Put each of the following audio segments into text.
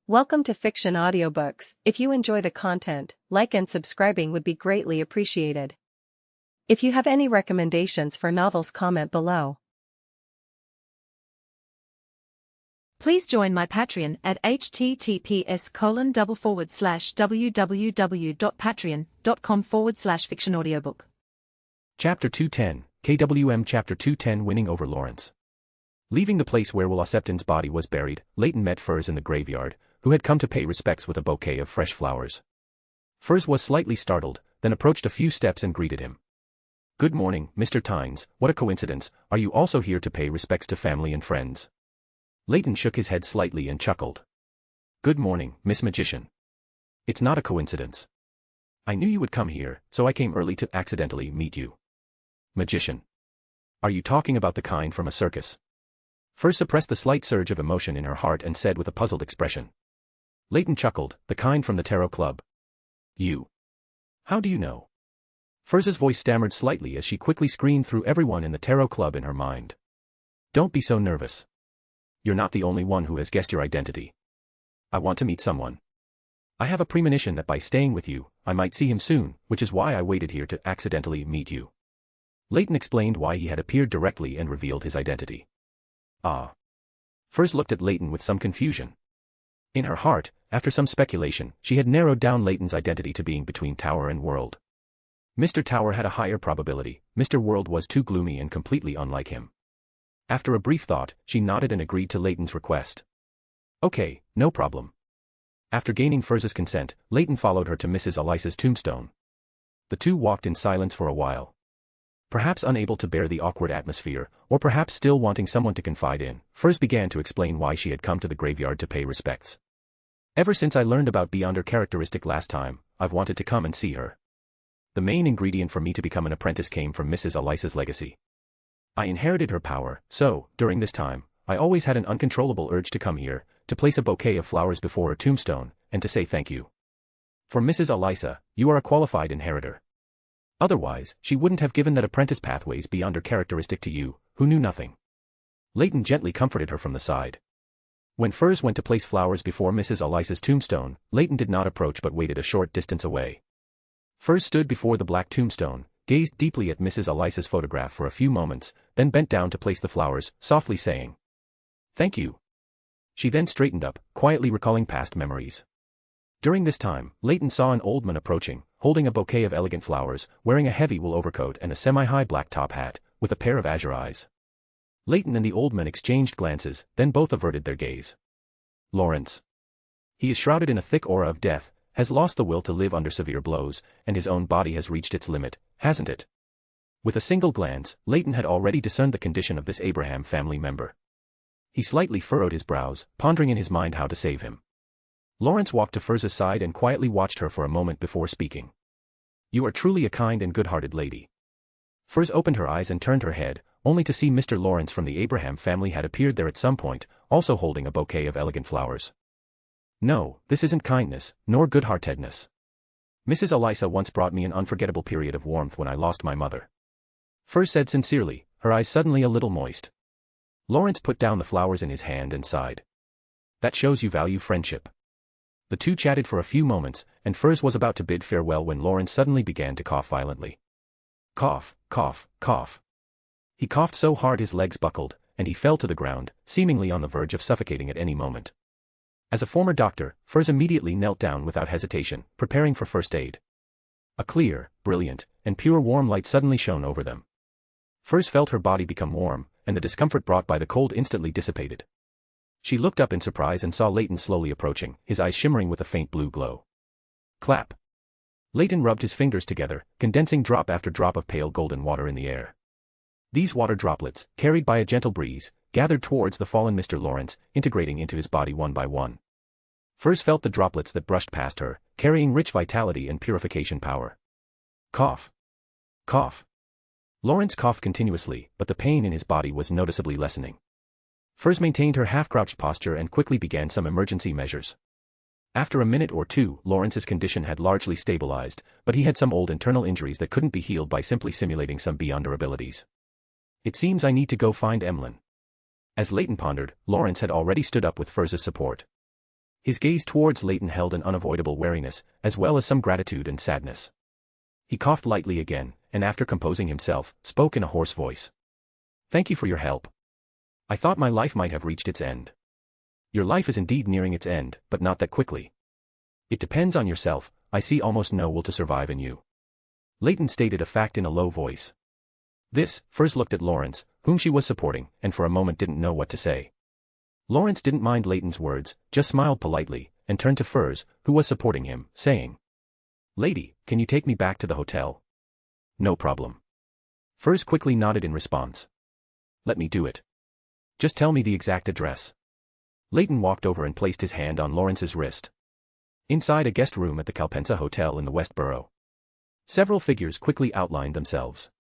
Welcome to Fiction Audiobooks. If you enjoy the content, like and subscribing would be greatly appreciated. If you have any recommendations for novels, comment below. Please join my Patreon at https://www.patreon.com/fictionaudiobook. Chapter 210, KWM Chapter 210 Winning over Lawrence. Leaving the place where Will Septon's body was buried, Leyton met Furs in the graveyard, who had come to pay respects with a bouquet of fresh flowers. Furs was slightly startled, then approached a few steps and greeted him. "Good morning, Mr. Tynes, what a coincidence, are you also here to pay respects to family and friends?" Leyton shook his head slightly and chuckled. "Good morning, Miss Magician. It's not a coincidence. I knew you would come here, so I came early to accidentally meet you." "Magician? Are you talking about the kind from a circus?" Furs suppressed the slight surge of emotion in her heart and said with a puzzled expression. Leyton chuckled, "The kind from the Tarot Club." "You? How do you know?" Furs's voice stammered slightly as she quickly screened through everyone in the Tarot Club in her mind. "Don't be so nervous. You're not the only one who has guessed your identity. I want to meet someone. I have a premonition that by staying with you, I might see him soon, which is why I waited here to accidentally meet you." Leyton explained why he had appeared directly and revealed his identity. "Ah." Furs looked at Leyton with some confusion. In her heart, after some speculation, she had narrowed down Leyton's identity to being between Tower and World. Mr. Tower had a higher probability, Mr. World was too gloomy and completely unlike him. After a brief thought, she nodded and agreed to Leyton's request. "Okay, no problem." After gaining Furs's consent, Leyton followed her to Mrs. Elisa's tombstone. The two walked in silence for a while. Perhaps unable to bear the awkward atmosphere, or perhaps still wanting someone to confide in, Furs began to explain why she had come to the graveyard to pay respects. "Ever since I learned about Beyond her characteristic last time, I've wanted to come and see her. The main ingredient for me to become an apprentice came from Mrs. Elisa's legacy. I inherited her power, so, during this time, I always had an uncontrollable urge to come here, to place a bouquet of flowers before her tombstone, and to say thank you. For Mrs. Elisa, you are a qualified inheritor. Otherwise, she wouldn't have given that apprentice pathways beyond her characteristic to you, who knew nothing." Leyton gently comforted her from the side. When Furs went to place flowers before Mrs. Elisa's tombstone, Leyton did not approach but waited a short distance away. Furs stood before the black tombstone, gazed deeply at Mrs. Elisa's photograph for a few moments, then bent down to place the flowers, softly saying, "Thank you." She then straightened up, quietly recalling past memories. During this time, Leyton saw an old man approaching, holding a bouquet of elegant flowers, wearing a heavy wool overcoat and a semi-high black top hat, with a pair of azure eyes. Leyton and the old man exchanged glances, then both averted their gaze. "Lawrence. He is shrouded in a thick aura of death, has lost the will to live under severe blows, and his own body has reached its limit, hasn't it?" With a single glance, Leyton had already discerned the condition of this Abraham family member. He slightly furrowed his brows, pondering in his mind how to save him. Lawrence walked to Furs's side and quietly watched her for a moment before speaking. "You are truly a kind and good-hearted lady." Furs opened her eyes and turned her head, only to see Mr. Lawrence from the Abraham family had appeared there at some point, also holding a bouquet of elegant flowers. "No, this isn't kindness, nor good-heartedness. Mrs. Elisa once brought me an unforgettable period of warmth when I lost my mother." Furs said sincerely, her eyes suddenly a little moist. Lawrence put down the flowers in his hand and sighed. "That shows you value friendship." The two chatted for a few moments, and Furs was about to bid farewell when Lawrence suddenly began to cough violently. Cough, cough, cough. He coughed so hard his legs buckled, and he fell to the ground, seemingly on the verge of suffocating at any moment. As a former doctor, Furs immediately knelt down without hesitation, preparing for first aid. A clear, brilliant, and pure warm light suddenly shone over them. Furs felt her body become warm, and the discomfort brought by the cold instantly dissipated. She looked up in surprise and saw Leyton slowly approaching, his eyes shimmering with a faint blue glow. Clap. Leyton rubbed his fingers together, condensing drop after drop of pale golden water in the air. These water droplets, carried by a gentle breeze, gathered towards the fallen Mr. Lawrence, integrating into his body one by one. Furs felt the droplets that brushed past her, carrying rich vitality and purification power. Cough. Cough. Lawrence coughed continuously, but the pain in his body was noticeably lessening. Furs maintained her half-crouched posture and quickly began some emergency measures. After a minute or two, Lawrence's condition had largely stabilized, but he had some old internal injuries that couldn't be healed by simply simulating some beyonder abilities. "It seems I need to go find Emlyn." As Leyton pondered, Lawrence had already stood up with Furs's support. His gaze towards Leyton held an unavoidable wariness, as well as some gratitude and sadness. He coughed lightly again, and after composing himself, spoke in a hoarse voice. "Thank you for your help. I thought my life might have reached its end." "Your life is indeed nearing its end, but not that quickly. It depends on yourself. I see almost no will to survive in you." Leyton stated a fact in a low voice. This, Furs looked at Lawrence, whom she was supporting, and for a moment didn't know what to say. Lawrence didn't mind Leyton's words, just smiled politely, and turned to Furs, who was supporting him, saying, "Lady, can you take me back to the hotel?" "No problem." Furs quickly nodded in response. "Let me do it. Just tell me the exact address." Leyton walked over and placed his hand on Lawrence's wrist. Inside a guest room at the Calpensa Hotel in the West Borough. Several figures quickly outlined themselves.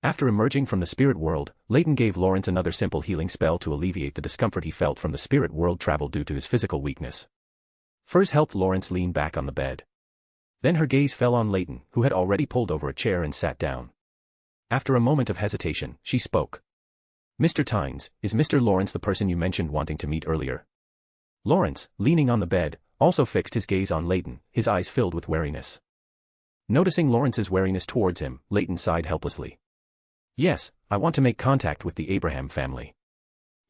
After emerging from the spirit world, Leyton gave Lawrence another simple healing spell to alleviate the discomfort he felt from the spirit world travel due to his physical weakness. Furs helped Lawrence lean back on the bed. Then her gaze fell on Leyton, who had already pulled over a chair and sat down. After a moment of hesitation, she spoke. "Mr. Tynes, is Mr. Lawrence the person you mentioned wanting to meet earlier?" Lawrence, leaning on the bed, also fixed his gaze on Leyton, his eyes filled with wariness. Noticing Lawrence's wariness towards him, Leyton sighed helplessly. "Yes, I want to make contact with the Abraham family."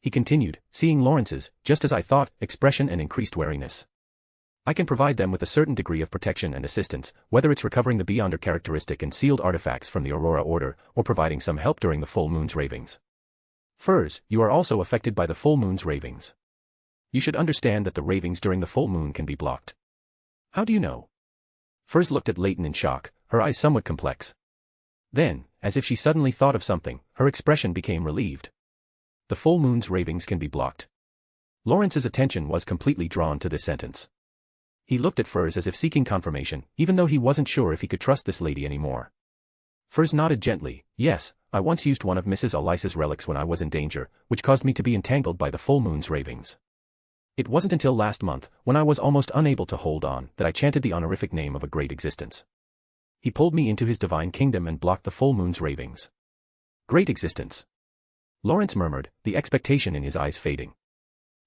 He continued, seeing Lawrence's, just as I thought, expression and increased wariness. "I can provide them with a certain degree of protection and assistance, whether it's recovering the Beyonder characteristic and sealed artifacts from the Aurora Order, or providing some help during the full moon's ravings. Furs, you are also affected by the full moon's ravings. You should understand that the ravings during the full moon can be blocked." "How do you know?" Furs looked at Leyton in shock, her eyes somewhat complex. Then, as if she suddenly thought of something, her expression became relieved. "The full moon's ravings can be blocked." Lawrence's attention was completely drawn to this sentence. He looked at Furs as if seeking confirmation, even though he wasn't sure if he could trust this lady anymore. Furs nodded gently. "Yes, I once used one of Mrs. Alice's relics when I was in danger, which caused me to be entangled by the full moon's ravings. It wasn't until last month, when I was almost unable to hold on, that I chanted the honorific name of a great existence. He pulled me into his divine kingdom and blocked the full moon's ravings." "Great existence?" Lawrence murmured, the expectation in his eyes fading.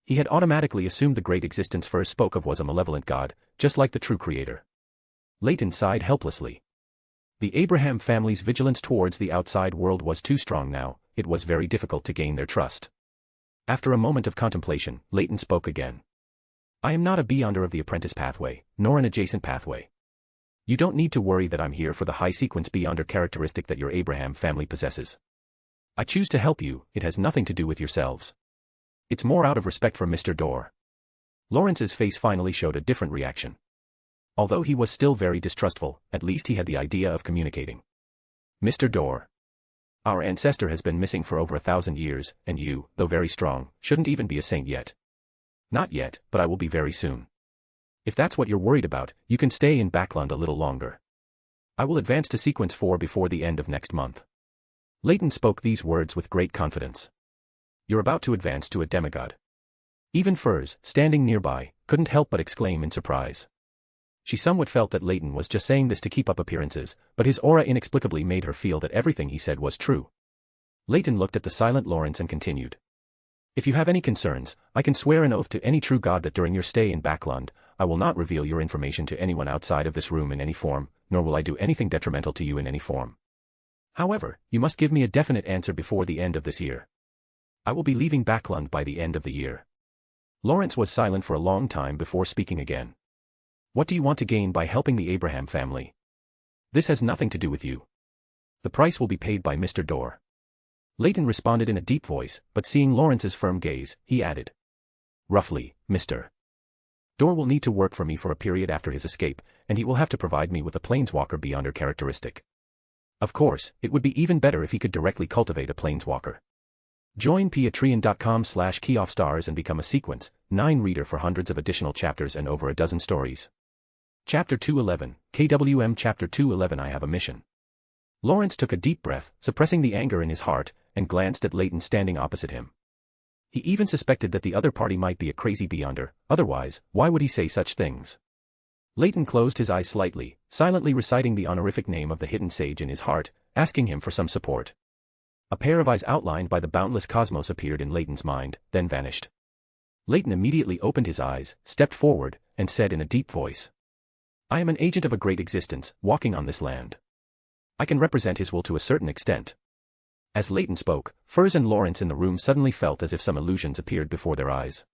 He had automatically assumed the great existence Furs spoke of was a malevolent god, just like the true creator. Leyton sighed helplessly. The Abraham family's vigilance towards the outside world was too strong now, it was very difficult to gain their trust. After a moment of contemplation, Leyton spoke again. "I am not a Beyonder of the apprentice pathway, nor an adjacent pathway. You don't need to worry that I'm here for the high-sequence Beyonder characteristic that your Abraham family possesses. I choose to help you, it has nothing to do with yourselves. It's more out of respect for Mr. Dorr." Lawrence's face finally showed a different reaction. Although he was still very distrustful, at least he had the idea of communicating. "Mr. Dorr. Our ancestor has been missing for over 1,000 years, and you, though very strong, shouldn't even be a saint yet." "Not yet, but I will be very soon. If that's what you're worried about, you can stay in Backland a little longer. I will advance to Sequence 4 before the end of next month." Leyton spoke these words with great confidence. "You're about to advance to a demigod." Even Furs, standing nearby, couldn't help but exclaim in surprise. She somewhat felt that Leyton was just saying this to keep up appearances, but his aura inexplicably made her feel that everything he said was true. Leyton looked at the silent Lawrence and continued. "If you have any concerns, I can swear an oath to any true god that during your stay in Backland, I will not reveal your information to anyone outside of this room in any form, nor will I do anything detrimental to you in any form. However, you must give me a definite answer before the end of this year. I will be leaving Backland by the end of the year." Lawrence was silent for a long time before speaking again. "What do you want to gain by helping the Abraham family? This has nothing to do with you. The price will be paid by Mr. Dorr." Leyton responded in a deep voice, but seeing Lawrence's firm gaze, he added. "Roughly, Mr. Dorr will need to work for me for a period after his escape, and he will have to provide me with a planeswalker Beyonder characteristic. Of course, it would be even better if he could directly cultivate a planeswalker. Join patreon.com/keyoffstars and become a Sequence 9 reader for hundreds of additional chapters and over a dozen stories. Chapter 211, KWM Chapter 211 I Have a Mission. Lawrence took a deep breath, suppressing the anger in his heart, and glanced at Leyton standing opposite him. He even suspected that the other party might be a crazy Beyonder, otherwise, why would he say such things? Leyton closed his eyes slightly, silently reciting the honorific name of the hidden sage in his heart, asking him for some support. A pair of eyes outlined by the boundless cosmos appeared in Leyton's mind, then vanished. Leyton immediately opened his eyes, stepped forward, and said in a deep voice. I am an agent of a great existence, walking on this land. I can represent his will to a certain extent. As Leyton spoke, Furs and Lawrence in the room suddenly felt as if some illusions appeared before their eyes.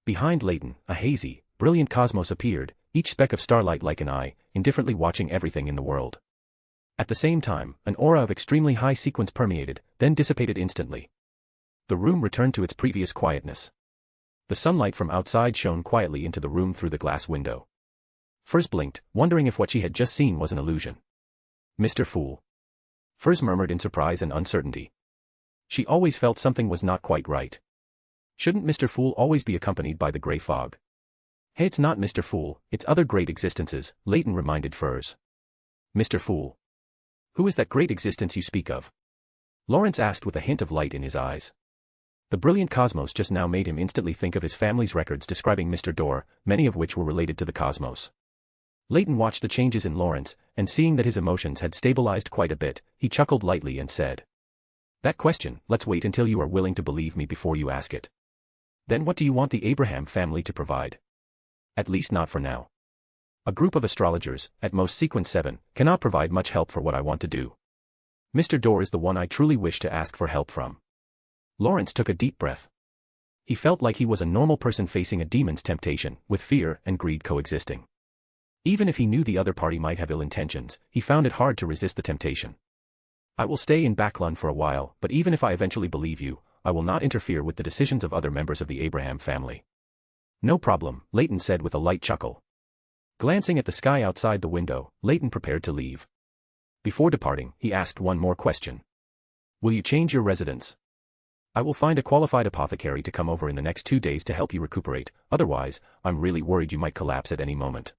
Behind Leyton, a hazy, brilliant cosmos appeared, each speck of starlight like an eye, indifferently watching everything in the world. At the same time, an aura of extremely high sequence permeated, then dissipated instantly. The room returned to its previous quietness. The sunlight from outside shone quietly into the room through the glass window. Furs blinked, wondering if what she had just seen was an illusion. Mr. Fool. Furs murmured in surprise and uncertainty. She always felt something was not quite right. Shouldn't Mr. Fool always be accompanied by the grey fog? Hey, it's not Mr. Fool, it's other great existences, Leyton reminded Furs. Mr. Fool. Who is that great existence you speak of? Lawrence asked with a hint of light in his eyes. The brilliant cosmos just now made him instantly think of his family's records describing Mr. Dorr, many of which were related to the cosmos. Leyton watched the changes in Lawrence, and seeing that his emotions had stabilized quite a bit, he chuckled lightly and said. That question, let's wait until you are willing to believe me before you ask it. Then what do you want the Abraham family to provide? At least not for now. A group of astrologers, at most sequence 7, cannot provide much help for what I want to do. Mr. Dorr is the one I truly wish to ask for help from. Lawrence took a deep breath. He felt like he was a normal person facing a demon's temptation, with fear and greed coexisting. Even if he knew the other party might have ill intentions, he found it hard to resist the temptation. I will stay in Backlund for a while, but even if I eventually believe you, I will not interfere with the decisions of other members of the Abraham family. No problem, Leyton said with a light chuckle. Glancing at the sky outside the window, Leyton prepared to leave. Before departing, he asked one more question. Will you change your residence? I will find a qualified apothecary to come over in the next 2 days to help you recuperate, otherwise, I'm really worried you might collapse at any moment.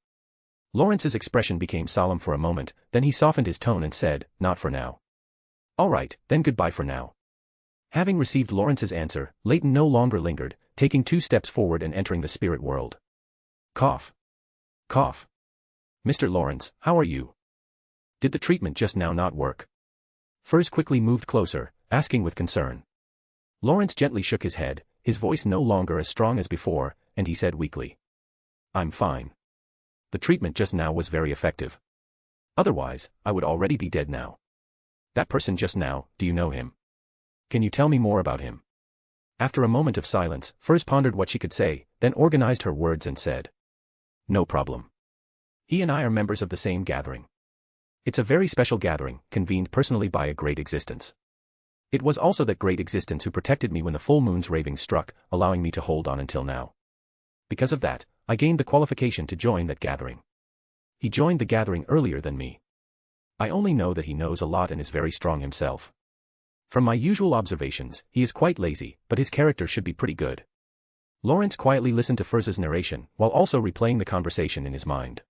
Lawrence's expression became solemn for a moment, then he softened his tone and said, not for now. All right, then goodbye for now. Having received Lawrence's answer, Leyton no longer lingered, taking 2 steps forward and entering the spirit world. Cough. Cough. Mr. Lawrence, how are you? Did the treatment just now not work? Furs quickly moved closer, asking with concern. Lawrence gently shook his head, his voice no longer as strong as before, and he said weakly. I'm fine. The treatment just now was very effective. Otherwise, I would already be dead now. That person just now, do you know him? Can you tell me more about him? After a moment of silence, Furs pondered what she could say, then organized her words and said. No problem. He and I are members of the same gathering. It's a very special gathering, convened personally by a great existence. It was also that great existence who protected me when the full moon's ravings struck, allowing me to hold on until now. Because of that, I gained the qualification to join that gathering. He joined the gathering earlier than me. I only know that he knows a lot and is very strong himself. From my usual observations, he is quite lazy, but his character should be pretty good. Lawrence quietly listened to Furz's narration, while also replaying the conversation in his mind.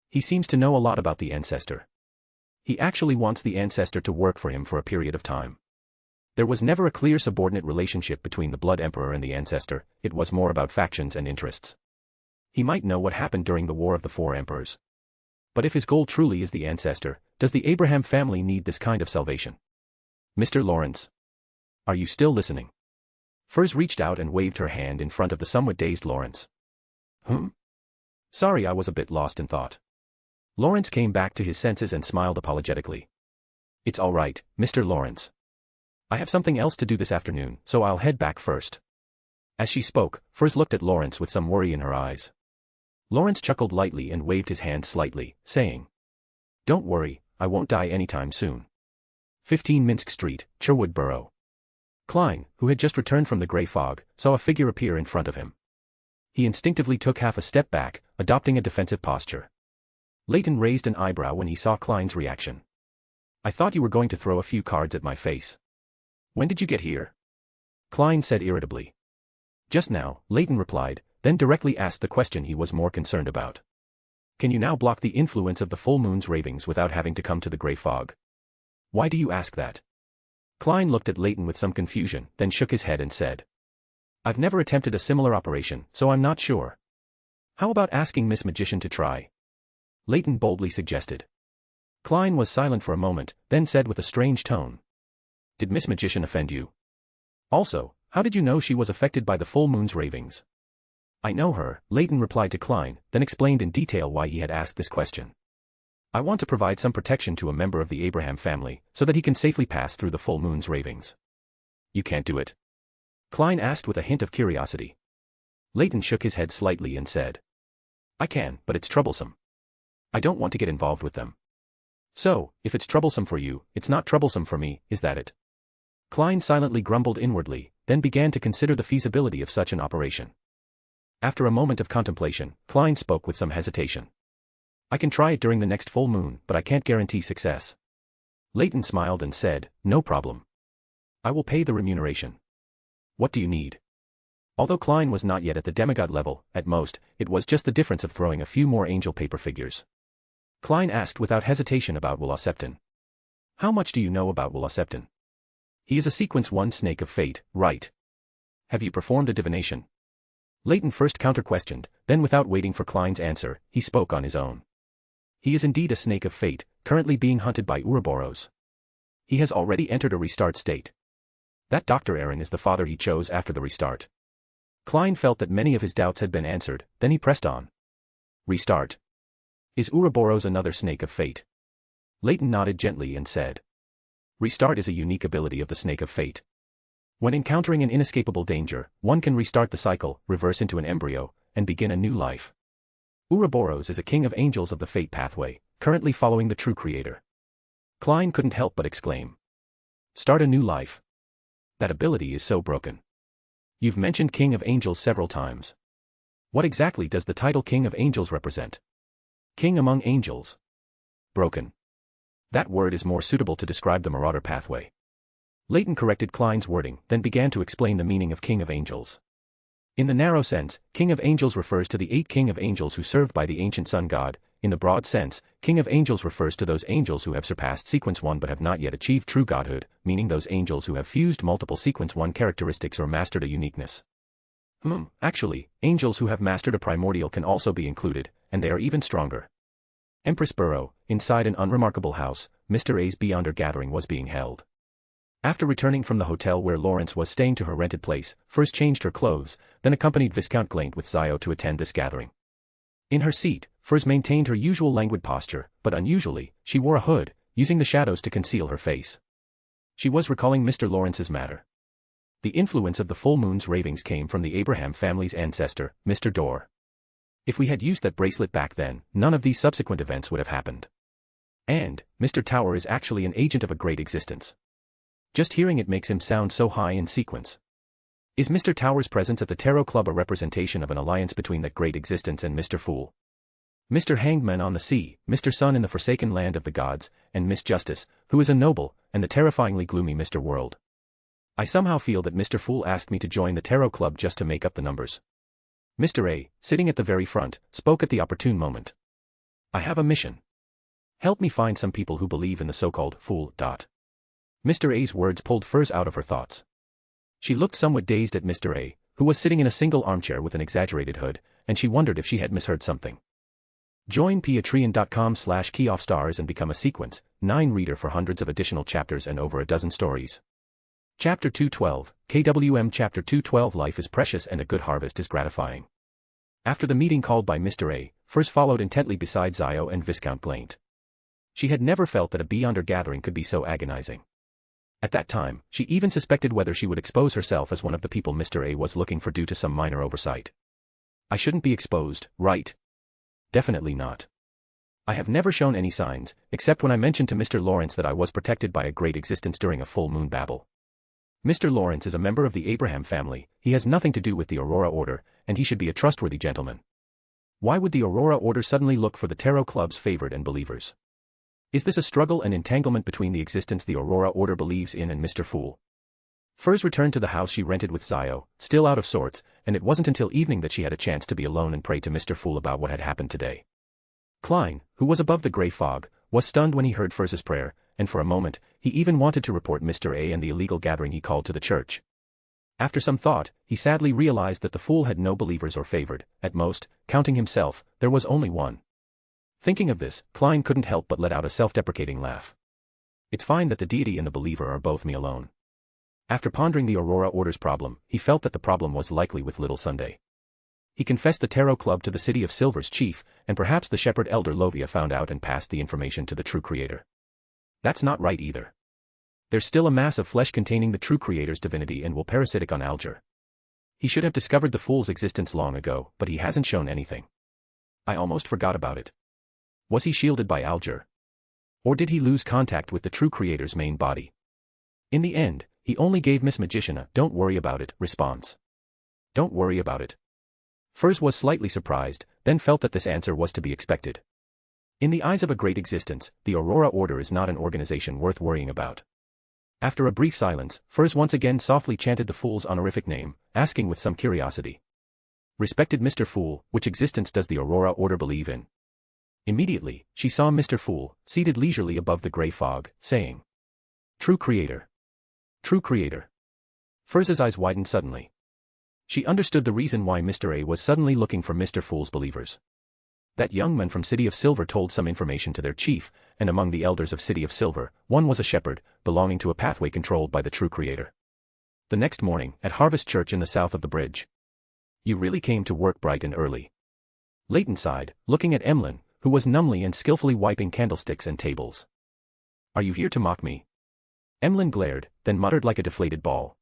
He seems to know a lot about the ancestor. He actually wants the ancestor to work for him for a period of time. There was never a clear subordinate relationship between the Blood Emperor and the ancestor, it was more about factions and interests. He might know what happened during the War of the Four Emperors. But if his goal truly is the ancestor, does the Abraham family need this kind of salvation? Mr. Lawrence. Are you still listening? Furs reached out and waved her hand in front of the somewhat dazed Lawrence. Sorry, I was a bit lost in thought. Lawrence came back to his senses and smiled apologetically. It's all right, Mr. Lawrence. I have something else to do this afternoon, so I'll head back first. As she spoke, Furs looked at Lawrence with some worry in her eyes. Lawrence chuckled lightly and waved his hand slightly, saying, Don't worry, I won't die anytime soon. 15 Minsk Street, Cherwood Borough. Klein, who had just returned from the grey fog, saw a figure appear in front of him. He instinctively took half a step back, adopting a defensive posture. Leyton raised an eyebrow when he saw Klein's reaction. I thought you were going to throw a few cards at my face. When did you get here? Klein said irritably. Just now, Leyton replied, then directly asked the question he was more concerned about. Can you now block the influence of the full moon's ravings without having to come to the grey fog? Why do you ask that? Klein looked at Leyton with some confusion, then shook his head and said. I've never attempted a similar operation, so I'm not sure. How about asking Miss Magician to try? Leyton boldly suggested. Klein was silent for a moment, then said with a strange tone. Did Miss Magician offend you? Also, How did you know she was affected by the full moon's ravings? I know her, Leyton replied to Klein, then explained in detail why he had asked this question. I want to provide some protection to a member of the Abraham family, so that he can safely pass through the full moon's ravings. You can't do it? Klein asked with a hint of curiosity. Leyton shook his head slightly and said. I can, but it's troublesome. I don't want to get involved with them. So, if it's troublesome for you, it's not troublesome for me, is that it? Klein silently grumbled inwardly, then began to consider the feasibility of such an operation. After a moment of contemplation, Klein spoke with some hesitation. I can try it during the next full moon, but I can't guarantee success. Leyton smiled and said, no problem. I will pay the remuneration. What do you need? Although Klein was not yet at the demigod level, at most, it was just the difference of throwing a few more angel paper figures. Klein asked without hesitation about Wields. How much do you know about Wields? He is a sequence 1 snake of fate, right? Have you performed a divination? Leyton first counter-questioned, then without waiting for Klein's answer, he spoke on his own. He is indeed a snake of fate, currently being hunted by Ouroboros. He has already entered a restart state. That Dr. Aaron is the father he chose after the restart. Klein felt that many of his doubts had been answered, then he pressed on. Restart. Is Ouroboros another snake of fate? Leyton nodded gently and said. Restart is a unique ability of the snake of fate. When encountering an inescapable danger, one can restart the cycle, reverse into an embryo, and begin a new life. Ouroboros is a king of angels of the fate pathway, currently following the true creator. Klein couldn't help but exclaim. Start a new life. That ability is so broken. You've mentioned King of Angels several times. What exactly does the title King of Angels represent? King among angels. Broken. That word is more suitable to describe the marauder pathway. Leyton corrected Klein's wording, then began to explain the meaning of King of Angels. In the narrow sense, King of Angels refers to the 8 King of Angels who served by the ancient sun god. In the broad sense, King of Angels refers to those angels who have surpassed sequence 1 but have not yet achieved true godhood, meaning those angels who have fused multiple sequence 1 characteristics or mastered a uniqueness. Actually, angels who have mastered a primordial can also be included, and they are even stronger. Empress Burrow, inside an unremarkable house, Mr. A's Beyonder gathering was being held. After returning from the hotel where Lawrence was staying to her rented place, first changed her clothes, then accompanied Viscount Glaint with Zio to attend this gathering. In her seat, Furs maintained her usual languid posture, but unusually, she wore a hood, using the shadows to conceal her face. She was recalling Mr. Lawrence's matter. The influence of the full moon's ravings came from the Abraham family's ancestor, Mr. Dorr. If we had used that bracelet back then, none of these subsequent events would have happened. And, Mr. Tower is actually an agent of a great existence. Just hearing it makes him sound so high in sequence. Is Mr. Tower's presence at the Tarot Club a representation of an alliance between that great existence and Mr. Fool? Mr. Hangman on the Sea, Mr. Sun in the Forsaken Land of the Gods, and Miss Justice, who is a noble, and the terrifyingly gloomy Mr. World. I somehow feel that Mr. Fool asked me to join the Tarot Club just to make up the numbers. Mr. A, sitting at the very front, spoke at the opportune moment. I have a mission. Help me find some people who believe in the so-called fool. Mr. A's words pulled Furs out of her thoughts. She looked somewhat dazed at Mr. A, who was sitting in a single armchair with an exaggerated hood, and she wondered if she had misheard something. Join patreon.com/keyoffstars and become a Sequence 9 reader for hundreds of additional chapters and over a dozen stories. Chapter 212, KWM Chapter 212 Life is precious and a good harvest is gratifying. After the meeting called by Mr. A, Furs followed intently beside Zio and Viscount Glaint. She had never felt that a Beyonder gathering could be so agonizing. At that time, she even suspected whether she would expose herself as one of the people Mr. A was looking for due to some minor oversight. I shouldn't be exposed, right? Definitely not. I have never shown any signs, except when I mentioned to Mr. Lawrence that I was protected by a great existence during a full moon babble. Mr. Lawrence is a member of the Abraham family, he has nothing to do with the Aurora Order, and he should be a trustworthy gentleman. Why would the Aurora Order suddenly look for the Tarot Club's favored and believers? Is this a struggle and entanglement between the existence the Aurora Order believes in and Mr. Fool? Furs returned to the house she rented with Zio, still out of sorts, and it wasn't until evening that she had a chance to be alone and pray to Mr. Fool about what had happened today. Klein, who was above the grey fog, was stunned when he heard Furs's prayer, and for a moment, he even wanted to report Mr. A and the illegal gathering he called to the church. After some thought, he sadly realized that the Fool had no believers or favored, at most, counting himself, there was only one. Thinking of this, Klein couldn't help but let out a self-deprecating laugh. It's fine that the deity and the believer are both me alone. After pondering the Aurora Order's problem, he felt that the problem was likely with Little Sunday. He confessed the Tarot Club to the City of Silver's chief, and perhaps the Shepherd Elder Lovia found out and passed the information to the true creator. That's not right either. There's still a mass of flesh containing the true creator's divinity and will parasitic on Alger. He should have discovered the Fool's existence long ago, but he hasn't shown anything. I almost forgot about it. Was he shielded by Alger? Or did he lose contact with the true creator's main body? In the end, he only gave Miss Magician a "don't worry about it" response. Don't worry about it. Furs was slightly surprised, then felt that this answer was to be expected. In the eyes of a great existence, the Aurora Order is not an organization worth worrying about. After a brief silence, Furs once again softly chanted the Fool's honorific name, asking with some curiosity. Respected Mr. Fool, which existence does the Aurora Order believe in? Immediately, she saw Mr. Fool, seated leisurely above the gray fog, saying, True Creator. True Creator. Furs's eyes widened suddenly. She understood the reason why Mr. A was suddenly looking for Mr. Fool's believers. That young man from City of Silver told some information to their chief, and among the elders of City of Silver, one was a shepherd, belonging to a pathway controlled by the true creator. The next morning, at Harvest Church in the south of the bridge. You really came to work bright and early. Leyton sighed, looking at Emlyn, who was numbly and skillfully wiping candlesticks and tables. Are you here to mock me? Emlyn glared, then muttered like a deflated ball.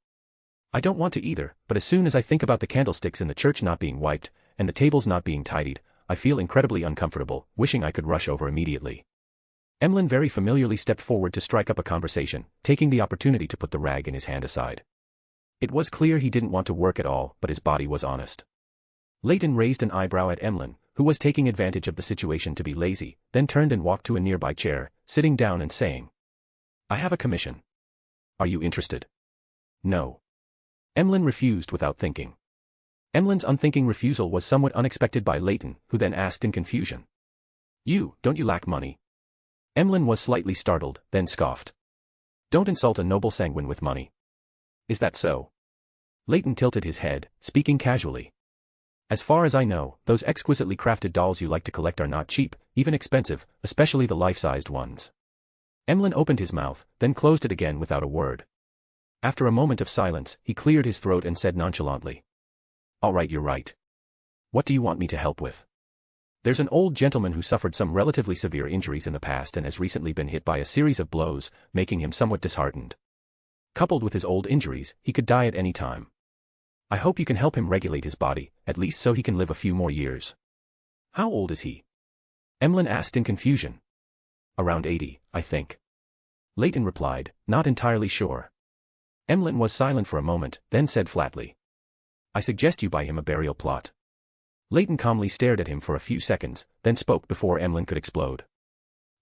I don't want to either, but as soon as I think about the candlesticks in the church not being wiped, and the tables not being tidied, I feel incredibly uncomfortable, wishing I could rush over immediately. Emlyn very familiarly stepped forward to strike up a conversation, taking the opportunity to put the rag in his hand aside. It was clear he didn't want to work at all, but his body was honest. Leyton raised an eyebrow at Emlyn, who was taking advantage of the situation to be lazy, then turned and walked to a nearby chair, sitting down and saying, I have a commission. Are you interested? No. Emlyn refused without thinking. Emlyn's unthinking refusal was somewhat unexpected by Leyton, who then asked in confusion. Don't you lack money? Emlyn was slightly startled, then scoffed. Don't insult a noble sanguine with money. Is that so? Leyton tilted his head, speaking casually. As far as I know, those exquisitely crafted dolls you like to collect are not cheap, even expensive, especially the life-sized ones. Emlyn opened his mouth, then closed it again without a word. After a moment of silence, he cleared his throat and said nonchalantly. All right, you're right. What do you want me to help with? There's an old gentleman who suffered some relatively severe injuries in the past and has recently been hit by a series of blows, making him somewhat disheartened. Coupled with his old injuries, he could die at any time. I hope you can help him regulate his body, at least so he can live a few more years. How old is he? Emlyn asked in confusion. Around 80, I think. Leyton replied, not entirely sure. Emlyn was silent for a moment, then said flatly. I suggest you buy him a burial plot. Leyton calmly stared at him for a few seconds, then spoke before Emlyn could explode.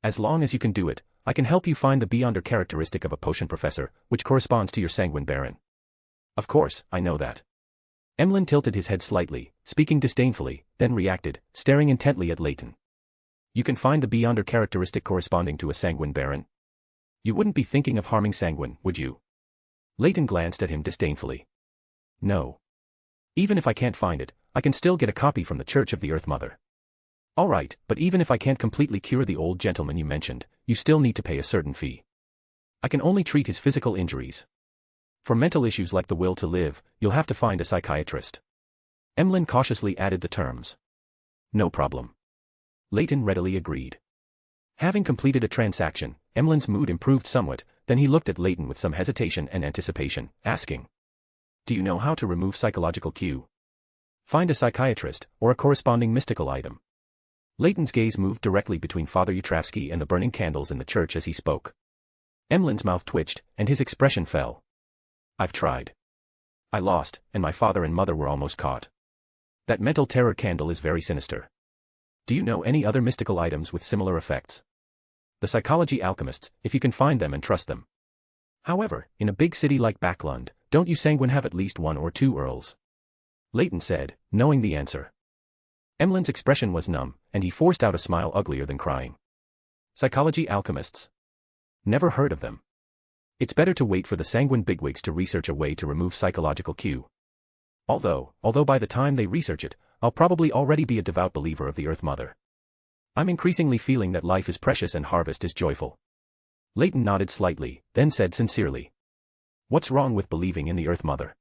As long as you can do it, I can help you find the beyonder characteristic of a potion professor, which corresponds to your sanguine baron. Of course, I know that. Emlyn tilted his head slightly, speaking disdainfully, then reacted, staring intently at Leyton. You can find the beyonder characteristic corresponding to a sanguine baron? You wouldn't be thinking of harming sanguine, would you? Leyton glanced at him disdainfully. No. Even if I can't find it, I can still get a copy from the Church of the Earth Mother. All right, but even if I can't completely cure the old gentleman you mentioned, you still need to pay a certain fee. I can only treat his physical injuries. For mental issues like the will to live, you'll have to find a psychiatrist. Emlyn cautiously added the terms. No problem. Leyton readily agreed. Having completed a transaction, Emlyn's mood improved somewhat, then he looked at Leyton with some hesitation and anticipation, asking. Do you know how to remove psychological cue? Find a psychiatrist, or a corresponding mystical item. Leyton's gaze moved directly between Father Yutravsky and the burning candles in the church as he spoke. Emlyn's mouth twitched, and his expression fell. I've tried. I lost, and my father and mother were almost caught. That mental terror candle is very sinister. Do you know any other mystical items with similar effects? The psychology alchemists, if you can find them and trust them. However, in a big city like Backlund, don't you sanguine have at least 1 or 2 earls? Leyton said, knowing the answer. Emlyn's expression was numb, and he forced out a smile uglier than crying. Psychology alchemists. Never heard of them. It's better to wait for the sanguine bigwigs to research a way to remove psychological cue. Although by the time they research it, I'll probably already be a devout believer of the Earth Mother. I'm increasingly feeling that life is precious and harvest is joyful. Leyton nodded slightly, then said sincerely. What's wrong with believing in the Earth Mother?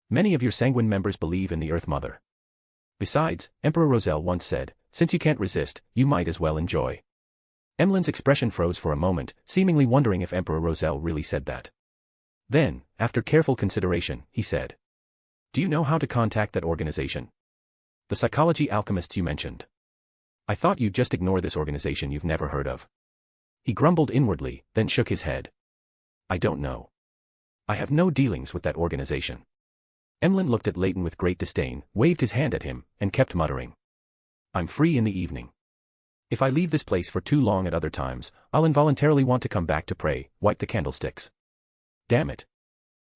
Many of your sanguine members believe in the Earth Mother. Besides, Emperor Roselle once said, since you can't resist, you might as well enjoy. Emlyn's expression froze for a moment, seemingly wondering if Emperor Roselle really said that. Then, after careful consideration, he said, do you know how to contact that organization? The psychology alchemists you mentioned. I thought you'd just ignore this organization you've never heard of. He grumbled inwardly, then shook his head. I don't know. I have no dealings with that organization. Emlyn looked at Leyton with great disdain, waved his hand at him, and kept muttering. I'm free in the evening. If I leave this place for too long at other times, I'll involuntarily want to come back to pray, wipe the candlesticks. Damn it.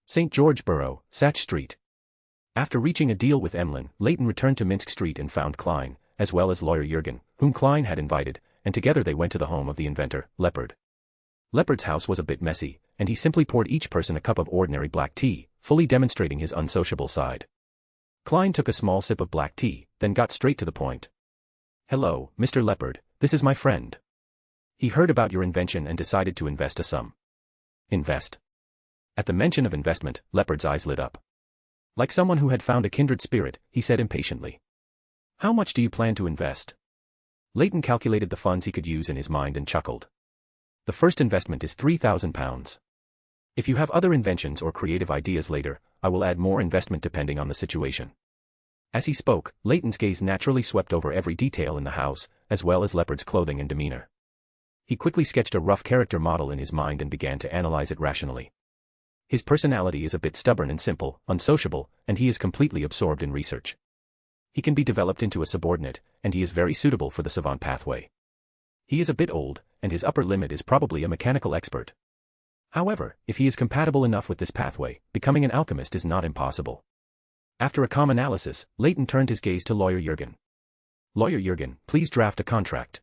St. George Borough, Satch Street. After reaching a deal with Emlyn, Leyton returned to Minsk Street and found Klein, as well as lawyer Jurgen, whom Klein had invited, and together they went to the home of the inventor, Leopard. Leopard's house was a bit messy, and he simply poured each person a cup of ordinary black tea, fully demonstrating his unsociable side. Klein took a small sip of black tea, then got straight to the point. Hello, Mr. Leopard, this is my friend. He heard about your invention and decided to invest a sum. Invest? At the mention of investment, Leopard's eyes lit up. Like someone who had found a kindred spirit, he said impatiently. How much do you plan to invest? Leyton calculated the funds he could use in his mind and chuckled. The first investment is £3,000. If you have other inventions or creative ideas later, I will add more investment depending on the situation. As he spoke, Leyton's gaze naturally swept over every detail in the house, as well as Leopard's clothing and demeanor. He quickly sketched a rough character model in his mind and began to analyze it rationally. His personality is a bit stubborn and simple, unsociable, and he is completely absorbed in research. He can be developed into a subordinate, and he is very suitable for the savant pathway. He is a bit old, and his upper limit is probably a mechanical expert. However, if he is compatible enough with this pathway, becoming an alchemist is not impossible. After a calm analysis, Leyton turned his gaze to lawyer Jurgen. Lawyer Jurgen, please draft a contract.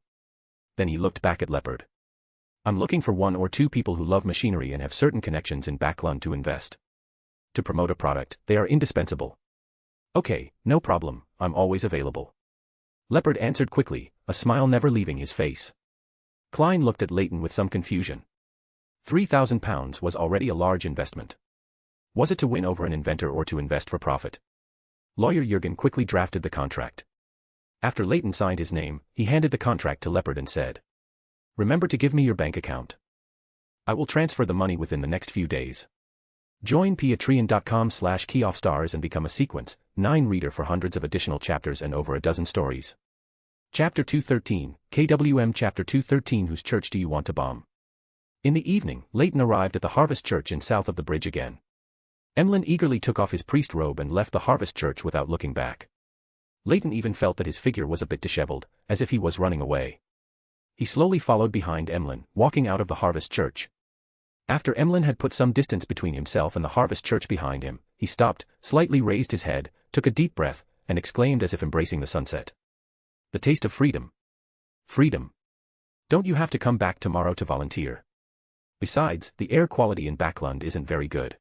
Then he looked back at Leopard. I'm looking for 1 or 2 people who love machinery and have certain connections in Backlund to invest. To promote a product, they are indispensable. Okay, no problem, I'm always available. Leopard answered quickly, a smile never leaving his face. Klein looked at Leyton with some confusion. £3,000 was already a large investment. Was it to win over an inventor or to invest for profit? Lawyer Jurgen quickly drafted the contract. After Leyton signed his name, he handed the contract to Leopard and said, remember to give me your bank account. I will transfer the money within the next few days. Join patreon.com/keyoffstars and become a Sequence 9 reader for hundreds of additional chapters and over a dozen stories. Chapter 213, KWM Chapter 213 Whose church do you want to bomb? In the evening, Leyton arrived at the Harvest Church in south of the bridge again. Emlyn eagerly took off his priest robe and left the Harvest Church without looking back. Leyton even felt that his figure was a bit disheveled, as if he was running away. He slowly followed behind Emlyn, walking out of the Harvest Church. After Emlyn had put some distance between himself and the Harvest Church behind him, he stopped, slightly raised his head, took a deep breath, and exclaimed as if embracing the sunset. The taste of freedom. Freedom. Don't you have to come back tomorrow to volunteer? Besides, the air quality in Backlund isn't very good.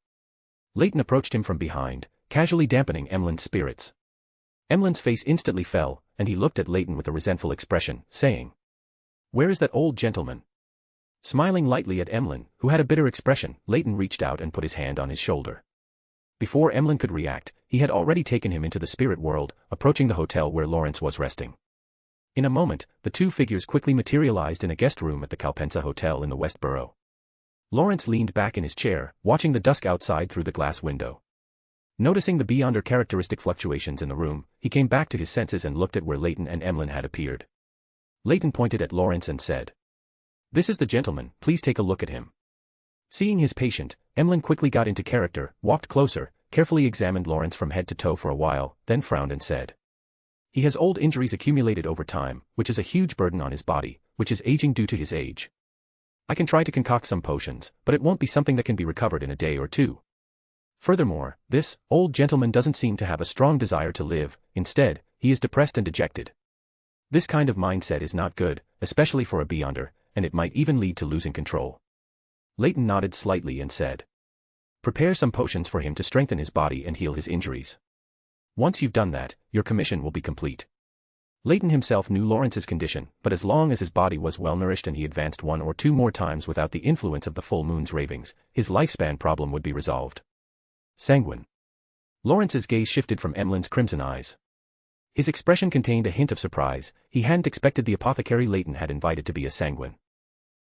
Leyton approached him from behind, casually dampening Emlyn's spirits. Emlyn's face instantly fell, and he looked at Leyton with a resentful expression, saying, where is that old gentleman? Smiling lightly at Emlyn, who had a bitter expression, Leyton reached out and put his hand on his shoulder. Before Emlyn could react, he had already taken him into the spirit world, approaching the hotel where Lawrence was resting. In a moment, the two figures quickly materialized in a guest room at the Calpensa Hotel in the West Borough. Lawrence leaned back in his chair, watching the dusk outside through the glass window. Noticing the beyonder characteristic fluctuations in the room, he came back to his senses and looked at where Leyton and Emlyn had appeared. Leyton pointed at Lawrence and said, this is the gentleman, please take a look at him. Seeing his patient, Emlyn quickly got into character, walked closer, carefully examined Lawrence from head to toe for a while, then frowned and said, he has old injuries accumulated over time, which is a huge burden on his body, which is aging due to his age. I can try to concoct some potions, but it won't be something that can be recovered in a day or two. Furthermore, this old gentleman doesn't seem to have a strong desire to live, instead, he is depressed and dejected. This kind of mindset is not good, especially for a beyonder, and it might even lead to losing control. Leyton nodded slightly and said, prepare some potions for him to strengthen his body and heal his injuries. Once you've done that, your commission will be complete. Leyton himself knew Lawrence's condition, but as long as his body was well-nourished and he advanced 1 or 2 more times without the influence of the full moon's ravings, his lifespan problem would be resolved. Sanguine. Lawrence's gaze shifted from Emlyn's crimson eyes. His expression contained a hint of surprise. He hadn't expected the apothecary Leyton had invited to be a sanguine.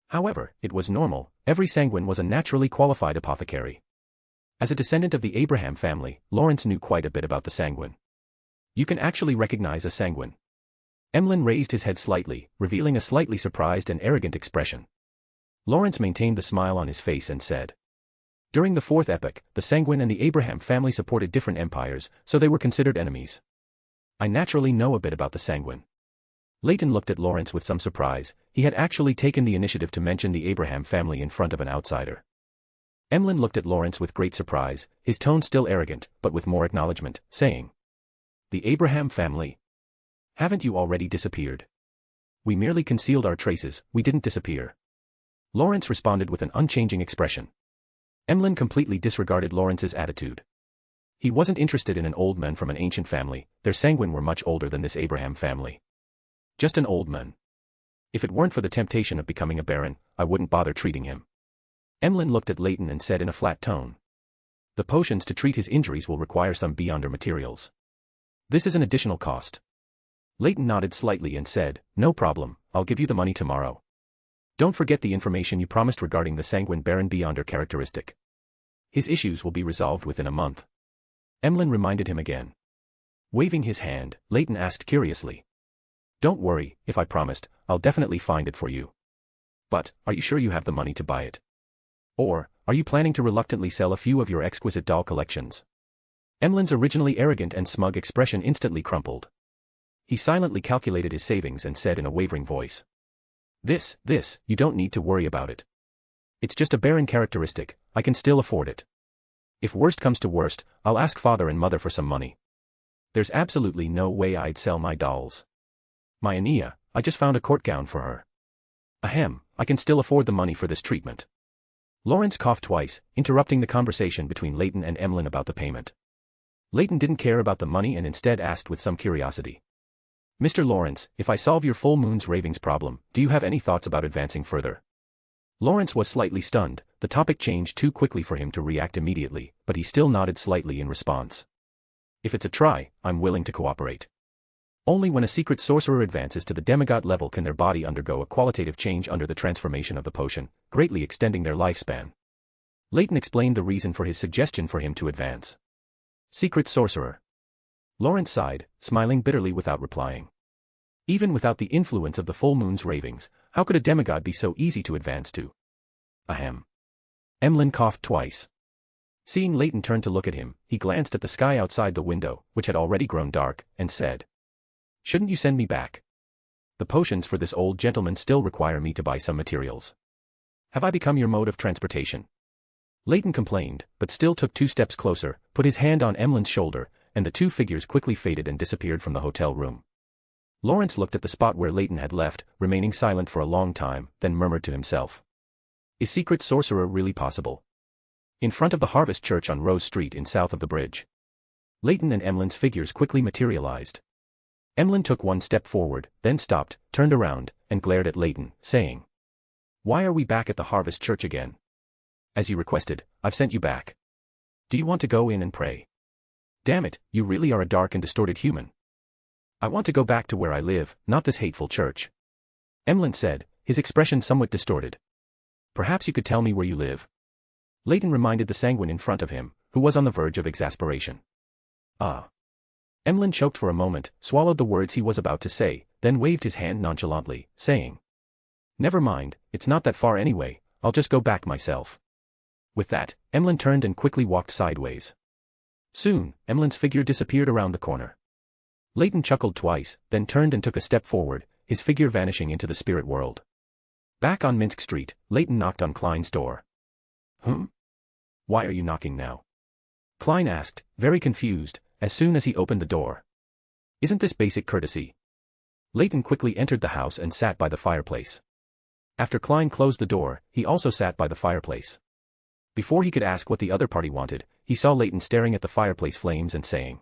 However, it was normal. Every sanguine was a naturally qualified apothecary. As a descendant of the Abraham family, Lawrence knew quite a bit about the sanguine. You can actually recognize a sanguine. Emlyn raised his head slightly, revealing a slightly surprised and arrogant expression. Lawrence maintained the smile on his face and said, "During the Fourth Epoch, the Sanguine and the Abraham family supported different empires, so they were considered enemies. I naturally know a bit about the Sanguine." Leyton looked at Lawrence with some surprise. He had actually taken the initiative to mention the Abraham family in front of an outsider. Emlyn looked at Lawrence with great surprise, his tone still arrogant, but with more acknowledgement, saying, "The Abraham family? Haven't you already disappeared?" "We merely concealed our traces, we didn't disappear." Lawrence responded with an unchanging expression. Emlyn completely disregarded Lawrence's attitude. He wasn't interested in an old man from an ancient family. Their sanguine were much older than this Abraham family. Just an old man. If it weren't for the temptation of becoming a baron, I wouldn't bother treating him. Emlyn looked at Leyton and said in a flat tone, "The potions to treat his injuries will require some beyonder materials. This is an additional cost." Leyton nodded slightly and said, "No problem, I'll give you the money tomorrow. Don't forget the information you promised regarding the sanguine Baron Beyonder characteristic. His issues will be resolved within a month." Emlyn reminded him again. Waving his hand, Leyton asked curiously, "Don't worry, if I promised, I'll definitely find it for you. But, are you sure you have the money to buy it? Or, are you planning to reluctantly sell a few of your exquisite doll collections?" Emlyn's originally arrogant and smug expression instantly crumpled. He silently calculated his savings and said in a wavering voice, This, you don't need to worry about it. It's just a barren characteristic, I can still afford it. If worst comes to worst, I'll ask father and mother for some money. There's absolutely no way I'd sell my dolls. My Ania, I just found a court gown for her. Ahem, I can still afford the money for this treatment." Lawrence coughed twice, interrupting the conversation between Leyton and Emlyn about the payment. Leyton didn't care about the money and instead asked with some curiosity, "Mr. Lawrence, if I solve your full moon's ravings problem, do you have any thoughts about advancing further?" Lawrence was slightly stunned. The topic changed too quickly for him to react immediately, but he still nodded slightly in response. "If it's a try, I'm willing to cooperate. Only when a secret sorcerer advances to the demigod level can their body undergo a qualitative change under the transformation of the potion, greatly extending their lifespan." Leyton explained the reason for his suggestion for him to advance. Secret sorcerer. Lawrence sighed, smiling bitterly without replying. Even without the influence of the full moon's ravings, how could a demigod be so easy to advance to? Ahem. Emlyn coughed twice. Seeing Leyton turn to look at him, he glanced at the sky outside the window, which had already grown dark, and said, "Shouldn't you send me back? The potions for this old gentleman still require me to buy some materials. Have I become your mode of transportation?" Leyton complained, but still took 2 steps closer, put his hand on Emlyn's shoulder, and the 2 figures quickly faded and disappeared from the hotel room. Lawrence looked at the spot where Leyton had left, remaining silent for a long time, then murmured to himself, "Is secret sorcerer really possible?" In front of the Harvest Church on Rose Street in south of the bridge, Leyton and Emlyn's figures quickly materialized. Emlyn took 1 step forward, then stopped, turned around, and glared at Leyton, saying, "Why are we back at the Harvest Church again? As you requested, I've sent you back. Do you want to go in and pray? Damn it, you really are a dark and distorted human." "I want to go back to where I live, not this hateful church," Emlyn said, his expression somewhat distorted. "Perhaps you could tell me where you live?" Leyton reminded the sanguine in front of him, who was on the verge of exasperation. "Ah." Emlyn choked for a moment, swallowed the words he was about to say, then waved his hand nonchalantly, saying, "Never mind, it's not that far anyway, I'll just go back myself." With that, Emlyn turned and quickly walked sideways. Soon, Emlyn's figure disappeared around the corner. Leyton chuckled twice, then turned and took a step forward, his figure vanishing into the spirit world. Back on Minsk Street, Leyton knocked on Klein's door. Why are you knocking now?" Klein asked, very confused, as soon as he opened the door. "Isn't this basic courtesy?" Leyton quickly entered the house and sat by the fireplace. After Klein closed the door, he also sat by the fireplace. Before he could ask what the other party wanted, he saw Leyton staring at the fireplace flames and saying,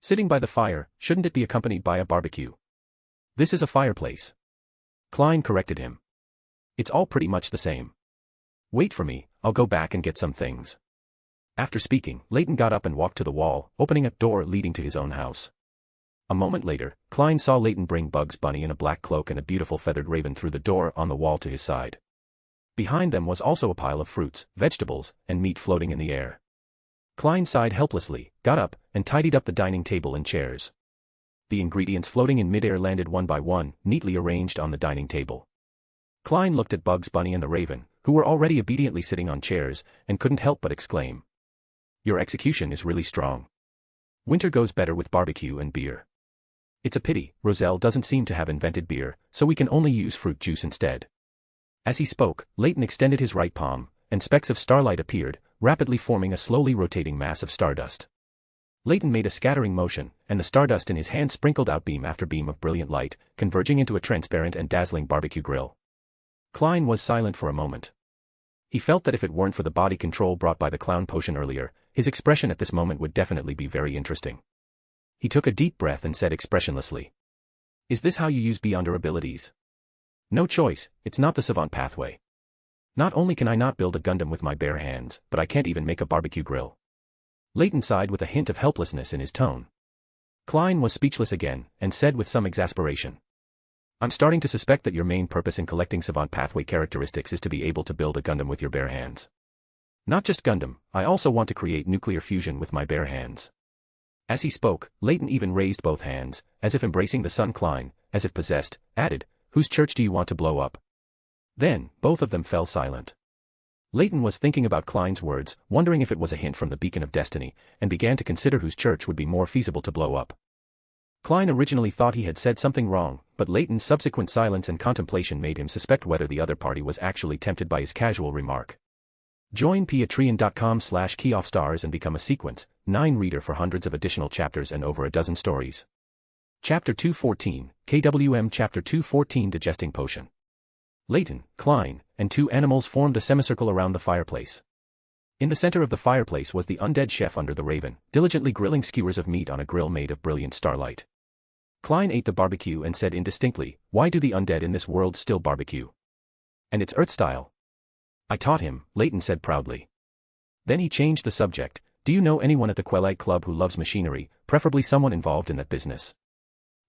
"Sitting by the fire, shouldn't it be accompanied by a barbecue?" This is a fireplace. Klein corrected him. It's all pretty much the same. Wait for me, I'll go back and get some things. After speaking, Leyton got up and walked to the wall, opening a door leading to his own house. A moment later, Klein saw Leyton bring Bugs Bunny in a black cloak and a beautiful feathered raven through the door on the wall to his side. Behind them was also a pile of fruits, vegetables, and meat floating in the air. Klein sighed helplessly, got up, and tidied up the dining table and chairs. The ingredients floating in midair landed one by one, neatly arranged on the dining table. Klein looked at Bugs Bunny and the raven, who were already obediently sitting on chairs, and couldn't help but exclaim. Your execution is really strong. Winter goes better with barbecue and beer. It's a pity, Roselle doesn't seem to have invented beer, so we can only use fruit juice instead. As he spoke, Leyton extended his right palm, and specks of starlight appeared, rapidly forming a slowly rotating mass of stardust. Leyton made a scattering motion, and the stardust in his hand sprinkled out beam after beam of brilliant light, converging into a transparent and dazzling barbecue grill. Klein was silent for a moment. He felt that if it weren't for the body control brought by the clown potion earlier, his expression at this moment would definitely be very interesting. He took a deep breath and said expressionlessly. Is this how you use beyonder abilities? No choice, it's not the savant pathway. Not only can I not build a Gundam with my bare hands, but I can't even make a barbecue grill. Leyton sighed with a hint of helplessness in his tone. Klein was speechless again, and said with some exasperation. I'm starting to suspect that your main purpose in collecting savant pathway characteristics is to be able to build a Gundam with your bare hands. Not just Gundam, I also want to create nuclear fusion with my bare hands. As he spoke, Leyton even raised both hands, as if embracing the son. Klein, as if possessed, added, Whose church do you want to blow up? Then, both of them fell silent. Leyton was thinking about Klein's words, wondering if it was a hint from the Beacon of Destiny, and began to consider whose church would be more feasible to blow up. Klein originally thought he had said something wrong, but Leyton's subsequent silence and contemplation made him suspect whether the other party was actually tempted by his casual remark. Join patreon.com/keyoffstars and become a Sequence 9 reader for hundreds of additional chapters and over a dozen stories. Chapter 214, KWM Chapter 214 Digesting Potion. Leyton, Klein, and two animals formed a semicircle around the fireplace. In the center of the fireplace was the undead chef under the raven, diligently grilling skewers of meat on a grill made of brilliant starlight. Klein ate the barbecue and said indistinctly, Why do the undead in this world still barbecue? And it's Earth style. I taught him, Leyton said proudly. Then he changed the subject. Do you know anyone at the Quelite Club who loves machinery, preferably someone involved in that business?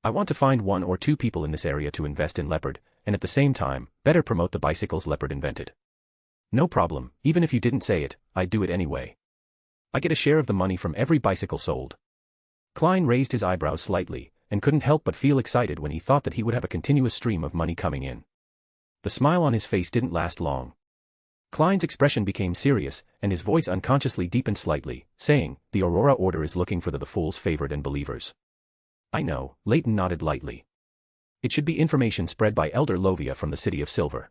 I want to find 1 or 2 people in this area to invest in Leopard, and at the same time, better promote the bicycles Leopard invented. No problem, even if you didn't say it, I'd do it anyway. I get a share of the money from every bicycle sold. Klein raised his eyebrows slightly, and couldn't help but feel excited when he thought that he would have a continuous stream of money coming in. The smile on his face didn't last long. Klein's expression became serious, and his voice unconsciously deepened slightly, saying, The Aurora Order is looking for the fool's favored and believers. I know, Leyton nodded lightly. It should be information spread by Elder Lovia from the City of Silver.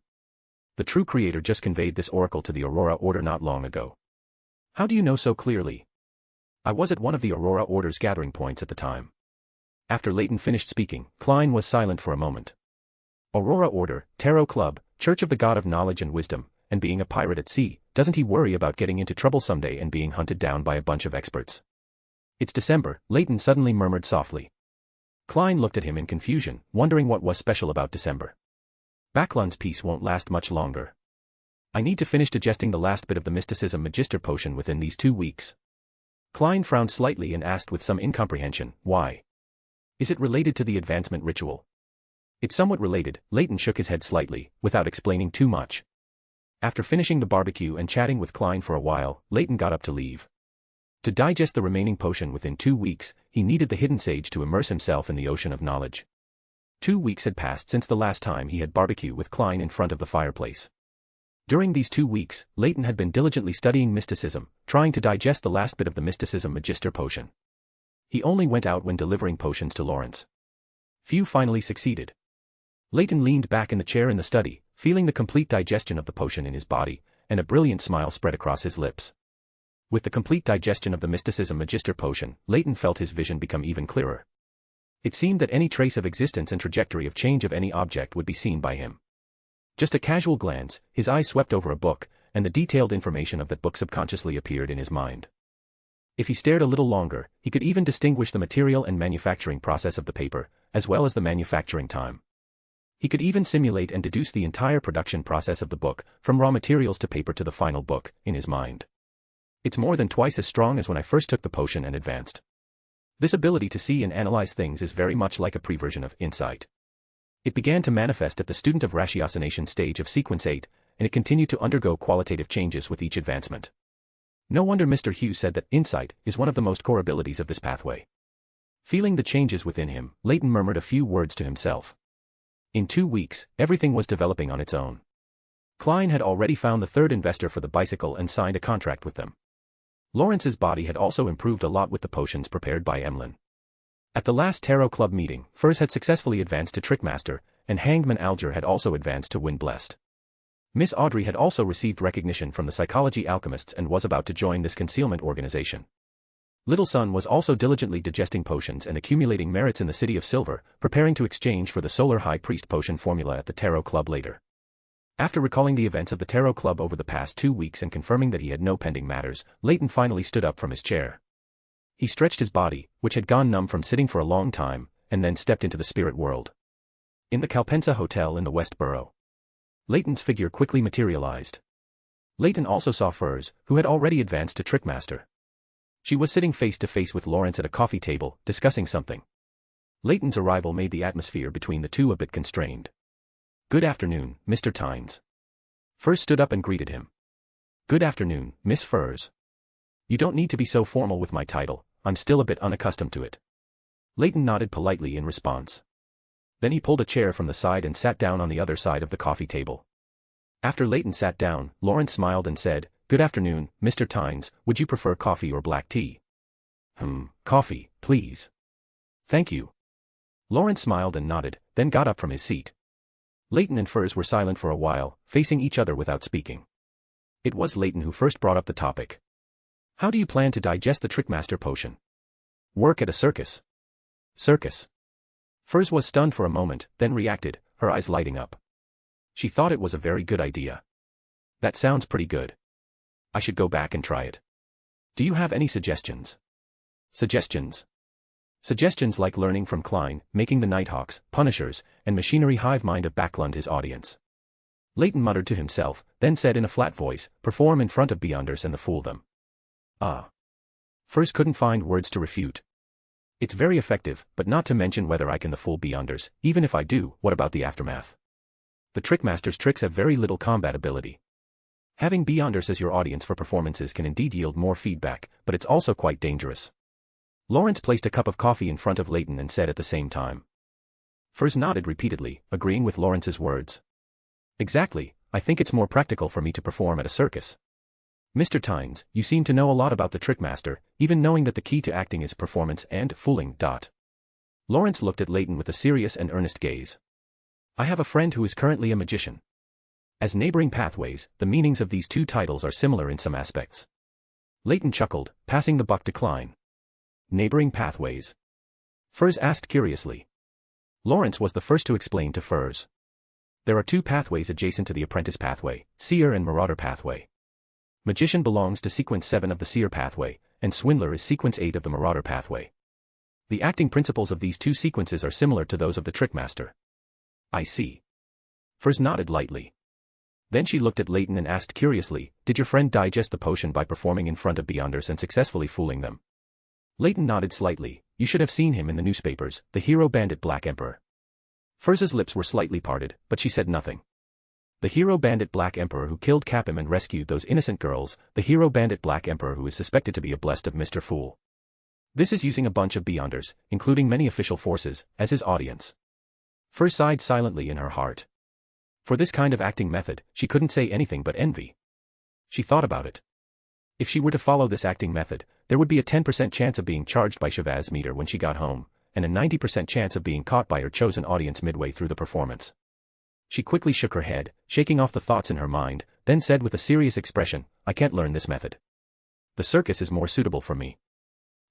The true creator just conveyed this oracle to the Aurora Order not long ago. How do you know so clearly? I was at one of the Aurora Order's gathering points at the time. After Leyton finished speaking, Klein was silent for a moment. Aurora Order, Tarot Club, Church of the God of Knowledge and Wisdom, and being a pirate at sea, doesn't he worry about getting into trouble someday and being hunted down by a bunch of experts? It's December, Leyton suddenly murmured softly. Klein looked at him in confusion, wondering what was special about December. Backlund's peace won't last much longer. I need to finish digesting the last bit of the mysticism magister potion within these 2 weeks. Klein frowned slightly and asked with some incomprehension, why? Is it related to the advancement ritual? It's somewhat related, Leyton shook his head slightly, without explaining too much. After finishing the barbecue and chatting with Klein for a while, Leyton got up to leave. To digest the remaining potion within 2 weeks, he needed the hidden sage to immerse himself in the ocean of knowledge. 2 weeks had passed since the last time he had barbecue with Klein in front of the fireplace. During these 2 weeks, Leyton had been diligently studying mysticism, trying to digest the last bit of the mysticism magister potion. He only went out when delivering potions to Lawrence. Few finally succeeded. Leyton leaned back in the chair in the study, feeling the complete digestion of the potion in his body, and a brilliant smile spread across his lips. With the complete digestion of the mysticism magister potion, Leyton felt his vision become even clearer. It seemed that any trace of existence and trajectory of change of any object would be seen by him. Just a casual glance, his eyes swept over a book, and the detailed information of that book subconsciously appeared in his mind. If he stared a little longer, he could even distinguish the material and manufacturing process of the paper, as well as the manufacturing time. He could even simulate and deduce the entire production process of the book, from raw materials to paper to the final book, in his mind. It's more than twice as strong as when I first took the potion and advanced. This ability to see and analyze things is very much like a preversion of insight. It began to manifest at the student of ratiocination stage of sequence 8, and it continued to undergo qualitative changes with each advancement. No wonder Mr. Hughes said that insight is one of the most core abilities of this pathway. Feeling the changes within him, Leyton murmured a few words to himself. In 2 weeks, everything was developing on its own. Klein had already found the third investor for the bicycle and signed a contract with them. Lawrence's body had also improved a lot with the potions prepared by Emlyn. At the last Tarot Club meeting, Furs had successfully advanced to Trickmaster, and Hangman Alger had also advanced to Wind Blessed. Miss Audrey had also received recognition from the Psychology Alchemists and was about to join this concealment organization. Little Sun was also diligently digesting potions and accumulating merits in the City of Silver, preparing to exchange for the Solar High Priest potion formula at the Tarot Club later. After recalling the events of the Tarot Club over the past 2 weeks and confirming that he had no pending matters, Leyton finally stood up from his chair. He stretched his body, which had gone numb from sitting for a long time, and then stepped into the spirit world. In the Calpensa Hotel in the West Borough, Leyton's figure quickly materialized. Leyton also saw Furs, who had already advanced to Trickmaster. She was sitting face to face with Lawrence at a coffee table, discussing something. Leyton's arrival made the atmosphere between the two a bit constrained. "Good afternoon, Mr. Tynes." Furs stood up and greeted him. "Good afternoon, Miss Furs. You don't need to be so formal with my title, I'm still a bit unaccustomed to it." Leyton nodded politely in response. Then he pulled a chair from the side and sat down on the other side of the coffee table. After Leyton sat down, Lawrence smiled and said, "Good afternoon, Mr. Tynes, would you prefer coffee or black tea?" Coffee, please." "Thank you." Lawrence smiled and nodded, then got up from his seat. Leyton and Furs were silent for a while, facing each other without speaking. It was Leyton who first brought up the topic. "How do you plan to digest the Trickmaster potion?" "Work at a circus." "Circus?" Furs was stunned for a moment, then reacted, her eyes lighting up. She thought it was a very good idea. "That sounds pretty good. I should go back and try it. Do you have any suggestions?" "Suggestions?" "Suggestions like learning from Klein, making the Nighthawks, Punishers, and machinery hive mind of Backlund his audience." Leyton muttered to himself, then said in a flat voice, "Perform in front of Beyonders and fool them." "Ah." Furs couldn't find words to refute. "It's very effective, but not to mention whether I can the fool Beyonders. Even if I do, what about the aftermath? The Trickmaster's tricks have very little combat ability. Having Beyonders as your audience for performances can indeed yield more feedback, but it's also quite dangerous." Lawrence placed a cup of coffee in front of Leyton and said at the same time. Furs nodded repeatedly, agreeing with Lawrence's words. "Exactly, I think it's more practical for me to perform at a circus." "Mr. Tynes, you seem to know a lot about the Trickmaster, even knowing that the key to acting is performance and fooling. Lawrence looked at Leyton with a serious and earnest gaze. "I have a friend who is currently a magician. As neighboring pathways, the meanings of these two titles are similar in some aspects." Leyton chuckled, passing the buck to Klein. "Neighboring pathways?" Furs asked curiously. Lawrence was the first to explain to Furs. "There are two pathways adjacent to the apprentice pathway, Seer and Marauder pathway. Magician belongs to sequence 7 of the Seer pathway, and Swindler is sequence 8 of the Marauder pathway. The acting principles of these two sequences are similar to those of the Trickmaster." "I see." Furs nodded lightly. Then she looked at Leyton and asked curiously, "Did your friend digest the potion by performing in front of Beyonders and successfully fooling them?" Leyton nodded slightly. "You should have seen him in the newspapers, the hero bandit Black Emperor." Furs's lips were slightly parted, but she said nothing. "The hero bandit Black Emperor who killed Capim and rescued those innocent girls, the hero bandit Black Emperor who is suspected to be a blessed of Mr. Fool. This is using a bunch of Beyonders, including many official forces, as his audience." Furs sighed silently in her heart. For this kind of acting method, she couldn't say anything but envy. She thought about it. If she were to follow this acting method, there would be a 10% chance of being charged by Chavaz's meter when she got home, and a 90% chance of being caught by her chosen audience midway through the performance. She quickly shook her head, shaking off the thoughts in her mind, then said with a serious expression, "I can't learn this method. The circus is more suitable for me."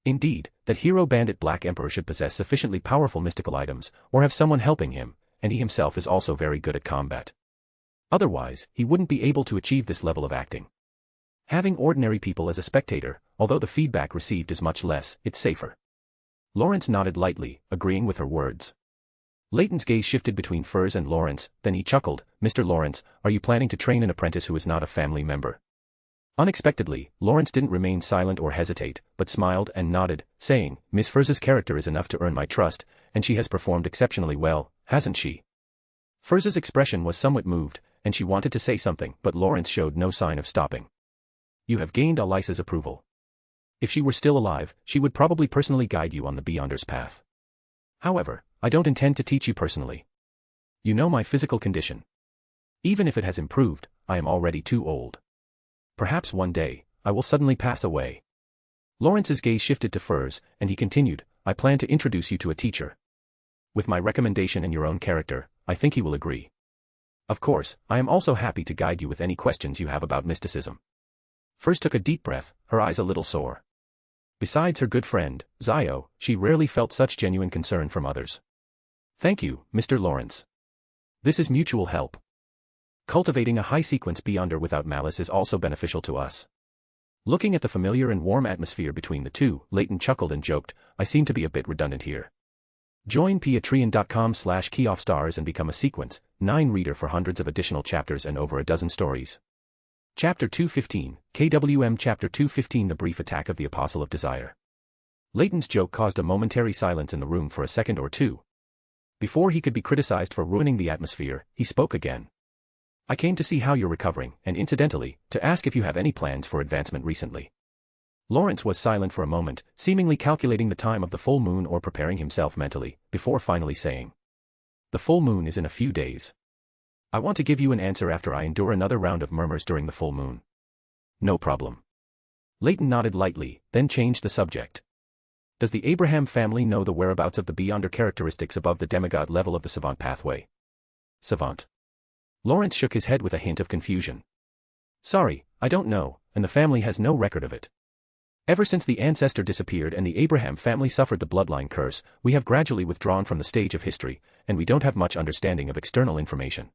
Indeed, that hero bandit Black Emperor should possess sufficiently powerful mystical items, or have someone helping him, and he himself is also very good at combat. Otherwise, he wouldn't be able to achieve this level of acting. Having ordinary people as a spectator, although the feedback received is much less, it's safer. Lawrence nodded lightly, agreeing with her words. Leyton's gaze shifted between Furs and Lawrence, then he chuckled. Mr. Lawrence, are you planning to train an apprentice who is not a family member? Unexpectedly, Lawrence didn't remain silent or hesitate, but smiled and nodded, saying, Miss Furs's character is enough to earn my trust, and she has performed exceptionally well, hasn't she? Furs's expression was somewhat moved, and she wanted to say something, but Lawrence showed no sign of stopping. You have gained Elisa's approval. If she were still alive, she would probably personally guide you on the Beyonder's path. However, I don't intend to teach you personally. You know my physical condition. Even if it has improved, I am already too old. Perhaps one day, I will suddenly pass away. Lawrence's gaze shifted to Furs, and he continued, I plan to introduce you to a teacher. With my recommendation and your own character, I think he will agree. Of course, I am also happy to guide you with any questions you have about mysticism. Furs took a deep breath, her eyes a little sore. Besides her good friend, Zio, she rarely felt such genuine concern from others. Thank you, Mr. Lawrence. This is mutual help. Cultivating a high-sequence Beyonder without malice is also beneficial to us. Looking at the familiar and warm atmosphere between the two, Leyton chuckled and joked, I seem to be a bit redundant here. Join patreon.com/keyoffstars and become a Sequence 9 reader for hundreds of additional chapters and over a dozen stories. Chapter 215, KWM Chapter 215 The Brief Attack of the Apostle of Desire. Leyton's joke caused a momentary silence in the room for a second or two. Before he could be criticized for ruining the atmosphere, he spoke again. I came to see how you're recovering, and incidentally, to ask if you have any plans for advancement recently. Lawrence was silent for a moment, seemingly calculating the time of the full moon or preparing himself mentally, before finally saying. The full moon is in a few days. I want to give you an answer after I endure another round of murmurs during the full moon. No problem. Leyton nodded lightly, then changed the subject. Does the Abraham family know the whereabouts of the Beyonder characteristics above the demigod level of the savant pathway? Savant. Lawrence shook his head with a hint of confusion. Sorry, I don't know, and the family has no record of it. Ever since the ancestor disappeared and the Abraham family suffered the bloodline curse, we have gradually withdrawn from the stage of history, and we don't have much understanding of external information.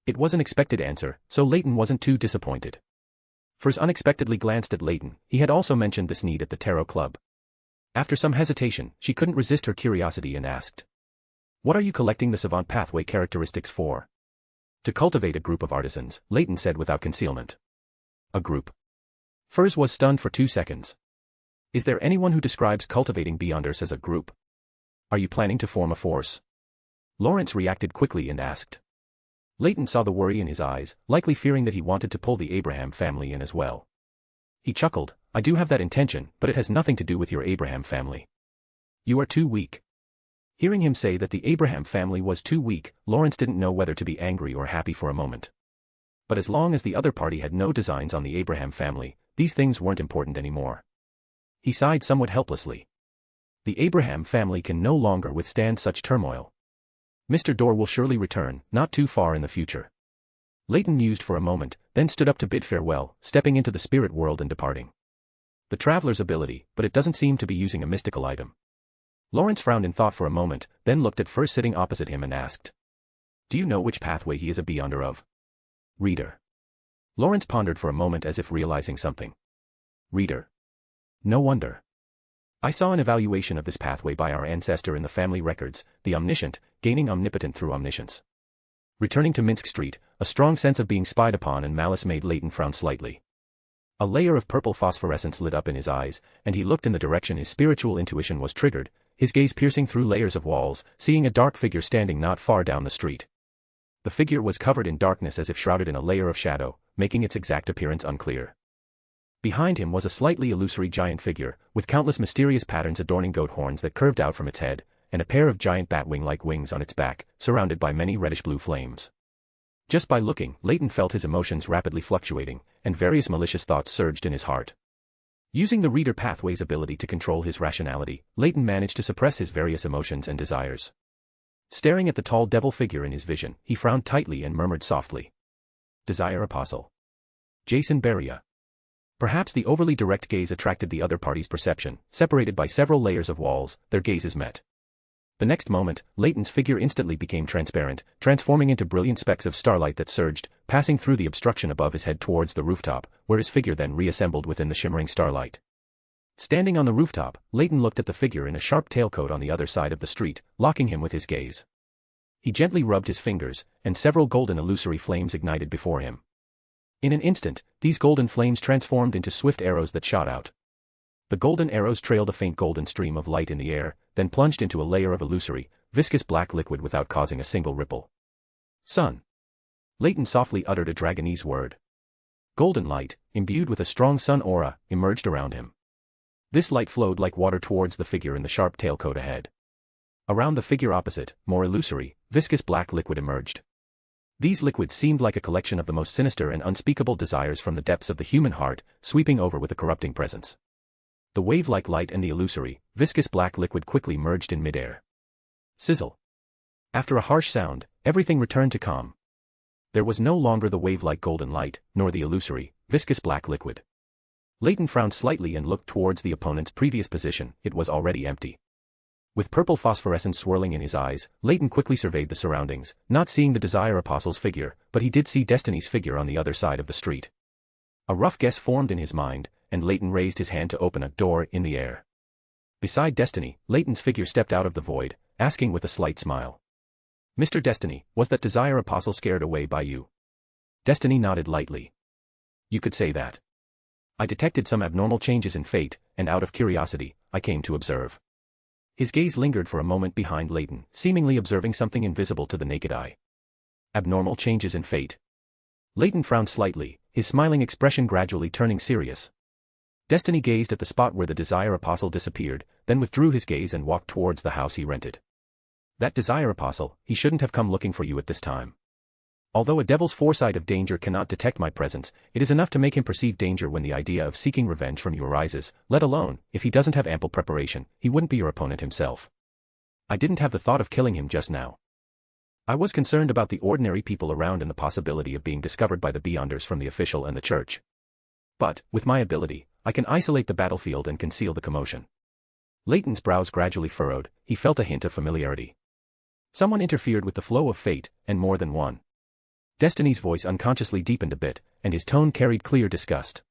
It was an expected answer, so Leyton wasn't too disappointed. Furs unexpectedly glanced at Leyton. He had also mentioned this need at the Tarot Club. After some hesitation, she couldn't resist her curiosity and asked. What are you collecting the savant pathway characteristics for? To cultivate a group of artisans, Leyton said without concealment. A group. Furs was stunned for 2 seconds. Is there anyone who describes cultivating Beyonders as a group? Are you planning to form a force? Lawrence reacted quickly and asked. Leyton saw the worry in his eyes, likely fearing that he wanted to pull the Abraham family in as well. He chuckled, I do have that intention, but it has nothing to do with your Abraham family. You are too weak. Hearing him say that the Abraham family was too weak, Lawrence didn't know whether to be angry or happy for a moment. But as long as the other party had no designs on the Abraham family, these things weren't important anymore. He sighed somewhat helplessly. The Abraham family can no longer withstand such turmoil. Mr. Dorr will surely return, not too far in the future. Leyton mused for a moment, then stood up to bid farewell, stepping into the spirit world and departing. The traveler's ability, but it doesn't seem to be using a mystical item. Lawrence frowned in thought for a moment, then looked at Furs sitting opposite him and asked. Do you know which pathway he is a Beyonder of? Reader. Lawrence pondered for a moment as if realizing something. Reader. No wonder. I saw an evaluation of this pathway by our ancestor in the family records, the omniscient, gaining omnipotent through omniscience. Returning to Minsk Street, a strong sense of being spied upon and malice made Leyton frown slightly. A layer of purple phosphorescence lit up in his eyes, and he looked in the direction his spiritual intuition was triggered, his gaze piercing through layers of walls, seeing a dark figure standing not far down the street. The figure was covered in darkness as if shrouded in a layer of shadow, making its exact appearance unclear. Behind him was a slightly illusory giant figure, with countless mysterious patterns adorning goat horns that curved out from its head, and a pair of giant bat-wing-like wings on its back, surrounded by many reddish-blue flames. Just by looking, Leyton felt his emotions rapidly fluctuating, and various malicious thoughts surged in his heart. Using the reader pathway's ability to control his rationality, Leyton managed to suppress his various emotions and desires. Staring at the tall devil figure in his vision, he frowned tightly and murmured softly. Desire Apostle. Jason Beria. Perhaps the overly direct gaze attracted the other party's perception. Separated by several layers of walls, their gazes met. The next moment, Leyton's figure instantly became transparent, transforming into brilliant specks of starlight that surged, passing through the obstruction above his head towards the rooftop, where his figure then reassembled within the shimmering starlight. Standing on the rooftop, Leyton looked at the figure in a sharp tailcoat on the other side of the street, locking him with his gaze. He gently rubbed his fingers, and several golden illusory flames ignited before him. In an instant, these golden flames transformed into swift arrows that shot out. The golden arrows trailed a faint golden stream of light in the air, then plunged into a layer of illusory, viscous black liquid without causing a single ripple. Sun. Leyton softly uttered a dragonese word. Golden light, imbued with a strong sun aura, emerged around him. This light flowed like water towards the figure in the sharp tailcoat ahead. Around the figure opposite, more illusory, viscous black liquid emerged. These liquids seemed like a collection of the most sinister and unspeakable desires from the depths of the human heart, sweeping over with a corrupting presence. The wave-like light and the illusory, viscous black liquid quickly merged in midair. Sizzle. After a harsh sound, everything returned to calm. There was no longer the wave-like golden light, nor the illusory, viscous black liquid. Leyton frowned slightly and looked towards the opponent's previous position. It was already empty. With purple phosphorescence swirling in his eyes, Leyton quickly surveyed the surroundings, not seeing the Desire Apostle's figure, but he did see Destiny's figure on the other side of the street. A rough guess formed in his mind, and Leyton raised his hand to open a door in the air. Beside Destiny, Leyton's figure stepped out of the void, asking with a slight smile. "Mr. Destiny, was that Desire Apostle scared away by you?" Destiny nodded lightly. "You could say that. I detected some abnormal changes in fate, and out of curiosity, I came to observe." His gaze lingered for a moment behind Leyton, seemingly observing something invisible to the naked eye. Abnormal changes in fate. Leyton frowned slightly, his smiling expression gradually turning serious. Destiny gazed at the spot where the Desire Apostle disappeared, then withdrew his gaze and walked towards the house he rented. "That Desire Apostle, he shouldn't have come looking for you at this time. Although a devil's foresight of danger cannot detect my presence, it is enough to make him perceive danger when the idea of seeking revenge from you arises, let alone, if he doesn't have ample preparation, he wouldn't be your opponent himself. I didn't have the thought of killing him just now. I was concerned about the ordinary people around and the possibility of being discovered by the Beyonders from the official and the church. But, with my ability, I can isolate the battlefield and conceal the commotion." Leyton's brows gradually furrowed, he felt a hint of familiarity. Someone interfered with the flow of fate, and more than one. Destiny's voice unconsciously deepened a bit, and his tone carried clear disgust.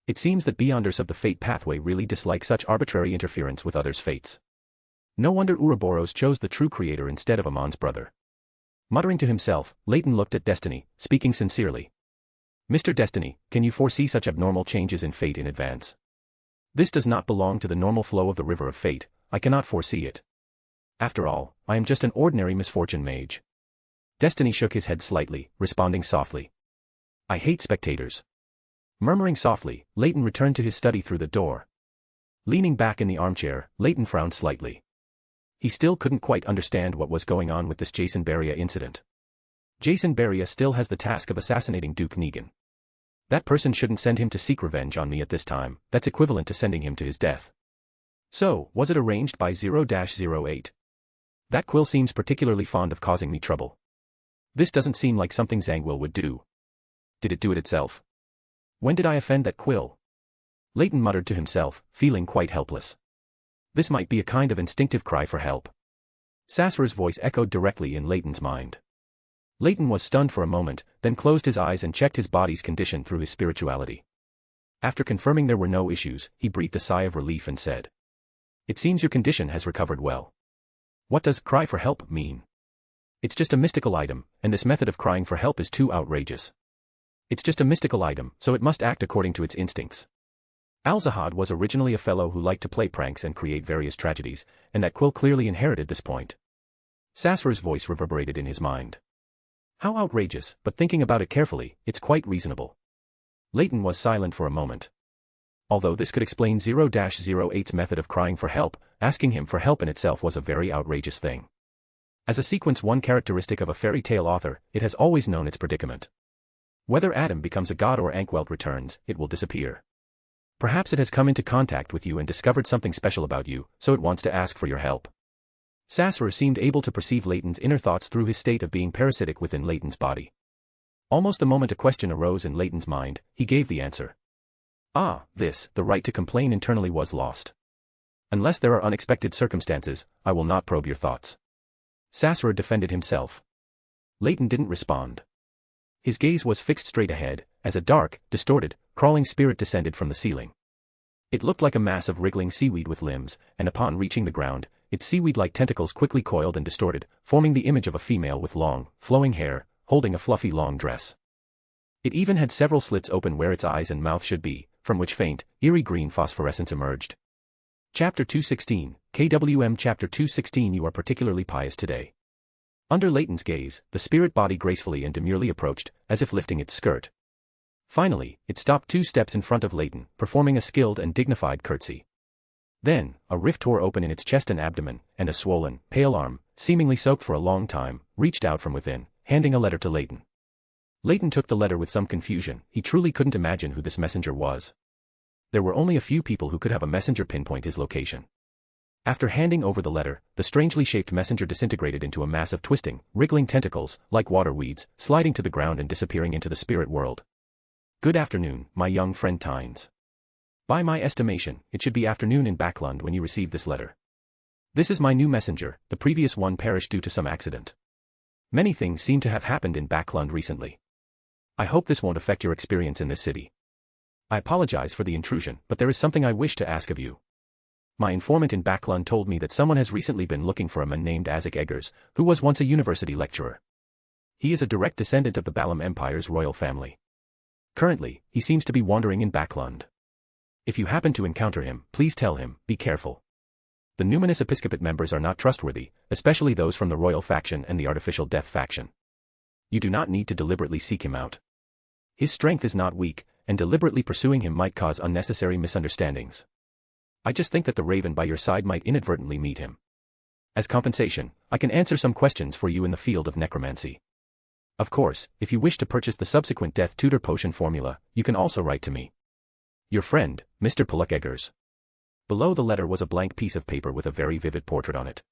It seems that Beyonders of the fate pathway really dislike such arbitrary interference with others' fates. No wonder Ouroboros chose the true creator instead of Amon's brother. Muttering to himself, Leyton looked at Destiny, speaking sincerely. "Mr. Destiny, can you foresee such abnormal changes in fate in advance? This does not belong to the normal flow of the river of fate, I cannot foresee it. After all, I am just an ordinary misfortune mage." Destiny shook his head slightly, responding softly. "I hate spectators." Murmuring softly, Leyton returned to his study through the door. Leaning back in the armchair, Leyton frowned slightly. He still couldn't quite understand what was going on with this Jason Beria incident. Jason Beria still has the task of assassinating Duke Negan. That person shouldn't send him to seek revenge on me at this time, that's equivalent to sending him to his death. So, was it arranged by 0-08? That quill seems particularly fond of causing me trouble. This doesn't seem like something Zangwill would do. Did it do it itself? When did I offend that quill? Leyton muttered to himself, feeling quite helpless. This might be a kind of instinctive cry for help. Sasra's voice echoed directly in Leyton's mind. Leyton was stunned for a moment, then closed his eyes and checked his body's condition through his spirituality. After confirming there were no issues, he breathed a sigh of relief and said, "It seems your condition has recovered well. What does cry for help mean? It's just a mystical item, and this method of crying for help is too outrageous. It's just a mystical item, so it must act according to its instincts. Alzahad was originally a fellow who liked to play pranks and create various tragedies, and that quill clearly inherited this point." Sasra's voice reverberated in his mind. How outrageous, but thinking about it carefully, it's quite reasonable. Leyton was silent for a moment. Although this could explain 0-08's method of crying for help, asking him for help in itself was a very outrageous thing. As a sequence one characteristic of a fairy tale author, it has always known its predicament. Whether Adam becomes a god or Ankwelt returns, it will disappear. Perhaps it has come into contact with you and discovered something special about you, so it wants to ask for your help. Sasra seemed able to perceive Leyton's inner thoughts through his state of being parasitic within Leyton's body. Almost the moment a question arose in Leyton's mind, he gave the answer. The right to complain internally was lost. Unless there are unexpected circumstances, I will not probe your thoughts. Sasra defended himself. Leyton didn't respond. His gaze was fixed straight ahead, as a dark, distorted, crawling spirit descended from the ceiling. It looked like a mass of wriggling seaweed with limbs, and upon reaching the ground, its seaweed-like tentacles quickly coiled and distorted, forming the image of a female with long, flowing hair, holding a fluffy long dress. It even had several slits open where its eyes and mouth should be, from which faint, eerie green phosphorescence emerged. Chapter 216, KWM Chapter 216 You are particularly pious today. Under Leyton's gaze, the spirit body gracefully and demurely approached, as if lifting its skirt. Finally, it stopped 2 steps in front of Leyton, performing a skilled and dignified curtsy. Then, a rift tore open in its chest and abdomen, and a swollen, pale arm, seemingly soaked for a long time, reached out from within, handing a letter to Leyton. Leyton took the letter with some confusion. He truly couldn't imagine who this messenger was. There were only a few people who could have a messenger pinpoint his location. After handing over the letter, the strangely shaped messenger disintegrated into a mass of twisting, wriggling tentacles, like water weeds, sliding to the ground and disappearing into the spirit world. Good afternoon, my young friend Tynes. By my estimation, it should be afternoon in Backlund when you receive this letter. This is my new messenger. The previous one perished due to some accident. Many things seem to have happened in Backlund recently. I hope this won't affect your experience in this city. I apologize for the intrusion, but there is something I wish to ask of you. My informant in Backlund told me that someone has recently been looking for a man named Isaac Eggers, who was once a university lecturer. He is a direct descendant of the Balam Empire's royal family. Currently, he seems to be wandering in Backlund. If you happen to encounter him, please tell him, be careful. The numinous episcopate members are not trustworthy, especially those from the royal faction and the artificial death faction. You do not need to deliberately seek him out. His strength is not weak, and deliberately pursuing him might cause unnecessary misunderstandings. I just think that the raven by your side might inadvertently meet him. As compensation, I can answer some questions for you in the field of necromancy. Of course, if you wish to purchase the subsequent Death Tutor Potion formula, you can also write to me. Your friend, Mr. Pollock Eggers. Below the letter was a blank piece of paper with a very vivid portrait on it.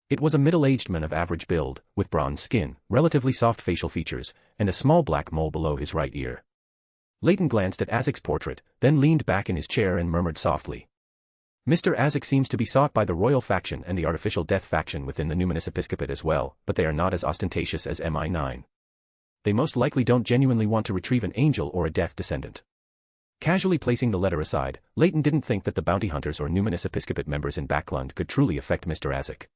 It was a middle-aged man of average build, with bronze skin, relatively soft facial features, and a small black mole below his right ear. Leyton glanced at Isaac's portrait, then leaned back in his chair and murmured softly. Mr. Isaac seems to be sought by the royal faction and the artificial death faction within the numinous episcopate as well, but they are not as ostentatious as MI9. They most likely don't genuinely want to retrieve an angel or a death descendant. Casually placing the letter aside, Leyton didn't think that the bounty hunters or numinous episcopate members in Backlund could truly affect Mr. Isaac.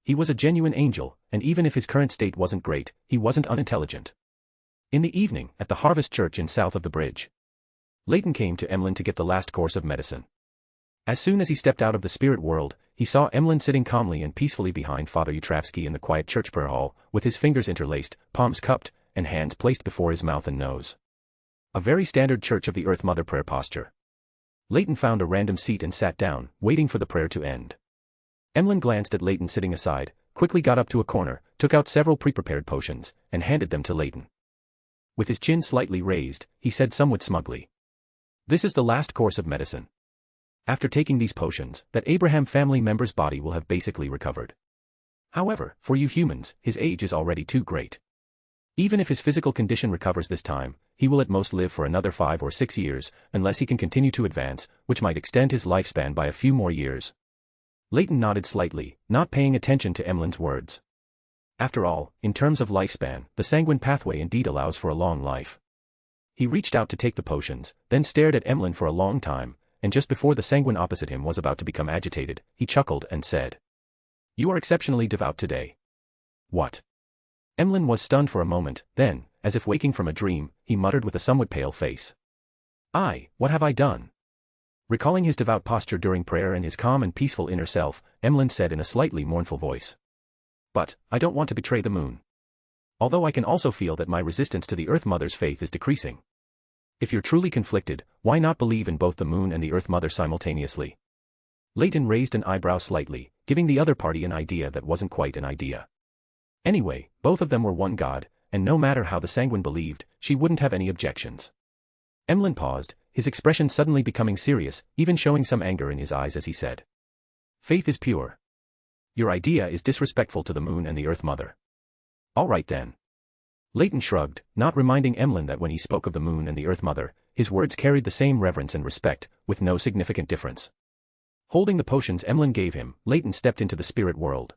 He was a genuine angel, and even if his current state wasn't great, he wasn't unintelligent. In the evening, at the Harvest Church in south of the bridge, Leyton came to Emlyn to get the last course of medicine. As soon as he stepped out of the spirit world, he saw Emlyn sitting calmly and peacefully behind Father Utravsky in the quiet church prayer hall, with his fingers interlaced, palms cupped, and hands placed before his mouth and nose. A very standard Church of the Earth Mother prayer posture. Leyton found a random seat and sat down, waiting for the prayer to end. Emlyn glanced at Leyton sitting aside, quickly got up to a corner, took out several pre-prepared potions, and handed them to Leyton. With his chin slightly raised, he said somewhat smugly, "This is the last course of medicine. After taking these potions, that Abraham family member's body will have basically recovered. However, for you humans, his age is already too great. Even if his physical condition recovers this time, he will at most live for another 5 or 6 years, unless he can continue to advance, which might extend his lifespan by a few more years." Leyton nodded slightly, not paying attention to Emlyn's words. After all, in terms of lifespan, the sanguine pathway indeed allows for a long life. He reached out to take the potions, then stared at Emlyn for a long time, and just before the sanguine opposite him was about to become agitated, he chuckled and said, "You are exceptionally devout today." "What?" Emlyn was stunned for a moment, then, as if waking from a dream, he muttered with a somewhat pale face, What have I done?" Recalling his devout posture during prayer and his calm and peaceful inner self, Emlyn said in a slightly mournful voice, "But, I don't want to betray the moon. Although I can also feel that my resistance to the Earth Mother's faith is decreasing. If you're truly conflicted, why not believe in both the moon and the Earth Mother simultaneously?" Leyton raised an eyebrow slightly, giving the other party an idea that wasn't quite an idea. Anyway, both of them were one god, and no matter how the sanguine believed, she wouldn't have any objections. Emlyn paused, his expression suddenly becoming serious, even showing some anger in his eyes as he said, "Faith is pure. Your idea is disrespectful to the moon and the Earth Mother." "All right then." Leyton shrugged, not reminding Emlyn that when he spoke of the moon and the Earth Mother, his words carried the same reverence and respect, with no significant difference. Holding the potions Emlyn gave him, Leyton stepped into the spirit world.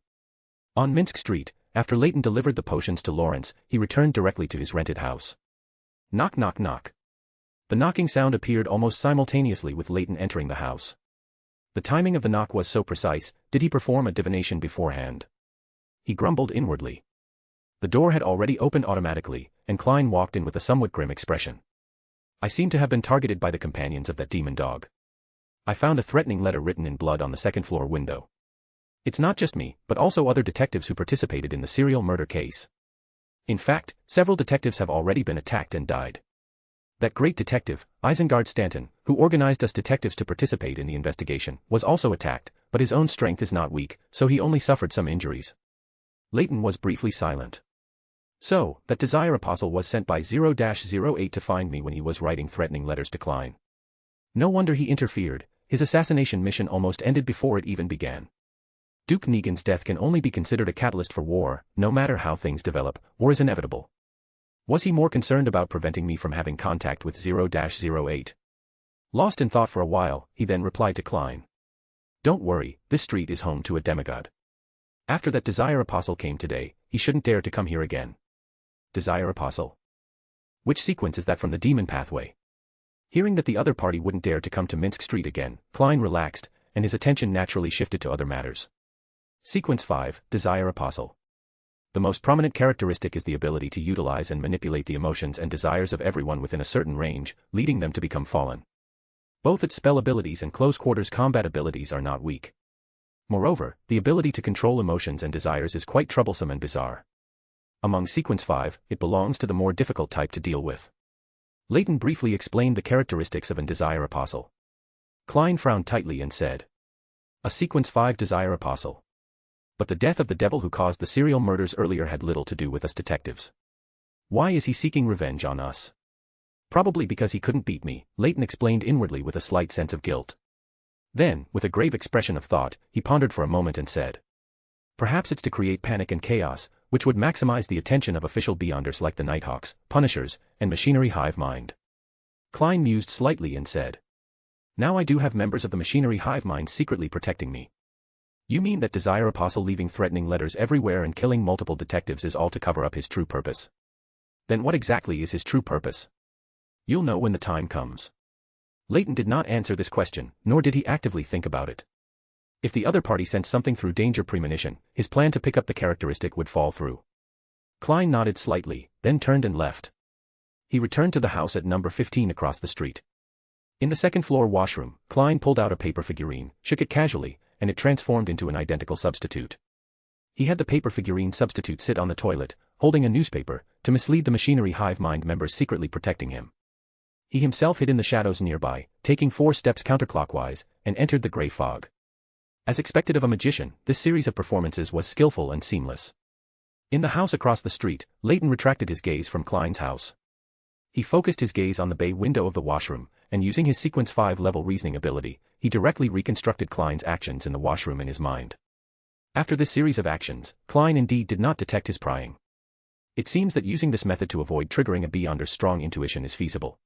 On Minsk Street, after Leyton delivered the potions to Lawrence, he returned directly to his rented house. Knock knock knock. The knocking sound appeared almost simultaneously with Leyton entering the house. The timing of the knock was so precise did he perform a divination beforehand? He grumbled inwardly. The door had already opened automatically, and Klein walked in with a somewhat grim expression. I seem to have been targeted by the companions of that demon dog. I found a threatening letter written in blood on the second-floor window. It's not just me, but also other detectives who participated in the serial murder case. In fact, several detectives have already been attacked and died. That great detective, Isengard Stanton, who organized us detectives to participate in the investigation, was also attacked, but his own strength is not weak, so he only suffered some injuries. Leyton was briefly silent. So, that Desire Apostle was sent by 0-08 to find me when he was writing threatening letters to Klein. No wonder he interfered, his assassination mission almost ended before it even began. Duke Negan's death can only be considered a catalyst for war, no matter how things develop, war is inevitable. Was he more concerned about preventing me from having contact with 0-08? Lost in thought for a while, he then replied to Klein. Don't worry, this street is home to a demigod. After that Desire Apostle came today, he shouldn't dare to come here again. Desire Apostle? Which sequence is that from the demon pathway? Hearing that the other party wouldn't dare to come to Minsk Street again, Klein relaxed, and his attention naturally shifted to other matters. Sequence 5, Desire Apostle. The most prominent characteristic is the ability to utilize and manipulate the emotions and desires of everyone within a certain range, leading them to become fallen. Both its spell abilities and close-quarters combat abilities are not weak. Moreover, the ability to control emotions and desires is quite troublesome and bizarre. Among Sequence 5, it belongs to the more difficult type to deal with. Leyton briefly explained the characteristics of an Desire Apostle. Klein frowned tightly and said, a Sequence 5 Desire Apostle. But the death of the devil who caused the serial murders earlier had little to do with us detectives. Why is he seeking revenge on us? Probably because he couldn't beat me, Leyton explained inwardly with a slight sense of guilt. Then, with a grave expression of thought, he pondered for a moment and said, perhaps it's to create panic and chaos, which would maximize the attention of official Beyonders like the Nighthawks, Punishers, and Machinery Hive Mind. Klein mused slightly and said, now I do have members of the Machinery Hive Mind secretly protecting me. You mean that Desire Apostle leaving threatening letters everywhere and killing multiple detectives is all to cover up his true purpose? Then what exactly is his true purpose? You'll know when the time comes. Leyton did not answer this question, nor did he actively think about it. If the other party sent something through danger premonition, his plan to pick up the characteristic would fall through. Klein nodded slightly, then turned and left. He returned to the house at number 15 across the street. In the second-floor washroom, Klein pulled out a paper figurine, shook it casually, and it transformed into an identical substitute. He had the paper figurine substitute sit on the toilet, holding a newspaper, to mislead the Machinery Hive Mind members secretly protecting him. He himself hid in the shadows nearby, taking 4 steps counterclockwise, and entered the gray fog. As expected of a magician, this series of performances was skillful and seamless. In the house across the street, Leyton retracted his gaze from Klein's house. He focused his gaze on the bay window of the washroom, and using his Sequence 5 level reasoning ability, he directly reconstructed Klein's actions in the washroom in his mind. After this series of actions, Klein indeed did not detect his prying. It seems that using this method to avoid triggering a Beyonder's strong intuition is feasible.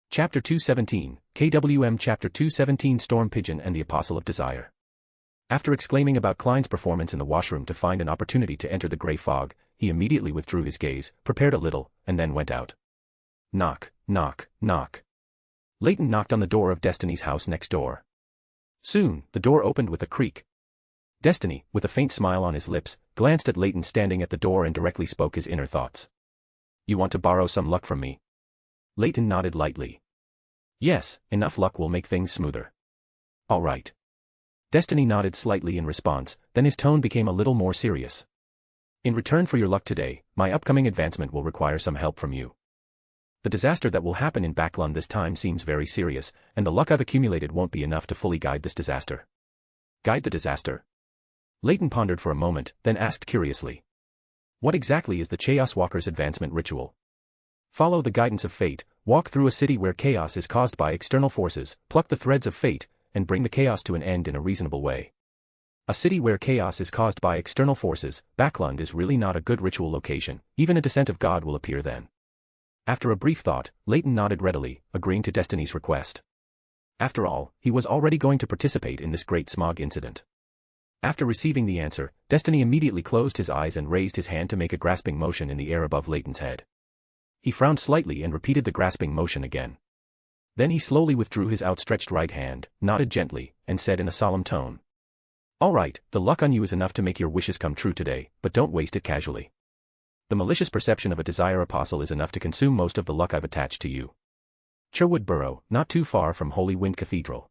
Chapter 217, KWM Chapter 217 Storm Pigeon and the Apostle of Desire. After exclaiming about Klein's performance in the washroom to find an opportunity to enter the gray fog, he immediately withdrew his gaze, prepared a little, and then went out. Knock, knock, knock. Leyton knocked on the door of Destiny's house next door. Soon, the door opened with a creak. Destiny, with a faint smile on his lips, glanced at Leyton standing at the door and directly spoke his inner thoughts. You want to borrow some luck from me? Leyton nodded lightly. Yes, enough luck will make things smoother. All right. Destiny nodded slightly in response, then his tone became a little more serious. In return for your luck today, my upcoming advancement will require some help from you. The disaster that will happen in Backlund this time seems very serious, and the luck I've accumulated won't be enough to fully guide this disaster. Guide the disaster? Leyton pondered for a moment, then asked curiously. What exactly is the Chaos Walker's advancement ritual? Follow the guidance of fate, walk through a city where chaos is caused by external forces, pluck the threads of fate, and bring the chaos to an end in a reasonable way. A city where chaos is caused by external forces, Backlund is really not a good ritual location, even a descent of God will appear then. After a brief thought, Leyton nodded readily, agreeing to Destiny's request. After all, he was already going to participate in this great smog incident. After receiving the answer, Destiny immediately closed his eyes and raised his hand to make a grasping motion in the air above Leyton's head. He frowned slightly and repeated the grasping motion again. Then he slowly withdrew his outstretched right hand, nodded gently, and said in a solemn tone. Alright, the luck on you is enough to make your wishes come true today, but don't waste it casually. The malicious perception of a desire apostle is enough to consume most of the luck I've attached to you. Sherwood Borough, not too far from Holy Wind Cathedral.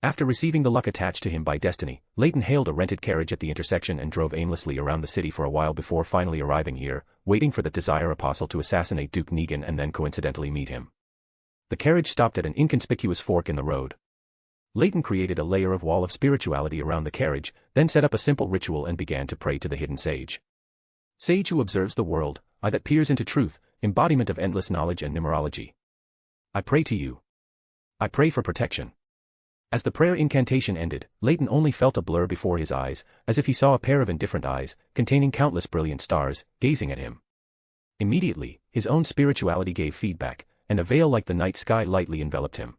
After receiving the luck attached to him by destiny, Leyton hailed a rented carriage at the intersection and drove aimlessly around the city for a while before finally arriving here, waiting for the desire apostle to assassinate Duke Negan and then coincidentally meet him. The carriage stopped at an inconspicuous fork in the road. Leyton created a layer of wall of spirituality around the carriage, then set up a simple ritual and began to pray to the hidden sage. Sage who observes the world, eye that peers into truth, embodiment of endless knowledge and numerology. I pray to you. I pray for protection. As the prayer incantation ended, Leyton only felt a blur before his eyes, as if he saw a pair of indifferent eyes, containing countless brilliant stars, gazing at him. Immediately, his own spirituality gave feedback, and a veil like the night sky lightly enveloped him.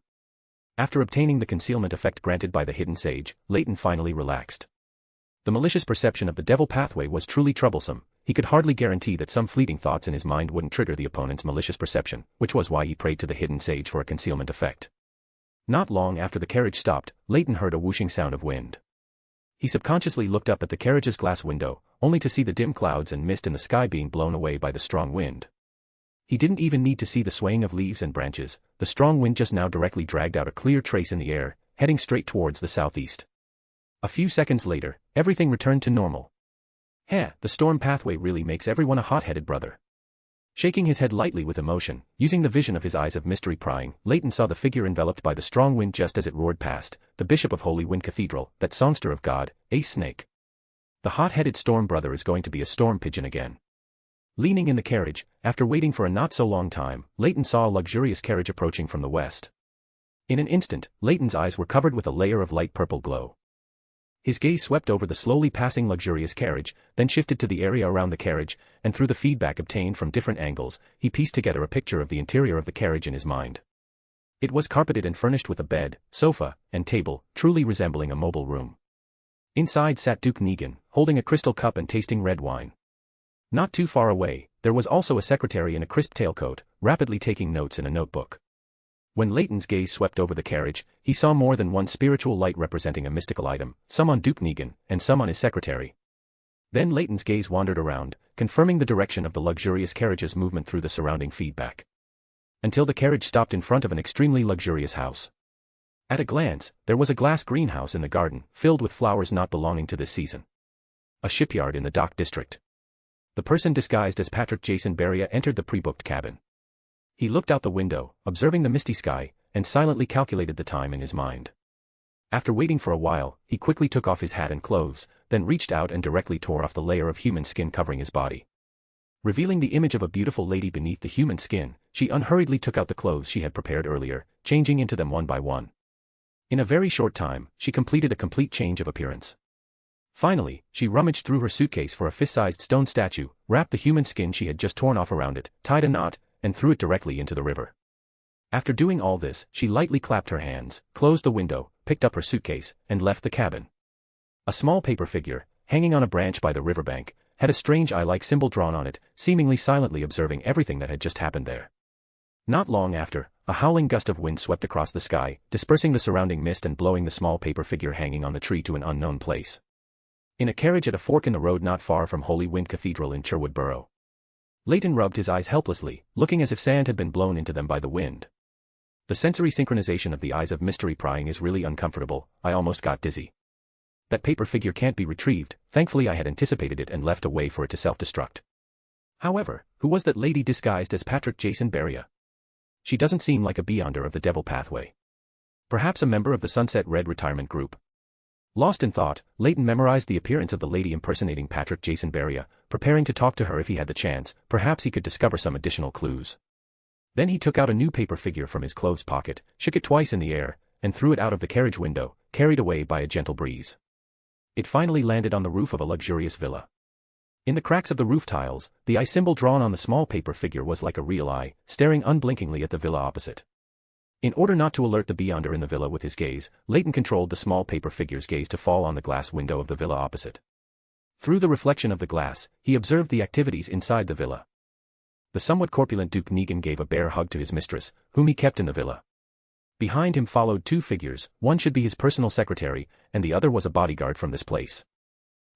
After obtaining the concealment effect granted by the hidden sage, Leyton finally relaxed. The malicious perception of the devil pathway was truly troublesome. He could hardly guarantee that some fleeting thoughts in his mind wouldn't trigger the opponent's malicious perception, which was why he prayed to the hidden sage for a concealment effect. Not long after the carriage stopped, Leyton heard a whooshing sound of wind. He subconsciously looked up at the carriage's glass window, only to see the dim clouds and mist in the sky being blown away by the strong wind. He didn't even need to see the swaying of leaves and branches. The strong wind just now directly dragged out a clear trace in the air, heading straight towards the southeast. A few seconds later, everything returned to normal. The storm pathway really makes everyone a hot-headed brother. Shaking his head lightly with emotion, using the vision of his eyes of mystery prying, Leyton saw the figure enveloped by the strong wind just as it roared past, the Bishop of Holy Wind Cathedral, that songster of God, Ace Snake. The hot-headed storm brother is going to be a storm pigeon again. Leaning in the carriage, after waiting for a not-so-long time, Leyton saw a luxurious carriage approaching from the west. In an instant, Leyton's eyes were covered with a layer of light purple glow. His gaze swept over the slowly passing luxurious carriage, then shifted to the area around the carriage, and through the feedback obtained from different angles, he pieced together a picture of the interior of the carriage in his mind. It was carpeted and furnished with a bed, sofa, and table, truly resembling a mobile room. Inside sat Duke Negan, holding a crystal cup and tasting red wine. Not too far away, there was also a secretary in a crisp tailcoat, rapidly taking notes in a notebook. When Leyton's gaze swept over the carriage, he saw more than one spiritual light representing a mystical item, some on Duke Negan, and some on his secretary. Then Leyton's gaze wandered around, confirming the direction of the luxurious carriage's movement through the surrounding feedback. Until the carriage stopped in front of an extremely luxurious house. At a glance, there was a glass greenhouse in the garden, filled with flowers not belonging to this season. A shipyard in the dock district. The person disguised as Patrick Jason Beria entered the pre-booked cabin. He looked out the window, observing the misty sky, and silently calculated the time in his mind. After waiting for a while, he quickly took off his hat and clothes, then reached out and directly tore off the layer of human skin covering his body. Revealing the image of a beautiful lady beneath the human skin, she unhurriedly took out the clothes she had prepared earlier, changing into them one by one. In a very short time, she completed a complete change of appearance. Finally, she rummaged through her suitcase for a fist-sized stone statue, wrapped the human skin she had just torn off around it, tied a knot, and threw it directly into the river. After doing all this, she lightly clapped her hands, closed the window, picked up her suitcase, and left the cabin. A small paper figure, hanging on a branch by the riverbank, had a strange eye-like symbol drawn on it, seemingly silently observing everything that had just happened there. Not long after, a howling gust of wind swept across the sky, dispersing the surrounding mist and blowing the small paper figure hanging on the tree to an unknown place. In a carriage at a fork in the road not far from Holy Wind Cathedral in Sherwood Borough. Leyton rubbed his eyes helplessly, looking as if sand had been blown into them by the wind. The sensory synchronization of the eyes of mystery prying is really uncomfortable. I almost got dizzy. That paper figure can't be retrieved. Thankfully I had anticipated it and left a way for it to self-destruct. However, who was that lady disguised as Patrick Jason Beria? She doesn't seem like a beyonder of the devil pathway. Perhaps a member of the Sunset Red retirement group. Lost in thought, Leyton memorized the appearance of the lady impersonating Patrick Jason Beria, preparing to talk to her if he had the chance. Perhaps he could discover some additional clues. Then he took out a new paper figure from his clothes pocket, shook it twice in the air, and threw it out of the carriage window, carried away by a gentle breeze. It finally landed on the roof of a luxurious villa. In the cracks of the roof tiles, the eye symbol drawn on the small paper figure was like a real eye, staring unblinkingly at the villa opposite. In order not to alert the beyonder in the villa with his gaze, Leyton controlled the small paper figure's gaze to fall on the glass window of the villa opposite. Through the reflection of the glass, he observed the activities inside the villa. The somewhat corpulent Duke Negan gave a bear hug to his mistress, whom he kept in the villa. Behind him followed two figures, one should be his personal secretary, and the other was a bodyguard from this place.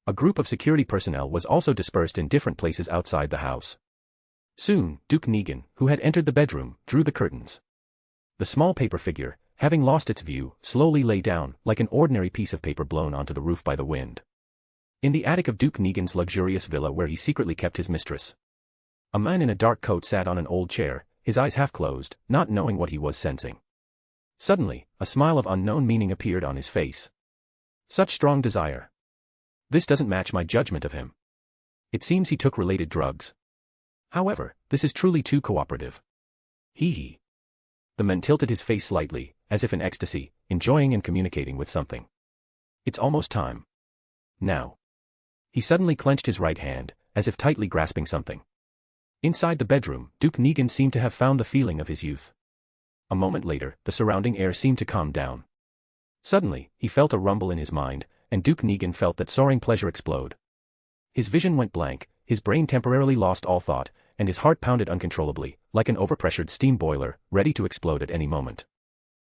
A group of security personnel was also dispersed in different places outside the house. Soon, Duke Negan, who had entered the bedroom, drew the curtains. The small paper figure, having lost its view, slowly lay down, like an ordinary piece of paper blown onto the roof by the wind. In the attic of Duke Negan's luxurious villa where he secretly kept his mistress, a man in a dark coat sat on an old chair, his eyes half closed, not knowing what he was sensing. Suddenly, a smile of unknown meaning appeared on his face. Such strong desire. This doesn't match my judgment of him. It seems he took related drugs. However, this is truly too cooperative. Hee. The man tilted his face slightly, as if in ecstasy, enjoying and communicating with something. It's almost time. Now. He suddenly clenched his right hand, as if tightly grasping something. Inside the bedroom, Duke Negan seemed to have found the feeling of his youth. A moment later, the surrounding air seemed to calm down. Suddenly, he felt a rumble in his mind, and Duke Negan felt that soaring pleasure explode. His vision went blank, his brain temporarily lost all thought, and his heart pounded uncontrollably, like an overpressured steam boiler, ready to explode at any moment.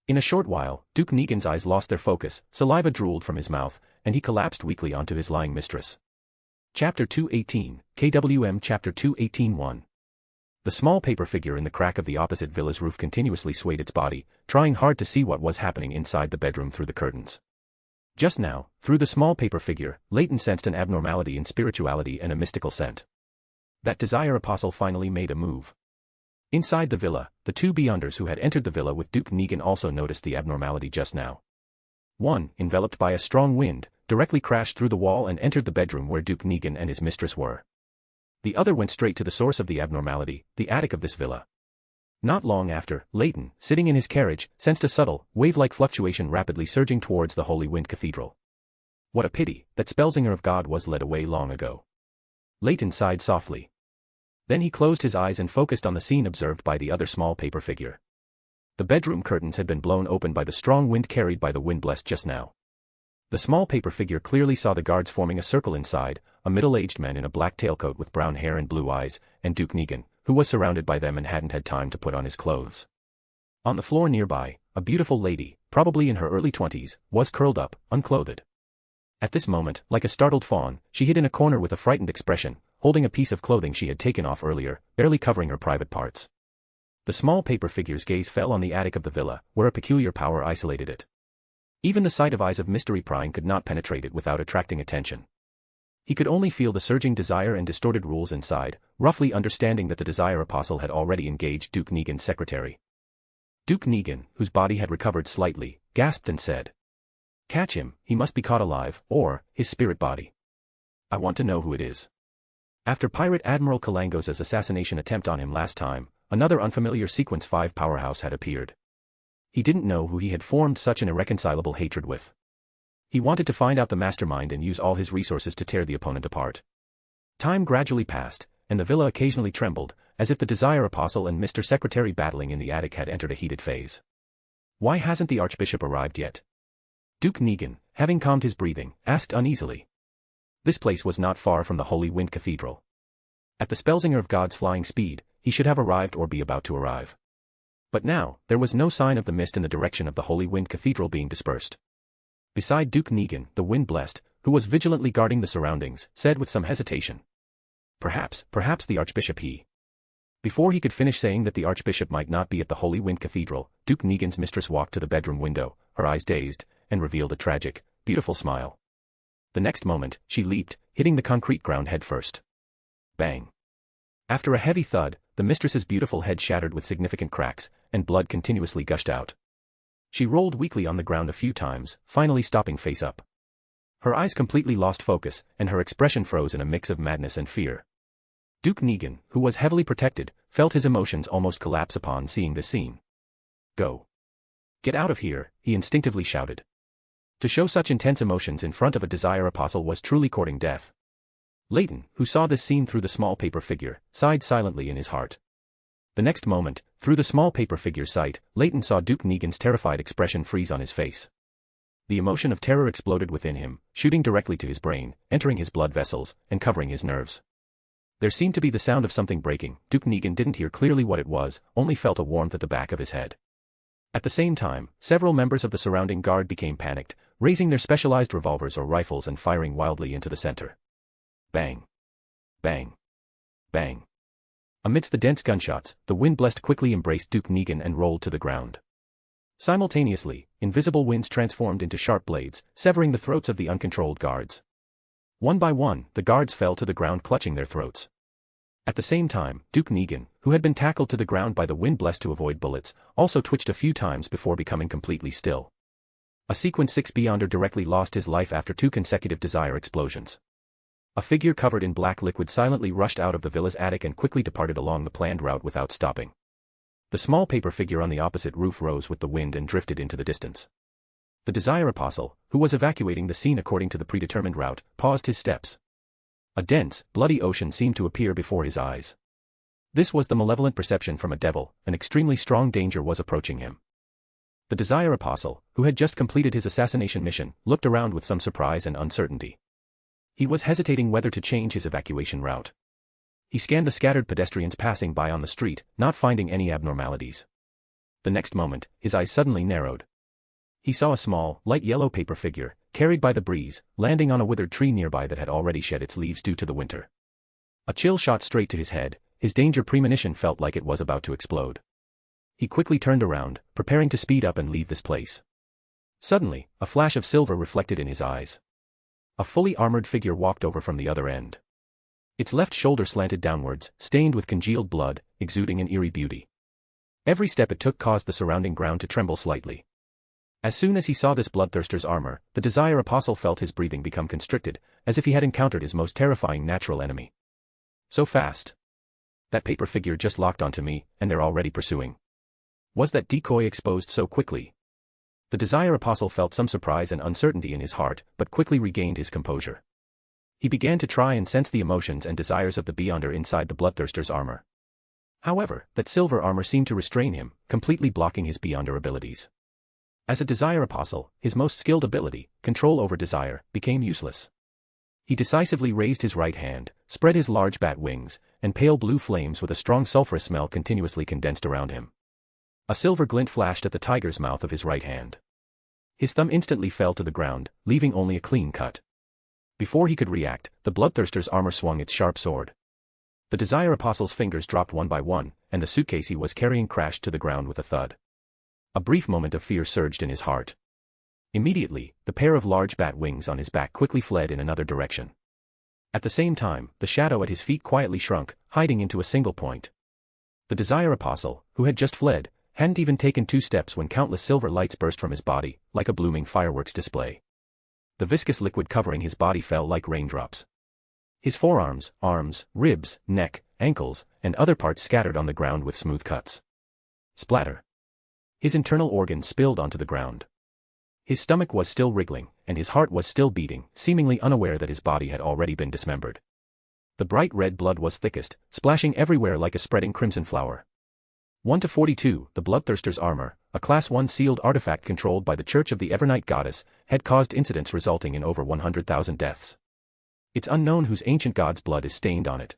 In a short while, Duke Negan's eyes lost their focus, saliva drooled from his mouth, and he collapsed weakly onto his lying mistress. Chapter 218, KWM Chapter 218-1. The small paper figure in the crack of the opposite villa's roof continuously swayed its body, trying hard to see what was happening inside the bedroom through the curtains. Just now, through the small paper figure, Leyton sensed an abnormality in spirituality and a mystical scent. That desire apostle finally made a move. Inside the villa, the two beyonders who had entered the villa with Duke Negan also noticed the abnormality just now. One, enveloped by a strong wind, directly crashed through the wall and entered the bedroom where Duke Negan and his mistress were. The other went straight to the source of the abnormality, the attic of this villa. Not long after, Leyton, sitting in his carriage, sensed a subtle, wave-like fluctuation rapidly surging towards the Holy Wind Cathedral. What a pity, that Spellsinger of God was led away long ago. Leyton sighed softly. Then he closed his eyes and focused on the scene observed by the other small paper figure. The bedroom curtains had been blown open by the strong wind carried by the wind blessed just now. The small paper figure clearly saw the guards forming a circle inside, a middle-aged man in a black tailcoat with brown hair and blue eyes, and Duke Negan, who was surrounded by them and hadn't had time to put on his clothes. On the floor nearby, a beautiful lady, probably in her early 20s, was curled up, unclothed. At this moment, like a startled fawn, she hid in a corner with a frightened expression, holding a piece of clothing she had taken off earlier, barely covering her private parts. The small paper figure's gaze fell on the attic of the villa, where a peculiar power isolated it. Even the sight of eyes of mystery prying could not penetrate it without attracting attention. He could only feel the surging desire and distorted rules inside, roughly understanding that the desire apostle had already engaged Duke Negan's secretary. Duke Negan, whose body had recovered slightly, gasped and said, "Catch him, he must be caught alive, or his spirit body. I want to know who it is." After Pirate Admiral Kalango's assassination attempt on him last time, another unfamiliar Sequence 5 powerhouse had appeared. He didn't know who he had formed such an irreconcilable hatred with. He wanted to find out the mastermind and use all his resources to tear the opponent apart. Time gradually passed, and the villa occasionally trembled, as if the Desire Apostle and Mr. Secretary battling in the attic had entered a heated phase. Why hasn't the Archbishop arrived yet? Duke Negan, having calmed his breathing, asked uneasily. This place was not far from the Holy Wind Cathedral. At the Spellsinger of God's flying speed, he should have arrived or be about to arrive. But now, there was no sign of the mist in the direction of the Holy Wind Cathedral being dispersed. Beside Duke Negan, the wind blessed, who was vigilantly guarding the surroundings, said with some hesitation. Perhaps the Archbishop he. Before he could finish saying that the Archbishop might not be at the Holy Wind Cathedral, Duke Negan's mistress walked to the bedroom window, her eyes dazed, and revealed a tragic, beautiful smile. The next moment, she leaped, hitting the concrete ground head first. Bang. After a heavy thud, the mistress's beautiful head shattered with significant cracks, and blood continuously gushed out. She rolled weakly on the ground a few times, finally stopping face up. Her eyes completely lost focus, and her expression froze in a mix of madness and fear. Duke Negan, who was heavily protected, felt his emotions almost collapse upon seeing this scene. Go. Get out of here, he instinctively shouted. To show such intense emotions in front of a Desire Apostle was truly courting death. Leyton, who saw this scene through the small paper figure, sighed silently in his heart. The next moment, through the small paper figure's sight, Leyton saw Duke Negan's terrified expression freeze on his face. The emotion of terror exploded within him, shooting directly to his brain, entering his blood vessels, and covering his nerves. There seemed to be the sound of something breaking. Duke Negan didn't hear clearly what it was, only felt a warmth at the back of his head. At the same time, several members of the surrounding guard became panicked, raising their specialized revolvers or rifles and firing wildly into the center. Bang. Bang. Bang. Amidst the dense gunshots, the wind blast quickly embraced Duke Negan and rolled to the ground. Simultaneously, invisible winds transformed into sharp blades, severing the throats of the uncontrolled guards. One by one, the guards fell to the ground clutching their throats. At the same time, Duke Negan, who had been tackled to the ground by the wind blast to avoid bullets, also twitched a few times before becoming completely still. A Sequence 6 Beyonder directly lost his life after 2 consecutive desire explosions. A figure covered in black liquid silently rushed out of the villa's attic and quickly departed along the planned route without stopping. The small paper figure on the opposite roof rose with the wind and drifted into the distance. The Desire Apostle, who was evacuating the scene according to the predetermined route, paused his steps. A dense, bloody ocean seemed to appear before his eyes. This was the malevolent perception from a devil, an extremely strong danger was approaching him. The Desire Apostle, who had just completed his assassination mission, looked around with some surprise and uncertainty. He was hesitating whether to change his evacuation route. He scanned the scattered pedestrians passing by on the street, not finding any abnormalities. The next moment, his eyes suddenly narrowed. He saw a small, light yellow paper figure, carried by the breeze, landing on a withered tree nearby that had already shed its leaves due to the winter. A chill shot straight to his head, his danger premonition felt like it was about to explode. He quickly turned around, preparing to speed up and leave this place. Suddenly, a flash of silver reflected in his eyes. A fully armored figure walked over from the other end. Its left shoulder slanted downwards, stained with congealed blood, exuding an eerie beauty. Every step it took caused the surrounding ground to tremble slightly. As soon as he saw this bloodthirster's armor, the Desire Apostle felt his breathing become constricted, as if he had encountered his most terrifying natural enemy. So fast. That paper figure just locked onto me, and they're already pursuing. Was that decoy exposed so quickly? The Desire Apostle felt some surprise and uncertainty in his heart, but quickly regained his composure. He began to try and sense the emotions and desires of the Beyonder inside the bloodthirster's armor. However, that silver armor seemed to restrain him, completely blocking his Beyonder abilities. As a Desire Apostle, his most skilled ability, control over desire, became useless. He decisively raised his right hand, spread his large bat wings, and pale blue flames with a strong sulphurous smell continuously condensed around him. A silver glint flashed at the tiger's mouth of his right hand. His thumb instantly fell to the ground, leaving only a clean cut. Before he could react, the bloodthirster's armor swung its sharp sword. The Desire Apostle's fingers dropped one by one, and the suitcase he was carrying crashed to the ground with a thud. A brief moment of fear surged in his heart. Immediately, the pair of large bat wings on his back quickly fled in another direction. At the same time, the shadow at his feet quietly shrunk, hiding into a single point. The Desire Apostle, who had just fled, hadn't even taken 2 steps when countless silver lights burst from his body, like a blooming fireworks display. The viscous liquid covering his body fell like raindrops. His forearms, arms, ribs, neck, ankles, and other parts scattered on the ground with smooth cuts. Splatter. His internal organs spilled onto the ground. His stomach was still wriggling, and his heart was still beating, seemingly unaware that his body had already been dismembered. The bright red blood was thickest, splashing everywhere like a spreading crimson flower. 1-42, the Bloodthirster's armor, a Class 1 sealed artifact controlled by the Church of the Evernight Goddess, had caused incidents resulting in over 100,000 deaths. It's unknown whose ancient god's blood is stained on it.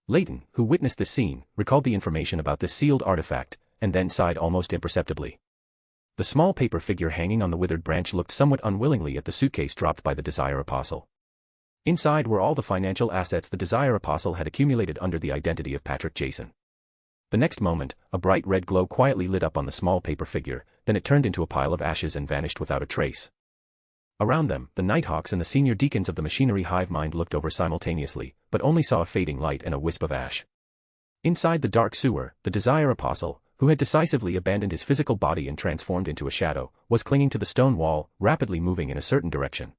Leyton, who witnessed this scene, recalled the information about this sealed artifact, and then sighed almost imperceptibly. The small paper figure hanging on the withered branch looked somewhat unwillingly at the suitcase dropped by the Desire Apostle. Inside were all the financial assets the Desire Apostle had accumulated under the identity of Patrick Jason. The next moment, a bright red glow quietly lit up on the small paper figure, then it turned into a pile of ashes and vanished without a trace. Around them, the Nighthawks and the senior deacons of the machinery hive mind looked over simultaneously, but only saw a fading light and a wisp of ash. Inside the dark sewer, the Desire Apostle, who had decisively abandoned his physical body and transformed into a shadow, was clinging to the stone wall, rapidly moving in a certain direction.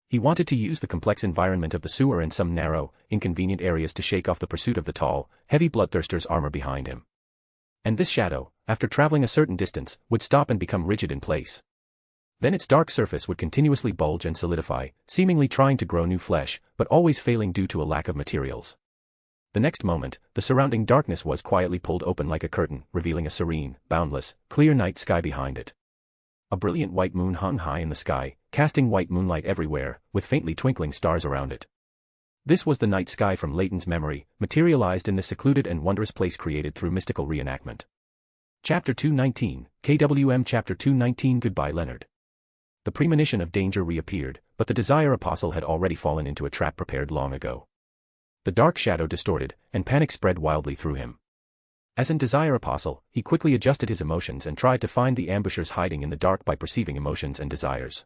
He wanted to use the complex environment of the sewer and some narrow, inconvenient areas to shake off the pursuit of the tall, heavy bloodthirster's armor behind him. And this shadow, after traveling a certain distance, would stop and become rigid in place. Then its dark surface would continuously bulge and solidify, seemingly trying to grow new flesh, but always failing due to a lack of materials. The next moment, the surrounding darkness was quietly pulled open like a curtain, revealing a serene, boundless, clear night sky behind it. A brilliant white moon hung high in the sky, casting white moonlight everywhere, with faintly twinkling stars around it. This was the night sky from Leyton's memory, materialized in this secluded and wondrous place created through mystical reenactment. Chapter 219, KWM Chapter 219 Goodbye Leonard. The premonition of danger reappeared, but the Desire Apostle had already fallen into a trap prepared long ago. The dark shadow distorted, and panic spread wildly through him. As in Desire Apostle, he quickly adjusted his emotions and tried to find the ambushers hiding in the dark by perceiving emotions and desires.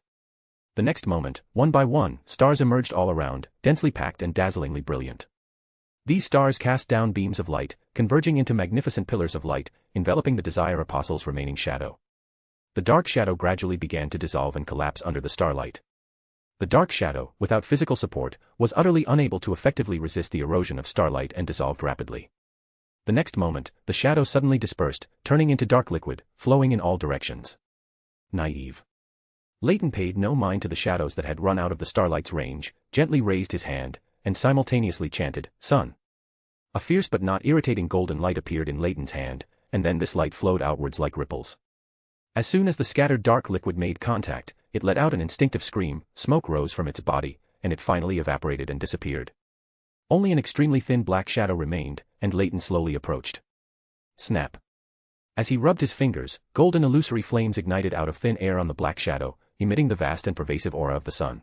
The next moment, one by one, stars emerged all around, densely packed and dazzlingly brilliant. These stars cast down beams of light, converging into magnificent pillars of light, enveloping the Desire Apostle's remaining shadow. The dark shadow gradually began to dissolve and collapse under the starlight. The dark shadow, without physical support, was utterly unable to effectively resist the erosion of starlight and dissolved rapidly. The next moment, the shadow suddenly dispersed, turning into dark liquid, flowing in all directions. Naive. Leyton paid no mind to the shadows that had run out of the starlight's range, gently raised his hand, and simultaneously chanted, "Sun." A fierce but not irritating golden light appeared in Leyton's hand, and then this light flowed outwards like ripples. As soon as the scattered dark liquid made contact, it let out an instinctive scream, smoke rose from its body, and it finally evaporated and disappeared. Only an extremely thin black shadow remained, and Leyton slowly approached. Snap. As he rubbed his fingers, golden illusory flames ignited out of thin air on the black shadow, emitting the vast and pervasive aura of the sun.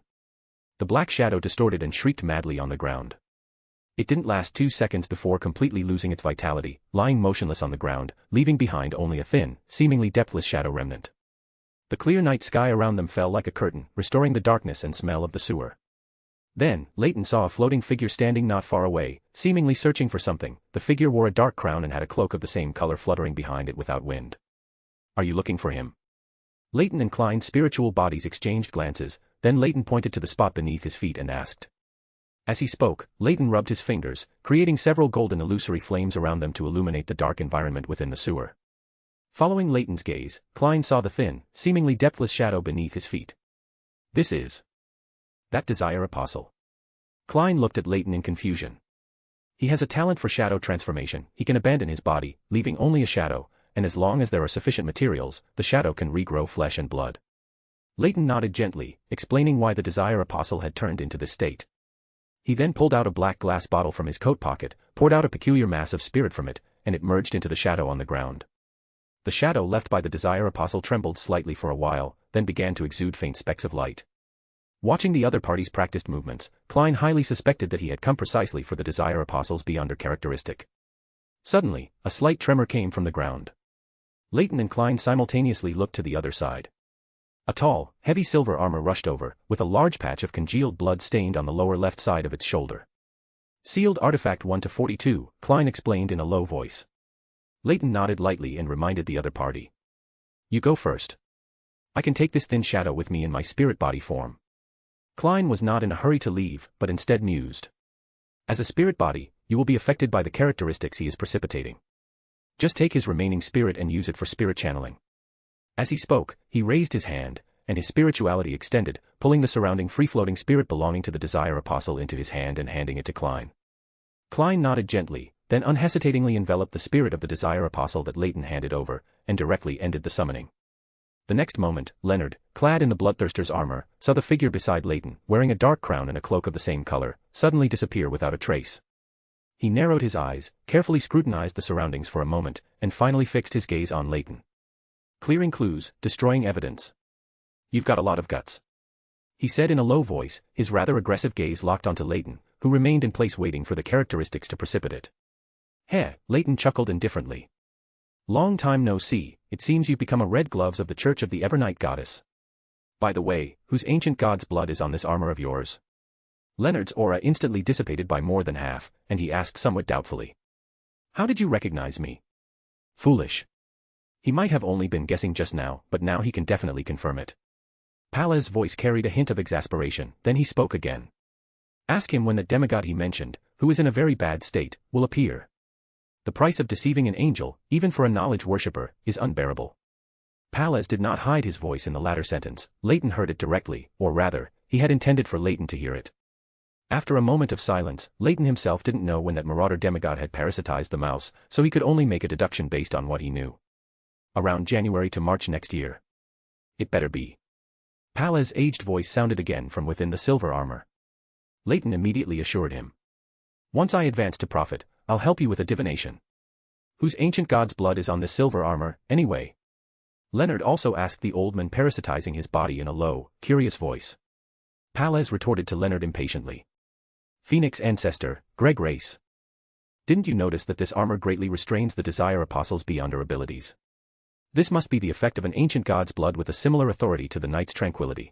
The black shadow distorted and shrieked madly on the ground. It didn't last 2 seconds before completely losing its vitality, lying motionless on the ground, leaving behind only a thin, seemingly depthless shadow remnant. The clear night sky around them fell like a curtain, restoring the darkness and smell of the sewer. Then, Leyton saw a floating figure standing not far away, seemingly searching for something. The figure wore a dark crown and had a cloak of the same color fluttering behind it without wind. "Are you looking for him?" Leyton and Klein's spiritual bodies exchanged glances, then Leyton pointed to the spot beneath his feet and asked. As he spoke, Leyton rubbed his fingers, creating several golden illusory flames around them to illuminate the dark environment within the sewer. Following Leyton's gaze, Klein saw the thin, seemingly depthless shadow beneath his feet. "This is that Desire Apostle." Klein looked at Leyton in confusion. "He has a talent for shadow transformation. He can abandon his body, leaving only a shadow, and as long as there are sufficient materials, the shadow can regrow flesh and blood." Leyton nodded gently, explaining why the Desire Apostle had turned into this state. He then pulled out a black glass bottle from his coat pocket, poured out a peculiar mass of spirit from it, and it merged into the shadow on the ground. The shadow left by the Desire Apostle trembled slightly for a while, then began to exude faint specks of light. Watching the other party's practiced movements, Klein highly suspected that he had come precisely for the Desire Apostle's beyonder characteristic. Suddenly, a slight tremor came from the ground. Leyton and Klein simultaneously looked to the other side. A tall, heavy silver armor rushed over, with a large patch of congealed blood stained on the lower left side of its shoulder. "Sealed artifact 1-42, Klein explained in a low voice. Leyton nodded lightly and reminded the other party. "You go first. I can take this thin shadow with me in my spirit body form." Klein was not in a hurry to leave, but instead mused. "As a spirit body, you will be affected by the characteristics he is precipitating. Just take his remaining spirit and use it for spirit channeling." As he spoke, he raised his hand, and his spirituality extended, pulling the surrounding free-floating spirit belonging to the Desire Apostle into his hand and handing it to Klein. Klein nodded gently, then unhesitatingly enveloped the spirit of the Desire Apostle that Leyton handed over, and directly ended the summoning. The next moment, Leonard, clad in the Bloodthirster's armor, saw the figure beside Leyton, wearing a dark crown and a cloak of the same color, suddenly disappear without a trace. He narrowed his eyes, carefully scrutinized the surroundings for a moment, and finally fixed his gaze on Leyton. "Clearing clues, destroying evidence. You've got a lot of guts," he said in a low voice, his rather aggressive gaze locked onto Leyton, who remained in place waiting for the characteristics to precipitate. "Heh," Leyton chuckled indifferently. "Long time no see, it seems you've become a red gloves of the Church of the Evernight Goddess. By the way, whose ancient god's blood is on this armor of yours?" Leonard's aura instantly dissipated by more than half, and he asked somewhat doubtfully. "How did you recognize me?" "Foolish. He might have only been guessing just now, but now he can definitely confirm it." Palez's voice carried a hint of exasperation, then he spoke again. "Ask him when that demigod he mentioned, who is in a very bad state, will appear. The price of deceiving an angel, even for a knowledge worshipper, is unbearable." Palez did not hide his voice in the latter sentence. Leyton heard it directly, or rather, he had intended for Leyton to hear it. After a moment of silence, Leyton himself didn't know when that marauder demigod had parasitized the mouse, so he could only make a deduction based on what he knew. Around January to March next year. It better be. Palez's aged voice sounded again from within the silver armor. Leyton immediately assured him. "Once I advance to prophet, I'll help you with a divination." Whose ancient god's blood is on this silver armor, anyway? Leonard also asked the old man, parasitizing his body in a low, curious voice. Palez retorted to Leonard impatiently. Phoenix ancestor, Greg Race. Didn't you notice that this armor greatly restrains the Desire Apostle's beyonder abilities? This must be the effect of an ancient god's blood with a similar authority to the knight's tranquility.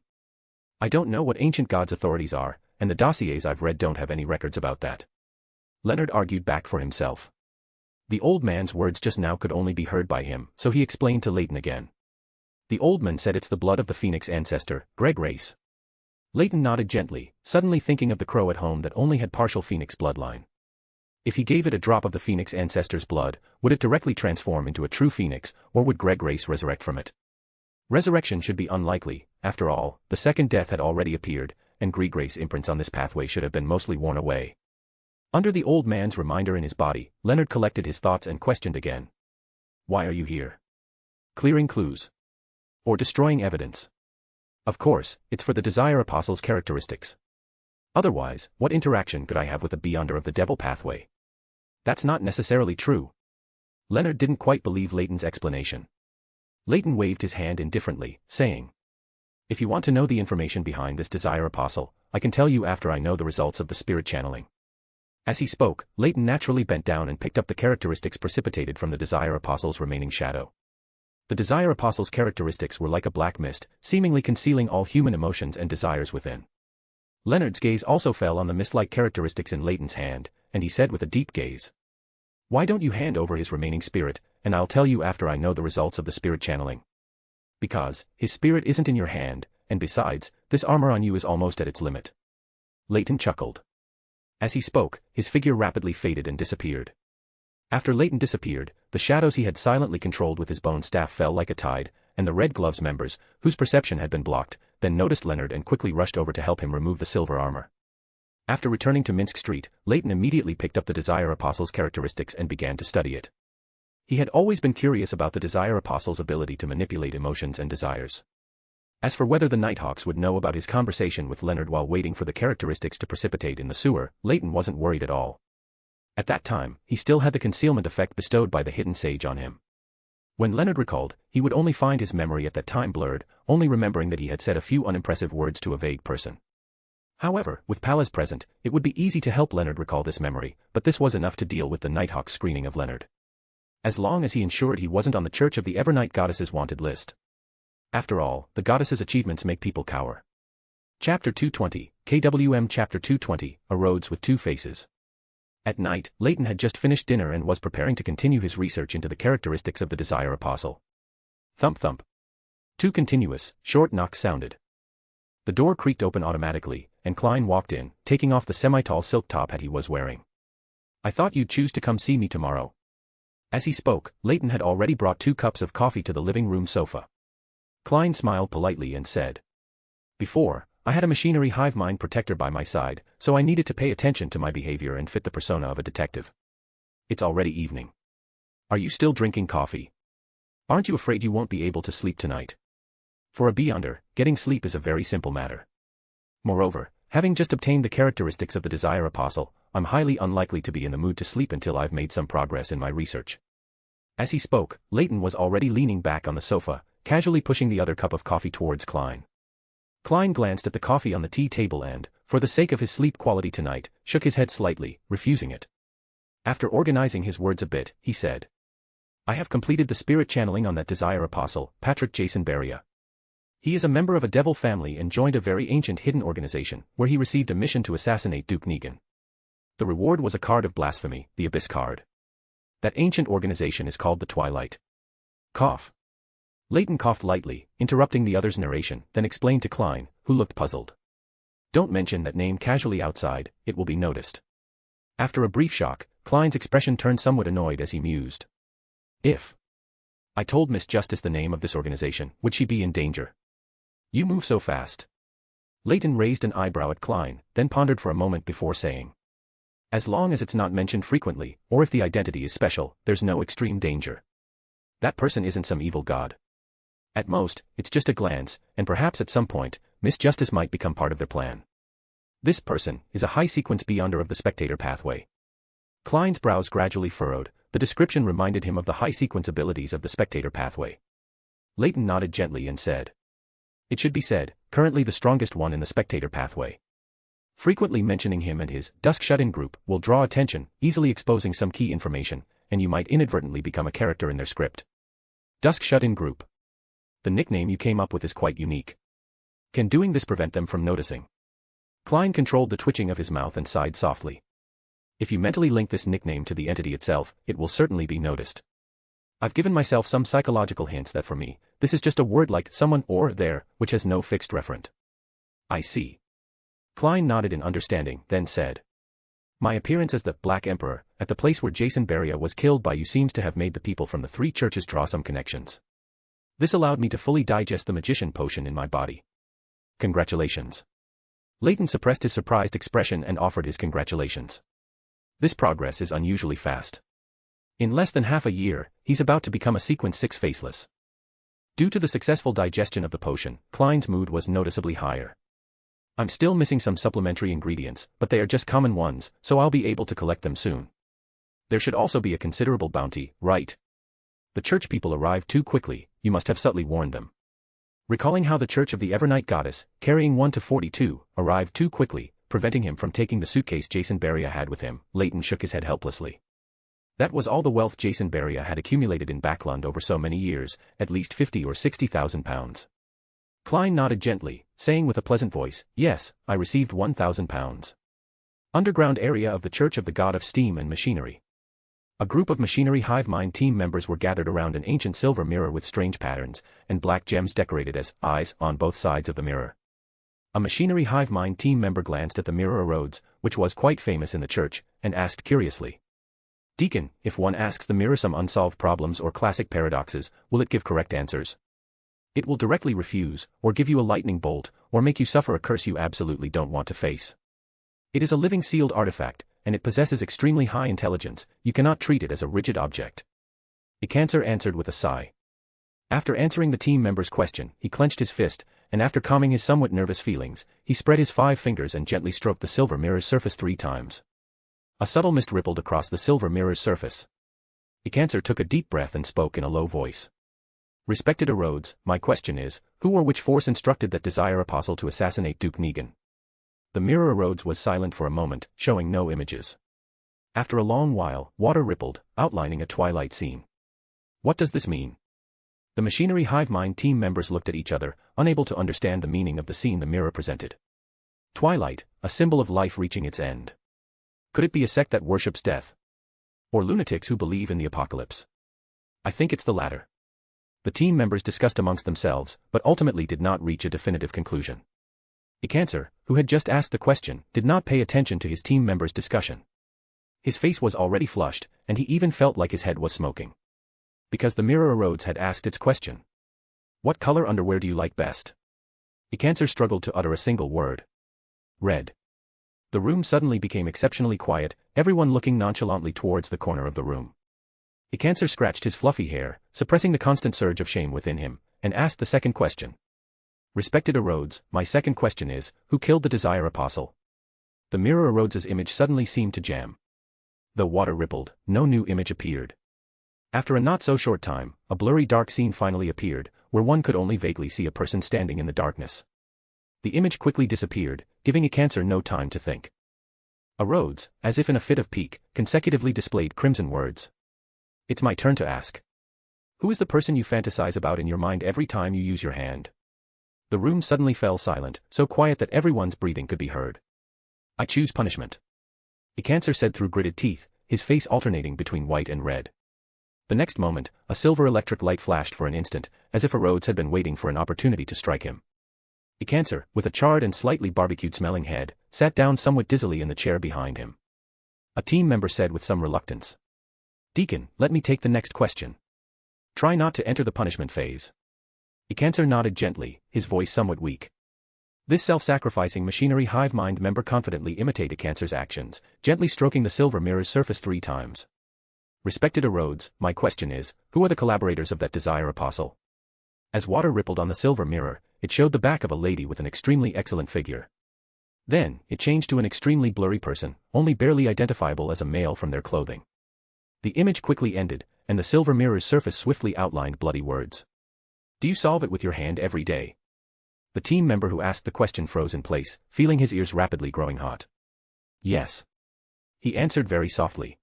I don't know what ancient god's authorities are, and the dossiers I've read don't have any records about that. Leonard argued back for himself. The old man's words just now could only be heard by him, so he explained to Leyton again. The old man said it's the blood of the Phoenix ancestor, Greg Race. Leyton nodded gently, suddenly thinking of the crow at home that only had partial Phoenix bloodline. If he gave it a drop of the Phoenix ancestor's blood, would it directly transform into a true Phoenix, or would Greg Race resurrect from it? Resurrection should be unlikely. After all, the second death had already appeared, and Greg Race imprints on this pathway should have been mostly worn away. Under the old man's reminder in his body, Leonard collected his thoughts and questioned again. Why are you here? Clearing clues? Or destroying evidence? Of course, it's for the Desire Apostle's characteristics. Otherwise, what interaction could I have with the beyonder of the devil pathway? That's not necessarily true. Leonard didn't quite believe Leyton's explanation. Leyton waved his hand indifferently, saying, If you want to know the information behind this Desire Apostle, I can tell you after I know the results of the spirit channeling. As he spoke, Leyton naturally bent down and picked up the characteristics precipitated from the Desire Apostle's remaining shadow. The Desire Apostle's characteristics were like a black mist, seemingly concealing all human emotions and desires within. Leonard's gaze also fell on the mist-like characteristics in Leyton's hand, and he said with a deep gaze, Why don't you hand over his remaining spirit, and I'll tell you after I know the results of the spirit channeling. Because, his spirit isn't in your hand, and besides, this armor on you is almost at its limit. Leyton chuckled. As he spoke, his figure rapidly faded and disappeared. After Leyton disappeared, the shadows he had silently controlled with his bone staff fell like a tide, and the Red Gloves members, whose perception had been blocked, then noticed Leonard and quickly rushed over to help him remove the silver armor. After returning to Minsk Street, Leyton immediately picked up the Desire Apostle's characteristics and began to study it. He had always been curious about the Desire Apostle's ability to manipulate emotions and desires. As for whether the Nighthawks would know about his conversation with Leonard while waiting for the characteristics to precipitate in the sewer, Leyton wasn't worried at all. At that time, he still had the concealment effect bestowed by the hidden sage on him. When Leonard recalled, he would only find his memory at that time blurred, only remembering that he had said a few unimpressive words to a vague person. However, with Palez present, it would be easy to help Leonard recall this memory, but this was enough to deal with the Nighthawk's screening of Leonard. As long as he ensured he wasn't on the Church of the Evernight Goddess's wanted list. After all, the goddess's achievements make people cower. Chapter 220, KWM Chapter 220, A Roads with Two Faces. At night, Leyton had just finished dinner and was preparing to continue his research into the characteristics of the Desire Apostle. Thump thump. Two continuous, short knocks sounded. The door creaked open automatically, and Klein walked in, taking off the semi-tall silk top hat he was wearing. I thought you'd choose to come see me tomorrow. As he spoke, Leyton had already brought 2 cups of coffee to the living room sofa. Klein smiled politely and said, Before, I had a machinery hive mind protector by my side, so I needed to pay attention to my behavior and fit the persona of a detective. It's already evening. Are you still drinking coffee? Aren't you afraid you won't be able to sleep tonight? For a beyonder, getting sleep is a very simple matter. Moreover, having just obtained the characteristics of the Desire Apostle, I'm highly unlikely to be in the mood to sleep until I've made some progress in my research. As he spoke, Leyton was already leaning back on the sofa, casually pushing the other cup of coffee towards Klein. Klein glanced at the coffee on the tea table and, for the sake of his sleep quality tonight, shook his head slightly, refusing it. After organizing his words a bit, he said, I have completed the spirit channeling on that Desire Apostle, Patrick Jason Beria. He is a member of a devil family and joined a very ancient hidden organization, where he received a mission to assassinate Duke Negan. The reward was a card of blasphemy, the Abyss card. That ancient organization is called the Twilight. Cough. Leyton coughed lightly, interrupting the other's narration, then explained to Klein, who looked puzzled. Don't mention that name casually outside, it will be noticed. After a brief shock, Klein's expression turned somewhat annoyed as he mused. If I told Miss Justice the name of this organization, would she be in danger? You move so fast. Leyton raised an eyebrow at Klein, then pondered for a moment before saying. As long as it's not mentioned frequently, or if the identity is special, there's no extreme danger. That person isn't some evil god. At most, it's just a glance, and perhaps at some point, Miss Justice might become part of their plan. This person is a high-sequence beyonder of the spectator pathway. Klein's brows gradually furrowed, the description reminded him of the high sequence abilities of the spectator pathway. Leyton nodded gently and said. It should be said, currently the strongest one in the spectator pathway. Frequently mentioning him and his dusk shut-in group will draw attention, easily exposing some key information, and you might inadvertently become a character in their script. Dusk shut-in group. The nickname you came up with is quite unique. Can doing this prevent them from noticing? Klein controlled the twitching of his mouth and sighed softly. If you mentally link this nickname to the entity itself, it will certainly be noticed. I've given myself some psychological hints that for me, this is just a word like someone or there, which has no fixed referent. I see. Klein nodded in understanding, then said. My appearance as the Black Emperor, at the place where Jason Beria was killed by you seems to have made the people from the three churches draw some connections. This allowed me to fully digest the magician potion in my body. Congratulations. Leyton suppressed his surprised expression and offered his congratulations. This progress is unusually fast. In less than half a year, he's about to become a Sequence 6 faceless. Due to the successful digestion of the potion, Klein's mood was noticeably higher. I'm still missing some supplementary ingredients, but they are just common ones, so I'll be able to collect them soon. There should also be a considerable bounty, right? The church people arrived too quickly, you must have subtly warned them. Recalling how the Church of the Evernight Goddess, carrying 1 to 42, arrived too quickly, preventing him from taking the suitcase Jason Beria had with him, Leyton shook his head helplessly. That was all the wealth Jason Beria had accumulated in Backlund over so many years, at least 50 or 60,000 pounds. Klein nodded gently, saying with a pleasant voice, yes, I received 1,000 pounds. Underground area of the Church of the God of Steam and Machinery. A group of machinery hive mind team members were gathered around an ancient silver mirror with strange patterns, and black gems decorated as eyes on both sides of the mirror. A machinery hive mind team member glanced at the mirror of Rhodes, which was quite famous in the church, and asked curiously. Deacon, if one asks the mirror some unsolved problems or classic paradoxes, will it give correct answers? It will directly refuse, or give you a lightning bolt, or make you suffer a curse you absolutely don't want to face. It is a living sealed artifact, and it possesses extremely high intelligence, you cannot treat it as a rigid object. Ikancer answered with a sigh. After answering the team member's question, he clenched his fist, and after calming his somewhat nervous feelings, he spread his 5 fingers and gently stroked the silver mirror's surface 3 times. A subtle mist rippled across the silver mirror's surface. Ikancer took a deep breath and spoke in a low voice. Respected Rhodes, my question is, who or which force instructed that Desire Apostle to assassinate Duke Negan? The mirror Rhodes was silent for a moment, showing no images. After a long while, water rippled, outlining a twilight scene. What does this mean? The machinery hive mind team members looked at each other, unable to understand the meaning of the scene the mirror presented. Twilight, a symbol of life reaching its end. Could it be a sect that worships death? Or lunatics who believe in the apocalypse? I think it's the latter. The team members discussed amongst themselves, but ultimately did not reach a definitive conclusion. Ikancer, who had just asked the question, did not pay attention to his team members' discussion. His face was already flushed, and he even felt like his head was smoking. Because the mirror Rhodes had asked its question. What color underwear do you like best? Ikancer struggled to utter a single word. Red. The room suddenly became exceptionally quiet, everyone looking nonchalantly towards the corner of the room. Ikancer scratched his fluffy hair, suppressing the constant surge of shame within him, and asked the second question. Respected Rhodes, my second question is, who killed the Desire Apostle? The mirror Rhodes's image suddenly seemed to jam. Though water rippled, no new image appeared. After a not-so-short time, a blurry dark scene finally appeared, where one could only vaguely see a person standing in the darkness. The image quickly disappeared, giving Ikancer no time to think. Rhodes, as if in a fit of pique, consecutively displayed crimson words. It's my turn to ask. Who is the person you fantasize about in your mind every time you use your hand? The room suddenly fell silent, so quiet that everyone's breathing could be heard. I choose punishment. Ikancer said through gritted teeth, his face alternating between white and red. The next moment, a silver electric light flashed for an instant, as if Rhodes had been waiting for an opportunity to strike him. Ikancer, with a charred and slightly barbecued-smelling head, sat down somewhat dizzily in the chair behind him. A team member said with some reluctance. Deacon, let me take the next question. Try not to enter the punishment phase. Ikancer nodded gently, his voice somewhat weak. This self-sacrificing machinery hive mind member confidently imitated Ikancer's actions, gently stroking the silver mirror's surface 3 times. Respected Rhodes, my question is, who are the collaborators of that Desire Apostle? As water rippled on the silver mirror, it showed the back of a lady with an extremely excellent figure. Then, it changed to an extremely blurry person, only barely identifiable as a male from their clothing. The image quickly ended, and the silver mirror's surface swiftly outlined bloody words. Do you solve it with your hand every day? The team member who asked the question froze in place, feeling his ears rapidly growing hot. Yes. He answered very softly.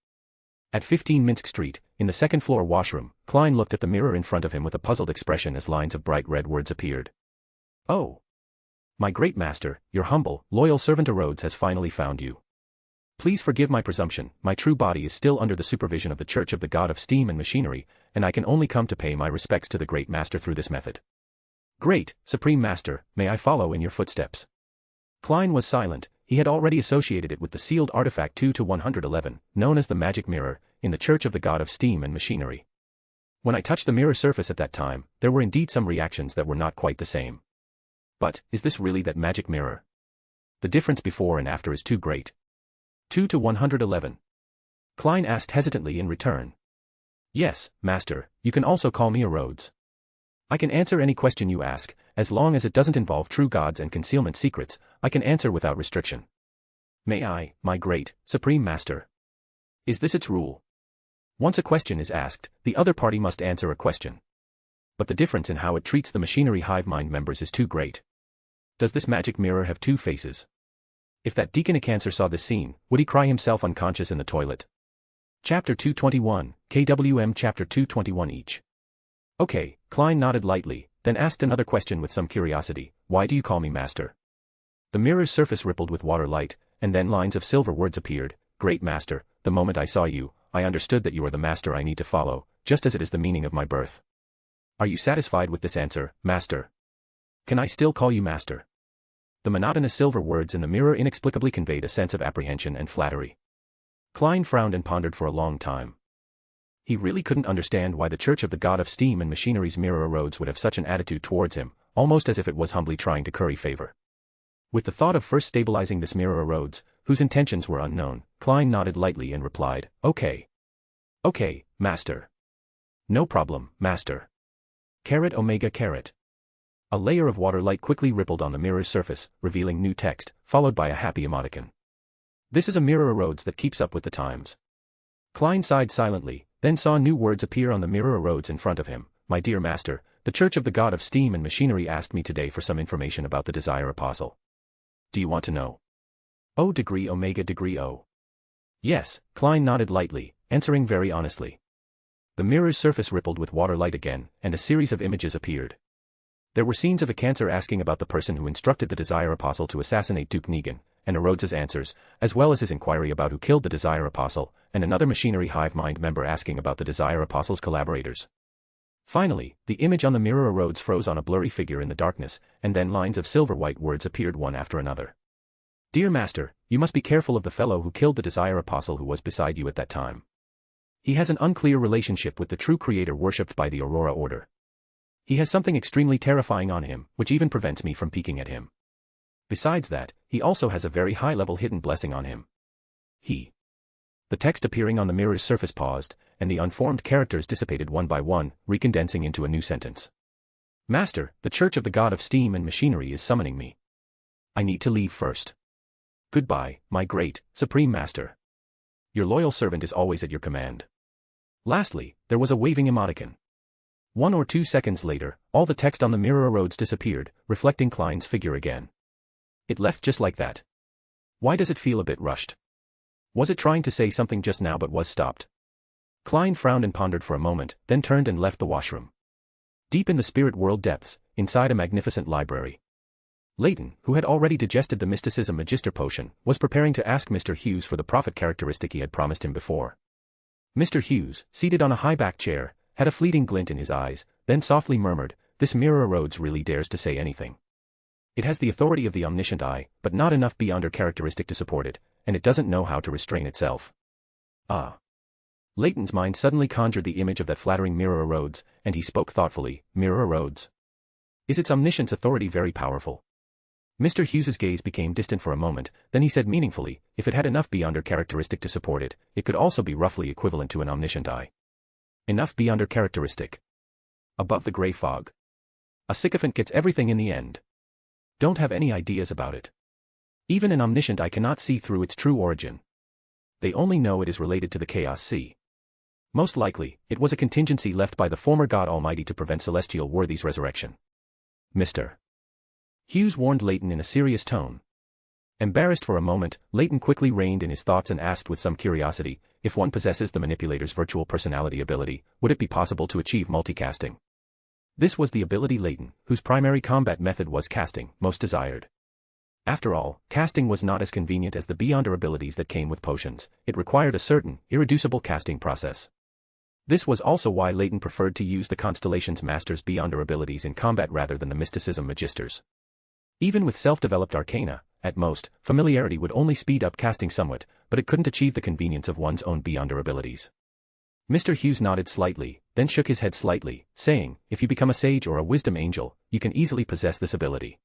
At 15 Minsk Street, in the second-floor washroom, Klein looked at the mirror in front of him with a puzzled expression as lines of bright red words appeared. Oh. My great master, your humble, loyal servant Rhodes has finally found you. Please forgive my presumption, my true body is still under the supervision of the Church of the God of Steam and Machinery, and I can only come to pay my respects to the great master through this method. Great, Supreme Master, may I follow in your footsteps? Klein was silent. He had already associated it with the sealed artifact 2-111, known as the Magic Mirror, in the Church of the God of Steam and Machinery. When I touched the mirror surface at that time, there were indeed some reactions that were not quite the same. But, is this really that magic mirror? The difference before and after is too great. 2-111. Klein asked hesitantly in return. Yes, Master, you can also call me Rhodes. I can answer any question you ask, as long as it doesn't involve true gods and concealment secrets, I can answer without restriction. May I, my great, Supreme Master? Is this its rule? Once a question is asked, the other party must answer a question. But the difference in how it treats the machinery hive mind members is too great. Does this magic mirror have two faces? If that Deaconicancer saw this scene, would he cry himself unconscious in the toilet? Chapter 221, KWM Chapter 221 each. Okay, Klein nodded lightly, then asked another question with some curiosity, why do you call me Master? The mirror's surface rippled with water light, and then lines of silver words appeared, Great Master, the moment I saw you, I understood that you are the master I need to follow, just as it is the meaning of my birth. Are you satisfied with this answer, Master? Can I still call you Master? The monotonous silver words in the mirror inexplicably conveyed a sense of apprehension and flattery. Klein frowned and pondered for a long time. He really couldn't understand why the Church of the God of Steam and Machinery's mirror Rhodes would have such an attitude towards him, almost as if it was humbly trying to curry favor. With the thought of first stabilizing this mirror Rhodes, whose intentions were unknown, Klein nodded lightly and replied, Okay. Okay, Master. No problem, Master. Caret Omega Caret. A layer of water light quickly rippled on the mirror's surface, revealing new text, followed by a happy emoticon. This is a mirror Rhodes that keeps up with the times. Klein sighed silently, then saw new words appear on the mirror Rhodes in front of him. My dear Master, the Church of the God of Steam and Machinery asked me today for some information about the Desire Apostle. Do you want to know? O degree Omega degree O. Yes, Klein nodded lightly, answering very honestly. The mirror's surface rippled with water light again, and a series of images appeared. There were scenes of a Cancer asking about the person who instructed the Desire Apostle to assassinate Duke Negan, and Rhodes's answers, as well as his inquiry about who killed the Desire Apostle, and another Machinery hive mind member asking about the Desire Apostle's collaborators. Finally, the image on the mirror Rhodes froze on a blurry figure in the darkness, and then lines of silver-white words appeared one after another. Dear Master, you must be careful of the fellow who killed the Desire Apostle who was beside you at that time. He has an unclear relationship with the true creator worshipped by the Aurora Order. He has something extremely terrifying on him, which even prevents me from peeking at him. Besides that, he also has a very high-level hidden blessing on him. The text appearing on the mirror's surface paused, and the unformed characters dissipated one by one, recondensing into a new sentence. Master, the Church of the God of Steam and Machinery is summoning me. I need to leave first. Goodbye, my great, Supreme Master. Your loyal servant is always at your command. Lastly, there was a waving emoticon. 1 or 2 seconds later, all the text on the mirror Rhodes disappeared, reflecting Klein's figure again. It left just like that. Why does it feel a bit rushed? Was it trying to say something just now but was stopped? Klein frowned and pondered for a moment, then turned and left the washroom. Deep in the spirit world depths, inside a magnificent library, Leyton, who had already digested the mysticism magister potion, was preparing to ask Mr. Hughes for the prophet characteristic he had promised him before. Mr. Hughes, seated on a high-backed chair, had a fleeting glint in his eyes, then softly murmured, This mirror Rhodes really dares to say anything. It has the authority of the omniscient eye, but not enough beyonder characteristic to support it, and it doesn't know how to restrain itself. Ah. Leyton's mind suddenly conjured the image of that flattering mirror Rhodes, and he spoke thoughtfully, Mirror Rhodes. Is its omniscience authority very powerful? Mr. Hughes's gaze became distant for a moment, then he said meaningfully, if it had enough beyonder characteristic to support it, it could also be roughly equivalent to an omniscient eye. Enough beyonder characteristic. Above the grey fog. A sycophant gets everything in the end. Don't have any ideas about it. Even an omniscient eye cannot see through its true origin. They only know it is related to the Chaos Sea. Most likely, it was a contingency left by the former God Almighty to prevent celestial worthies' resurrection. Mr. Hughes warned Leyton in a serious tone. Embarrassed for a moment, Leyton quickly reined in his thoughts and asked with some curiosity, if one possesses the manipulator's virtual personality ability, would it be possible to achieve multicasting? This was the ability Leyton, whose primary combat method was casting, most desired. After all, casting was not as convenient as the beyonder abilities that came with potions. It required a certain, irreducible casting process. This was also why Leyton preferred to use the Constellation's Master's beyonder abilities in combat rather than the Mysticism Magisters. Even with self-developed arcana, at most, familiarity would only speed up casting somewhat, but it couldn't achieve the convenience of one's own beyonder abilities. Mr. Hughes nodded slightly, then shook his head slightly, saying, if you become a sage or a wisdom angel, you can easily possess this ability.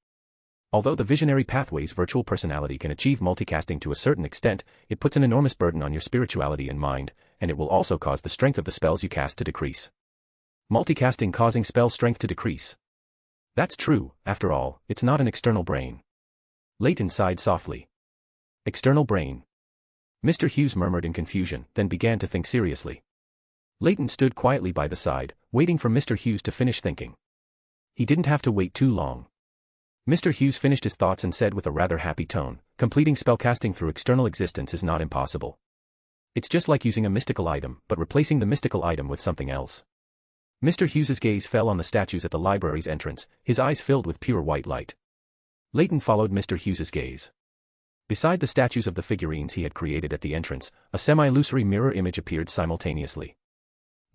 Although the visionary pathway's virtual personality can achieve multicasting to a certain extent, it puts an enormous burden on your spirituality and mind, and it will also cause the strength of the spells you cast to decrease. Multicasting causing spell strength to decrease. That's true, after all, it's not an external brain. Leyton sighed softly. External brain. Mr. Hughes murmured in confusion, then began to think seriously. Leyton stood quietly by the side, waiting for Mr. Hughes to finish thinking. He didn't have to wait too long. Mr. Hughes finished his thoughts and said with a rather happy tone, completing spellcasting through external existence is not impossible. It's just like using a mystical item, but replacing the mystical item with something else. Mr. Hughes's gaze fell on the statues at the library's entrance, his eyes filled with pure white light. Leyton followed Mr. Hughes's gaze. Beside the statues of the figurines he had created at the entrance, a semi-illusory mirror image appeared simultaneously.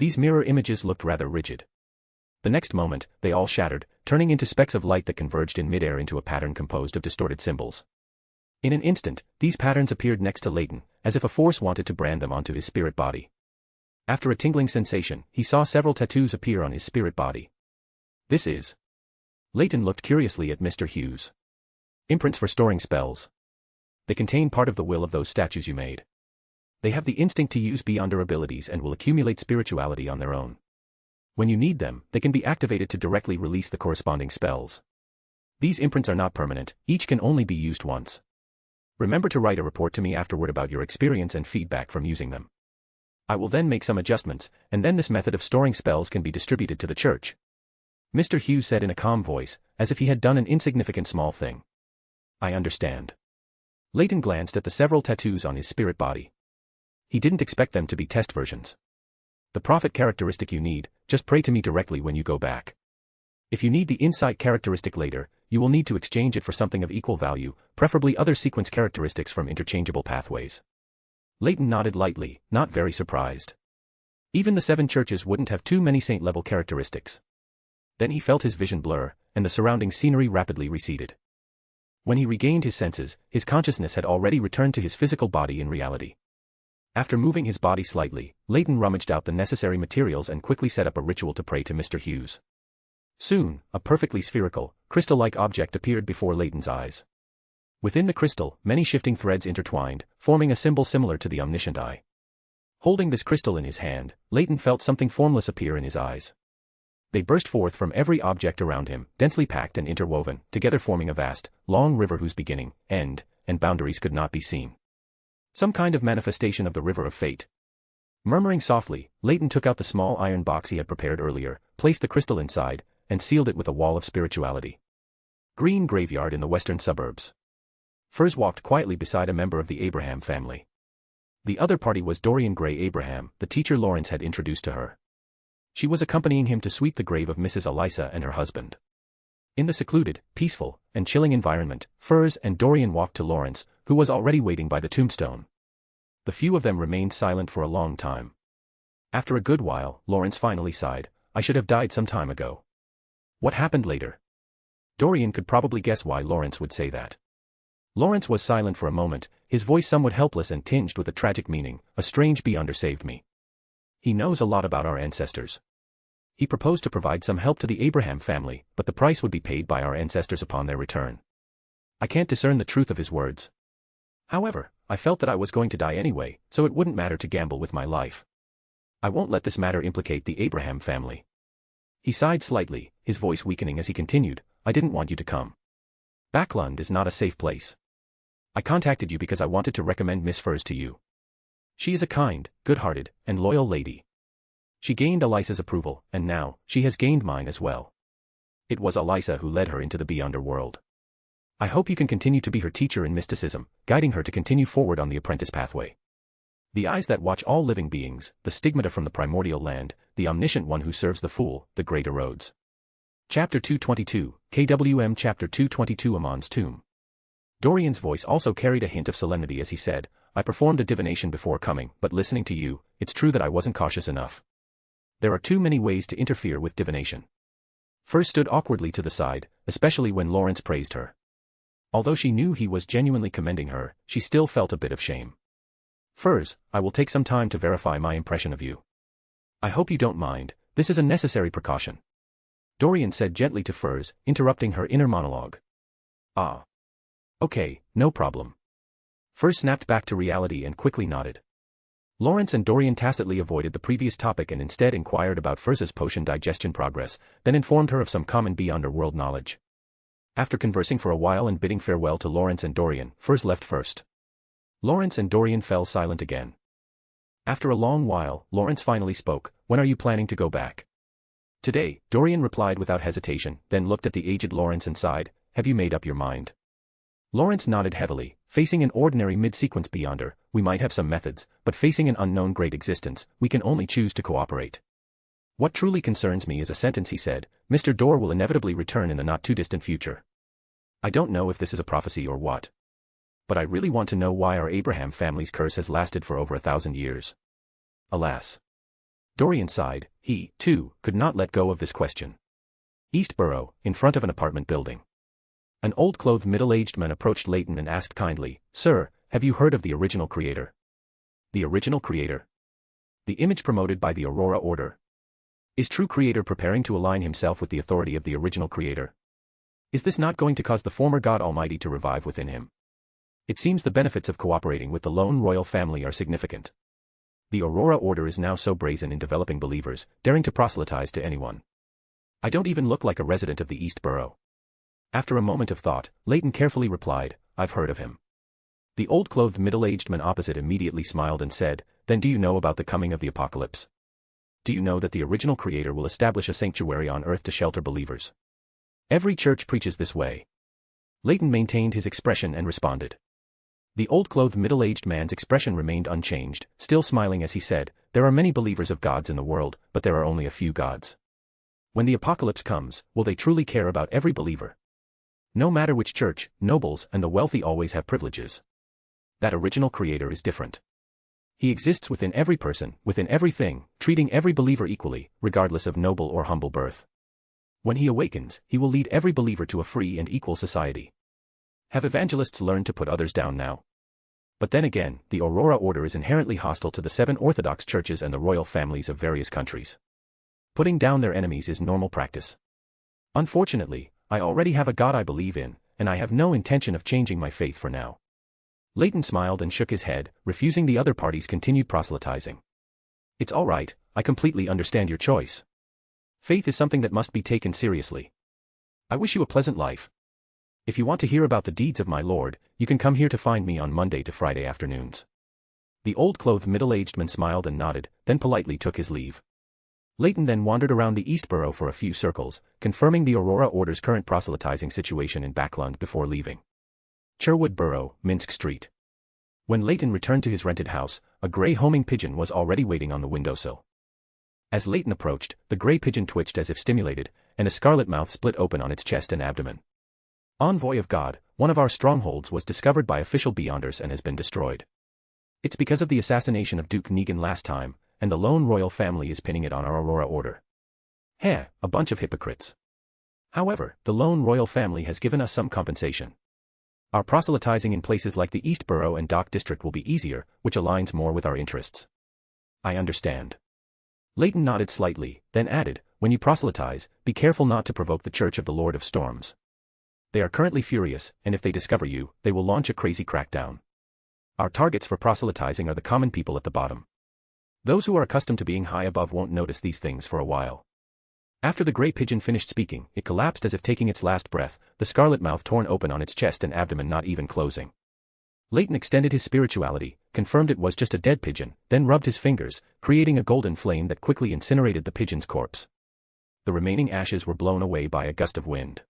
These mirror images looked rather rigid. The next moment, they all shattered, turning into specks of light that converged in midair into a pattern composed of distorted symbols. In an instant, these patterns appeared next to Leyton, as if a force wanted to brand them onto his spirit body. After a tingling sensation, he saw several tattoos appear on his spirit body. This is... Leyton looked curiously at Mr. Hughes. Imprints for storing spells. They contain part of the will of those statues you made. They have the instinct to use beyonder abilities and will accumulate spirituality on their own. When you need them, they can be activated to directly release the corresponding spells. These imprints are not permanent, each can only be used once. Remember to write a report to me afterward about your experience and feedback from using them. I will then make some adjustments, and then this method of storing spells can be distributed to the church. Mr. Hughes said in a calm voice, as if he had done an insignificant small thing. I understand. Leyton glanced at the several tattoos on his spirit body. He didn't expect them to be test versions. The prophet characteristic you need, just pray to me directly when you go back. If you need the insight characteristic later, you will need to exchange it for something of equal value, preferably other sequence characteristics from interchangeable pathways. Leyton nodded lightly, not very surprised. Even the 7 churches wouldn't have too many saint-level characteristics. Then he felt his vision blur, and the surrounding scenery rapidly receded. When he regained his senses, his consciousness had already returned to his physical body in reality. After moving his body slightly, Leyton rummaged out the necessary materials and quickly set up a ritual to pray to Mr. Hughes. Soon, a perfectly spherical, crystal-like object appeared before Leyton's eyes. Within the crystal, many shifting threads intertwined, forming a symbol similar to the omniscient eye. Holding this crystal in his hand, Leyton felt something formless appear in his eyes. They burst forth from every object around him, densely packed and interwoven, together forming a vast, long river whose beginning, end, and boundaries could not be seen. Some kind of manifestation of the river of fate. Murmuring softly, Leyton took out the small iron box he had prepared earlier, placed the crystal inside, and sealed it with a wall of spirituality. Green graveyard in the western suburbs. Furs walked quietly beside a member of the Abraham family. The other party was Dorian Gray Abraham, the teacher Lawrence had introduced to her. She was accompanying him to sweep the grave of Mrs. Elisa and her husband. In the secluded, peaceful, and chilling environment, Furs and Dorian walked to Lawrence, who was already waiting by the tombstone. The few of them remained silent for a long time. After a good while, Lawrence finally sighed, I should have died some time ago. What happened later? Dorian could probably guess why Lawrence would say that. Lawrence was silent for a moment, his voice somewhat helpless and tinged with a tragic meaning, a strange beyonder saved me. He knows a lot about our ancestors. He proposed to provide some help to the Abraham family, but the price would be paid by our ancestors upon their return. I can't discern the truth of his words. However, I felt that I was going to die anyway, so it wouldn't matter to gamble with my life. I won't let this matter implicate the Abraham family. He sighed slightly, his voice weakening as he continued, I didn't want you to come. Backlund is not a safe place. I contacted you because I wanted to recommend Miss Furs to you. She is a kind, good-hearted, and loyal lady. She gained Elisa's approval, and now, she has gained mine as well. It was Elisa who led her into the Beyonder world. I hope you can continue to be her teacher in mysticism, guiding her to continue forward on the apprentice pathway. The eyes that watch all living beings, the stigmata from the primordial land, the omniscient one who serves the fool, the great erodes. Chapter 222, KWM Chapter 222 Amon's Tomb. Dorian's voice also carried a hint of solemnity as he said, I performed a divination before coming, but listening to you, it's true that I wasn't cautious enough. There are too many ways to interfere with divination. Furs stood awkwardly to the side, especially when Lawrence praised her. Although she knew he was genuinely commending her, she still felt a bit of shame. Furs, I will take some time to verify my impression of you. I hope you don't mind, this is a necessary precaution. Dorian said gently to Furs, interrupting her inner monologue. Ah. Okay, no problem. Furs snapped back to reality and quickly nodded. Lawrence and Dorian tacitly avoided the previous topic and instead inquired about Furs's potion digestion progress, then informed her of some common Beyonder world knowledge. After conversing for a while and bidding farewell to Lawrence and Dorian, Furs left first. Lawrence and Dorian fell silent again. After a long while, Lawrence finally spoke, when are you planning to go back? Today, Dorian replied without hesitation, then looked at the aged Lawrence and sighed, have you made up your mind? Lawrence nodded heavily, facing an ordinary mid-sequence Beyonder, we might have some methods, but facing an unknown great existence, we can only choose to cooperate. What truly concerns me is a sentence he said, Mr. Dor will inevitably return in the not-too-distant future. I don't know if this is a prophecy or what. But I really want to know why our Abraham family's curse has lasted for over 1,000 years. Alas. Dorian sighed, he, too, could not let go of this question. Eastborough, in front of an apartment building. An old-clothed middle-aged man approached Leyton and asked kindly, Sir, have you heard of the original creator? The original creator? The image promoted by the Aurora Order? Is true creator preparing to align himself with the authority of the original creator? Is this not going to cause the former God Almighty to revive within him? It seems the benefits of cooperating with the lone royal family are significant. The Aurora Order is now so brazen in developing believers, daring to proselytize to anyone. I don't even look like a resident of the East Borough. After a moment of thought, Leyton carefully replied, I've heard of him. The old-clothed middle-aged man opposite immediately smiled and said, then do you know about the coming of the apocalypse? Do you know that the original creator will establish a sanctuary on earth to shelter believers? Every church preaches this way. Leyton maintained his expression and responded. The old-clothed middle-aged man's expression remained unchanged, still smiling as he said, there are many believers of gods in the world, but there are only a few gods. When the apocalypse comes, will they truly care about every believer? No matter which church, nobles and the wealthy always have privileges. That original creator is different. He exists within every person, within everything, treating every believer equally, regardless of noble or humble birth. When he awakens, he will lead every believer to a free and equal society. Have evangelists learned to put others down now? But then again, the Aurora Order is inherently hostile to the 7 Orthodox churches and the royal families of various countries. Putting down their enemies is normal practice. Unfortunately, I already have a God I believe in, and I have no intention of changing my faith for now. Leyton smiled and shook his head, refusing the other party's continued proselytizing. It's all right, I completely understand your choice. Faith is something that must be taken seriously. I wish you a pleasant life. If you want to hear about the deeds of my Lord, you can come here to find me on Monday to Friday afternoons. The old-clothed middle-aged man smiled and nodded, then politely took his leave. Leyton then wandered around the East Borough for a few circles, confirming the Aurora Order's current proselytizing situation in Backlund before leaving. Sherwood Borough, Minsk Street. When Leyton returned to his rented house, a grey homing pigeon was already waiting on the windowsill. As Leyton approached, the grey pigeon twitched as if stimulated, and a scarlet mouth split open on its chest and abdomen. Envoy of God, one of our strongholds was discovered by official Beyonders and has been destroyed. It's because of the assassination of Duke Negan last time, and the lone royal family is pinning it on our Aurora Order. Heh, a bunch of hypocrites. However, the lone royal family has given us some compensation. Our proselytizing in places like the East Borough and Dock District will be easier, which aligns more with our interests. I understand. Leyton nodded slightly, then added, when you proselytize, be careful not to provoke the Church of the Lord of Storms. They are currently furious, and if they discover you, they will launch a crazy crackdown. Our targets for proselytizing are the common people at the bottom. Those who are accustomed to being high above won't notice these things for a while. After the grey pigeon finished speaking, it collapsed as if taking its last breath, the scarlet mouth torn open on its chest and abdomen not even closing. Leyton extended his spirituality, confirmed it was just a dead pigeon, then rubbed his fingers, creating a golden flame that quickly incinerated the pigeon's corpse. The remaining ashes were blown away by a gust of wind.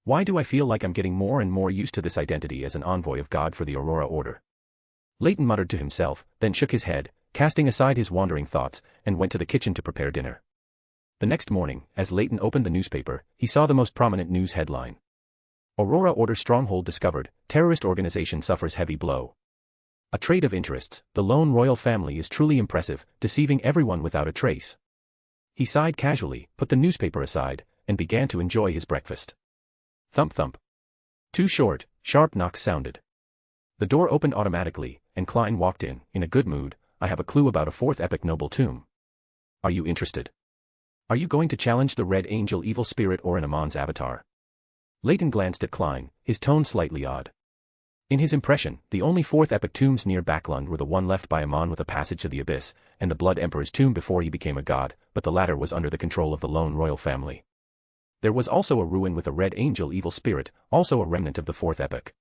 Why do I feel like I'm getting more and more used to this identity as an envoy of God for the Aurora Order? Leyton muttered to himself, then shook his head, casting aside his wandering thoughts, and went to the kitchen to prepare dinner. The next morning, as Leyton opened the newspaper, he saw the most prominent news headline. Aurora Order stronghold discovered, terrorist organization suffers heavy blow. A trait of interests, the lone royal family is truly impressive, deceiving everyone without a trace. He sighed casually, put the newspaper aside, and began to enjoy his breakfast. Thump thump. Two short, sharp knocks sounded. The door opened automatically, and Klein walked in a good mood. I have a clue about a fourth epic noble tomb. Are you interested? Are you going to challenge the Red Angel evil spirit or an Amon's avatar? Leyton glanced at Klein, his tone slightly odd. In his impression, the only fourth epic tombs near Backlund were the one left by Amon with a passage to the abyss, and the Blood Emperor's tomb before he became a god, but the latter was under the control of the lone royal family. There was also a ruin with a Red Angel evil spirit, also a remnant of the fourth epic.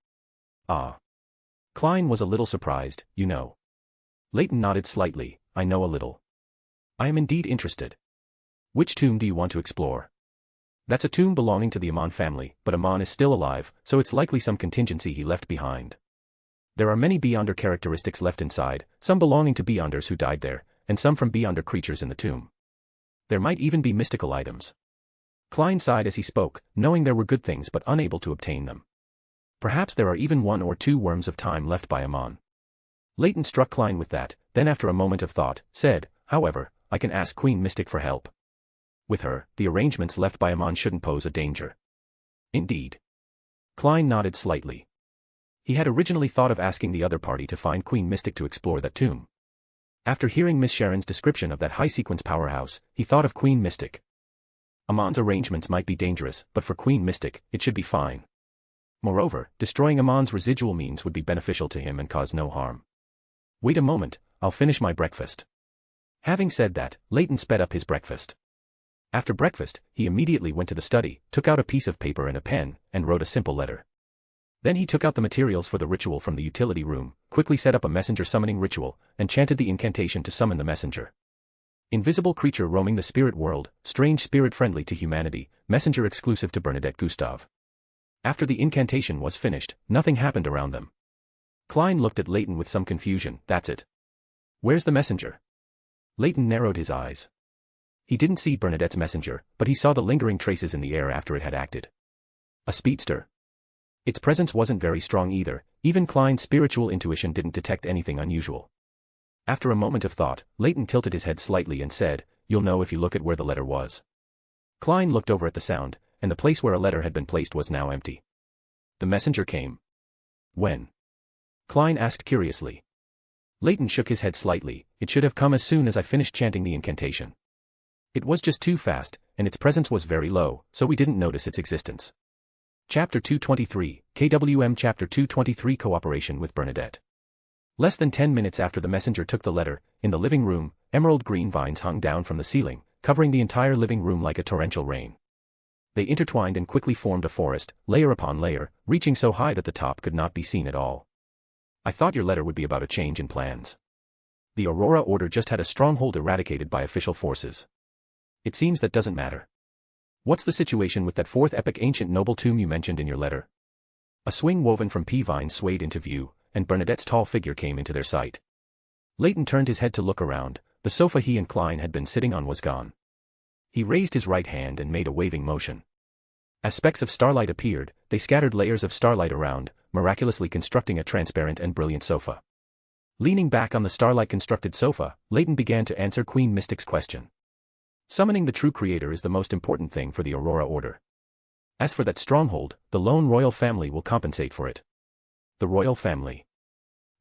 Ah. Klein was a little surprised, you know. Leyton nodded slightly, I know a little. I am indeed interested. Which tomb do you want to explore? That's a tomb belonging to the Amon family, but Amon is still alive, so it's likely some contingency he left behind. There are many Beyonder characteristics left inside, some belonging to Beyonders who died there, and some from Beyonder creatures in the tomb. There might even be mystical items. Klein sighed as he spoke, knowing there were good things but unable to obtain them. Perhaps there are even one or two worms of time left by Amon. Leyton struck Klein with that, then after a moment of thought, said, however, I can ask Queen Mystic for help. With her, the arrangements left by Amon shouldn't pose a danger. Indeed. Klein nodded slightly. He had originally thought of asking the other party to find Queen Mystic to explore that tomb. After hearing Miss Sharon's description of that high-sequence powerhouse, he thought of Queen Mystic. Amon's arrangements might be dangerous, but for Queen Mystic, it should be fine. Moreover, destroying Amon's residual means would be beneficial to him and cause no harm. Wait a moment, I'll finish my breakfast. Having said that, Leyton sped up his breakfast. After breakfast, he immediately went to the study, took out a piece of paper and a pen, and wrote a simple letter. Then he took out the materials for the ritual from the utility room, quickly set up a messenger summoning ritual, and chanted the incantation to summon the messenger. Invisible creature roaming the spirit world, strange spirit friendly to humanity, messenger exclusive to Bernadette Gustave. After the incantation was finished, nothing happened around them. Klein looked at Leyton with some confusion, that's it. Where's the messenger? Leyton narrowed his eyes. He didn't see Bernadette's messenger, but he saw the lingering traces in the air after it had acted. A speedster. Its presence wasn't very strong either, even Klein's spiritual intuition didn't detect anything unusual. After a moment of thought, Leyton tilted his head slightly and said, you'll know if you look at where the letter was. Klein looked over at the sound, and the place where a letter had been placed was now empty. The messenger came. When? Klein asked curiously. Leyton shook his head slightly, it should have come as soon as I finished chanting the incantation. It was just too fast, and its presence was very low, so we didn't notice its existence. Chapter 223, KWM Chapter 223 Cooperation with Bernadette. Less than 10 minutes after the messenger took the letter, in the living room, emerald green vines hung down from the ceiling, covering the entire living room like a torrential rain. They intertwined and quickly formed a forest, layer upon layer, reaching so high that the top could not be seen at all. I thought your letter would be about a change in plans. The Aurora Order just had a stronghold eradicated by official forces. It seems that doesn't matter. What's the situation with that fourth epic ancient noble tomb you mentioned in your letter? A swing woven from pea vines swayed into view, and Bernadette's tall figure came into their sight. Leyton turned his head to look around. The sofa he and Klein had been sitting on was gone. He raised his right hand and made a waving motion. As specks of starlight appeared, they scattered layers of starlight around, miraculously constructing a transparent and brilliant sofa. Leaning back on the starlight-constructed sofa, Leyton began to answer Queen Mystic's question. Summoning the true creator is the most important thing for the Aurora Order. As for that stronghold, the lone royal family will compensate for it. The royal family.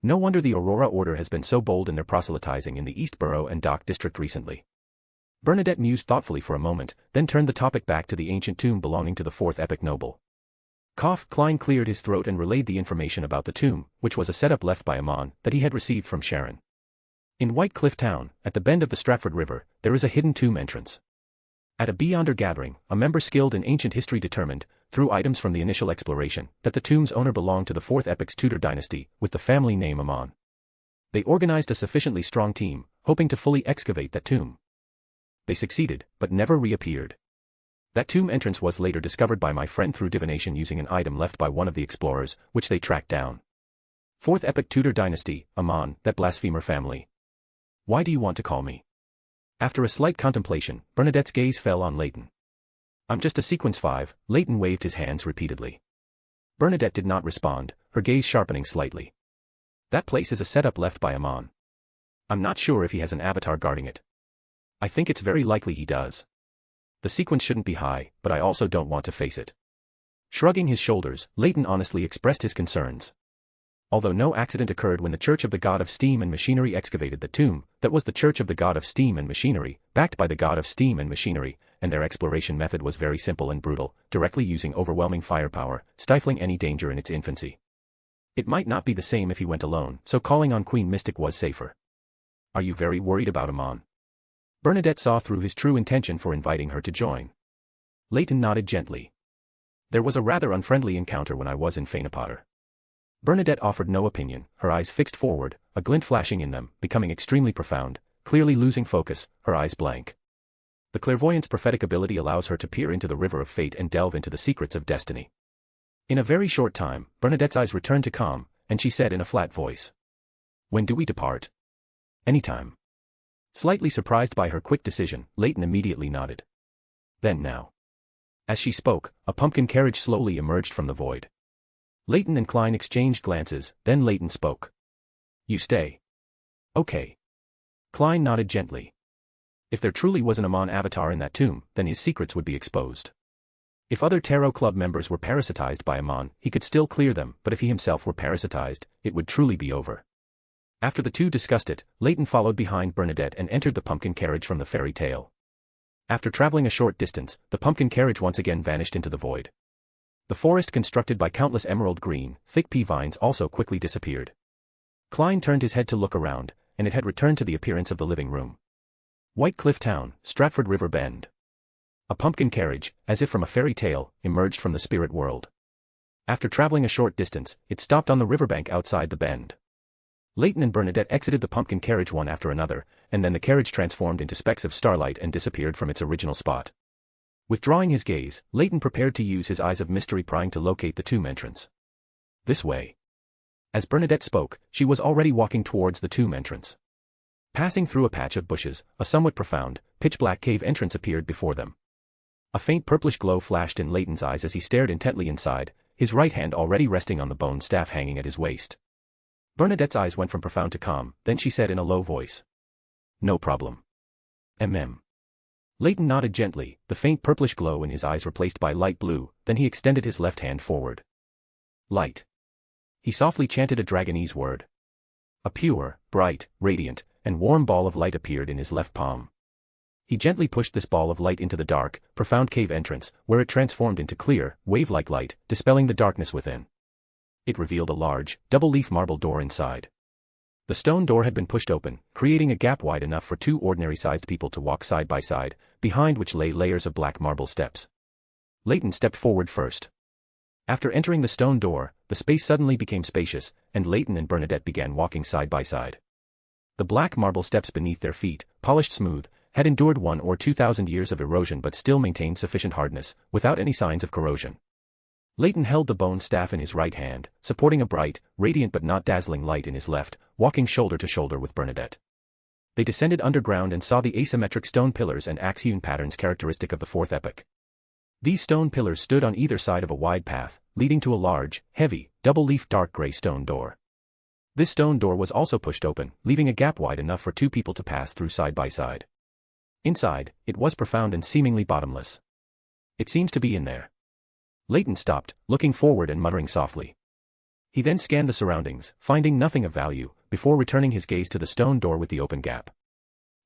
No wonder the Aurora Order has been so bold in their proselytizing in the East Borough and Dock District recently. Bernadette mused thoughtfully for a moment, then turned the topic back to the ancient tomb belonging to the fourth epic noble. Klein cleared his throat and relayed the information about the tomb, which was a setup left by Amon, that he had received from Sharon. In White Cliff Town, at the bend of the Stratford River, there is a hidden tomb entrance. At a Beyonder gathering, a member skilled in ancient history determined, through items from the initial exploration, that the tomb's owner belonged to the 4th Epic's Tudor dynasty, with the family name Amon. They organized a sufficiently strong team, hoping to fully excavate that tomb. They succeeded, but never reappeared. That tomb entrance was later discovered by my friend through divination using an item left by one of the explorers, which they tracked down. 4th Epic Tudor dynasty, Amon, that blasphemer family. Why do you want to call me? After a slight contemplation, Bernadette's gaze fell on Leyton. I'm just a sequence 5, Leyton waved his hands repeatedly. Bernadette did not respond, her gaze sharpening slightly. That place is a setup left by Amon. I'm not sure if he has an avatar guarding it. I think it's very likely he does. The sequence shouldn't be high, but I also don't want to face it. Shrugging his shoulders, Leyton honestly expressed his concerns. Although no accident occurred when the Church of the God of Steam and Machinery excavated the tomb, that was the Church of the God of Steam and Machinery, backed by the God of Steam and Machinery, and their exploration method was very simple and brutal, directly using overwhelming firepower, stifling any danger in its infancy. It might not be the same if he went alone, so calling on Queen Mystic was safer. Are you very worried about Amon? Bernadette saw through his true intention for inviting her to join. Leyton nodded gently. There was a rather unfriendly encounter when I was in Phaenopotter. Bernadette offered no opinion, her eyes fixed forward, a glint flashing in them, becoming extremely profound, clearly losing focus, her eyes blank. The clairvoyant's prophetic ability allows her to peer into the river of fate and delve into the secrets of destiny. In a very short time, Bernadette's eyes returned to calm, and she said in a flat voice. When do we depart? Anytime. Slightly surprised by her quick decision, Leyton immediately nodded. Then now. As she spoke, a pumpkin carriage slowly emerged from the void. Leyton and Klein exchanged glances, then Leyton spoke. You stay. Okay. Klein nodded gently. If there truly was an Amon avatar in that tomb, then his secrets would be exposed. If other Tarot Club members were parasitized by Amon, he could still clear them, but if he himself were parasitized, it would truly be over. After the two discussed it, Leyton followed behind Bernadette and entered the pumpkin carriage from the fairy tale. After traveling a short distance, the pumpkin carriage once again vanished into the void. The forest constructed by countless emerald green, thick pea vines also quickly disappeared. Klein turned his head to look around, and it had returned to the appearance of the living room. White Cliff Town, Stratford River Bend. A pumpkin carriage, as if from a fairy tale, emerged from the spirit world. After traveling a short distance, it stopped on the riverbank outside the bend. Leyton and Bernadette exited the pumpkin carriage one after another, and then the carriage transformed into specks of starlight and disappeared from its original spot. Withdrawing his gaze, Leyton prepared to use his eyes of mystery prying to locate the tomb entrance. This way. As Bernadette spoke, she was already walking towards the tomb entrance. Passing through a patch of bushes, a somewhat profound, pitch-black cave entrance appeared before them. A faint purplish glow flashed in Leyton's eyes as he stared intently inside, his right hand already resting on the bone staff hanging at his waist. Bernadette's eyes went from profound to calm, then she said in a low voice. No problem. Leyton nodded gently, the faint purplish glow in his eyes replaced by light blue, then he extended his left hand forward. Light. He softly chanted a Dragonese word. A pure, bright, radiant, and warm ball of light appeared in his left palm. He gently pushed this ball of light into the dark, profound cave entrance, where it transformed into clear, wave-like light, dispelling the darkness within. It revealed a large, double-leaf marble door inside. The stone door had been pushed open, creating a gap wide enough for two ordinary-sized people to walk side by side, behind which lay layers of black marble steps. Leyton stepped forward first. After entering the stone door, the space suddenly became spacious, and Leyton and Bernadette began walking side by side. The black marble steps beneath their feet, polished smooth, had endured 1,000 or 2,000 years of erosion but still maintained sufficient hardness, without any signs of corrosion. Leyton held the bone staff in his right hand, supporting a bright, radiant but not dazzling light in his left, walking shoulder to shoulder with Bernadette. They descended underground and saw the asymmetric stone pillars and axe-hewn patterns characteristic of the 4th epoch. These stone pillars stood on either side of a wide path, leading to a large, heavy, double-leaf dark gray stone door. This stone door was also pushed open, leaving a gap wide enough for two people to pass through side by side. Inside, it was profound and seemingly bottomless. It seems to be in there. Leyton stopped, looking forward and muttering softly. He then scanned the surroundings, finding nothing of value, before returning his gaze to the stone door with the open gap.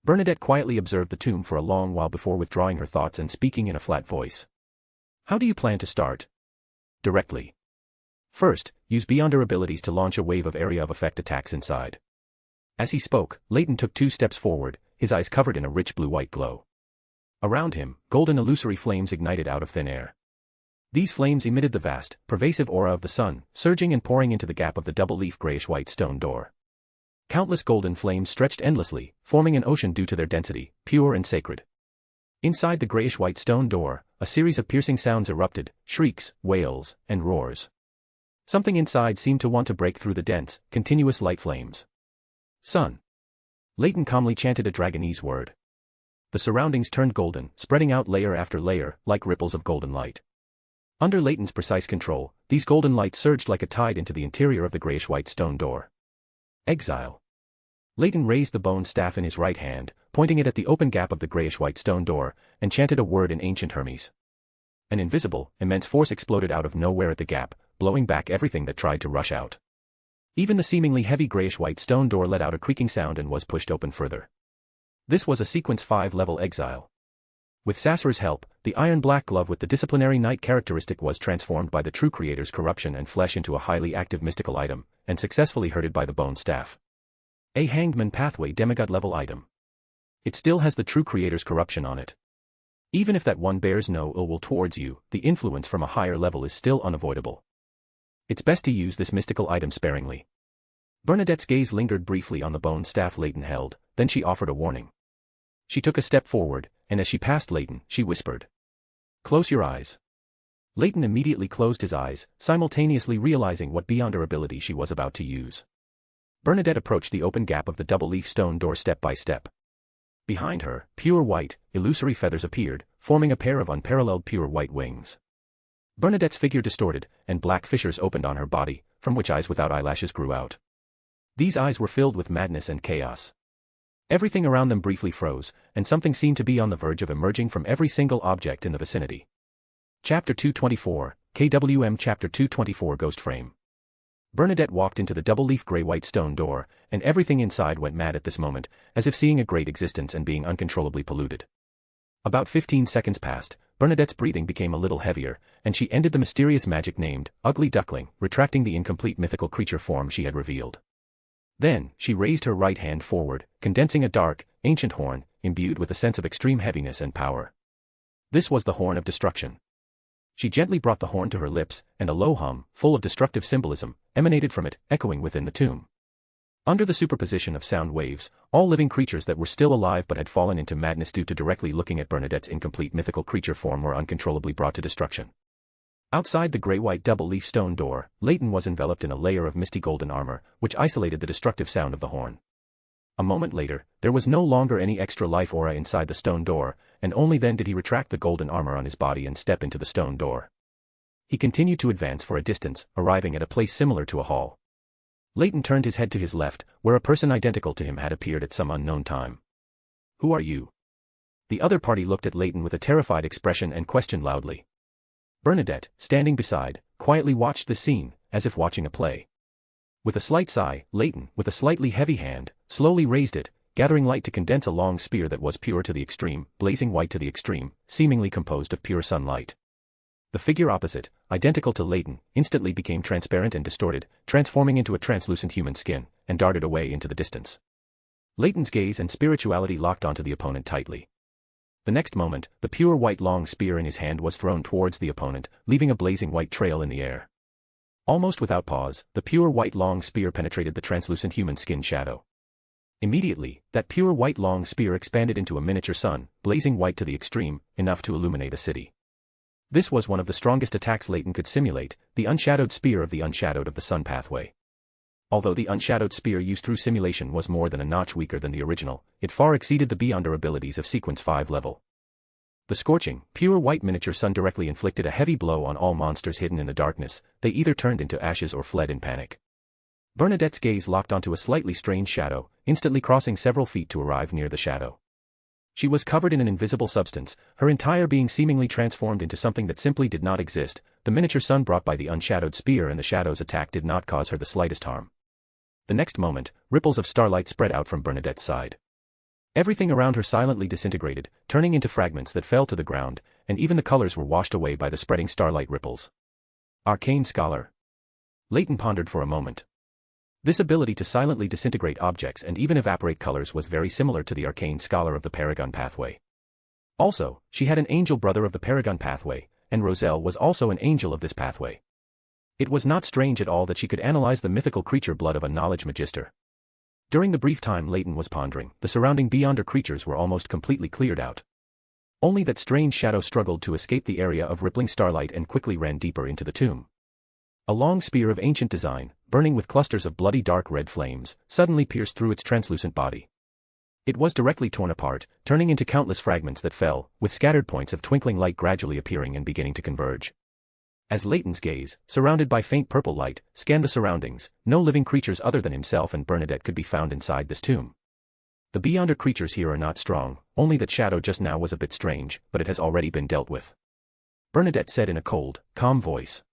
Bernadette quietly observed the tomb for a long while before withdrawing her thoughts and speaking in a flat voice. How do you plan to start? Directly. First, use Beyonder abilities to launch a wave of area of effect attacks inside. As he spoke, Leyton took 2 steps forward, his eyes covered in a rich blue-white glow. Around him, golden illusory flames ignited out of thin air. These flames emitted the vast, pervasive aura of the sun, surging and pouring into the gap of the double-leaf grayish-white stone door. Countless golden flames stretched endlessly, forming an ocean due to their density, pure and sacred. Inside the grayish-white stone door, a series of piercing sounds erupted, shrieks, wails, and roars. Something inside seemed to want to break through the dense, continuous light flames. Sun. Leyton calmly chanted a Dragonese word. The surroundings turned golden, spreading out layer after layer, like ripples of golden light. Under Leyton's precise control, these golden lights surged like a tide into the interior of the grayish-white stone door. Exile. Leyton raised the bone staff in his right hand, pointing it at the open gap of the grayish-white stone door, and chanted a word in ancient Hermes. An invisible, immense force exploded out of nowhere at the gap, blowing back everything that tried to rush out. Even the seemingly heavy grayish-white stone door let out a creaking sound and was pushed open further. This was a Sequence 5 level exile. With Sasra's help, the iron-black glove with the disciplinary knight characteristic was transformed by the true creator's corruption and flesh into a highly active mystical item, and successfully herded by the bone staff. A Hangman Pathway demigod level item. It still has the true creator's corruption on it. Even if that one bears no ill will towards you, the influence from a higher level is still unavoidable. It's best to use this mystical item sparingly. Bernadette's gaze lingered briefly on the bone staff Leyton held, then she offered a warning. She took a step forward, and as she passed Leyton, she whispered, "Close your eyes." Leyton immediately closed his eyes, simultaneously realizing what beyonder ability she was about to use. Bernadette approached the open gap of the double-leaf stone door step by step. Behind her, pure white, illusory feathers appeared, forming a pair of unparalleled pure white wings. Bernadette's figure distorted, and black fissures opened on her body, from which eyes without eyelashes grew out. These eyes were filled with madness and chaos. Everything around them briefly froze, and something seemed to be on the verge of emerging from every single object in the vicinity. Chapter 224, KWM Chapter 224 Ghost Frame. Bernadette walked into the double-leaf gray-white stone door, and everything inside went mad at this moment, as if seeing a great existence and being uncontrollably polluted. About 15 seconds passed, Bernadette's breathing became a little heavier, and she ended the mysterious magic named Ugly Duckling, retracting the incomplete mythical creature form she had revealed. Then, she raised her right hand forward, condensing a dark, ancient horn, imbued with a sense of extreme heaviness and power. This was the Horn of Destruction. She gently brought the horn to her lips, and a low hum, full of destructive symbolism, emanated from it, echoing within the tomb. Under the superposition of sound waves, all living creatures that were still alive but had fallen into madness due to directly looking at Bernadette's incomplete mythical creature form were uncontrollably brought to destruction. Outside the gray-white double-leaf stone door, Leyton was enveloped in a layer of misty golden armor, which isolated the destructive sound of the horn. A moment later, there was no longer any extra life aura inside the stone door, and only then did he retract the golden armor on his body and step into the stone door. He continued to advance for a distance, arriving at a place similar to a hall. Leyton turned his head to his left, where a person identical to him had appeared at some unknown time. "Who are you?" The other party looked at Leyton with a terrified expression and questioned loudly. Bernadette, standing beside, quietly watched the scene, as if watching a play. With a slight sigh, Leyton, with a slightly heavy hand, slowly raised it, gathering light to condense a long spear that was pure to the extreme, blazing white to the extreme, seemingly composed of pure sunlight. The figure opposite, identical to Leyton, instantly became transparent and distorted, transforming into a translucent human skin, and darted away into the distance. Leyton's gaze and spirituality locked onto the opponent tightly. The next moment, the pure white long spear in his hand was thrown towards the opponent, leaving a blazing white trail in the air. Almost without pause, the pure white long spear penetrated the translucent human skin shadow. Immediately, that pure white long spear expanded into a miniature sun, blazing white to the extreme, enough to illuminate a city. This was one of the strongest attacks Leyton could simulate, the unshadowed spear of the unshadowed of the sun pathway. Although the unshadowed spear used through simulation was more than a notch weaker than the original, it far exceeded the beyonder abilities of Sequence 5 level. The scorching, pure white miniature sun directly inflicted a heavy blow on all monsters hidden in the darkness. They either turned into ashes or fled in panic. Bernadette's gaze locked onto a slightly strange shadow, instantly crossing several feet to arrive near the shadow. She was covered in an invisible substance, her entire being seemingly transformed into something that simply did not exist. The miniature sun brought by the unshadowed spear and the shadow's attack did not cause her the slightest harm. The next moment, ripples of starlight spread out from Bernadette's side. Everything around her silently disintegrated, turning into fragments that fell to the ground, and even the colors were washed away by the spreading starlight ripples. Arcane Scholar. Leyton pondered for a moment. This ability to silently disintegrate objects and even evaporate colors was very similar to the Arcane Scholar of the Paragon Pathway. Also, she had an angel brother of the Paragon Pathway, and Roselle was also an angel of this pathway. It was not strange at all that she could analyze the mythical creature blood of a knowledge magister. During the brief time Leyton was pondering, the surrounding beyonder creatures were almost completely cleared out. Only that strange shadow struggled to escape the area of rippling starlight and quickly ran deeper into the tomb. A long spear of ancient design, burning with clusters of bloody dark red flames, suddenly pierced through its translucent body. It was directly torn apart, turning into countless fragments that fell, with scattered points of twinkling light gradually appearing and beginning to converge. As Leyton's gaze, surrounded by faint purple light, scanned the surroundings, no living creatures other than himself and Bernadette could be found inside this tomb. The beyonder creatures here are not strong, only that shadow just now was a bit strange, but it has already been dealt with. Bernadette said in a cold, calm voice.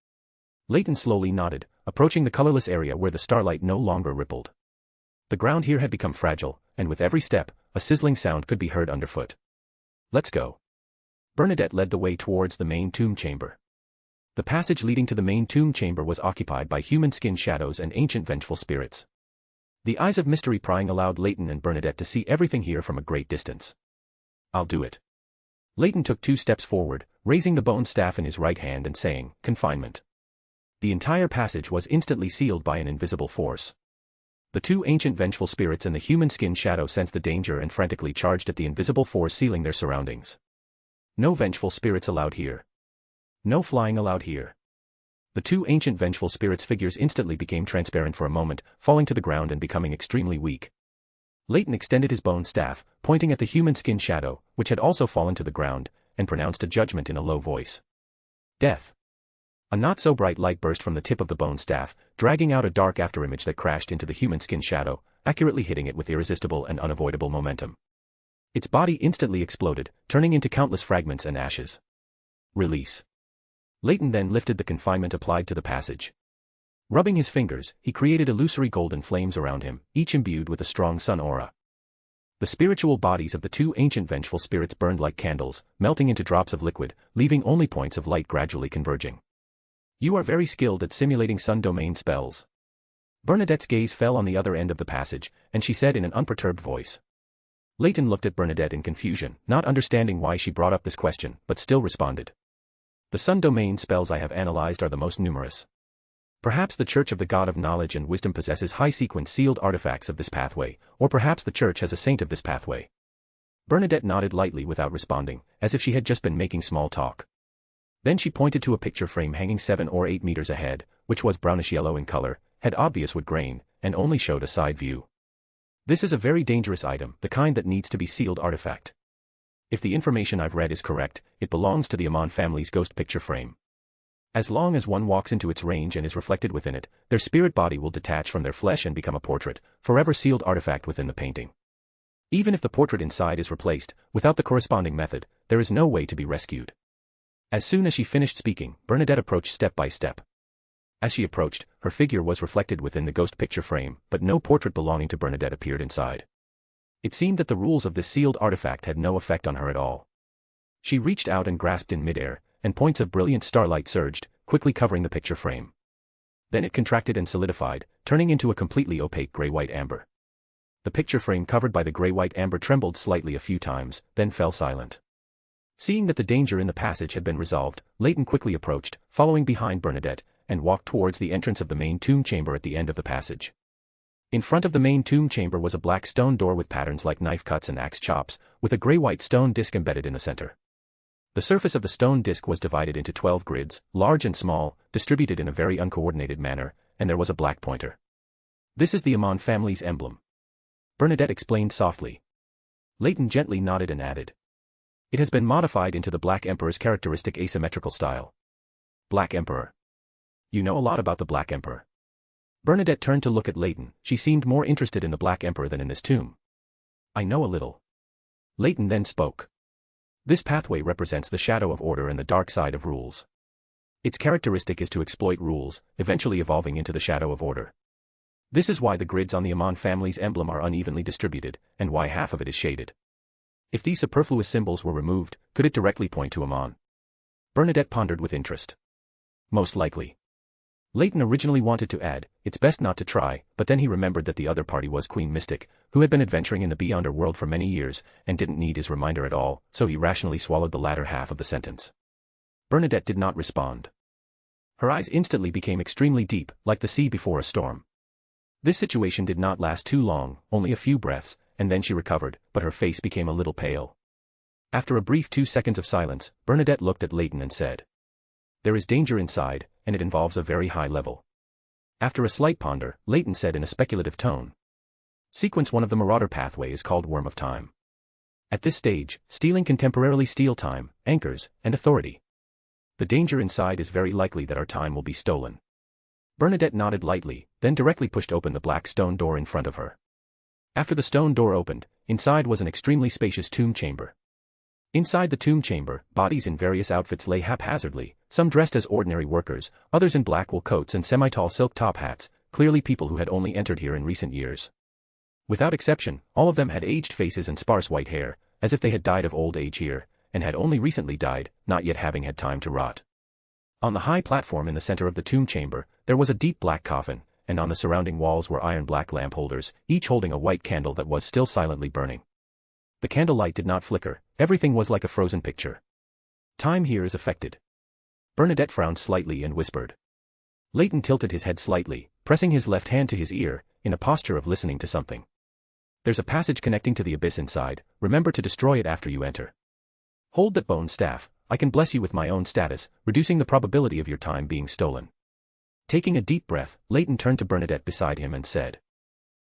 Leyton slowly nodded, approaching the colorless area where the starlight no longer rippled. The ground here had become fragile, and with every step, a sizzling sound could be heard underfoot. Let's go. Bernadette led the way towards the main tomb chamber. The passage leading to the main tomb chamber was occupied by human skin shadows and ancient vengeful spirits. The eyes of mystery prying allowed Leyton and Bernadette to see everything here from a great distance. I'll do it. Leyton took 2 steps forward, raising the bone staff in his right hand and saying, confinement. The entire passage was instantly sealed by an invisible force. The 2 ancient vengeful spirits and the human skin shadow sensed the danger and frantically charged at the invisible force sealing their surroundings. No vengeful spirits allowed here. No flying allowed here. The 2 ancient vengeful spirits' figures instantly became transparent for a moment, falling to the ground and becoming extremely weak. Leyton extended his bone staff, pointing at the human skin shadow, which had also fallen to the ground, and pronounced a judgment in a low voice. Death. A not-so-bright light burst from the tip of the bone staff, dragging out a dark afterimage that crashed into the human skin shadow, accurately hitting it with irresistible and unavoidable momentum. Its body instantly exploded, turning into countless fragments and ashes. Release. Leyton then lifted the confinement applied to the passage. Rubbing his fingers, he created illusory golden flames around him, each imbued with a strong sun aura. The spiritual bodies of the 2 ancient vengeful spirits burned like candles, melting into drops of liquid, leaving only points of light gradually converging. You are very skilled at simulating sun domain spells. Bernadette's gaze fell on the other end of the passage, and she said in an unperturbed voice. Leyton looked at Bernadette in confusion, not understanding why she brought up this question, but still responded. The sun domain spells I have analyzed are the most numerous. Perhaps the Church of the God of Knowledge and Wisdom possesses high-sequence sealed artifacts of this pathway, or perhaps the Church has a saint of this pathway. Bernadette nodded lightly without responding, as if she had just been making small talk. Then she pointed to a picture frame hanging 7 or 8 meters ahead, which was brownish-yellow in color, had obvious wood grain, and only showed a side view. This is a very dangerous item, the kind that needs to be sealed artifact. If the information I've read is correct, it belongs to the Amon family's ghost picture frame. As long as one walks into its range and is reflected within it, their spirit body will detach from their flesh and become a portrait, forever sealed artifact within the painting. Even if the portrait inside is replaced, without the corresponding method, there is no way to be rescued. As soon as she finished speaking, Bernadette approached step by step. As she approached, her figure was reflected within the ghost picture frame, but no portrait belonging to Bernadette appeared inside. It seemed that the rules of this sealed artifact had no effect on her at all. She reached out and grasped in midair, and points of brilliant starlight surged, quickly covering the picture frame. Then it contracted and solidified, turning into a completely opaque gray-white amber. The picture frame covered by the gray-white amber trembled slightly a few times, then fell silent. Seeing that the danger in the passage had been resolved, Leyton quickly approached, following behind Bernadette, and walked towards the entrance of the main tomb chamber at the end of the passage. In front of the main tomb chamber was a black stone door with patterns like knife cuts and axe chops, with a gray-white stone disc embedded in the center. The surface of the stone disc was divided into 12 grids, large and small, distributed in a very uncoordinated manner, and there was a black pointer. This is the Amon family's emblem. Bernadette explained softly. Leyton gently nodded and added. It has been modified into the Black Emperor's characteristic asymmetrical style. Black Emperor. You know a lot about the Black Emperor. Bernadette turned to look at Leyton. She seemed more interested in the Black Emperor than in this tomb. I know a little. Leyton then spoke. This pathway represents the shadow of order and the dark side of rules. Its characteristic is to exploit rules, eventually evolving into the shadow of order. This is why the grids on the Amon family's emblem are unevenly distributed, and why half of it is shaded. If these superfluous symbols were removed, could it directly point to Amon? Bernadette pondered with interest. Most likely. Leyton originally wanted to add, it's best not to try, but then he remembered that the other party was Queen Mystic, who had been adventuring in the Beyonder world for many years, and didn't need his reminder at all, so he rationally swallowed the latter half of the sentence. Bernadette did not respond. Her eyes instantly became extremely deep, like the sea before a storm. This situation did not last too long, only a few breaths, and then she recovered, but her face became a little pale. After a brief 2 seconds of silence, Bernadette looked at Leyton and said, "There is danger inside, and it involves a very high level." After a slight ponder, Leyton said in a speculative tone, "Sequence 1 of the Marauder pathway is called Worm of Time. At this stage, stealing can temporarily steal time, anchors, and authority. The danger inside is very likely that our time will be stolen." Bernadette nodded lightly, then directly pushed open the black stone door in front of her. After the stone door opened, inside was an extremely spacious tomb chamber. Inside the tomb chamber, bodies in various outfits lay haphazardly, some dressed as ordinary workers, others in black wool coats and semi-tall silk top hats, clearly people who had only entered here in recent years. Without exception, all of them had aged faces and sparse white hair, as if they had died of old age here, and had only recently died, not yet having had time to rot. On the high platform in the center of the tomb chamber, there was a deep black coffin, and on the surrounding walls were iron black lamp holders, each holding a white candle that was still silently burning. The candlelight did not flicker, everything was like a frozen picture. "Time here is affected." Bernadette frowned slightly and whispered. Leyton tilted his head slightly, pressing his left hand to his ear, in a posture of listening to something. "There's a passage connecting to the abyss inside, remember to destroy it after you enter. Hold that bone staff, I can bless you with my own status, reducing the probability of your time being stolen." Taking a deep breath, Leyton turned to Bernadette beside him and said,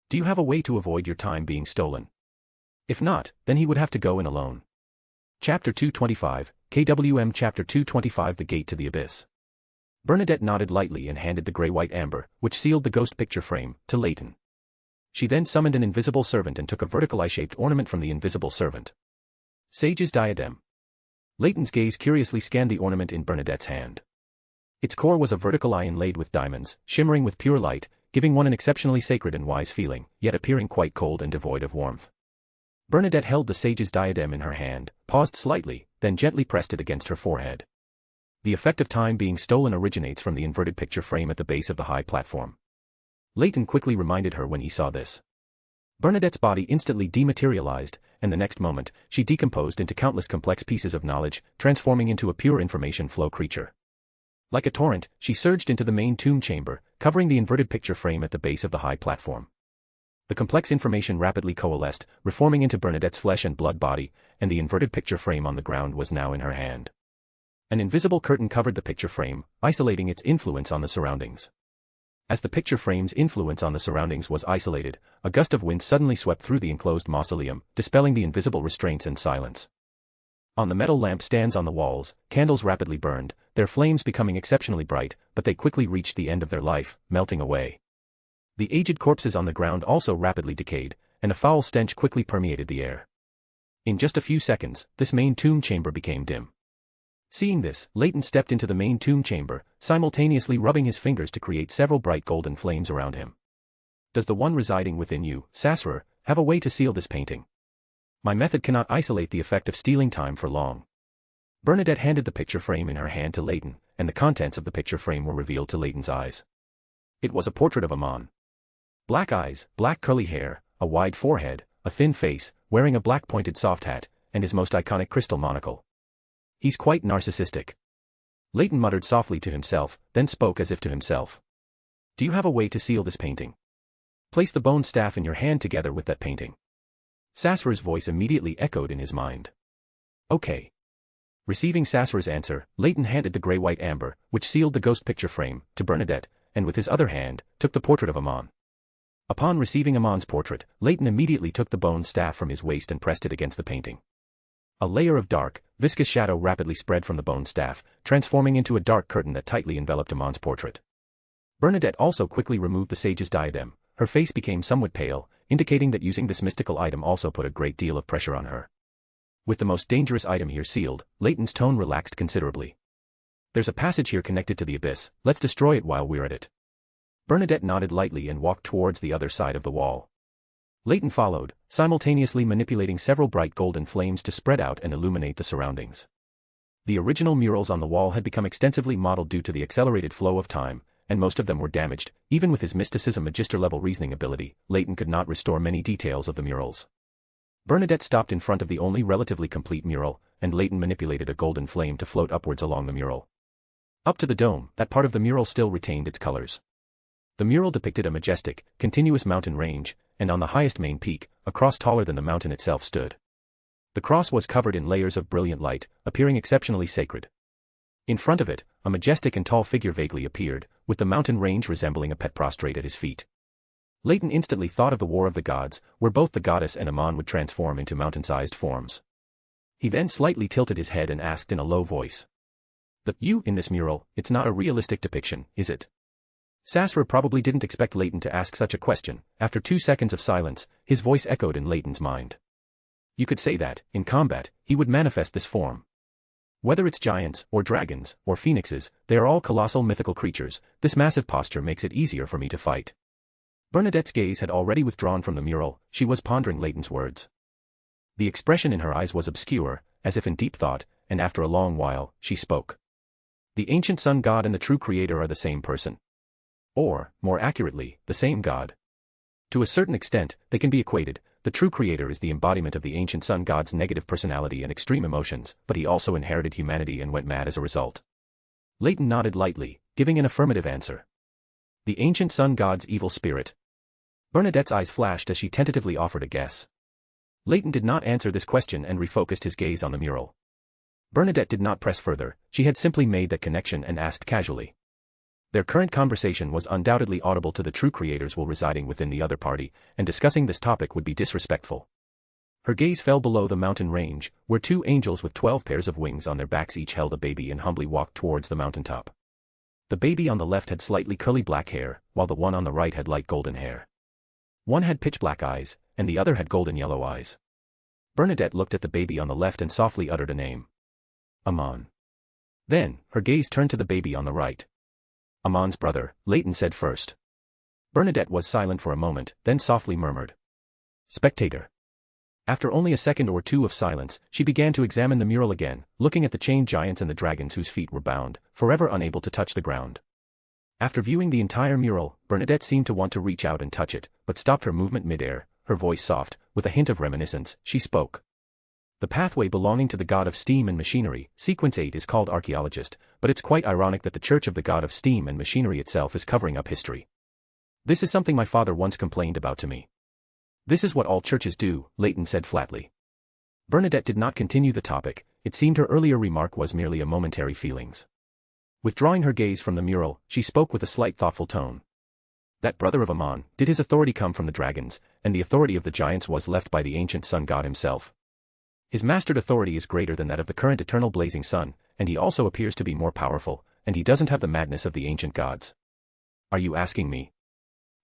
"Do you have a way to avoid your time being stolen? If not, then he would have to go in alone." Chapter 225, KWM Chapter 225 The Gate to the Abyss. Bernadette nodded lightly and handed the grey-white amber, which sealed the ghost picture frame, to Leyton. She then summoned an invisible servant and took a vertical eye-shaped ornament from the invisible servant. Sage's diadem. Leyton's gaze curiously scanned the ornament in Bernadette's hand. Its core was a vertical eye inlaid with diamonds, shimmering with pure light, giving one an exceptionally sacred and wise feeling, yet appearing quite cold and devoid of warmth. Bernadette held the sage's diadem in her hand, paused slightly, then gently pressed it against her forehead. The effect of time being stolen originates from the inverted picture frame at the base of the high platform. Leyton quickly reminded her when he saw this. Bernadette's body instantly dematerialized, and the next moment, she decomposed into countless complex pieces of knowledge, transforming into a pure information flow creature. Like a torrent, she surged into the main tomb chamber, covering the inverted picture frame at the base of the high platform. The complex information rapidly coalesced, reforming into Bernadette's flesh and blood body, and the inverted picture frame on the ground was now in her hand. An invisible curtain covered the picture frame, isolating its influence on the surroundings. As the picture frame's influence on the surroundings was isolated, a gust of wind suddenly swept through the enclosed mausoleum, dispelling the invisible restraints and silence. On the metal lamp stands on the walls, candles rapidly burned, their flames becoming exceptionally bright, but they quickly reached the end of their life, melting away. The aged corpses on the ground also rapidly decayed, and a foul stench quickly permeated the air. In just a few seconds, this main tomb chamber became dim. Seeing this, Leyton stepped into the main tomb chamber, simultaneously rubbing his fingers to create several bright golden flames around him. "Does the one residing within you, Sassurer, have a way to seal this painting? My method cannot isolate the effect of stealing time for long." Bernadette handed the picture frame in her hand to Leyton, and the contents of the picture frame were revealed to Leyton's eyes. It was a portrait of Amon. Black eyes, black curly hair, a wide forehead, a thin face, wearing a black pointed soft hat, and his most iconic crystal monocle. "He's quite narcissistic." Leyton muttered softly to himself, then spoke as if to himself. "Do you have a way to seal this painting? Place the bone staff in your hand together with that painting." Sassurer's voice immediately echoed in his mind. "Okay." Receiving Sassurer's answer, Leyton handed the grey-white amber, which sealed the ghost picture frame, to Bernadette, and with his other hand, took the portrait of Amon. Upon receiving Amon's portrait, Leyton immediately took the bone staff from his waist and pressed it against the painting. A layer of dark, viscous shadow rapidly spread from the bone staff, transforming into a dark curtain that tightly enveloped Amon's portrait. Bernadette also quickly removed the sage's diadem. Her face became somewhat pale, indicating that using this mystical item also put a great deal of pressure on her. With the most dangerous item here sealed, Leyton's tone relaxed considerably. "There's a passage here connected to the abyss, let's destroy it while we're at it." Bernadette nodded lightly and walked towards the other side of the wall. Leyton followed, simultaneously manipulating several bright golden flames to spread out and illuminate the surroundings. The original murals on the wall had become extensively modeled due to the accelerated flow of time, and most of them were damaged. Even with his mysticism magister-level reasoning ability, Leyton could not restore many details of the murals. Bernadette stopped in front of the only relatively complete mural, and Leyton manipulated a golden flame to float upwards along the mural. Up to the dome, that part of the mural still retained its colors. The mural depicted a majestic, continuous mountain range, and on the highest main peak, a cross taller than the mountain itself stood. The cross was covered in layers of brilliant light, appearing exceptionally sacred. In front of it, a majestic and tall figure vaguely appeared, with the mountain range resembling a pet prostrate at his feet. Leyton instantly thought of the War of the Gods, where both the goddess and Amon would transform into mountain-sized forms. He then slightly tilted his head and asked in a low voice. "The you in this mural, it's not a realistic depiction, is it?" Sasra probably didn't expect Leyton to ask such a question. After 2 seconds of silence, his voice echoed in Leyton's mind. You could say that, in combat, he would manifest this form. Whether it's giants, or dragons, or phoenixes, they are all colossal mythical creatures. This massive posture makes it easier for me to fight. Bernadette's gaze had already withdrawn from the mural. She was pondering Leyton's words. The expression in her eyes was obscure, as if in deep thought, and after a long while, she spoke. The ancient sun god and the true creator are the same person. Or, more accurately, the same god. To a certain extent, they can be equated. The true creator is the embodiment of the ancient sun god's negative personality and extreme emotions, but he also inherited humanity and went mad as a result. Leyton nodded lightly, giving an affirmative answer. The ancient sun god's evil spirit. Bernadette's eyes flashed as she tentatively offered a guess. Leyton did not answer this question and refocused his gaze on the mural. Bernadette did not press further, she had simply made that connection and asked casually. Their current conversation was undoubtedly audible to the true creators while residing within the other party, and discussing this topic would be disrespectful. Her gaze fell below the mountain range, where 2 angels with 12 pairs of wings on their backs each held a baby and humbly walked towards the mountaintop. The baby on the left had slightly curly black hair, while the one on the right had light golden hair. One had pitch black eyes, and the other had golden yellow eyes. Bernadette looked at the baby on the left and softly uttered a name. Amon. Then, her gaze turned to the baby on the right. Amon's brother, Leyton said first. Bernadette was silent for a moment, then softly murmured. Spectator. After only a second or two of silence, she began to examine the mural again, looking at the chained giants and the dragons whose feet were bound, forever unable to touch the ground. After viewing the entire mural, Bernadette seemed to want to reach out and touch it, but stopped her movement mid-air, her voice soft, with a hint of reminiscence, she spoke. The pathway belonging to the god of steam and machinery, sequence 8 is called archaeologist, but it's quite ironic that the church of the god of steam and machinery itself is covering up history. This is something my father once complained about to me. This is what all churches do, Leyton said flatly. Bernadette did not continue the topic, it seemed her earlier remark was merely a momentary feelings. Withdrawing her gaze from the mural, she spoke with a slight thoughtful tone. That brother of Amon, did his authority come from the dragons, and the authority of the giants was left by the ancient sun god himself? His mastered authority is greater than that of the current eternal blazing sun, and he also appears to be more powerful, and he doesn't have the madness of the ancient gods. Are you asking me?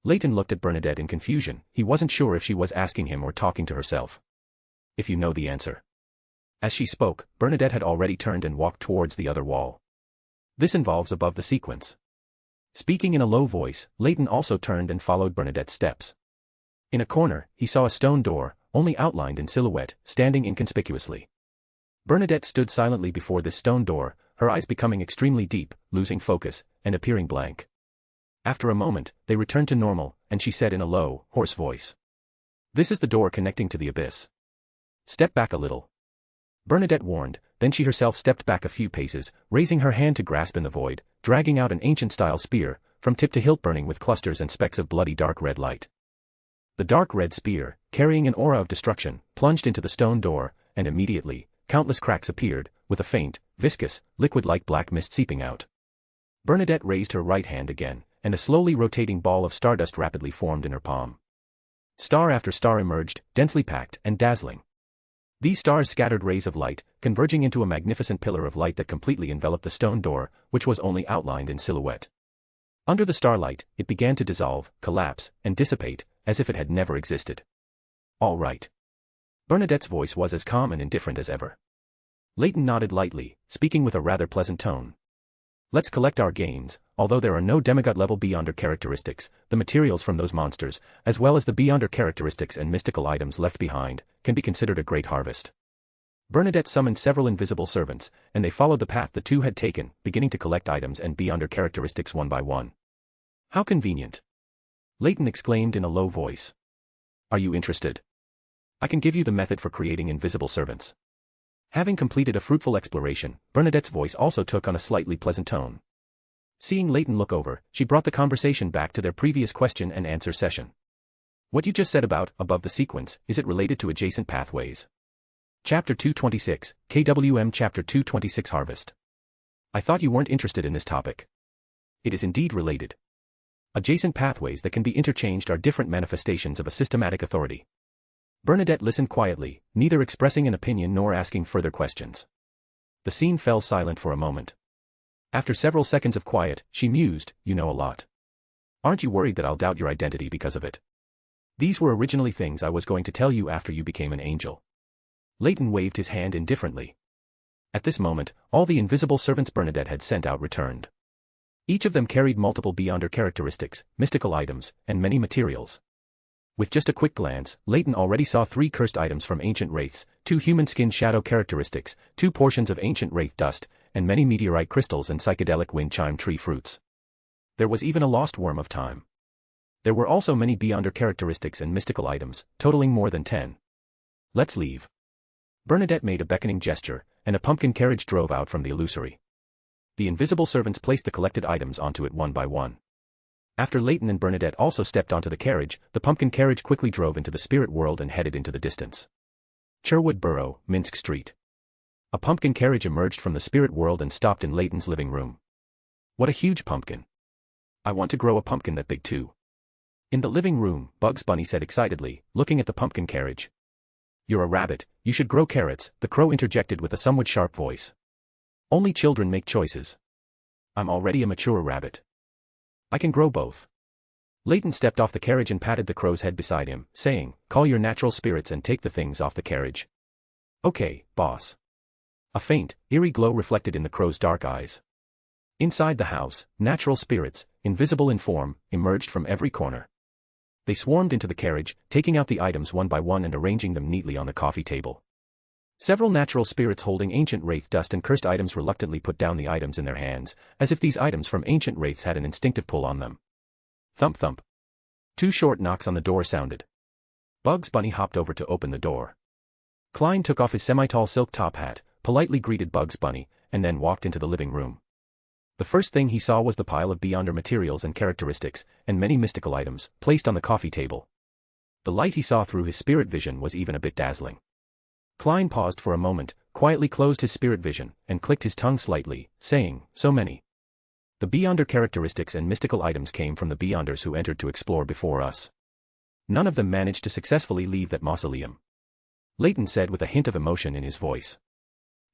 Leyton looked at Bernadette in confusion, he wasn't sure if she was asking him or talking to herself. If you know the answer. As she spoke, Bernadette had already turned and walked towards the other wall. This involves above the sequence. Speaking in a low voice, Leyton also turned and followed Bernadette's steps. In a corner, he saw a stone door, only outlined in silhouette, standing inconspicuously. Bernadette stood silently before this stone door, her eyes becoming extremely deep, losing focus, and appearing blank. After a moment, they returned to normal, and she said in a low, hoarse voice. This is the door connecting to the abyss. Step back a little. Bernadette warned, then she herself stepped back a few paces, raising her hand to grasp in the void, dragging out an ancient-style spear, from tip to hilt burning with clusters and specks of bloody dark red light. The dark red spear, carrying an aura of destruction, plunged into the stone door, and immediately, countless cracks appeared, with a faint, viscous, liquid-like black mist seeping out. Bernadette raised her right hand again, and a slowly rotating ball of stardust rapidly formed in her palm. Star after star emerged, densely packed and dazzling. These stars scattered rays of light, converging into a magnificent pillar of light that completely enveloped the stone door, which was only outlined in silhouette. Under the starlight, it began to dissolve, collapse, and dissipate, as if it had never existed. All right. Bernadette's voice was as calm and indifferent as ever. Leyton nodded lightly, speaking with a rather pleasant tone. Let's collect our gains. Although there are no demigod-level Beyonder characteristics, the materials from those monsters, as well as the Beyonder characteristics and mystical items left behind, can be considered a great harvest. Bernadette summoned several invisible servants, and they followed the path the two had taken, beginning to collect items and Beyonder characteristics one by one. How convenient! Leyton exclaimed in a low voice. Are you interested? I can give you the method for creating invisible servants. Having completed a fruitful exploration, Bernadette's voice also took on a slightly pleasant tone. Seeing Leyton look over, she brought the conversation back to their previous question and answer session. What you just said about, above the sequence, is it related to adjacent pathways? Chapter 226, KWM Chapter 226 Harvest. I thought you weren't interested in this topic. It is indeed related. Adjacent pathways that can be interchanged are different manifestations of a systematic authority. Bernadette listened quietly, neither expressing an opinion nor asking further questions. The scene fell silent for a moment. After several seconds of quiet, she mused, "You know a lot. Aren't you worried that I'll doubt your identity because of it? These were originally things I was going to tell you after you became an angel." Leyton waved his hand indifferently. At this moment, all the invisible servants Bernadette had sent out returned. Each of them carried multiple Beyonder characteristics, mystical items, and many materials. With just a quick glance, Leyton already saw 3 cursed items from ancient wraiths, 2 human skin shadow characteristics, 2 portions of ancient wraith dust, and many meteorite crystals and psychedelic wind chime tree fruits. There was even a lost worm of time. There were also many Beyonder characteristics and mystical items, totaling more than 10. "Let's leave." Bernadette made a beckoning gesture, and a pumpkin carriage drove out from the illusory. The invisible servants placed the collected items onto it one by one. After Leyton and Bernadette also stepped onto the carriage, the pumpkin carriage quickly drove into the spirit world and headed into the distance. Cherwood Borough, Minsk Street. A pumpkin carriage emerged from the spirit world and stopped in Leyton's living room. What a huge pumpkin. I want to grow a pumpkin that big too. In the living room, Bugs Bunny said excitedly, looking at the pumpkin carriage. "You're a rabbit, you should grow carrots," the crow interjected with a somewhat sharp voice. "Only children make choices. I'm already a mature rabbit. I can grow both." Leyton stepped off the carriage and patted the crow's head beside him, saying, "Call your natural spirits and take the things off the carriage." "Okay, boss." A faint, eerie glow reflected in the crow's dark eyes. Inside the house, natural spirits, invisible in form, emerged from every corner. They swarmed into the carriage, taking out the items one by one and arranging them neatly on the coffee table. Several natural spirits holding ancient wraith dust and cursed items reluctantly put down the items in their hands, as if these items from ancient wraiths had an instinctive pull on them. Thump thump. 2 short knocks on the door sounded. Bugs Bunny hopped over to open the door. Klein took off his semi-tall silk top hat, politely greeted Bugs Bunny, and then walked into the living room. The first thing he saw was the pile of Beyonder materials and characteristics, and many mystical items, placed on the coffee table. The light he saw through his spirit vision was even a bit dazzling. Klein paused for a moment, quietly closed his spirit vision, and clicked his tongue slightly, saying, "So many." The Beyonder characteristics and mystical items came from the Beyonders who entered to explore before us. None of them managed to successfully leave that mausoleum. Leyton said with a hint of emotion in his voice.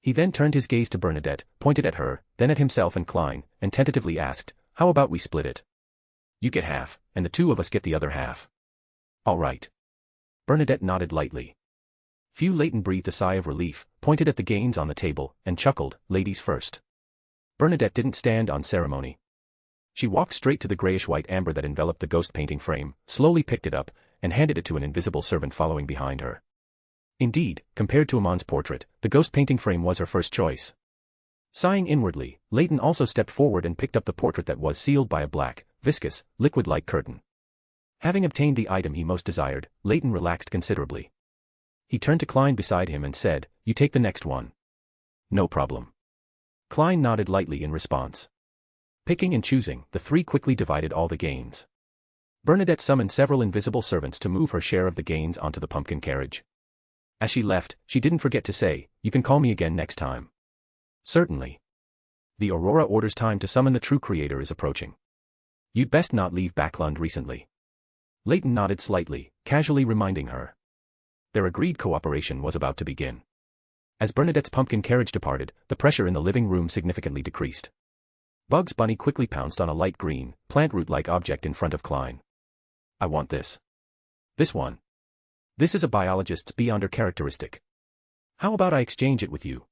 He then turned his gaze to Bernadette, pointed at her, then at himself and Klein, and tentatively asked, "How about we split it? You get half, and the 2 of us get the other half." "All right." Bernadette nodded lightly. Leyton breathed a sigh of relief, pointed at the gains on the table, and chuckled, "Ladies first." Bernadette didn't stand on ceremony. She walked straight to the grayish-white amber that enveloped the ghost painting frame, slowly picked it up, and handed it to an invisible servant following behind her. Indeed, compared to Amon's portrait, the ghost painting frame was her first choice. Sighing inwardly, Leyton also stepped forward and picked up the portrait that was sealed by a black, viscous, liquid-like curtain. Having obtained the item he most desired, Leyton relaxed considerably. He turned to Klein beside him and said, "You take the next one." "No problem." Klein nodded lightly in response. Picking and choosing, the 3 quickly divided all the gains. Bernadette summoned several invisible servants to move her share of the gains onto the pumpkin carriage. As she left, she didn't forget to say, "You can call me again next time." "Certainly." The Aurora Order's time to summon the true creator is approaching. You'd best not leave Backlund recently. Leyton nodded slightly, casually reminding her. Their agreed cooperation was about to begin. As Bernadette's pumpkin carriage departed, the pressure in the living room significantly decreased. Bugs Bunny quickly pounced on a light green, plant root-like object in front of Klein. "I want this. This one. This is a biologist's Beyonder characteristic. How about I exchange it with you?"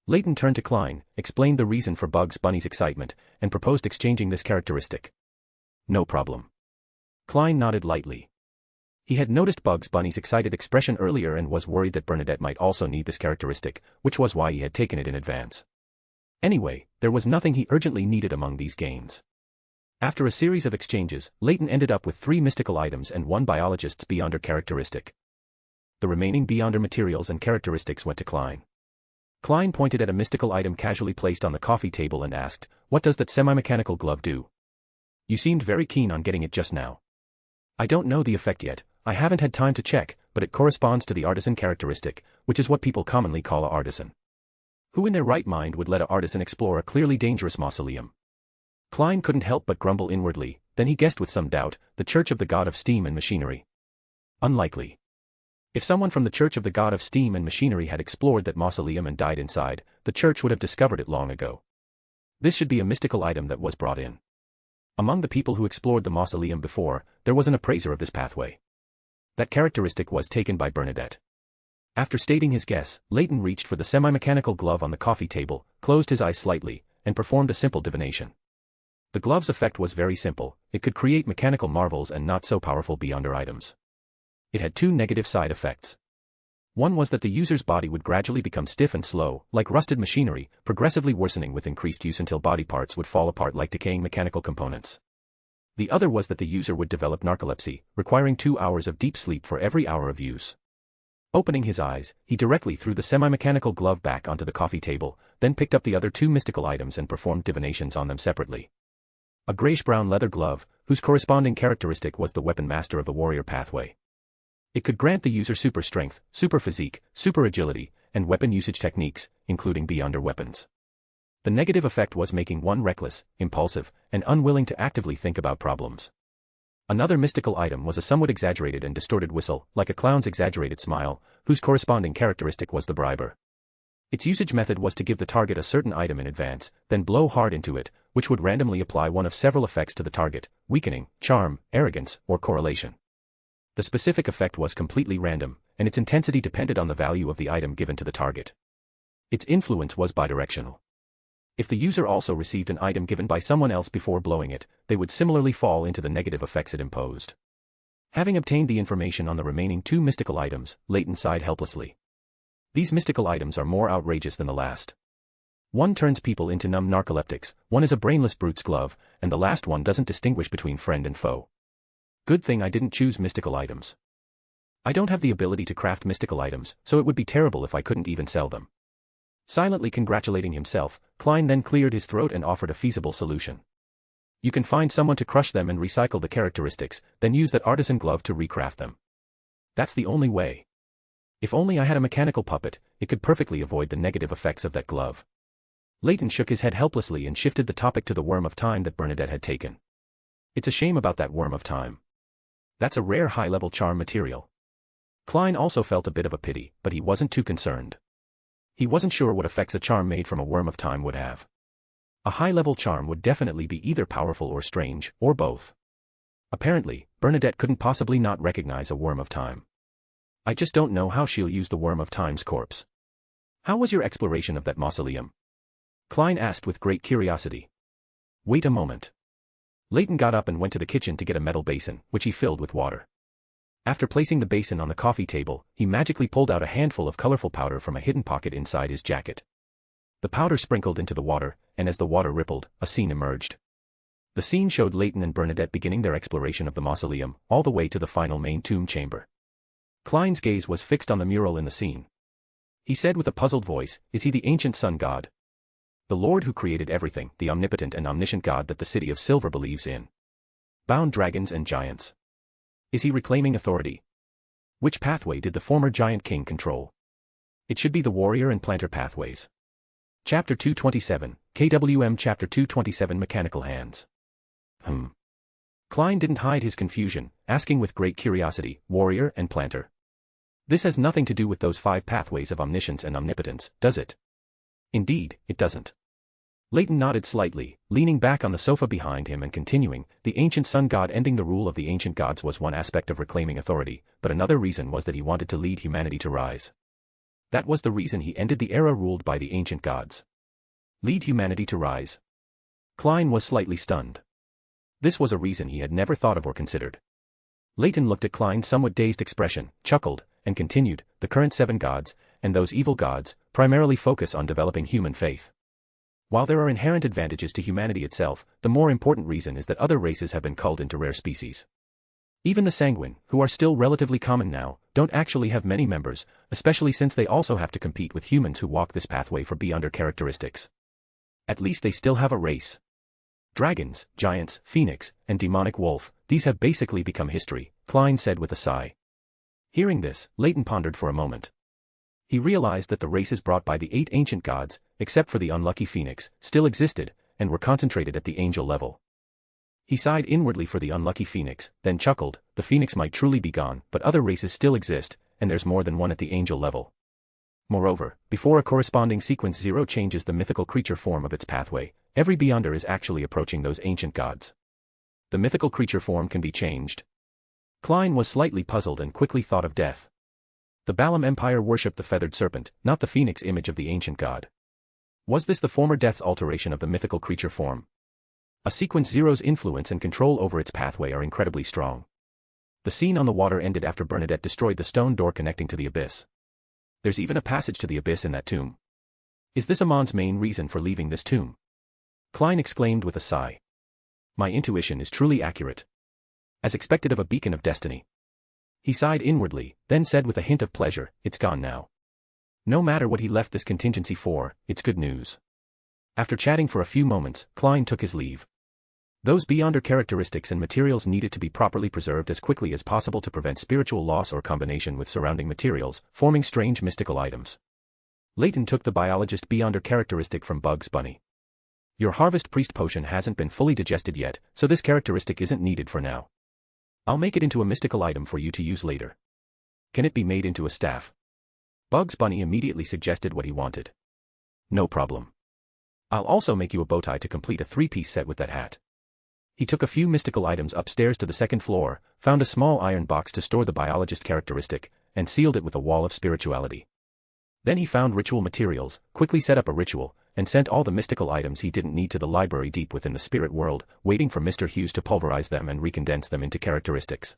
Leyton turned to Klein, explained the reason for Bugs Bunny's excitement, and proposed exchanging this characteristic. "No problem." Klein nodded lightly. He had noticed Bugs Bunny's excited expression earlier and was worried that Bernadette might also need this characteristic, which was why he had taken it in advance. Anyway, there was nothing he urgently needed among these gains. After a series of exchanges, Leyton ended up with 3 mystical items and 1 biologist's Beyonder characteristic. The remaining Beyonder materials and characteristics went to Klein. Klein pointed at a mystical item casually placed on the coffee table and asked, "What does that semi-mechanical glove do? You seemed very keen on getting it just now." "I don't know the effect yet, I haven't had time to check, but it corresponds to the artisan characteristic, which is what people commonly call a artisan. Who in their right mind would let a artisan explore a clearly dangerous mausoleum?" Klein couldn't help but grumble inwardly, then he guessed with some doubt, the Church of the God of Steam and Machinery. Unlikely. If someone from the Church of the God of Steam and Machinery had explored that mausoleum and died inside, the church would have discovered it long ago. This should be a mystical item that was brought in. Among the people who explored the mausoleum before, there was an appraiser of this pathway. That characteristic was taken by Bernadette. After stating his guess, Leyton reached for the semi-mechanical glove on the coffee table, closed his eyes slightly, and performed a simple divination. The glove's effect was very simple, it could create mechanical marvels and not so powerful beyonder items. It had two negative side effects. One was that the user's body would gradually become stiff and slow, like rusted machinery, progressively worsening with increased use until body parts would fall apart like decaying mechanical components. The other was that the user would develop narcolepsy, requiring 2 hours of deep sleep for every hour of use. Opening his eyes, he directly threw the semi-mechanical glove back onto the coffee table, then picked up the other two mystical items and performed divinations on them separately. A grayish-brown leather glove, whose corresponding characteristic was the weapon master of the warrior pathway. It could grant the user super strength, super physique, super agility, and weapon usage techniques, including beyonder weapons. The negative effect was making one reckless, impulsive, and unwilling to actively think about problems. Another mystical item was a somewhat exaggerated and distorted whistle, like a clown's exaggerated smile, whose corresponding characteristic was the briber. Its usage method was to give the target a certain item in advance, then blow hard into it, which would randomly apply one of several effects to the target: weakening, charm, arrogance, or correlation. The specific effect was completely random, and its intensity depended on the value of the item given to the target. Its influence was bidirectional. If the user also received an item given by someone else before blowing it, they would similarly fall into the negative effects it imposed. Having obtained the information on the remaining two mystical items, Leyton sighed helplessly. These mystical items are more outrageous than the last. One turns people into numb narcoleptics, one is a brainless brute's glove, and the last one doesn't distinguish between friend and foe. Good thing I didn't choose mystical items. I don't have the ability to craft mystical items, so it would be terrible if I couldn't even sell them. Silently congratulating himself, Klein then cleared his throat and offered a feasible solution. You can find someone to crush them and recycle the characteristics, then use that artisan glove to recraft them. That's the only way. If only I had a mechanical puppet, it could perfectly avoid the negative effects of that glove. Leyton shook his head helplessly and shifted the topic to the worm of time that Bernadette had taken. It's a shame about that worm of time. That's a rare high-level charm material. Klein also felt a bit of a pity, but he wasn't too concerned. He wasn't sure what effects a charm made from a worm of time would have. A high-level charm would definitely be either powerful or strange, or both. Apparently, Bernadette couldn't possibly not recognize a worm of time. I just don't know how she'll use the worm of time's corpse. How was your exploration of that mausoleum? Klein asked with great curiosity. Wait a moment. Leyton got up and went to the kitchen to get a metal basin, which he filled with water. After placing the basin on the coffee table, he magically pulled out a handful of colorful powder from a hidden pocket inside his jacket. The powder sprinkled into the water, and as the water rippled, a scene emerged. The scene showed Leyton and Bernadette beginning their exploration of the mausoleum, all the way to the final main tomb chamber. Klein's gaze was fixed on the mural in the scene. He said with a puzzled voice, "Is he the ancient sun god? The Lord who created everything, the omnipotent and omniscient God that the City of Silver believes in? Bound dragons and giants? Is he reclaiming authority? Which pathway did the former giant king control? It should be the warrior and planter pathways." Chapter 227, KWM Chapter 227 Mechanical Hands. Klein didn't hide his confusion, asking with great curiosity, warrior and planter. This has nothing to do with those 5 pathways of omniscience and omnipotence, does it? Indeed, it doesn't. Leyton nodded slightly, leaning back on the sofa behind him and continuing, the ancient sun god ending the rule of the ancient gods was one aspect of reclaiming authority, but another reason was that he wanted to lead humanity to rise. That was the reason he ended the era ruled by the ancient gods. Lead humanity to rise. Klein was slightly stunned. This was a reason he had never thought of or considered. Leyton looked at Klein's somewhat dazed expression, chuckled, and continued, the current 7 gods, and those evil gods, primarily focus on developing human faith. While there are inherent advantages to humanity itself, the more important reason is that other races have been culled into rare species. Even the sanguine, who are still relatively common now, don't actually have many members, especially since they also have to compete with humans who walk this pathway for beyonder characteristics. At least they still have a race. Dragons, giants, phoenix, and demonic wolf, these have basically become history, Klein said with a sigh. Hearing this, Leyton pondered for a moment. He realized that the races brought by the 8 ancient gods, except for the unlucky phoenix, still existed, and were concentrated at the angel level. He sighed inwardly for the unlucky phoenix, then chuckled, the phoenix might truly be gone, but other races still exist, and there's more than one at the angel level. Moreover, before a corresponding sequence 0 changes the mythical creature form of its pathway, every beyonder is actually approaching those ancient gods. The mythical creature form can be changed. Klein was slightly puzzled and quickly thought of death. The Balaam Empire worshipped the feathered serpent, not the phoenix image of the ancient god. Was this the former death's alteration of the mythical creature form? A sequence 0's influence and control over its pathway are incredibly strong. The scene on the water ended after Bernadette destroyed the stone door connecting to the abyss. There's even a passage to the abyss in that tomb. Is this Amon's main reason for leaving this tomb? Klein exclaimed with a sigh. My intuition is truly accurate. As expected of a beacon of destiny. He sighed inwardly, then said with a hint of pleasure, it's gone now. No matter what he left this contingency for, it's good news. After chatting for a few moments, Klein took his leave. Those beyonder characteristics and materials needed to be properly preserved as quickly as possible to prevent spiritual loss or combination with surrounding materials, forming strange mystical items. Leyton took the biologist beyonder characteristic from Bugs Bunny. Your Harvest Priest potion hasn't been fully digested yet, so this characteristic isn't needed for now. I'll make it into a mystical item for you to use later. Can it be made into a staff? Bugs Bunny immediately suggested what he wanted. No problem. I'll also make you a bowtie to complete a 3-piece set with that hat. He took a few mystical items upstairs to the second floor, found a small iron box to store the biologist characteristic, and sealed it with a wall of spirituality. Then he found ritual materials, quickly set up a ritual, and sent all the mystical items he didn't need to the library deep within the spirit world, waiting for Mr. Hughes to pulverize them and recondense them into characteristics.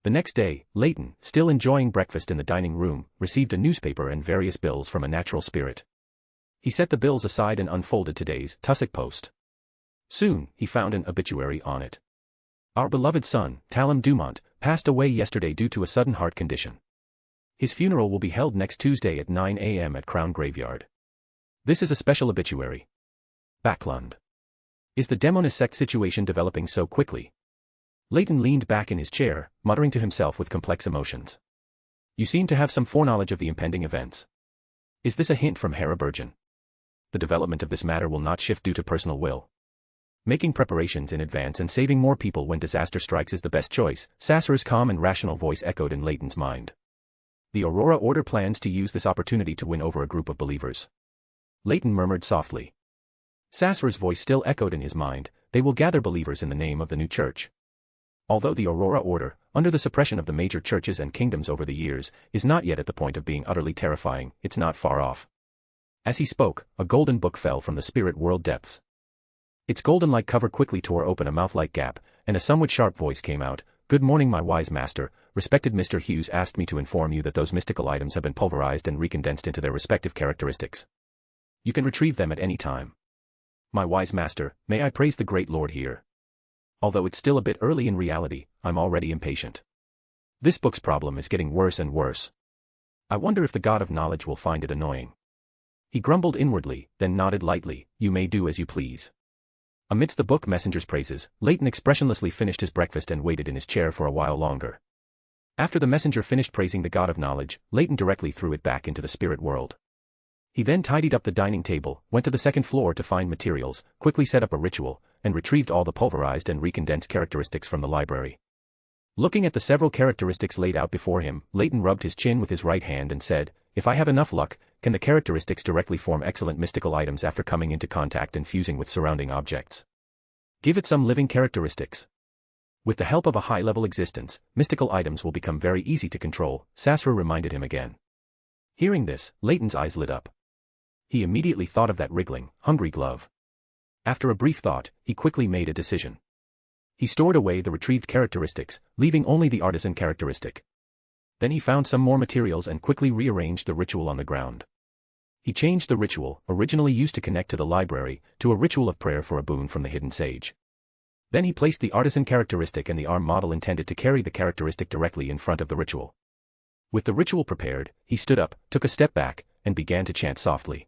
The next day, Leyton, still enjoying breakfast in the dining room, received a newspaper and various bills from a natural spirit. He set the bills aside and unfolded today's Tussock Post. Soon, he found an obituary on it. Our beloved son, Talon Dumont, passed away yesterday due to a sudden heart condition. His funeral will be held next Tuesday at 9 a.m. at Crown Graveyard. This is a special obituary. Backlund. Is the demonisect situation developing so quickly? Leyton leaned back in his chair, muttering to himself with complex emotions. You seem to have some foreknowledge of the impending events. Is this a hint from Hera Burgeon? The development of this matter will not shift due to personal will. Making preparations in advance and saving more people when disaster strikes is the best choice, Sasser's calm and rational voice echoed in Leyton's mind. The Aurora Order plans to use this opportunity to win over a group of believers. Leyton murmured softly. Sasser's voice still echoed in his mind, they will gather believers in the name of the new church. Although the Aurora Order, under the suppression of the major churches and kingdoms over the years, is not yet at the point of being utterly terrifying, it's not far off. As he spoke, a golden book fell from the spirit world depths. Its golden-like cover quickly tore open a mouth-like gap, and a somewhat sharp voice came out. Good morning, my wise master. Respected Mr. Hughes asked me to inform you that those mystical items have been pulverized and recondensed into their respective characteristics. You can retrieve them at any time. My wise master, may I praise the great Lord here. Although it's still a bit early in reality, I'm already impatient. This book's problem is getting worse and worse. I wonder if the God of Knowledge will find it annoying. He grumbled inwardly, then nodded lightly, you may do as you please. Amidst the book messenger's praises, Leyton expressionlessly finished his breakfast and waited in his chair for a while longer. After the messenger finished praising the God of Knowledge, Leyton directly threw it back into the spirit world. He then tidied up the dining table, went to the second floor to find materials, quickly set up a ritual, and retrieved all the pulverized and recondensed characteristics from the library. Looking at the several characteristics laid out before him, Leyton rubbed his chin with his right hand and said, if I have enough luck, can the characteristics directly form excellent mystical items after coming into contact and fusing with surrounding objects? Give it some living characteristics. With the help of a high-level existence, mystical items will become very easy to control, Sasser reminded him again. Hearing this, Leyton's eyes lit up. He immediately thought of that wriggling, hungry glove. After a brief thought, he quickly made a decision. He stored away the retrieved characteristics, leaving only the artisan characteristic. Then he found some more materials and quickly rearranged the ritual on the ground. He changed the ritual, originally used to connect to the library, to a ritual of prayer for a boon from the hidden sage. Then he placed the artisan characteristic and the arm model intended to carry the characteristic directly in front of the ritual. With the ritual prepared, he stood up, took a step back, and began to chant softly.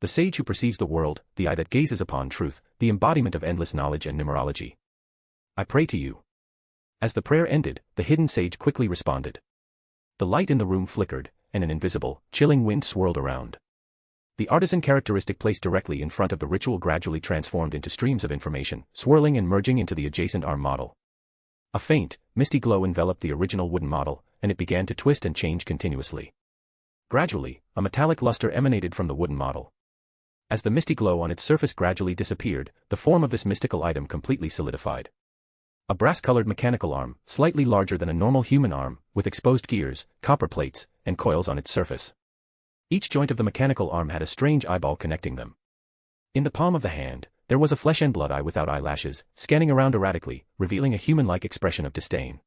The sage who perceives the world, the eye that gazes upon truth, the embodiment of endless knowledge and numerology. I pray to you. As the prayer ended, the hidden sage quickly responded. The light in the room flickered, and an invisible, chilling wind swirled around. The artisan characteristic placed directly in front of the ritual gradually transformed into streams of information, swirling and merging into the adjacent arm model. A faint, misty glow enveloped the original wooden model, and it began to twist and change continuously. Gradually, a metallic luster emanated from the wooden model. As the misty glow on its surface gradually disappeared, the form of this mystical item completely solidified. A brass-colored mechanical arm, slightly larger than a normal human arm, with exposed gears, copper plates, and coils on its surface. Each joint of the mechanical arm had a strange eyeball connecting them. In the palm of the hand, there was a flesh and blood eye without eyelashes, scanning around erratically, revealing a human-like expression of disdain.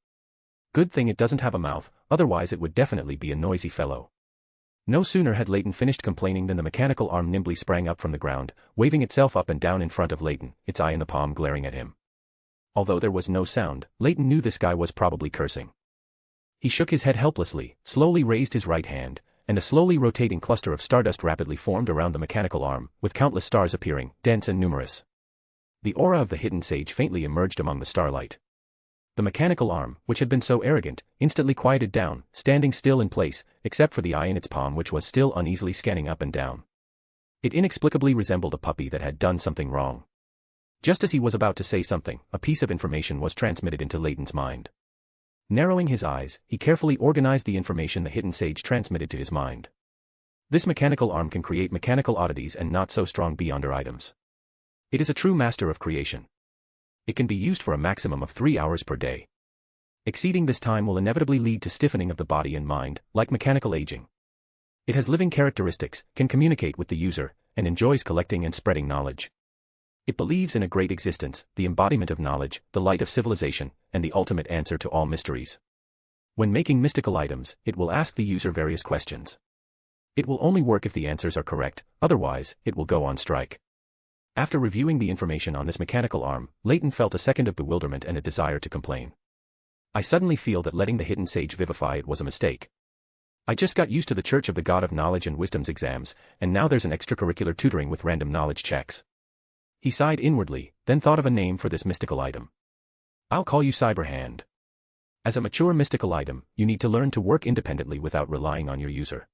Good thing it doesn't have a mouth, otherwise it would definitely be a noisy fellow. No sooner had Leyton finished complaining than the mechanical arm nimbly sprang up from the ground, waving itself up and down in front of Leyton, its eye in the palm glaring at him. Although there was no sound, Leyton knew this guy was probably cursing. He shook his head helplessly, slowly raised his right hand, and a slowly rotating cluster of stardust rapidly formed around the mechanical arm, with countless stars appearing, dense and numerous. The aura of the hidden sage faintly emerged among the starlight. The mechanical arm, which had been so arrogant, instantly quieted down, standing still in place, except for the eye in its palm which was still uneasily scanning up and down. It inexplicably resembled a puppy that had done something wrong. Just as he was about to say something, a piece of information was transmitted into Leyton's mind. Narrowing his eyes, he carefully organized the information the hidden sage transmitted to his mind. This mechanical arm can create mechanical oddities and not so strong beyonder items. It is a true master of creation. It can be used for a maximum of 3 hours per day. Exceeding this time will inevitably lead to stiffening of the body and mind, like mechanical aging. It has living characteristics, can communicate with the user, and enjoys collecting and spreading knowledge. It believes in a great existence, the embodiment of knowledge, the light of civilization, and the ultimate answer to all mysteries. When making mystical items, it will ask the user various questions. It will only work if the answers are correct, otherwise, it will go on strike. After reviewing the information on this mechanical arm, Leyton felt a second of bewilderment and a desire to complain. I suddenly feel that letting the hidden sage vivify it was a mistake. I just got used to the Church of the God of Knowledge and Wisdom's exams, and now there's an extracurricular tutoring with random knowledge checks. He sighed inwardly, then thought of a name for this mystical item. I'll call you Cyberhand. As a mature mystical item, you need to learn to work independently without relying on your user.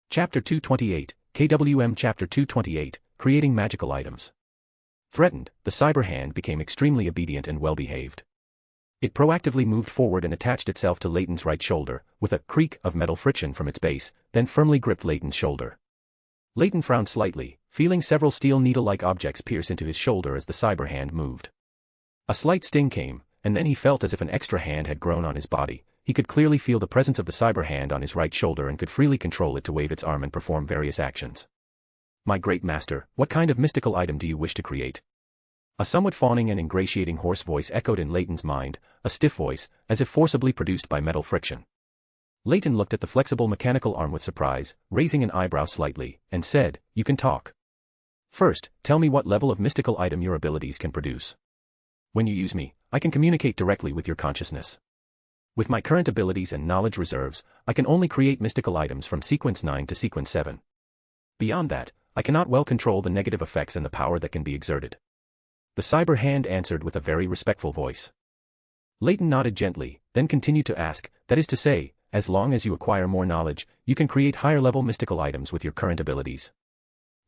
Chapter 228, KWM Chapter 228, Creating Magical Items. Threatened, the Cyberhand became extremely obedient and well-behaved. It proactively moved forward and attached itself to Leyton's right shoulder, with a creak of metal friction from its base, then firmly gripped Leyton's shoulder. Leyton frowned slightly, feeling several steel needle-like objects pierce into his shoulder as the Cyberhand moved. A slight sting came, and then he felt as if an extra hand had grown on his body. He could clearly feel the presence of the Cyberhand on his right shoulder and could freely control it to wave its arm and perform various actions. My great master, what kind of mystical item do you wish to create? A somewhat fawning and ingratiating hoarse voice echoed in Leyton's mind, a stiff voice, as if forcibly produced by metal friction. Leyton looked at the flexible mechanical arm with surprise, raising an eyebrow slightly, and said, "You can talk. First, tell me what level of mystical item your abilities can produce. When you use me, I can communicate directly with your consciousness. With my current abilities and knowledge reserves, I can only create mystical items from sequence 9 to sequence 7. Beyond that, I cannot well control the negative effects and the power that can be exerted." The Cyberhand answered with a very respectful voice. Leyton nodded gently, then continued to ask, "That is to say, as long as you acquire more knowledge, you can create higher-level mystical items with your current abilities?"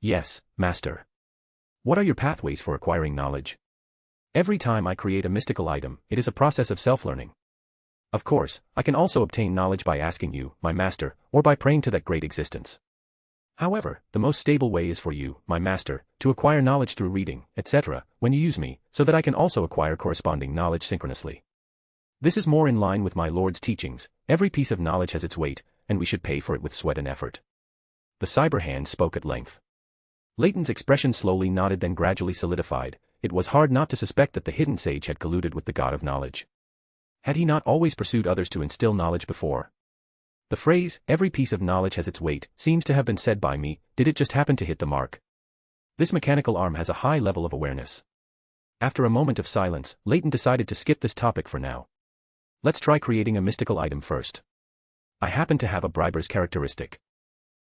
"Yes, Master." "What are your pathways for acquiring knowledge?" "Every time I create a mystical item, it is a process of self-learning. Of course, I can also obtain knowledge by asking you, my Master, or by praying to that great existence. However, the most stable way is for you, my Master, to acquire knowledge through reading, etc., when you use me, so that I can also acquire corresponding knowledge synchronously. This is more in line with my Lord's teachings. Every piece of knowledge has its weight, and we should pay for it with sweat and effort." The Cyberhand spoke at length. Leyton's expression slowly nodded then gradually solidified. It was hard not to suspect that the hidden sage had colluded with the God of Knowledge. Had he not always pursued others to instill knowledge before? The phrase, "every piece of knowledge has its weight," seems to have been said by me. Did it just happen to hit the mark? This mechanical arm has a high level of awareness. After a moment of silence, Leyton decided to skip this topic for now. Let's try creating a mystical item first. I happen to have a briber's characteristic.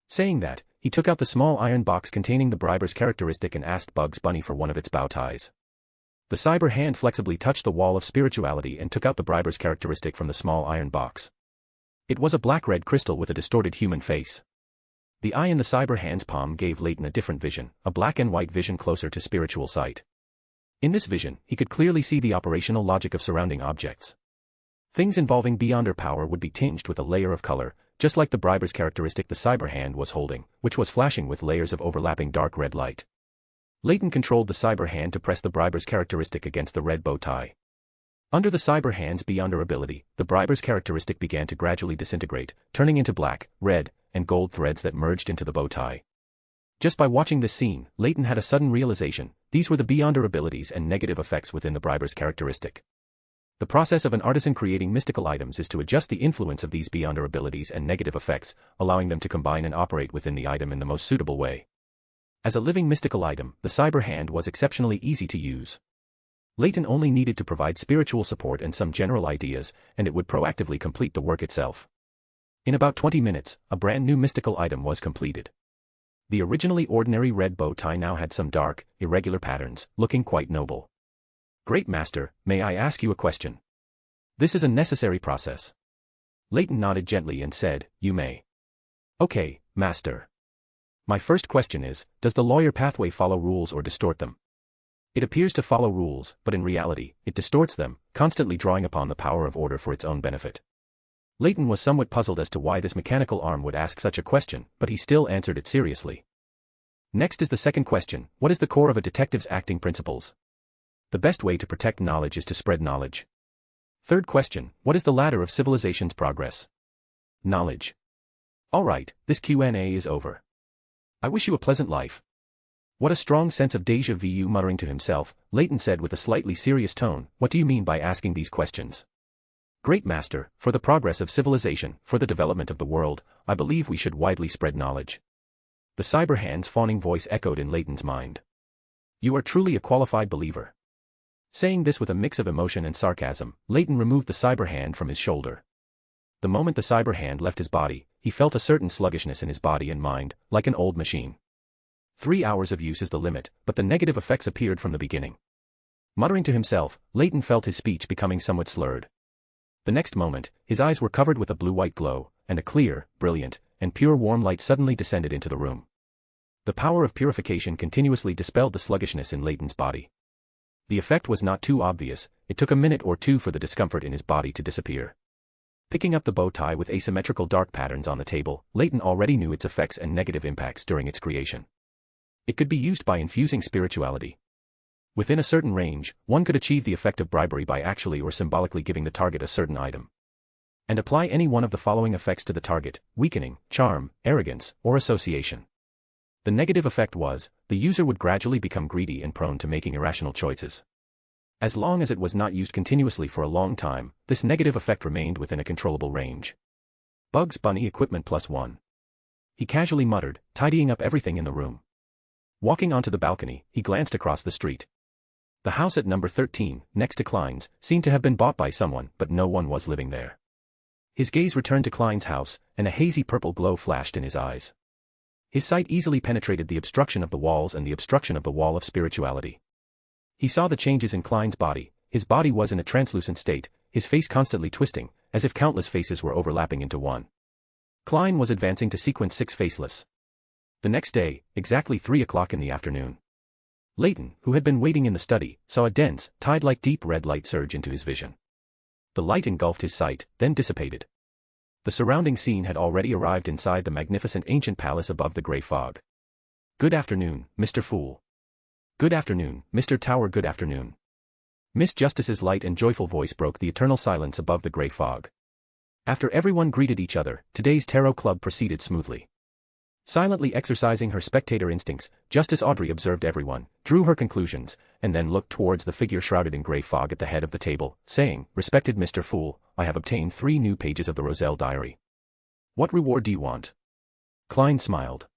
Saying that, he took out the small iron box containing the briber's characteristic and asked Bugs Bunny for one of its bow ties. The cyber hand flexibly touched the wall of spirituality and took out the briber's characteristic from the small iron box. It was a black-red crystal with a distorted human face. The eye in the cyber hand's palm gave Leyton a different vision, a black and white vision closer to spiritual sight. In this vision, he could clearly see the operational logic of surrounding objects. Things involving beyonder power would be tinged with a layer of color, just like the briber's characteristic the cyber hand was holding, which was flashing with layers of overlapping dark red light. Leyton controlled the cyber hand to press the briber's characteristic against the red bow tie. Under the cyber hand's beyonder ability, the briber's characteristic began to gradually disintegrate, turning into black, red, and gold threads that merged into the bow tie. Just by watching this scene, Leyton had a sudden realization: these were the beyonder abilities and negative effects within the briber's characteristic. The process of an artisan creating mystical items is to adjust the influence of these beyonder abilities and negative effects, allowing them to combine and operate within the item in the most suitable way. As a living mystical item, the cyber hand was exceptionally easy to use. Leyton only needed to provide spiritual support and some general ideas, and it would proactively complete the work itself. In about 20 minutes, a brand new mystical item was completed. The originally ordinary red bow tie now had some dark, irregular patterns, looking quite noble. Great Master, may I ask you a question? This is a necessary process. Leyton nodded gently and said, you may. Okay, Master. My first question is, does the lawyer pathway follow rules or distort them? It appears to follow rules, but in reality, it distorts them, constantly drawing upon the power of order for its own benefit. Leyton was somewhat puzzled as to why this mechanical arm would ask such a question, but he still answered it seriously. Next is the second question: what is the core of a detective's acting principles? The best way to protect knowledge is to spread knowledge. Third question: what is the ladder of civilization's progress? Knowledge. Alright, this Q&A is over. I wish you a pleasant life. What a strong sense of déjà vu. Muttering to himself, Leyton said with a slightly serious tone, what do you mean by asking these questions? Great Master, for the progress of civilization, for the development of the world, I believe we should widely spread knowledge. The cyber hand's fawning voice echoed in Leyton's mind. You are truly a qualified believer. Saying this with a mix of emotion and sarcasm, Leyton removed the cyber hand from his shoulder. The moment the cyber hand left his body, he felt a certain sluggishness in his body and mind, like an old machine. 3 hours of use is the limit, but the negative effects appeared from the beginning. Muttering to himself, Leyton felt his speech becoming somewhat slurred. The next moment, his eyes were covered with a blue-white glow, and a clear, brilliant, and pure warm light suddenly descended into the room. The power of purification continuously dispelled the sluggishness in Leyton's body. The effect was not too obvious, it took a minute or two for the discomfort in his body to disappear. Picking up the bow tie with asymmetrical dark patterns on the table, Leyton already knew its effects and negative impacts during its creation. It could be used by infusing spirituality. Within a certain range, one could achieve the effect of bribery by actually or symbolically giving the target a certain item. And apply any one of the following effects to the target: weakening, charm, arrogance, or association. The negative effect was, the user would gradually become greedy and prone to making irrational choices. As long as it was not used continuously for a long time, this negative effect remained within a controllable range. Bugs Bunny equipment +1. He casually muttered, tidying up everything in the room. Walking onto the balcony, he glanced across the street. The house at number 13, next to Klein's, seemed to have been bought by someone, but no one was living there. His gaze returned to Klein's house, and a hazy purple glow flashed in his eyes. His sight easily penetrated the obstruction of the walls and the obstruction of the wall of spirituality. He saw the changes in Klein's body. His body was in a translucent state, his face constantly twisting, as if countless faces were overlapping into one. Klein was advancing to sequence 6 faceless. The next day, exactly 3 o'clock in the afternoon. Leyton, who had been waiting in the study, saw a dense, tide-like deep red light surge into his vision. The light engulfed his sight, then dissipated. The surrounding scene had already arrived inside the magnificent ancient palace above the grey fog. Good afternoon, Mr. Fool. Good afternoon, Mr. Tower. Good afternoon. Miss Justice's light and joyful voice broke the eternal silence above the grey fog. After everyone greeted each other, today's tarot club proceeded smoothly. Silently exercising her spectator instincts, Justice Audrey observed everyone, drew her conclusions, and then looked towards the figure shrouded in grey fog at the head of the table, saying, "Respected Mr. Fool, I have obtained 3 new pages of the Roselle diary. What reward do you want?" Klein smiled.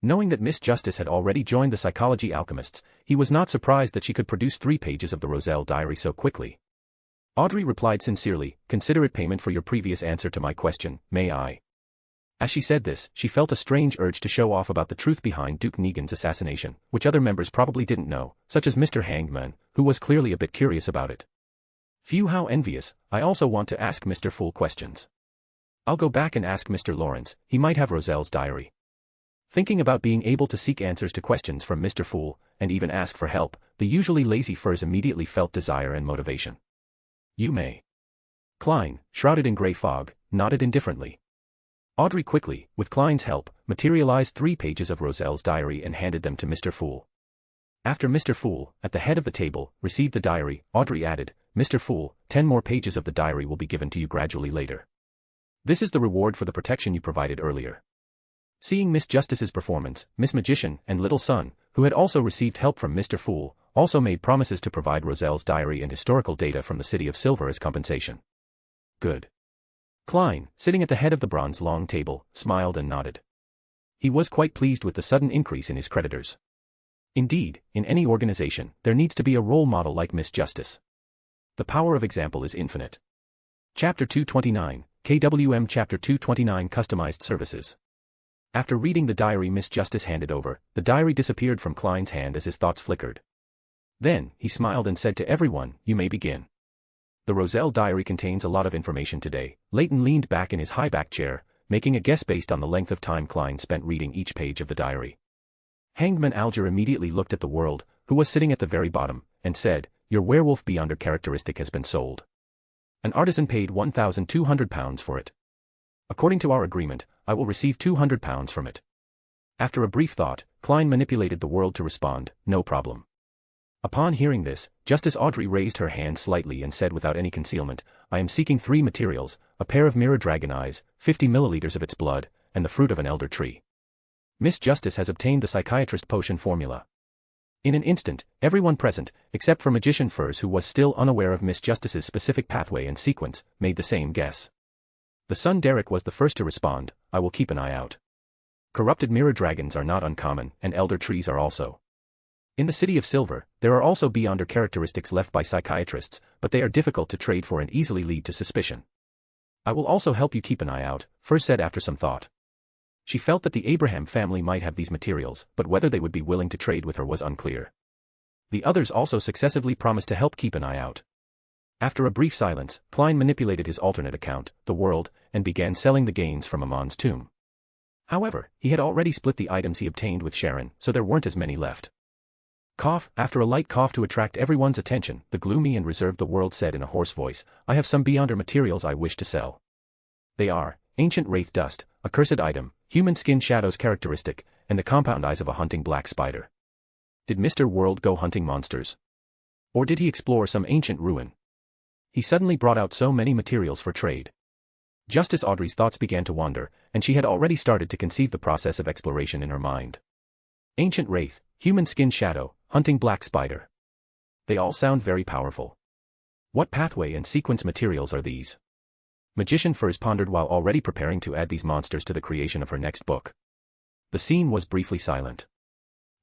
Knowing that Miss Justice had already joined the psychology alchemists, he was not surprised that she could produce 3 pages of the Roselle diary so quickly. Audrey replied sincerely, consider it payment for your previous answer to my question, may I? As she said this, she felt a strange urge to show off about the truth behind Duke Negan's assassination, which other members probably didn't know, such as Mr. Hangman, who was clearly a bit curious about it. Phew, how envious. I also want to ask Mr. Fool questions. I'll go back and ask Mr. Lawrence, he might have Roselle's diary. Thinking about being able to seek answers to questions from Mr. Fool, and even ask for help, the usually lazy furs immediately felt desire and motivation. You may. Klein, shrouded in grey fog, nodded indifferently. Audrey quickly, with Klein's help, materialized 3 pages of Roselle's diary and handed them to Mr. Fool. After Mr. Fool, at the head of the table, received the diary, Audrey added, Mr. Fool, 10 more pages of the diary will be given to you gradually later. This is the reward for the protection you provided earlier. Seeing Miss Justice's performance, Miss Magician and Little Sun, who had also received help from Mr. Fool, also made promises to provide Roselle's diary and historical data from the City of Silver as compensation. Good. Klein, sitting at the head of the bronze long table, smiled and nodded. He was quite pleased with the sudden increase in his creditors. Indeed, in any organization, there needs to be a role model like Miss Justice. The power of example is infinite. Chapter 229, KWM Chapter 229 Customized Services. After reading the diary Miss Justice handed over, the diary disappeared from Klein's hand as his thoughts flickered. Then, he smiled and said to everyone, you may begin. The Roselle diary contains a lot of information today. Leyton leaned back in his high-back chair, making a guess based on the length of time Klein spent reading each page of the diary. Hangman Alger immediately looked at the world, who was sitting at the very bottom, and said, your werewolf beyonder characteristic has been sold. An artisan paid £1,200 for it. According to our agreement, I will receive £200 from it. After a brief thought, Klein manipulated the world to respond, no problem. Upon hearing this, Justice Audrey raised her hand slightly and said without any concealment, I am seeking 3 materials, a pair of mirror dragon eyes, 50 milliliters of its blood, and the fruit of an elder tree. Miss Justice has obtained the psychiatrist potion formula. In an instant, everyone present, except for Magician Furs who was still unaware of Miss Justice's specific pathway and sequence, made the same guess. The son Derek was the first to respond, I will keep an eye out. Corrupted mirror dragons are not uncommon, and elder trees are also. In the City of Silver, there are also beyonder characteristics left by psychiatrists, but they are difficult to trade for and easily lead to suspicion. I will also help you keep an eye out, Furs said after some thought. She felt that the Abraham family might have these materials, but whether they would be willing to trade with her was unclear. The others also successively promised to help keep an eye out. After a brief silence, Klein manipulated his alternate account, The World, and began selling the gains from Amon's tomb. However, he had already split the items he obtained with Sharon, so there weren't as many left. Cough, after a light cough to attract everyone's attention, the gloomy and reserved The World said in a hoarse voice, I have some beyonder materials I wish to sell. They are, ancient wraith dust, a cursed item, human skin shadows characteristic, and the compound eyes of a hunting black spider. Did Mr. World go hunting monsters? Or did he explore some ancient ruin? He suddenly brought out so many materials for trade. Justice Audrey's thoughts began to wander, and she had already started to conceive the process of exploration in her mind. Ancient wraith, human skin shadow, hunting black spider. They all sound very powerful. What pathway and sequence materials are these? Magician Furs pondered while already preparing to add these monsters to the creation of her next book. The scene was briefly silent.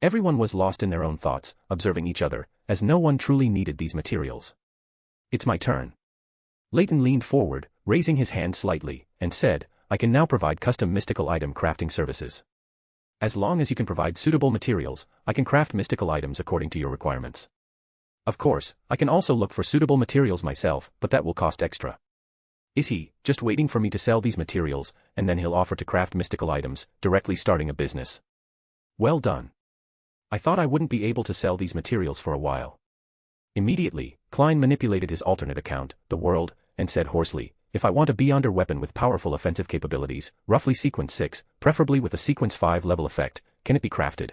Everyone was lost in their own thoughts, observing each other, as no one truly needed these materials. It's my turn. Leyton leaned forward, raising his hand slightly, and said, I can now provide custom mystical item crafting services. As long as you can provide suitable materials, I can craft mystical items according to your requirements. Of course, I can also look for suitable materials myself, but that will cost extra. Is he just waiting for me to sell these materials, and then he'll offer to craft mystical items, directly starting a business? Well done. I thought I wouldn't be able to sell these materials for a while. Immediately, Klein manipulated his alternate account, The World, and said hoarsely, if I want a beyonder weapon with powerful offensive capabilities, roughly sequence 6, preferably with a sequence 5 level effect, can it be crafted?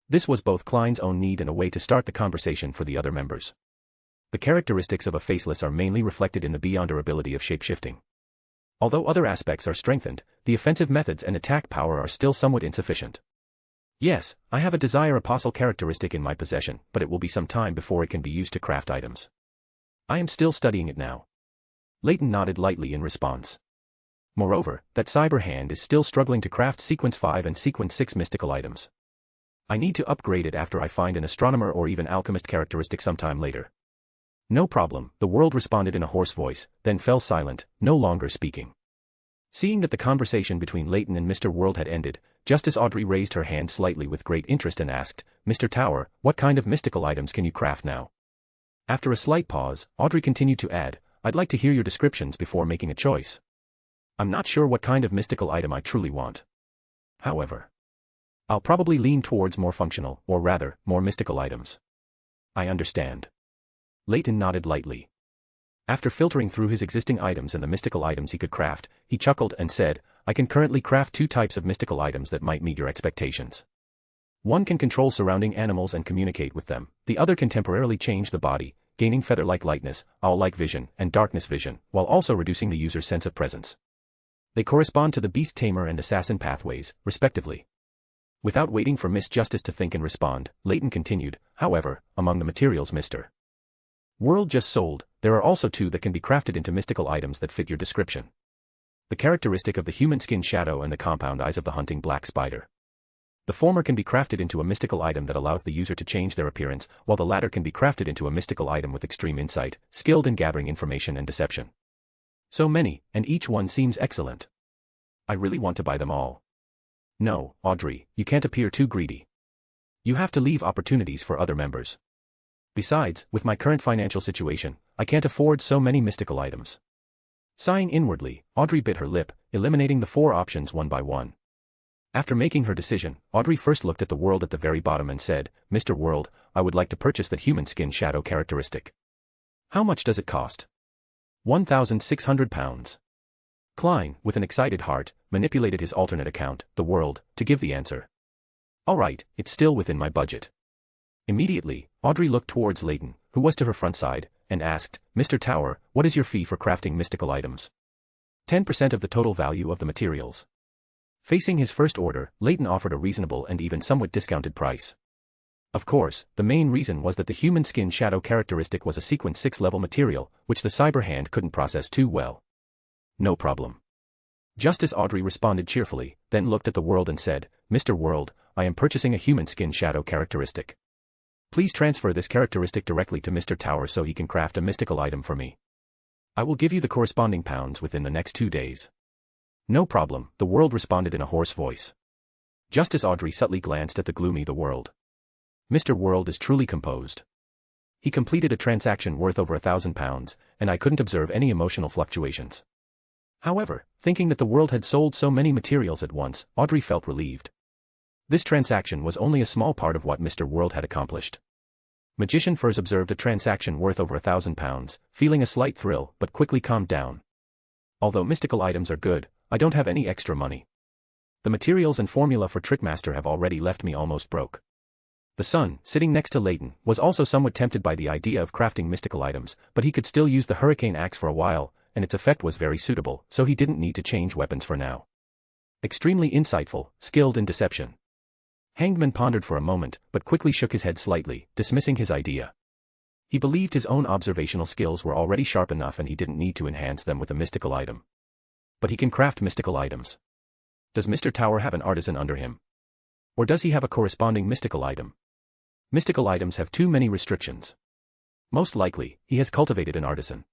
This was both Klein's own need and a way to start the conversation for the other members. The characteristics of a faceless are mainly reflected in the beyonder ability of shapeshifting. Although other aspects are strengthened, the offensive methods and attack power are still somewhat insufficient. Yes, I have a desire apostle characteristic in my possession, but it will be some time before it can be used to craft items. I am still studying it now. Leyton nodded lightly in response. Moreover, that cyber hand is still struggling to craft sequence 5 and sequence 6 mystical items. I need to upgrade it after I find an astronomer or even alchemist characteristic sometime later. No problem, the world responded in a hoarse voice, then fell silent, no longer speaking. Seeing that the conversation between Leyton and Mr. World had ended, Justice Audrey raised her hand slightly with great interest and asked, Mr. Tower, what kind of mystical items can you craft now? After a slight pause, Audrey continued to add, I'd like to hear your descriptions before making a choice. I'm not sure what kind of mystical item I truly want. However, I'll probably lean towards more functional, or rather, more mystical items. I understand. Leyton nodded lightly. After filtering through his existing items and the mystical items he could craft, he chuckled and said, I can currently craft 2 types of mystical items that might meet your expectations. One can control surrounding animals and communicate with them, the other can temporarily change the body, gaining feather-like lightness, owl-like vision, and darkness vision, while also reducing the user's sense of presence. They correspond to the beast tamer and assassin pathways, respectively. Without waiting for Miss Justice to think and respond, Leyton continued, however, among the materials Mr. World just sold, there are also 2 that can be crafted into mystical items that fit your description. The characteristic of the human skin shadow and the compound eyes of the hunting black spider. The former can be crafted into a mystical item that allows the user to change their appearance, while the latter can be crafted into a mystical item with extreme insight, skilled in gathering information and deception. So many, and each one seems excellent. I really want to buy them all. No, Audrey, you can't appear too greedy. You have to leave opportunities for other members. Besides, with my current financial situation, I can't afford so many mystical items. Sighing inwardly, Audrey bit her lip, eliminating the 4 options one by one. After making her decision, Audrey first looked at the world at the very bottom and said, Mr. World, I would like to purchase the human skin shadow characteristic. How much does it cost? 1,600 pounds. Klein, with an excited heart, manipulated his alternate account, the world, to give the answer. All right, it's still within my budget. Immediately, Audrey looked towards Leyton, who was to her front side, and asked, Mr. Tower, what is your fee for crafting mystical items? 10% of the total value of the materials. Facing his first order, Leyton offered a reasonable and even somewhat discounted price. Of course, the main reason was that the human skin shadow characteristic was a sequence 6-level material, which the cyber hand couldn't process too well. No problem. Justice Audrey responded cheerfully, then looked at the world and said, Mr. World, I am purchasing a human skin shadow characteristic. Please transfer this characteristic directly to Mr. Tower so he can craft a mystical item for me. I will give you the corresponding pounds within the next 2 days. No problem, the world responded in a hoarse voice. Justice Audrey subtly glanced at the gloomy the world. Mr. World is truly composed. He completed a transaction worth over 1,000 pounds, and I couldn't observe any emotional fluctuations. However, thinking that the world had sold so many materials at once, Audrey felt relieved. This transaction was only a small part of what Mr. World had accomplished. Magician Furs observed a transaction worth over 1,000 pounds, feeling a slight thrill but quickly calmed down. Although mystical items are good, I don't have any extra money. The materials and formula for Trickmaster have already left me almost broke. The son, sitting next to Leyton, was also somewhat tempted by the idea of crafting mystical items, but he could still use the hurricane axe for a while, and its effect was very suitable, so he didn't need to change weapons for now. Extremely insightful, skilled in deception. Hangman pondered for a moment, but quickly shook his head slightly, dismissing his idea. He believed his own observational skills were already sharp enough and he didn't need to enhance them with a mystical item. But he can craft mystical items. Does Mr. Tower have an artisan under him? Or does he have a corresponding mystical item? Mystical items have too many restrictions. Most likely, he has cultivated an artisan.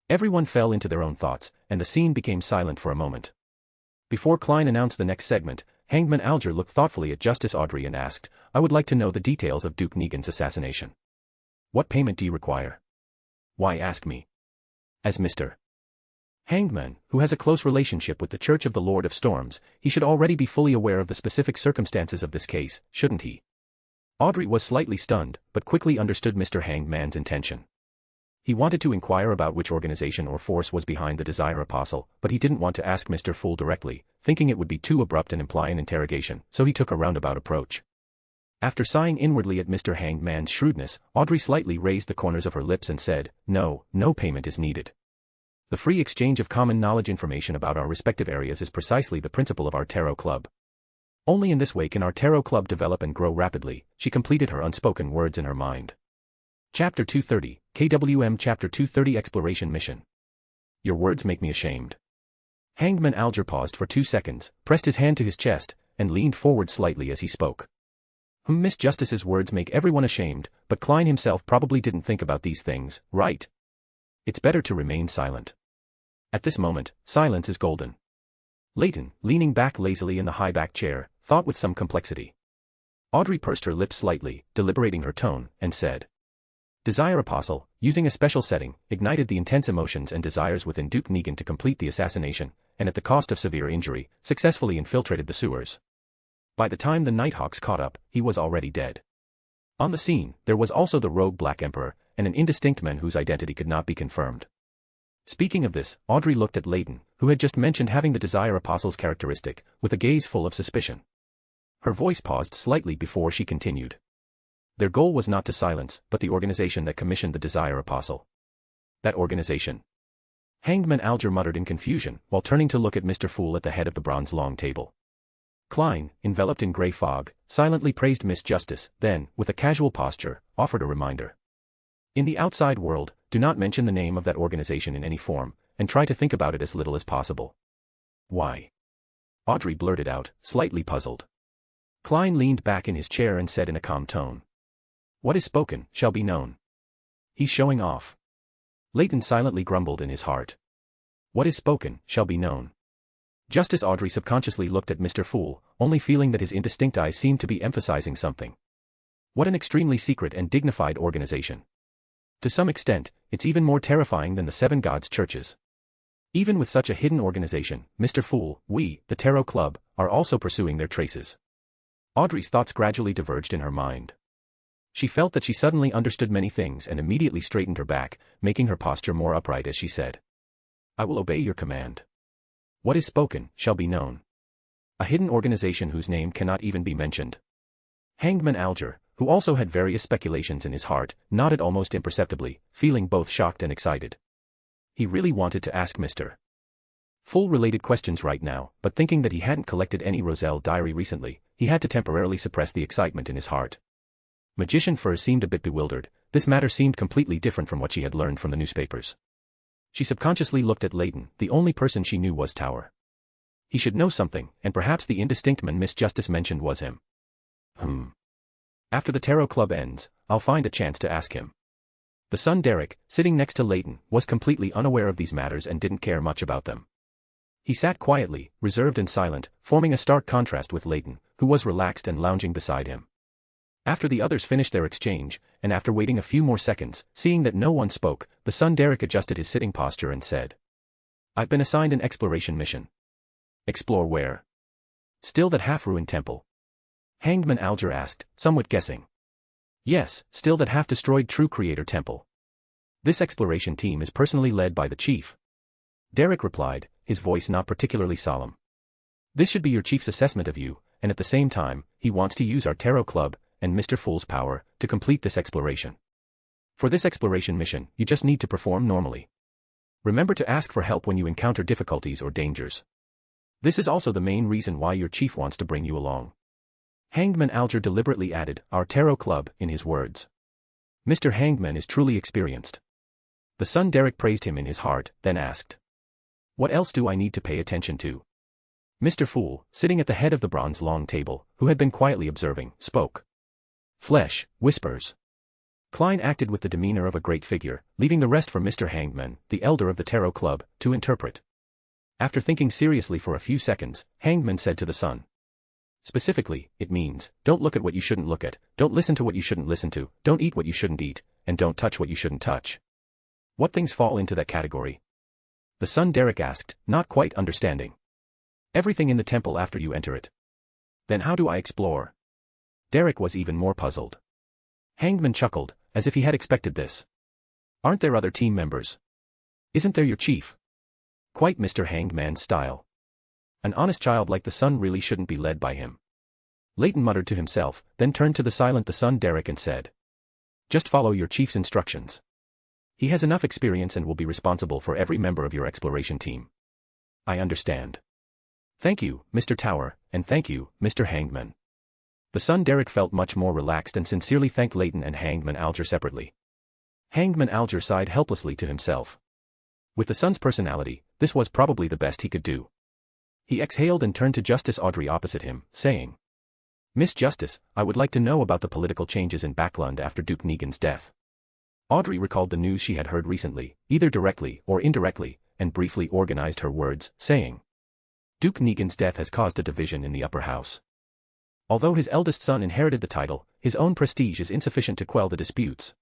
Everyone fell into their own thoughts, and the scene became silent for a moment. Before Klein announced the next segment, Hangman Alger looked thoughtfully at Justice Audrey and asked, I would like to know the details of Duke Negan's assassination. What payment do you require? Why ask me? As Mr. Hangman, who has a close relationship with the Church of the Lord of Storms, he should already be fully aware of the specific circumstances of this case, shouldn't he? Audrey was slightly stunned, but quickly understood Mr. Hangman's intention. He wanted to inquire about which organization or force was behind the Desire Apostle, but he didn't want to ask Mr. Fool directly, thinking it would be too abrupt and imply an interrogation, so he took a roundabout approach. After sighing inwardly at Mr. Hangman's shrewdness, Audrey slightly raised the corners of her lips and said, No payment is needed. The free exchange of common knowledge information about our respective areas is precisely the principle of our Tarot Club. Only in this way can our Tarot Club develop and grow rapidly. She completed her unspoken words in her mind. Chapter 230, KWM Chapter 230 Exploration Mission. Your words make me ashamed. Hangman Alger paused for 2 seconds, pressed his hand to his chest, and leaned forward slightly as he spoke. Miss Justice's words make everyone ashamed, but Klein himself probably didn't think about these things, right? It's better to remain silent. At this moment, silence is golden. Leyton, leaning back lazily in the high-back chair, thought with some complexity. Audrey pursed her lips slightly, deliberating her tone, and said, Desire Apostle, using a special setting, ignited the intense emotions and desires within Duke Negan to complete the assassination, and at the cost of severe injury, successfully infiltrated the sewers. By the time the Nighthawks caught up, he was already dead. On the scene, there was also the rogue Black Emperor, and an indistinct man whose identity could not be confirmed. Speaking of this, Audrey looked at Leyton, who had just mentioned having the Desire Apostle's characteristic, with a gaze full of suspicion. Her voice paused slightly before she continued. Their goal was not to silence, but the organization that commissioned the Desire Apostle. That organization? Hangman Alger muttered in confusion, while turning to look at Mr. Fool at the head of the bronze long table. Klein, enveloped in grey fog, silently praised Miss Justice, then, with a casual posture, offered a reminder. In the outside world, do not mention the name of that organization in any form, and try to think about it as little as possible. Why? Audrey blurted out, slightly puzzled. Klein leaned back in his chair and said in a calm tone. What is spoken, shall be known. He's showing off. Leyton silently grumbled in his heart. What is spoken, shall be known. Justice Audrey subconsciously looked at Mr. Fool, only feeling that his indistinct eyes seemed to be emphasizing something. What an extremely secret and dignified organization. To some extent, it's even more terrifying than the Seven Gods churches. Even with such a hidden organization, Mr. Fool, we, the Tarot Club, are also pursuing their traces. Audrey's thoughts gradually diverged in her mind. She felt that she suddenly understood many things and immediately straightened her back, making her posture more upright as she said, I will obey your command. What is spoken, shall be known. A hidden organization whose name cannot even be mentioned. Hangman Alger, who also had various speculations in his heart, nodded almost imperceptibly, feeling both shocked and excited. He really wanted to ask Mr. Fool related questions right now, but thinking that he hadn't collected any Roselle diary recently, he had to temporarily suppress the excitement in his heart. Magician Furs seemed a bit bewildered. This matter seemed completely different from what she had learned from the newspapers. She subconsciously looked at Leyton, the only person she knew was Tower. He should know something, and perhaps the indistinct man Miss Justice mentioned was him. After the Tarot Club ends, I'll find a chance to ask him. The son Derek, sitting next to Leyton, was completely unaware of these matters and didn't care much about them. He sat quietly, reserved and silent, forming a stark contrast with Leyton, who was relaxed and lounging beside him. After the others finished their exchange, and after waiting a few more seconds, seeing that no one spoke, the son Derek adjusted his sitting posture and said, I've been assigned an exploration mission. Explore where? Still that half-ruined temple? Hangman Alger asked, somewhat guessing. Yes, still that half-destroyed True Creator temple. This exploration team is personally led by the chief. Derek replied, his voice not particularly solemn. This should be your chief's assessment of you, and at the same time, he wants to use our Tarot Club, and Mr. Fool's power, to complete this exploration. For this exploration mission, you just need to perform normally. Remember to ask for help when you encounter difficulties or dangers. This is also the main reason why your chief wants to bring you along. Hangman Alger deliberately added, our Tarot Club, in his words. Mr. Hangman is truly experienced. The son Derek praised him in his heart, then asked. What else do I need to pay attention to? Mr. Fool, sitting at the head of the bronze long table, who had been quietly observing, spoke. Flesh, whispers. Klein acted with the demeanor of a great figure, leaving the rest for Mr. Hangman, the elder of the Tarot Club, to interpret. After thinking seriously for a few seconds, Hangman said to the son. Specifically, it means, don't look at what you shouldn't look at, don't listen to what you shouldn't listen to, don't eat what you shouldn't eat, and don't touch what you shouldn't touch. What things fall into that category? The son Derek asked, not quite understanding. Everything in the temple after you enter it. Then how do I explore? Derek was even more puzzled. Hangman chuckled, as if he had expected this. Aren't there other team members? Isn't there your chief? Quite Mr. Hangman's style. An honest child like the son really shouldn't be led by him. Leyton muttered to himself, then turned to the son Derek and said. Just follow your chief's instructions. He has enough experience and will be responsible for every member of your exploration team. I understand. Thank you, Mr. Tower, and thank you, Mr. Hangman. The son Derek felt much more relaxed and sincerely thanked Leyton and Hangman Alger separately. Hangman Alger sighed helplessly to himself. With the son's personality, this was probably the best he could do. He exhaled and turned to Justice Audrey opposite him, saying, Miss Justice, I would like to know about the political changes in Backlund after Duke Negan's death. Audrey recalled the news she had heard recently, either directly or indirectly, and briefly organized her words, saying, Duke Negan's death has caused a division in the upper house. Although his eldest son inherited the title, his own prestige is insufficient to quell the disputes.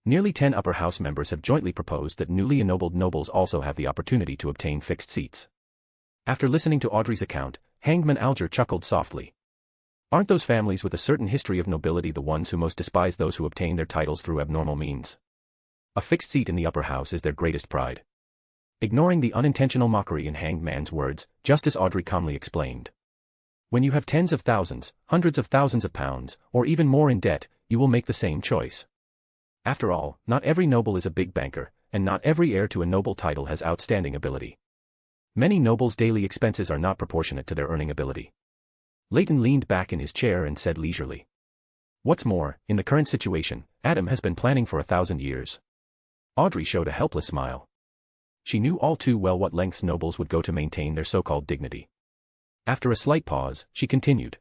Nearly 10 upper house members have jointly proposed that newly ennobled nobles also have the opportunity to obtain fixed seats. After listening to Audrey's account, Hangman Alger chuckled softly. Aren't those families with a certain history of nobility the ones who most despise those who obtain their titles through abnormal means? A fixed seat in the upper house is their greatest pride. Ignoring the unintentional mockery in Hangman's words, Justice Audrey calmly explained. When you have tens of thousands, hundreds of thousands of pounds, or even more in debt, you will make the same choice. After all, not every noble is a big banker, and not every heir to a noble title has outstanding ability. Many nobles' daily expenses are not proportionate to their earning ability. Leyton leaned back in his chair and said leisurely. What's more, in the current situation, Adam has been planning for 1,000 years. Audrey showed a helpless smile. She knew all too well what lengths nobles would go to maintain their so-called dignity. After a slight pause, she continued.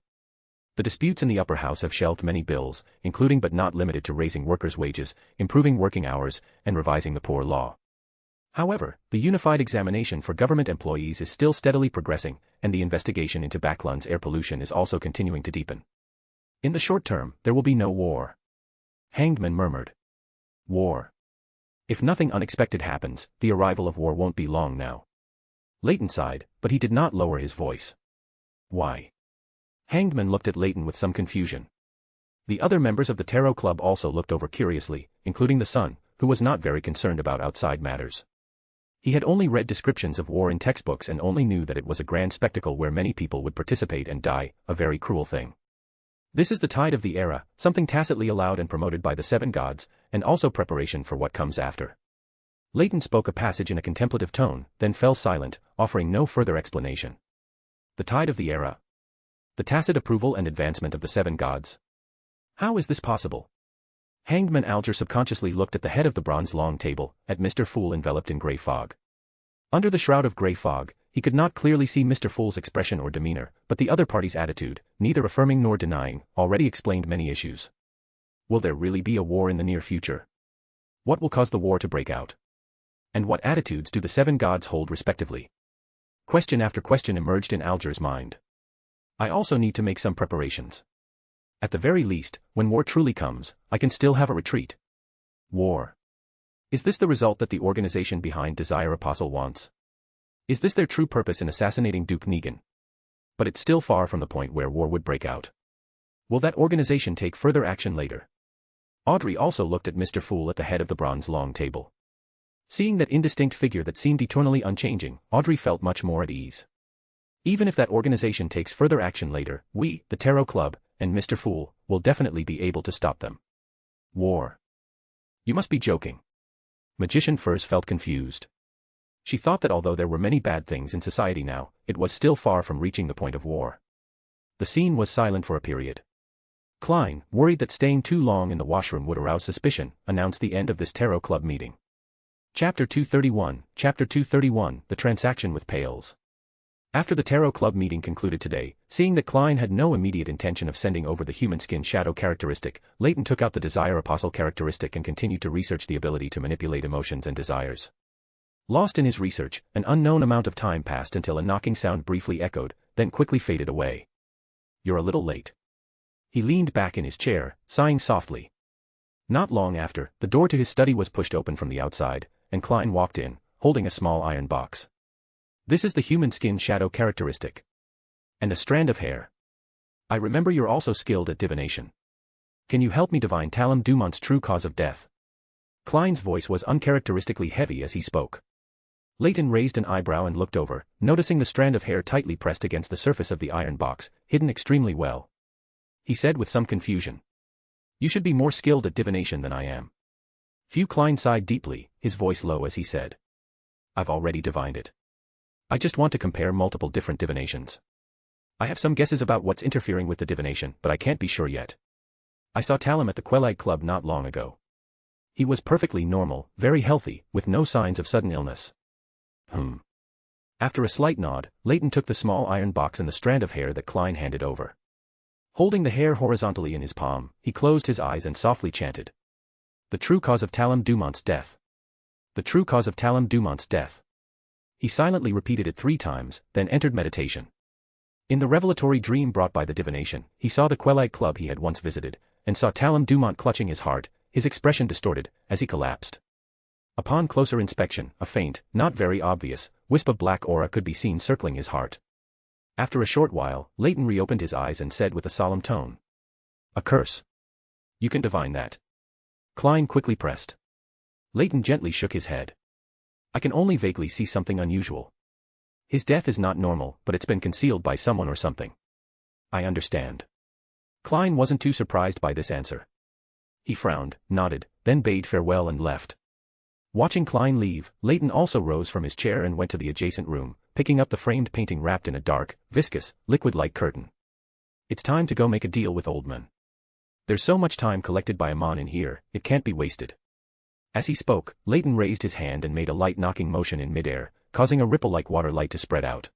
The disputes in the upper house have shelved many bills, including but not limited to raising workers' wages, improving working hours, and revising the poor law. However, the unified examination for government employees is still steadily progressing, and the investigation into Backlund's air pollution is also continuing to deepen. In the short term, there will be no war. Hangman murmured. War. If nothing unexpected happens, the arrival of war won't be long now. Leyton sighed, but he did not lower his voice. Why? Hangman looked at Leyton with some confusion. The other members of the Tarot Club also looked over curiously, including the son, who was not very concerned about outside matters. He had only read descriptions of war in textbooks and only knew that it was a grand spectacle where many people would participate and die, a very cruel thing. This is the tide of the era, something tacitly allowed and promoted by the 7 gods, and also preparation for what comes after. Leyton spoke a passage in a contemplative tone, then fell silent, offering no further explanation. The tide of the era. The tacit approval and advancement of the 7 gods. How is this possible? Hangman Alger subconsciously looked at the head of the bronze long table, at Mr. Fool enveloped in grey fog. Under the shroud of grey fog, he could not clearly see Mr. Fool's expression or demeanor, but the other party's attitude, neither affirming nor denying, already explained many issues. Will there really be a war in the near future? What will cause the war to break out? And what attitudes do the 7 gods hold respectively? Question after question emerged in Alger's mind. I also need to make some preparations. At the very least, when war truly comes, I can still have a retreat. War. Is this the result that the organization behind Desire Apostle wants? Is this their true purpose in assassinating Duke Negan? But it's still far from the point where war would break out. Will that organization take further action later? Audrey also looked at Mr. Fool at the head of the bronze long table. Seeing that indistinct figure that seemed eternally unchanging, Audrey felt much more at ease. Even if that organization takes further action later, we, the Tarot Club, and Mr. Fool, will definitely be able to stop them. War. You must be joking. Magician Furs felt confused. She thought that although there were many bad things in society now, it was still far from reaching the point of war. The scene was silent for a period. Klein, worried that staying too long in the washroom would arouse suspicion, announced the end of this Tarot Club meeting. Chapter 231, The Transaction with Pails. After the Tarot Club meeting concluded today, seeing that Klein had no immediate intention of sending over the human skin shadow characteristic, Leyton took out the Desire Apostle characteristic and continued to research the ability to manipulate emotions and desires. Lost in his research, an unknown amount of time passed until a knocking sound briefly echoed, then quickly faded away. You're a little late. He leaned back in his chair, sighing softly. Not long after, the door to his study was pushed open from the outside, and Klein walked in, holding a small iron box. This is the human skin shadow characteristic. And a strand of hair. I remember you're also skilled at divination. Can you help me divine Talum Dumont's true cause of death? Klein's voice was uncharacteristically heavy as he spoke. Leyton raised an eyebrow and looked over, noticing the strand of hair tightly pressed against the surface of the iron box, hidden extremely well. He said with some confusion. You should be more skilled at divination than I am. Klein sighed deeply, his voice low as he said. I've already divined it. I just want to compare multiple different divinations. I have some guesses about what's interfering with the divination, but I can't be sure yet. I saw Talum at the Quelag Club not long ago. He was perfectly normal, very healthy, with no signs of sudden illness. After a slight nod, Leyton took the small iron box and the strand of hair that Klein handed over. Holding the hair horizontally in his palm, he closed his eyes and softly chanted. The true cause of Talem Dumont's death. The true cause of Talem Dumont's death. He silently repeated it 3 times, then entered meditation. In the revelatory dream brought by the divination, he saw the Quelite club he had once visited, and saw Talem Dumont clutching his heart, his expression distorted, as he collapsed. Upon closer inspection, a faint, not very obvious, wisp of black aura could be seen circling his heart. After a short while, Leyton reopened his eyes and said with a solemn tone. A curse. You can divine that. Klein quickly pressed. Leyton gently shook his head. I can only vaguely see something unusual. His death is not normal, but it's been concealed by someone or something. I understand. Klein wasn't too surprised by this answer. He frowned, nodded, then bade farewell and left. Watching Klein leave, Leyton also rose from his chair and went to the adjacent room, picking up the framed painting wrapped in a dark, viscous, liquid-like curtain. It's time to go make a deal with Oldman. There's so much time collected by Amon in here, it can't be wasted. As he spoke, Leyton raised his hand and made a light knocking motion in midair, causing a ripple-like water light to spread out.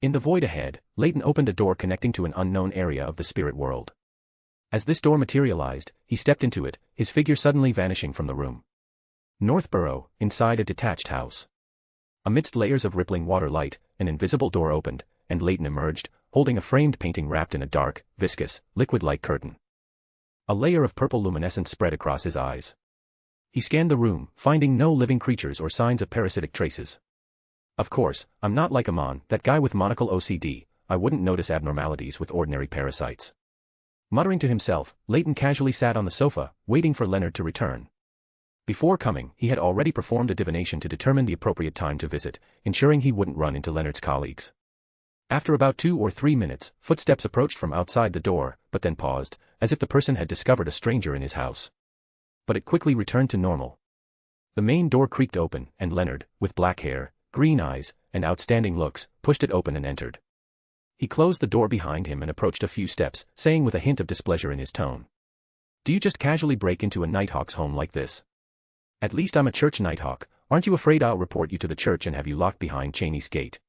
In the void ahead, Leyton opened a door connecting to an unknown area of the spirit world. As this door materialized, he stepped into it, his figure suddenly vanishing from the room. Northborough, inside a detached house. Amidst layers of rippling water light, an invisible door opened, and Leyton emerged, holding a framed painting wrapped in a dark, viscous, liquid-like curtain. A layer of purple luminescence spread across his eyes. He scanned the room, finding no living creatures or signs of parasitic traces. Of course, I'm not like Amon, that guy with monocle OCD, I wouldn't notice abnormalities with ordinary parasites. Muttering to himself, Leyton casually sat on the sofa, waiting for Leonard to return. Before coming, he had already performed a divination to determine the appropriate time to visit, ensuring he wouldn't run into Leonard's colleagues. After about 2 or 3 minutes, footsteps approached from outside the door, but then paused, as if the person had discovered a stranger in his house. But it quickly returned to normal. The main door creaked open, and Leonard, with black hair, green eyes, and outstanding looks, pushed it open and entered. He closed the door behind him and approached a few steps, saying with a hint of displeasure in his tone. Do you just casually break into a Nighthawk's home like this? At least I'm a church Nighthawk, aren't you afraid I'll report you to the church and have you locked behind Cheney's gate?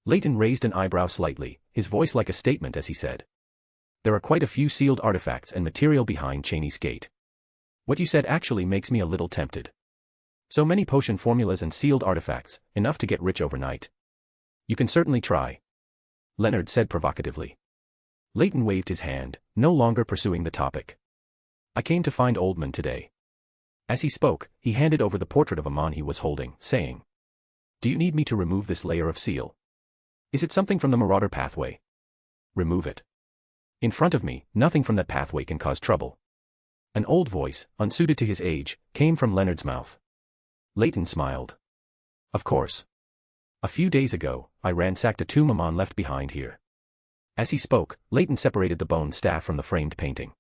Leyton raised an eyebrow slightly, his voice like a statement as he said. There are quite a few sealed artifacts and material behind Cheney's gate. What you said actually makes me a little tempted. So many potion formulas and sealed artifacts, enough to get rich overnight. You can certainly try. Leonard said provocatively. Leyton waved his hand, no longer pursuing the topic. I came to find Oldman today. As he spoke, he handed over the portrait of Amon he was holding, saying. Do you need me to remove this layer of seal? Is it something from the Marauder pathway? Remove it. In front of me, nothing from that pathway can cause trouble. An old voice, unsuited to his age, came from Leonard's mouth. Leyton smiled. Of course. A few days ago, I ransacked a tomb Amon left behind here. As he spoke, Leyton separated the bone staff from the framed painting.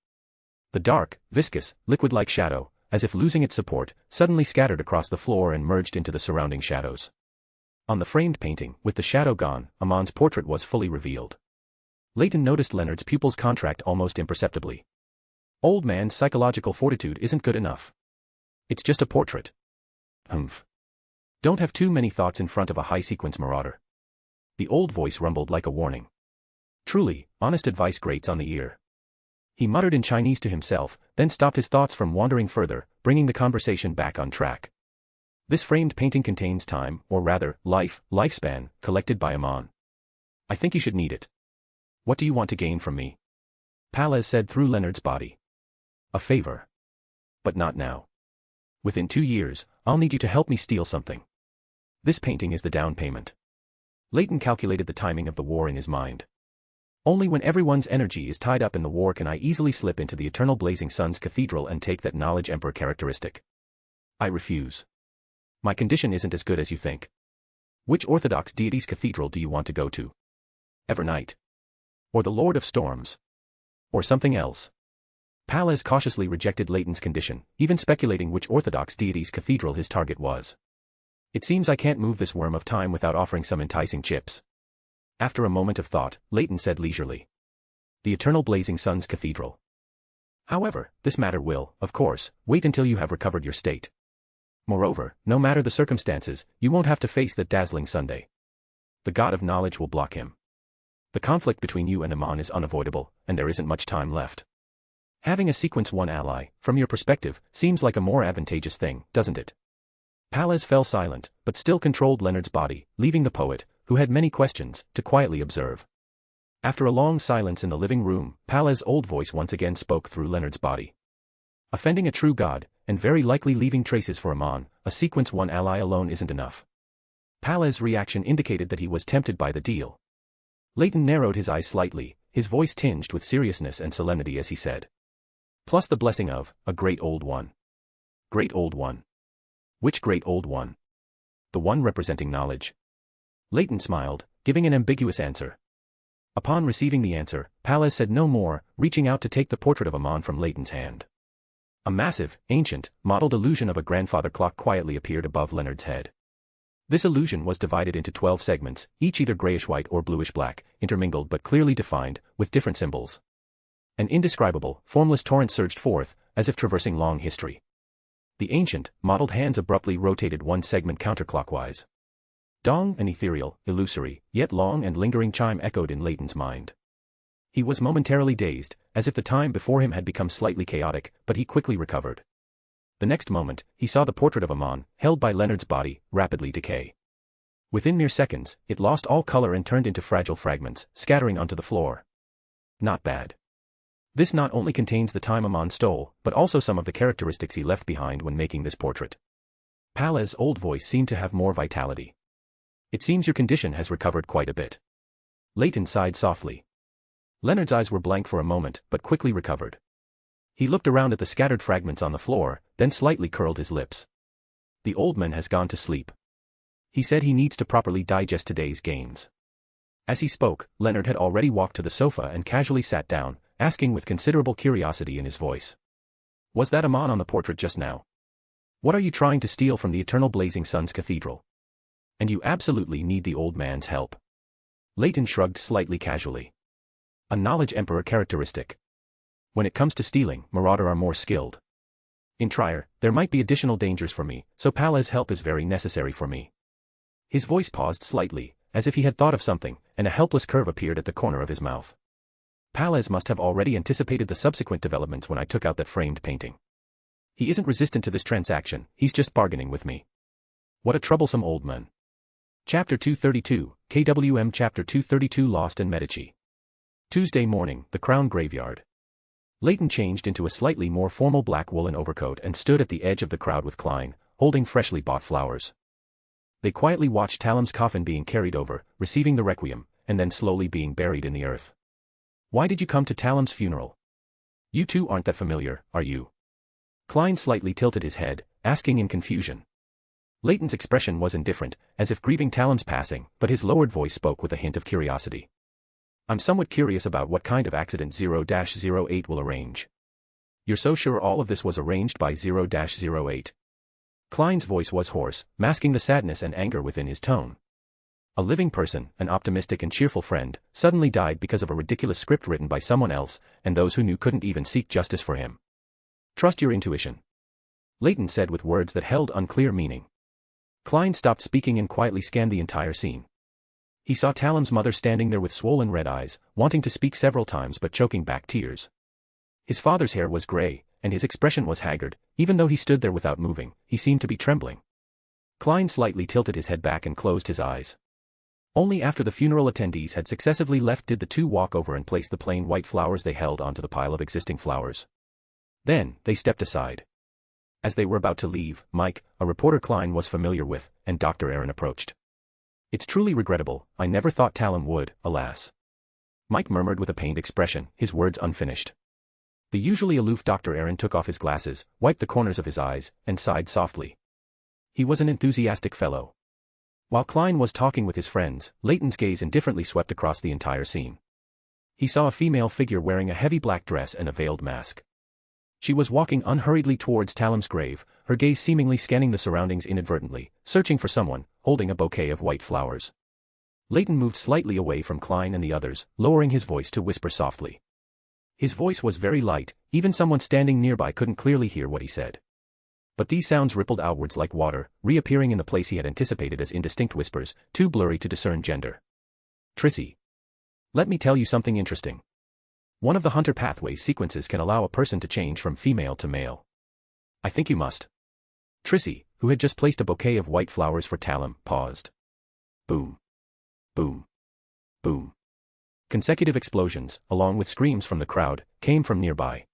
The dark, viscous, liquid-like shadow, as if losing its support, suddenly scattered across the floor and merged into the surrounding shadows. On the framed painting, with the shadow gone, Amon's portrait was fully revealed. Leyton noticed Leonard's pupils contract almost imperceptibly. Old man's psychological fortitude isn't good enough. It's just a portrait. Humph. Don't have too many thoughts in front of a high-sequence marauder. The old voice rumbled like a warning. Truly, honest advice grates on the ear. He muttered in Chinese to himself, then stopped his thoughts from wandering further, bringing the conversation back on track. This framed painting contains time, or rather, lifespan, collected by Amon. I think you should need it. What do you want to gain from me? Palez said through Leonard's body. A favor. But not now. Within 2 years, I'll need you to help me steal something. This painting is the down payment. Leyton calculated the timing of the war in his mind. Only when everyone's energy is tied up in the war can I easily slip into the eternal blazing sun's cathedral and take that knowledge emperor characteristic. I refuse. My condition isn't as good as you think. Which orthodox deity's cathedral do you want to go to? Evernight? Or the Lord of Storms? Or something else? Palez cautiously rejected Leyton's condition, even speculating which orthodox deity's cathedral his target was. It seems I can't move this worm of time without offering some enticing chips. After a moment of thought, Leyton said leisurely. The eternal blazing sun's cathedral. However, this matter will, of course, wait until you have recovered your state. Moreover, no matter the circumstances, you won't have to face that dazzling Sunday. The god of knowledge will block him. The conflict between you and Amon is unavoidable, and there isn't much time left. Having a sequence 1 ally, from your perspective, seems like a more advantageous thing, doesn't it? Palez fell silent, but still controlled Leonard's body, leaving the poet, who had many questions, to quietly observe. After a long silence in the living room, Palez's old voice once again spoke through Leonard's body. Offending a true god, and very likely leaving traces for Amon, a sequence 1 ally alone isn't enough. Palez's reaction indicated that he was tempted by the deal. Leyton narrowed his eyes slightly, his voice tinged with seriousness and solemnity as he said. Plus the blessing of, a great old one. Great old one. Which great old one? The one representing knowledge. Leyton smiled, giving an ambiguous answer. Upon receiving the answer, Palez said no more, reaching out to take the portrait of Amon from Leyton's hand. A massive, ancient, modeled illusion of a grandfather clock quietly appeared above Leonard's head. This illusion was divided into 12 segments, each either grayish-white or bluish-black, intermingled but clearly defined, with different symbols. An indescribable, formless torrent surged forth, as if traversing long history. The ancient, modeled hands abruptly rotated one segment counterclockwise. Dong, an ethereal, illusory, yet long and lingering chime echoed in Leyton's mind. He was momentarily dazed, as if the time before him had become slightly chaotic, but he quickly recovered. The next moment, he saw the portrait of Amon, held by Leonard's body, rapidly decay. Within mere seconds, it lost all color and turned into fragile fragments, scattering onto the floor. Not bad. This not only contains the time Amon stole, but also some of the characteristics he left behind when making this portrait. Palez's old voice seemed to have more vitality. It seems your condition has recovered quite a bit. Leyton sighed softly. Leonard's eyes were blank for a moment, but quickly recovered. He looked around at the scattered fragments on the floor, then slightly curled his lips. The old man has gone to sleep. He said he needs to properly digest today's gains. As he spoke, Leonard had already walked to the sofa and casually sat down, asking with considerable curiosity in his voice. Was that Amon on the portrait just now? What are you trying to steal from the eternal blazing sun's cathedral? And you absolutely need the old man's help. Leyton shrugged slightly casually. A knowledge emperor characteristic. When it comes to stealing, marauder are more skilled. In Trier, there might be additional dangers for me, so Palez's help is very necessary for me. His voice paused slightly, as if he had thought of something, and a helpless curve appeared at the corner of his mouth. Palez must have already anticipated the subsequent developments when I took out that framed painting. He isn't resistant to this transaction, he's just bargaining with me. What a troublesome old man. Chapter 232, KWM Chapter 232 Lost and Medici. Tuesday morning, the Crown Graveyard. Leyton changed into a slightly more formal black woolen overcoat and stood at the edge of the crowd with Klein, holding freshly bought flowers. They quietly watched Talam's coffin being carried over, receiving the requiem, and then slowly being buried in the earth. Why did you come to Talam's funeral? You two aren't that familiar, are you? Klein slightly tilted his head, asking in confusion. Leyton's expression was indifferent, as if grieving Talam's passing, but his lowered voice spoke with a hint of curiosity. I'm somewhat curious about what kind of accident 0-08 will arrange. You're so sure all of this was arranged by 0-08? Klein's voice was hoarse, masking the sadness and anger within his tone. A living person, an optimistic and cheerful friend, suddenly died because of a ridiculous script written by someone else, and those who knew couldn't even seek justice for him. Trust your intuition. Leyton said with words that held unclear meaning. Klein stopped speaking and quietly scanned the entire scene. He saw Talam's mother standing there with swollen red eyes, wanting to speak several times but choking back tears. His father's hair was gray, and his expression was haggard. Even though he stood there without moving, he seemed to be trembling. Klein slightly tilted his head back and closed his eyes. Only after the funeral attendees had successively left did the two walk over and place the plain white flowers they held onto the pile of existing flowers. Then, they stepped aside. As they were about to leave, Mike, a reporter Klein was familiar with, and Dr. Aaron approached. It's truly regrettable, I never thought Talam would, alas. Mike murmured with a pained expression, his words unfinished. The usually aloof Dr. Aaron took off his glasses, wiped the corners of his eyes, and sighed softly. He was an enthusiastic fellow. While Klein was talking with his friends, Leyton's gaze indifferently swept across the entire scene. He saw a female figure wearing a heavy black dress and a veiled mask. She was walking unhurriedly towards Talam's grave, her gaze seemingly scanning the surroundings inadvertently, searching for someone, holding a bouquet of white flowers. Leyton moved slightly away from Klein and the others, lowering his voice to whisper softly. His voice was very light, even someone standing nearby couldn't clearly hear what he said. But these sounds rippled outwards like water, reappearing in the place he had anticipated as indistinct whispers, too blurry to discern gender. Trissy. Let me tell you something interesting. One of the hunter pathways sequences can allow a person to change from female to male. I think you must. Trissy, who had just placed a bouquet of white flowers for Talum, paused. Boom. Boom. Boom. Consecutive explosions, along with screams from the crowd, came from nearby.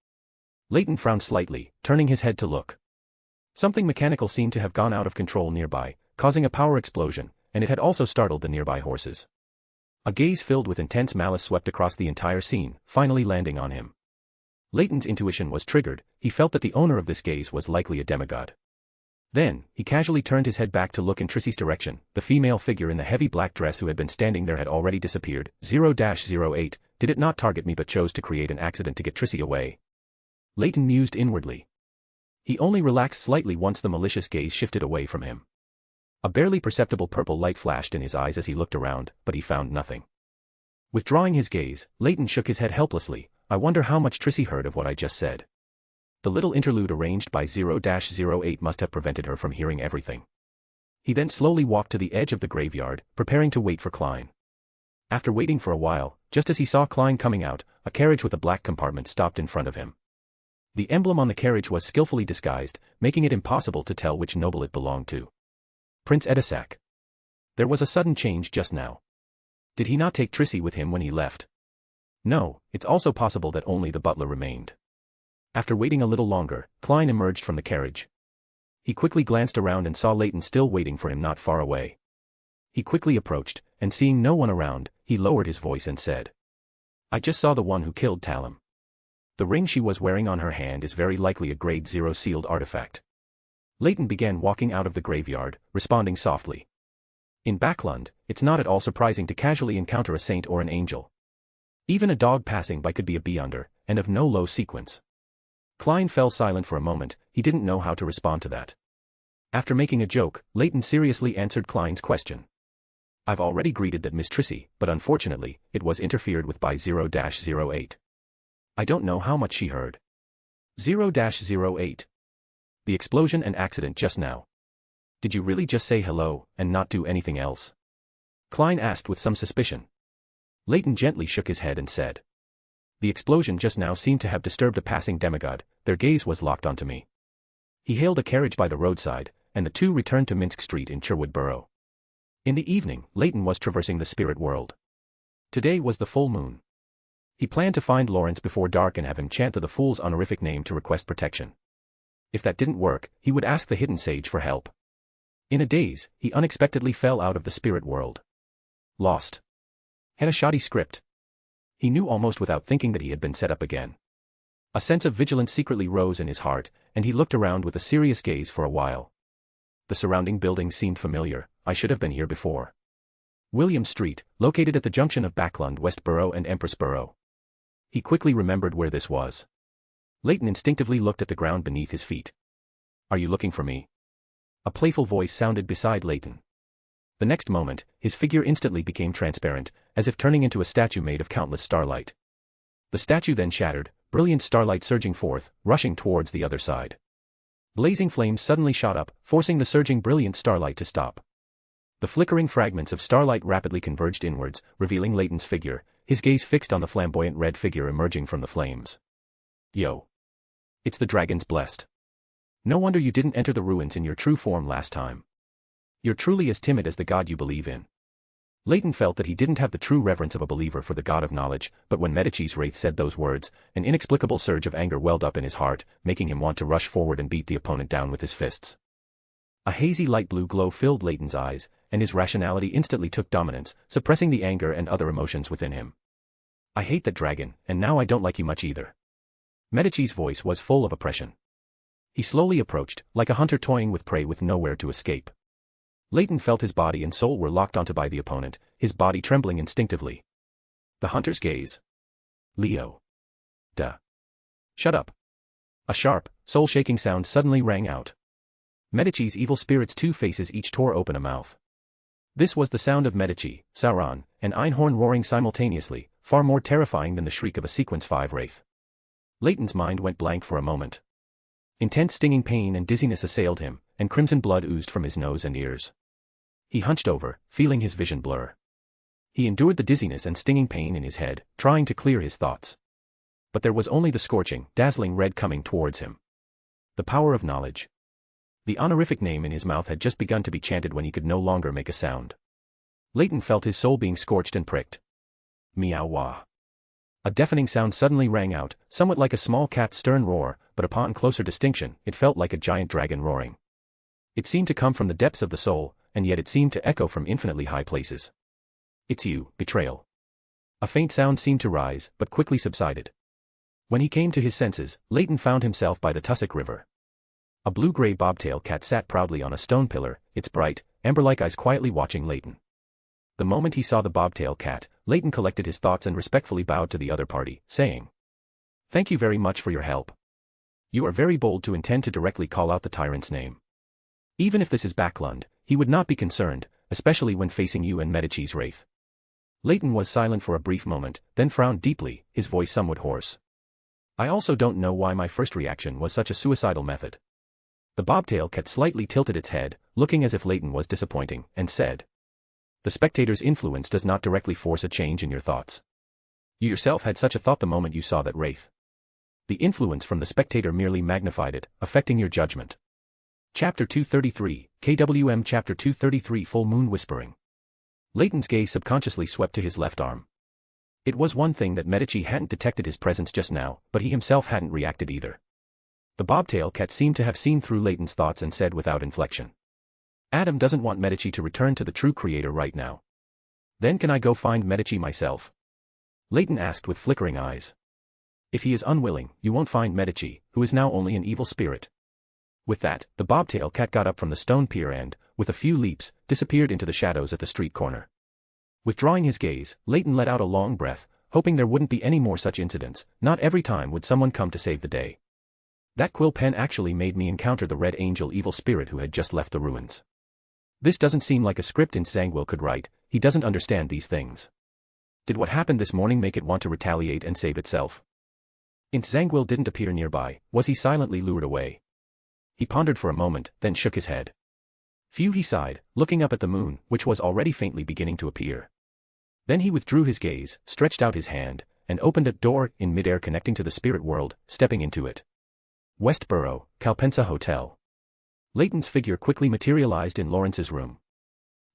Leyton frowned slightly, turning his head to look. Something mechanical seemed to have gone out of control nearby, causing a power explosion, and it had also startled the nearby horses. A gaze filled with intense malice swept across the entire scene, finally landing on him. Leyton's intuition was triggered. He felt that the owner of this gaze was likely a demigod. Then, he casually turned his head back to look in Trissy's direction. The female figure in the heavy black dress who had been standing there had already disappeared. 0-08, did it not target me but chose to create an accident to get Trissy away? Leyton mused inwardly. He only relaxed slightly once the malicious gaze shifted away from him. A barely perceptible purple light flashed in his eyes as he looked around, but he found nothing. Withdrawing his gaze, Leyton shook his head helplessly. I wonder how much Trissy heard of what I just said. The little interlude arranged by 0-08 must have prevented her from hearing everything. He then slowly walked to the edge of the graveyard, preparing to wait for Klein. After waiting for a while, just as he saw Klein coming out, a carriage with a black compartment stopped in front of him. The emblem on the carriage was skillfully disguised, making it impossible to tell which noble it belonged to. Prince Edisak. There was a sudden change just now. Did he not take Trissy with him when he left? No, it's also possible that only the butler remained. After waiting a little longer, Klein emerged from the carriage. He quickly glanced around and saw Leyton still waiting for him not far away. He quickly approached, and seeing no one around, he lowered his voice and said, I just saw the one who killed Talum. The ring she was wearing on her hand is very likely a grade 0 sealed artifact. Leyton began walking out of the graveyard, responding softly. In Backlund, it's not at all surprising to casually encounter a saint or an angel. Even a dog passing by could be a beyonder, and of no low sequence. Klein fell silent for a moment. He didn't know how to respond to that. After making a joke, Leyton seriously answered Klein's question. I've already greeted that Miss Trissy, but unfortunately, it was interfered with by 0-08. I don't know how much she heard. 0-08. The explosion and accident just now. Did you really just say hello, and not do anything else? Klein asked with some suspicion. Leyton gently shook his head and said. The explosion just now seemed to have disturbed a passing demigod. Their gaze was locked onto me. He hailed a carriage by the roadside, and the two returned to Minsk Street in Cherwood Borough. In the evening, Leyton was traversing the spirit world. Today was the full moon. He planned to find Lawrence before dark and have him chant the fool's honorific name to request protection. If that didn't work, he would ask the hidden sage for help. In a daze, he unexpectedly fell out of the spirit world. Lost. Had a shoddy script. He knew almost without thinking that he had been set up again. A sense of vigilance secretly rose in his heart, and he looked around with a serious gaze for a while. The surrounding buildings seemed familiar. I should have been here before. William Street, located at the junction of Backlund West Borough and Empress Borough. He quickly remembered where this was. Leyton instinctively looked at the ground beneath his feet. Are you looking for me? A playful voice sounded beside Leyton. The next moment, his figure instantly became transparent, as if turning into a statue made of countless starlight. The statue then shattered, brilliant starlight surging forth, rushing towards the other side. Blazing flames suddenly shot up, forcing the surging brilliant starlight to stop. The flickering fragments of starlight rapidly converged inwards, revealing Leyton's figure, his gaze fixed on the flamboyant red figure emerging from the flames. Yo. It's the dragon's blessed. No wonder you didn't enter the ruins in your true form last time. You're truly as timid as the god you believe in. Leyton felt that he didn't have the true reverence of a believer for the god of knowledge, but when Medici's wraith said those words, an inexplicable surge of anger welled up in his heart, making him want to rush forward and beat the opponent down with his fists. A hazy light blue glow filled Leyton's eyes, and his rationality instantly took dominance, suppressing the anger and other emotions within him. I hate that dragon, and now I don't like you much either. Medici's voice was full of oppression. He slowly approached, like a hunter toying with prey with nowhere to escape. Leyton felt his body and soul were locked onto by the opponent, his body trembling instinctively. The hunter's gaze. Leo. Duh. Shut up. A sharp, soul-shaking sound suddenly rang out. Medici's evil spirit's two faces each tore open a mouth. This was the sound of Medici, Sauron, and Einhorn roaring simultaneously, far more terrifying than the shriek of a Sequence 5 wraith. Leyton's mind went blank for a moment. Intense stinging pain and dizziness assailed him, and crimson blood oozed from his nose and ears. He hunched over, feeling his vision blur. He endured the dizziness and stinging pain in his head, trying to clear his thoughts. But there was only the scorching, dazzling red coming towards him. The power of knowledge. The honorific name in his mouth had just begun to be chanted when he could no longer make a sound. Leyton felt his soul being scorched and pricked. Meow-wah. A deafening sound suddenly rang out, somewhat like a small cat's stern roar, but upon closer distinction, it felt like a giant dragon roaring. It seemed to come from the depths of the soul, and yet it seemed to echo from infinitely high places. It's you, betrayal. A faint sound seemed to rise, but quickly subsided. When he came to his senses, Leyton found himself by the tussock river. A blue-gray bobtail cat sat proudly on a stone pillar, its bright, amber-like eyes quietly watching Leyton. The moment he saw the bobtail cat, Leyton collected his thoughts and respectfully bowed to the other party, saying, "Thank you very much for your help. You are very bold to intend to directly call out the tyrant's name. Even if this is Backlund, he would not be concerned, especially when facing you and Medici's wraith." Leyton was silent for a brief moment, then frowned deeply, his voice somewhat hoarse. "I also don't know why my first reaction was such a suicidal method." The bobtail cat slightly tilted its head, looking as if Leyton was disappointing, and said, "The spectator's influence does not directly force a change in your thoughts. You yourself had such a thought the moment you saw that wraith. The influence from the spectator merely magnified it, affecting your judgment." Chapter 233, KWM Chapter 233 Full Moon Whispering. Leyton's gaze subconsciously swept to his left arm. It was one thing that Medici hadn't detected his presence just now, but he himself hadn't reacted either. The bobtail cat seemed to have seen through Leyton's thoughts and said without inflection, "Adam doesn't want Medici to return to the true creator right now. Then can I go find Medici myself?" Leyton asked with flickering eyes. "If he is unwilling, you won't find Medici, who is now only an evil spirit." With that, the bobtail cat got up from the stone pier and, with a few leaps, disappeared into the shadows at the street corner. Withdrawing his gaze, Leyton let out a long breath, hoping there wouldn't be any more such incidents. Not every time would someone come to save the day. That quill pen actually made me encounter the Red Angel evil spirit who had just left the ruins. This doesn't seem like a script Zhangguo could write. He doesn't understand these things. Did what happened this morning make it want to retaliate and save itself? Zhangguo didn't appear nearby. Was he silently lured away? He pondered for a moment, then shook his head. "Phew," he sighed, looking up at the moon, which was already faintly beginning to appear. Then he withdrew his gaze, stretched out his hand, and opened a door in midair connecting to the spirit world, stepping into it. Westboro, Calpensa Hotel. Leyton's figure quickly materialized in Lawrence's room.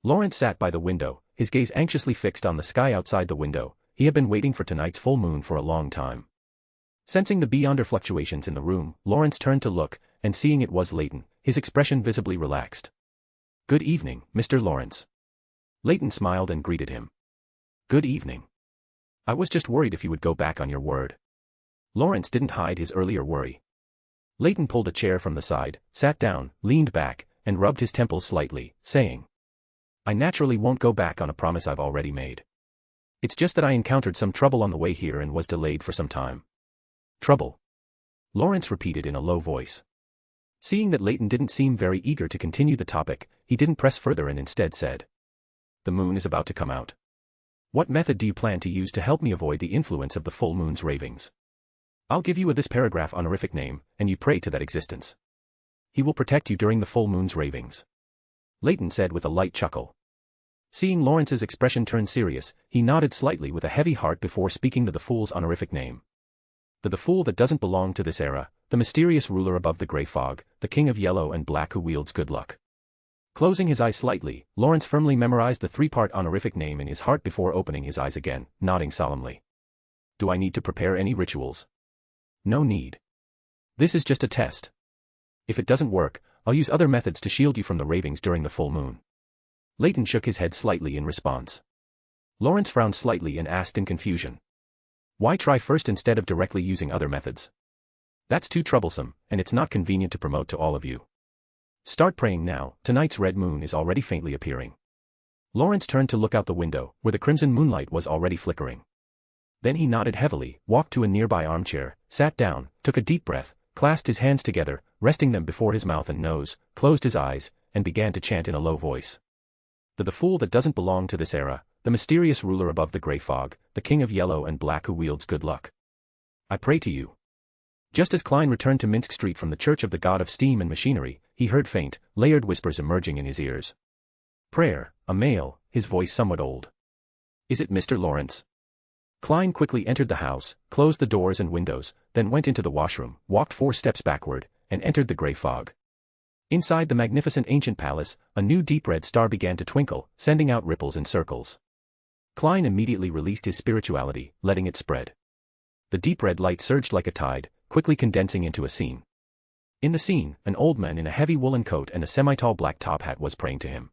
Lawrence sat by the window, his gaze anxiously fixed on the sky outside the window. He had been waiting for tonight's full moon for a long time. Sensing the beyonder fluctuations in the room, Lawrence turned to look, and seeing it was Leyton, his expression visibly relaxed. "Good evening, Mr. Lawrence." Leyton smiled and greeted him. "Good evening. I was just worried if you would go back on your word." Lawrence didn't hide his earlier worry. Leyton pulled a chair from the side, sat down, leaned back, and rubbed his temples slightly, saying, "I naturally won't go back on a promise I've already made. It's just that I encountered some trouble on the way here and was delayed for some time." "Trouble?" Lawrence repeated in a low voice. Seeing that Leyton didn't seem very eager to continue the topic, he didn't press further and instead said, "The moon is about to come out. What method do you plan to use to help me avoid the influence of the full moon's ravings? I'll give you this paragraph honorific name, and you pray to that existence. He will protect you during the full moon's ravings." Leyton said with a light chuckle. Seeing Lawrence's expression turn serious, he nodded slightly with a heavy heart before speaking to the fool's honorific name. The fool that doesn't belong to this era, the mysterious ruler above the gray fog, the king of yellow and black who wields good luck. Closing his eyes slightly, Lawrence firmly memorized the three-part honorific name in his heart before opening his eyes again, nodding solemnly. "Do I need to prepare any rituals?" "No need. This is just a test. If it doesn't work, I'll use other methods to shield you from the ravings during the full moon." Leyton shook his head slightly in response. Lawrence frowned slightly and asked in confusion, "Why try first instead of directly using other methods? That's too troublesome, and it's not convenient to promote to all of you. Start praying now. Tonight's red moon is already faintly appearing." Lawrence turned to look out the window, where the crimson moonlight was already flickering. Then he nodded heavily, walked to a nearby armchair, sat down, took a deep breath, clasped his hands together, resting them before his mouth and nose, closed his eyes, and began to chant in a low voice. "The fool that doesn't belong to this era, the mysterious ruler above the gray fog, the king of yellow and black who wields good luck. I pray to you." Just as Klein returned to Minsk Street from the Church of the God of Steam and Machinery, he heard faint, layered whispers emerging in his ears. Prayer, a male, his voice somewhat old. Is it Mr. Lawrence? Klein quickly entered the house, closed the doors and windows, then went into the washroom, walked 4 steps backward, and entered the grey fog. Inside the magnificent ancient palace, a new deep red star began to twinkle, sending out ripples and circles. Klein immediately released his spirituality, letting it spread. The deep red light surged like a tide, quickly condensing into a scene. In the scene, an old man in a heavy woolen coat and a semi-tall black top hat was praying to him.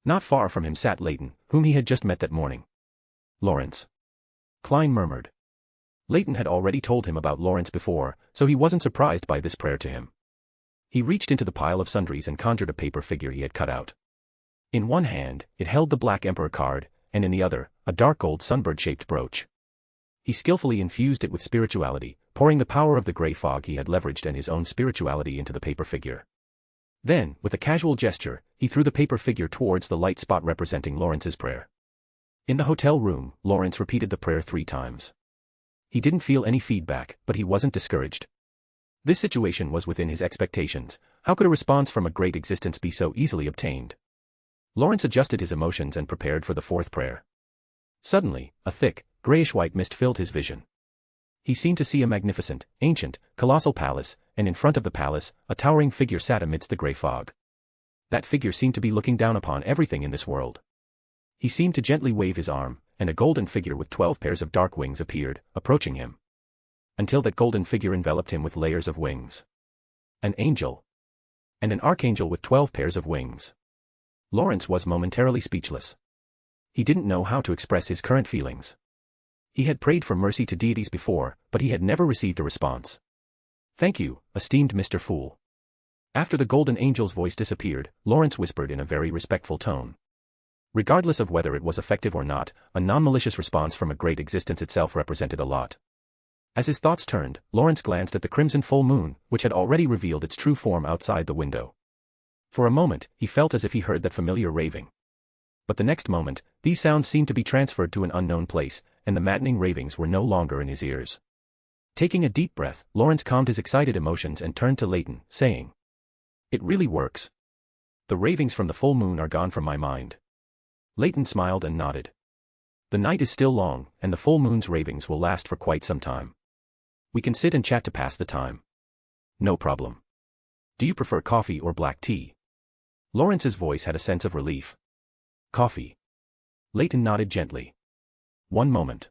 Not far from him sat Leyton, whom he had just met that morning. Lawrence. Klein murmured. Leyton had already told him about Lawrence before, so he wasn't surprised by this prayer to him. He reached into the pile of sundries and conjured a paper figure he had cut out. In one hand, it held the Black Emperor card, and in the other, a dark gold sunbird-shaped brooch. He skillfully infused it with spirituality, pouring the power of the grey fog he had leveraged and his own spirituality into the paper figure. Then, with a casual gesture, he threw the paper figure towards the light spot representing Lawrence's prayer. In the hotel room, Lawrence repeated the prayer 3 times. He didn't feel any feedback, but he wasn't discouraged. This situation was within his expectations. How could a response from a great existence be so easily obtained? Lawrence adjusted his emotions and prepared for the 4th prayer. Suddenly, a thick, grayish-white mist filled his vision. He seemed to see a magnificent, ancient, colossal palace, and in front of the palace, a towering figure sat amidst the grey fog. That figure seemed to be looking down upon everything in this world. He seemed to gently wave his arm, and a golden figure with 12 pairs of dark wings appeared, approaching him. Until that golden figure enveloped him with layers of wings. An angel. And an archangel with 12 pairs of wings. Lawrence was momentarily speechless. He didn't know how to express his current feelings. He had prayed for mercy to deities before, but he had never received a response. "Thank you, esteemed Mr. Fool." After the golden angel's voice disappeared, Lawrence whispered in a very respectful tone. Regardless of whether it was effective or not, a non-malicious response from a great existence itself represented a lot. As his thoughts turned, Lawrence glanced at the crimson full moon, which had already revealed its true form outside the window. For a moment, he felt as if he heard that familiar raving. But the next moment, these sounds seemed to be transferred to an unknown place, and the maddening ravings were no longer in his ears. Taking a deep breath, Lawrence calmed his excited emotions and turned to Leyton, saying, "It really works. The ravings from the full moon are gone from my mind." Leyton smiled and nodded. "The night is still long, and the full moon's ravings will last for quite some time. We can sit and chat to pass the time." "No problem. Do you prefer coffee or black tea?" Lawrence's voice had a sense of relief. "Coffee." Leyton nodded gently. "One moment."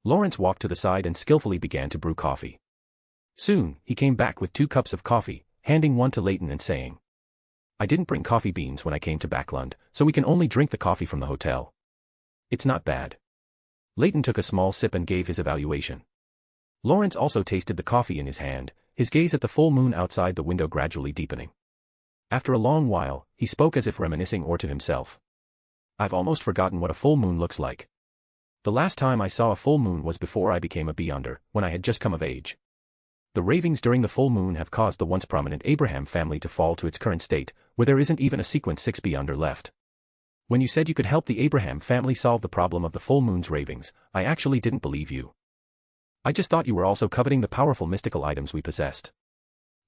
Lawrence walked to the side and skillfully began to brew coffee. Soon, he came back with 2 cups of coffee, handing one to Leyton and saying, "I didn't bring coffee beans when I came to Backlund, so we can only drink the coffee from the hotel. It's not bad." Leyton took a small sip and gave his evaluation. Lawrence also tasted the coffee in his hand, his gaze at the full moon outside the window gradually deepening. After a long while, he spoke as if reminiscing or to himself. "I've almost forgotten what a full moon looks like. The last time I saw a full moon was before I became a Beyonder, when I had just come of age. The ravings during the full moon have caused the once prominent Abraham family to fall to its current state, where there isn't even a sequence 6 Beyonder left. When you said you could help the Abraham family solve the problem of the full moon's ravings, I actually didn't believe you. I just thought you were also coveting the powerful mystical items we possessed."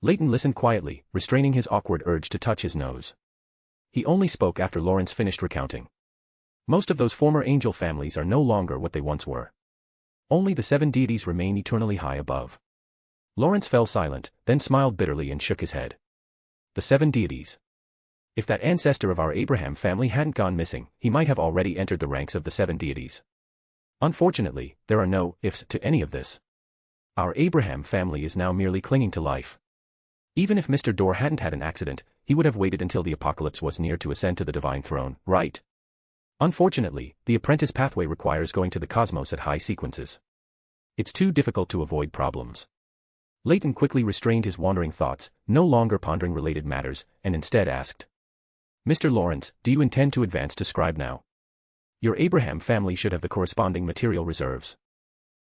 Leyton listened quietly, restraining his awkward urge to touch his nose. He only spoke after Lawrence finished recounting. Most of those former angel families are no longer what they once were. Only the 7 deities remain eternally high above. Lawrence fell silent, then smiled bitterly and shook his head. The 7 deities. If that ancestor of our Abraham family hadn't gone missing, he might have already entered the ranks of the 7 deities. Unfortunately, there are no ifs to any of this. Our Abraham family is now merely clinging to life. Even if Mr. Dorr hadn't had an accident, he would have waited until the apocalypse was near to ascend to the divine throne, right? Unfortunately, the apprentice pathway requires going to the cosmos at high sequences. It's too difficult to avoid problems. Leyton quickly restrained his wandering thoughts, no longer pondering related matters, and instead asked, "Mr. Lawrence, do you intend to advance to scribe now? Your Abraham family should have the corresponding material reserves."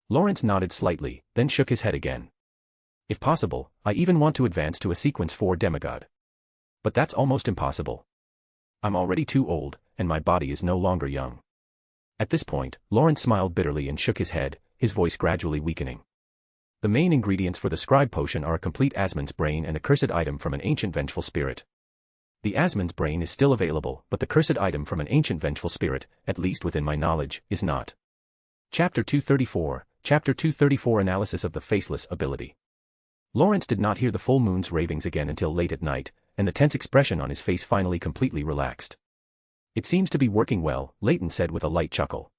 Lawrence nodded slightly, then shook his head again. "If possible, I even want to advance to a sequence 4 demigod. But that's almost impossible. I'm already too old, and my body is no longer young." At this point, Lawrence smiled bitterly and shook his head, his voice gradually weakening. "The main ingredients for the scribe potion are a complete Asmon's brain and a cursed item from an ancient vengeful spirit. The Asmon's brain is still available, but the cursed item from an ancient vengeful spirit, at least within my knowledge, is not. Chapter 234, Chapter 234 Analysis of the Faceless Ability. Lawrence did not hear the full moon's ravings again until late at night, and the tense expression on his face finally completely relaxed. It seems to be working well, Leyton said with a light chuckle.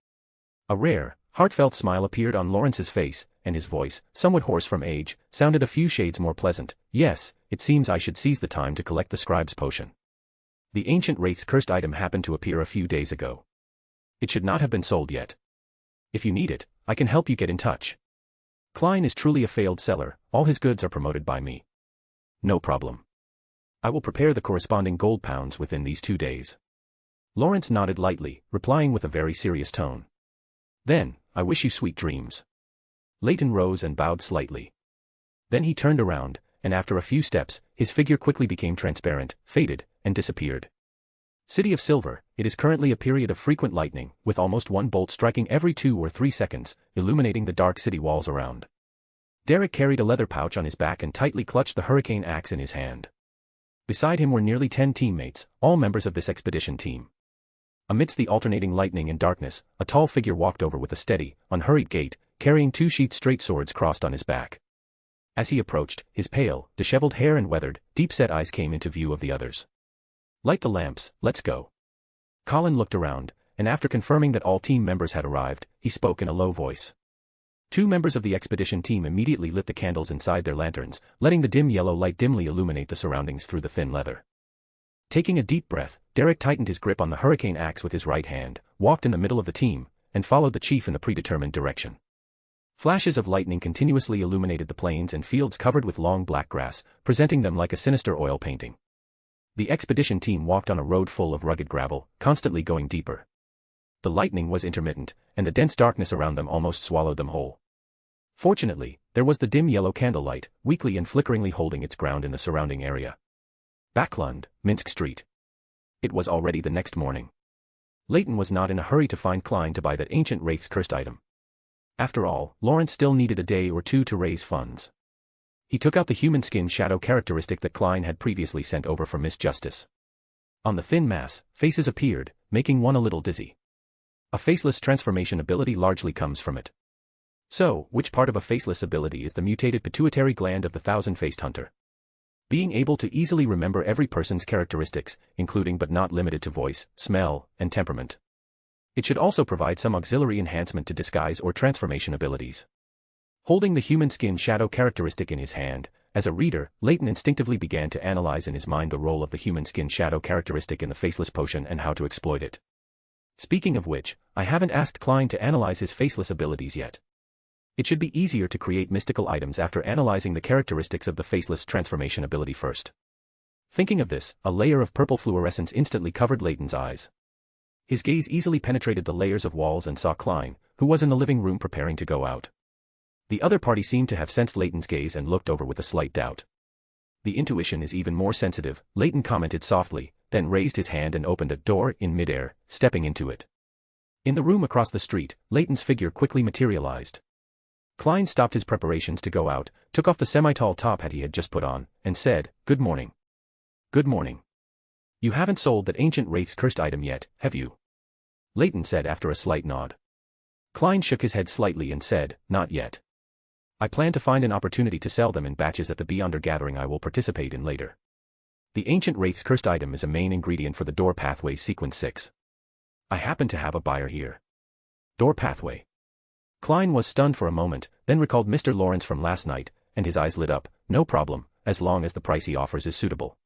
A rare, heartfelt smile appeared on Lawrence's face, and his voice, somewhat hoarse from age, sounded a few shades more pleasant. Yes, it seems I should seize the time to collect the scribe's potion. The ancient wraith's cursed item happened to appear a few days ago. It should not have been sold yet. If you need it, I can help you get in touch. Klein is truly a failed seller, all his goods are promoted by me. No problem. I will prepare the corresponding gold pounds within these 2 days. Lawrence nodded lightly, replying with a very serious tone. Then, I wish you sweet dreams. Leyton rose and bowed slightly. Then he turned around, and after a few steps, his figure quickly became transparent, faded, and disappeared. City of Silver, it is currently a period of frequent lightning, with almost one bolt striking every 2 or 3 seconds, illuminating the dark city walls around. Derek carried a leather pouch on his back and tightly clutched the hurricane axe in his hand. Beside him were nearly 10 teammates, all members of this expedition team. Amidst the alternating lightning and darkness, a tall figure walked over with a steady, unhurried gait, carrying 2 sheathed straight swords crossed on his back. As he approached, his pale, disheveled hair and weathered, deep-set eyes came into view of the others. Light the lamps, let's go. Colin looked around, and after confirming that all team members had arrived, he spoke in a low voice. 2 members of the expedition team immediately lit the candles inside their lanterns, letting the dim yellow light dimly illuminate the surroundings through the thin leather. Taking a deep breath, Derek tightened his grip on the hurricane axe with his right hand, walked in the middle of the team, and followed the chief in the predetermined direction. Flashes of lightning continuously illuminated the plains and fields covered with long black grass, presenting them like a sinister oil painting. The expedition team walked on a road full of rugged gravel, constantly going deeper. The lightning was intermittent, and the dense darkness around them almost swallowed them whole. Fortunately, there was the dim yellow candlelight, weakly and flickeringly holding its ground in the surrounding area. Backlund, Minsk Street. It was already the next morning. Leyton was not in a hurry to find Klein to buy that ancient wraith's cursed item. After all, Lawrence still needed a day or 2 to raise funds. He took out the human skin shadow characteristic that Klein had previously sent over for Miss Justice. On the thin mass, faces appeared, making one a little dizzy. A faceless transformation ability largely comes from it. So, which part of a faceless ability is the mutated pituitary gland of the thousand-faced hunter? Being able to easily remember every person's characteristics, including but not limited to voice, smell, and temperament. It should also provide some auxiliary enhancement to disguise or transformation abilities. Holding the human skin shadow characteristic in his hand, as a reader, Leyton instinctively began to analyze in his mind the role of the human skin shadow characteristic in the faceless potion and how to exploit it. Speaking of which, I haven't asked Klein to analyze his faceless abilities yet. It should be easier to create mystical items after analyzing the characteristics of the faceless transformation ability first. Thinking of this, a layer of purple fluorescence instantly covered Leyton's eyes. His gaze easily penetrated the layers of walls and saw Klein, who was in the living room preparing to go out. The other party seemed to have sensed Leyton's gaze and looked over with a slight doubt. The intuition is even more sensitive, Leyton commented softly, then raised his hand and opened a door in midair, stepping into it. In the room across the street, Leyton's figure quickly materialized. Klein stopped his preparations to go out, took off the semi-tall top hat he had just put on, and said, "Good morning." "Good morning. You haven't sold that ancient wraith's cursed item yet, have you?" Leyton said after a slight nod. Klein shook his head slightly and said, "Not yet. I plan to find an opportunity to sell them in batches at the Beyonder gathering I will participate in later. The ancient wraith's cursed item is a main ingredient for the door pathway sequence 6. I happen to have a buyer here." Door pathway. Klein was stunned for a moment, then recalled Mr. Lawrence from last night, and his eyes lit up. "No problem, as long as the price he offers is suitable.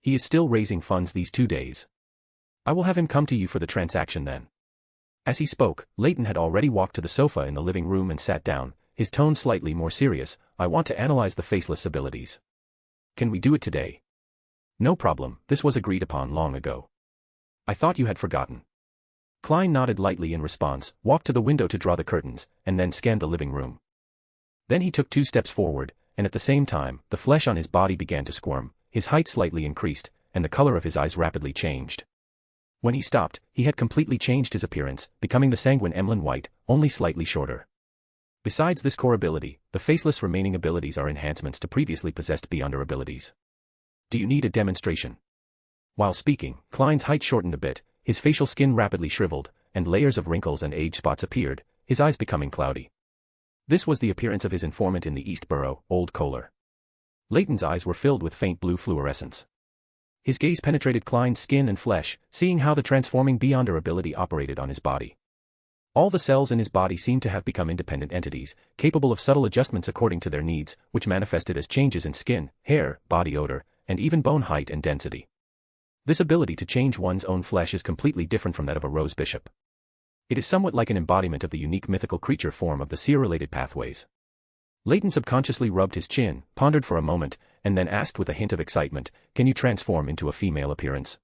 He is still raising funds these 2 days. I will have him come to you for the transaction then." As he spoke, Leyton had already walked to the sofa in the living room and sat down, his tone slightly more serious. "I want to analyze the faceless abilities. Can we do it today?" "No problem, this was agreed upon long ago. I thought you had forgotten." Klein nodded lightly in response, walked to the window to draw the curtains, and then scanned the living room. Then he took 2 steps forward, and at the same time, the flesh on his body began to squirm, his height slightly increased, and the color of his eyes rapidly changed. When he stopped, he had completely changed his appearance, becoming the sanguine Emlyn White, only slightly shorter. Besides this core ability, the faceless remaining abilities are enhancements to previously possessed Beyonder abilities. Do you need a demonstration? While speaking, Klein's height shortened a bit, his facial skin rapidly shriveled, and layers of wrinkles and age spots appeared, his eyes becoming cloudy. This was the appearance of his informant in the East Borough, Old Kohler. Leyton's eyes were filled with faint blue fluorescence. His gaze penetrated Klein's skin and flesh, seeing how the transforming beyonder ability operated on his body. All the cells in his body seemed to have become independent entities, capable of subtle adjustments according to their needs, which manifested as changes in skin, hair, body odor, and even bone height and density. This ability to change one's own flesh is completely different from that of a rose bishop. It is somewhat like an embodiment of the unique mythical creature form of the seer-related pathways. Leyton subconsciously rubbed his chin, pondered for a moment, and then asked with a hint of excitement, "Can you transform into a female appearance?"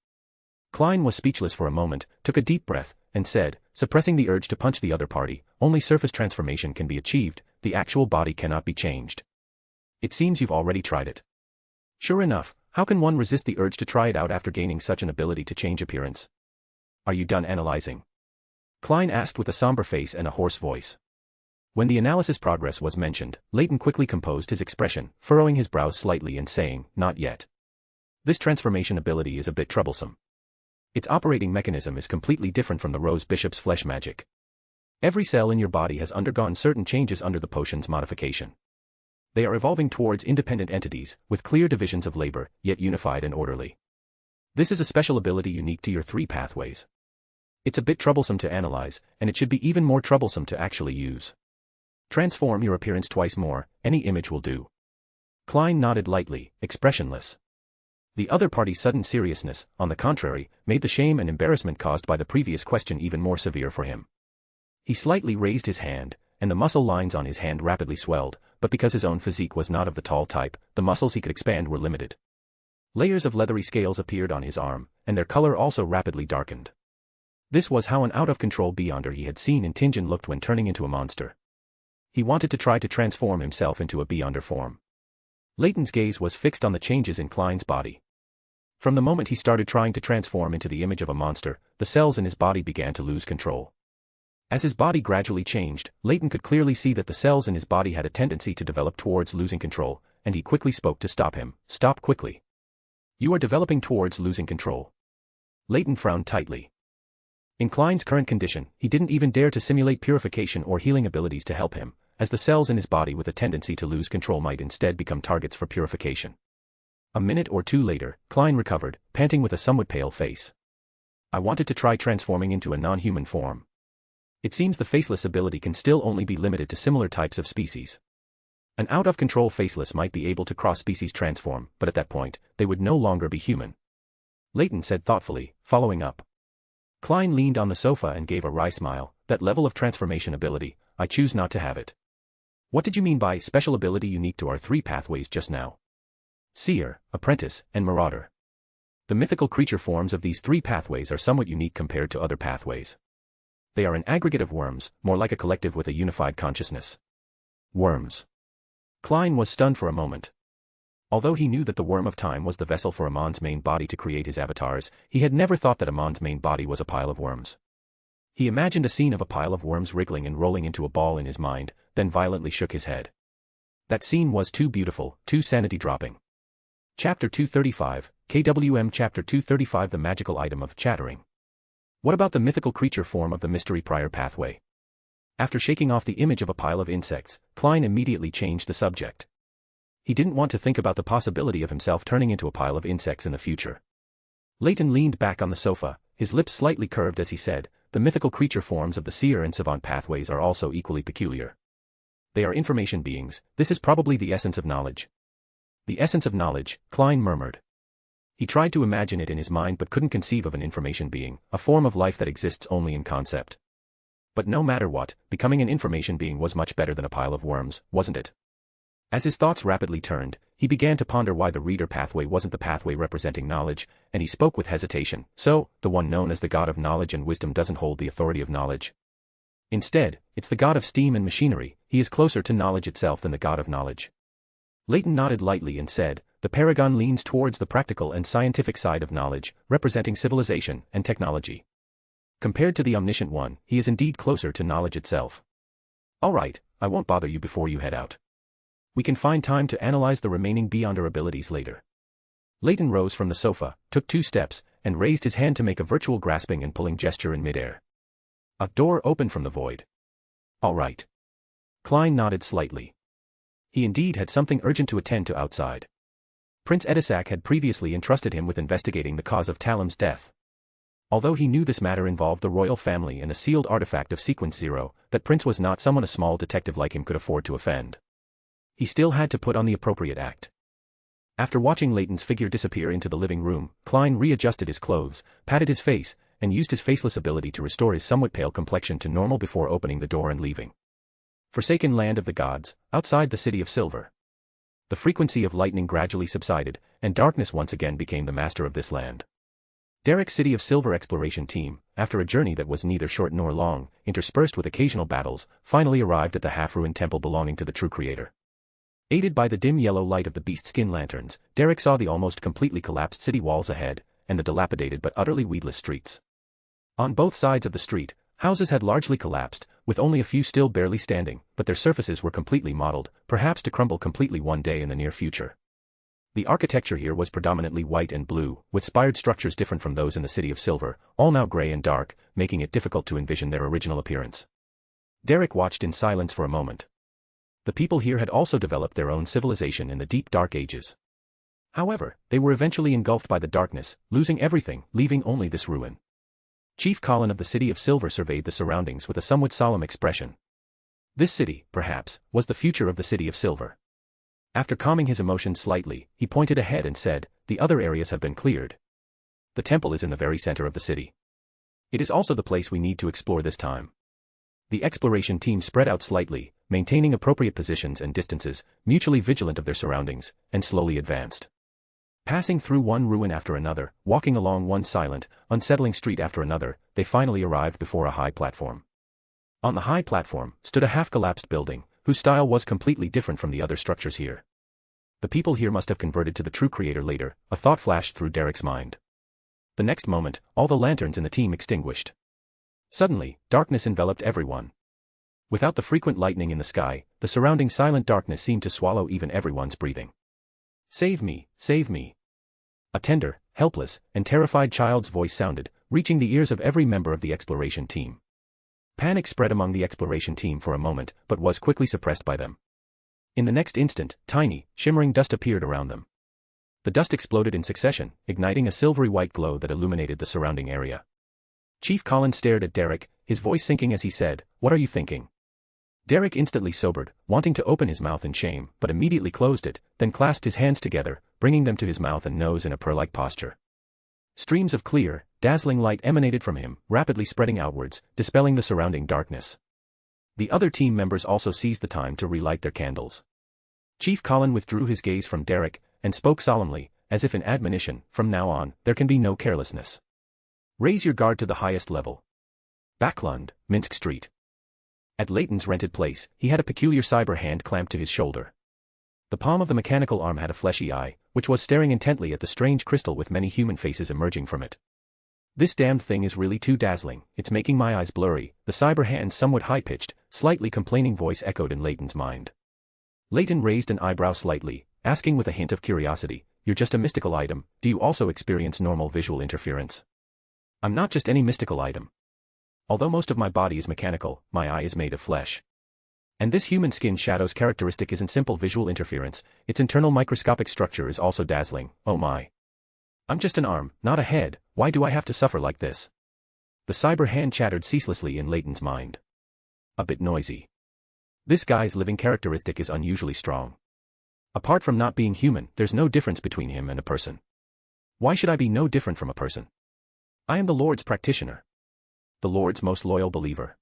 Klein was speechless for a moment, took a deep breath, and said, suppressing the urge to punch the other party, "Only surface transformation can be achieved, the actual body cannot be changed. It seems you've already tried it." "Sure enough, how can one resist the urge to try it out after gaining such an ability to change appearance?" "Are you done analyzing?" Klein asked with a somber face and a hoarse voice. When the analysis progress was mentioned, Leyton quickly composed his expression, furrowing his brows slightly and saying, "Not yet. This transformation ability is a bit troublesome. Its operating mechanism is completely different from the Rose Bishop's flesh magic. Every cell in your body has undergone certain changes under the potion's modification. They are evolving towards independent entities, with clear divisions of labor, yet unified and orderly. This is a special ability unique to your 3 pathways. It's a bit troublesome to analyze, and it should be even more troublesome to actually use. Transform your appearance twice more, any image will do." Klein nodded lightly, expressionless. The other party's sudden seriousness, on the contrary, made the shame and embarrassment caused by the previous question even more severe for him. He slightly raised his hand, and the muscle lines on his hand rapidly swelled, but because his own physique was not of the tall type, the muscles he could expand were limited. Layers of leathery scales appeared on his arm, and their color also rapidly darkened. This was how an out-of-control beyonder he had seen in Tingen looked when turning into a monster. He wanted to try to transform himself into a beyonder form. Leyton's gaze was fixed on the changes in Klein's body. From the moment he started trying to transform into the image of a monster, the cells in his body began to lose control. As his body gradually changed, Leyton could clearly see that the cells in his body had a tendency to develop towards losing control, and he quickly spoke to stop him. "Stop quickly. You are developing towards losing control." Leyton frowned tightly. In Klein's current condition, he didn't even dare to simulate purification or healing abilities to help him, as the cells in his body with a tendency to lose control might instead become targets for purification. A minute or two later, Klein recovered, panting with a somewhat pale face. "I wanted to try transforming into a non-human form. It seems the faceless ability can still only be limited to similar types of species. An out-of-control faceless might be able to cross-species transform, but at that point, they would no longer be human." Leyton said thoughtfully, following up. Klein leaned on the sofa and gave a wry smile. "That level of transformation ability, I choose not to have it." "What did you mean by special ability unique to our 3 pathways just now?" "Seer, Apprentice, and Marauder. The mythical creature forms of these 3 pathways are somewhat unique compared to other pathways. They are an aggregate of worms, more like a collective with a unified consciousness." "Worms?" Klein was stunned for a moment. Although he knew that the Worm of Time was the vessel for Amon's main body to create his avatars, he had never thought that Amon's main body was a pile of worms. He imagined a scene of a pile of worms wriggling and rolling into a ball in his mind, then violently shook his head. That scene was too beautiful, too sanity-dropping. Chapter 235, KWM Chapter 235 The Magical Item of Chattering. What about the mythical creature form of the Mystery Prior Pathway? After shaking off the image of a pile of insects, Klein immediately changed the subject. He didn't want to think about the possibility of himself turning into a pile of insects in the future. Leyton leaned back on the sofa, his lips slightly curved as he said, "The mythical creature forms of the seer and savant pathways are also equally peculiar. They are information beings. This is probably the essence of knowledge." "The essence of knowledge," Klein murmured. He tried to imagine it in his mind but couldn't conceive of an information being, a form of life that exists only in concept. But no matter what, becoming an information being was much better than a pile of worms, wasn't it? As his thoughts rapidly turned, he began to ponder why the reader pathway wasn't the pathway representing knowledge, and he spoke with hesitation. "So, the one known as the god of knowledge and wisdom doesn't hold the authority of knowledge. Instead, it's the god of steam and machinery. He is closer to knowledge itself than the god of knowledge." Leyton nodded lightly and said, "The paragon leans towards the practical and scientific side of knowledge, representing civilization and technology. Compared to the omniscient one, he is indeed closer to knowledge itself. All right, I won't bother you before you head out. We can find time to analyze the remaining beyonder abilities later." Leyton rose from the sofa, took 2 steps, and raised his hand to make a virtual grasping and pulling gesture in midair. A door opened from the void. All right. Klein nodded slightly. He indeed had something urgent to attend to outside. Prince Edisak had previously entrusted him with investigating the cause of Talim's death. Although he knew this matter involved the royal family and a sealed artifact of Sequence 0, that Prince was not someone a small detective like him could afford to offend. He still had to put on the appropriate act. After watching Leyton's figure disappear into the living room, Klein readjusted his clothes, patted his face, and used his faceless ability to restore his somewhat pale complexion to normal before opening the door and leaving. Forsaken land of the gods, outside the City of Silver. The frequency of lightning gradually subsided, and darkness once again became the master of this land. Derek's City of Silver exploration team, after a journey that was neither short nor long, interspersed with occasional battles, finally arrived at the half-ruined temple belonging to the true creator. Aided by the dim yellow light of the beast skin lanterns, Derek saw the almost completely collapsed city walls ahead, and the dilapidated but utterly weedless streets. On both sides of the street, houses had largely collapsed, with only a few still barely standing, but their surfaces were completely modeled, perhaps to crumble completely one day in the near future. The architecture here was predominantly white and blue, with spired structures different from those in the City of Silver, all now gray and dark, making it difficult to envision their original appearance. Derek watched in silence for a moment. The people here had also developed their own civilization in the deep dark ages. However, they were eventually engulfed by the darkness, losing everything, leaving only this ruin. Chief Colin of the City of Silver surveyed the surroundings with a somewhat solemn expression. This city, perhaps, was the future of the City of Silver. After calming his emotions slightly, he pointed ahead and said, "The other areas have been cleared. The temple is in the very center of the city. It is also the place we need to explore this time." The exploration team spread out slightly, maintaining appropriate positions and distances, mutually vigilant of their surroundings, and slowly advanced. Passing through one ruin after another, walking along one silent, unsettling street after another, they finally arrived before a high platform. On the high platform stood a half-collapsed building, whose style was completely different from the other structures here. The people here must have converted to the true creator later, a thought flashed through Derek's mind. The next moment, all the lanterns in the team extinguished. Suddenly, darkness enveloped everyone. Without the frequent lightning in the sky, the surrounding silent darkness seemed to swallow even everyone's breathing. "Save me, save me." A tender, helpless, and terrified child's voice sounded, reaching the ears of every member of the exploration team. Panic spread among the exploration team for a moment, but was quickly suppressed by them. In the next instant, tiny, shimmering dust appeared around them. The dust exploded in succession, igniting a silvery white glow that illuminated the surrounding area. Chief Colin stared at Derek, his voice sinking as he said, "What are you thinking?" Derek instantly sobered, wanting to open his mouth in shame, but immediately closed it, then clasped his hands together, bringing them to his mouth and nose in a pearl-like posture. Streams of clear, dazzling light emanated from him, rapidly spreading outwards, dispelling the surrounding darkness. The other team members also seized the time to relight their candles. Chief Colin withdrew his gaze from Derek, and spoke solemnly, as if in admonition, "From now on, there can be no carelessness. Raise your guard to the highest level." Backlund, Minsk Street. At Leyton's rented place, he had a peculiar cyber hand clamped to his shoulder. The palm of the mechanical arm had a fleshy eye, which was staring intently at the strange crystal with many human faces emerging from it. "This damned thing is really too dazzling, it's making my eyes blurry," the cyber hand's somewhat high-pitched, slightly complaining voice echoed in Leyton's mind. Leyton raised an eyebrow slightly, asking with a hint of curiosity, "You're just a mystical item, do you also experience normal visual interference?" "I'm not just any mystical item. Although most of my body is mechanical, my eye is made of flesh. And this human skin shadow's characteristic isn't simple visual interference, its internal microscopic structure is also dazzling, oh my. I'm just an arm, not a head, why do I have to suffer like this?" The cyber hand chattered ceaselessly in Leyton's mind. A bit noisy. This guy's living characteristic is unusually strong. Apart from not being human, there's no difference between him and a person. Why should I be no different from a person? I am the Lord's practitioner. The Lord's most loyal believer.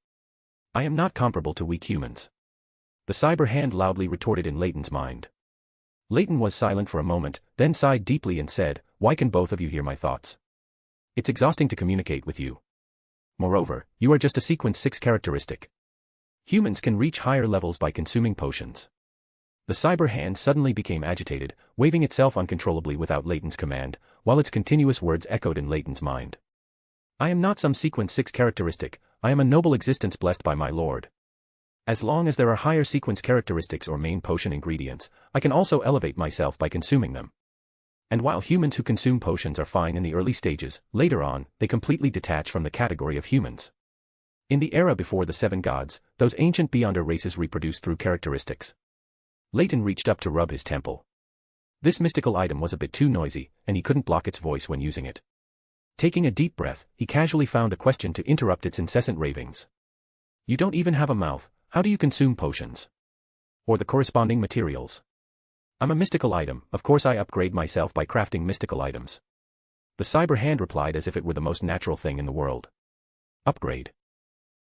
I am not comparable to weak humans. The cyber hand loudly retorted in Leyton's mind. Leyton was silent for a moment, then sighed deeply and said, "Why can both of you hear my thoughts? It's exhausting to communicate with you. Moreover, you are just a sequence 6 characteristic. Humans can reach higher levels by consuming potions." The cyber hand suddenly became agitated, waving itself uncontrollably without Leyton's command, while its continuous words echoed in Leyton's mind. "I am not some sequence 6 characteristic, I am a noble existence blessed by my Lord. As long as there are higher sequence characteristics or main potion ingredients, I can also elevate myself by consuming them. And while humans who consume potions are fine in the early stages, later on, they completely detach from the category of humans. In the era before the seven gods, those ancient Beyonder races reproduced through characteristics. Leyton reached up to rub his temple. This mystical item was a bit too noisy, and he couldn't block its voice when using it. Taking a deep breath, he casually found a question to interrupt its incessant ravings. You don't even have a mouth, how do you consume potions? Or the corresponding materials? I'm a mystical item, of course I upgrade myself by crafting mystical items. The cyber hand replied as if it were the most natural thing in the world. Upgrade.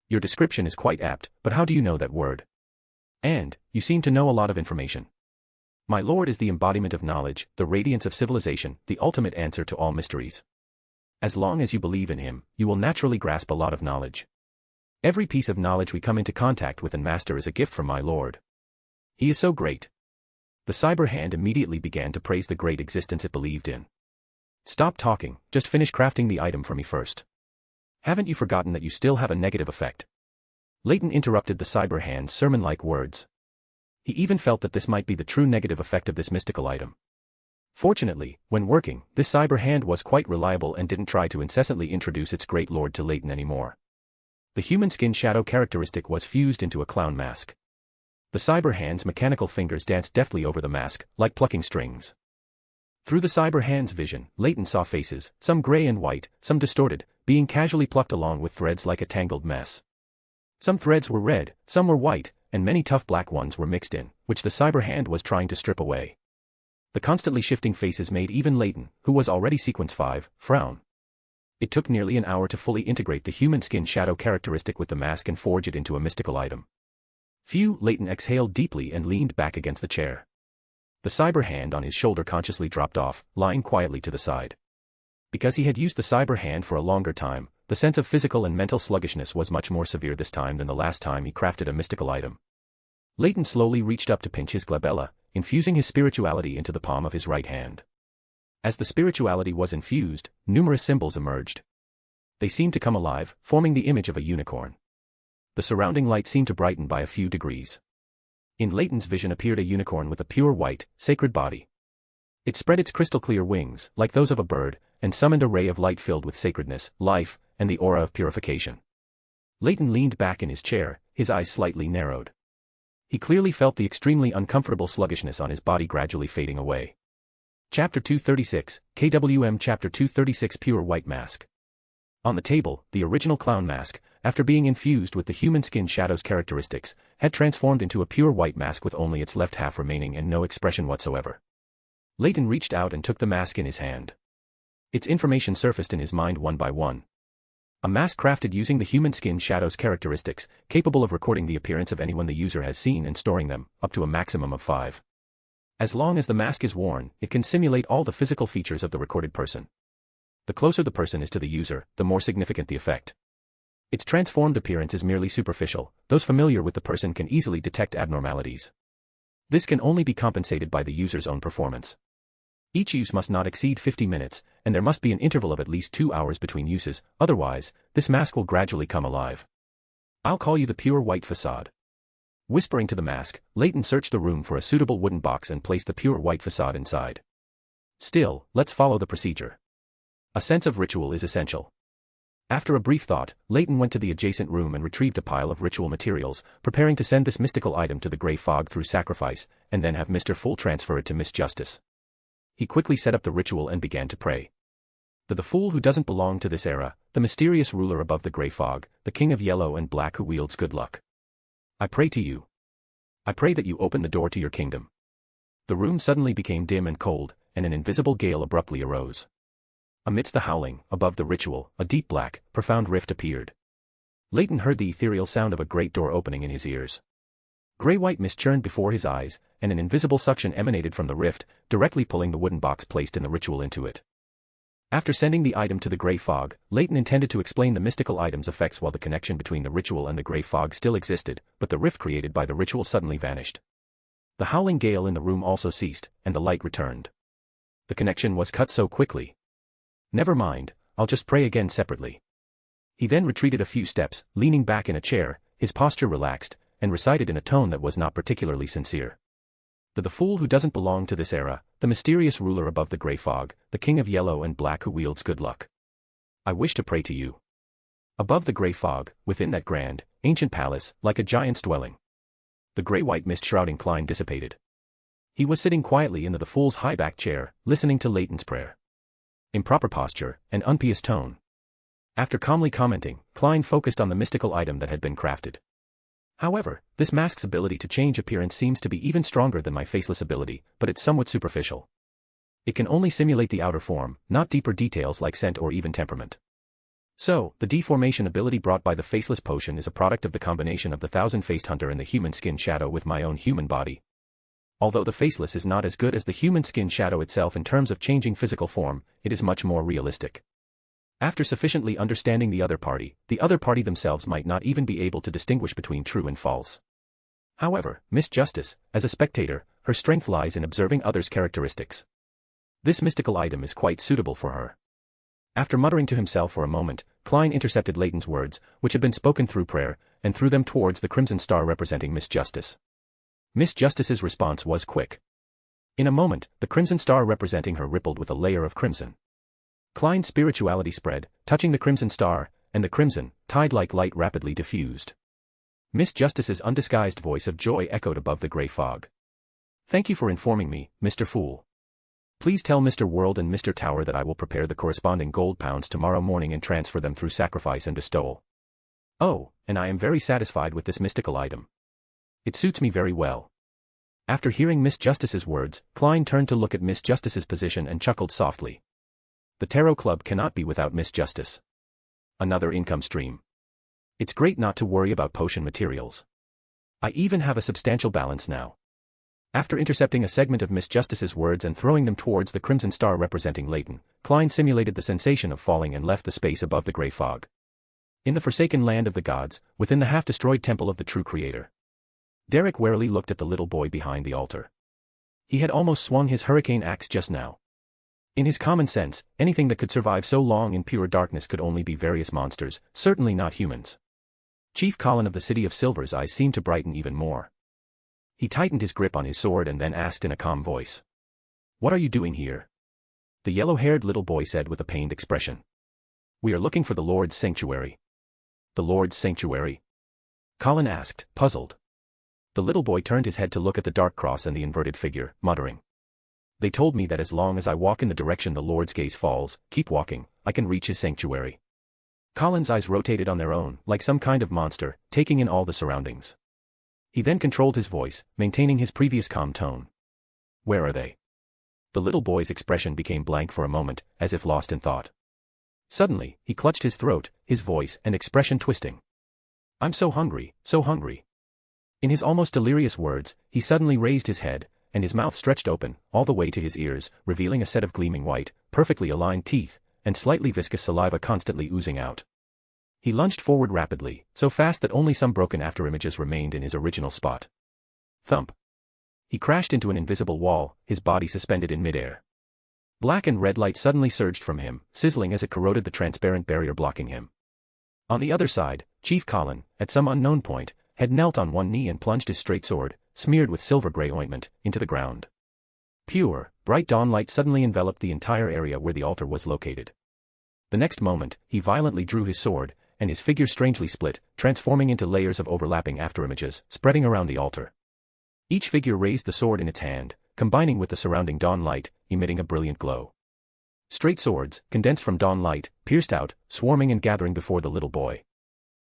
Your description is quite apt, but how do you know that word? And, you seem to know a lot of information. My lord is the embodiment of knowledge, the radiance of civilization, the ultimate answer to all mysteries. As long as you believe in him, you will naturally grasp a lot of knowledge. Every piece of knowledge we come into contact with and master is a gift from my lord. He is so great. The cyber hand immediately began to praise the great existence it believed in. Stop talking, just finish crafting the item for me first. Haven't you forgotten that you still have a negative effect? Leyton interrupted the cyber hand's sermon-like words. He even felt that this might be the true negative effect of this mystical item. Fortunately, when working, this cyber hand was quite reliable and didn't try to incessantly introduce its great lord to Leyton anymore. The human skin shadow characteristic was fused into a clown mask. The cyber hand's mechanical fingers danced deftly over the mask, like plucking strings. Through the cyber hand's vision, Leyton saw faces, some gray and white, some distorted, being casually plucked along with threads like a tangled mess. Some threads were red, some were white, and many tough black ones were mixed in, which the cyber hand was trying to strip away. The constantly shifting faces made even Leyton, who was already sequence 5, frown. It took nearly an hour to fully integrate the human skin shadow characteristic with the mask and forge it into a mystical item. Phew, Leyton exhaled deeply and leaned back against the chair. The cyber hand on his shoulder consciously dropped off, lying quietly to the side. Because he had used the cyber hand for a longer time, the sense of physical and mental sluggishness was much more severe this time than the last time he crafted a mystical item. Leyton slowly reached up to pinch his glabella, infusing his spirituality into the palm of his right hand. As the spirituality was infused, numerous symbols emerged. They seemed to come alive, forming the image of a unicorn. The surrounding light seemed to brighten by a few degrees. In Leyton's vision appeared a unicorn with a pure white, sacred body. It spread its crystal-clear wings, like those of a bird, and summoned a ray of light filled with sacredness, life, and the aura of purification. Leyton leaned back in his chair, his eyes slightly narrowed. He clearly felt the extremely uncomfortable sluggishness on his body gradually fading away. Chapter 236, KWM Chapter 236 Pure White Mask. On the table, the original clown mask, after being infused with the human skin shadow's characteristics, had transformed into a pure white mask with only its left half remaining and no expression whatsoever. Leyton reached out and took the mask in his hand. Its information surfaced in his mind one by one. A mask crafted using the human skin shadow's characteristics, capable of recording the appearance of anyone the user has seen and storing them, up to a maximum of 5. As long as the mask is worn, it can simulate all the physical features of the recorded person. The closer the person is to the user, the more significant the effect. Its transformed appearance is merely superficial, those familiar with the person can easily detect abnormalities. This can only be compensated by the user's own performance. Each use must not exceed 50 minutes, and there must be an interval of at least 2 hours between uses, otherwise, this mask will gradually come alive. I'll call you the pure white facade. Whispering to the mask, Leyton searched the room for a suitable wooden box and placed the pure white facade inside. Still, let's follow the procedure. A sense of ritual is essential. After a brief thought, Leyton went to the adjacent room and retrieved a pile of ritual materials, preparing to send this mystical item to the Grey Fog through sacrifice, and then have Mr. Fool transfer it to Miss Justice. He quickly set up the ritual and began to pray. To the fool who doesn't belong to this era, the mysterious ruler above the Grey Fog, the king of yellow and black who wields good luck. I pray to you. I pray that you open the door to your kingdom. The room suddenly became dim and cold, and an invisible gale abruptly arose. Amidst the howling, above the ritual, a deep black, profound rift appeared. Leyton heard the ethereal sound of a great door opening in his ears. Grey-white mist churned before his eyes, and an invisible suction emanated from the rift, directly pulling the wooden box placed in the ritual into it. After sending the item to the Grey Fog, Leyton intended to explain the mystical item's effects while the connection between the ritual and the Grey Fog still existed, but the rift created by the ritual suddenly vanished. The howling gale in the room also ceased, and the light returned. The connection was cut so quickly. Never mind, I'll just pray again separately. He then retreated a few steps, leaning back in a chair, his posture relaxed, and recited in a tone that was not particularly sincere. The fool who doesn't belong to this era, the mysterious ruler above the grey fog, the king of yellow and black who wields good luck. I wish to pray to you. Above the grey fog, within that grand, ancient palace, like a giant's dwelling. The grey-white mist shrouding Klein dissipated. He was sitting quietly in the fool's high-backed chair, listening to Leyton's prayer. Improper posture, and unpious tone. After calmly commenting, Klein focused on the mystical item that had been crafted. However, this mask's ability to change appearance seems to be even stronger than my faceless ability, but it's somewhat superficial. It can only simulate the outer form, not deeper details like scent or even temperament. So, the deformation ability brought by the faceless potion is a product of the combination of the thousand-faced hunter and the human skin shadow with my own human body. Although the faceless is not as good as the human skin shadow itself in terms of changing physical form, it is much more realistic. After sufficiently understanding the other party themselves might not even be able to distinguish between true and false. However, Miss Justice, as a spectator, her strength lies in observing others' characteristics. This mystical item is quite suitable for her. After muttering to himself for a moment, Klein intercepted Leyton's words, which had been spoken through prayer, and threw them towards the crimson star representing Miss Justice. Miss Justice's response was quick. In a moment, the crimson star representing her rippled with a layer of crimson. Klein's spirituality spread, touching the crimson star, and the crimson, tide-like light rapidly diffused. Miss Justice's undisguised voice of joy echoed above the grey fog. Thank you for informing me, Mr. Fool. Please tell Mr. World and Mr. Tower that I will prepare the corresponding gold pounds tomorrow morning and transfer them through sacrifice and bestowal. Oh, and I am very satisfied with this mystical item. It suits me very well. After hearing Miss Justice's words, Klein turned to look at Miss Justice's position and chuckled softly. The Tarot Club cannot be without Miss Justice. Another income stream. It's great not to worry about potion materials. I even have a substantial balance now. After intercepting a segment of Miss Justice's words and throwing them towards the crimson star representing Leyton, Klein simulated the sensation of falling and left the space above the grey fog. In the forsaken land of the gods, within the half-destroyed temple of the true creator. Derek warily looked at the little boy behind the altar. He had almost swung his hurricane axe just now. In his common sense, anything that could survive so long in pure darkness could only be various monsters, certainly not humans. Chief Colin of the City of Silver's eyes seemed to brighten even more. He tightened his grip on his sword and then asked in a calm voice. What are you doing here? The yellow-haired little boy said with a pained expression. We are looking for the Lord's sanctuary. The Lord's sanctuary? Colin asked, puzzled. The little boy turned his head to look at the dark cross and the inverted figure, muttering. They told me that as long as I walk in the direction the Lord's gaze falls, keep walking, I can reach his sanctuary. Colin's eyes rotated on their own, like some kind of monster, taking in all the surroundings. He then controlled his voice, maintaining his previous calm tone. Where are they? The little boy's expression became blank for a moment, as if lost in thought. Suddenly, he clutched his throat, his voice and expression twisting. I'm so hungry, so hungry. In his almost delirious words, he suddenly raised his head, and his mouth stretched open, all the way to his ears, revealing a set of gleaming white, perfectly aligned teeth, and slightly viscous saliva constantly oozing out. He lunged forward rapidly, so fast that only some broken afterimages remained in his original spot. Thump. He crashed into an invisible wall, his body suspended in midair. Black and red light suddenly surged from him, sizzling as it corroded the transparent barrier blocking him. On the other side, Chief Colin, at some unknown point, had knelt on one knee and plunged his straight sword, smeared with silver-grey ointment, into the ground. Pure, bright dawn light suddenly enveloped the entire area where the altar was located. The next moment, he violently drew his sword, and his figure strangely split, transforming into layers of overlapping afterimages, spreading around the altar. Each figure raised the sword in its hand, combining with the surrounding dawn light, emitting a brilliant glow. Straight swords, condensed from dawn light, pierced out, swarming and gathering before the little boy.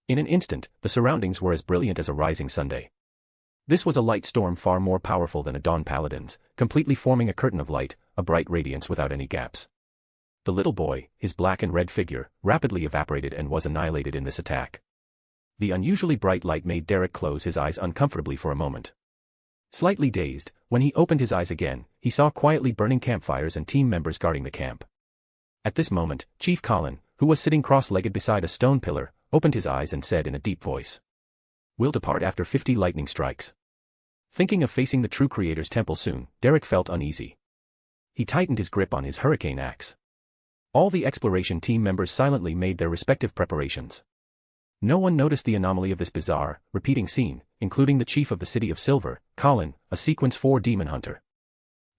In an instant, the surroundings were as brilliant as a rising Sunday. This was a light storm far more powerful than a dawn paladin's, completely forming a curtain of light, a bright radiance without any gaps. The little boy, his black and red figure, rapidly evaporated and was annihilated in this attack. The unusually bright light made Derek close his eyes uncomfortably for a moment. Slightly dazed, when he opened his eyes again, he saw quietly burning campfires and team members guarding the camp. At this moment, Chief Colin, who was sitting cross-legged beside a stone pillar, opened his eyes and said in a deep voice. We'll depart after 50 lightning strikes. Thinking of facing the true creator's temple soon, Derek felt uneasy. He tightened his grip on his hurricane axe. All the exploration team members silently made their respective preparations. No one noticed the anomaly of this bizarre, repeating scene, including the chief of the City of Silver, Colin, a Sequence 4 demon hunter.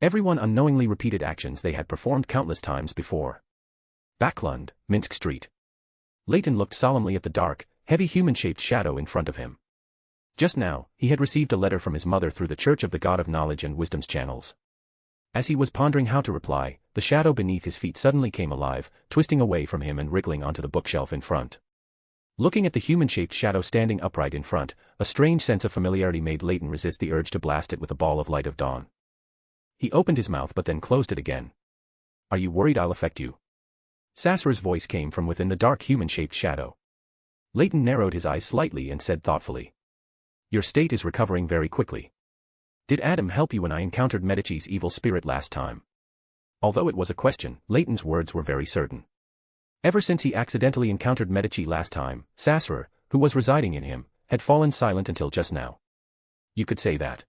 Everyone unknowingly repeated actions they had performed countless times before. Backlund, Minsk Street. Leyton looked solemnly at the dark, heavy human-shaped shadow in front of him. Just now, he had received a letter from his mother through the Church of the God of Knowledge and Wisdom's channels. As he was pondering how to reply, the shadow beneath his feet suddenly came alive, twisting away from him and wriggling onto the bookshelf in front. Looking at the human-shaped shadow standing upright in front, a strange sense of familiarity made Leyton resist the urge to blast it with a ball of light of dawn. He opened his mouth but then closed it again. "Are you worried I'll affect you?" Sasra's voice came from within the dark human-shaped shadow. Leyton narrowed his eyes slightly and said thoughtfully, "Your state is recovering very quickly. Did Adam help you when I encountered Medici's evil spirit last time?" Although it was a question, Leyton's words were very certain. Ever since he accidentally encountered Medici last time, Sasra, who was residing in him, had fallen silent until just now. You could say that.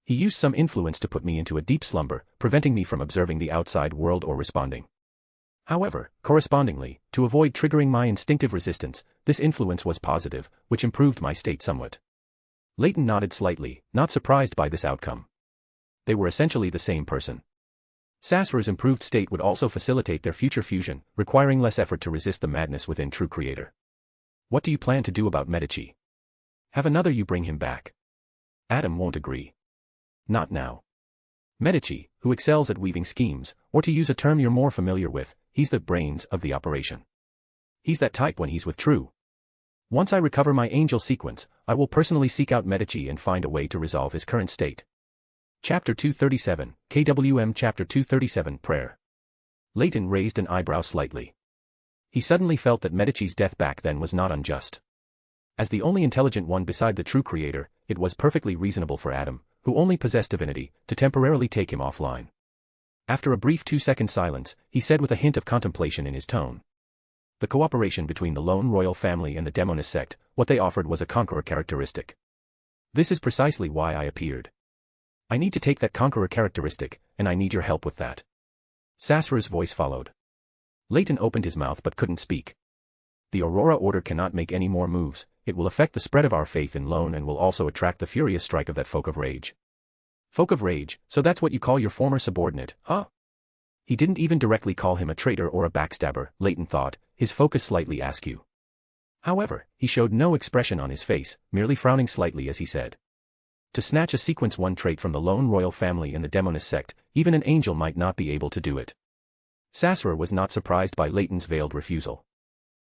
He used some influence to put me into a deep slumber, preventing me from observing the outside world or responding. However, correspondingly, to avoid triggering my instinctive resistance, this influence was positive, which improved my state somewhat. Leyton nodded slightly, not surprised by this outcome. They were essentially the same person. Sasra's improved state would also facilitate their future fusion, requiring less effort to resist the madness within True Creator. "What do you plan to do about Medici? Have another you bring him back?" Adam won't agree. "Not now. Medici, who excels at weaving schemes, or to use a term you're more familiar with, he's the brains of the operation. He's that type when he's with True. Once I recover my angel sequence, I will personally seek out Medici and find a way to resolve his current state." Chapter 237, KWM Chapter 237 Prayer. Leyton raised an eyebrow slightly. He suddenly felt that Medici's death back then was not unjust. As the only intelligent one beside the True Creator, it was perfectly reasonable for Adam, who only possessed divinity, to temporarily take him offline. After a brief 2-second silence, he said with a hint of contemplation in his tone. The cooperation between the lone royal family and the Demonist sect, what they offered was a conqueror characteristic. This is precisely why I appeared. I need to take that conqueror characteristic, and I need your help with that. Sasra's voice followed. Leyton opened his mouth but couldn't speak. The Aurora Order cannot make any more moves. It will affect the spread of our faith in Lone and will also attract the furious strike of that Folk of Rage. Folk of Rage, so that's what you call your former subordinate, huh? He didn't even directly call him a traitor or a backstabber, Leyton thought, his focus slightly askew. However, he showed no expression on his face, merely frowning slightly as he said. To snatch a Sequence 1 trait from the lone royal family and the Demonist sect, even an angel might not be able to do it. Sasra was not surprised by Leyton's veiled refusal.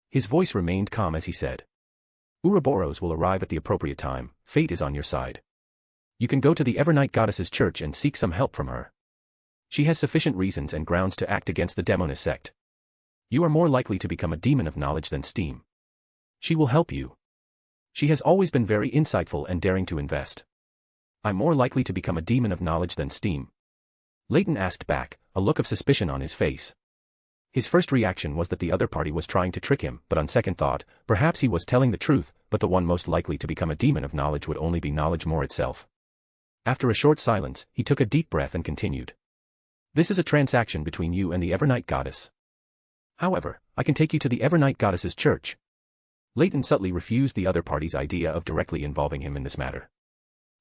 His voice remained calm as he said. Ouroboros will arrive at the appropriate time, fate is on your side. You can go to the Evernight Goddess's church and seek some help from her. She has sufficient reasons and grounds to act against the Demonist sect. You are more likely to become a demon of knowledge than steam. She will help you. She has always been very insightful and daring to invest. I'm more likely to become a demon of knowledge than steam. Leyton asked back, a look of suspicion on his face. His first reaction was that the other party was trying to trick him, but on second thought, perhaps he was telling the truth, but the one most likely to become a demon of knowledge would only be knowledge more itself. After a short silence, he took a deep breath and continued. This is a transaction between you and the Evernight Goddess. However, I can take you to the Evernight Goddess's church. Leyton subtly refused the other party's idea of directly involving him in this matter.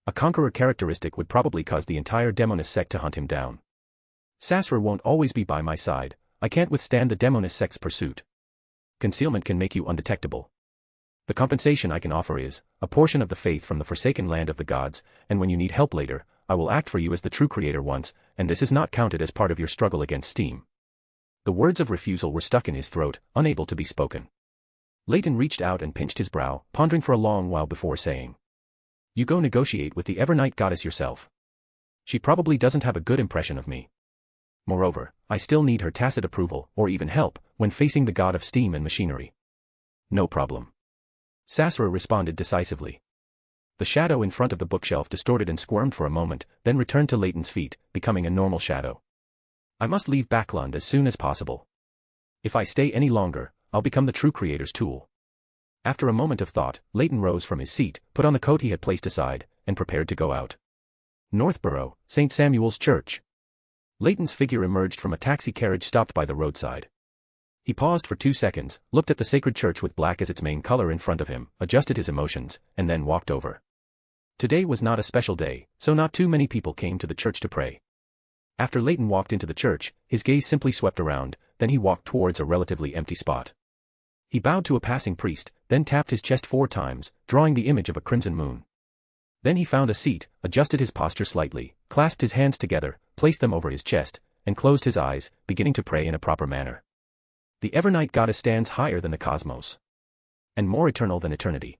A conqueror characteristic would probably cause the entire Demonist sect to hunt him down. Sasra won't always be by my side. I can't withstand the Demonist sect's pursuit. Concealment can make you undetectable. The compensation I can offer is a portion of the faith from the forsaken land of the gods, and when you need help later, I will act for you as the True Creator once, and this is not counted as part of your struggle against steam. The words of refusal were stuck in his throat, unable to be spoken. Leyton reached out and pinched his brow, pondering for a long while before saying. You go negotiate with the Evernight Goddess yourself. She probably doesn't have a good impression of me. Moreover, I still need her tacit approval, or even help, when facing the god of steam and machinery. No problem. Sasra responded decisively. The shadow in front of the bookshelf distorted and squirmed for a moment, then returned to Leyton's feet, becoming a normal shadow. I must leave Backlund as soon as possible. If I stay any longer, I'll become the True Creator's tool. After a moment of thought, Leyton rose from his seat, put on the coat he had placed aside, and prepared to go out. Northborough, St. Samuel's Church. Leyton's figure emerged from a taxi carriage stopped by the roadside. He paused for 2 seconds, looked at the sacred church with black as its main color in front of him, adjusted his emotions, and then walked over. Today was not a special day, so not too many people came to the church to pray. After Leyton walked into the church, his gaze simply swept around, then he walked towards a relatively empty spot. He bowed to a passing priest, then tapped his chest 4 times, drawing the image of a crimson moon. Then he found a seat, adjusted his posture slightly, clasped his hands together, placed them over his chest, and closed his eyes, beginning to pray in a proper manner. The Evernight goddess stands higher than the cosmos, and more eternal than eternity.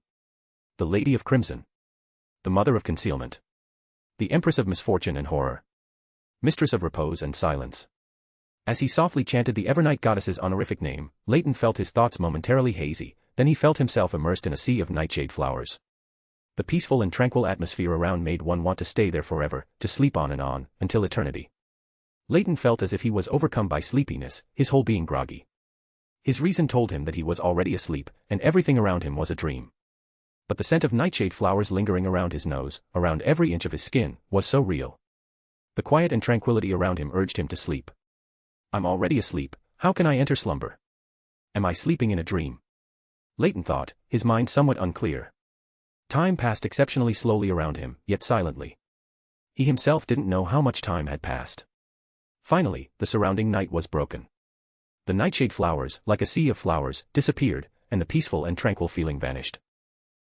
The Lady of Crimson. The Mother of Concealment. The Empress of Misfortune and Horror. Mistress of Repose and Silence. As he softly chanted the Evernight goddess's honorific name, Leyton felt his thoughts momentarily hazy, then he felt himself immersed in a sea of nightshade flowers. The peaceful and tranquil atmosphere around made one want to stay there forever, to sleep on, until eternity. Leyton felt as if he was overcome by sleepiness, his whole being groggy. His reason told him that he was already asleep, and everything around him was a dream. But the scent of nightshade flowers lingering around his nose, around every inch of his skin, was so real. The quiet and tranquility around him urged him to sleep. I'm already asleep, how can I enter slumber? Am I sleeping in a dream? Leyton thought, his mind somewhat unclear. Time passed exceptionally slowly around him, yet silently. He himself didn't know how much time had passed. Finally, the surrounding night was broken. The nightshade flowers, like a sea of flowers, disappeared, and the peaceful and tranquil feeling vanished.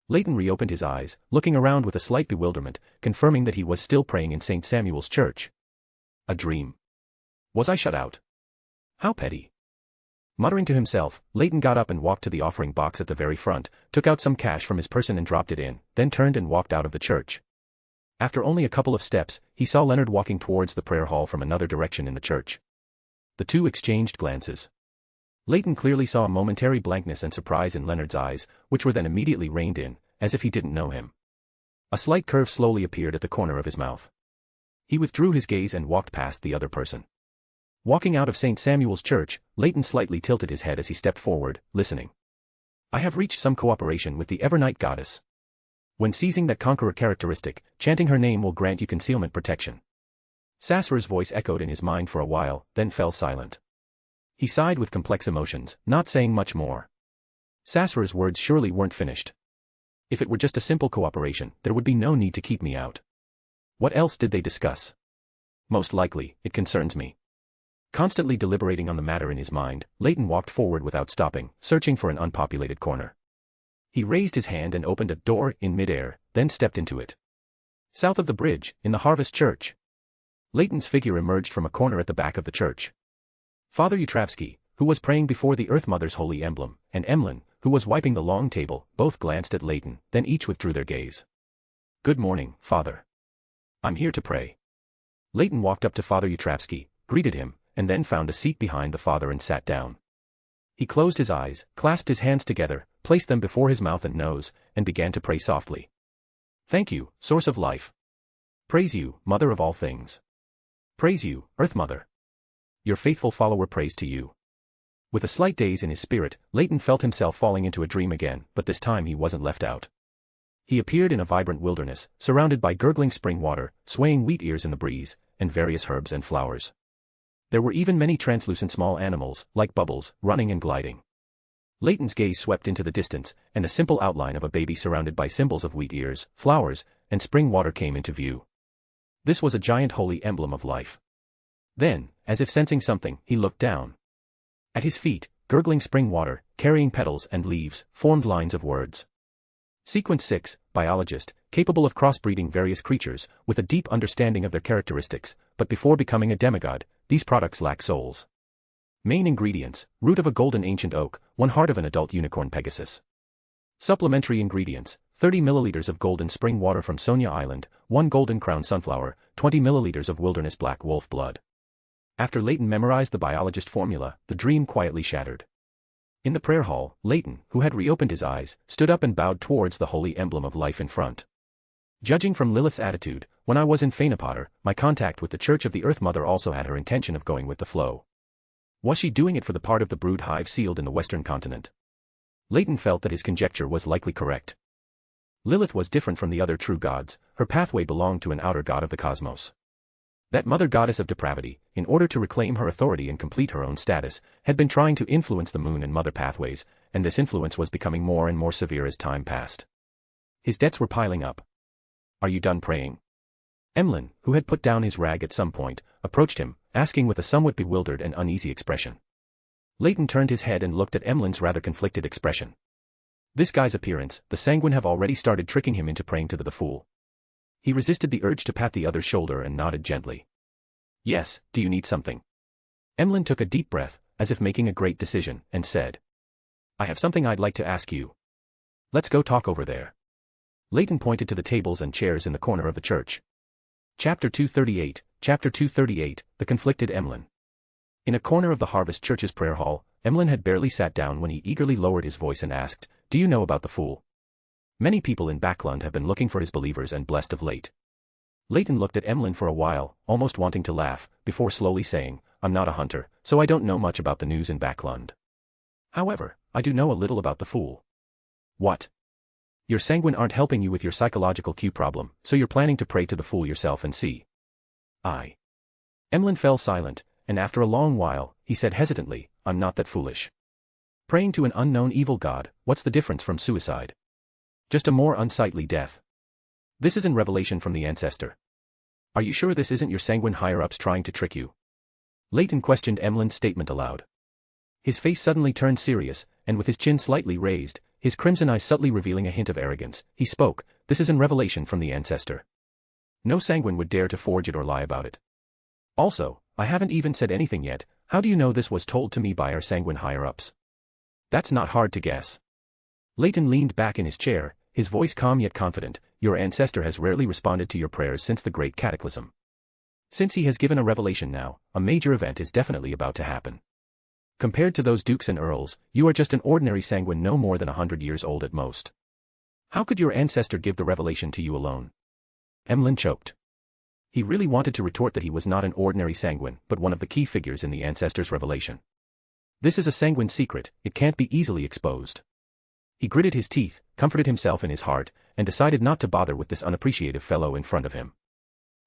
Leyton reopened his eyes, looking around with a slight bewilderment, confirming that he was still praying in St. Samuel's Church. A dream. Was I shut out? How petty. Muttering to himself, Leyton got up and walked to the offering box at the very front, took out some cash from his person and dropped it in, then turned and walked out of the church. After only a couple of steps, he saw Leonard walking towards the prayer hall from another direction in the church. The two exchanged glances. Leyton clearly saw a momentary blankness and surprise in Leonard's eyes, which were then immediately reined in, as if he didn't know him. A slight curve slowly appeared at the corner of his mouth. He withdrew his gaze and walked past the other person. Walking out of St. Samuel's Church, Leyton slightly tilted his head as he stepped forward, listening. I have reached some cooperation with the Evernight goddess. When seizing that conqueror characteristic, chanting her name will grant you concealment protection. Sassur's voice echoed in his mind for a while, then fell silent. He sighed with complex emotions, not saying much more. Sassur's words surely weren't finished. If it were just a simple cooperation, there would be no need to keep me out. What else did they discuss? Most likely, it concerns me. Constantly deliberating on the matter in his mind, Leyton walked forward without stopping, searching for an unpopulated corner. He raised his hand and opened a door in midair, then stepped into it. South of the bridge, in the Harvest Church. Leyton's figure emerged from a corner at the back of the church. Father Utravsky, who was praying before the Earth Mother's holy emblem, and Emlyn, who was wiping the long table, both glanced at Leyton, then each withdrew their gaze. Good morning, Father. I'm here to pray. Leyton walked up to Father Utravsky, greeted him, and then found a seat behind the father and sat down. He closed his eyes, clasped his hands together, placed them before his mouth and nose, and began to pray softly. Thank you, Source of Life. Praise you, Mother of all things. Praise you, Earth Mother. Your faithful follower prays to you. With a slight daze in his spirit, Leyton felt himself falling into a dream again, but this time he wasn't left out. He appeared in a vibrant wilderness, surrounded by gurgling spring water, swaying wheat ears in the breeze, and various herbs and flowers. There were even many translucent small animals, like bubbles, running and gliding. Leyton's gaze swept into the distance, and a simple outline of a baby surrounded by symbols of wheat ears, flowers, and spring water came into view. This was a giant holy emblem of life. Then, as if sensing something, he looked down. At his feet, gurgling spring water, carrying petals and leaves, formed lines of words. Sequence 6, biologist, capable of crossbreeding various creatures, with a deep understanding of their characteristics, but before becoming a demigod, these products lack souls. Main ingredients, root of a golden ancient oak, 1 heart of an adult unicorn Pegasus. Supplementary ingredients, 30 milliliters of golden spring water from Sonia Island, 1 golden crown sunflower, 20 milliliters of wilderness black wolf blood. After Leyton memorized the biologist formula, the dream quietly shattered. In the prayer hall, Leyton, who had reopened his eyes, stood up and bowed towards the holy emblem of life in front. Judging from Lilith's attitude, when I was in Fainapotter, my contact with the Church of the Earth Mother also had her intention of going with the flow. Was she doing it for the part of the brood hive sealed in the western continent? Leyton felt that his conjecture was likely correct. Lilith was different from the other true gods, her pathway belonged to an outer god of the cosmos. That mother goddess of depravity, in order to reclaim her authority and complete her own status, had been trying to influence the moon and mother pathways, and this influence was becoming more and more severe as time passed. His debts were piling up. "Are you done praying?" Emlyn, who had put down his rag at some point, approached him, asking with a somewhat bewildered and uneasy expression. Leyton turned his head and looked at Emlyn's rather conflicted expression. This guy's appearance, the sanguine have already started tricking him into praying to the fool. He resisted the urge to pat the other's shoulder and nodded gently. "Yes, do you need something?" Emlyn took a deep breath, as if making a great decision, and said, "I have something I'd like to ask you. Let's go talk over there." Leyton pointed to the tables and chairs in the corner of the church. Chapter 238, Chapter 238, The Conflicted Emlyn. In a corner of the Harvest Church's prayer hall, Emlyn had barely sat down when he eagerly lowered his voice and asked, "Do you know about the fool? Many people in Backlund have been looking for his believers and blessed of late." Leyton looked at Emlyn for a while, almost wanting to laugh, before slowly saying, "I'm not a hunter, so I don't know much about the news in Backlund. However, I do know a little about the fool." "What? Your sanguine aren't helping you with your psychological Q problem, so you're planning to pray to the fool yourself and see." "I." Emlyn fell silent, and after a long while, he said hesitantly, "I'm not that foolish. Praying to an unknown evil god, what's the difference from suicide? Just a more unsightly death. This is in revelation from the ancestor. Are you sure this isn't your sanguine higher-ups trying to trick you?" Leyton questioned Emlyn's statement aloud. His face suddenly turned serious, and with his chin slightly raised, his crimson eyes subtly revealing a hint of arrogance, he spoke, "This is in revelation from the ancestor. No sanguine would dare to forge it or lie about it. Also, I haven't even said anything yet. How do you know this was told to me by our sanguine higher-ups?" "That's not hard to guess." Leyton leaned back in his chair, his voice calm yet confident. "Your ancestor has rarely responded to your prayers since the Great Cataclysm. Since he has given a revelation now, a major event is definitely about to happen. Compared to those dukes and earls, you are just an ordinary sanguine no more than 100 years old at most. How could your ancestor give the revelation to you alone?" Emlyn choked. He really wanted to retort that he was not an ordinary sanguine, but one of the key figures in the ancestor's revelation. This is a sanguine secret, it can't be easily exposed. He gritted his teeth, comforted himself in his heart, and decided not to bother with this unappreciative fellow in front of him.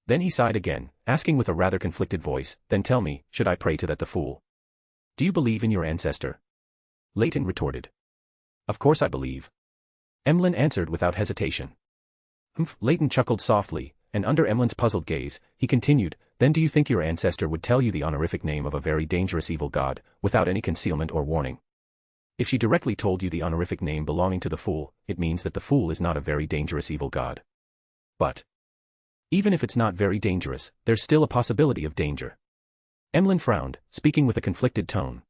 Then he sighed again, asking with a rather conflicted voice, "Then tell me, should I pray to that the fool? Do you believe in your ancestor?" Leyton retorted. "Of course I believe." Emlyn answered without hesitation. "Humph." Leyton chuckled softly, and under Emlyn's puzzled gaze, he continued, "Then do you think your ancestor would tell you the honorific name of a very dangerous evil god, without any concealment or warning? If she directly told you the honorific name belonging to the fool, it means that the fool is not a very dangerous evil god. But even if it's not very dangerous, there's still a possibility of danger." Emlyn frowned, speaking with a conflicted tone.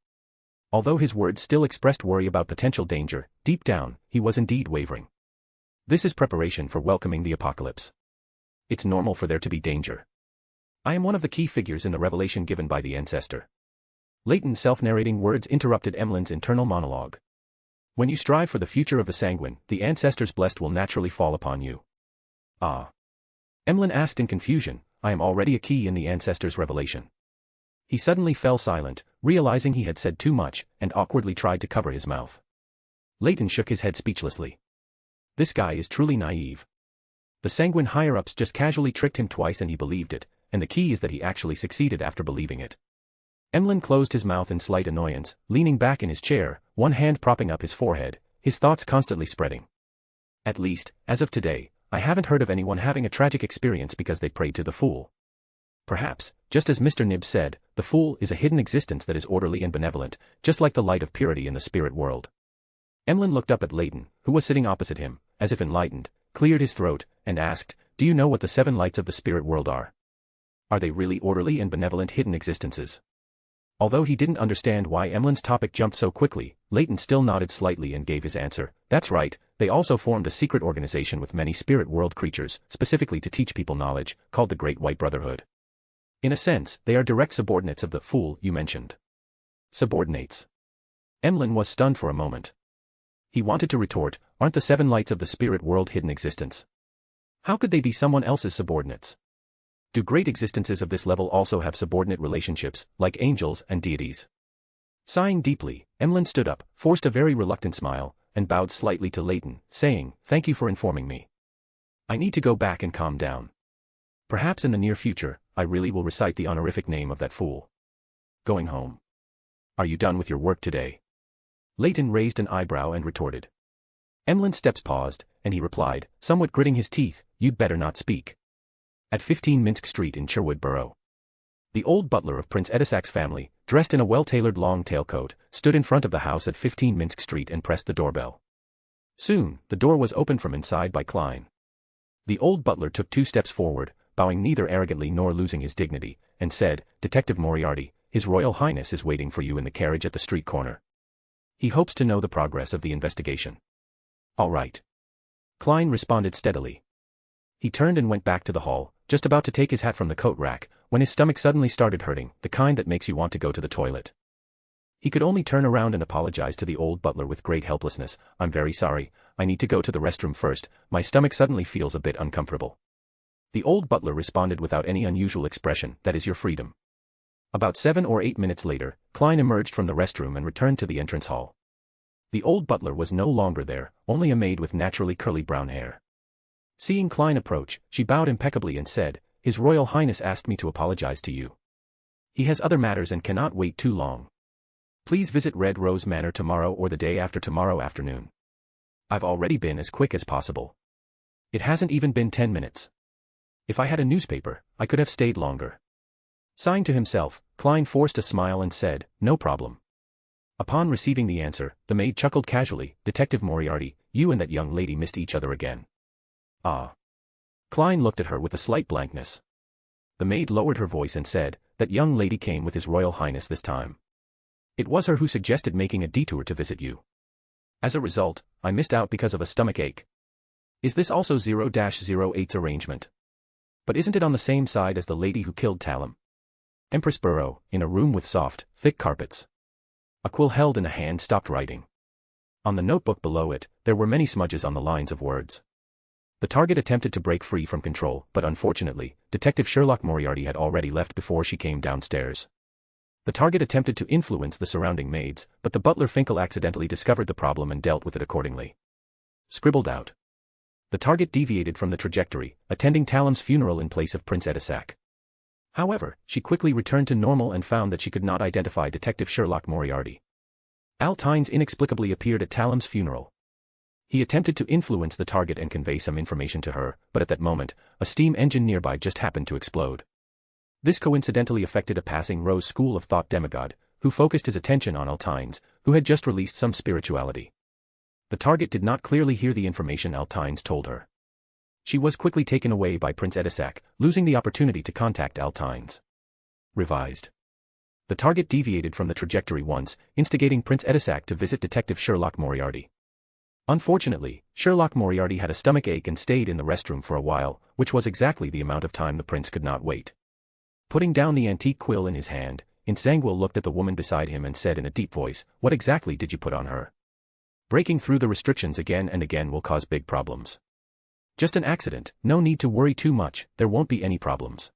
Although his words still expressed worry about potential danger, deep down, he was indeed wavering. This is preparation for welcoming the apocalypse. It's normal for there to be danger. I am one of the key figures in the revelation given by the ancestor. Leyton's self-narrating words interrupted Emlyn's internal monologue. When you strive for the future of the sanguine, the ancestor's blessed will naturally fall upon you. Ah. Emlyn asked in confusion, I am already a key in the ancestor's revelation. He suddenly fell silent, realizing he had said too much, and awkwardly tried to cover his mouth. Leyton shook his head speechlessly. This guy is truly naive. The sanguine higher-ups just casually tricked him twice and he believed it, and the key is that he actually succeeded after believing it. Emlyn closed his mouth in slight annoyance, leaning back in his chair, one hand propping up his forehead, his thoughts constantly spreading. At least, as of today, I haven't heard of anyone having a tragic experience because they prayed to the fool. Perhaps, just as Mr. Nib said, the fool is a hidden existence that is orderly and benevolent, just like the light of purity in the spirit world. Emlyn looked up at Leyton, who was sitting opposite him, as if enlightened, cleared his throat, and asked, Do you know what the 7 lights of the spirit world are? Are they really orderly and benevolent hidden existences? Although he didn't understand why Emlyn's topic jumped so quickly, Leyton still nodded slightly and gave his answer. That's right, they also formed a secret organization with many spirit world creatures, specifically to teach people knowledge, called the Great White Brotherhood. In a sense, they are direct subordinates of the fool you mentioned. Subordinates. Emlyn was stunned for a moment. He wanted to retort, aren't the 7 lights of the spirit world hidden existence? How could they be someone else's subordinates? Do great existences of this level also have subordinate relationships, like angels and deities? Sighing deeply, Emlyn stood up, forced a very reluctant smile, and bowed slightly to Leyton, saying, Thank you for informing me. I need to go back and calm down. Perhaps in the near future, I really will recite the honorific name of that fool. Going home. Are you done with your work today? Leyton raised an eyebrow and retorted. Emlyn's steps paused, and he replied, somewhat gritting his teeth, you'd better not speak. At 15 Minsk Street in Sherwood Borough. The old butler of Prince Edisak's family, dressed in a well-tailored long tailcoat, stood in front of the house at 15 Minsk Street and pressed the doorbell. Soon, the door was opened from inside by Klein. The old butler took 2 steps forward, bowing neither arrogantly nor losing his dignity, and said, Detective Moriarty, His Royal Highness is waiting for you in the carriage at the street corner. He hopes to know the progress of the investigation. All right. Klein responded steadily. He turned and went back to the hall, just about to take his hat from the coat rack, when his stomach suddenly started hurting, the kind that makes you want to go to the toilet. He could only turn around and apologize to the old butler with great helplessness. I'm very sorry, I need to go to the restroom first, my stomach suddenly feels a bit uncomfortable. The old butler responded without any unusual expression, that is your freedom. About 7 or 8 minutes later, Klein emerged from the restroom and returned to the entrance hall. The old butler was no longer there, only a maid with naturally curly brown hair. Seeing Klein approach, she bowed impeccably and said, His Royal Highness asked me to apologize to you. He has other matters and cannot wait too long. Please visit Red Rose Manor tomorrow or the day after tomorrow afternoon. I've already been as quick as possible. It hasn't even been 10 minutes. If I had a newspaper, I could have stayed longer. Sighing to himself, Klein forced a smile and said, No problem. Upon receiving the answer, the maid chuckled casually, Detective Moriarty, you and that young lady missed each other again. Ah. Klein looked at her with a slight blankness. The maid lowered her voice and said, That young lady came with His Royal Highness this time. It was her who suggested making a detour to visit you. As a result, I missed out because of a stomach ache. Is this also 0-08's arrangement? But isn't it on the same side as the lady who killed Talum? Empress Burrow, in a room with soft, thick carpets. A quill held in a hand stopped writing. On the notebook below it, there were many smudges on the lines of words. The target attempted to break free from control, but unfortunately, Detective Sherlock Moriarty had already left before she came downstairs. The target attempted to influence the surrounding maids, but the butler Finkel accidentally discovered the problem and dealt with it accordingly. Scribbled out. The target deviated from the trajectory, attending Talum's funeral in place of Prince Edisak. However, she quickly returned to normal and found that she could not identify Detective Sherlock Moriarty. Al Tynes inexplicably appeared at Talum's funeral. He attempted to influence the target and convey some information to her, but at that moment, a steam engine nearby just happened to explode. This coincidentally affected a passing Rose School of Thought demigod, who focused his attention on Al Tynes, who had just released some spirituality. The target did not clearly hear the information Al Tynes told her. She was quickly taken away by Prince Edisak, losing the opportunity to contact Al Tynes. Revised. The target deviated from the trajectory once, instigating Prince Edisak to visit Detective Sherlock Moriarty. Unfortunately, Sherlock Moriarty had a stomach ache and stayed in the restroom for a while, which was exactly the amount of time the prince could not wait. Putting down the antique quill in his hand, Nsangwil looked at the woman beside him and said in a deep voice, What exactly did you put on her? Breaking through the restrictions again and again will cause big problems. Just an accident, no need to worry too much, there won't be any problems.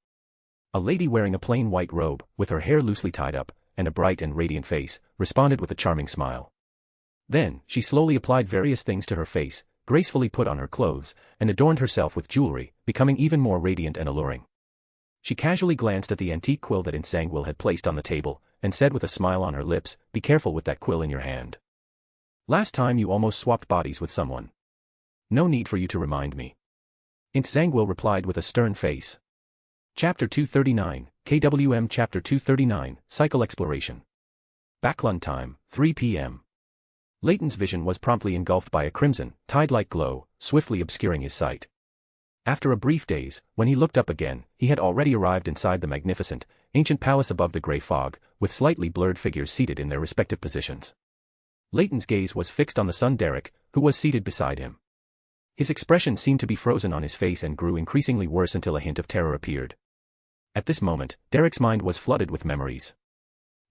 A lady wearing a plain white robe, with her hair loosely tied up, and a bright and radiant face, responded with a charming smile. Then, she slowly applied various things to her face, gracefully put on her clothes, and adorned herself with jewelry, becoming even more radiant and alluring. She casually glanced at the antique quill that Nsangwil had placed on the table, and said with a smile on her lips, Be careful with that quill in your hand. Last time you almost swapped bodies with someone. No need for you to remind me. Nsangwil replied with a stern face. Chapter 239, KWM Chapter 239, Cycle Exploration. Backlund time, 3 p.m. Leyton's vision was promptly engulfed by a crimson, tide-like glow, swiftly obscuring his sight. After a brief daze, when he looked up again, he had already arrived inside the magnificent, ancient palace above the grey fog, with slightly blurred figures seated in their respective positions. Leyton's gaze was fixed on the son Derek, who was seated beside him. His expression seemed to be frozen on his face and grew increasingly worse until a hint of terror appeared. At this moment, Derek's mind was flooded with memories.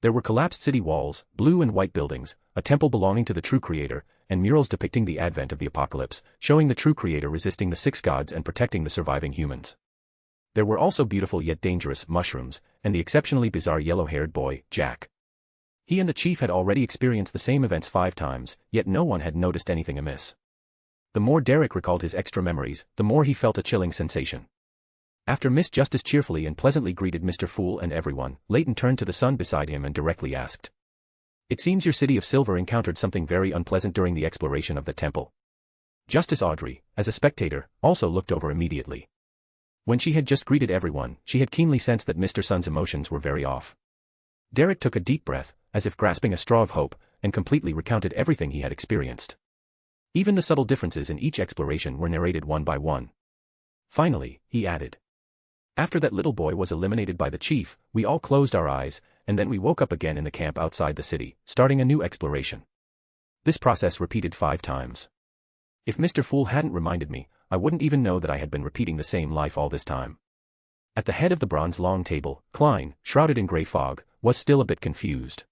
There were collapsed city walls, blue and white buildings, a temple belonging to the true creator, and murals depicting the advent of the apocalypse, showing the true creator resisting the 6 gods and protecting the surviving humans. There were also beautiful yet dangerous mushrooms, and the exceptionally bizarre yellow-haired boy, Jack. He and the chief had already experienced the same events 5 times, yet no one had noticed anything amiss. The more Derek recalled his extra memories, the more he felt a chilling sensation. After Miss Justice cheerfully and pleasantly greeted Mr. Fool and everyone, Leyton turned to the son beside him and directly asked. It seems your city of Silver encountered something very unpleasant during the exploration of the temple. Justice Audrey, as a spectator, also looked over immediately. When she had just greeted everyone, she had keenly sensed that Mr. Sun's emotions were very off. Derek took a deep breath, as if grasping a straw of hope, and completely recounted everything he had experienced. Even the subtle differences in each exploration were narrated one by one. Finally, he added. After that little boy was eliminated by the chief, we all closed our eyes, and then we woke up again in the camp outside the city, starting a new exploration. This process repeated 5 times. If Mr. Fool hadn't reminded me, I wouldn't even know that I had been repeating the same life all this time. At the head of the bronze long table, Klein, shrouded in grey fog, was still a bit confused.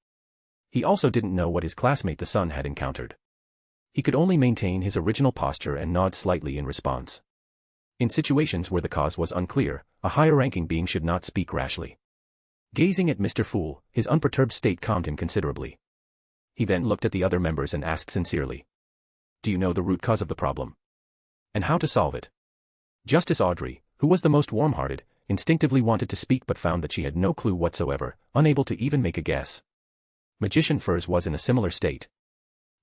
He also didn't know what his classmate the son had encountered. He could only maintain his original posture and nod slightly in response. In situations where the cause was unclear, a higher-ranking being should not speak rashly. Gazing at Mr. Fool, his unperturbed state calmed him considerably. He then looked at the other members and asked sincerely. Do you know the root cause of the problem? And how to solve it? Justice Audrey, who was the most warm-hearted, instinctively wanted to speak but found that she had no clue whatsoever, unable to even make a guess. Magician Furs was in a similar state.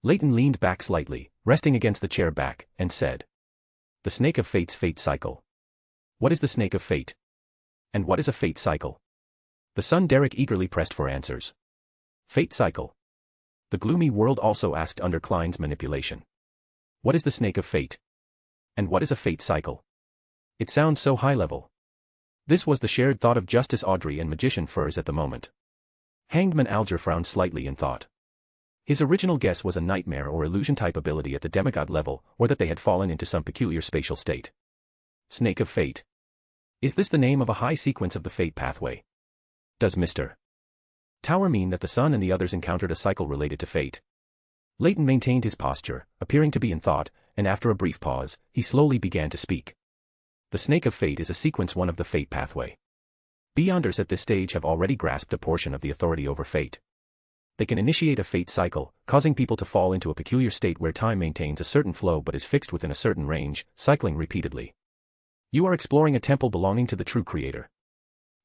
Leyton leaned back slightly, resting against the chair back, and said. The Snake of Fate's fate cycle. What is the Snake of Fate? And what is a fate cycle? The son Derek eagerly pressed for answers. Fate cycle. The gloomy world also asked under Klein's manipulation. What is the Snake of Fate? And what is a fate cycle? It sounds so high-level. This was the shared thought of Justice Audrey and Magician Furs at the moment. Hangman Alger frowned slightly in thought. His original guess was a nightmare or illusion-type ability at the demigod level, or that they had fallen into some peculiar spatial state. Snake of Fate. Is this the name of a high sequence of the fate pathway? Does Mr. Tower mean that the son and the others encountered a cycle related to fate? Leyton maintained his posture, appearing to be in thought, and after a brief pause, he slowly began to speak. The Snake of Fate is a sequence one of the fate pathway. Beyonders at this stage have already grasped a portion of the authority over fate. They can initiate a fate cycle, causing people to fall into a peculiar state where time maintains a certain flow but is fixed within a certain range, cycling repeatedly. You are exploring a temple belonging to the true creator.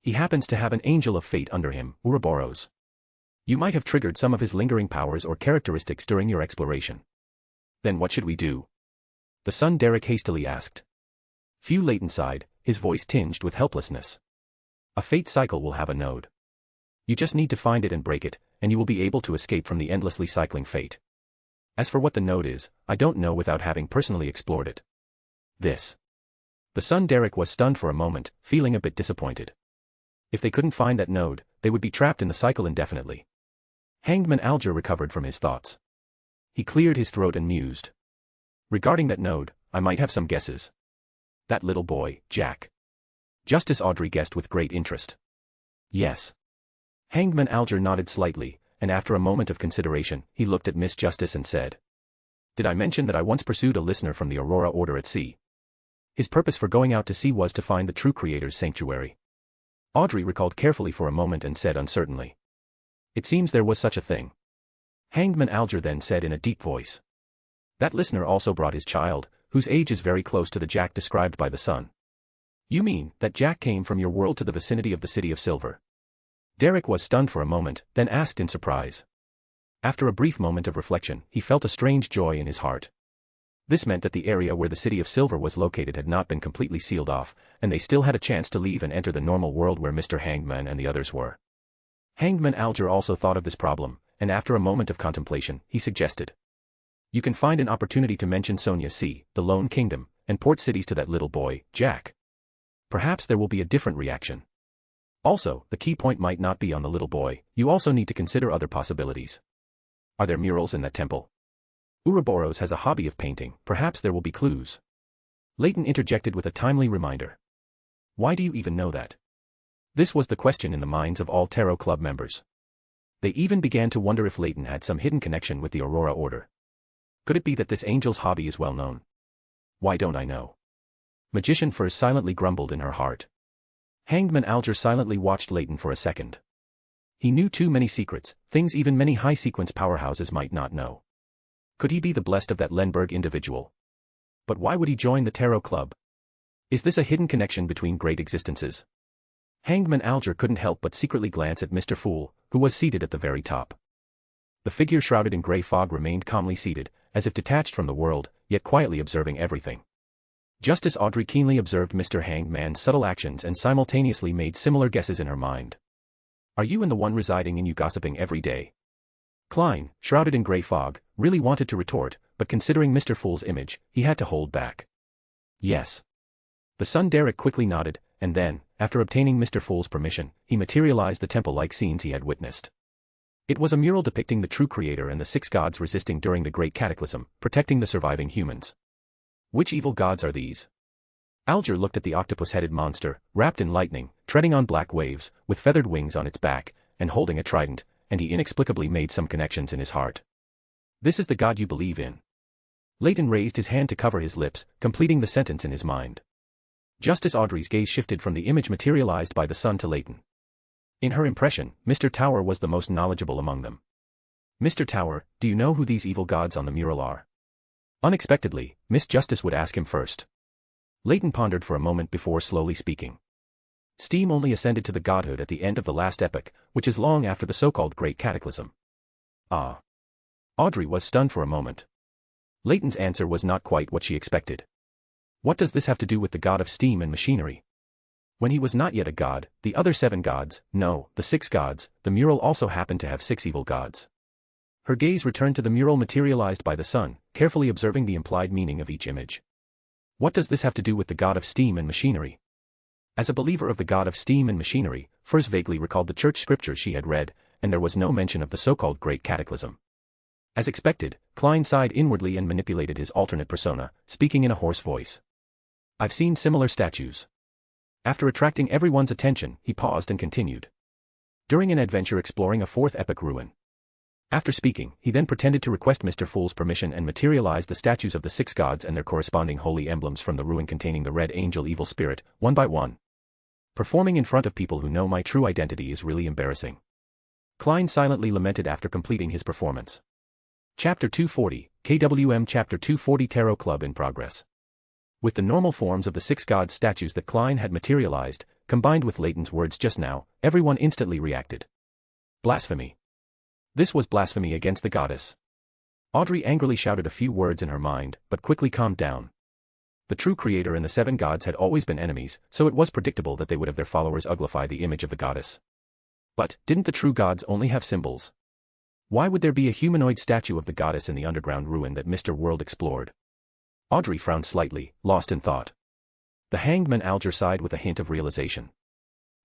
He happens to have an angel of fate under him, Ouroboros. You might have triggered some of his lingering powers or characteristics during your exploration. Then what should we do? The son Derek hastily asked. Few Leyton sighed, his voice tinged with helplessness. A fate cycle will have a node. You just need to find it and break it, and you will be able to escape from the endlessly cycling fate. As for what the node is, I don't know without having personally explored it. This. The son Derek was stunned for a moment, feeling a bit disappointed. If they couldn't find that node, they would be trapped in the cycle indefinitely. Hangman Alger recovered from his thoughts. He cleared his throat and mused. Regarding that node, I might have some guesses. That little boy, Jack. Justice Audrey guessed with great interest. Yes. Hangman Alger nodded slightly, and after a moment of consideration, he looked at Miss Justice and said. Did I mention that I once pursued a listener from the Aurora Order at sea? His purpose for going out to sea was to find the true creator's sanctuary. Audrey recalled carefully for a moment and said uncertainly. It seems there was such a thing. Hangman Alger then said in a deep voice. That listener also brought his child, whose age is very close to the Jack described by the son. You mean that Jack came from your world to the vicinity of the City of Silver? Derek was stunned for a moment, then asked in surprise. After a brief moment of reflection, he felt a strange joy in his heart. This meant that the area where the City of Silver was located had not been completely sealed off, and they still had a chance to leave and enter the normal world where Mr. Hangman and the others were. Hangman Alger also thought of this problem, and after a moment of contemplation, he suggested. You can find an opportunity to mention Sonia Sea, the Lone Kingdom, and port cities to that little boy, Jack. Perhaps there will be a different reaction. Also, the key point might not be on the little boy, you also need to consider other possibilities. Are there murals in that temple? Ouroboros has a hobby of painting, perhaps there will be clues. Leyton interjected with a timely reminder. Why do you even know that? This was the question in the minds of all Tarot Club members. They even began to wonder if Leyton had some hidden connection with the Aurora Order. Could it be that this angel's hobby is well known? Why don't I know? Magician Furs silently grumbled in her heart. Hangman Alger silently watched Leyton for a second. He knew too many secrets, things even many high-sequence powerhouses might not know. Could he be the blessed of that Lenberg individual? But why would he join the Tarot Club? Is this a hidden connection between great existences? Hangman Alger couldn't help but secretly glance at Mr. Fool, who was seated at the very top. The figure shrouded in grey fog remained calmly seated, as if detached from the world, yet quietly observing everything. Justice Audrey keenly observed Mr. Hangman's subtle actions and simultaneously made similar guesses in her mind. Are you and the one residing in you gossiping every day? Klein, shrouded in grey fog, really wanted to retort, but considering Mr. Fool's image, he had to hold back. Yes. The son Derek quickly nodded, and then, after obtaining Mr. Fool's permission, he materialized the temple-like scenes he had witnessed. It was a mural depicting the true creator and the 6 gods resisting during the Great Cataclysm, protecting the surviving humans. Which evil gods are these? Alger looked at the octopus-headed monster, wrapped in lightning, treading on black waves, with feathered wings on its back, and holding a trident, and he inexplicably made some connections in his heart. This is the god you believe in. Leyton raised his hand to cover his lips, completing the sentence in his mind. Justice Audrey's gaze shifted from the image materialized by the sun to Leyton. In her impression, Mr. Tower was the most knowledgeable among them. Mr. Tower, do you know who these evil gods on the mural are? Unexpectedly, Miss Justice would ask him first. Leyton pondered for a moment before slowly speaking. Steam only ascended to the godhood at the end of the last epoch, which is long after the so-called Great Cataclysm. Ah. Audrey was stunned for a moment. Leyton's answer was not quite what she expected. What does this have to do with the god of steam and machinery? When he was not yet a god, the other 7 gods, no, the 6 gods, the mural also happened to have 6 evil gods. Her gaze returned to the mural materialized by the sun, carefully observing the implied meaning of each image. What does this have to do with the god of steam and machinery? As a believer of the god of steam and machinery, Furs vaguely recalled the church scriptures she had read, and there was no mention of the so-called Great Cataclysm. As expected, Klein sighed inwardly and manipulated his alternate persona, speaking in a hoarse voice. I've seen similar statues. After attracting everyone's attention, he paused and continued. During an adventure exploring a 4th epoch ruin. After speaking, he then pretended to request Mr. Fool's permission and materialized the statues of the 6 gods and their corresponding holy emblems from the ruin containing the red angel evil spirit, one by one. Performing in front of people who know my true identity is really embarrassing. Klein silently lamented after completing his performance. Chapter 240, KWM Chapter 240 Tarot Club in progress. With the normal forms of the 6 gods statues that Klein had materialized, combined with Leyton's words just now, everyone instantly reacted. Blasphemy. This was blasphemy against the goddess. Audrey angrily shouted a few words in her mind, but quickly calmed down. The true creator and the 7 gods had always been enemies, so it was predictable that they would have their followers uglify the image of the goddess. But, didn't the true gods only have symbols? Why would there be a humanoid statue of the goddess in the underground ruin that Mr. World explored? Audrey frowned slightly, lost in thought. The hangman Alger sighed with a hint of realization.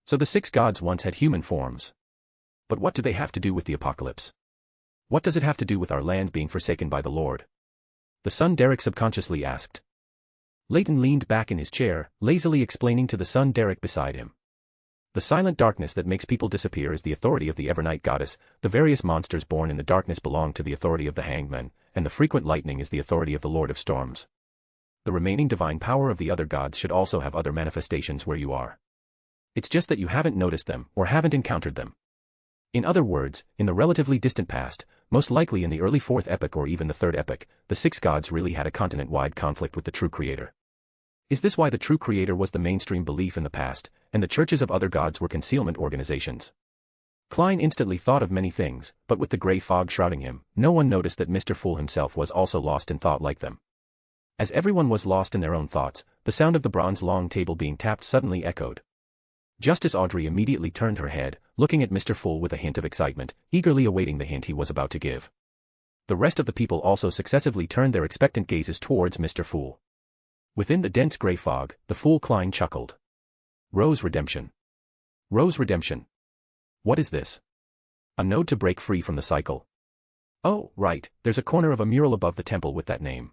So the 6 gods once had human forms. But what do they have to do with the apocalypse? What does it have to do with our land being forsaken by the Lord? The son Derek subconsciously asked. Leyton leaned back in his chair, lazily explaining to the son Derek beside him. The silent darkness that makes people disappear is the authority of the Evernight goddess, the various monsters born in the darkness belong to the authority of the hangman, and the frequent lightning is the authority of the Lord of Storms. The remaining divine power of the other gods should also have other manifestations where you are. It's just that you haven't noticed them, or haven't encountered them. In other words, in the relatively distant past, most likely in the early 4th epoch or even the 3rd epoch, the 6 gods really had a continent-wide conflict with the true creator. Is this why the true creator was the mainstream belief in the past, and the churches of other gods were concealment organizations? Klein instantly thought of many things, but with the grey fog shrouding him, no one noticed that Mr. Fool himself was also lost in thought like them. As everyone was lost in their own thoughts, the sound of the bronze long table being tapped suddenly echoed. Justice Audrey immediately turned her head, looking at Mr. Fool with a hint of excitement, eagerly awaiting the hint he was about to give. The rest of the people also successively turned their expectant gazes towards Mr. Fool. Within the dense grey fog, the fool Klein chuckled. Rose Redemption. Rose Redemption. What is this? A node to break free from the cycle. Oh, right, there's a corner of a mural above the temple with that name.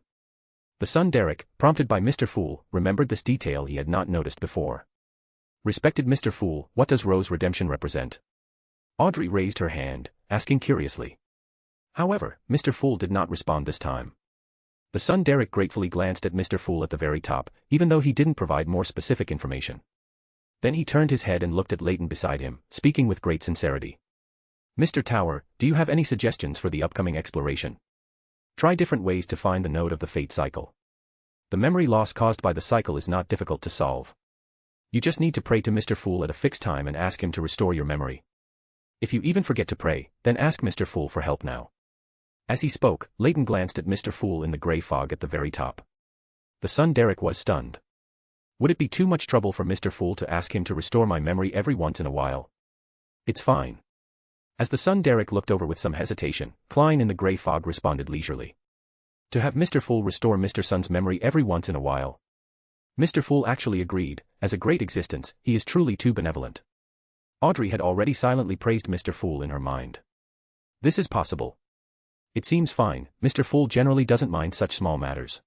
The son Derek, prompted by Mr. Fool, remembered this detail he had not noticed before. Respected Mr. Fool, what does Rose Redemption represent? Audrey raised her hand, asking curiously. However, Mr. Fool did not respond this time. The son Derek gratefully glanced at Mr. Fool at the very top, even though he didn't provide more specific information. Then he turned his head and looked at Leyton beside him, speaking with great sincerity. Mr. Tower, do you have any suggestions for the upcoming exploration? Try different ways to find the node of the fate cycle. The memory loss caused by the cycle is not difficult to solve. You just need to pray to Mr. Fool at a fixed time and ask him to restore your memory. If you even forget to pray, then ask Mr. Fool for help now. As he spoke, Leyton glanced at Mr. Fool in the grey fog at the very top. The son Derek was stunned. Would it be too much trouble for Mr. Fool to ask him to restore my memory every once in a while? It's fine. As the son Derek looked over with some hesitation, Klein in the grey fog responded leisurely. To have Mr. Fool restore Mr. Son's memory every once in a while. Mr. Fool actually agreed. As a great existence, he is truly too benevolent. Audrey had already silently praised Mr. Fool in her mind. This is possible. It seems fine. Mr. Fool generally doesn't mind such small matters.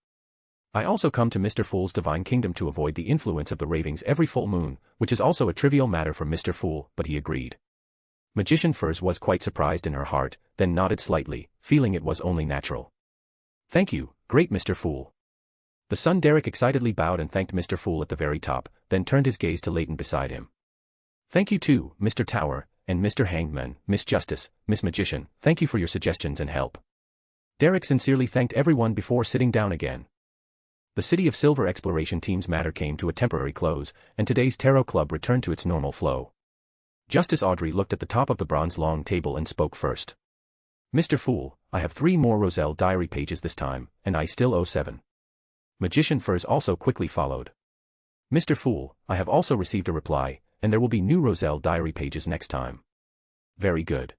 I also come to Mr. Fool's divine kingdom to avoid the influence of the ravings every full moon, which is also a trivial matter for Mr. Fool, but he agreed. Magician Furs was quite surprised in her heart, then nodded slightly, feeling it was only natural. Thank you, great Mr. Fool. The son Derek excitedly bowed and thanked Mr. Fool at the very top, then turned his gaze to Leyton beside him. Thank you too, Mr. Tower, and Mr. Hangman, Miss Justice, Miss Magician, thank you for your suggestions and help. Derek sincerely thanked everyone before sitting down again. The City of Silver exploration team's matter came to a temporary close, and today's Tarot Club returned to its normal flow. Justice Audrey looked at the top of the bronze long table and spoke first. Mr. Fool, I have 3 more Roselle diary pages this time, and I still owe 7. Magician Furs also quickly followed. Mr. Fool, I have also received a reply, and there will be new Roselle diary pages next time. Very good.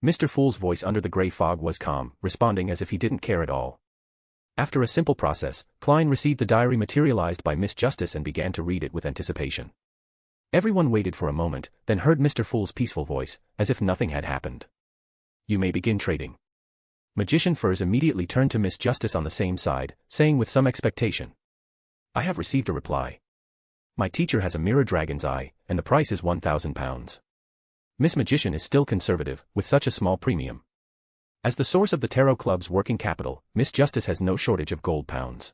Mr. Fool's voice under the grey fog was calm, responding as if he didn't care at all. After a simple process, Klein received the diary materialized by Miss Justice and began to read it with anticipation. Everyone waited for a moment, then heard Mr. Fool's peaceful voice, as if nothing had happened. You may begin trading. Magician Furs immediately turned to Miss Justice on the same side, saying with some expectation. I have received a reply. My teacher has a mirror dragon's eye, and the price is £1,000. Miss Magician is still conservative, with such a small premium. As the source of the Tarot Club's working capital, Miss Justice has no shortage of gold pounds.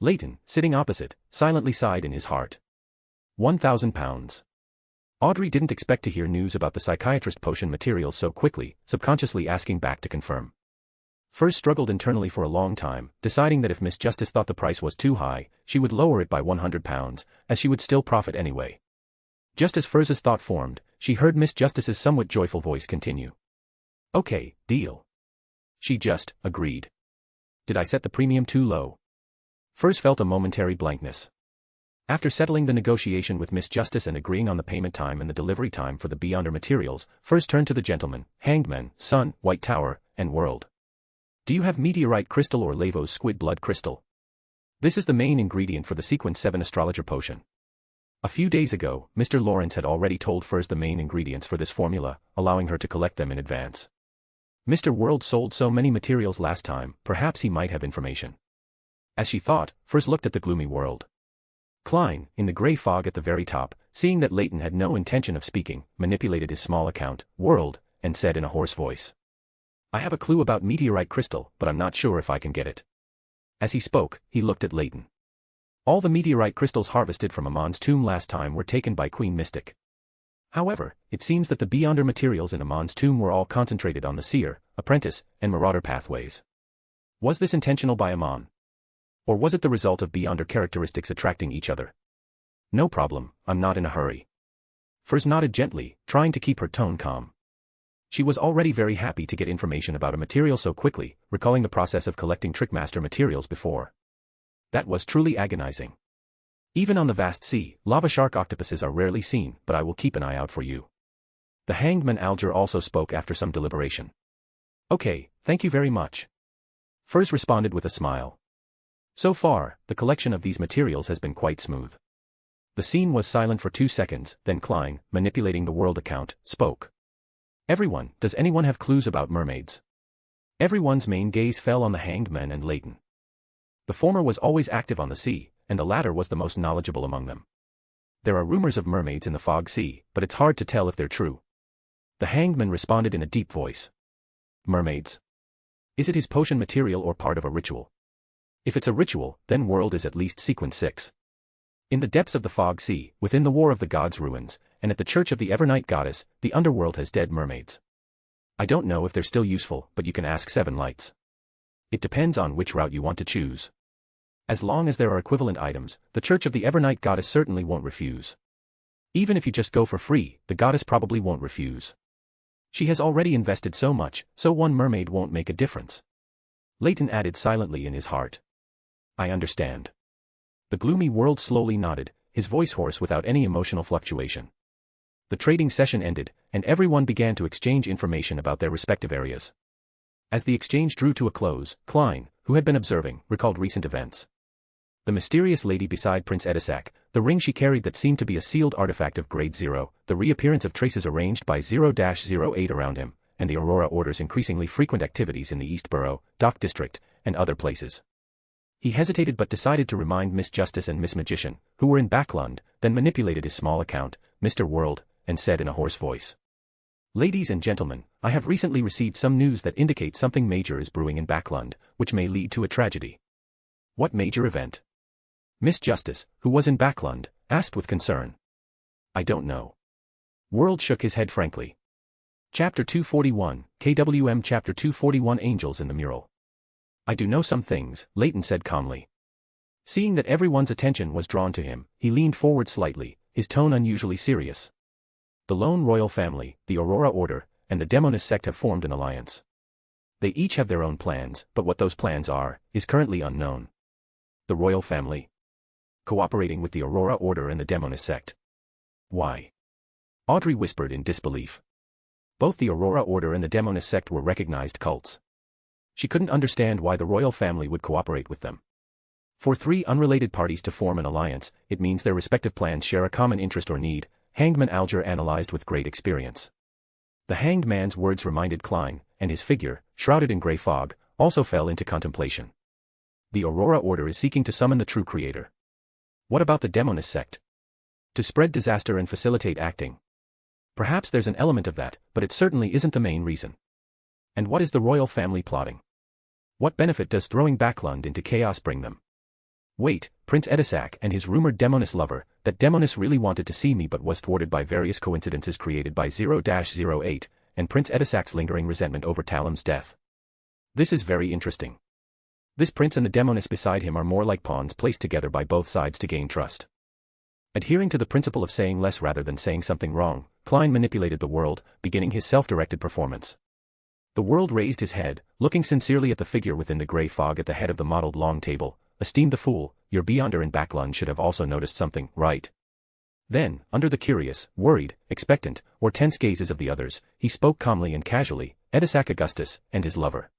Leyton, sitting opposite, silently sighed in his heart. £1,000. Audrey didn't expect to hear news about the psychiatrist potion material so quickly, subconsciously asking back to confirm. Furs struggled internally for a long time, deciding that if Miss Justice thought the price was too high, she would lower it by £100, as she would still profit anyway. Just as Furs's thought formed, she heard Miss Justice's somewhat joyful voice continue. Okay, deal. She just agreed. Did I set the premium too low? Furs felt a momentary blankness. After settling the negotiation with Miss Justice and agreeing on the payment time and the delivery time for the Beyonder materials, Furs turned to the gentleman, Hangman, Sun, White Tower, and World. Do you have meteorite crystal or Lavos squid blood crystal? This is the main ingredient for the Sequence 7 astrologer potion. A few days ago, Mr. Lawrence had already told Furs the main ingredients for this formula, allowing her to collect them in advance. Mr. World sold so many materials last time, perhaps he might have information. As she thought, Furs looked at the gloomy World. Klein, in the grey fog at the very top, seeing that Leyton had no intention of speaking, manipulated his small account, World, and said in a hoarse voice. I have a clue about meteorite crystal, but I'm not sure if I can get it. As he spoke, he looked at Leyton. All the meteorite crystals harvested from Amon's tomb last time were taken by Queen Mystic. However, it seems that the Beyonder materials in Amon's tomb were all concentrated on the Seer, Apprentice, and Marauder pathways. Was this intentional by Amon? Or was it the result of Beyonder characteristics attracting each other? No problem, I'm not in a hurry. Furs nodded gently, trying to keep her tone calm. She was already very happy to get information about a material so quickly, recalling the process of collecting Trickmaster materials before. That was truly agonizing. Even on the vast sea, lava shark octopuses are rarely seen, but I will keep an eye out for you. The Hangman Alger also spoke after some deliberation. Okay, thank you very much. Furs responded with a smile. So far, the collection of these materials has been quite smooth. The scene was silent for 2 seconds, then Klein, manipulating the World account, spoke. Everyone, does anyone have clues about mermaids? Everyone's main gaze fell on the Hangman and Leyton. The former was always active on the sea, and the latter was the most knowledgeable among them. There are rumors of mermaids in the Fog Sea, but it's hard to tell if they're true. The Hangman responded in a deep voice. Mermaids? Is it his potion material or part of a ritual? If it's a ritual, then World is at least Sequence 6. In the depths of the Fog Sea, within the War of the Gods ruins, and at the Church of the Evernight Goddess, the underworld has dead mermaids. I don't know if they're still useful, but you can ask 7 Lights. It depends on which route you want to choose. As long as there are equivalent items, the Church of the Evernight Goddess certainly won't refuse. Even if you just go for free, the goddess probably won't refuse. She has already invested so much, so one mermaid won't make a difference. Leyton added silently in his heart. I understand. The gloomy world slowly nodded, his voice hoarse without any emotional fluctuation. The trading session ended, and everyone began to exchange information about their respective areas. As the exchange drew to a close, Klein, who had been observing, recalled recent events. The mysterious lady beside Prince Edisak, the ring she carried that seemed to be a sealed artifact of grade 0, the reappearance of traces arranged by 0-08 around him, and the Aurora Order's increasingly frequent activities in the East Borough, Dock District, and other places. He hesitated but decided to remind Miss Justice and Miss Magician, who were in Backlund, then manipulated his small account, Mr. World, and said in a hoarse voice. Ladies and gentlemen, I have recently received some news that indicates something major is brewing in Backlund, which may lead to a tragedy. What major event? Miss Justice, who was in Backlund, asked with concern. I don't know. World shook his head frankly. Chapter 241, KWM Chapter 241 Angels in the Mural. I do know some things, Leyton said calmly. Seeing that everyone's attention was drawn to him, he leaned forward slightly, his tone unusually serious. The lone royal family, the Aurora Order, and the Demonist sect have formed an alliance. They each have their own plans, but what those plans are, is currently unknown. The royal family cooperating with the Aurora Order and the Demonist sect. Why? Audrey whispered in disbelief. Both the Aurora Order and the Demonist sect were recognized cults. She couldn't understand why the royal family would cooperate with them. For three unrelated parties to form an alliance, it means their respective plans share a common interest or need, Hangman Alger analyzed with great experience. The hanged man's words reminded Klein, and his figure, shrouded in grey fog, also fell into contemplation. The Aurora Order is seeking to summon the true creator. What about the Demonist sect? To spread disaster and facilitate acting. Perhaps there's an element of that, but it certainly isn't the main reason. And what is the royal family plotting? What benefit does throwing Backlund into chaos bring them? Wait, Prince Edisak and his rumored Demonist lover, that Demonist really wanted to see me but was thwarted by various coincidences created by 0-08, and Prince Edisak's lingering resentment over Talim's death. This is very interesting. This prince and the Demonist beside him are more like pawns placed together by both sides to gain trust. Adhering to the principle of saying less rather than saying something wrong, Klein manipulated the world, beginning his self-directed performance. The world raised his head, looking sincerely at the figure within the grey fog at the head of the mottled long table. Esteemed the fool, your beyonder in Backlund should have also noticed something, right? Then, under the curious, worried, expectant, or tense gazes of the others, he spoke calmly and casually, Edisak Augustus, and his lover.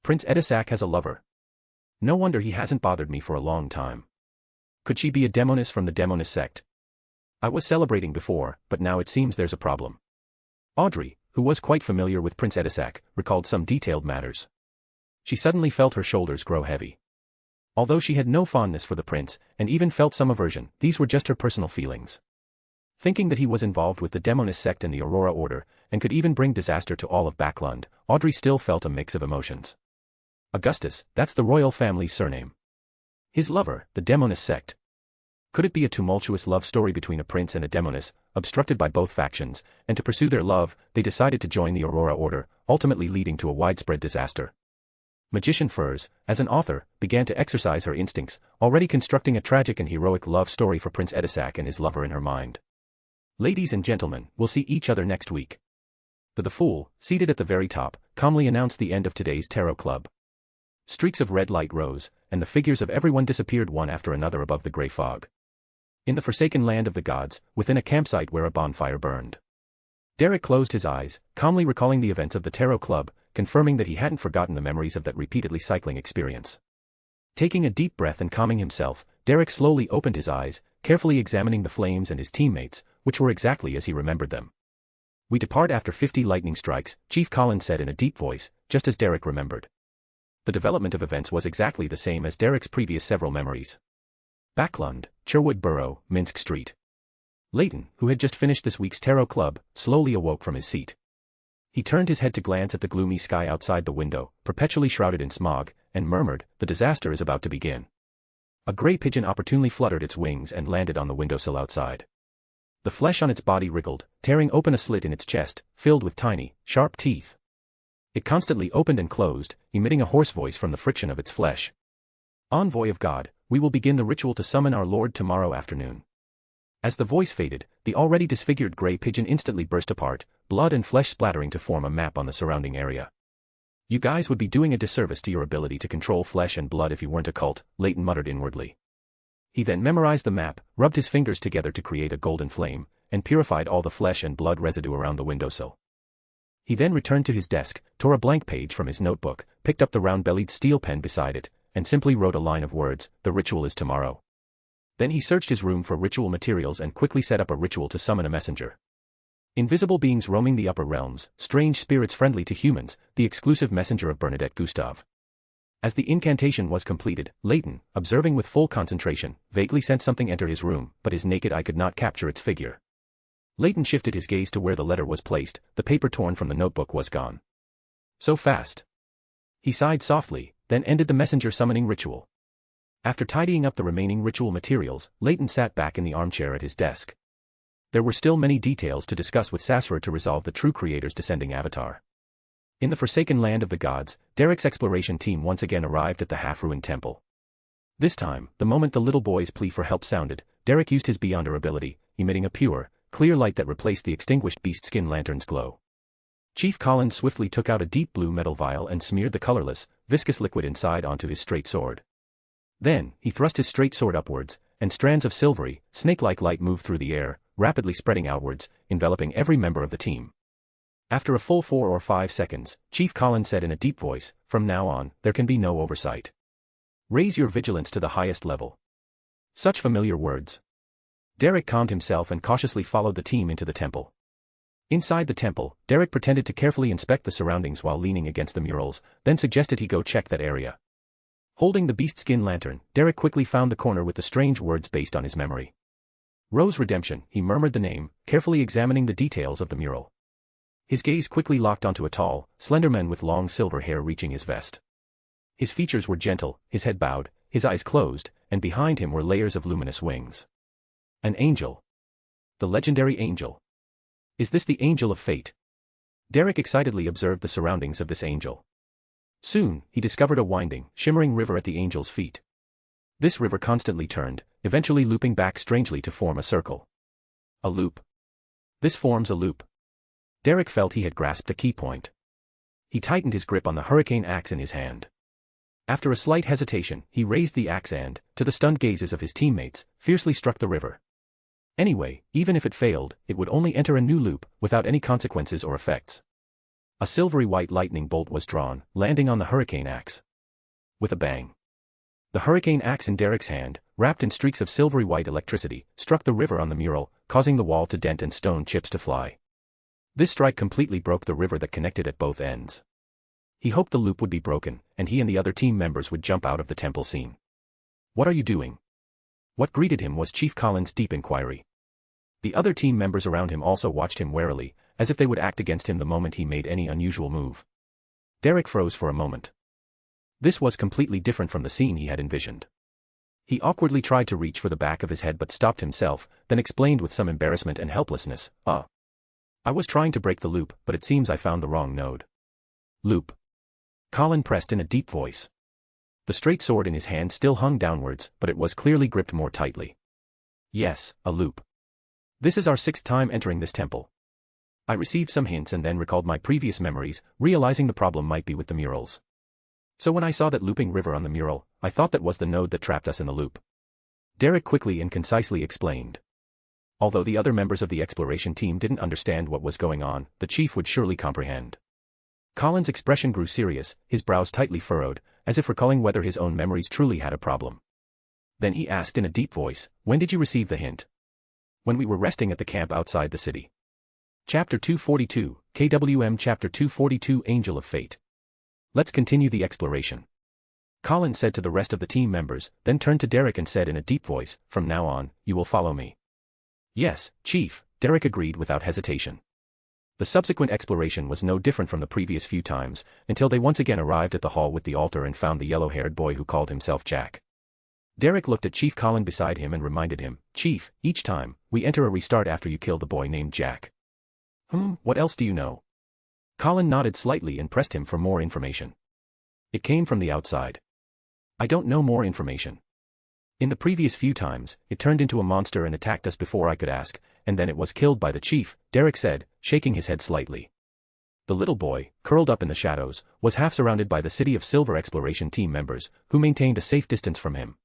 Prince Edisak has a lover. No wonder he hasn't bothered me for a long time. Could she be a Demonist from the Demonist sect? I was celebrating before, but now it seems there's a problem. Audrey, who was quite familiar with Prince Edisak, recalled some detailed matters. She suddenly felt her shoulders grow heavy. Although she had no fondness for the prince, and even felt some aversion, these were just her personal feelings. Thinking that he was involved with the Demonist sect and the Aurora Order, and could even bring disaster to all of Backlund, Audrey still felt a mix of emotions. Augustus, that's the royal family's surname. His lover, the Demonist sect. Could it be a tumultuous love story between a prince and a Demonist, obstructed by both factions, and to pursue their love, they decided to join the Aurora Order, ultimately leading to a widespread disaster? Magician Furs, as an author, began to exercise her instincts, already constructing a tragic and heroic love story for Prince Edisak and his lover in her mind. Ladies and gentlemen, we'll see each other next week. The fool, seated at the very top, calmly announced the end of today's tarot club. Streaks of red light rose, and the figures of everyone disappeared one after another above the grey fog. In the forsaken land of the gods, within a campsite where a bonfire burned. Derek closed his eyes, calmly recalling the events of the tarot club, confirming that he hadn't forgotten the memories of that repeatedly cycling experience. Taking a deep breath and calming himself, Derek slowly opened his eyes, carefully examining the flames and his teammates, which were exactly as he remembered them. We depart after 50 lightning strikes, Chief Collins said in a deep voice, just as Derek remembered. The development of events was exactly the same as Derek's previous several memories. Backlund, Cherwood Borough, Minsk Street. Leyton, who had just finished this week's tarot club, slowly awoke from his seat. He turned his head to glance at the gloomy sky outside the window, perpetually shrouded in smog, and murmured, "The disaster is about to begin." A grey pigeon opportunely fluttered its wings and landed on the windowsill outside. The flesh on its body wriggled, tearing open a slit in its chest, filled with tiny, sharp teeth. It constantly opened and closed, emitting a hoarse voice from the friction of its flesh. Envoy of God, we will begin the ritual to summon our Lord tomorrow afternoon. As the voice faded, the already disfigured gray pigeon instantly burst apart, blood and flesh splattering to form a map on the surrounding area. You guys would be doing a disservice to your ability to control flesh and blood if you weren't a cult, Leyton muttered inwardly. He then memorized the map, rubbed his fingers together to create a golden flame, and purified all the flesh and blood residue around the windowsill. He then returned to his desk, tore a blank page from his notebook, picked up the round-bellied steel pen beside it, and simply wrote a line of words, "The ritual is tomorrow." Then he searched his room for ritual materials and quickly set up a ritual to summon a messenger. Invisible beings roaming the upper realms, strange spirits friendly to humans, the exclusive messenger of Bernadette Gustave. As the incantation was completed, Leyton, observing with full concentration, vaguely sensed something enter his room, but his naked eye could not capture its figure. Leyton shifted his gaze to where the letter was placed, the paper torn from the notebook was gone. So fast. He sighed softly, then ended the messenger summoning ritual. After tidying up the remaining ritual materials, Leyton sat back in the armchair at his desk. There were still many details to discuss with Sasra to resolve the true creator's descending avatar. In the forsaken land of the gods, Derek's exploration team once again arrived at the half-ruined temple. This time, the moment the little boy's plea for help sounded, Derek used his Beyonder ability, emitting a pure, clear light that replaced the extinguished beast skin lantern's glow. Chief Collins swiftly took out a deep blue metal vial and smeared the colorless, viscous liquid inside onto his straight sword. Then, he thrust his straight sword upwards, and strands of silvery, snake-like light moved through the air, rapidly spreading outwards, enveloping every member of the team. After a full 4 or 5 seconds, Chief Collins said in a deep voice, "From now on, there can be no oversight. Raise your vigilance to the highest level." Such familiar words. Derek calmed himself and cautiously followed the team into the temple. Inside the temple, Derek pretended to carefully inspect the surroundings while leaning against the murals, then suggested he go check that area. Holding the beast skin lantern, Derek quickly found the corner with the strange words based on his memory. Rose Redemption, he murmured the name, carefully examining the details of the mural. His gaze quickly locked onto a tall, slender man with long silver hair reaching his vest. His features were gentle, his head bowed, his eyes closed, and behind him were layers of luminous wings. An angel. The legendary angel. Is this the angel of fate? Derek excitedly observed the surroundings of this angel. Soon, he discovered a winding, shimmering river at the angel's feet. This river constantly turned, eventually looping back strangely to form a circle. A loop. This forms a loop. Derek felt he had grasped a key point. He tightened his grip on the hurricane axe in his hand. After a slight hesitation, he raised the axe and, to the stunned gazes of his teammates, fiercely struck the river. Anyway, even if it failed, it would only enter a new loop, without any consequences or effects. A silvery white lightning bolt was drawn, landing on the hurricane axe. With a bang. The hurricane axe in Derek's hand, wrapped in streaks of silvery white electricity, struck the river on the mural, causing the wall to dent and stone chips to fly. This strike completely broke the river that connected at both ends. He hoped the loop would be broken, and he and the other team members would jump out of the temple scene. "What are you doing?" What greeted him was Chief Collins' deep inquiry. The other team members around him also watched him warily, as if they would act against him the moment he made any unusual move. Derek froze for a moment. This was completely different from the scene he had envisioned. He awkwardly tried to reach for the back of his head but stopped himself, then explained with some embarrassment and helplessness, I was trying to break the loop, but it seems I found the wrong node." "Loop?" Colin pressed in a deep voice. The straight sword in his hand still hung downwards, but it was clearly gripped more tightly. "Yes, a loop. This is our 6th time entering this temple. I received some hints and then recalled my previous memories, realizing the problem might be with the murals. So when I saw that looping river on the mural, I thought that was the node that trapped us in the loop." Derek quickly and concisely explained. Although the other members of the exploration team didn't understand what was going on, the chief would surely comprehend. Colin's expression grew serious, his brows tightly furrowed, as if recalling whether his own memories truly had a problem. Then he asked in a deep voice, "When did you receive the hint?" "When we were resting at the camp outside the city." Chapter 242, KWM Chapter 242 Angel of Fate. "Let's continue the exploration," Colin said to the rest of the team members, then turned to Derek and said in a deep voice, "From now on, you will follow me." "Yes, Chief," Derek agreed without hesitation. The subsequent exploration was no different from the previous few times, until they once again arrived at the hall with the altar and found the yellow-haired boy who called himself Jack. Derek looked at Chief Colin beside him and reminded him, "Chief, each time, we enter a restart after you kill the boy named Jack." What else do you know?" Colin nodded slightly and pressed him for more information. "It came from the outside. I don't know more information. In the previous few times, it turned into a monster and attacked us before I could ask, and then it was killed by the chief, Derek said, shaking his head slightly. The little boy, curled up in the shadows, was half surrounded by the City of Silver exploration team members, who maintained a safe distance from him.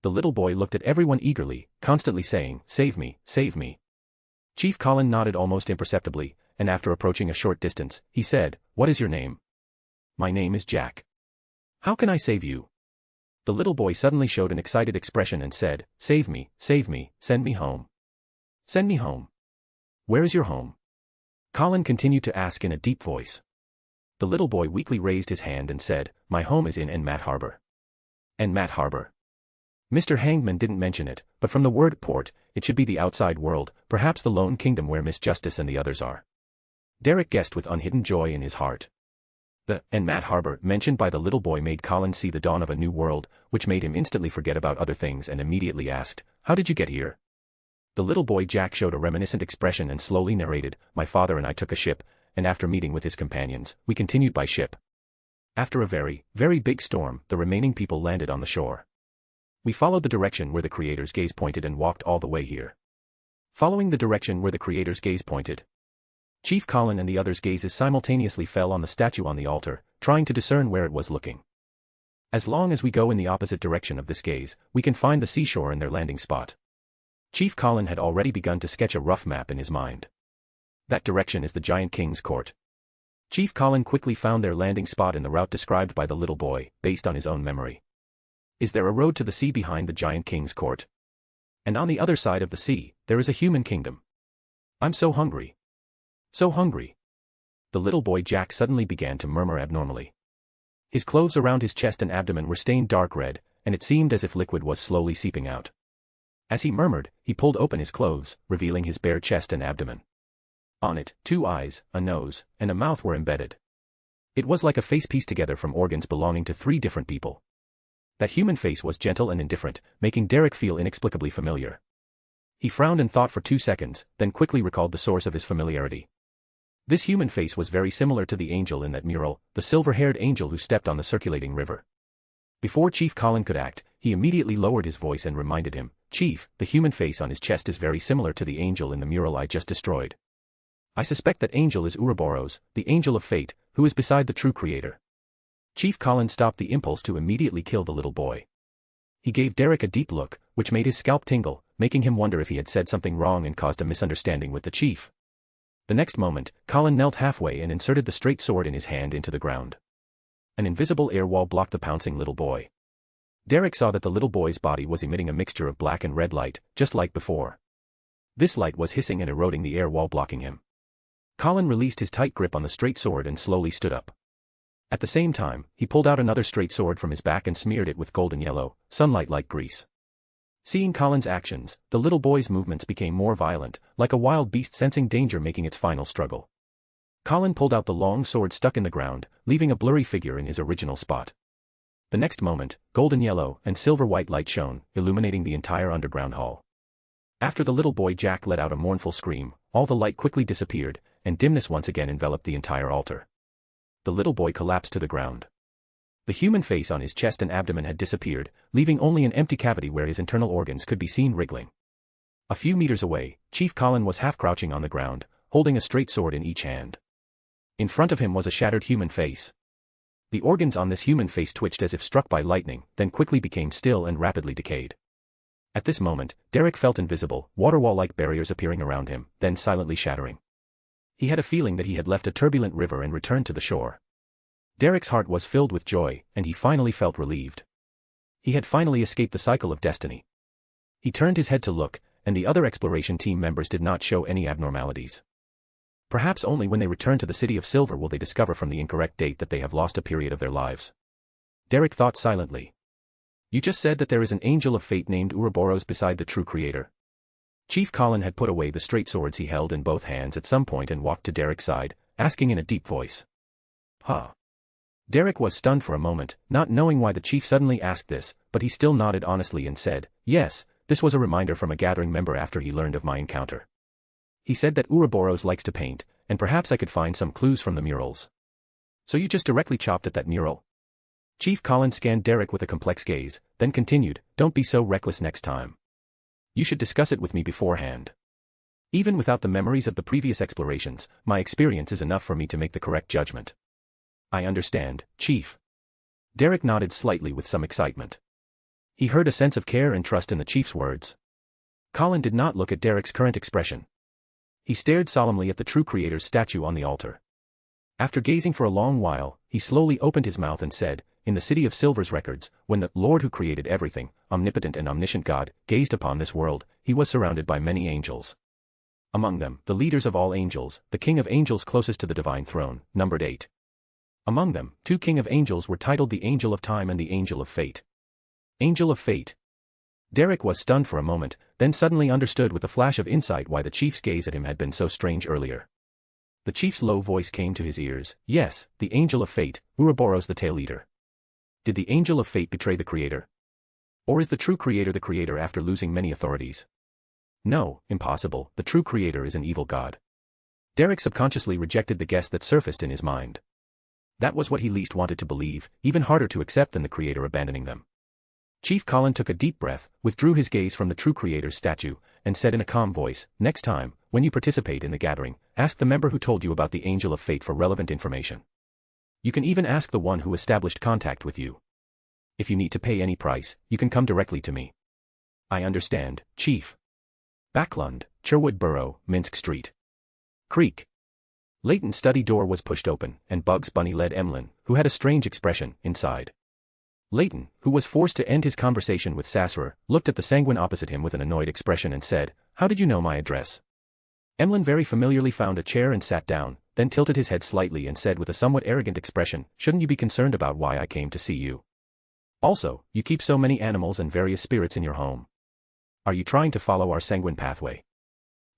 The little boy looked at everyone eagerly, constantly saying, "Save me, save me." Chief Colin nodded almost imperceptibly, and after approaching a short distance, he said, "What is your name?" "My name is Jack." "How can I save you?" The little boy suddenly showed an excited expression and said, save me, send me home." "Send me home? Where is your home?" Colin continued to ask in a deep voice. The little boy weakly raised his hand and said, "My home is in Enmat Harbor." Enmat Harbor. Mr. Hangman didn't mention it, but from the word port, it should be the outside world, perhaps the lone kingdom where Miss Justice and the others are. Derek guessed with unhidden joy in his heart. The Enmat Harbor mentioned by the little boy made Colin see the dawn of a new world, which made him instantly forget about other things and immediately asked, "How did you get here?" The little boy Jack showed a reminiscent expression and slowly narrated, "My father and I took a ship, and after meeting with his companions, we continued by ship. After a very, very big storm, the remaining people landed on the shore. We followed the direction where the creator's gaze pointed and walked all the way here." Following the direction where the creator's gaze pointed. Chief Colin and the others' gazes simultaneously fell on the statue on the altar, trying to discern where it was looking. "As long as we go in the opposite direction of this gaze, we can find the seashore and their landing spot." Chief Colin had already begun to sketch a rough map in his mind. "That direction is the Giant King's court." Chief Colin quickly found their landing spot in the route described by the little boy, based on his own memory. "Is there a road to the sea behind the Giant King's court? And on the other side of the sea, there is a human kingdom. I'm so hungry. So hungry." The little boy Jack suddenly began to murmur abnormally. His clothes around his chest and abdomen were stained dark red, and it seemed as if liquid was slowly seeping out. As he murmured, he pulled open his clothes, revealing his bare chest and abdomen. On it, 2 eyes, a nose, and a mouth were embedded. It was like a face pieced together from organs belonging to 3 different people. That human face was gentle and indifferent, making Derek feel inexplicably familiar. He frowned and thought for 2 seconds, then quickly recalled the source of his familiarity. This human face was very similar to the angel in that mural, the silver-haired angel who stepped on the circulating river. Before Chief Colin could act, he immediately lowered his voice and reminded him, "Chief, the human face on his chest is very similar to the angel in the mural I just destroyed. I suspect that angel is Ouroboros, the angel of fate, who is beside the true creator." Chief Colin stopped the impulse to immediately kill the little boy. He gave Derek a deep look, which made his scalp tingle, making him wonder if he had said something wrong and caused a misunderstanding with the chief. The next moment, Colin knelt halfway and inserted the straight sword in his hand into the ground. An invisible air wall blocked the pouncing little boy. Derek saw that the little boy's body was emitting a mixture of black and red light, just like before. This light was hissing and eroding the air wall blocking him. Colin released his tight grip on the straight sword and slowly stood up. At the same time, he pulled out another straight sword from his back and smeared it with golden yellow, sunlight-like grease. Seeing Colin's actions, the little boy's movements became more violent, like a wild beast sensing danger making its final struggle. Colin pulled out the long sword stuck in the ground, leaving a blurry figure in his original spot. The next moment, golden yellow and silver-white light shone, illuminating the entire underground hall. After the little boy Jack let out a mournful scream, all the light quickly disappeared, and dimness once again enveloped the entire altar. The little boy collapsed to the ground. The human face on his chest and abdomen had disappeared, leaving only an empty cavity where his internal organs could be seen wriggling. A few meters away, Chief Colin was half-crouching on the ground, holding a straight sword in each hand. In front of him was a shattered human face. The organs on this human face twitched as if struck by lightning, then quickly became still and rapidly decayed. At this moment, Derek felt invisible, waterwall-like barriers appearing around him, then silently shattering. He had a feeling that he had left a turbulent river and returned to the shore. Derek's heart was filled with joy, and he finally felt relieved. He had finally escaped the cycle of destiny. He turned his head to look, and the other exploration team members did not show any abnormalities. Perhaps only when they return to the City of Silver will they discover from the incorrect date that they have lost a period of their lives. Derek thought silently. "You just said that there is an angel of fate named Ouroboros beside the true creator." Chief Colin had put away the straight swords he held in both hands at some point and walked to Derek's side, asking in a deep voice. "Huh?" Derek was stunned for a moment, not knowing why the chief suddenly asked this, but he still nodded honestly and said, "Yes, this was a reminder from a gathering member after he learned of my encounter. He said that Ouroboros likes to paint, and perhaps I could find some clues from the murals." "So you just directly chopped at that mural?" Chief Colin scanned Derek with a complex gaze, then continued, don't be so reckless next time. You should discuss it with me beforehand. Even without the memories of the previous explorations, my experience is enough for me to make the correct judgment. I understand, Chief. Derek nodded slightly with some excitement. He heard a sense of care and trust in the Chief's words. Colin did not look at Derek's current expression. He stared solemnly at the true Creator's statue on the altar. After gazing for a long while, he slowly opened his mouth and said, in the City of Silver's records, when the Lord who created everything, omnipotent and omniscient God, gazed upon this world, he was surrounded by many angels. Among them, the leaders of all angels, the king of angels closest to the divine throne, numbered 8. Among them, 2 king of angels were titled the Angel of Time and the Angel of Fate. Angel of Fate. Derek was stunned for a moment, then suddenly understood with a flash of insight why the Chief's gaze at him had been so strange earlier. The Chief's low voice came to his ears, yes, the Angel of Fate, Ouroboros the Tail Leader. Did the Angel of Fate betray the Creator? Or is the true Creator the Creator after losing many authorities? No, impossible, the true Creator is an evil god. Derek subconsciously rejected the guess that surfaced in his mind. That was what he least wanted to believe, even harder to accept than the Creator abandoning them. Chief Colin took a deep breath, withdrew his gaze from the true Creator's statue, and said in a calm voice, next time, when you participate in the gathering, ask the member who told you about the Angel of Fate for relevant information. You can even ask the one who established contact with you. If you need to pay any price, you can come directly to me. I understand, Chief. Backlund, Sherwood Borough, Minsk Street. Creek. Leyton's study door was pushed open, and Bugs Bunny led Emlyn, who had a strange expression, inside. Leyton, who was forced to end his conversation with Sasser, looked at the sanguine opposite him with an annoyed expression and said, how did you know my address? Emlyn very familiarly found a chair and sat down, then tilted his head slightly and said with a somewhat arrogant expression, shouldn't you be concerned about why I came to see you? Also, you keep so many animals and various spirits in your home. Are you trying to follow our sanguine pathway?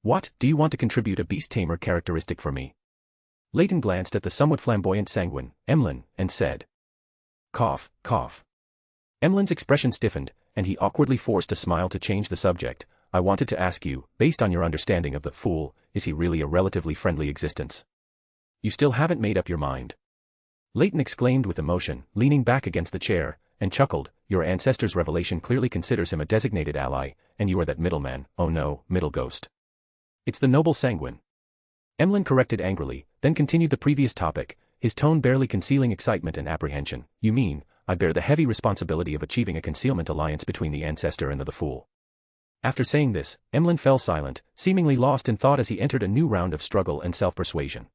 What, do you want to contribute a beast tamer characteristic for me? Leyton glanced at the somewhat flamboyant sanguine, Emlyn, and said. Cough, cough. Emlyn's expression stiffened, and he awkwardly forced a smile to change the subject. I wanted to ask you, based on your understanding of the fool, is he really a relatively friendly existence? You still haven't made up your mind. Leyton exclaimed with emotion, leaning back against the chair, and chuckled, your ancestor's revelation clearly considers him a designated ally, and you are that middleman, oh no, middle ghost. It's the noble sanguine. Emlyn corrected angrily, then continued the previous topic, his tone barely concealing excitement and apprehension. You mean, I bear the heavy responsibility of achieving a concealment alliance between the ancestor and the fool. After saying this, Emlyn fell silent, seemingly lost in thought as he entered a new round of struggle and self-persuasion.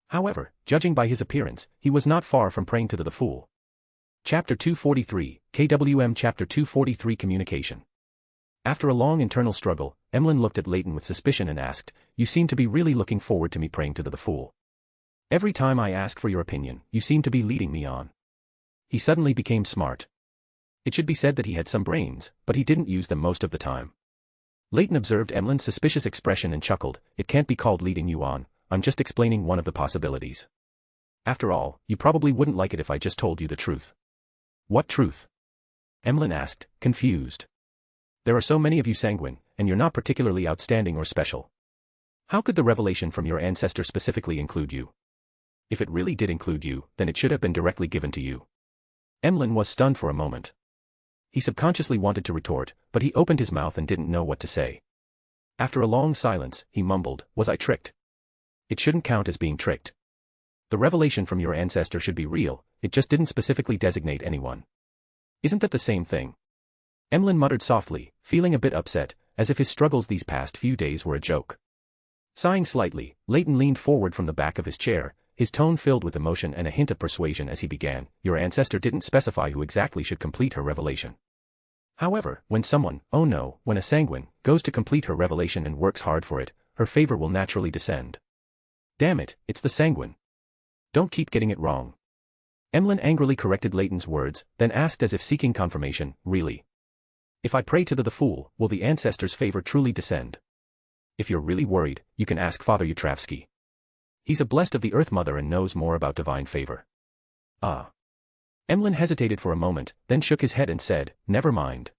However, judging by his appearance, he was not far from praying to the fool. Chapter 243, KWM Chapter 243 Communication. After a long internal struggle, Emlyn looked at Leyton with suspicion and asked, you seem to be really looking forward to me praying to the fool. Every time I ask for your opinion, you seem to be leading me on. He suddenly became smart. It should be said that he had some brains, but he didn't use them most of the time. Leyton observed Emlyn's suspicious expression and chuckled, it can't be called leading you on, I'm just explaining one of the possibilities. After all, you probably wouldn't like it if I just told you the truth. What truth? Emlyn asked, confused. There are so many of you sanguine, and you're not particularly outstanding or special. How could the revelation from your ancestor specifically include you? If it really did include you, then it should have been directly given to you. Emlyn was stunned for a moment. He subconsciously wanted to retort, but he opened his mouth and didn't know what to say. After a long silence, he mumbled, was I tricked? It shouldn't count as being tricked. The revelation from your ancestor should be real, it just didn't specifically designate anyone. Isn't that the same thing? Emlyn muttered softly, feeling a bit upset, as if his struggles these past few days were a joke. Sighing slightly, Leyton leaned forward from the back of his chair, his tone filled with emotion and a hint of persuasion as he began, your ancestor didn't specify who exactly should complete her revelation. However, when someone, oh no, when a sanguine, goes to complete her revelation and works hard for it, her favor will naturally descend. Damn it, it's the sanguine. Don't keep getting it wrong. Emlyn angrily corrected Leyton's words, then asked as if seeking confirmation, really? If I pray to the fool, will the ancestor's favor truly descend? If you're really worried, you can ask Father Yutravsky. He's a blessed of the Earth Mother and knows more about divine favor. Ah. Emlyn hesitated for a moment, then shook his head and said, never mind.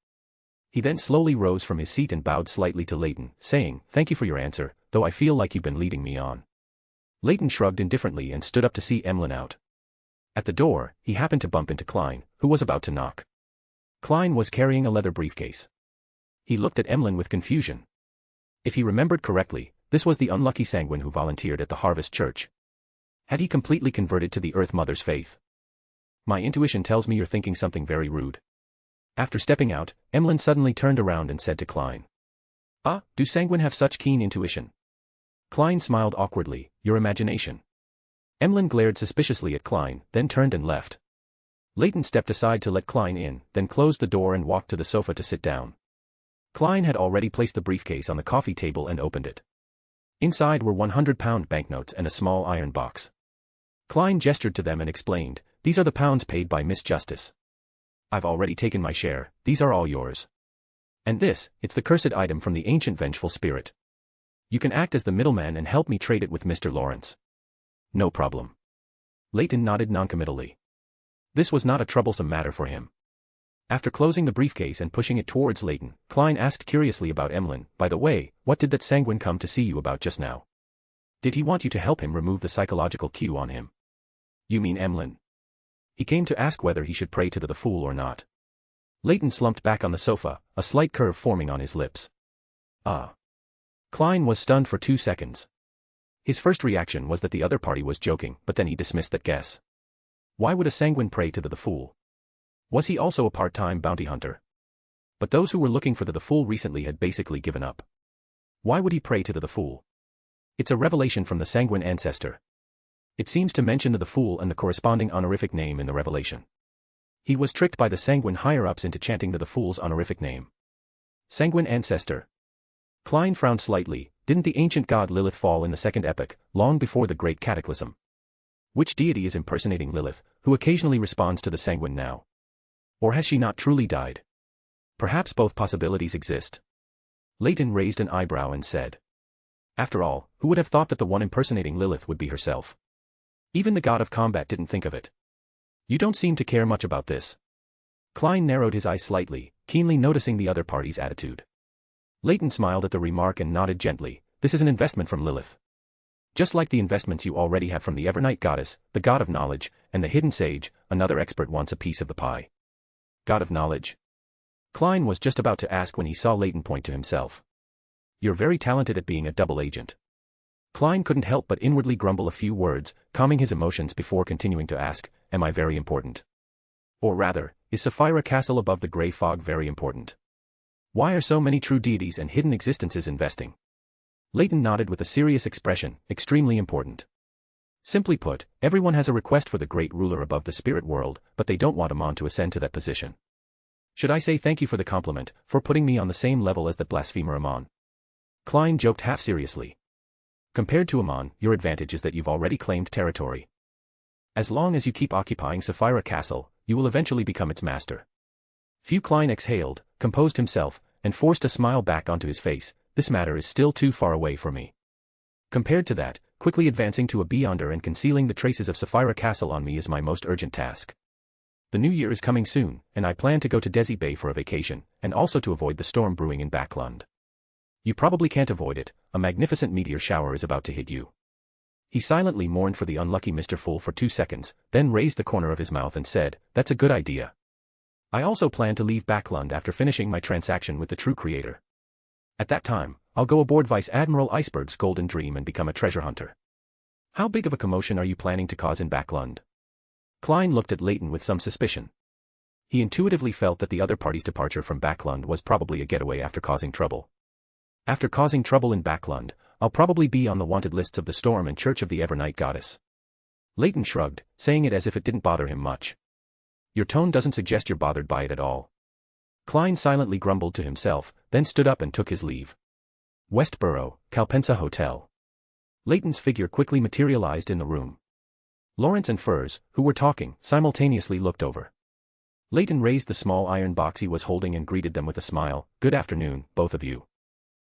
He then slowly rose from his seat and bowed slightly to Leyton, saying, thank you for your answer, though I feel like you've been leading me on. Leyton shrugged indifferently and stood up to see Emlyn out. At the door, he happened to bump into Klein, who was about to knock. Klein was carrying a leather briefcase. He looked at Emlyn with confusion. If he remembered correctly, this was the unlucky sanguine who volunteered at the Harvest Church. Had he completely converted to the Earth Mother's faith? My intuition tells me you're thinking something very rude. After stepping out, Emlyn suddenly turned around and said to Klein. Ah, do sanguine have such keen intuition? Klein smiled awkwardly, your imagination. Emlyn glared suspiciously at Klein, then turned and left. Leyton stepped aside to let Klein in, then closed the door and walked to the sofa to sit down. Klein had already placed the briefcase on the coffee table and opened it. Inside were 100-pound banknotes and a small iron box. Klein gestured to them and explained, these are the pounds paid by Miss Justice. I've already taken my share, these are all yours. And this, it's the cursed item from the ancient vengeful spirit. You can act as the middleman and help me trade it with Mr. Lawrence. No problem. Leyton nodded noncommittally. This was not a troublesome matter for him. After closing the briefcase and pushing it towards Leyton, Klein asked curiously about Emlyn, by the way, what did that sanguine come to see you about just now? Did he want you to help him remove the psychological cue on him? You mean Emlyn? He came to ask whether he should pray to the fool or not. Leyton slumped back on the sofa, a slight curve forming on his lips. Ah. Klein was stunned for 2 seconds. His first reaction was that the other party was joking, but then he dismissed that guess. Why would a sanguine pray to the fool? Was he also a part-time bounty hunter? But those who were looking for the fool recently had basically given up. Why would he pray to the fool? It's a revelation from the sanguine ancestor. It seems to mention the fool and the corresponding honorific name in the revelation. He was tricked by the sanguine higher-ups into chanting the fool's honorific name. Sanguine ancestor. Klein frowned slightly. Didn't the ancient god Lilith fall in the second epoch, long before the Great Cataclysm? Which deity is impersonating Lilith, who occasionally responds to the sanguine now? Or has she not truly died? Perhaps both possibilities exist. Leyton raised an eyebrow and said. After all, who would have thought that the one impersonating Lilith would be herself? Even the god of combat didn't think of it. You don't seem to care much about this. Klein narrowed his eyes slightly, keenly noticing the other party's attitude. Leyton smiled at the remark and nodded gently. This is an investment from Lilith. Just like the investments you already have from the Evernight goddess, the god of knowledge, and the hidden sage, another expert wants a piece of the pie. God of knowledge? Klein was just about to ask when he saw Leyton point to himself. You're very talented at being a double agent. Klein couldn't help but inwardly grumble a few words, calming his emotions before continuing to ask, am I very important? Or rather, is Sapphira Castle above the grey fog very important? Why are so many true deities and hidden existences investing? Leyton nodded with a serious expression, extremely important. Simply put, everyone has a request for the great ruler above the spirit world, but they don't want Amon to ascend to that position. Should I say thank you for the compliment, for putting me on the same level as that blasphemer Amon? Klein joked half seriously. Compared to Amon, your advantage is that you've already claimed territory. As long as you keep occupying Sapphira Castle, you will eventually become its master. Klein exhaled, composed himself, and forced a smile back onto his face. This matter is still too far away for me. Compared to that, quickly advancing to a beyonder and concealing the traces of Sapphira Castle on me is my most urgent task. The new year is coming soon, and I plan to go to Desi Bay for a vacation, and also to avoid the storm brewing in Backlund. You probably can't avoid it, a magnificent meteor shower is about to hit you. He silently mourned for the unlucky Mr. Fool for 2 seconds, then raised the corner of his mouth and said, that's a good idea. I also plan to leave Backlund after finishing my transaction with the true creator. At that time, I'll go aboard Vice Admiral Iceberg's Golden Dream and become a treasure hunter. How big of a commotion are you planning to cause in Backlund? Klein looked at Leyton with some suspicion. He intuitively felt that the other party's departure from Backlund was probably a getaway after causing trouble. After causing trouble in Backlund, I'll probably be on the wanted lists of the Storm and Church of the Evernight Goddess. Leyton shrugged, saying it as if it didn't bother him much. Your tone doesn't suggest you're bothered by it at all. Klein silently grumbled to himself, then stood up and took his leave. Westboro, Calpensa Hotel. Leyton's figure quickly materialized in the room. Lawrence and Furs, who were talking, simultaneously looked over. Leyton raised the small iron box he was holding and greeted them with a smile. Good afternoon, both of you.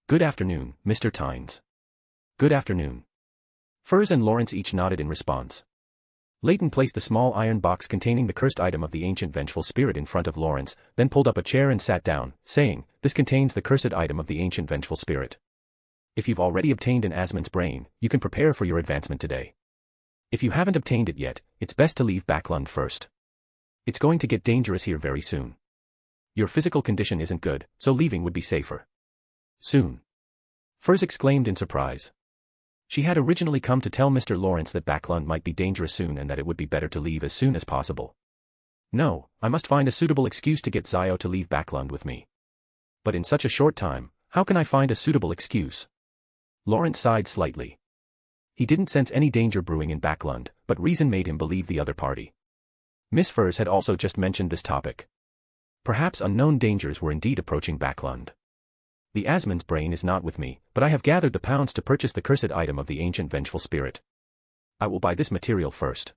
Good afternoon, Mr. Tynes. Good afternoon. Furs and Lawrence each nodded in response. Leyton placed the small iron box containing the cursed item of the ancient vengeful spirit in front of Lawrence, then pulled up a chair and sat down, saying, this contains the cursed item of the ancient vengeful spirit. If you've already obtained an Asmon's brain, you can prepare for your advancement today. If you haven't obtained it yet, it's best to leave Backlund first. It's going to get dangerous here very soon. Your physical condition isn't good, so leaving would be safer. Soon. Furs exclaimed in surprise. She had originally come to tell Mr. Lawrence that Backlund might be dangerous soon and that it would be better to leave as soon as possible. No, I must find a suitable excuse to get Zio to leave Backlund with me. But in such a short time, how can I find a suitable excuse? Lawrence sighed slightly. He didn't sense any danger brewing in Backlund, but reason made him believe the other party. Miss Furs had also just mentioned this topic. Perhaps unknown dangers were indeed approaching Backlund. The Asmon's brain is not with me, but I have gathered the pounds to purchase the cursed item of the ancient vengeful spirit. I will buy this material first.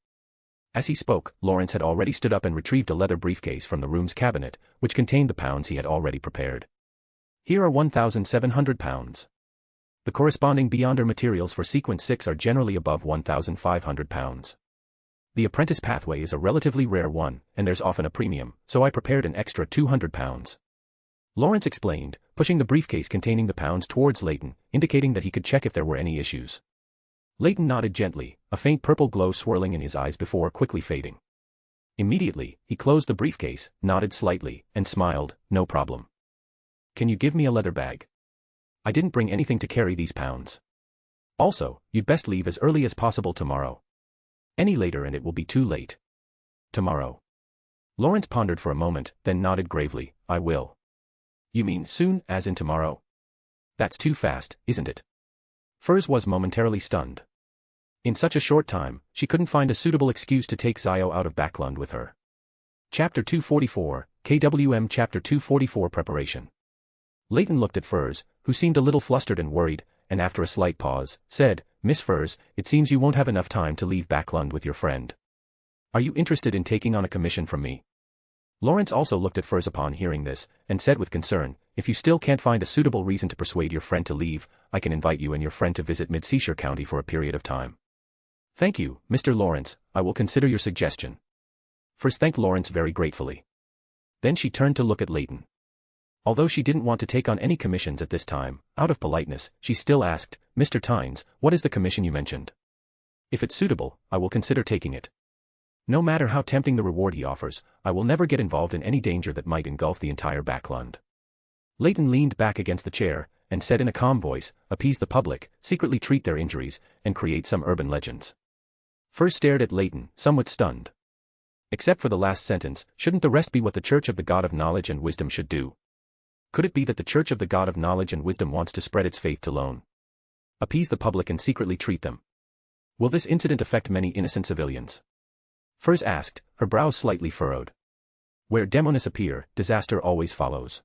As he spoke, Lawrence had already stood up and retrieved a leather briefcase from the room's cabinet, which contained the pounds he had already prepared. Here are 1,700 pounds. The corresponding Beyonder materials for Sequence 6 are generally above 1,500 pounds. The apprentice pathway is a relatively rare one, and there's often a premium, so I prepared an extra 200 pounds. Lawrence explained, pushing the briefcase containing the pounds towards Leyton, indicating that he could check if there were any issues. Leyton nodded gently, a faint purple glow swirling in his eyes before quickly fading. Immediately, he closed the briefcase, nodded slightly, and smiled, "No problem. Can you give me a leather bag? I didn't bring anything to carry these pounds. Also, you'd best leave as early as possible tomorrow. Any later and it will be too late." Tomorrow. Lawrence pondered for a moment, then nodded gravely, "I will." "You mean soon, as in tomorrow? That's too fast, isn't it?" Furs was momentarily stunned. In such a short time, she couldn't find a suitable excuse to take Zio out of Backlund with her. Chapter 244, KWM Chapter 244 Preparation. Leyton looked at Furs, who seemed a little flustered and worried, and after a slight pause, said, "Miss Furs, it seems you won't have enough time to leave Backlund with your friend. Are you interested in taking on a commission from me?" Lawrence also looked at Furs upon hearing this, and said with concern, "If you still can't find a suitable reason to persuade your friend to leave, I can invite you and your friend to visit Mid-Seashire County for a period of time." "Thank you, Mr. Lawrence, I will consider your suggestion." Furs thanked Lawrence very gratefully. Then she turned to look at Leyton. Although she didn't want to take on any commissions at this time, out of politeness, she still asked, "Mr. Tynes, what is the commission you mentioned? If it's suitable, I will consider taking it. No matter how tempting the reward he offers, I will never get involved in any danger that might engulf the entire Backlund." Leyton leaned back against the chair, and said in a calm voice, "Appease the public, secretly treat their injuries, and create some urban legends." Furs stared at Leyton, somewhat stunned. Except for the last sentence, shouldn't the rest be what the Church of the God of Knowledge and Wisdom should do? Could it be that the Church of the God of Knowledge and Wisdom wants to spread its faith to lone? Appease the public and secretly treat them? Will this incident affect many innocent civilians? Furs asked, her brows slightly furrowed. Where demonists appear, disaster always follows.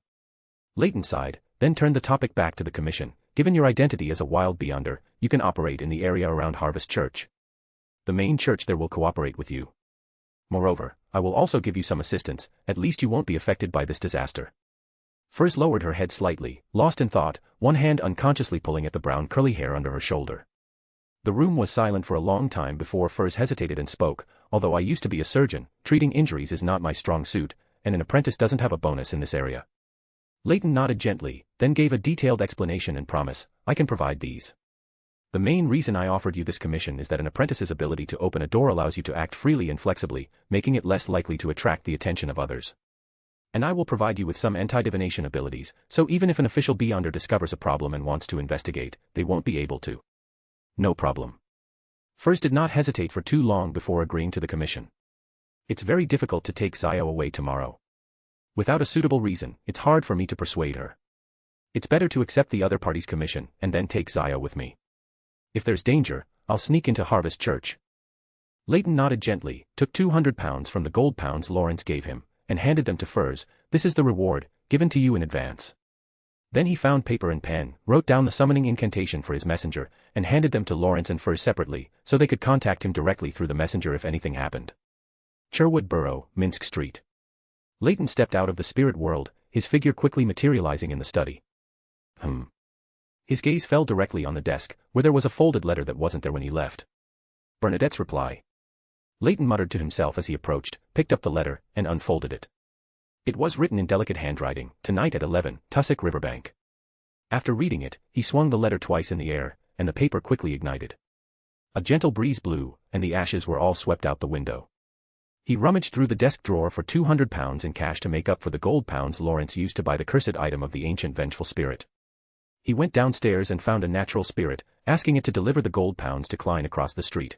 Leyton sighed, then turned the topic back to the commission. "Given your identity as a wild Beyonder, you can operate in the area around Harvest Church. The main church there will cooperate with you. Moreover, I will also give you some assistance, at least you won't be affected by this disaster." Furs lowered her head slightly, lost in thought, one hand unconsciously pulling at the brown curly hair under her shoulder. The room was silent for a long time before Furs hesitated and spoke, "Although I used to be a surgeon, treating injuries is not my strong suit, and an apprentice doesn't have a bonus in this area." Leyton nodded gently, then gave a detailed explanation and promise, "I can provide these. The main reason I offered you this commission is that an apprentice's ability to open a door allows you to act freely and flexibly, making it less likely to attract the attention of others. And I will provide you with some anti-divination abilities, so even if an official Beyonder discovers a problem and wants to investigate, they won't be able to." "No problem." Furs did not hesitate for too long before agreeing to the commission. "It's very difficult to take Zio away tomorrow. Without a suitable reason, it's hard for me to persuade her. It's better to accept the other party's commission, and then take Zio with me. If there's danger, I'll sneak into Harvest Church." Leyton nodded gently, took 200 pounds from the gold pounds Lawrence gave him, and handed them to Furs. "This is the reward, given to you in advance." Then he found paper and pen, wrote down the summoning incantation for his messenger, and handed them to Lawrence and Furs separately, so they could contact him directly through the messenger if anything happened. Cherwood Borough, Minsk Street. Leyton stepped out of the spirit world, his figure quickly materializing in the study. His gaze fell directly on the desk, where there was a folded letter that wasn't there when he left. Bernadette's reply. Leyton muttered to himself as he approached, picked up the letter, and unfolded it. It was written in delicate handwriting, "Tonight at 11, Tussock Riverbank." After reading it, he swung the letter twice in the air, and the paper quickly ignited. A gentle breeze blew, and the ashes were all swept out the window. He rummaged through the desk drawer for £200 in cash to make up for the gold pounds Lawrence used to buy the cursed item of the ancient vengeful spirit. He went downstairs and found a natural spirit, asking it to deliver the gold pounds to Klein across the street.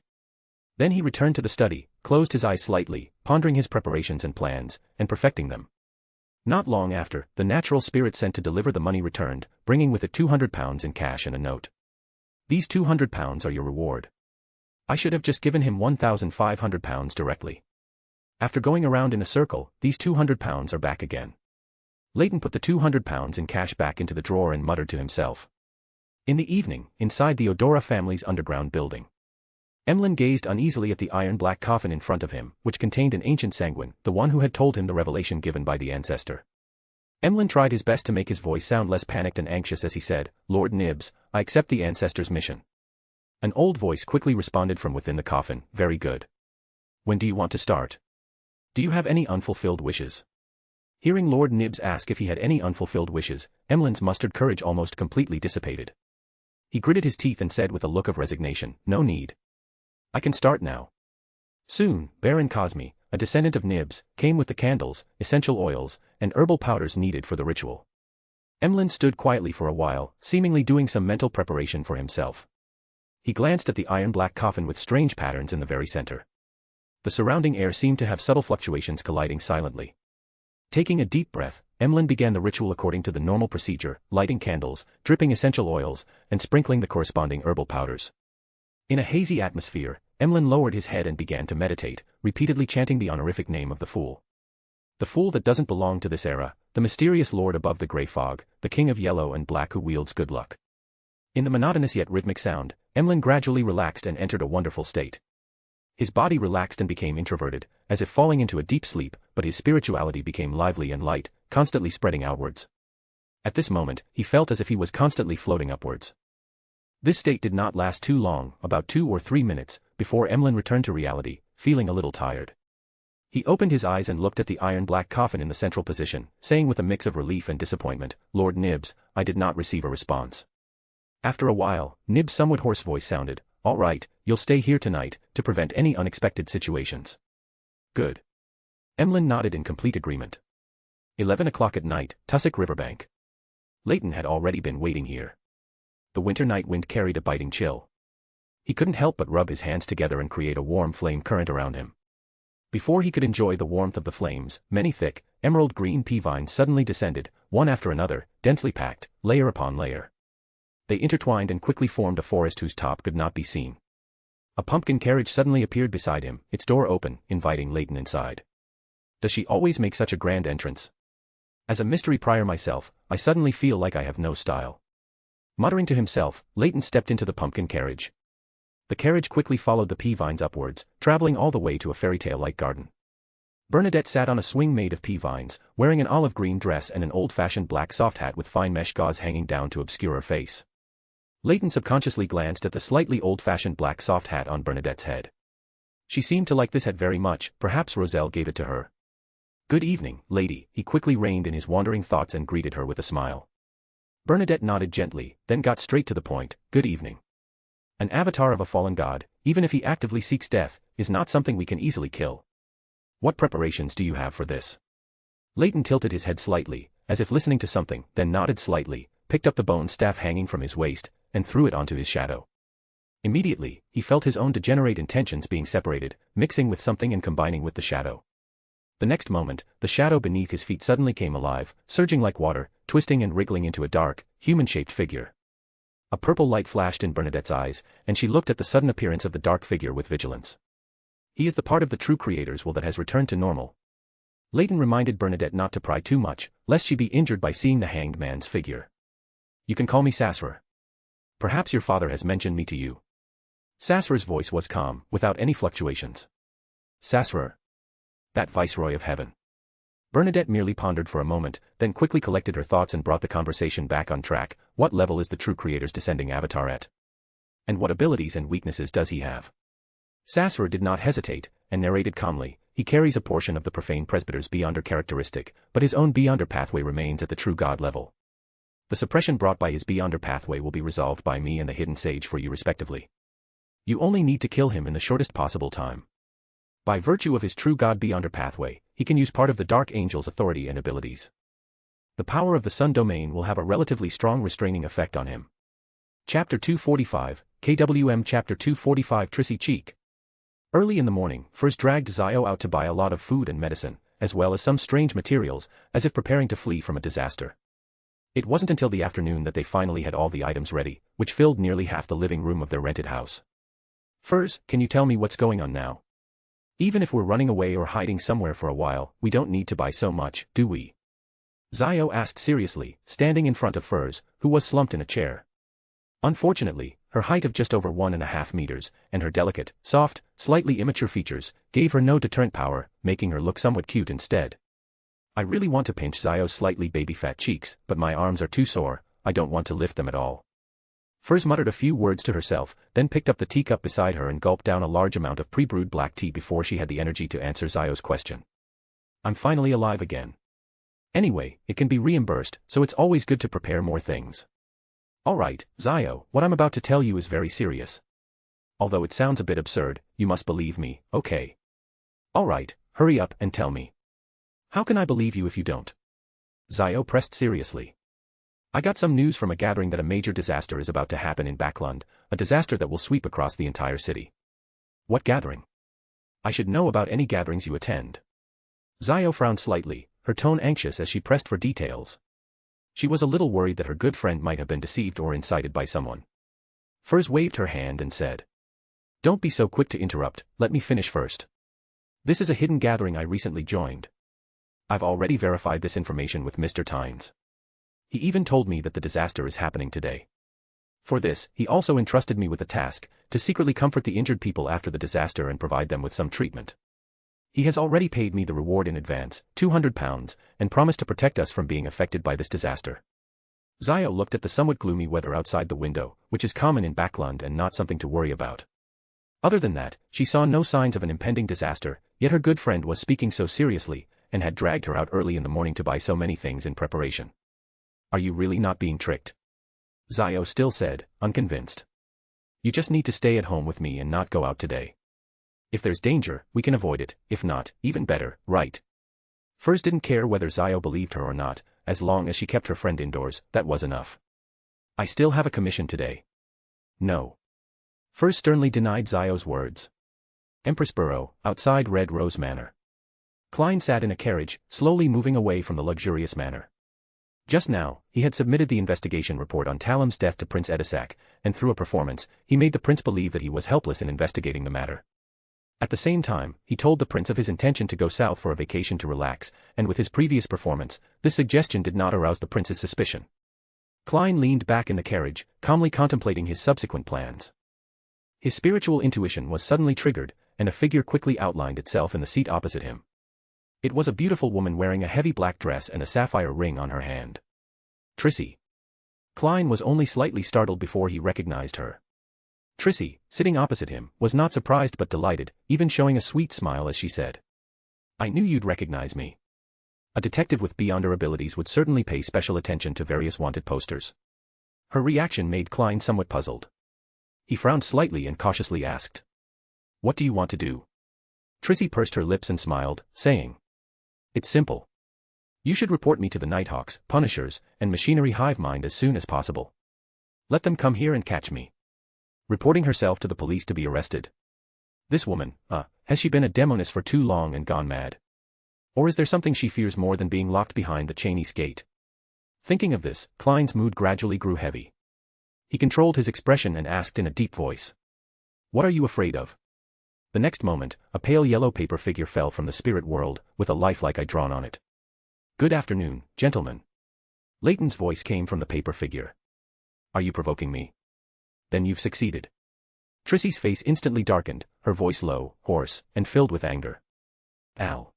Then he returned to the study, closed his eyes slightly, pondering his preparations and plans, and perfecting them. Not long after, the natural spirit sent to deliver the money returned, bringing with it £200 in cash and a note. These £200 are your reward. I should have just given him £1,500 directly. After going around in a circle, these £200 are back again. Leyton put the £200 in cash back into the drawer and muttered to himself. In the evening, inside the Odora family's underground building, Emlyn gazed uneasily at the iron-black coffin in front of him, which contained an ancient sanguine, the one who had told him the revelation given by the ancestor. Emlyn tried his best to make his voice sound less panicked and anxious as he said, "Lord Nibs, I accept the ancestor's mission." An old voice quickly responded from within the coffin, "Very good. When do you want to start? Do you have any unfulfilled wishes?" Hearing Lord Nibs ask if he had any unfulfilled wishes, Emlyn's mustered courage almost completely dissipated. He gritted his teeth and said with a look of resignation, "No need. I can start now." Soon, Baron Cosme, a descendant of Nibs, came with the candles, essential oils, and herbal powders needed for the ritual. Emlyn stood quietly for a while, seemingly doing some mental preparation for himself. He glanced at the iron-black coffin with strange patterns in the very center. The surrounding air seemed to have subtle fluctuations colliding silently. Taking a deep breath, Emlyn began the ritual according to the normal procedure, lighting candles, dripping essential oils, and sprinkling the corresponding herbal powders. In a hazy atmosphere, Emlyn lowered his head and began to meditate, repeatedly chanting the honorific name of the Fool. The Fool that doesn't belong to this era, the mysterious lord above the grey fog, the king of yellow and black who wields good luck. In the monotonous yet rhythmic sound, Emlyn gradually relaxed and entered a wonderful state. His body relaxed and became introverted, as if falling into a deep sleep, but his spirituality became lively and light, constantly spreading outwards. At this moment, he felt as if he was constantly floating upwards. This state did not last too long, about 2 or 3 minutes, before Emlyn returned to reality, feeling a little tired. He opened his eyes and looked at the iron-black coffin in the central position, saying with a mix of relief and disappointment, "Lord Nibs, I did not receive a response." After a while, Nibs' somewhat hoarse voice sounded, "All right, you'll stay here tonight, to prevent any unexpected situations." "Good." Emlyn nodded in complete agreement. 11 o'clock at night, Tussock Riverbank. Leyton had already been waiting here. The winter night wind carried a biting chill. He couldn't help but rub his hands together and create a warm flame current around him. Before he could enjoy the warmth of the flames, many thick, emerald-green pea vines suddenly descended, one after another, densely packed, layer upon layer. They intertwined and quickly formed a forest whose top could not be seen. A pumpkin carriage suddenly appeared beside him, its door open, inviting Leyton inside. Does she always make such a grand entrance? As a mystery prior myself, I suddenly feel like I have no style. Muttering to himself, Leyton stepped into the pumpkin carriage. The carriage quickly followed the pea vines upwards, traveling all the way to a fairy tale-like garden. Bernadette sat on a swing made of pea vines, wearing an olive green dress and an old-fashioned black soft hat with fine mesh gauze hanging down to obscure her face. Leyton subconsciously glanced at the slightly old-fashioned black soft hat on Bernadette's head. She seemed to like this hat very much, perhaps Roselle gave it to her. "Good evening, lady," he quickly reined in his wandering thoughts and greeted her with a smile. Bernadette nodded gently, then got straight to the point, "Good evening." An avatar of a fallen god, even if he actively seeks death, is not something we can easily kill. What preparations do you have for this? Leyton tilted his head slightly, as if listening to something, then nodded slightly, picked up the bone staff hanging from his waist, and threw it onto his shadow. Immediately, he felt his own degenerate intentions being separated, mixing with something and combining with the shadow. The next moment, the shadow beneath his feet suddenly came alive, surging like water, twisting and wriggling into a dark, human-shaped figure. A purple light flashed in Bernadette's eyes, and she looked at the sudden appearance of the dark figure with vigilance. He is the part of the true creator's will that has returned to normal. Leyton reminded Bernadette not to pry too much, lest she be injured by seeing the hanged man's figure. "You can call me Sasser. Perhaps your father has mentioned me to you." Sasser's voice was calm, without any fluctuations. "Sasser? That viceroy of heaven?" Bernadette merely pondered for a moment, then quickly collected her thoughts and brought the conversation back on track. "What level is the true creator's descending avatar at? And what abilities and weaknesses does he have?" Sasser did not hesitate, and narrated calmly, "He carries a portion of the profane presbyter's Beyonder characteristic, but his own Beyonder pathway remains at the true god level. The suppression brought by his Beyonder pathway will be resolved by me and the hidden sage for you respectively." You only need to kill him in the shortest possible time. By virtue of his true God Beyonder pathway, he can use part of the Dark Angel's authority and abilities. The power of the Sun Domain will have a relatively strong restraining effect on him. Chapter 245, KWM Chapter 245 Trissy Cheek. Early in the morning, Furs dragged Zio out to buy a lot of food and medicine, as well as some strange materials, as if preparing to flee from a disaster. It wasn't until the afternoon that they finally had all the items ready, which filled nearly half the living room of their rented house. Furs, can you tell me what's going on now? Even if we're running away or hiding somewhere for a while, we don't need to buy so much, do we? Zio asked seriously, standing in front of Furs, who was slumped in a chair. Unfortunately, her height of just over 1.5 meters, and her delicate, soft, slightly immature features, gave her no deterrent power, making her look somewhat cute instead. I really want to pinch Zio's slightly baby-fat cheeks, but my arms are too sore, I don't want to lift them at all. Furs muttered a few words to herself, then picked up the teacup beside her and gulped down a large amount of pre-brewed black tea before she had the energy to answer Zio's question. I'm finally alive again. Anyway, it can be reimbursed, so it's always good to prepare more things. Alright, Zio, what I'm about to tell you is very serious. Although it sounds a bit absurd, you must believe me, okay? Alright, hurry up and tell me. How can I believe you if you don't? Zio pressed seriously. I got some news from a gathering that a major disaster is about to happen in Backlund, a disaster that will sweep across the entire city. What gathering? I should know about any gatherings you attend. Zio frowned slightly, her tone anxious as she pressed for details. She was a little worried that her good friend might have been deceived or incited by someone. Furs waved her hand and said, Don't be so quick to interrupt, let me finish first. This is a hidden gathering I recently joined. I've already verified this information with Mr. Tynes. He even told me that the disaster is happening today. For this, he also entrusted me with a task, to secretly comfort the injured people after the disaster and provide them with some treatment. He has already paid me the reward in advance, £200, and promised to protect us from being affected by this disaster. Zio looked at the somewhat gloomy weather outside the window, which is common in Backlund and not something to worry about. Other than that, she saw no signs of an impending disaster, yet her good friend was speaking so seriously, and had dragged her out early in the morning to buy so many things in preparation. Are you really not being tricked? Zio still said, unconvinced. You just need to stay at home with me and not go out today. If there's danger, we can avoid it, if not, even better, right? Furs didn't care whether Zio believed her or not, as long as she kept her friend indoors, that was enough. I still have a commission today. No. Furs sternly denied Zio's words. Empressborough, outside Red Rose Manor. Klein sat in a carriage, slowly moving away from the luxurious manor. Just now, he had submitted the investigation report on Talim's death to Prince Edisac, and through a performance, he made the prince believe that he was helpless in investigating the matter. At the same time, he told the prince of his intention to go south for a vacation to relax, and with his previous performance, this suggestion did not arouse the prince's suspicion. Klein leaned back in the carriage, calmly contemplating his subsequent plans. His spiritual intuition was suddenly triggered, and a figure quickly outlined itself in the seat opposite him. It was a beautiful woman wearing a heavy black dress and a sapphire ring on her hand. Trissy. Klein was only slightly startled before he recognized her. Trissy, sitting opposite him, was not surprised but delighted, even showing a sweet smile as she said, I knew you'd recognize me. A detective with Beyonder abilities would certainly pay special attention to various wanted posters. Her reaction made Klein somewhat puzzled. He frowned slightly and cautiously asked, What do you want to do? Trissy pursed her lips and smiled, saying, It's simple. You should report me to the Nighthawks, Punishers, and Machinery Hive Mind as soon as possible. Let them come here and catch me. Reporting herself to the police to be arrested. This woman, has she been a demoness for too long and gone mad? Or is there something she fears more than being locked behind the Chinese gate? Thinking of this, Klein's mood gradually grew heavy. He controlled his expression and asked in a deep voice, What are you afraid of? The next moment, a pale yellow paper figure fell from the spirit world, with a lifelike eye drawn on it. Good afternoon, gentlemen. Leyton's voice came from the paper figure. Are you provoking me? Then you've succeeded. Trissy's face instantly darkened, her voice low, hoarse, and filled with anger. Al.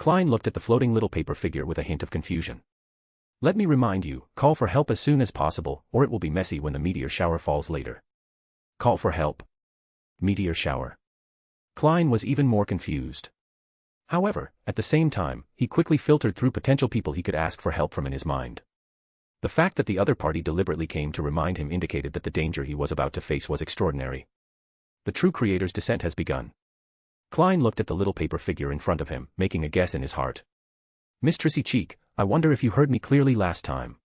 Klein looked at the floating little paper figure with a hint of confusion. Let me remind you, call for help as soon as possible, or it will be messy when the meteor shower falls later. Call for help. Meteor shower. Klein was even more confused. However, at the same time, he quickly filtered through potential people he could ask for help from in his mind. The fact that the other party deliberately came to remind him indicated that the danger he was about to face was extraordinary. The true creator's descent has begun. Klein looked at the little paper figure in front of him, making a guess in his heart. Miss Trissy Cheek, I wonder if you heard me clearly last time.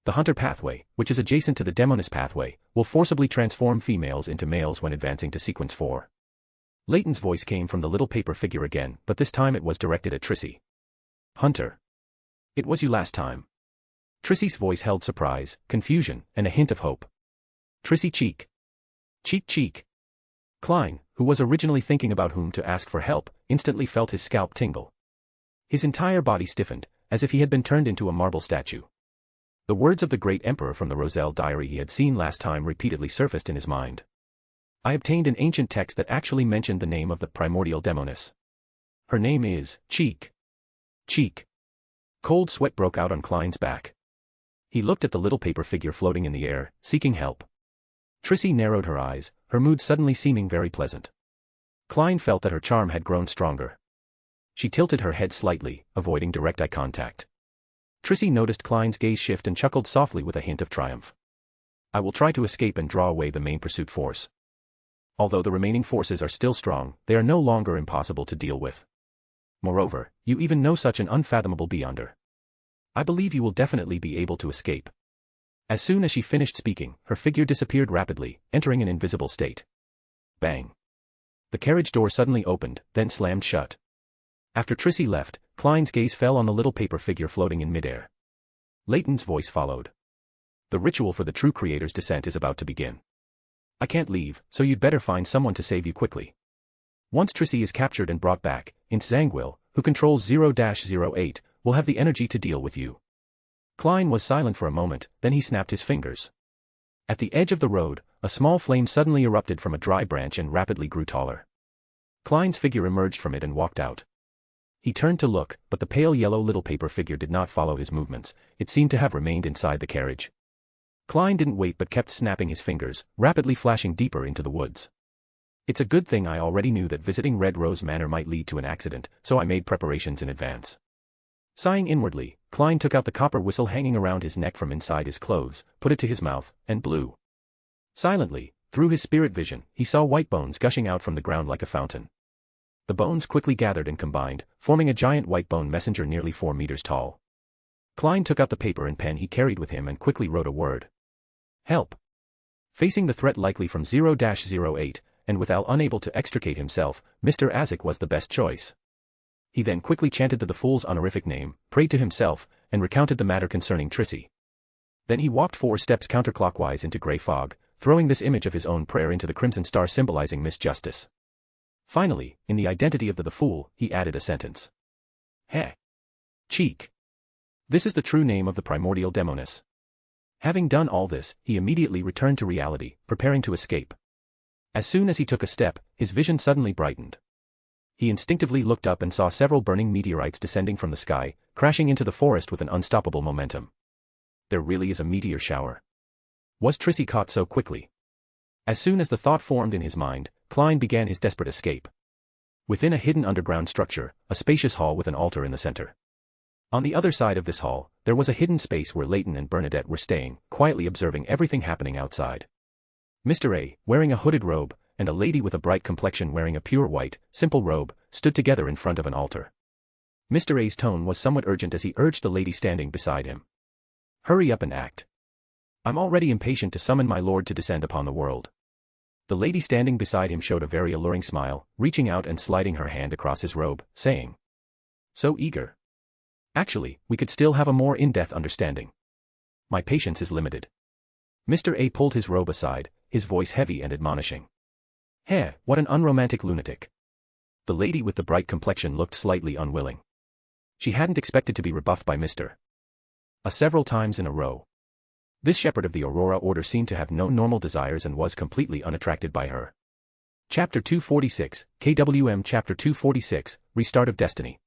The hunter pathway, which is adjacent to the demoness pathway, will forcibly transform females into males when advancing to sequence 4. Leyton's voice came from the little paper figure again, but this time it was directed at Trissy. Hunter. It was you last time. Trissy's voice held surprise, confusion, and a hint of hope. Trissy Cheek. Cheek. Klein, who was originally thinking about whom to ask for help, instantly felt his scalp tingle. His entire body stiffened, as if he had been turned into a marble statue. The words of the great emperor from the Roselle diary he had seen last time repeatedly surfaced in his mind. I obtained an ancient text that actually mentioned the name of the primordial demoness. Her name is Cheek. Cold sweat broke out on Klein's back. He looked at the little paper figure floating in the air, seeking help. Trissy narrowed her eyes, her mood suddenly seeming very pleasant. Klein felt that her charm had grown stronger. She tilted her head slightly, avoiding direct eye contact. Trissy noticed Klein's gaze shift and chuckled softly with a hint of triumph. I will try to escape and draw away the main pursuit force. Although the remaining forces are still strong, they are no longer impossible to deal with. Moreover, you even know such an unfathomable beyonder. I believe you will definitely be able to escape. As soon as she finished speaking, her figure disappeared rapidly, entering an invisible state. Bang. The carriage door suddenly opened, then slammed shut. After Trissy left, Klein's gaze fell on the little paper figure floating in midair. Leyton's voice followed. The ritual for the true creator's descent is about to begin. I can't leave, so you'd better find someone to save you quickly. Once Trissy is captured and brought back, Zangwil, who controls 0-08, will have the energy to deal with you. Klein was silent for a moment, then he snapped his fingers. At the edge of the road, a small flame suddenly erupted from a dry branch and rapidly grew taller. Klein's figure emerged from it and walked out. He turned to look, but the pale yellow little paper figure did not follow his movements, it seemed to have remained inside the carriage. Klein didn't wait but kept snapping his fingers, rapidly flashing deeper into the woods. It's a good thing I already knew that visiting Red Rose Manor might lead to an accident, so I made preparations in advance. Sighing inwardly, Klein took out the copper whistle hanging around his neck from inside his clothes, put it to his mouth, and blew. Silently, through his spirit vision, he saw white bones gushing out from the ground like a fountain. The bones quickly gathered and combined, forming a giant white bone messenger nearly 4 meters tall. Klein took out the paper and pen he carried with him and quickly wrote a word. Help. Facing the threat likely from 0-08, and without unable to extricate himself, Mr. Azek was the best choice. He then quickly chanted the fool's honorific name, prayed to himself, and recounted the matter concerning Trissy. Then he walked 4 steps counterclockwise into grey fog, throwing this image of his own prayer into the crimson star symbolizing Miss Justice. Finally, in the identity of the fool, he added a sentence. Heh. Cheek. This is the true name of the primordial demoness. Having done all this, he immediately returned to reality, preparing to escape. As soon as he took a step, his vision suddenly brightened. He instinctively looked up and saw several burning meteorites descending from the sky, crashing into the forest with an unstoppable momentum. There really is a meteor shower. Was Trissy caught so quickly? As soon as the thought formed in his mind, Klein began his desperate escape. Within a hidden underground structure, a spacious hall with an altar in the center. On the other side of this hall, there was a hidden space where Leyton and Bernadette were staying, quietly observing everything happening outside. Mr. A, wearing a hooded robe, and a lady with a bright complexion wearing a pure white, simple robe, stood together in front of an altar. Mr. A's tone was somewhat urgent as he urged the lady standing beside him. Hurry up and act. I'm already impatient to summon my lord to descend upon the world. The lady standing beside him showed a very alluring smile, reaching out and sliding her hand across his robe, saying, So eager. Actually, we could still have a more in-depth understanding. My patience is limited. Mr. A pulled his robe aside, his voice heavy and admonishing. Heh, what an unromantic lunatic. The lady with the bright complexion looked slightly unwilling. She hadn't expected to be rebuffed by Mr. A several times in a row. This shepherd of the Aurora Order seemed to have no normal desires and was completely unattracted by her. Chapter 246, KWM Chapter 246, Restart of Destiny.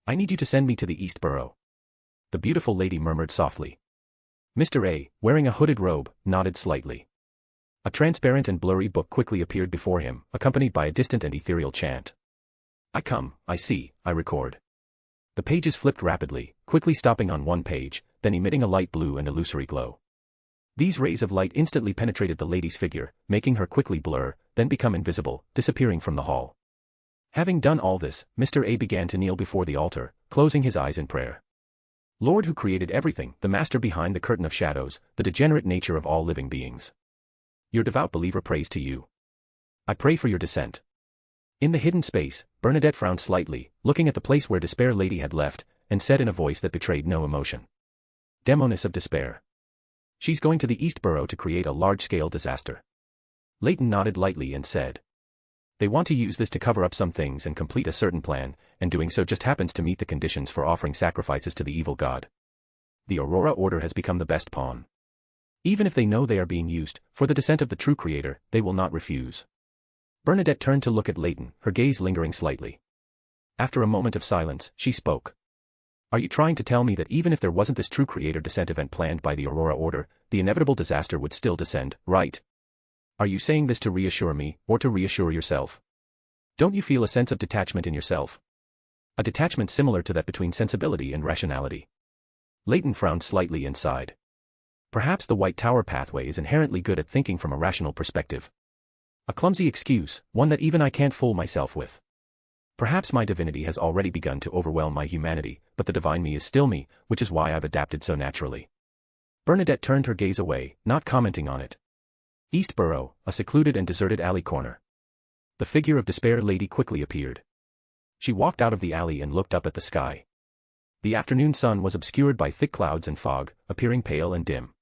I need you to send me to the East Borough. The beautiful lady murmured softly. Mr. A, wearing a hooded robe, nodded slightly. A transparent and blurry book quickly appeared before him, accompanied by a distant and ethereal chant. I come, I see, I record. The pages flipped rapidly, quickly stopping on one page, then emitting a light blue and illusory glow. These rays of light instantly penetrated the lady's figure, making her quickly blur, then become invisible, disappearing from the hall. Having done all this, Mr. A began to kneel before the altar, closing his eyes in prayer. Lord who created everything, the master behind the curtain of shadows, the degenerate nature of all living beings. Your devout believer prays to you. I pray for your descent. In the hidden space, Bernadette frowned slightly, looking at the place where Despair Lady had left, and said in a voice that betrayed no emotion. Demoness of despair. She's going to the East Borough to create a large-scale disaster. Leyton nodded lightly and said. They want to use this to cover up some things and complete a certain plan, and doing so just happens to meet the conditions for offering sacrifices to the evil god. The Aurora Order has become the best pawn. Even if they know they are being used, for the descent of the true creator, they will not refuse. Bernadette turned to look at Leyton, her gaze lingering slightly. After a moment of silence, she spoke. Are you trying to tell me that even if there wasn't this true creator descent event planned by the Aurora Order, the inevitable disaster would still descend, right? Are you saying this to reassure me, or to reassure yourself? Don't you feel a sense of detachment in yourself? A detachment similar to that between sensibility and rationality. Leyton frowned slightly and sighed. Perhaps the White Tower pathway is inherently good at thinking from a rational perspective. A clumsy excuse, one that even I can't fool myself with. Perhaps my divinity has already begun to overwhelm my humanity, but the divine me is still me, which is why I've adapted so naturally. Bernadette turned her gaze away, not commenting on it. East Borough, a secluded and deserted alley corner. The figure of Despair Lady quickly appeared. She walked out of the alley and looked up at the sky. The afternoon sun was obscured by thick clouds and fog, appearing pale and dim.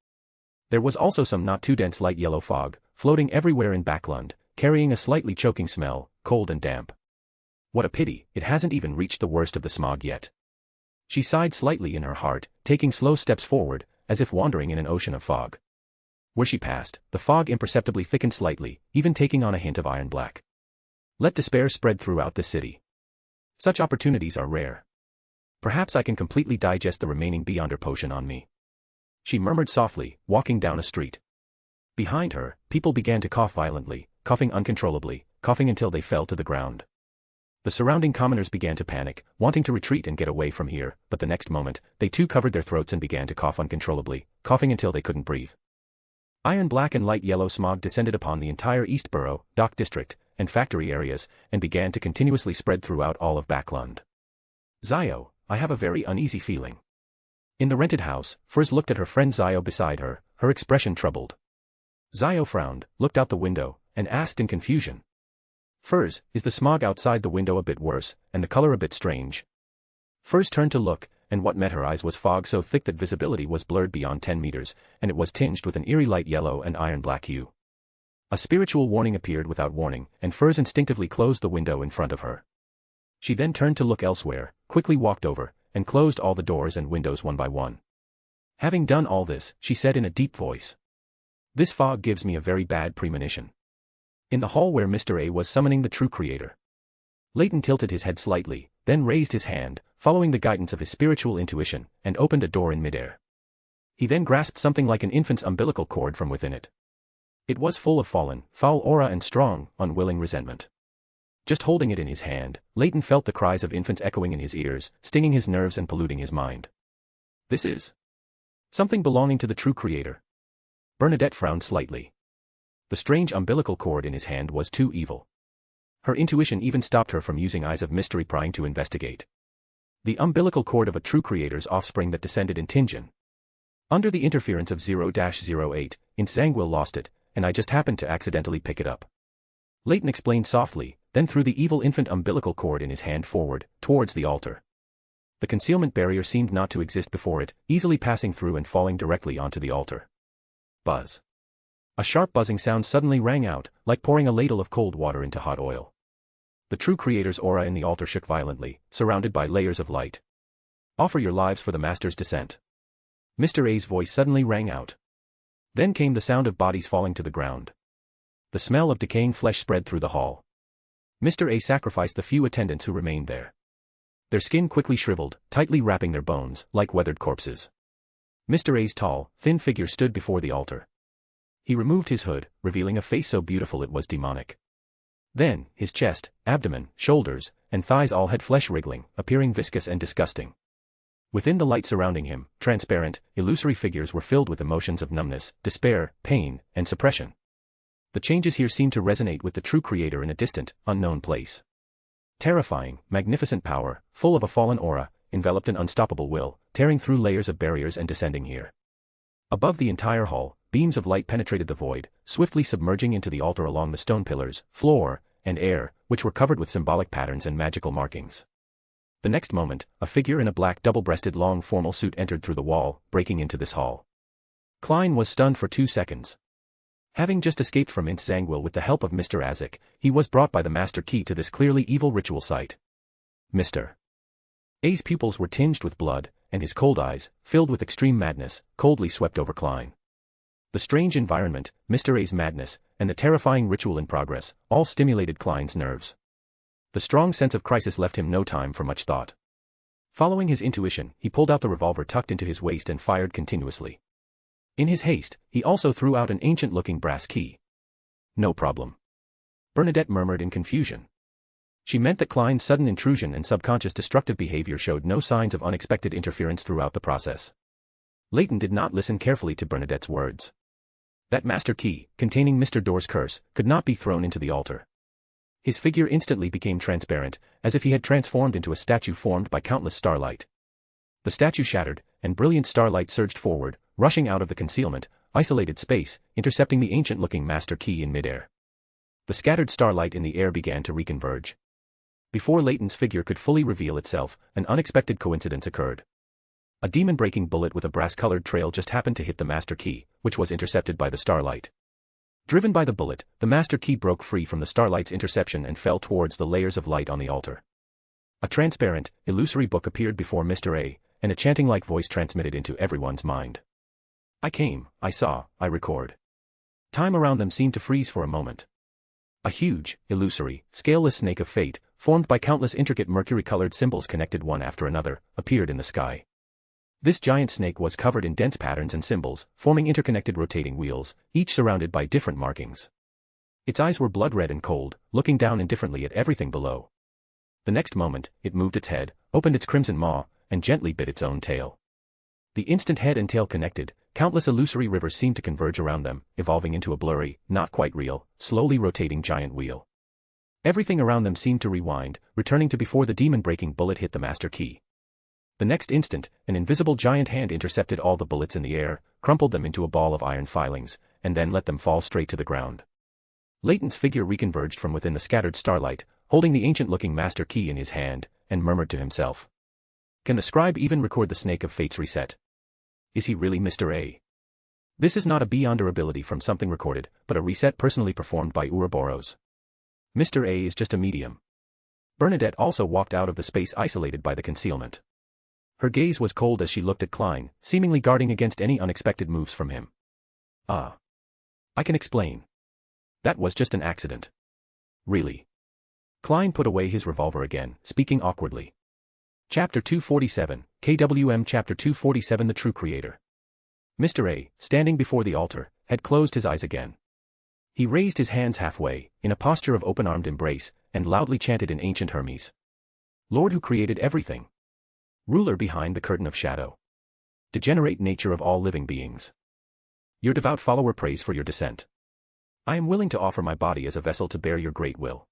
There was also some not too dense light yellow fog, floating everywhere in Backlund, carrying a slightly choking smell, cold and damp. What a pity, it hasn't even reached the worst of the smog yet. She sighed slightly in her heart, taking slow steps forward, as if wandering in an ocean of fog. Where she passed, the fog imperceptibly thickened slightly, even taking on a hint of iron black. Let despair spread throughout the city. Such opportunities are rare. Perhaps I can completely digest the remaining Beyonder potion on me. She murmured softly, walking down a street. Behind her, people began to cough violently, coughing uncontrollably, coughing until they fell to the ground. The surrounding commoners began to panic, wanting to retreat and get away from here, but the next moment, they too covered their throats and began to cough uncontrollably, coughing until they couldn't breathe. Iron black and light yellow smog descended upon the entire East Borough, dock district, and factory areas, and began to continuously spread throughout all of Backlund. Zio, I have a very uneasy feeling. In the rented house, Furs looked at her friend Zio beside her, her expression troubled. Zio frowned, looked out the window, and asked in confusion. Furs, is the smog outside the window a bit worse, and the color a bit strange? Furs turned to look, and what met her eyes was fog so thick that visibility was blurred beyond 10 meters, and it was tinged with an eerie light yellow and iron black hue. A spiritual warning appeared without warning, and Furs instinctively closed the window in front of her. She then turned to look elsewhere, quickly walked over, and closed all the doors and windows one by one. Having done all this, she said in a deep voice. This fog gives me a very bad premonition. In the hall where Mr. A was summoning the true creator. Leyton tilted his head slightly, then raised his hand, following the guidance of his spiritual intuition, and opened a door in midair. He then grasped something like an infant's umbilical cord from within it. It was full of fallen, foul aura and strong, unwilling resentment. Just holding it in his hand, Leyton felt the cries of infants echoing in his ears, stinging his nerves and polluting his mind. This is something belonging to the true creator. Bernadette frowned slightly. The strange umbilical cord in his hand was too evil. Her intuition even stopped her from using Eyes of Mystery prying to investigate. The umbilical cord of a true creator's offspring that descended in Tinjin. Under the interference of 0-08, Insangwil lost it, and I just happened to accidentally pick it up. Leyton explained softly, then threw the evil infant umbilical cord in his hand forward, towards the altar. The concealment barrier seemed not to exist before it, easily passing through and falling directly onto the altar. Buzz. A sharp buzzing sound suddenly rang out, like pouring a ladle of cold water into hot oil. The true creator's aura in the altar shook violently, surrounded by layers of light. Offer your lives for the master's descent. Mr. A's voice suddenly rang out. Then came the sound of bodies falling to the ground. The smell of decaying flesh spread through the hall. Mr. A sacrificed the few attendants who remained there. Their skin quickly shriveled, tightly wrapping their bones, like weathered corpses. Mr. A's tall, thin figure stood before the altar. He removed his hood, revealing a face so beautiful it was demonic. Then, his chest, abdomen, shoulders, and thighs all had flesh wriggling, appearing viscous and disgusting. Within the light surrounding him, transparent, illusory figures were filled with emotions of numbness, despair, pain, and suppression. The changes here seemed to resonate with the true creator in a distant, unknown place. Terrifying, magnificent power, full of a fallen aura, enveloped an unstoppable will, tearing through layers of barriers and descending here. Above the entire hall, beams of light penetrated the void, swiftly submerging into the altar along the stone pillars, floor, and air, which were covered with symbolic patterns and magical markings. The next moment, a figure in a black double-breasted long formal suit entered through the wall, breaking into this hall. Klein was stunned for 2 seconds. Having just escaped from Int Zangwill with the help of Mr. Azik, he was brought by the Master Key to this clearly evil ritual site. Mr. A's pupils were tinged with blood, and his cold eyes, filled with extreme madness, coldly swept over Klein. The strange environment, Mr. A's madness, and the terrifying ritual in progress, all stimulated Klein's nerves. The strong sense of crisis left him no time for much thought. Following his intuition, he pulled out the revolver tucked into his waist and fired continuously. In his haste, he also threw out an ancient-looking brass key. No problem. Bernadette murmured in confusion. She meant that Klein's sudden intrusion and subconscious destructive behavior showed no signs of unexpected interference throughout the process. Leyton did not listen carefully to Bernadette's words. That master key, containing Mr. Door's curse, could not be thrown into the altar. His figure instantly became transparent, as if he had transformed into a statue formed by countless starlight. The statue shattered, and brilliant starlight surged forward, rushing out of the concealment, isolated space, intercepting the ancient-looking master key in midair. The scattered starlight in the air began to reconverge. Before Leyton's figure could fully reveal itself, an unexpected coincidence occurred. A demon-breaking bullet with a brass-colored trail just happened to hit the master key, which was intercepted by the starlight. Driven by the bullet, the master key broke free from the starlight's interception and fell towards the layers of light on the altar. A transparent, illusory book appeared before Mr. A, and a chanting-like voice transmitted into everyone's mind. I came, I saw, I record. Time around them seemed to freeze for a moment. A huge, illusory, scaleless snake of fate, formed by countless intricate mercury-colored symbols connected one after another, appeared in the sky. This giant snake was covered in dense patterns and symbols, forming interconnected rotating wheels, each surrounded by different markings. Its eyes were blood-red and cold, looking down indifferently at everything below. The next moment, it moved its head, opened its crimson maw, and gently bit its own tail. The instant head and tail connected, countless illusory rivers seemed to converge around them, evolving into a blurry, not quite real, slowly rotating giant wheel. Everything around them seemed to rewind, returning to before the demon-breaking bullet hit the master key. The next instant, an invisible giant hand intercepted all the bullets in the air, crumpled them into a ball of iron filings, and then let them fall straight to the ground. Leyton's figure reconverged from within the scattered starlight, holding the ancient-looking master key in his hand, and murmured to himself. Can the scribe even record the snake of fate's reset? Is he really Mr. A? This is not a beyonder ability from something recorded, but a reset personally performed by Ouroboros. Mr. A is just a medium. Bernadette also walked out of the space isolated by the concealment. Her gaze was cold as she looked at Klein, seemingly guarding against any unexpected moves from him. Ah. I can explain. That was just an accident. Really. Klein put away his revolver again, speaking awkwardly. Chapter 247, KWM Chapter 247 The True Creator. Mr. A, standing before the altar, had closed his eyes again. He raised his hands halfway, in a posture of open-armed embrace, and loudly chanted in ancient Hermes. Lord who created everything. Ruler behind the curtain of shadow. Degenerate nature of all living beings. Your devout follower prays for your descent. I am willing to offer my body as a vessel to bear your great will.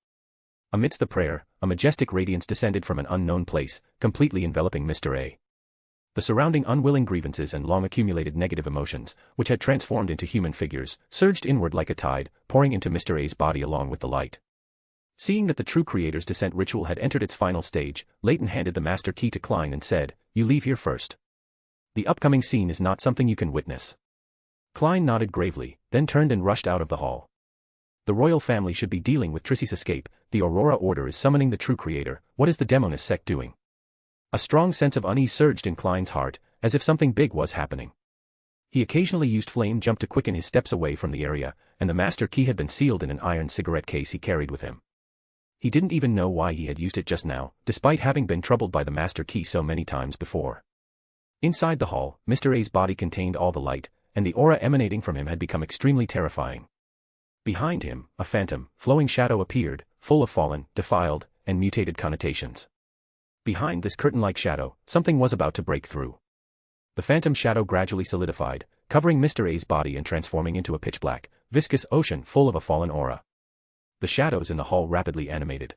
Amidst the prayer, a majestic radiance descended from an unknown place, completely enveloping Mr. A. The surrounding unwilling grievances and long-accumulated negative emotions, which had transformed into human figures, surged inward like a tide, pouring into Mr. A's body along with the light. Seeing that the true creator's descent ritual had entered its final stage, Leyton handed the master key to Klein and said, "You leave here first. The upcoming scene is not something you can witness." Klein nodded gravely, then turned and rushed out of the hall. The royal family should be dealing with Trissy's escape, the Aurora Order is summoning the true creator, what is the Demoness sect doing? A strong sense of unease surged in Klein's heart, as if something big was happening. He occasionally used flame jump to quicken his steps away from the area, and the master key had been sealed in an iron cigarette case he carried with him. He didn't even know why he had used it just now, despite having been troubled by the master key so many times before. Inside the hall, Mr. A's body contained all the light, and the aura emanating from him had become extremely terrifying. Behind him, a phantom, flowing shadow appeared, full of fallen, defiled, and mutated connotations. Behind this curtain-like shadow, something was about to break through. The phantom shadow gradually solidified, covering Mr. A's body and transforming into a pitch-black, viscous ocean full of a fallen aura. The shadows in the hall rapidly animated.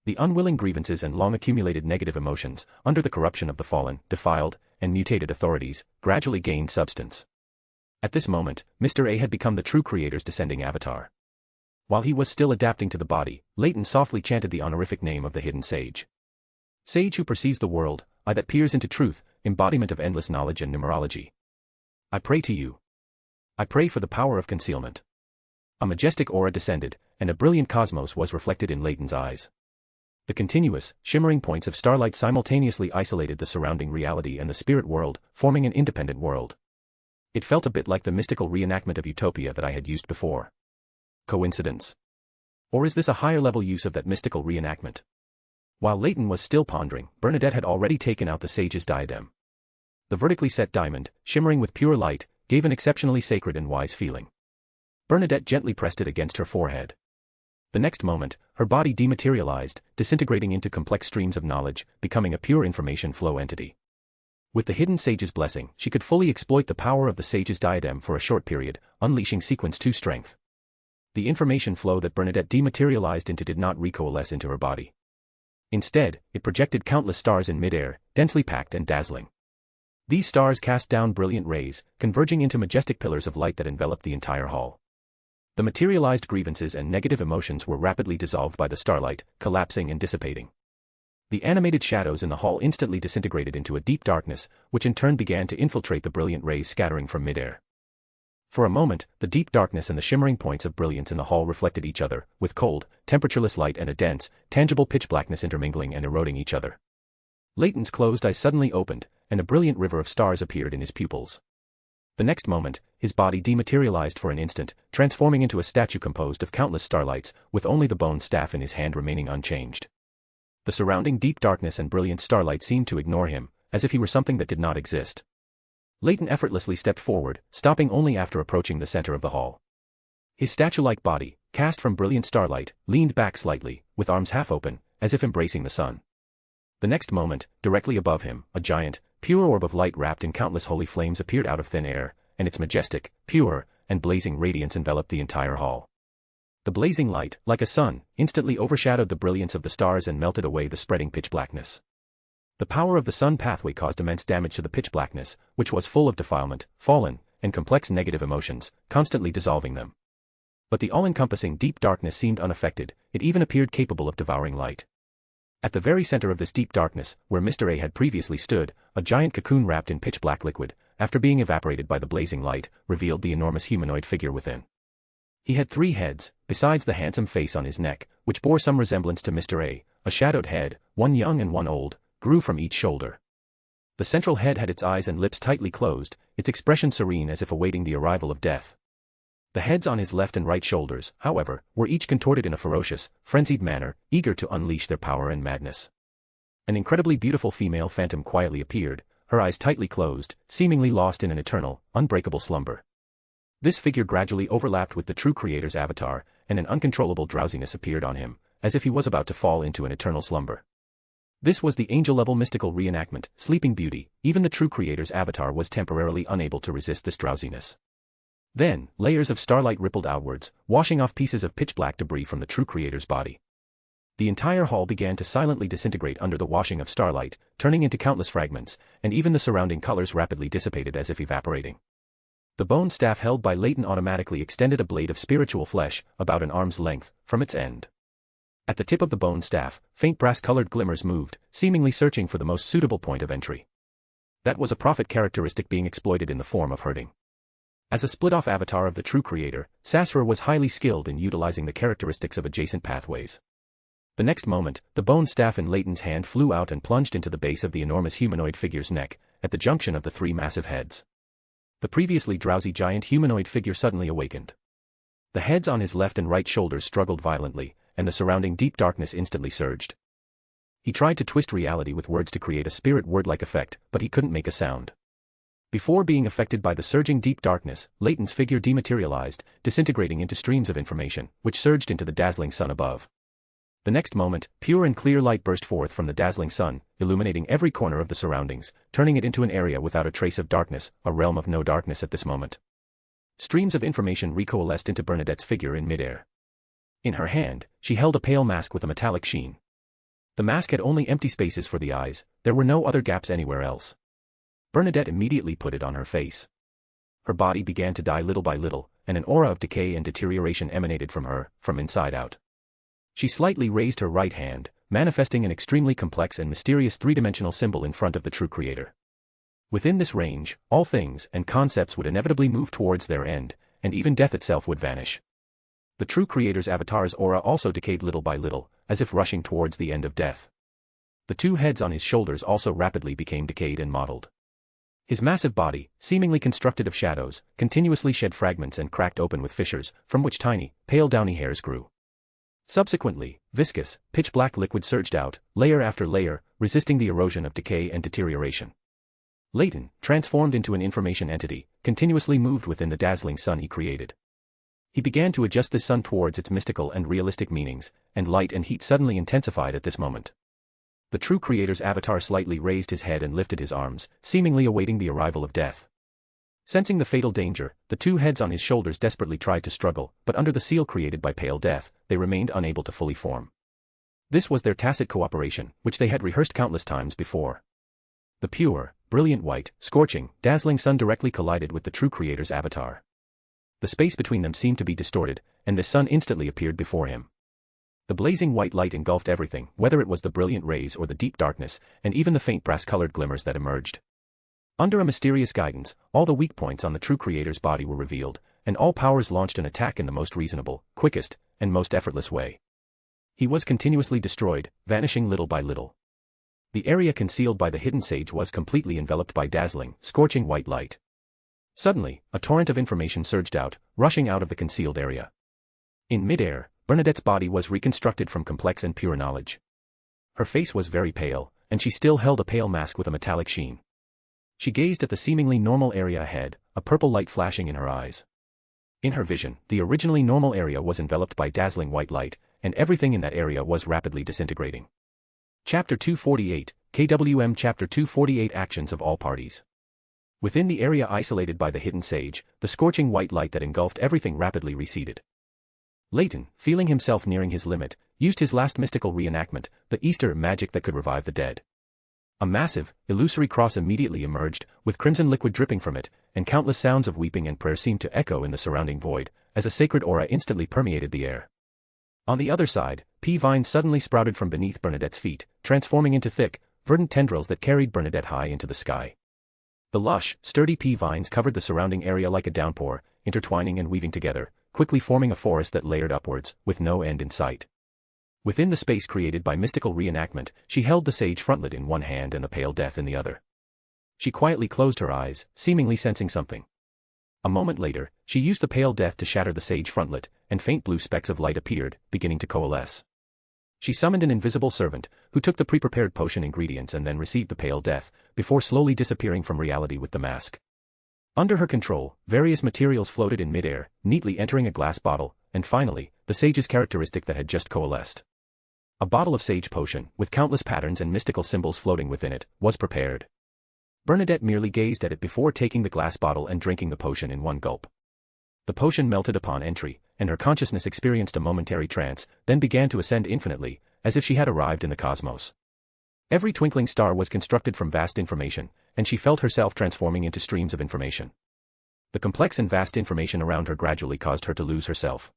The unwilling grievances and long-accumulated negative emotions, under the corruption of the fallen, defiled, and mutated authorities, gradually gained substance. At this moment, Mr. A had become the true creator's descending avatar. While he was still adapting to the body, Leyton softly chanted the honorific name of the hidden sage. Sage who perceives the world, eye that peers into truth, embodiment of endless knowledge and numerology. I pray to you. I pray for the power of concealment. A majestic aura descended, and a brilliant cosmos was reflected in Leyton's eyes. The continuous, shimmering points of starlight simultaneously isolated the surrounding reality and the spirit world, forming an independent world. It felt a bit like the mystical reenactment of utopia that I had used before. Coincidence? Or is this a higher-level use of that mystical reenactment? While Leyton was still pondering, Bernadette had already taken out the sage's diadem. The vertically set diamond, shimmering with pure light, gave an exceptionally sacred and wise feeling. Bernadette gently pressed it against her forehead. The next moment, her body dematerialized, disintegrating into complex streams of knowledge, becoming a pure information flow entity. With the hidden sage's blessing, she could fully exploit the power of the sage's diadem for a short period, unleashing Sequence 2 strength. The information flow that Bernadette dematerialized into did not recoalesce into her body. Instead, it projected countless stars in midair, densely packed and dazzling. These stars cast down brilliant rays, converging into majestic pillars of light that enveloped the entire hall. The materialized grievances and negative emotions were rapidly dissolved by the starlight, collapsing and dissipating. The animated shadows in the hall instantly disintegrated into a deep darkness, which in turn began to infiltrate the brilliant rays scattering from midair. For a moment, the deep darkness and the shimmering points of brilliance in the hall reflected each other, with cold, temperatureless light and a dense, tangible pitch blackness intermingling and eroding each other. Leyton's closed eyes suddenly opened, and a brilliant river of stars appeared in his pupils. The next moment, his body dematerialized for an instant, transforming into a statue composed of countless starlights, with only the bone staff in his hand remaining unchanged. The surrounding deep darkness and brilliant starlight seemed to ignore him, as if he were something that did not exist. Leyton effortlessly stepped forward, stopping only after approaching the center of the hall. His statue-like body, cast from brilliant starlight, leaned back slightly, with arms half open, as if embracing the sun. The next moment, directly above him, a giant, pure orb of light wrapped in countless holy flames appeared out of thin air, and its majestic, pure, and blazing radiance enveloped the entire hall. The blazing light, like a sun, instantly overshadowed the brilliance of the stars and melted away the spreading pitch blackness. The power of the sun pathway caused immense damage to the pitch blackness, which was full of defilement, fallen, and complex negative emotions, constantly dissolving them. But the all-encompassing deep darkness seemed unaffected, it even appeared capable of devouring light. At the very center of this deep darkness, where Mr. A had previously stood, a giant cocoon wrapped in pitch-black liquid, after being evaporated by the blazing light, revealed the enormous humanoid figure within. He had 3 heads, besides the handsome face on his neck, which bore some resemblance to Mr. A shadowed head, one young and one old, grew from each shoulder. The central head had its eyes and lips tightly closed, its expression serene as if awaiting the arrival of death. The heads on his left and right shoulders, however, were each contorted in a ferocious, frenzied manner, eager to unleash their power and madness. An incredibly beautiful female phantom quietly appeared, her eyes tightly closed, seemingly lost in an eternal, unbreakable slumber. This figure gradually overlapped with the true creator's avatar, and an uncontrollable drowsiness appeared on him, as if he was about to fall into an eternal slumber. This was the angel-level mystical reenactment, Sleeping Beauty. Even the true creator's avatar was temporarily unable to resist this drowsiness. Then, layers of starlight rippled outwards, washing off pieces of pitch-black debris from the true creator's body. The entire hall began to silently disintegrate under the washing of starlight, turning into countless fragments, and even the surrounding colors rapidly dissipated as if evaporating. The bone staff held by Leyton automatically extended a blade of spiritual flesh, about an arm's length, from its end. At the tip of the bone staff, faint brass-colored glimmers moved, seemingly searching for the most suitable point of entry. That was a prophet characteristic being exploited in the form of herding. As a split-off avatar of the true creator, Sasra was highly skilled in utilizing the characteristics of adjacent pathways. The next moment, the bone staff in Leyton's hand flew out and plunged into the base of the enormous humanoid figure's neck, at the junction of the 3 massive heads. The previously drowsy giant humanoid figure suddenly awakened. The heads on his left and right shoulders struggled violently, and the surrounding deep darkness instantly surged. He tried to twist reality with words to create a spirit word-like effect, but he couldn't make a sound. Before being affected by the surging deep darkness, Leyton's figure dematerialized, disintegrating into streams of information, which surged into the dazzling sun above. The next moment, pure and clear light burst forth from the dazzling sun, illuminating every corner of the surroundings, turning it into an area without a trace of darkness, a realm of no darkness at this moment. Streams of information recoalesced into Bernadette's figure in midair. In her hand, she held a pale mask with a metallic sheen. The mask had only empty spaces for the eyes, there were no other gaps anywhere else. Bernadette immediately put it on her face. Her body began to die little by little, and an aura of decay and deterioration emanated from her, from inside out. She slightly raised her right hand, manifesting an extremely complex and mysterious three-dimensional symbol in front of the true creator. Within this range, all things and concepts would inevitably move towards their end, and even death itself would vanish. The true creator's avatar's aura also decayed little by little, as if rushing towards the end of death. The two heads on his shoulders also rapidly became decayed and mottled. His massive body, seemingly constructed of shadows, continuously shed fragments and cracked open with fissures, from which tiny, pale downy hairs grew. Subsequently, viscous, pitch-black liquid surged out, layer after layer, resisting the erosion of decay and deterioration. Leyton, transformed into an information entity, continuously moved within the dazzling sun he created. He began to adjust this sun towards its mystical and realistic meanings, and light and heat suddenly intensified at this moment. The true creator's avatar slightly raised his head and lifted his arms, seemingly awaiting the arrival of death. Sensing the fatal danger, the two heads on his shoulders desperately tried to struggle, but under the seal created by pale death, they remained unable to fully form. This was their tacit cooperation, which they had rehearsed countless times before. The pure, brilliant white, scorching, dazzling sun directly collided with the true creator's avatar. The space between them seemed to be distorted, and the sun instantly appeared before him. The blazing white light engulfed everything, whether it was the brilliant rays or the deep darkness, and even the faint brass-colored glimmers that emerged. Under a mysterious guidance, all the weak points on the true creator's body were revealed, and all powers launched an attack in the most reasonable, quickest, and most effortless way. He was continuously destroyed, vanishing little by little. The area concealed by the hidden sage was completely enveloped by dazzling, scorching white light. Suddenly, a torrent of information surged out, rushing out of the concealed area. In midair, Bernadette's body was reconstructed from complex and pure knowledge. Her face was very pale, and she still held a pale mask with a metallic sheen. She gazed at the seemingly normal area ahead, a purple light flashing in her eyes. In her vision, the originally normal area was enveloped by dazzling white light, and everything in that area was rapidly disintegrating. Chapter 248, KWM Chapter 248 Actions of All Parties. Within the area isolated by the hidden sage, the scorching white light that engulfed everything rapidly receded. Leyton, feeling himself nearing his limit, used his last mystical reenactment, the Easter magic that could revive the dead. A massive, illusory cross immediately emerged, with crimson liquid dripping from it, and countless sounds of weeping and prayer seemed to echo in the surrounding void, as a sacred aura instantly permeated the air. On the other side, pea vines suddenly sprouted from beneath Bernadette's feet, transforming into thick, verdant tendrils that carried Bernadette high into the sky. The lush, sturdy pea vines covered the surrounding area like a downpour, intertwining and weaving together, quickly forming a forest that layered upwards, with no end in sight. Within the space created by mystical reenactment, she held the sage frontlet in one hand and the pale death in the other. She quietly closed her eyes, seemingly sensing something. A moment later, she used the pale death to shatter the sage frontlet, and faint blue specks of light appeared, beginning to coalesce. She summoned an invisible servant, who took the pre-prepared potion ingredients and then received the pale death, before slowly disappearing from reality with the mask. Under her control, various materials floated in midair, neatly entering a glass bottle, and finally, the sage's characteristic that had just coalesced. A bottle of sage potion, with countless patterns and mystical symbols floating within it, was prepared. Bernadette merely gazed at it before taking the glass bottle and drinking the potion in one gulp. The potion melted upon entry, and her consciousness experienced a momentary trance, then began to ascend infinitely, as if she had arrived in the cosmos. Every twinkling star was constructed from vast information, and she felt herself transforming into streams of information. The complex and vast information around her gradually caused her to lose herself.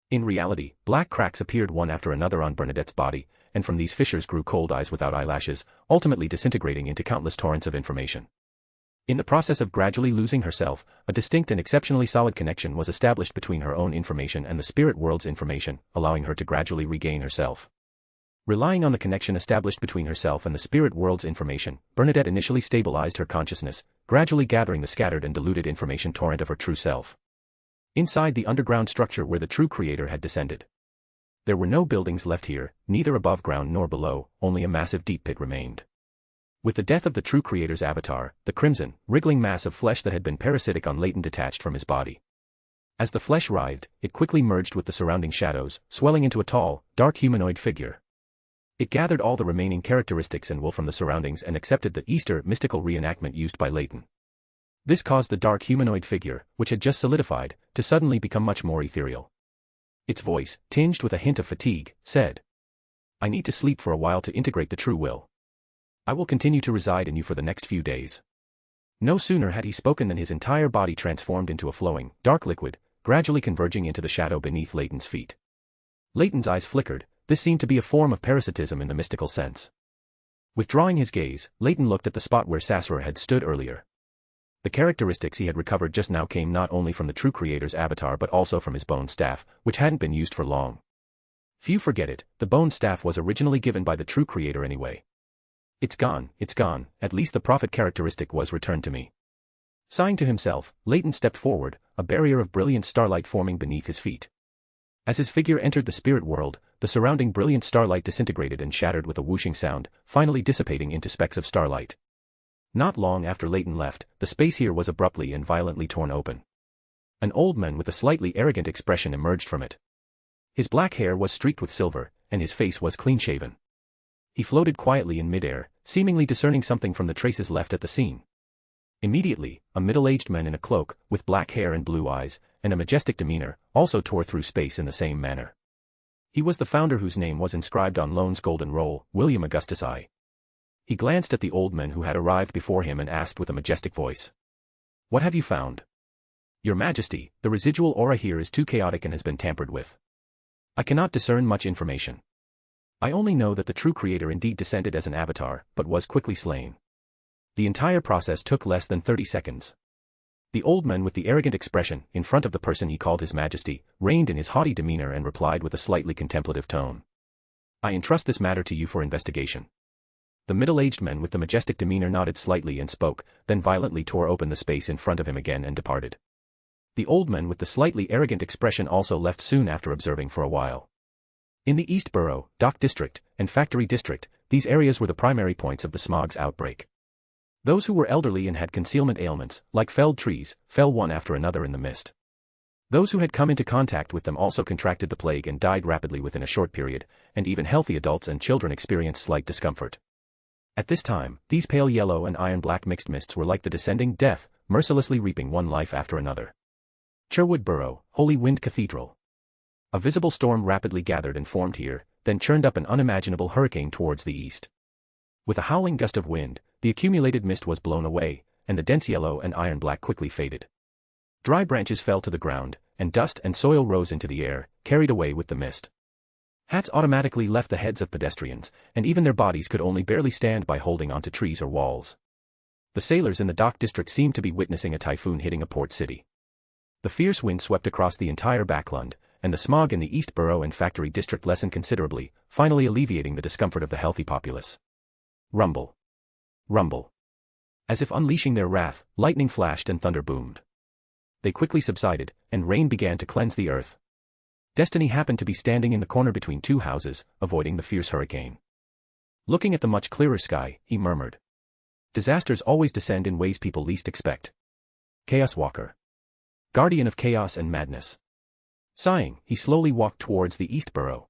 In reality, black cracks appeared one after another on Bernadette's body, and from these fissures grew cold eyes without eyelashes, ultimately disintegrating into countless torrents of information. In the process of gradually losing herself, a distinct and exceptionally solid connection was established between her own information and the spirit world's information, allowing her to gradually regain herself. Relying on the connection established between herself and the spirit world's information, Bernadette initially stabilized her consciousness, gradually gathering the scattered and diluted information torrent of her true self. Inside the underground structure where the true creator had descended. There were no buildings left here, neither above ground nor below, only a massive deep pit remained. With the death of the true creator's avatar, the crimson, wriggling mass of flesh that had been parasitic on Leyton detached from his body. As the flesh writhed, it quickly merged with the surrounding shadows, swelling into a tall, dark humanoid figure. It gathered all the remaining characteristics and will from the surroundings and accepted the Easter mystical reenactment used by Leyton. This caused the dark humanoid figure, which had just solidified, to suddenly become much more ethereal. Its voice, tinged with a hint of fatigue, said, "I need to sleep for a while to integrate the true will. I will continue to reside in you for the next few days." No sooner had he spoken than his entire body transformed into a flowing, dark liquid, gradually converging into the shadow beneath Leyton's feet. Leyton's eyes flickered. This seemed to be a form of parasitism in the mystical sense. Withdrawing his gaze, Leyton looked at the spot where Sasra had stood earlier. The characteristics he had recovered just now came not only from the true creator's avatar but also from his bone staff, which hadn't been used for long. Few forget it, the bone staff was originally given by the true creator anyway. It's gone, at least the prophet characteristic was returned to me. Sighing to himself, Leyton stepped forward, a barrier of brilliant starlight forming beneath his feet. As his figure entered the spirit world, the surrounding brilliant starlight disintegrated and shattered with a whooshing sound, finally dissipating into specks of starlight. Not long after Leyton left, the space here was abruptly and violently torn open. An old man with a slightly arrogant expression emerged from it. His black hair was streaked with silver, and his face was clean-shaven. He floated quietly in midair, seemingly discerning something from the traces left at the scene. Immediately, a middle-aged man in a cloak, with black hair and blue eyes, and a majestic demeanor, also tore through space in the same manner. He was the founder whose name was inscribed on Loan's golden roll, William Augustus I. He glanced at the old man who had arrived before him and asked with a majestic voice, "What have you found?" "Your Majesty, the residual aura here is too chaotic and has been tampered with. I cannot discern much information. I only know that the true creator indeed descended as an avatar, but was quickly slain. The entire process took less than 30 seconds. The old man with the arrogant expression, in front of the person he called his Majesty, reigned in his haughty demeanor and replied with a slightly contemplative tone. "I entrust this matter to you for investigation." The middle-aged man with the majestic demeanor nodded slightly and spoke, then violently tore open the space in front of him again and departed. The old man with the slightly arrogant expression also left soon after observing for a while. In the East Borough, Dock District, and Factory District, these areas were the primary points of the smog's outbreak. Those who were elderly and had concealment ailments, like felled trees, fell one after another in the mist. Those who had come into contact with them also contracted the plague and died rapidly within a short period, and even healthy adults and children experienced slight discomfort. At this time, these pale yellow and iron-black mixed mists were like the descending death, mercilessly reaping one life after another. Sherwood Borough, Holy Wind Cathedral. A visible storm rapidly gathered and formed here, then churned up an unimaginable hurricane towards the east. With a howling gust of wind, the accumulated mist was blown away, and the dense yellow and iron-black quickly faded. Dry branches fell to the ground, and dust and soil rose into the air, carried away with the mist. Hats automatically left the heads of pedestrians, and even their bodies could only barely stand by holding onto trees or walls. The sailors in the dock district seemed to be witnessing a typhoon hitting a port city. The fierce wind swept across the entire backland, and the smog in the East Borough and Factory District lessened considerably, finally alleviating the discomfort of the healthy populace. Rumble. Rumble. As if unleashing their wrath, lightning flashed and thunder boomed. They quickly subsided, and rain began to cleanse the earth. Destiny happened to be standing in the corner between two houses, avoiding the fierce hurricane. Looking at the much clearer sky, he murmured. Disasters always descend in ways people least expect. Chaos Walker. Guardian of chaos and madness. Sighing, he slowly walked towards the East Borough.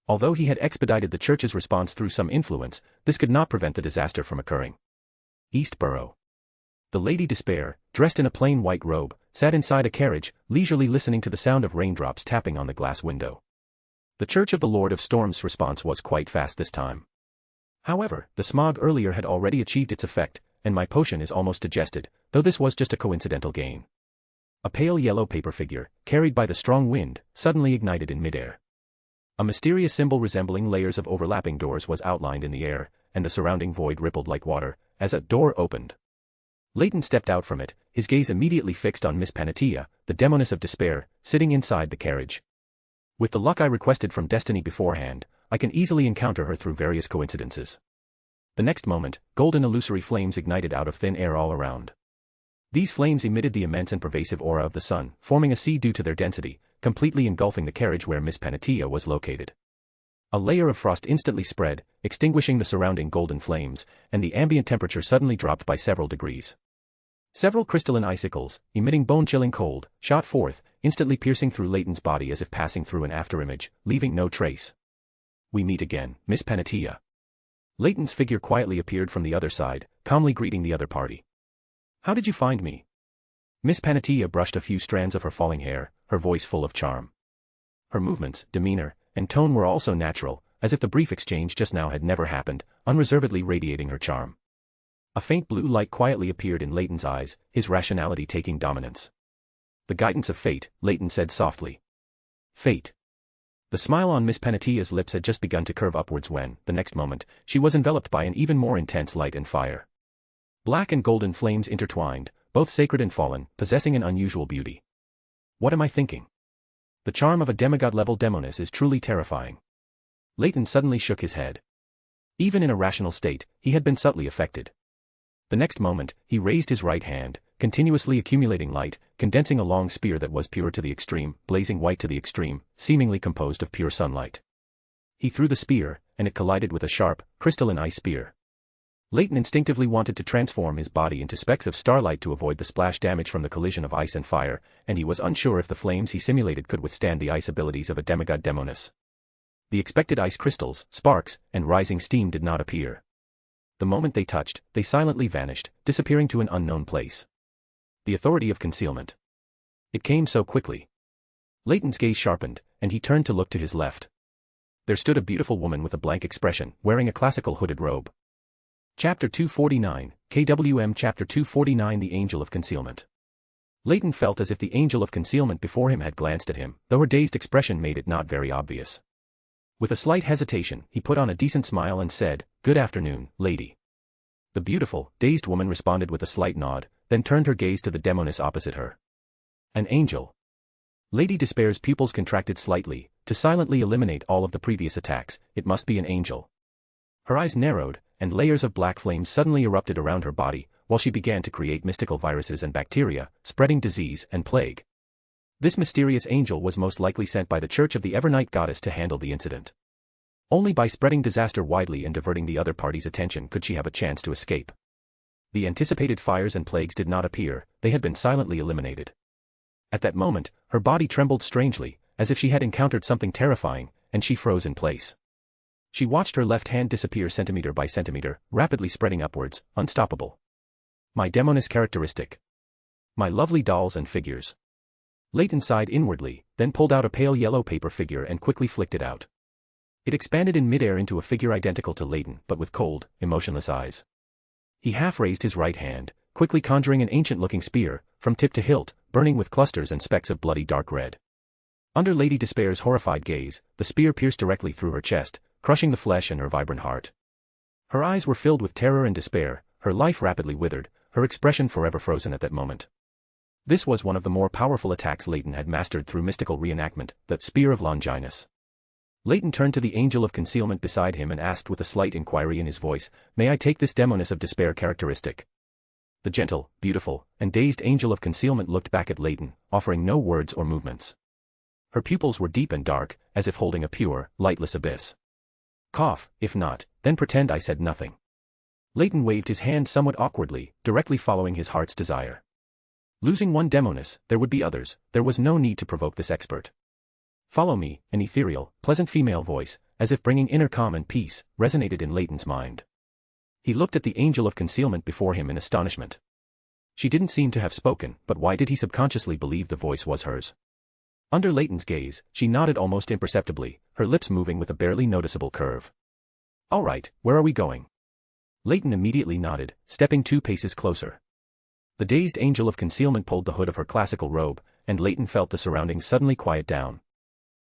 Although he had expedited the church's response through some influence, this could not prevent the disaster from occurring. East Borough. The Lady Despair, dressed in a plain white robe, sat inside a carriage, leisurely listening to the sound of raindrops tapping on the glass window. The Church of the Lord of Storm's response was quite fast this time. However, the smog earlier had already achieved its effect, and my potion is almost digested, though this was just a coincidental gain. A pale yellow paper figure, carried by the strong wind, suddenly ignited in midair. A mysterious symbol resembling layers of overlapping doors was outlined in the air, and the surrounding void rippled like water, as a door opened. Leyton stepped out from it, his gaze immediately fixed on Miss Panatia, the demoness of despair, sitting inside the carriage. With the luck I requested from destiny beforehand, I can easily encounter her through various coincidences. The next moment, golden illusory flames ignited out of thin air all around. These flames emitted the immense and pervasive aura of the sun, forming a sea due to their density, completely engulfing the carriage where Miss Panatia was located. A layer of frost instantly spread, extinguishing the surrounding golden flames, and the ambient temperature suddenly dropped by several degrees. Several crystalline icicles, emitting bone-chilling cold, shot forth, instantly piercing through Leyton's body as if passing through an afterimage, leaving no trace. We meet again, Miss Panatia. Leyton's figure quietly appeared from the other side, calmly greeting the other party. How did you find me? Miss Panatia brushed a few strands of her falling hair, her voice full of charm. Her movements, demeanor, and tone were also natural, as if the brief exchange just now had never happened, unreservedly radiating her charm. A faint blue light quietly appeared in Leyton's eyes, his rationality taking dominance. The guidance of fate, Leyton said softly. Fate. The smile on Miss Panatia's lips had just begun to curve upwards when, the next moment, she was enveloped by an even more intense light and fire. Black and golden flames intertwined, both sacred and fallen, possessing an unusual beauty. What am I thinking? The charm of a demigod-level demoness is truly terrifying. Leyton suddenly shook his head. Even in a rational state, he had been subtly affected. The next moment, he raised his right hand, continuously accumulating light, condensing a long spear that was pure to the extreme, blazing white to the extreme, seemingly composed of pure sunlight. He threw the spear, and it collided with a sharp, crystalline ice spear. Leyton instinctively wanted to transform his body into specks of starlight to avoid the splash damage from the collision of ice and fire, and he was unsure if the flames he simulated could withstand the ice abilities of a demigod demoness. The expected ice crystals, sparks, and rising steam did not appear. The moment they touched, they silently vanished, disappearing to an unknown place. The authority of concealment. It came so quickly. Leyton's gaze sharpened, and he turned to look to his left. There stood a beautiful woman with a blank expression, wearing a classical hooded robe. Chapter 249, KWM Chapter 249 The Angel of Concealment. Leyton felt as if the Angel of Concealment before him had glanced at him, though her dazed expression made it not very obvious. With a slight hesitation, he put on a decent smile and said, "Good afternoon, lady." The beautiful, dazed woman responded with a slight nod, then turned her gaze to the demoness opposite her. An angel. Lady Despair's pupils contracted slightly, to silently eliminate all of the previous attacks. It must be an angel. Her eyes narrowed, and layers of black flames suddenly erupted around her body, while she began to create mystical viruses and bacteria, spreading disease and plague. This mysterious angel was most likely sent by the Church of the Evernight Goddess to handle the incident. Only by spreading disaster widely and diverting the other party's attention could she have a chance to escape. The anticipated fires and plagues did not appear, they had been silently eliminated. At that moment, her body trembled strangely, as if she had encountered something terrifying, and she froze in place. She watched her left hand disappear centimeter by centimeter, rapidly spreading upwards, unstoppable. My demoness characteristic. My lovely dolls and figures. Leyton sighed inwardly, then pulled out a pale yellow paper figure and quickly flicked it out. It expanded in midair into a figure identical to Leyton, but with cold, emotionless eyes. He half raised his right hand, quickly conjuring an ancient-looking spear, from tip to hilt, burning with clusters and specks of bloody dark red. Under Lady Despair's horrified gaze, the spear pierced directly through her chest, crushing the flesh and her vibrant heart. Her eyes were filled with terror and despair, her life rapidly withered, her expression forever frozen at that moment. This was one of the more powerful attacks Leyton had mastered through mystical reenactment, the Spear of Longinus. Leyton turned to the Angel of Concealment beside him and asked with a slight inquiry in his voice, "May I take this demoness of despair characteristic?" The gentle, beautiful, and dazed Angel of Concealment looked back at Leyton, offering no words or movements. Her pupils were deep and dark, as if holding a pure, lightless abyss. Cough, if not, then pretend I said nothing. Leyton waved his hand somewhat awkwardly, directly following his heart's desire. Losing one demoness, there would be others, there was no need to provoke this expert. "Follow me," an ethereal, pleasant female voice, as if bringing inner calm and peace, resonated in Leyton's mind. He looked at the Angel of Concealment before him in astonishment. She didn't seem to have spoken, but why did he subconsciously believe the voice was hers? Under Leyton's gaze, she nodded almost imperceptibly, her lips moving with a barely noticeable curve. "All right, where are we going?" Leyton immediately nodded, stepping 2 paces closer. The dazed Angel of Concealment pulled the hood of her classical robe, and Leyton felt the surroundings suddenly quiet down.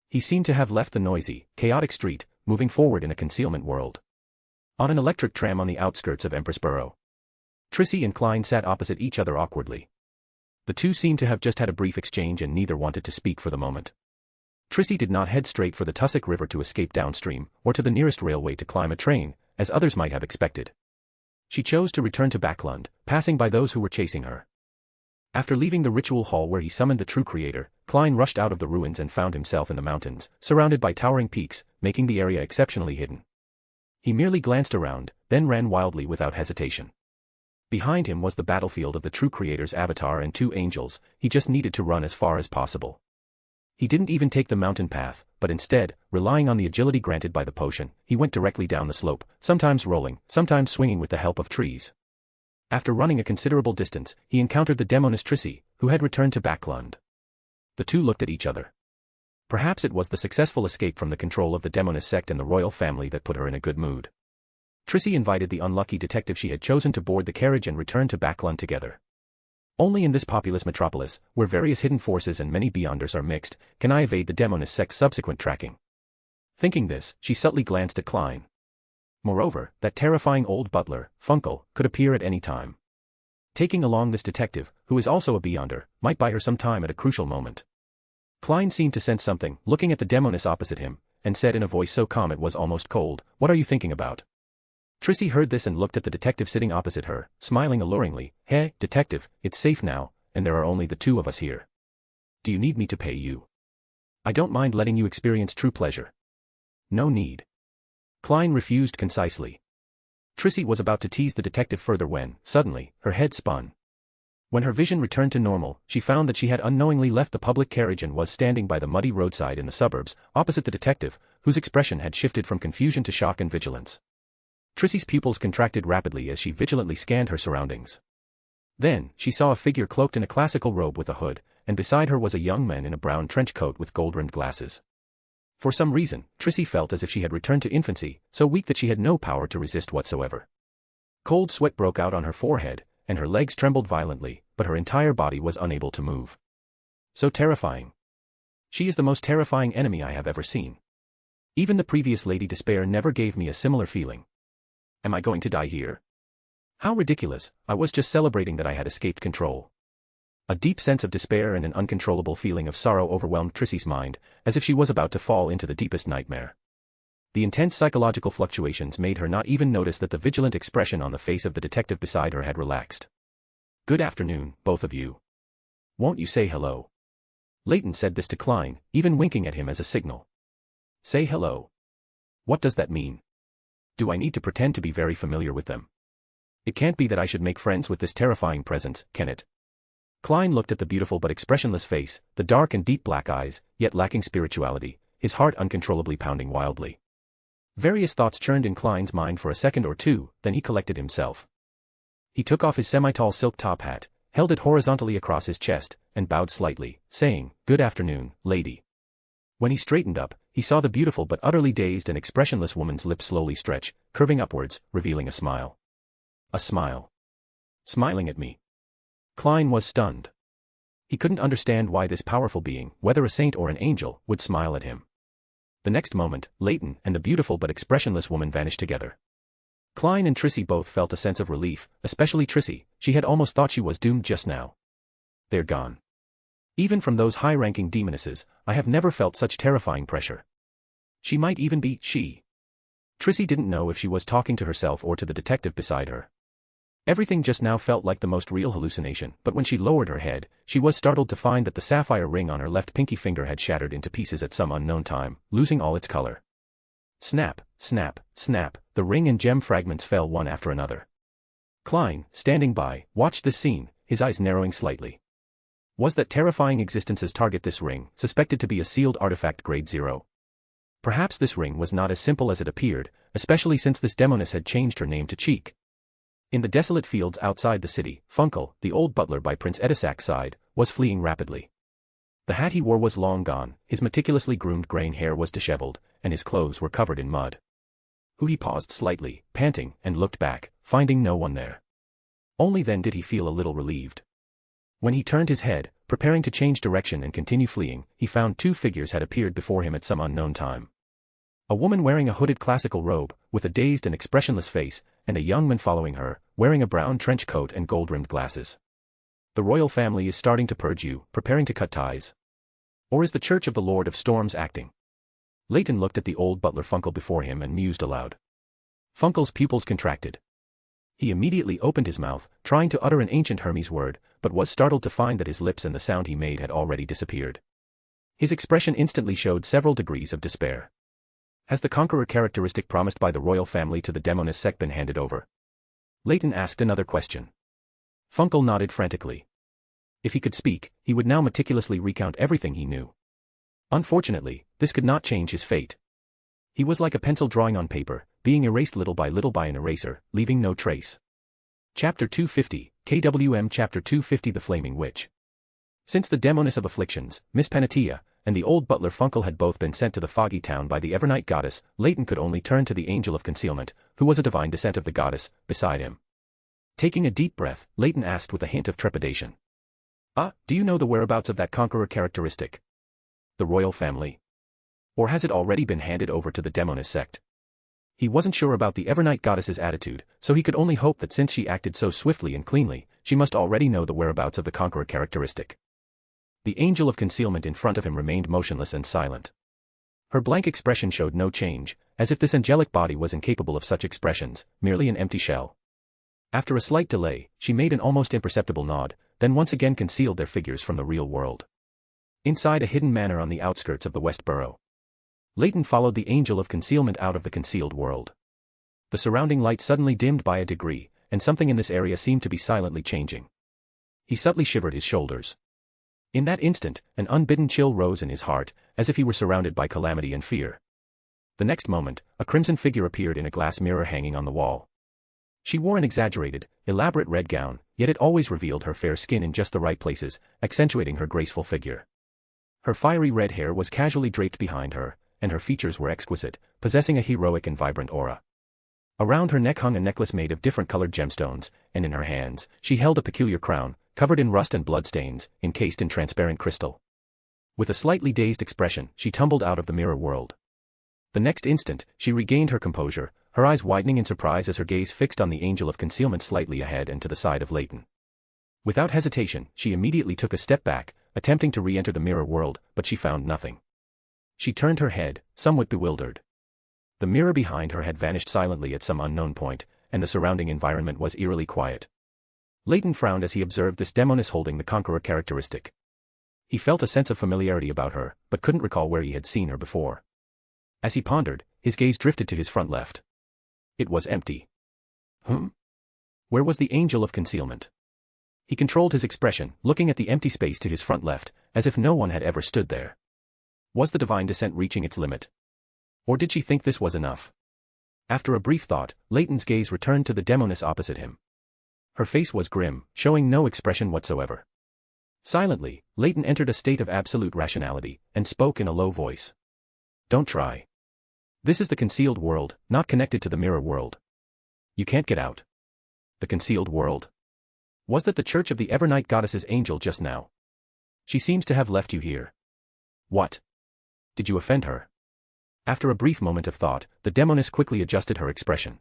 He seemed to have left the noisy, chaotic street, moving forward in a concealment world. On an electric tram on the outskirts of Empress Borough. Trissy and Klein sat opposite each other awkwardly. The two seemed to have just had a brief exchange and neither wanted to speak for the moment. Trissy did not head straight for the Tussock River to escape downstream, or to the nearest railway to climb a train, as others might have expected. She chose to return to Backlund, passing by those who were chasing her. After leaving the ritual hall where he summoned the true creator, Klein rushed out of the ruins and found himself in the mountains, surrounded by towering peaks, making the area exceptionally hidden. He merely glanced around, then ran wildly without hesitation. Behind him was the battlefield of the true creator's avatar and 2 angels, he just needed to run as far as possible. He didn't even take the mountain path, but instead, relying on the agility granted by the potion, he went directly down the slope, sometimes rolling, sometimes swinging with the help of trees. After running a considerable distance, he encountered the demoness Trissy, who had returned to Backlund. The two looked at each other. Perhaps it was the successful escape from the control of the demoness sect and the royal family that put her in a good mood. Trissy invited the unlucky detective she had chosen to board the carriage and return to Backlund together. Only in this populous metropolis, where various hidden forces and many beyonders are mixed, can I evade the demoness sect's subsequent tracking. Thinking this, she subtly glanced at Klein. Moreover, that terrifying old butler, Funkel, could appear at any time. Taking along this detective, who is also a beyonder, might buy her some time at a crucial moment. Klein seemed to sense something, looking at the demoness opposite him, and said in a voice so calm it was almost cold, "What are you thinking about?" Trissy heard this and looked at the detective sitting opposite her, smiling alluringly. "Hey, detective, it's safe now, and there are only the two of us here. Do you need me to pay you? I don't mind letting you experience true pleasure." "No need." Klein refused concisely. Trissy was about to tease the detective further when, suddenly, her head spun. When her vision returned to normal, she found that she had unknowingly left the public carriage and was standing by the muddy roadside in the suburbs, opposite the detective, whose expression had shifted from confusion to shock and vigilance. Trissy's pupils contracted rapidly as she vigilantly scanned her surroundings. Then, she saw a figure cloaked in a classical robe with a hood, and beside her was a young man in a brown trench coat with gold-rimmed glasses. For some reason, Trissy felt as if she had returned to infancy, so weak that she had no power to resist whatsoever. Cold sweat broke out on her forehead, and her legs trembled violently, but her entire body was unable to move. So terrifying. She is the most terrifying enemy I have ever seen. Even the previous Lady Despair never gave me a similar feeling. Am I going to die here? How ridiculous, I was just celebrating that I had escaped control. A deep sense of despair and an uncontrollable feeling of sorrow overwhelmed Trissy's mind, as if she was about to fall into the deepest nightmare. The intense psychological fluctuations made her not even notice that the vigilant expression on the face of the detective beside her had relaxed. "Good afternoon, both of you. Won't you say hello?" Leyton said this to Klein, even winking at him as a signal. "Say hello. What does that mean? Do I need to pretend to be very familiar with them? It can't be that I should make friends with this terrifying presence, can it?" Klein looked at the beautiful but expressionless face, the dark and deep black eyes, yet lacking spirituality, his heart uncontrollably pounding wildly. Various thoughts churned in Klein's mind for a second or two, then he collected himself. He took off his semi-tall silk top hat, held it horizontally across his chest, and bowed slightly, saying, "Good afternoon, lady." When he straightened up, he saw the beautiful but utterly dazed and expressionless woman's lips slowly stretch, curving upwards, revealing a smile. A smile. Smiling at me. Klein was stunned. He couldn't understand why this powerful being, whether a saint or an angel, would smile at him. The next moment, Leyton and the beautiful but expressionless woman vanished together. Klein and Trissy both felt a sense of relief, especially Trissy. She had almost thought she was doomed just now. They're gone. Even from those high-ranking demonesses, I have never felt such terrifying pressure. She might even be she. Trissy didn't know if she was talking to herself or to the detective beside her. Everything just now felt like the most real hallucination, but when she lowered her head, she was startled to find that the sapphire ring on her left pinky finger had shattered into pieces at some unknown time, losing all its color. Snap, snap, snap, the ring and gem fragments fell one after another. Klein, standing by, watched this scene, his eyes narrowing slightly. Was that terrifying existence's target this ring, suspected to be a sealed artifact grade 0? Perhaps this ring was not as simple as it appeared, especially since this demoness had changed her name to Cheek. In the desolate fields outside the city, Funkel, the old butler by Prince Edisak's side, was fleeing rapidly. The hat he wore was long gone, his meticulously groomed graying hair was disheveled, and his clothes were covered in mud. He paused slightly, panting, and looked back, finding no one there. Only then did he feel a little relieved. When he turned his head, preparing to change direction and continue fleeing, he found two figures had appeared before him at some unknown time. A woman wearing a hooded classical robe, with a dazed and expressionless face, and a young man following her, wearing a brown trench coat and gold-rimmed glasses. The royal family is starting to purge you, preparing to cut ties. Or is the Church of the Lord of Storms acting? Leyton looked at the old butler Funkel before him and mused aloud. Funkel's pupils contracted. He immediately opened his mouth, trying to utter an ancient Hermes word, but was startled to find that his lips and the sound he made had already disappeared. His expression instantly showed several degrees of despair. Has the conqueror characteristic promised by the royal family to the demoness sect been handed over? Leyton asked another question. Funkel nodded frantically. If he could speak, he would now meticulously recount everything he knew. Unfortunately, this could not change his fate. He was like a pencil drawing on paper, being erased little by an eraser, leaving no trace. Chapter 250, KWM Chapter 250 The Flaming Witch. Since the Demoness of Afflictions, Miss Panatia, and the old butler Funkel had both been sent to the foggy town by the Evernight goddess, Leyton could only turn to the Angel of Concealment, who was a divine descent of the goddess, beside him. Taking a deep breath, Leyton asked with a hint of trepidation. Do you know the whereabouts of that conqueror characteristic? The royal family? Or has it already been handed over to the Demoness sect? He wasn't sure about the Evernight goddess's attitude, so he could only hope that since she acted so swiftly and cleanly, she must already know the whereabouts of the conqueror characteristic. The Angel of Concealment in front of him remained motionless and silent. Her blank expression showed no change, as if this angelic body was incapable of such expressions, merely an empty shell. After a slight delay, she made an almost imperceptible nod, then once again concealed their figures from the real world. Inside a hidden manor on the outskirts of the West Borough, Leyton followed the Angel of Concealment out of the concealed world. The surrounding light suddenly dimmed by a degree, and something in this area seemed to be silently changing. He subtly shivered his shoulders. In that instant, an unbidden chill rose in his heart, as if he were surrounded by calamity and fear. The next moment, a crimson figure appeared in a glass mirror hanging on the wall. She wore an exaggerated, elaborate red gown, yet it always revealed her fair skin in just the right places, accentuating her graceful figure. Her fiery red hair was casually draped behind her, and her features were exquisite, possessing a heroic and vibrant aura. Around her neck hung a necklace made of different-colored gemstones, and in her hands, she held a peculiar crown, covered in rust and bloodstains, encased in transparent crystal. With a slightly dazed expression, she tumbled out of the mirror world. The next instant, she regained her composure, her eyes widening in surprise as her gaze fixed on the Angel of Concealment slightly ahead and to the side of Leyton. Without hesitation, she immediately took a step back, attempting to re-enter the mirror world, but she found nothing. She turned her head, somewhat bewildered. The mirror behind her had vanished silently at some unknown point, and the surrounding environment was eerily quiet. Leyton frowned as he observed this Demoness holding the conqueror characteristic. He felt a sense of familiarity about her, but couldn't recall where he had seen her before. As he pondered, his gaze drifted to his front left. It was empty. Where was the Angel of Concealment? He controlled his expression, looking at the empty space to his front left, as if no one had ever stood there. Was the divine descent reaching its limit? Or did she think this was enough? After a brief thought, Leyton's gaze returned to the Demoness opposite him. Her face was grim, showing no expression whatsoever. Silently, Leyton entered a state of absolute rationality, and spoke in a low voice. Don't try. This is the concealed world, not connected to the mirror world. You can't get out. The concealed world? Was that the church of the Evernight goddess's angel just now? She seems to have left you here. What? Did you offend her? After a brief moment of thought, the Demoness quickly adjusted her expression.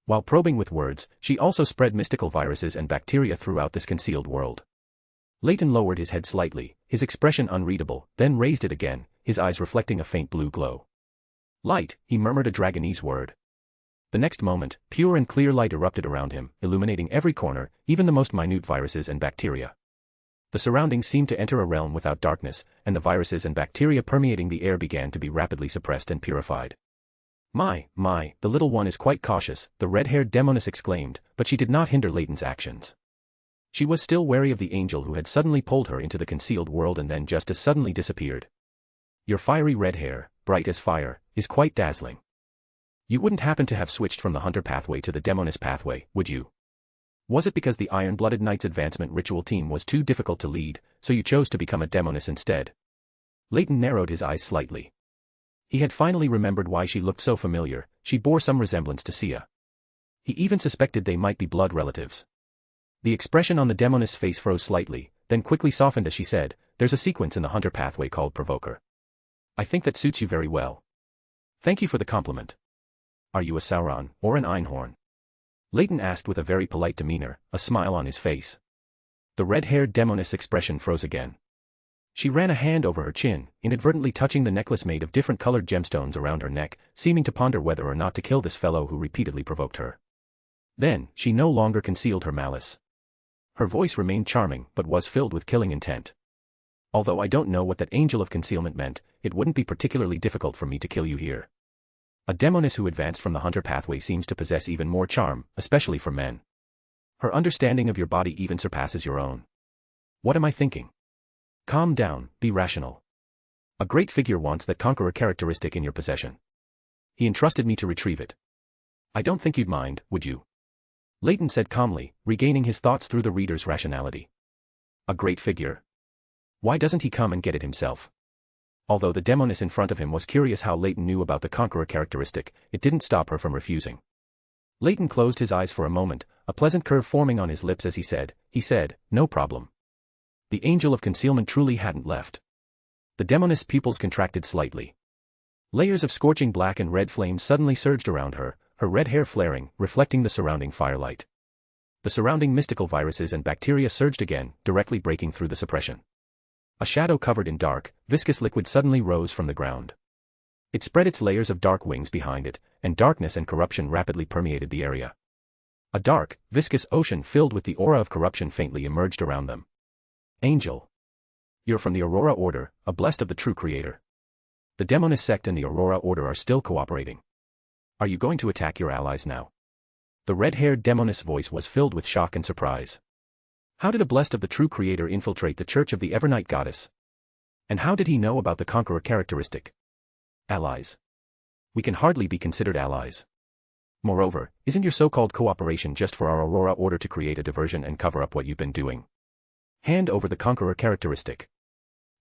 While probing with words, she also spread mystical viruses and bacteria throughout this concealed world. Leyton lowered his head slightly, his expression unreadable, then raised it again, his eyes reflecting a faint blue glow. Light, he murmured a Dragonese word. The next moment, pure and clear light erupted around him, illuminating every corner, even the most minute viruses and bacteria. The surroundings seemed to enter a realm without darkness, and the viruses and bacteria permeating the air began to be rapidly suppressed and purified. My, the little one is quite cautious, the red-haired Demoness exclaimed, but she did not hinder Leyton's actions. She was still wary of the angel who had suddenly pulled her into the concealed world and then just as suddenly disappeared. Your fiery red hair, bright as fire, is quite dazzling. You wouldn't happen to have switched from the hunter pathway to the Demoness pathway, would you? Was it because the Iron-Blooded Knight's advancement ritual team was too difficult to lead, so you chose to become a Demoness instead? Leyton narrowed his eyes slightly. He had finally remembered why she looked so familiar. She bore some resemblance to Sia. He even suspected they might be blood relatives. The expression on the Demoness' face froze slightly, then quickly softened as she said, "There's a sequence in the hunter pathway called Provoker. I think that suits you very well. Thank you for the compliment. Are you a Sauron, or an Einhorn?" Leyton asked with a very polite demeanor, a smile on his face. The red-haired Demoness' expression froze again. She ran a hand over her chin, inadvertently touching the necklace made of different-colored gemstones around her neck, seeming to ponder whether or not to kill this fellow who repeatedly provoked her. Then, she no longer concealed her malice. Her voice remained charming but was filled with killing intent. Although I don't know what that Angel of Concealment meant, it wouldn't be particularly difficult for me to kill you here. A Demoness who advanced from the hunter pathway seems to possess even more charm, especially for men. Her understanding of your body even surpasses your own. What am I thinking? Calm down, be rational. A great figure wants that conqueror characteristic in your possession. He entrusted me to retrieve it. I don't think you'd mind, would you? Leyton said calmly, regaining his thoughts through the reader's rationality. A great figure. Why doesn't he come and get it himself? Although the demoness in front of him was curious how Leyton knew about the conqueror characteristic, it didn't stop her from refusing. Leyton closed his eyes for a moment, a pleasant curve forming on his lips as he said, no problem. The angel of concealment truly hadn't left. The demoness' pupils contracted slightly. Layers of scorching black and red flames suddenly surged around her red hair flaring, reflecting the surrounding firelight. The surrounding mystical viruses and bacteria surged again, directly breaking through the suppression. A shadow covered in dark, viscous liquid suddenly rose from the ground. It spread its layers of dark wings behind it, and darkness and corruption rapidly permeated the area. A dark, viscous ocean filled with the aura of corruption faintly emerged around them. Angel. You're from the Aurora Order, a blessed of the true Creator. The Demoness sect and the Aurora Order are still cooperating. Are you going to attack your allies now? The red-haired Demoness voice was filled with shock and surprise. How did a blessed of the true Creator infiltrate the Church of the Evernight Goddess? And how did he know about the Conqueror characteristic? Allies. We can hardly be considered allies. Moreover, isn't your so-called cooperation just for our Aurora Order to create a diversion and cover up what you've been doing? Hand over the Conqueror characteristic.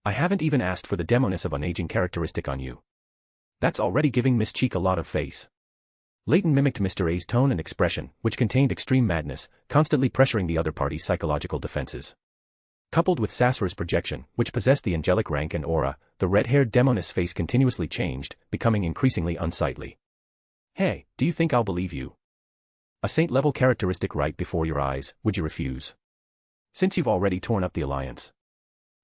I haven't even asked for the Demoness of Unaging characteristic on you. That's already giving Miss Cheek a lot of face. Leyton mimicked Mr. A's tone and expression, which contained extreme madness, constantly pressuring the other party's psychological defenses. Coupled with Sasra's projection, which possessed the angelic rank and aura, the red-haired Demoness face continuously changed, becoming increasingly unsightly. Hey, do you think I'll believe you? A saint-level characteristic right before your eyes, would you refuse? Since you've already torn up the alliance.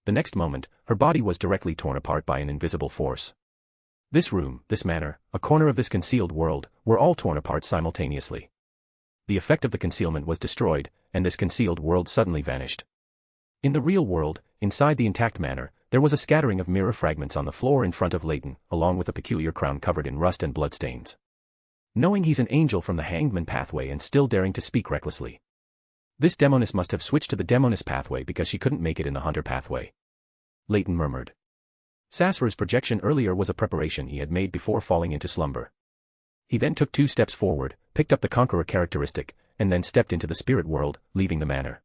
The next moment, her body was directly torn apart by an invisible force. This room, this manor, a corner of this concealed world, were all torn apart simultaneously. The effect of the concealment was destroyed, and this concealed world suddenly vanished. In the real world, inside the intact manor, there was a scattering of mirror fragments on the floor in front of Leyton, along with a peculiar crown covered in rust and bloodstains. Knowing he's an angel from the hangman pathway and still daring to speak recklessly. This Demoness must have switched to the Demoness pathway because she couldn't make it in the Hunter pathway. Leyton murmured. Sasra's projection earlier was a preparation he had made before falling into slumber. He then took 2 steps forward, picked up the Conqueror characteristic, and then stepped into the spirit world, leaving the manor.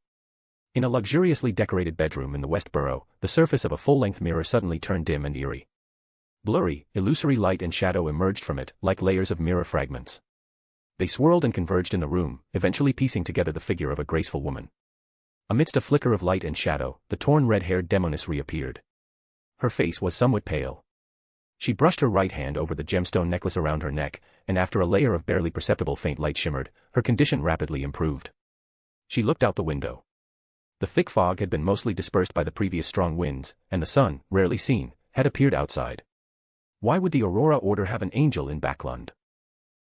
In a luxuriously decorated bedroom in the West Burrow, the surface of a full-length mirror suddenly turned dim and eerie. Blurry, illusory light and shadow emerged from it, like layers of mirror fragments. They swirled and converged in the room, eventually piecing together the figure of a graceful woman. Amidst a flicker of light and shadow, the torn red-haired Demoness reappeared. Her face was somewhat pale. She brushed her right hand over the gemstone necklace around her neck, and after a layer of barely perceptible faint light shimmered, her condition rapidly improved. She looked out the window. The thick fog had been mostly dispersed by the previous strong winds, and the sun, rarely seen, had appeared outside. Why would the Aurora Order have an angel in Backlund?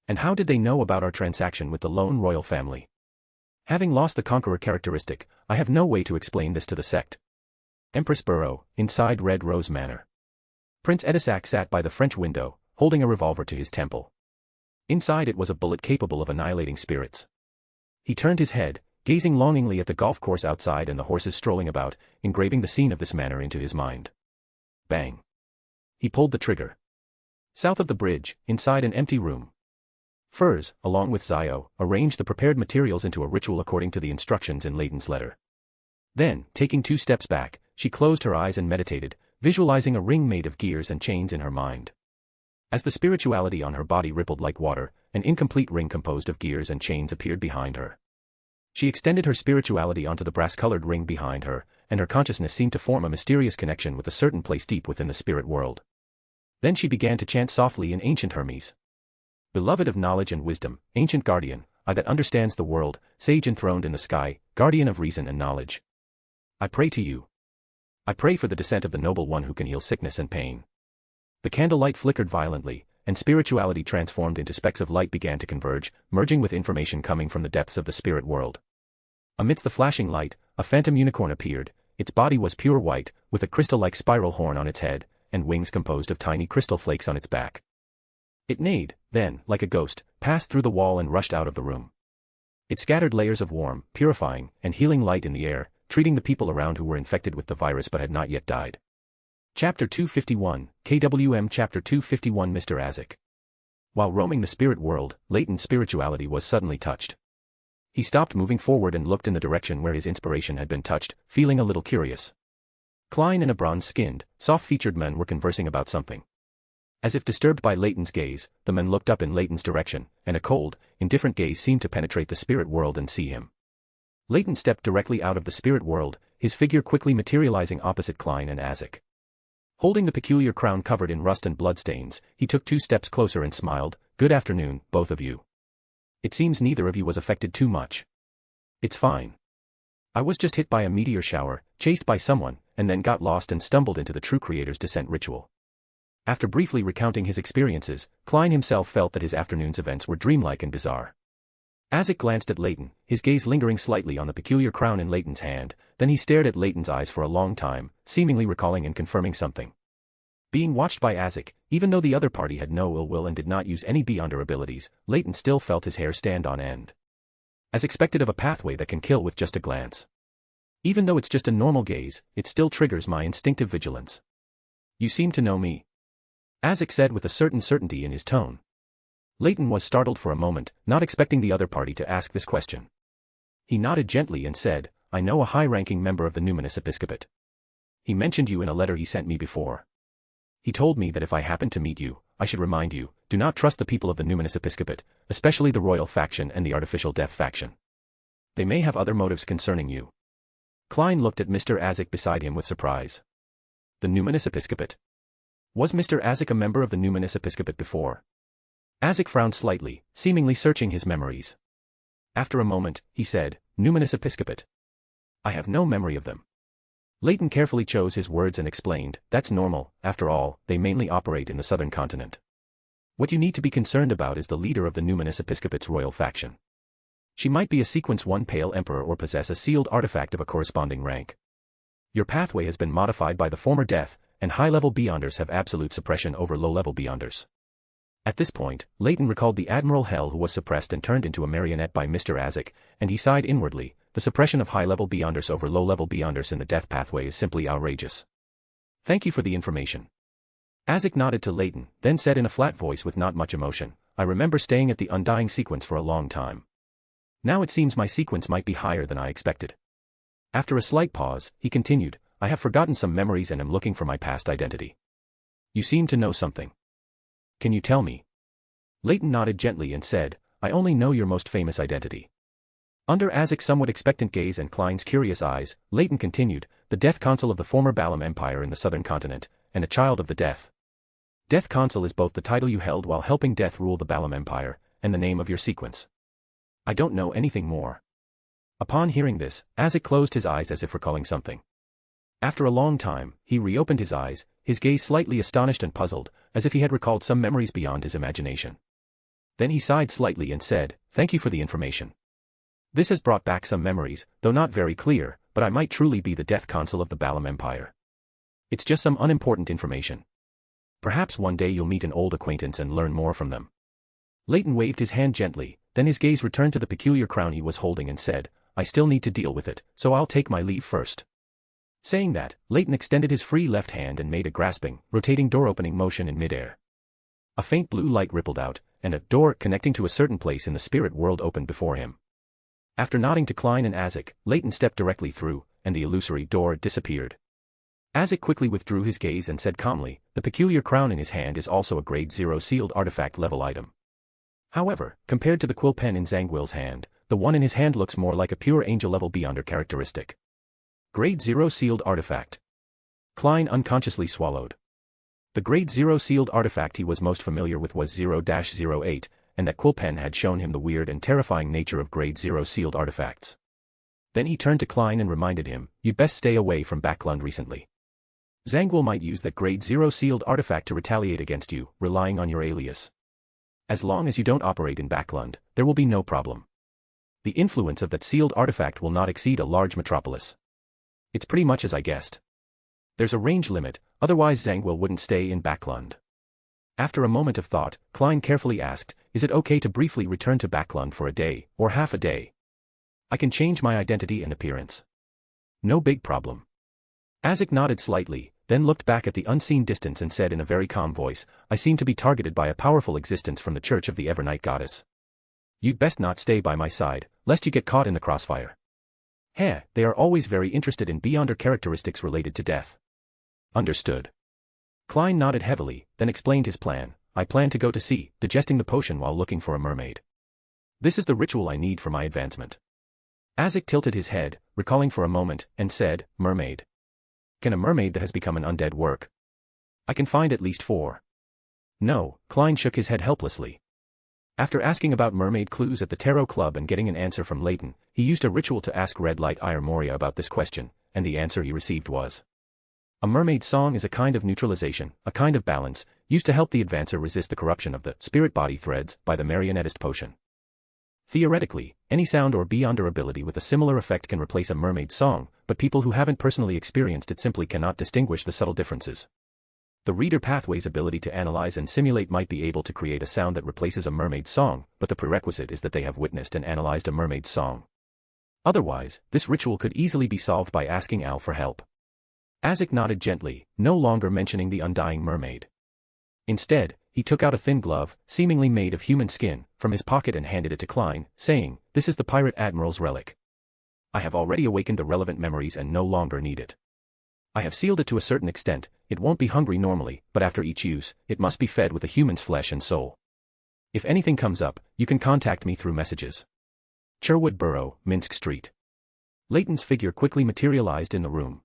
And how did they know about our transaction with the lone royal family? Having lost the Conqueror characteristic, I have no way to explain this to the sect. Empress Burrow, inside Red Rose Manor. Prince Edisac sat by the French window, holding a revolver to his temple. Inside it was a bullet capable of annihilating spirits. He turned his head, gazing longingly at the golf course outside and the horses strolling about, engraving the scene of this manor into his mind. Bang. He pulled the trigger. South of the bridge, inside an empty room. Furs, along with Zio, arranged the prepared materials into a ritual according to the instructions in Leyton's letter. Then, taking 2 steps back, she closed her eyes and meditated, visualizing a ring made of gears and chains in her mind. As the spirituality on her body rippled like water, an incomplete ring composed of gears and chains appeared behind her. She extended her spirituality onto the brass-colored ring behind her, and her consciousness seemed to form a mysterious connection with a certain place deep within the spirit world. Then she began to chant softly in ancient Hermes. Beloved of knowledge and wisdom, ancient guardian, I that understands the world, sage enthroned in the sky, guardian of reason and knowledge. I pray to you. I pray for the descent of the noble one who can heal sickness and pain. The candlelight flickered violently, and spirituality transformed into specks of light began to converge, merging with information coming from the depths of the spirit world. Amidst the flashing light, a phantom unicorn appeared. Its body was pure white, with a crystal-like spiral horn on its head, and wings composed of tiny crystal flakes on its back. It neighed, then, like a ghost, passed through the wall and rushed out of the room. It scattered layers of warm, purifying, and healing light in the air, treating the people around who were infected with the virus but had not yet died. Chapter 251, KWM Chapter 251 Mr. Azek. While roaming the spirit world, Leyton's spirituality was suddenly touched. He stopped moving forward and looked in the direction where his inspiration had been touched, feeling a little curious. Klein and a bronze-skinned, soft-featured man were conversing about something. As if disturbed by Leyton's gaze, the men looked up in Leyton's direction, and a cold, indifferent gaze seemed to penetrate the spirit world and see him. Leyton stepped directly out of the spirit world, his figure quickly materializing opposite Klein and Isaac. Holding the peculiar crown covered in rust and bloodstains, he took 2 steps closer and smiled, "Good afternoon, both of you. It seems neither of you was affected too much. It's fine. I was just hit by a meteor shower, chased by someone, and then got lost and stumbled into the True Creator's descent ritual." After briefly recounting his experiences, Klein himself felt that his afternoon's events were dreamlike and bizarre. Isaac glanced at Leyton, his gaze lingering slightly on the peculiar crown in Leyton's hand, then he stared at Leyton's eyes for a long time, seemingly recalling and confirming something. Being watched by Isaac, even though the other party had no ill will and did not use any Beyonder abilities, Leyton still felt his hair stand on end. As expected of a pathway that can kill with just a glance. Even though it's just a normal gaze, it still triggers my instinctive vigilance. "You seem to know me," Isaac said with a certain certainty in his tone. Leyton was startled for a moment, not expecting the other party to ask this question. He nodded gently and said, "I know a high-ranking member of the Numinous Episcopate. He mentioned you in a letter he sent me before. He told me that if I happened to meet you, I should remind you, do not trust the people of the Numinous Episcopate, especially the royal faction and the artificial death faction. They may have other motives concerning you." Klein looked at Mr. Isaac beside him with surprise. The Numinous Episcopate? Was Mr. Isaac a member of the Numinous Episcopate before? Isaac frowned slightly, seemingly searching his memories. After a moment, he said, "Numinous Episcopate. I have no memory of them." Leyton carefully chose his words and explained, "That's normal, after all, they mainly operate in the southern continent. What you need to be concerned about is the leader of the Numinous Episcopate's royal faction. She might be a Sequence 1 Pale Emperor or possess a sealed artifact of a corresponding rank. Your pathway has been modified by the former death, and high-level Beyonders have absolute suppression over low-level Beyonders." At this point, Leyton recalled the Admiral Hell who was suppressed and turned into a marionette by Mr. Isaac, and he sighed inwardly. The suppression of high-level Beyonders over low-level Beyonders in the death pathway is simply outrageous. "Thank you for the information." Isaac nodded to Leyton, then said in a flat voice with not much emotion, "I remember staying at the Undying Sequence for a long time. Now it seems my sequence might be higher than I expected." After a slight pause, he continued, "I have forgotten some memories and am looking for my past identity. You seem to know something. Can you tell me?" Leyton nodded gently and said, "I only know your most famous identity." Under Isaac's somewhat expectant gaze and Klein's curious eyes, Leyton continued, "The Death Consul of the former Balam Empire in the southern continent, and a child of the Death. Death Consul is both the title you held while helping Death rule the Balam Empire, and the name of your sequence. I don't know anything more." Upon hearing this, Isaac closed his eyes as if recalling something. After a long time, he reopened his eyes, his gaze slightly astonished and puzzled, as if he had recalled some memories beyond his imagination. Then he sighed slightly and said, "Thank you for the information. This has brought back some memories, though not very clear, but I might truly be the Death Consul of the Balam Empire. It's just some unimportant information. Perhaps one day you'll meet an old acquaintance and learn more from them." Leyton waved his hand gently, then his gaze returned to the peculiar crown he was holding and said, "I still need to deal with it, so I'll take my leave first." Saying that, Leyton extended his free left hand and made a grasping, rotating door-opening motion in midair. A faint blue light rippled out, and a door connecting to a certain place in the spirit world opened before him. After nodding to Klein and Isaac, Leyton stepped directly through, and the illusory door disappeared. Isaac quickly withdrew his gaze and said calmly, "The peculiar crown in his hand is also a Grade 0 sealed artifact level item. However, compared to the quill pen in Zangwill's hand, the one in his hand looks more like a pure angel-level Beyonder characteristic. Grade 0 sealed artifact." Klein unconsciously swallowed. The Grade 0 sealed artifact he was most familiar with was 0-08, and that quill pen had shown him the weird and terrifying nature of Grade 0 sealed artifacts. Then he turned to Klein and reminded him, "You'd best stay away from Backlund recently. Zangwill might use that Grade 0 sealed artifact to retaliate against you, relying on your alias. As long as you don't operate in Backlund, there will be no problem. The influence of that sealed artifact will not exceed a large metropolis. It's pretty much as I guessed. There's a range limit, otherwise Zangwill wouldn't stay in Backlund." After a moment of thought, Klein carefully asked, "Is it okay to briefly return to Backlund for a day, or half a day? I can change my identity and appearance. No big problem." Isaac nodded slightly, then looked back at the unseen distance and said in a very calm voice, "I seem to be targeted by a powerful existence from the Church of the Evernight Goddess. You'd best not stay by my side, lest you get caught in the crossfire. Heh, they are always very interested in beyonder characteristics related to death. Understood. Klein nodded heavily, then explained his plan. I plan to go to sea, digesting the potion while looking for a mermaid. This is the ritual I need for my advancement. Isaac tilted his head, recalling for a moment, and said, mermaid. Can a mermaid that has become an undead work? I can find at least 4. No, Klein shook his head helplessly. After asking about mermaid clues at the Tarot Club and getting an answer from Leyton, he used a ritual to ask Red Light Ire Moria about this question, and the answer he received was: a mermaid song is a kind of neutralization, a kind of balance, used to help the advancer resist the corruption of the spirit body threads by the marionettist potion. Theoretically, any sound or beyonder ability with a similar effect can replace a mermaid song, but people who haven't personally experienced it simply cannot distinguish the subtle differences. The Reader Pathway's ability to analyze and simulate might be able to create a sound that replaces a mermaid song, but the prerequisite is that they have witnessed and analyzed a mermaid song. Otherwise, this ritual could easily be solved by asking Al for help. Isaac nodded gently, no longer mentioning the undying mermaid. Instead, he took out a thin glove, seemingly made of human skin, from his pocket and handed it to Klein, saying, "This is the Pirate Admiral's relic. I have already awakened the relevant memories and no longer need it. I have sealed it to a certain extent. It won't be hungry normally, but after each use, it must be fed with a human's flesh and soul. If anything comes up, you can contact me through messages. Sherwood Borough, Minsk Street." Leyton's figure quickly materialized in the room.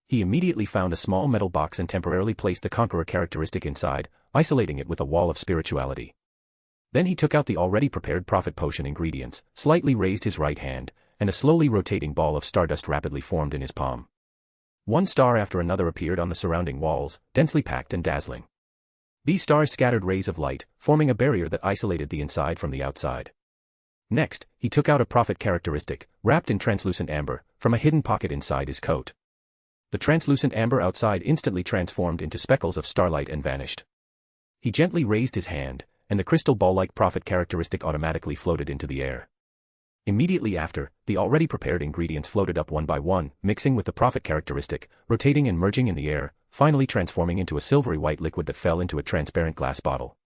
He immediately found a small metal box and temporarily placed the Conqueror characteristic inside, isolating it with a wall of spirituality. Then he took out the already prepared Prophet Potion ingredients, slightly raised his right hand, and a slowly rotating ball of stardust rapidly formed in his palm. One star after another appeared on the surrounding walls, densely packed and dazzling. These stars scattered rays of light, forming a barrier that isolated the inside from the outside. Next, he took out a Prophet characteristic, wrapped in translucent amber, from a hidden pocket inside his coat. The translucent amber outside instantly transformed into speckles of starlight and vanished. He gently raised his hand, and the crystal ball-like Prophet characteristic automatically floated into the air. Immediately after, the already prepared ingredients floated up one by one, mixing with the Prophet characteristic, rotating and merging in the air, finally transforming into a silvery white liquid that fell into a transparent glass bottle.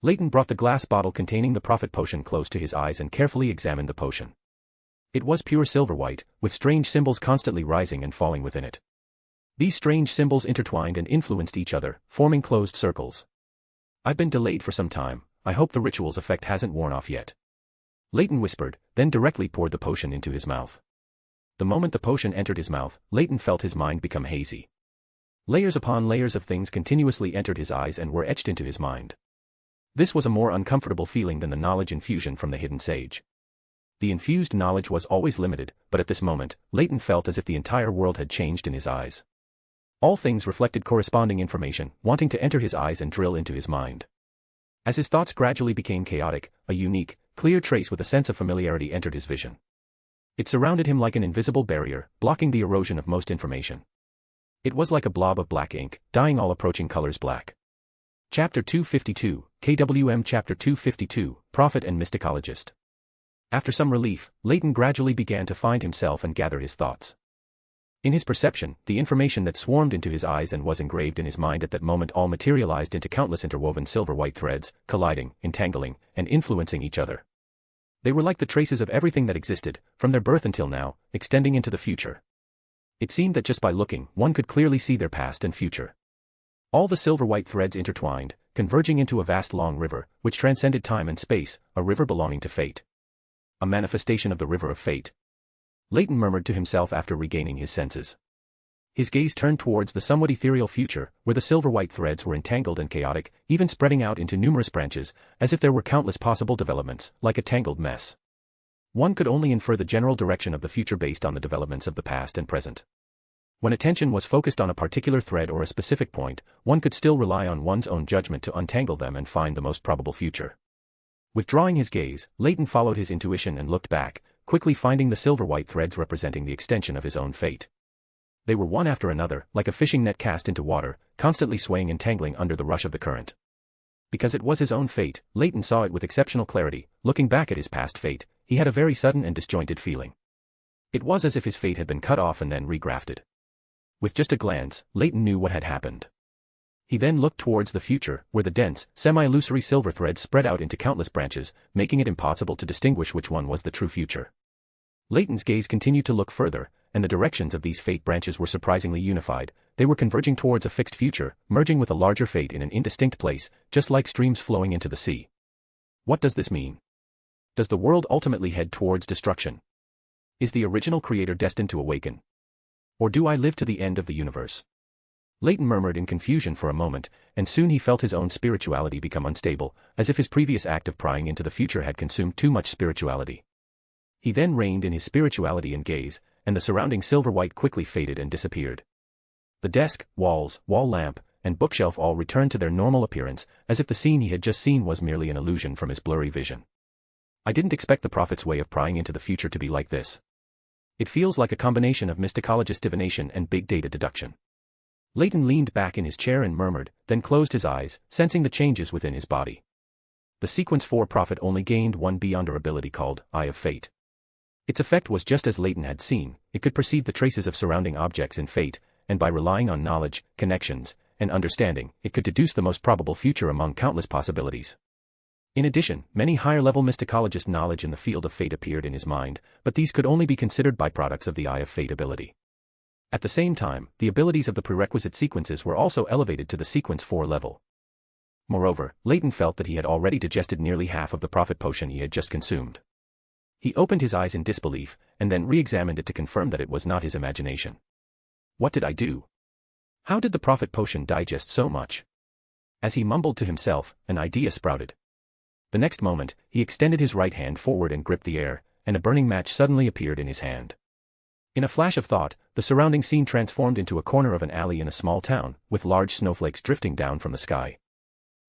Leyton brought the glass bottle containing the Prophet Potion close to his eyes and carefully examined the potion. It was pure silver white, with strange symbols constantly rising and falling within it. These strange symbols intertwined and influenced each other, forming closed circles. "I've been delayed for some time. I hope the ritual's effect hasn't worn off yet," Leyton whispered, then directly poured the potion into his mouth. The moment the potion entered his mouth, Leyton felt his mind become hazy. Layers upon layers of things continuously entered his eyes and were etched into his mind. This was a more uncomfortable feeling than the knowledge infusion from the hidden sage. The infused knowledge was always limited, but at this moment, Leyton felt as if the entire world had changed in his eyes. All things reflected corresponding information, wanting to enter his eyes and drill into his mind. As his thoughts gradually became chaotic, a unique, clear trace with a sense of familiarity entered his vision. It surrounded him like an invisible barrier, blocking the erosion of most information. It was like a blob of black ink, dyeing all approaching colors black. Chapter 252, KWM Chapter 252, Prophet and Mysticologist. After some relief, Leyton gradually began to find himself and gather his thoughts. In his perception, the information that swarmed into his eyes and was engraved in his mind at that moment all materialized into countless interwoven silver-white threads, colliding, entangling, and influencing each other. They were like the traces of everything that existed, from their birth until now, extending into the future. It seemed that just by looking, one could clearly see their past and future. All the silver-white threads intertwined, converging into a vast long river, which transcended time and space, a river belonging to fate. A manifestation of the river of fate. Leyton murmured to himself after regaining his senses. His gaze turned towards the somewhat ethereal future, where the silver-white threads were entangled and chaotic, even spreading out into numerous branches, as if there were countless possible developments, like a tangled mess. One could only infer the general direction of the future based on the developments of the past and present. When attention was focused on a particular thread or a specific point, one could still rely on one's own judgment to untangle them and find the most probable future. Withdrawing his gaze, Leyton followed his intuition and looked back, quickly finding the silver-white threads representing the extension of his own fate. They were one after another, like a fishing net cast into water, constantly swaying and tangling under the rush of the current. Because it was his own fate, Leyton saw it with exceptional clarity. Looking back at his past fate, he had a very sudden and disjointed feeling. It was as if his fate had been cut off and then regrafted. With just a glance, Leyton knew what had happened. He then looked towards the future, where the dense, semi-illusory silver threads spread out into countless branches, making it impossible to distinguish which one was the true future. Leyton's gaze continued to look further, and the directions of these fate branches were surprisingly unified. They were converging towards a fixed future, merging with a larger fate in an indistinct place, just like streams flowing into the sea. What does this mean? Does the world ultimately head towards destruction? Is the original creator destined to awaken? Or do I live to the end of the universe? Leyton murmured in confusion for a moment, and soon he felt his own spirituality become unstable, as if his previous act of prying into the future had consumed too much spirituality. He then reined in his spirituality and gaze, and the surrounding silver white quickly faded and disappeared. The desk, walls, wall lamp, and bookshelf all returned to their normal appearance, as if the scene he had just seen was merely an illusion from his blurry vision. I didn't expect the prophet's way of prying into the future to be like this. It feels like a combination of mysticologist divination and big data deduction. Leyton leaned back in his chair and murmured, then closed his eyes, sensing the changes within his body. The Sequence 4 prophet only gained one beyonder ability called Eye of Fate. Its effect was just as Leyton had seen. It could perceive the traces of surrounding objects in fate, and by relying on knowledge, connections, and understanding, it could deduce the most probable future among countless possibilities. In addition, many higher-level mysticologist knowledge in the field of fate appeared in his mind, but these could only be considered byproducts of the Eye of Fate ability. At the same time, the abilities of the prerequisite sequences were also elevated to the Sequence 4 level. Moreover, Leyton felt that he had already digested nearly half of the prophet potion he had just consumed. He opened his eyes in disbelief, and then re-examined it to confirm that it was not his imagination. What did I do? How did the prophet potion digest so much? As he mumbled to himself, an idea sprouted. The next moment, he extended his right hand forward and gripped the air, and a burning match suddenly appeared in his hand. In a flash of thought, the surrounding scene transformed into a corner of an alley in a small town, with large snowflakes drifting down from the sky.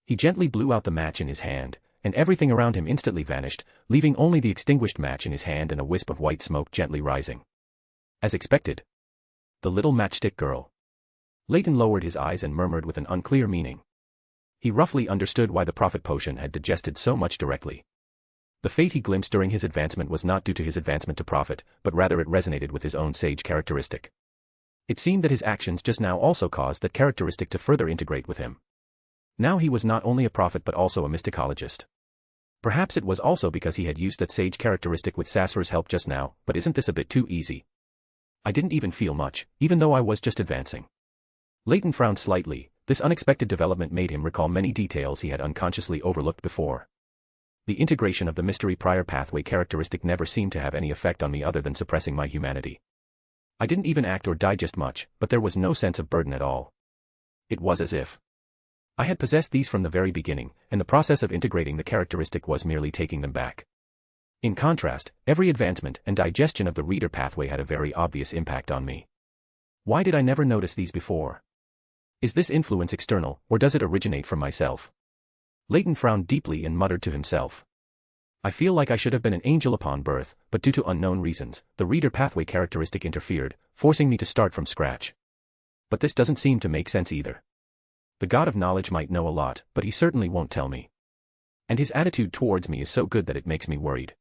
He gently blew out the match in his hand, and everything around him instantly vanished, leaving only the extinguished match in his hand and a wisp of white smoke gently rising. As expected. The little matchstick girl. Leyton lowered his eyes and murmured with an unclear meaning. He roughly understood why the prophet potion had digested so much directly. The fate he glimpsed during his advancement was not due to his advancement to prophet, but rather it resonated with his own sage characteristic. It seemed that his actions just now also caused that characteristic to further integrate with him. Now he was not only a prophet but also a mysticologist. Perhaps it was also because he had used that sage characteristic with Sassur's help just now, but isn't this a bit too easy? I didn't even feel much, even though I was just advancing. Leyton frowned slightly. This unexpected development made him recall many details he had unconsciously overlooked before. The integration of the mystery prior pathway characteristic never seemed to have any effect on me other than suppressing my humanity. I didn't even act or digest much, but there was no sense of burden at all. It was as if I had possessed these from the very beginning, and the process of integrating the characteristic was merely taking them back. In contrast, every advancement and digestion of the reader pathway had a very obvious impact on me. Why did I never notice these before? Is this influence external, or does it originate from myself? Leyton frowned deeply and muttered to himself. I feel like I should have been an angel upon birth, but due to unknown reasons, the reader pathway characteristic interfered, forcing me to start from scratch. But this doesn't seem to make sense either. The God of knowledge might know a lot, but he certainly won't tell me. And his attitude towards me is so good that it makes me worried.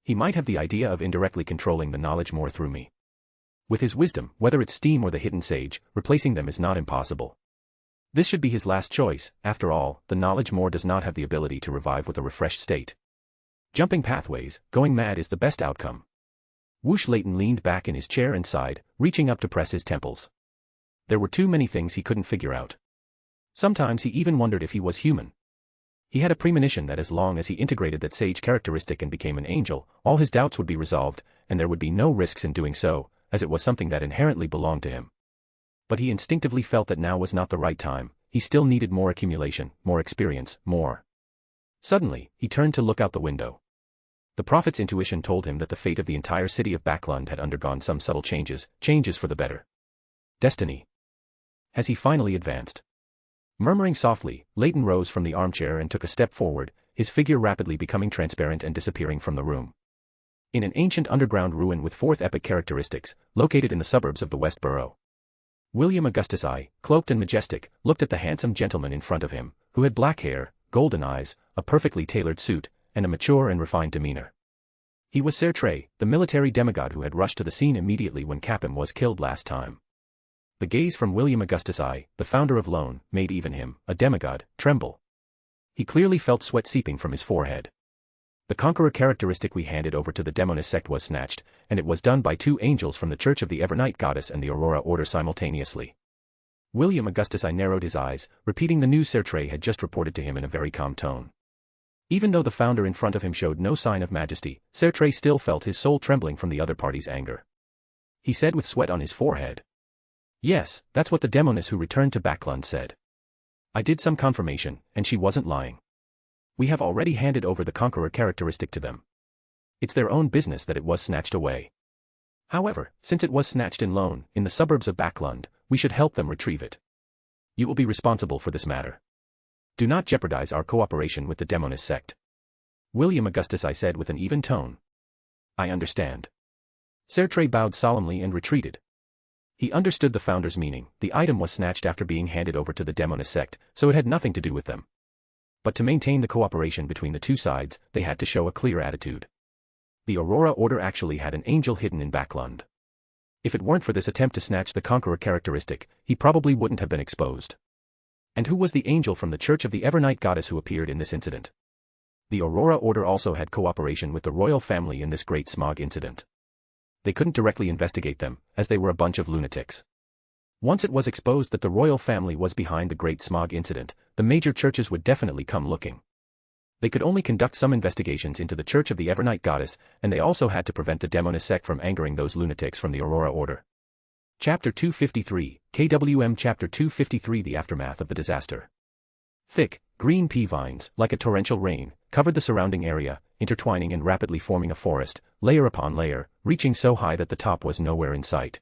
He might have the idea of indirectly controlling the knowledge more through me. With his wisdom, whether it's steam or the hidden sage, replacing them is not impossible. This should be his last choice. After all, the knowledge more does not have the ability to revive with a refreshed state. Jumping pathways, going mad is the best outcome. Whoosh! Leyton leaned back in his chair and sighed, reaching up to press his temples. There were too many things he couldn't figure out. Sometimes he even wondered if he was human. He had a premonition that as long as he integrated that sage characteristic and became an angel, all his doubts would be resolved, and there would be no risks in doing so, as it was something that inherently belonged to him. But he instinctively felt that now was not the right time. He still needed more accumulation, more experience, more. Suddenly, he turned to look out the window. The prophet's intuition told him that the fate of the entire city of Backlund had undergone some subtle changes for the better. Destiny. Has he finally advanced? Murmuring softly, Leyton rose from the armchair and took a step forward, his figure rapidly becoming transparent and disappearing from the room. In an ancient underground ruin with fourth epic characteristics, located in the suburbs of the West Borough. William Augustus I, cloaked and majestic, looked at the handsome gentleman in front of him, who had black hair, golden eyes, a perfectly tailored suit, and a mature and refined demeanor. He was Sertre, the military demigod who had rushed to the scene immediately when Capim was killed last time. The gaze from William Augustus I, the founder of Leyton, made even him, a demigod, tremble. He clearly felt sweat seeping from his forehead. The conqueror characteristic we handed over to the demonist sect was snatched, and it was done by two angels from the Church of the Evernight Goddess and the Aurora Order simultaneously. William Augustus I narrowed his eyes, repeating the news Sertre had just reported to him in a very calm tone. Even though the founder in front of him showed no sign of majesty, Sertre still felt his soul trembling from the other party's anger. He said with sweat on his forehead. Yes, that's what the demoness who returned to Backlund said. I did some confirmation, and she wasn't lying. We have already handed over the conqueror characteristic to them. It's their own business that it was snatched away. However, since it was snatched in Leyton, in the suburbs of Backlund, we should help them retrieve it. You will be responsible for this matter. Do not jeopardize our cooperation with the demonist sect. William Augustus I said with an even tone. I understand. Sertre bowed solemnly and retreated. He understood the founder's meaning. The item was snatched after being handed over to the demonist sect, so it had nothing to do with them. But to maintain the cooperation between the two sides, they had to show a clear attitude. The Aurora Order actually had an angel hidden in Backlund. If it weren't for this attempt to snatch the conqueror characteristic, he probably wouldn't have been exposed. And who was the angel from the Church of the Evernight Goddess who appeared in this incident? The Aurora Order also had cooperation with the royal family in this great smog incident. They couldn't directly investigate them, as they were a bunch of lunatics. Once it was exposed that the royal family was behind the great smog incident, the major churches would definitely come looking. They could only conduct some investigations into the Church of the Evernight Goddess, and they also had to prevent the demonist sect from angering those lunatics from the Aurora Order. Chapter 253, KWM Chapter 253 The Aftermath of the Disaster. Thick, green pea vines, like a torrential rain, covered the surrounding area, intertwining and rapidly forming a forest, layer upon layer, reaching so high that the top was nowhere in sight.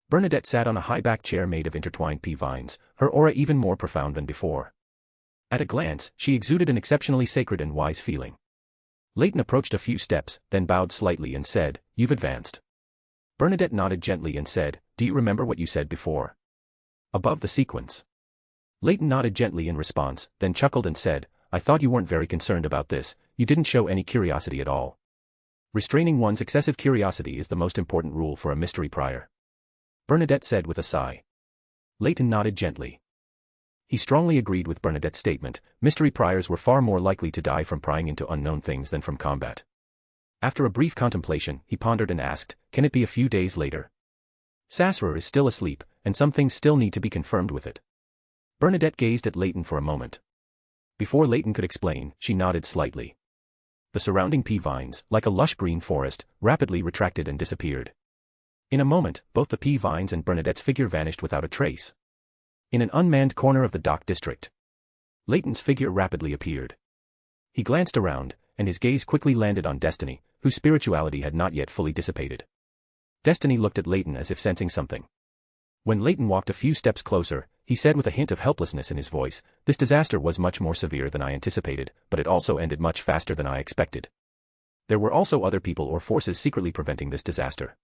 Bernadette sat on a high-backed chair made of intertwined pea vines, her aura even more profound than before. At a glance, she exuded an exceptionally sacred and wise feeling. Leyton approached a few steps, then bowed slightly and said, "You've advanced." Bernadette nodded gently and said, "Do you remember what you said before? Above the sequence." Leyton nodded gently in response, then chuckled and said, "I thought you weren't very concerned about this, you didn't show any curiosity at all. Restraining one's excessive curiosity is the most important rule for a mystery prior," Bernadette said with a sigh. Leyton nodded gently. He strongly agreed with Bernadette's statement. Mystery priors were far more likely to die from prying into unknown things than from combat. After a brief contemplation, he pondered and asked, "Can it be a few days later? Sasser is still asleep, and some things still need to be confirmed with it." Bernadette gazed at Leyton for a moment. Before Leyton could explain, she nodded slightly. The surrounding pea vines, like a lush green forest, rapidly retracted and disappeared. In a moment, both the pea vines and Bernadette's figure vanished without a trace. In an unmanned corner of the dock district, Leyton's figure rapidly appeared. He glanced around, and his gaze quickly landed on Destiny, whose spirituality had not yet fully dissipated. Destiny looked at Leyton as if sensing something. When Leyton walked a few steps closer, he said with a hint of helplessness in his voice, "This disaster was much more severe than I anticipated, but it also ended much faster than I expected. There were also other people or forces secretly preventing this disaster.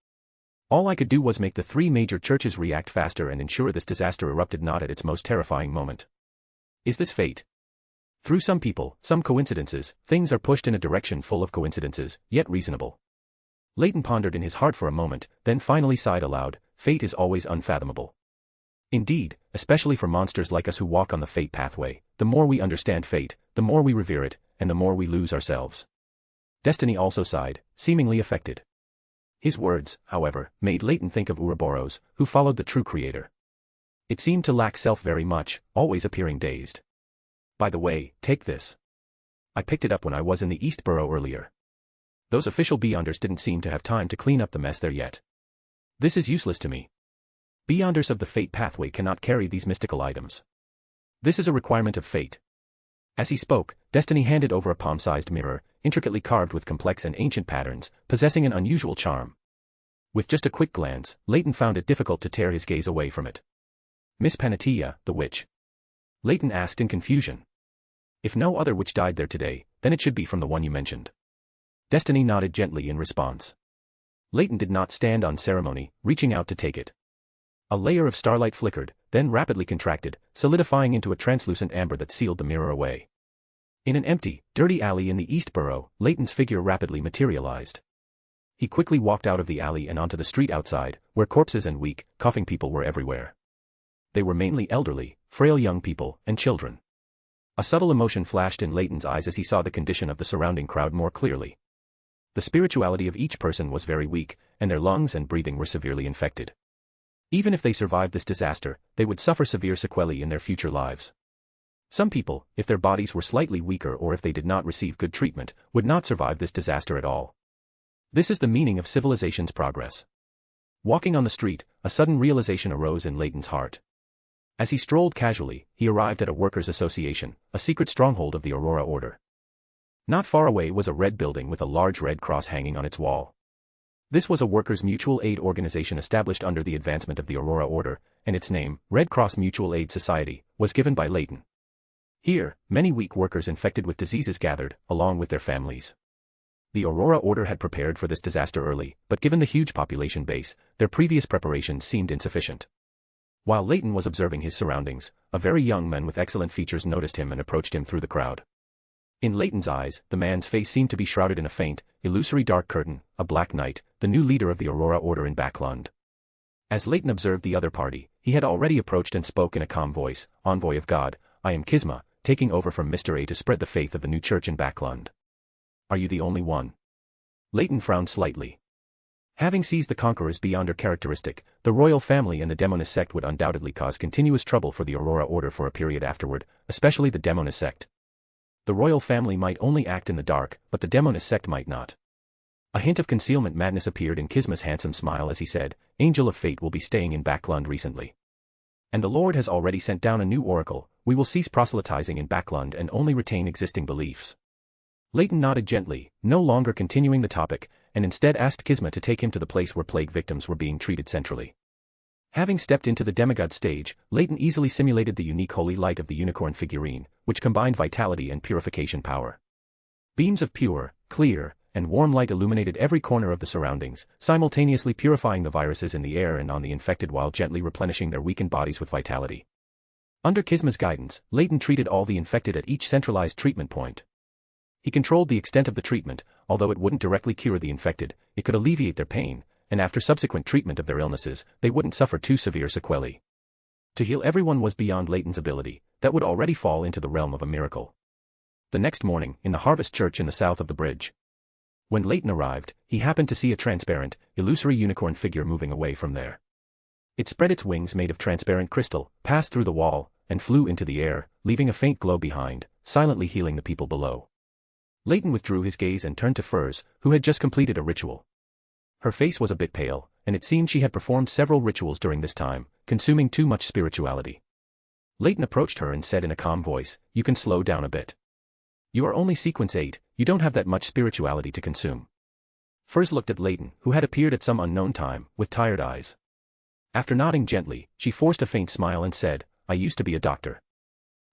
All I could do was make the three major churches react faster and ensure this disaster erupted not at its most terrifying moment. Is this fate? Through some people, some coincidences, things are pushed in a direction full of coincidences, yet reasonable." Leyton pondered in his heart for a moment, then finally sighed aloud, "Fate is always unfathomable. Indeed, especially for monsters like us who walk on the fate pathway, the more we understand fate, the more we revere it, and the more we lose ourselves." Destiny also sighed, seemingly affected. His words, however, made Leyton think of Ouroboros, who followed the true creator. It seemed to lack self very much, always appearing dazed. "By the way, take this. I picked it up when I was in the East Borough earlier. Those official Beyonders didn't seem to have time to clean up the mess there yet. This is useless to me. Beyonders of the fate pathway cannot carry these mystical items. This is a requirement of fate." As he spoke, Destiny handed over a palm-sized mirror, intricately carved with complex and ancient patterns, possessing an unusual charm. With just a quick glance, Leyton found it difficult to tear his gaze away from it. "Miss Panatilla, the witch?" Leyton asked in confusion. "If no other witch died there today, then it should be from the one you mentioned." Destiny nodded gently in response. Leyton did not stand on ceremony, reaching out to take it. A layer of starlight flickered, then rapidly contracted, solidifying into a translucent amber that sealed the mirror away. In an empty, dirty alley in the East Borough, Leyton's figure rapidly materialized. He quickly walked out of the alley and onto the street outside, where corpses and weak, coughing people were everywhere. They were mainly elderly, frail young people, and children. A subtle emotion flashed in Leyton's eyes as he saw the condition of the surrounding crowd more clearly. The spirituality of each person was very weak, and their lungs and breathing were severely infected. Even if they survived this disaster, they would suffer severe sequelae in their future lives. Some people, if their bodies were slightly weaker or if they did not receive good treatment, would not survive this disaster at all. This is the meaning of civilization's progress. Walking on the street, a sudden realization arose in Leyton's heart. As he strolled casually, he arrived at a workers' association, a secret stronghold of the Aurora Order. Not far away was a red building with a large red cross hanging on its wall. This was a workers' mutual aid organization established under the advancement of the Aurora Order, and its name, Red Cross Mutual Aid Society, was given by Leyton. Here, many weak workers infected with diseases gathered, along with their families. The Aurora Order had prepared for this disaster early, but given the huge population base, their previous preparations seemed insufficient. While Leyton was observing his surroundings, a very young man with excellent features noticed him and approached him through the crowd. In Leyton's eyes, the man's face seemed to be shrouded in a faint, illusory dark curtain, a black knight, the new leader of the Aurora Order in Backlund. As Leyton observed the other party, he had already approached and spoke in a calm voice, "Envoy of God, I am Kisma, taking over from Mr. A to spread the faith of the new church in Backlund. Are you the only one?" Leyton frowned slightly. Having seized the conquerors beyond her characteristic, the royal family and the demonist sect would undoubtedly cause continuous trouble for the Aurora Order for a period afterward, especially the demonist sect. The royal family might only act in the dark, but the demonist sect might not. A hint of concealment madness appeared in Kisma's handsome smile as he said, "Angel of Fate will be staying in Backlund recently. And the Lord has already sent down a new oracle. We will cease proselytizing in Backlund and only retain existing beliefs." Leyton nodded gently, no longer continuing the topic, and instead asked Kisma to take him to the place where plague victims were being treated centrally. Having stepped into the demigod stage, Leyton easily simulated the unique holy light of the unicorn figurine, which combined vitality and purification power. Beams of pure, clear, and warm light illuminated every corner of the surroundings, simultaneously purifying the viruses in the air and on the infected while gently replenishing their weakened bodies with vitality. Under Kisma's guidance, Leyton treated all the infected at each centralized treatment point. He controlled the extent of the treatment, although it wouldn't directly cure the infected, it could alleviate their pain, and after subsequent treatment of their illnesses, they wouldn't suffer too severe sequelae. To heal everyone was beyond Leyton's ability, that would already fall into the realm of a miracle. The next morning, in the Harvest Church in the south of the bridge. When Leyton arrived, he happened to see a transparent, illusory unicorn figure moving away from there. It spread its wings made of transparent crystal, passed through the wall, and flew into the air, leaving a faint glow behind, silently healing the people below. Leyton withdrew his gaze and turned to Furs, who had just completed a ritual. Her face was a bit pale, and it seemed she had performed several rituals during this time, consuming too much spirituality. Leyton approached her and said in a calm voice, "You can slow down a bit. You are only sequence 8, you don't have that much spirituality to consume." Furs looked at Leyton, who had appeared at some unknown time, with tired eyes. After nodding gently, she forced a faint smile and said, "I used to be a doctor.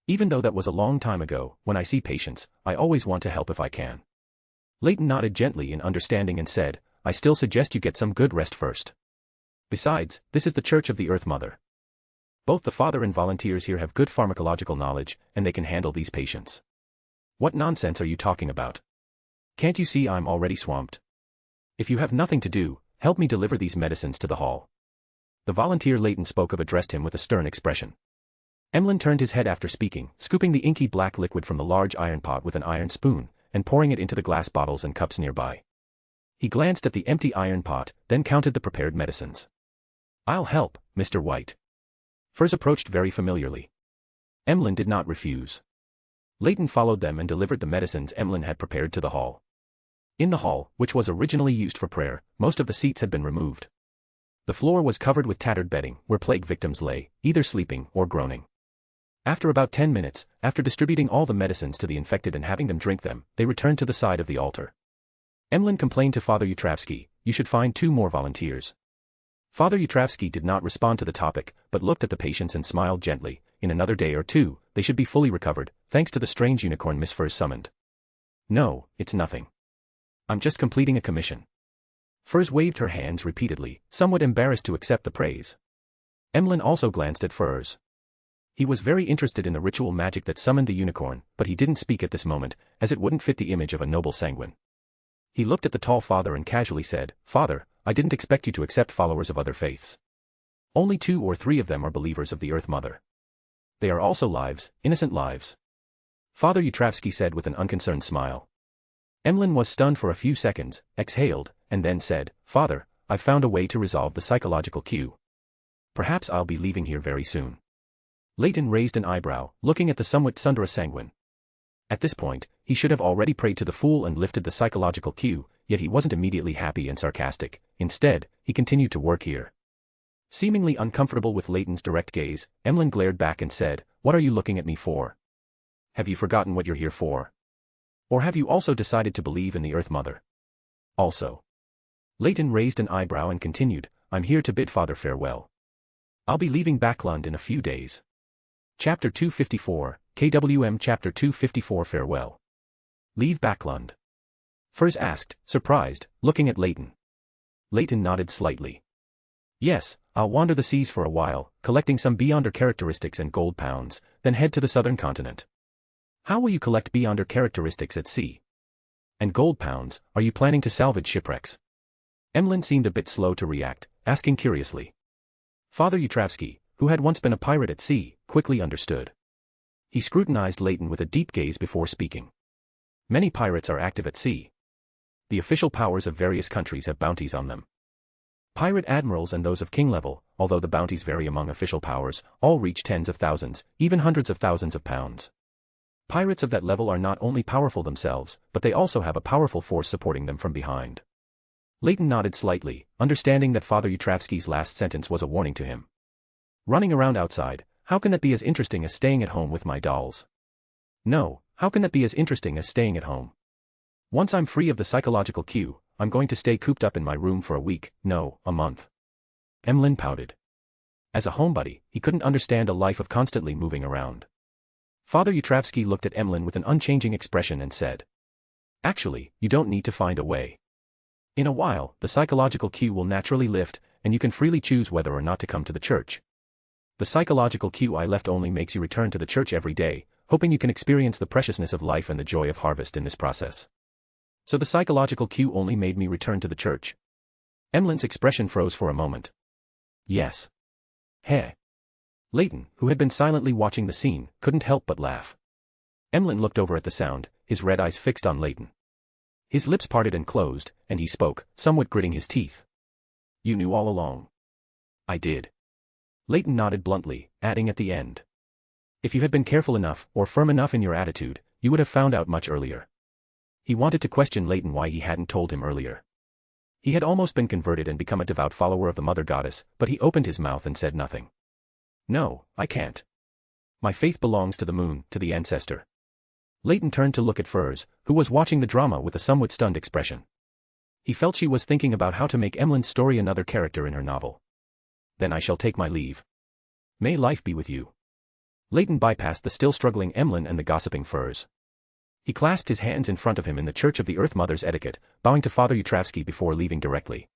Even though that was a long time ago, when I see patients, I always want to help if I can." Leyton nodded gently in understanding and said, "I still suggest you get some good rest first. Besides, this is the Church of the Earth Mother. Both the father and volunteers here have good pharmacological knowledge, and they can handle these patients." "What nonsense are you talking about? Can't you see I'm already swamped? If you have nothing to do, help me deliver these medicines to the hall." The volunteer Leyton spoke of addressed him with a stern expression. Emlyn turned his head after speaking, scooping the inky black liquid from the large iron pot with an iron spoon, and pouring it into the glass bottles and cups nearby. He glanced at the empty iron pot, then counted the prepared medicines. "I'll help, Mr. White." Furs approached very familiarly. Emlyn did not refuse. Leyton followed them and delivered the medicines Emlyn had prepared to the hall. In the hall, which was originally used for prayer, most of the seats had been removed. The floor was covered with tattered bedding, where plague victims lay, either sleeping or groaning. After about 10 minutes, after distributing all the medicines to the infected and having them drink them, they returned to the side of the altar. Emlyn complained to Father Utravsky, "You should find 2 more volunteers." Father Utravsky did not respond to the topic, but looked at the patients and smiled gently. In another day or 2, they should be fully recovered, thanks to the strange unicorn Miss Furs summoned. "No, it's nothing. I'm just completing a commission." Furs waved her hands repeatedly, somewhat embarrassed to accept the praise. Emlyn also glanced at Furs. He was very interested in the ritual magic that summoned the unicorn, but he didn't speak at this moment, as it wouldn't fit the image of a noble sanguine. He looked at the tall father and casually said, "Father, I didn't expect you to accept followers of other faiths." Only 2 or 3 of them are believers of the Earth Mother. They are also lives, innocent lives. Father Yutravsky said with an unconcerned smile. Emlyn was stunned for a few seconds, exhaled, and then said, Father, I've found a way to resolve the psychological cue. Perhaps I'll be leaving here very soon. Leyton raised an eyebrow, looking at the somewhat sundra sanguine. At this point, he should have already prayed to the fool and lifted the psychological cue, yet he wasn't immediately happy and sarcastic. Instead, he continued to work here. Seemingly uncomfortable with Leyton's direct gaze, Emlyn glared back and said, What are you looking at me for? Have you forgotten what you're here for? Or have you also decided to believe in the Earth Mother? Also. Leyton raised an eyebrow and continued, I'm here to bid Father farewell. I'll be leaving Backlund in a few days. Chapter 254, KWM Chapter 254 Farewell. Leave Backlund? Furs asked, surprised, looking at Leyton. Leyton nodded slightly. Yes, I'll wander the seas for a while, collecting some Beyonder characteristics and gold pounds, then head to the southern continent. How will you collect Beyonder characteristics at sea? And gold pounds, are you planning to salvage shipwrecks? Emlyn seemed a bit slow to react, asking curiously. Father Yutravsky, who had once been a pirate at sea, quickly understood. He scrutinized Leyton with a deep gaze before speaking. Many pirates are active at sea. The official powers of various countries have bounties on them. Pirate admirals and those of king level, although the bounties vary among official powers, all reach tens of thousands, even hundreds of thousands of pounds. Pirates of that level are not only powerful themselves, but they also have a powerful force supporting them from behind. Leyton nodded slightly, understanding that Father Yutravsky's last sentence was a warning to him. Running around outside, how can that be as interesting as staying at home with my dolls? No, how can that be as interesting as staying at home? Once I'm free of the psychological cue, I'm going to stay cooped up in my room for a week, no, a month. Emlyn pouted. As a homebody, he couldn't understand a life of constantly moving around. Father Yutravsky looked at Emlyn with an unchanging expression and said, Actually, you don't need to find a way. In a while, the psychological cue will naturally lift, and you can freely choose whether or not to come to the church. The psychological cue I left only makes you return to the church every day, hoping you can experience the preciousness of life and the joy of harvest in this process. So the psychological cue only made me return to the church. Emlyn's expression froze for a moment. Yes. Heh. Leyton, who had been silently watching the scene, couldn't help but laugh. Emlyn looked over at the sound, his red eyes fixed on Leyton. His lips parted and closed, and he spoke, somewhat gritting his teeth. You knew all along. I did. Leyton nodded bluntly, adding at the end. If you had been careful enough, or firm enough in your attitude, you would have found out much earlier. He wanted to question Leyton why he hadn't told him earlier. He had almost been converted and become a devout follower of the Mother Goddess, but he opened his mouth and said nothing. No, I can't. My faith belongs to the moon, to the ancestor. Leyton turned to look at Furs, who was watching the drama with a somewhat stunned expression. He felt she was thinking about how to make Emlyn's story another character in her novel. Then I shall take my leave. May life be with you. Leyton bypassed the still struggling Emlyn and the gossiping Furs. He clasped his hands in front of him in the Church of the Earth Mother's etiquette, bowing to Father Yutravsky before leaving directly.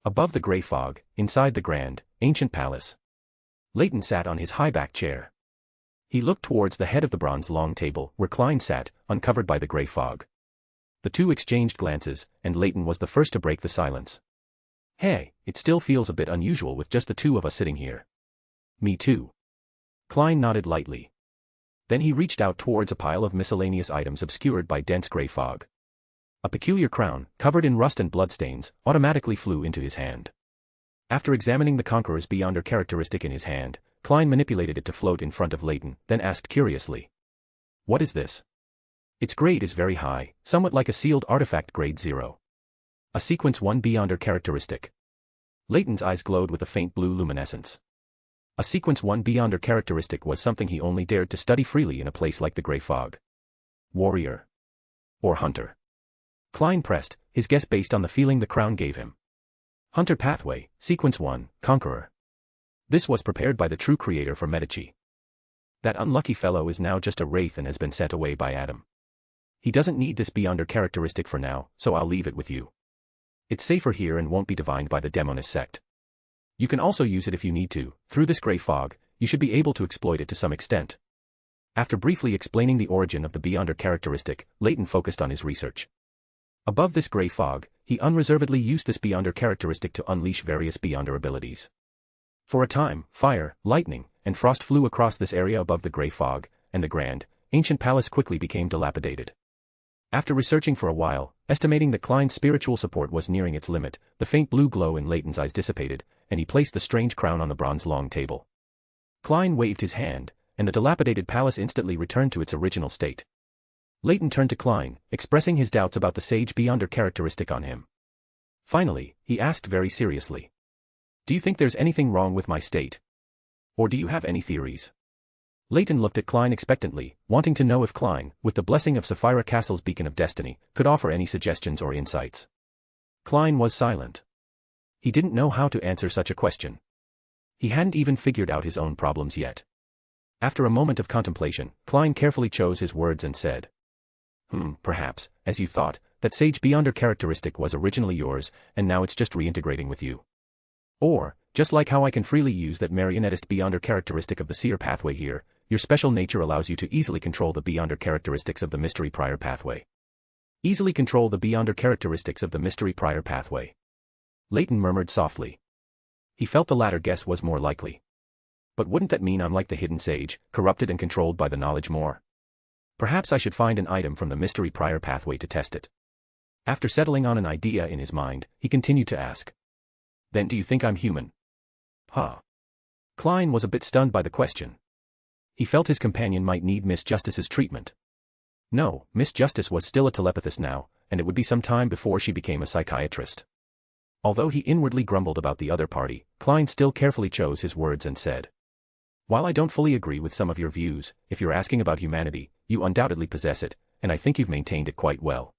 Above the grey fog, inside the grand, ancient palace. Leyton sat on his high-backed chair. He looked towards the head of the bronze long table, where Klein sat, uncovered by the grey fog. The two exchanged glances, and Leyton was the first to break the silence. Hey, it still feels a bit unusual with just the two of us sitting here. Me too. Klein nodded lightly. Then he reached out towards a pile of miscellaneous items obscured by dense grey fog. A peculiar crown, covered in rust and bloodstains, automatically flew into his hand. After examining the Conqueror's Beyonder characteristic in his hand, Klein manipulated it to float in front of Leyton, then asked curiously. What is this? Its grade is very high, somewhat like a sealed artifact grade 0. A sequence 1 Beyonder characteristic. Leyton's eyes glowed with a faint blue luminescence. A sequence 1 Beyonder characteristic was something he only dared to study freely in a place like the grey fog. Warrior. Or hunter. Klein pressed, his guess based on the feeling the crown gave him. Hunter Pathway, Sequence 1, Conqueror. This was prepared by the true creator for Medici. That unlucky fellow is now just a wraith and has been sent away by Adam. He doesn't need this Beyonder characteristic for now, so I'll leave it with you. It's safer here and won't be divined by the Demonist sect. You can also use it if you need to. Through this grey fog, you should be able to exploit it to some extent. After briefly explaining the origin of the Beyonder characteristic, Leyton focused on his research. Above this grey fog, he unreservedly used this Beyonder characteristic to unleash various Beyonder abilities. For a time, fire, lightning, and frost flew across this area above the grey fog, and the grand, ancient palace quickly became dilapidated. After researching for a while, estimating that Klein's spiritual support was nearing its limit, the faint blue glow in Leyton's eyes dissipated, and he placed the strange crown on the bronze long table. Klein waved his hand, and the dilapidated palace instantly returned to its original state. Leyton turned to Klein, expressing his doubts about the Sage Beyonder characteristic on him. Finally, he asked very seriously. Do you think there's anything wrong with my state? Or do you have any theories? Leyton looked at Klein expectantly, wanting to know if Klein, with the blessing of Sapphira Castle's beacon of destiny, could offer any suggestions or insights. Klein was silent. He didn't know how to answer such a question. He hadn't even figured out his own problems yet. After a moment of contemplation, Klein carefully chose his words and said, perhaps, as you thought, that Sage Beyonder characteristic was originally yours, and now it's just reintegrating with you. Or, just like how I can freely use that marionettist Beyonder characteristic of the seer pathway here, your special nature allows you to easily control the Beyonder characteristics of the mystery prior pathway. Easily control the Beyonder characteristics of the mystery prior pathway. Leyton murmured softly. He felt the latter guess was more likely. But wouldn't that mean I'm like the hidden sage, corrupted and controlled by the knowledge Moor? Perhaps I should find an item from the mystery prior pathway to test it. After settling on an idea in his mind, he continued to ask. Then do you think I'm human? Huh. Klein was a bit stunned by the question. He felt his companion might need Miss Justice's treatment. No, Miss Justice was still a telepathist now, and it would be some time before she became a psychiatrist. Although he inwardly grumbled about the other party, Klein still carefully chose his words and said. While I don't fully agree with some of your views, if you're asking about humanity, you undoubtedly possess it, and I think you've maintained it quite well.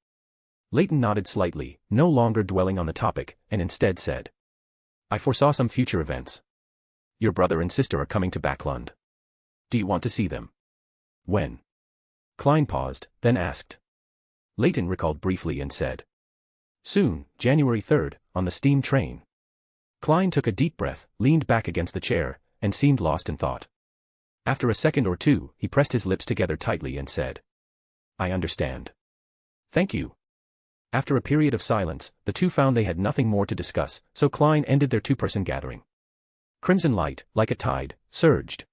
Leyton nodded slightly, no longer dwelling on the topic, and instead said. I foresaw some future events. Your brother and sister are coming to Backlund. Do you want to see them? When? Klein paused, then asked. Leyton recalled briefly and said. Soon, January 3rd, on the steam train. Klein took a deep breath, leaned back against the chair, and seemed lost in thought. After a second or two, he pressed his lips together tightly and said. I understand. Thank you. After a period of silence, the two found they had nothing more to discuss, so Klein ended their two-person gathering. Crimson light, like a tide, surged.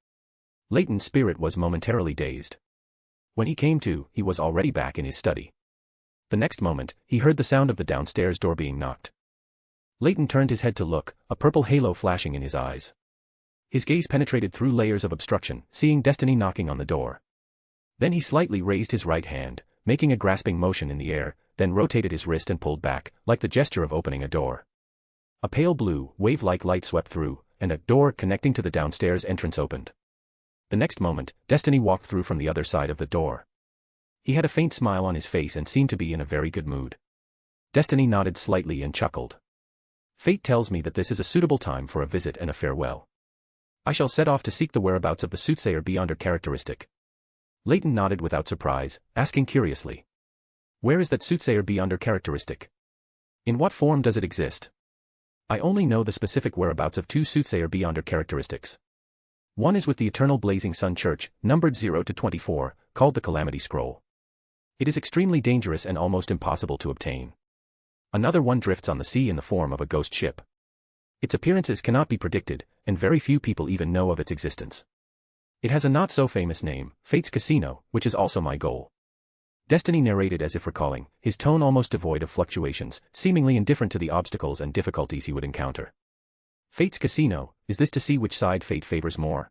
Leyton's spirit was momentarily dazed. When he came to, he was already back in his study. The next moment, he heard the sound of the downstairs door being knocked. Leyton turned his head to look, a purple halo flashing in his eyes. His gaze penetrated through layers of obstruction, seeing Destiny knocking on the door. Then he slightly raised his right hand, making a grasping motion in the air, then rotated his wrist and pulled back, like the gesture of opening a door. A pale blue, wave-like light swept through, and a door connecting to the downstairs entrance opened. The next moment, Destiny walked through from the other side of the door. He had a faint smile on his face and seemed to be in a very good mood. Destiny nodded slightly and chuckled. Fate tells me that this is a suitable time for a visit and a farewell. I shall set off to seek the whereabouts of the soothsayer Beyonder characteristic. Leyton nodded without surprise, asking curiously. Where is that soothsayer Beyonder characteristic? In what form does it exist? I only know the specific whereabouts of two soothsayer Beyonder characteristics. One is with the Eternal Blazing Sun Church, numbered 0 to 24, called the Calamity Scroll. It is extremely dangerous and almost impossible to obtain. Another one drifts on the sea in the form of a ghost ship. Its appearances cannot be predicted, and very few people even know of its existence. It has a not-so-famous name, Fate's Casino, which is also my goal. Destiny narrated as if recalling, his tone almost devoid of fluctuations, seemingly indifferent to the obstacles and difficulties he would encounter. Fate's Casino, is this to see which side fate favors more?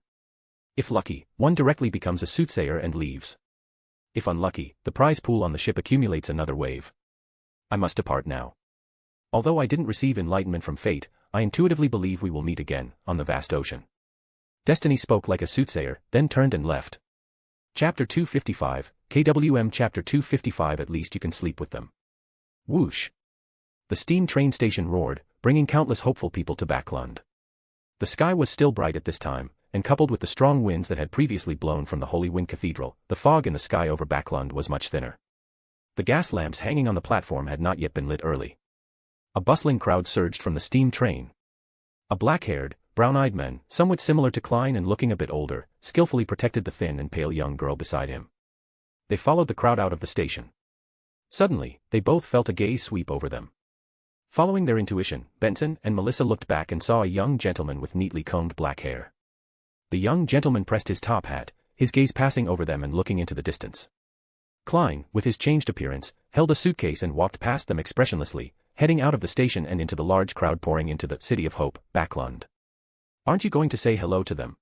If lucky, one directly becomes a soothsayer and leaves. If unlucky, the prize pool on the ship accumulates another wave. I must depart now. Although I didn't receive enlightenment from fate, I intuitively believe we will meet again, on the vast ocean. Destiny spoke like a soothsayer, then turned and left. Chapter 255, KWM Chapter 255 At least you can sleep with them. Whoosh. The steam train station roared, bringing countless hopeful people to Backlund. The sky was still bright at this time, and coupled with the strong winds that had previously blown from the Holy Wind Cathedral, the fog in the sky over Backlund was much thinner. The gas lamps hanging on the platform had not yet been lit early. A bustling crowd surged from the steam train. A black-haired, brown-eyed man, somewhat similar to Klein and looking a bit older, skillfully protected the thin and pale young girl beside him. They followed the crowd out of the station. Suddenly, they both felt a gaze sweep over them. Following their intuition, Benson and Melissa looked back and saw a young gentleman with neatly combed black hair. The young gentleman pressed his top hat, his gaze passing over them and looking into the distance. Klein, with his changed appearance, held a suitcase and walked past them expressionlessly, heading out of the station and into the large crowd pouring into the City of Hope, Backlund. Aren't you going to say hello to them?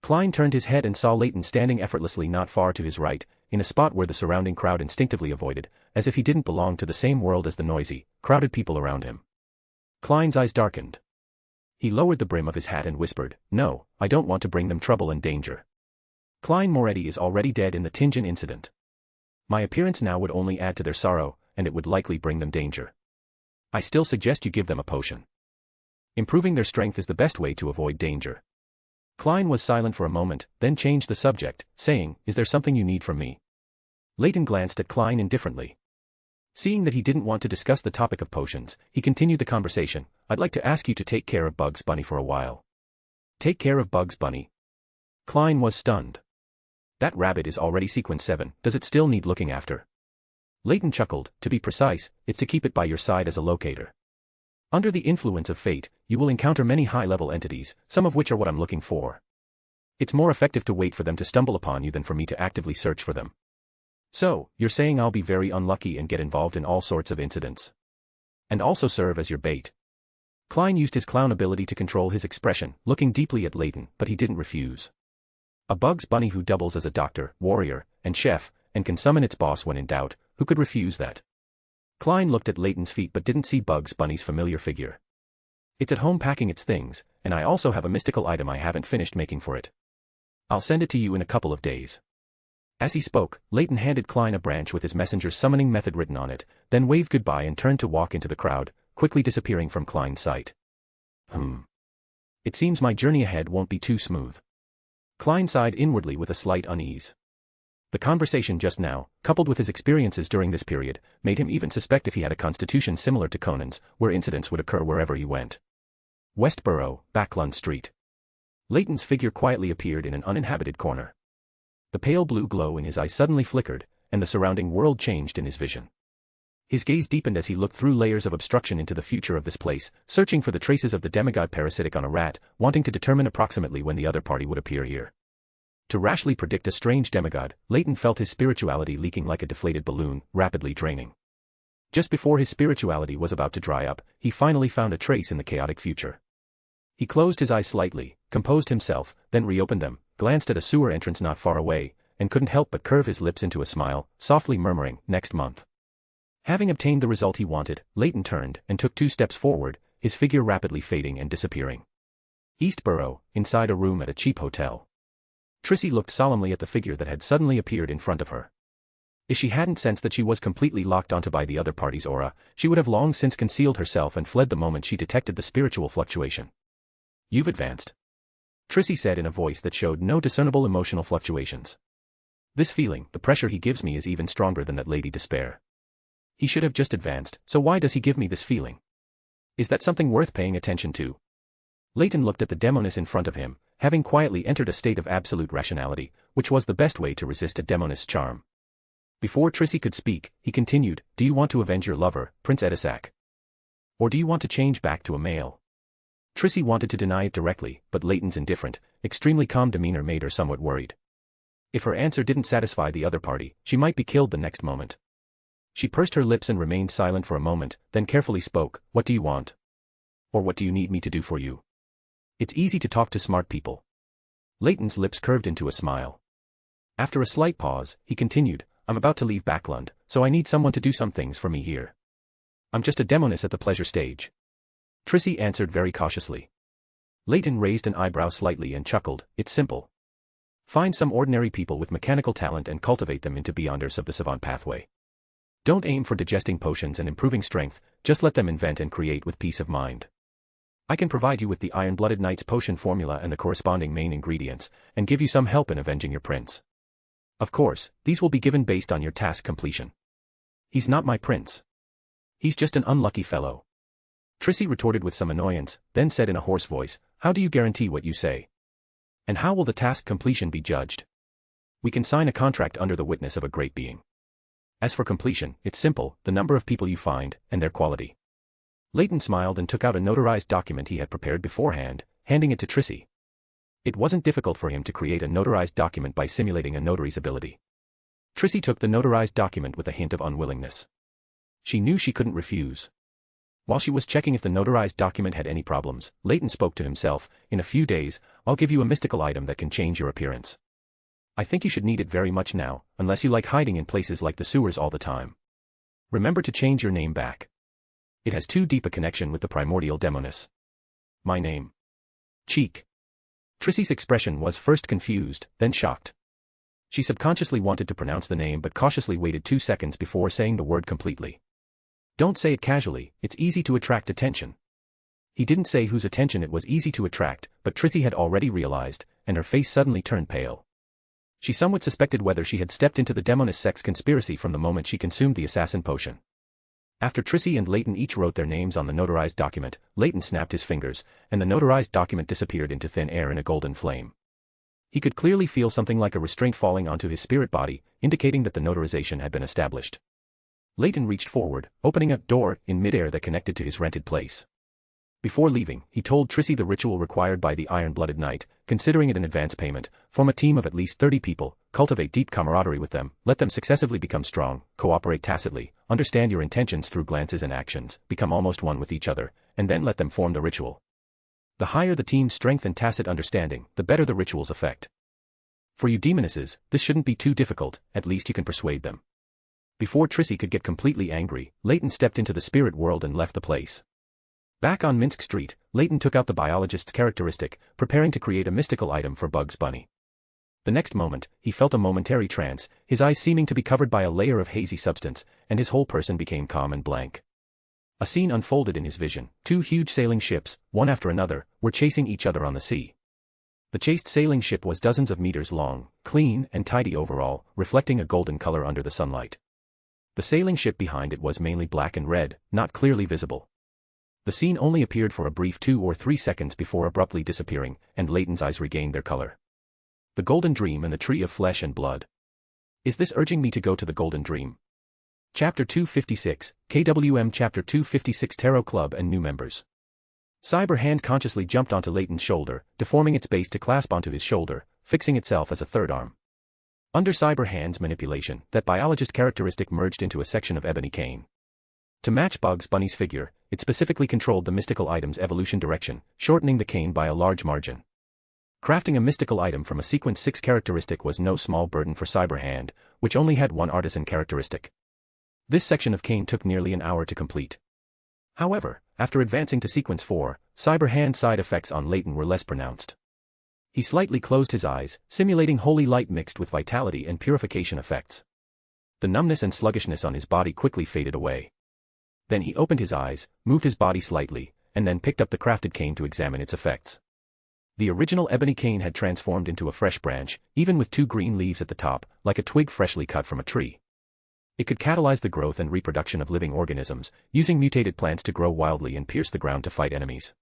Klein turned his head and saw Leyton standing effortlessly not far to his right, in a spot where the surrounding crowd instinctively avoided, as if he didn't belong to the same world as the noisy, crowded people around him. Klein's eyes darkened. He lowered the brim of his hat and whispered, "No, I don't want to bring them trouble and danger. Klein Moretti is already dead in the Tingen incident. My appearance now would only add to their sorrow, and it would likely bring them danger. I still suggest you give them a potion. Improving their strength is the best way to avoid danger." Klein was silent for a moment, then changed the subject, saying, "Is there something you need from me?" Leyton glanced at Klein indifferently. Seeing that he didn't want to discuss the topic of potions, he continued the conversation. "I'd like to ask you to take care of Bugs Bunny for a while." "Take care of Bugs Bunny?" Klein was stunned. "That rabbit is already sequence 7, does it still need looking after?" Leyton chuckled. "To be precise, it's to keep it by your side as a locator. Under the influence of fate, you will encounter many high-level entities, some of which are what I'm looking for. It's more effective to wait for them to stumble upon you than for me to actively search for them. So, you're saying I'll be very unlucky and get involved in all sorts of incidents. And also serve as your bait." Klein used his clown ability to control his expression, looking deeply at Leyton, but he didn't refuse. A Bugs Bunny who doubles as a doctor, warrior, and chef, and can summon its boss when in doubt, who could refuse that? Klein looked at Leyton's feet but didn't see Bugs Bunny's familiar figure. "It's at home packing its things, and I also have a mystical item I haven't finished making for it. I'll send it to you in a couple of days." As he spoke, Leyton handed Klein a branch with his messenger's summoning method written on it, then waved goodbye and turned to walk into the crowd, quickly disappearing from Klein's sight. It seems my journey ahead won't be too smooth." Klein sighed inwardly with a slight unease. The conversation just now, coupled with his experiences during this period, made him even suspect if he had a constitution similar to Conan's, where incidents would occur wherever he went. Westborough, Backlund Street. Leyton's figure quietly appeared in an uninhabited corner. The pale blue glow in his eyes suddenly flickered, and the surrounding world changed in his vision. His gaze deepened as he looked through layers of obstruction into the future of this place, searching for the traces of the demigod parasitic on a rat, wanting to determine approximately when the other party would appear here. To rashly predict a strange demigod, Leyton felt his spirituality leaking like a deflated balloon, rapidly draining. Just before his spirituality was about to dry up, he finally found a trace in the chaotic future. He closed his eyes slightly, composed himself, then reopened them, glanced at a sewer entrance not far away, and couldn't help but curve his lips into a smile, softly murmuring, "Next month." Having obtained the result he wanted, Leyton turned and took 2 steps forward, his figure rapidly fading and disappearing. Eastborough, inside a room at a cheap hotel. Trissy looked solemnly at the figure that had suddenly appeared in front of her. If she hadn't sensed that she was completely locked onto by the other party's aura, she would have long since concealed herself and fled the moment she detected the spiritual fluctuation. "You've advanced," Trissy said in a voice that showed no discernible emotional fluctuations. "This feeling, the pressure he gives me is even stronger than that Lady Despair. He should have just advanced, so why does he give me this feeling? Is that something worth paying attention to?" Leyton looked at the demoness in front of him, having quietly entered a state of absolute rationality, which was the best way to resist a demoness' charm. Before Trissy could speak, he continued, "Do you want to avenge your lover, Prince Edisac? Or do you want to change back to a male?" Trissy wanted to deny it directly, but Leyton's indifferent, extremely calm demeanor made her somewhat worried. If her answer didn't satisfy the other party, she might be killed the next moment. She pursed her lips and remained silent for a moment, then carefully spoke, "What do you want? Or what do you need me to do for you? It's easy to talk to smart people." Leyton's lips curved into a smile. After a slight pause, he continued, "I'm about to leave Backlund, so I need someone to do some things for me here. I'm just a demoness at the pleasure stage." Trissy answered very cautiously. Leyton raised an eyebrow slightly and chuckled, "It's simple. Find some ordinary people with mechanical talent and cultivate them into beyonders of the savant pathway. Don't aim for digesting potions and improving strength, just let them invent and create with peace of mind. I can provide you with the Iron-Blooded Knight's potion formula and the corresponding main ingredients, and give you some help in avenging your prince. Of course, these will be given based on your task completion. He's not my prince. He's just an unlucky fellow." Trissy retorted with some annoyance, then said in a hoarse voice, "How do you guarantee what you say? And how will the task completion be judged? We can sign a contract under the witness of a great being. As for completion, it's simple, the number of people you find, and their quality. Leyton smiled and took out a notarized document he had prepared beforehand, handing it to Trissy. It wasn't difficult for him to create a notarized document by simulating a notary's ability. Trissy took the notarized document with a hint of unwillingness. She knew she couldn't refuse. While she was checking if the notarized document had any problems, Leyton spoke to himself, "In a few days, I'll give you a mystical item that can change your appearance. I think you should need it very much now, unless you like hiding in places like the sewers all the time. Remember to change your name back. It has too deep a connection with the primordial demoness. My name. Cheek." Trissy's expression was first confused, then shocked. She subconsciously wanted to pronounce the name but cautiously waited 2 seconds before saying the word completely. "Don't say it casually, it's easy to attract attention." He didn't say whose attention it was easy to attract, but Trissy had already realized, and her face suddenly turned pale. She somewhat suspected whether she had stepped into the demoness sex conspiracy from the moment she consumed the assassin potion. After Trissy and Leyton each wrote their names on the notarized document, Leyton snapped his fingers, and the notarized document disappeared into thin air in a golden flame. He could clearly feel something like a restraint falling onto his spirit body, indicating that the notarization had been established. Leyton reached forward, opening a door in midair that connected to his rented place. Before leaving, he told Trissy the ritual required by the Iron-Blooded Knight, considering it an advance payment: form a team of at least 30 people, cultivate deep camaraderie with them, let them successively become strong, cooperate tacitly, understand your intentions through glances and actions, become almost one with each other, and then let them form the ritual. The higher the team's strength and tacit understanding, the better the ritual's effect. For you demonesses, this shouldn't be too difficult, at least you can persuade them. Before Trissy could get completely angry, Leyton stepped into the spirit world and left the place. Back on Minsk Street, Leyton took out the biologist's characteristic, preparing to create a mystical item for Bugs Bunny. The next moment, he felt a momentary trance, his eyes seeming to be covered by a layer of hazy substance, and his whole person became calm and blank. A scene unfolded in his vision. 2 huge sailing ships, one after another, were chasing each other on the sea. The chased sailing ship was dozens of meters long, clean and tidy overall, reflecting a golden color under the sunlight. The sailing ship behind it was mainly black and red, not clearly visible. The scene only appeared for a brief 2 or 3 seconds before abruptly disappearing, and Leyton's eyes regained their color. The Golden Dream and the Tree of Flesh and Blood. Is this urging me to go to the Golden Dream? Chapter 256, KWM Chapter 256 Tarot Club and New Members. Cyber Hand consciously jumped onto Leyton's shoulder, deforming its base to clasp onto his shoulder, fixing itself as a third arm. Under Cyber Hand's manipulation, that biologist characteristic merged into a section of ebony cane. To match Bugs Bunny's figure, it specifically controlled the mystical item's evolution direction, shortening the cane by a large margin. Crafting a mystical item from a sequence 6 characteristic was no small burden for Cyber Hand, which only had one artisan characteristic. This section of cane took nearly an hour to complete. However, after advancing to sequence 4, Cyber Hand's side effects on Leyton were less pronounced. He slightly closed his eyes, simulating holy light mixed with vitality and purification effects. The numbness and sluggishness on his body quickly faded away. Then he opened his eyes, moved his body slightly, and then picked up the crafted cane to examine its effects. The original ebony cane had transformed into a fresh branch, even with 2 green leaves at the top, like a twig freshly cut from a tree. It could catalyze the growth and reproduction of living organisms, using mutated plants to grow wildly and pierce the ground to fight enemies.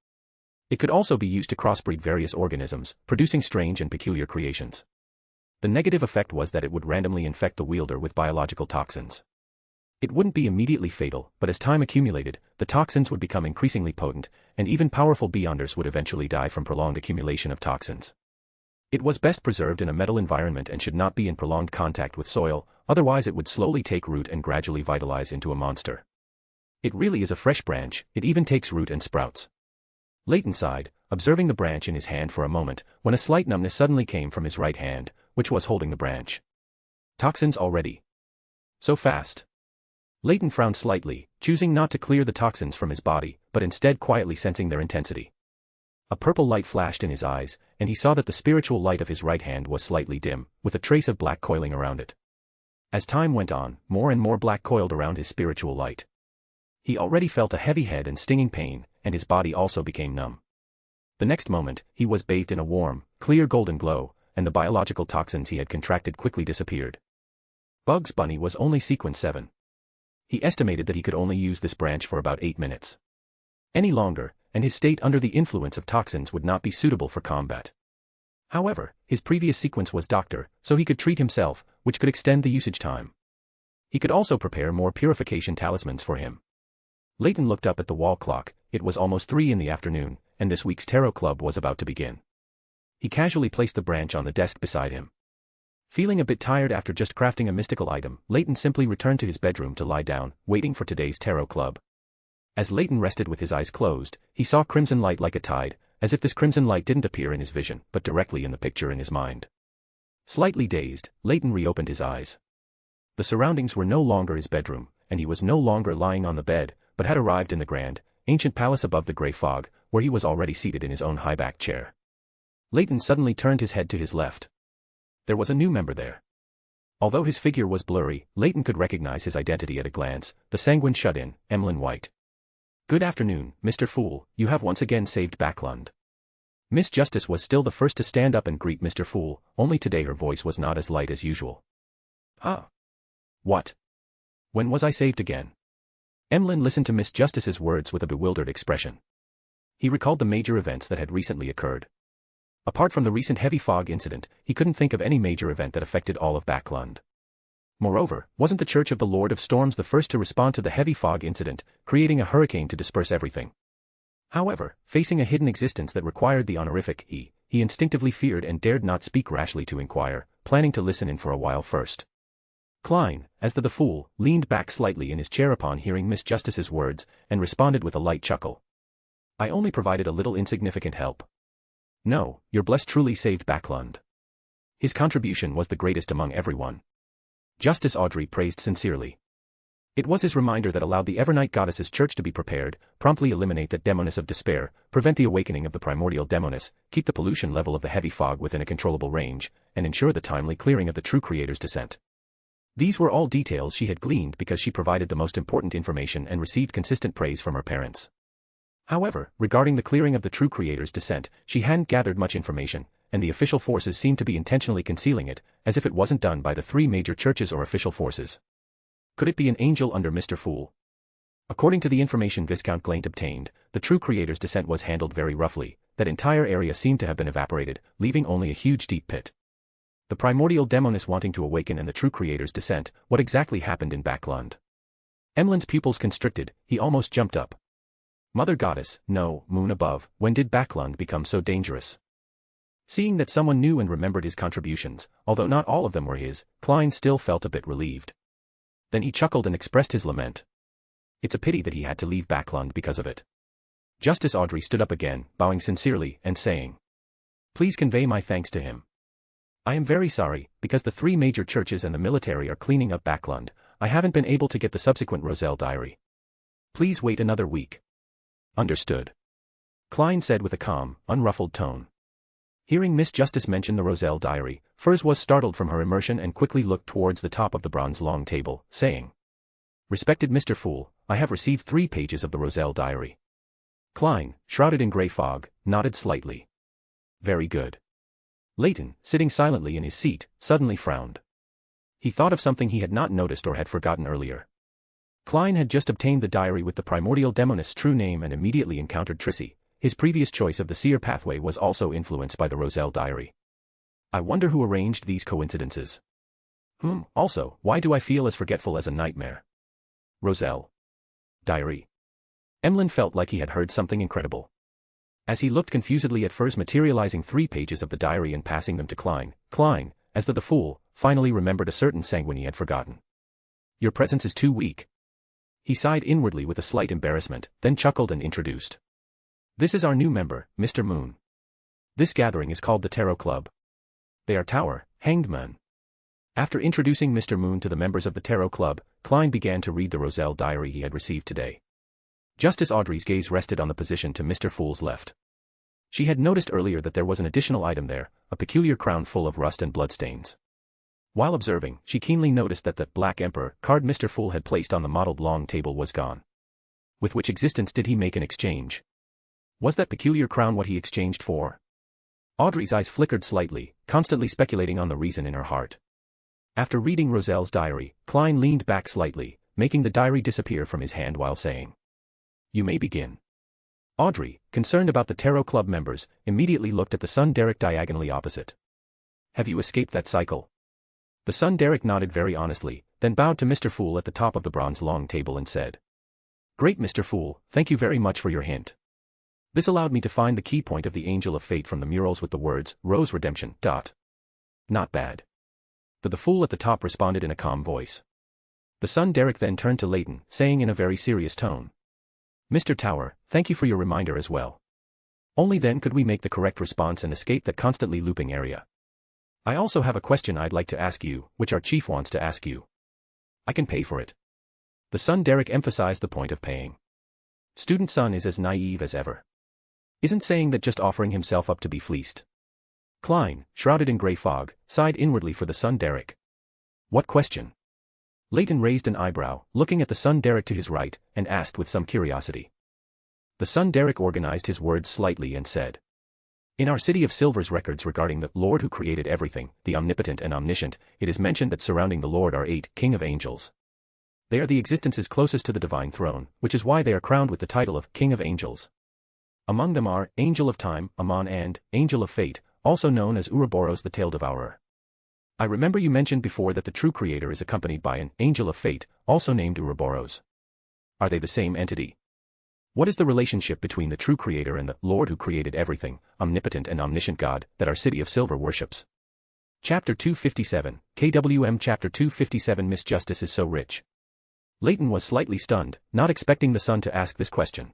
It could also be used to crossbreed various organisms, producing strange and peculiar creations. The negative effect was that it would randomly infect the wielder with biological toxins. It wouldn't be immediately fatal, but as time accumulated, the toxins would become increasingly potent, and even powerful beyonders would eventually die from prolonged accumulation of toxins. It was best preserved in a metal environment and should not be in prolonged contact with soil, otherwise it would slowly take root and gradually vitalize into a monster. It really is a fresh branch, it even takes root and sprouts. Leyton sighed, observing the branch in his hand for a moment, when a slight numbness suddenly came from his right hand, which was holding the branch. Toxins already. So fast. Leyton frowned slightly, choosing not to clear the toxins from his body, but instead quietly sensing their intensity. A purple light flashed in his eyes, and he saw that the spiritual light of his right hand was slightly dim, with a trace of black coiling around it. As time went on, more and more black coiled around his spiritual light. He already felt a heavy head and stinging pain, and his body also became numb. The next moment, he was bathed in a warm, clear golden glow, and the biological toxins he had contracted quickly disappeared. Bugs Bunny was only sequence 7. He estimated that he could only use this branch for about 8 minutes. Any longer, and his state under the influence of toxins would not be suitable for combat. However, his previous sequence was doctor, so he could treat himself, which could extend the usage time. He could also prepare more purification talismans for him. Leyton looked up at the wall clock. It was almost 3 in the afternoon, and this week's tarot club was about to begin. He casually placed the branch on the desk beside him. Feeling a bit tired after just crafting a mystical item, Leyton simply returned to his bedroom to lie down, waiting for today's tarot club. As Leyton rested with his eyes closed, he saw crimson light like a tide, as if this crimson light didn't appear in his vision, but directly in the picture in his mind. Slightly dazed, Leyton reopened his eyes. The surroundings were no longer his bedroom, and he was no longer lying on the bed, but had arrived in the grand, ancient palace above the grey fog, where he was already seated in his own high-backed chair. Leyton suddenly turned his head to his left. There was a new member there. Although his figure was blurry, Leyton could recognize his identity at a glance, the sanguine shut-in, Emlyn White. "Good afternoon, Mr. Fool, you have once again saved Backlund." Miss Justice was still the first to stand up and greet Mr. Fool, only today her voice was not as light as usual. "Ah. What? When was I saved again?" Emlyn listened to Miss Justice's words with a bewildered expression. He recalled the major events that had recently occurred. Apart from the recent heavy fog incident, he couldn't think of any major event that affected all of Backlund. Moreover, wasn't the Church of the Lord of Storms the first to respond to the heavy fog incident, creating a hurricane to disperse everything? However, facing a hidden existence that required the honorific he instinctively feared and dared not speak rashly to inquire, planning to listen in for a while first. Klein, as the fool, leaned back slightly in his chair upon hearing Miss Justice's words, and responded with a light chuckle. "I only provided a little insignificant help." "No, your bless truly saved Backlund. His contribution was the greatest among everyone." Justice Audrey praised sincerely. It was his reminder that allowed the Evernight Goddess's church to be prepared, promptly eliminate the demoness of despair, prevent the awakening of the primordial demoness, keep the pollution level of the heavy fog within a controllable range, and ensure the timely clearing of the true creator's descent. These were all details she had gleaned because she provided the most important information and received consistent praise from her parents. However, regarding the clearing of the true creator's descent, she hadn't gathered much information, and the official forces seemed to be intentionally concealing it, as if it wasn't done by the 3 major churches or official forces. Could it be an angel under Mr. Fool? According to the information Viscount Glaint obtained, the true creator's descent was handled very roughly. That entire area seemed to have been evaporated, leaving only a huge deep pit. The primordial demoness wanting to awaken and the true creator's descent, what exactly happened in Backlund? Emlyn's pupils constricted, he almost jumped up. Mother Goddess, no, moon above, when did Backlund become so dangerous? Seeing that someone knew and remembered his contributions, although not all of them were his, Klein still felt a bit relieved. Then he chuckled and expressed his lament. It's a pity that he had to leave Backlund because of it. Justice Audrey stood up again, bowing sincerely, and saying, "Please convey my thanks to him. I am very sorry, because the 3 major churches and the military are cleaning up Backlund, I haven't been able to get the subsequent Roselle diary. Please wait another week." "Understood," Klein said with a calm, unruffled tone. Hearing Miss Justice mention the Roselle diary, Furs was startled from her immersion and quickly looked towards the top of the bronze long table, saying, "Respected Mr. Fool, I have received 3 pages of the Roselle diary." Klein, shrouded in grey fog, nodded slightly. "Very good." Leyton, sitting silently in his seat, suddenly frowned. He thought of something he had not noticed or had forgotten earlier. Klein had just obtained the diary with the primordial demoness' true name and immediately encountered Trissy. His previous choice of the seer pathway was also influenced by the Roselle diary. I wonder who arranged these coincidences. Also, why do I feel as forgetful as a nightmare? Roselle diary. Emlyn felt like he had heard something incredible. As he looked confusedly at Furs materializing 3 pages of the diary and passing them to Klein, as the fool, finally remembered a certain sanguine he had forgotten. "Your presence is too weak." He sighed inwardly with a slight embarrassment, then chuckled and introduced. "This is our new member, Mr. Moon. This gathering is called the Tarot Club. They are Tower, Hanged Men." After introducing Mr. Moon to the members of the Tarot Club, Klein began to read the Roselle diary he had received today. Justice Audrey's gaze rested on the position to Mr. Fool's left. She had noticed earlier that there was an additional item there, a peculiar crown full of rust and bloodstains. While observing, she keenly noticed that the Black Emperor card Mr. Fool had placed on the mottled long table was gone. With which existence did he make an exchange? Was that peculiar crown what he exchanged for? Audrey's eyes flickered slightly, constantly speculating on the reason in her heart. After reading Roselle's diary, Klein leaned back slightly, making the diary disappear from his hand while saying, "You may begin." Audrey, concerned about the Tarot Club members, immediately looked at the Sun Derek diagonally opposite. "Have you escaped that cycle?" The Sun Derek nodded very honestly, then bowed to Mr. Fool at the top of the bronze long table and said, Great Mr. Fool, thank you very much for your hint. This allowed me to find the key point of the Angel of Fate from the murals with the words, Rose Redemption. Not bad. The fool at the top responded in a calm voice. The son Derek then turned to Leyton, saying in a very serious tone. Mr. Tower, thank you for your reminder as well. Only then could we make the correct response and escape that constantly looping area. I also have a question I'd like to ask you, which our chief wants to ask you. I can pay for it. The son Derek emphasized the point of paying. Student son is as naive as ever. Isn't saying that just offering himself up to be fleeced. Klein, shrouded in grey fog, sighed inwardly for the son Derek. What question? Leyton raised an eyebrow, looking at the son Derek to his right, and asked with some curiosity. The son Derek organized his words slightly and said. In our City of Silver's records regarding the Lord who created everything, the omnipotent and omniscient, it is mentioned that surrounding the Lord are 8 King of Angels. They are the existences closest to the divine throne, which is why they are crowned with the title of King of Angels. Among them are Angel of Time, Amon and Angel of Fate, also known as Ouroboros the Tail Devourer. I remember you mentioned before that the true creator is accompanied by an Angel of Fate, also named Ouroboros. Are they the same entity? What is the relationship between the true creator and the Lord who created everything, omnipotent and omniscient God, that our City of Silver worships? Chapter 257, KWM Chapter 257 Miss Justice is so rich. Leyton was slightly stunned, not expecting the son to ask this question.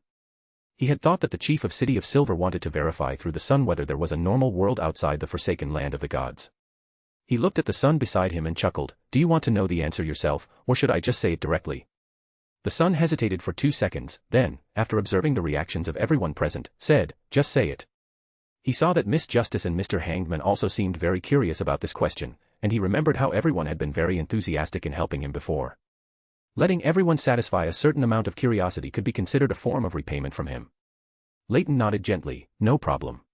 He had thought that the chief of City of Silver wanted to verify through the sun whether there was a normal world outside the forsaken land of the gods. He looked at the son beside him and chuckled, do you want to know the answer yourself, or should I just say it directly? The son hesitated for 2 seconds, then, after observing the reactions of everyone present, said, just say it. He saw that Miss Justice and Mr. Hangman also seemed very curious about this question, and he remembered how everyone had been very enthusiastic in helping him before. Letting everyone satisfy a certain amount of curiosity could be considered a form of repayment from him. Leyton nodded gently, no problem.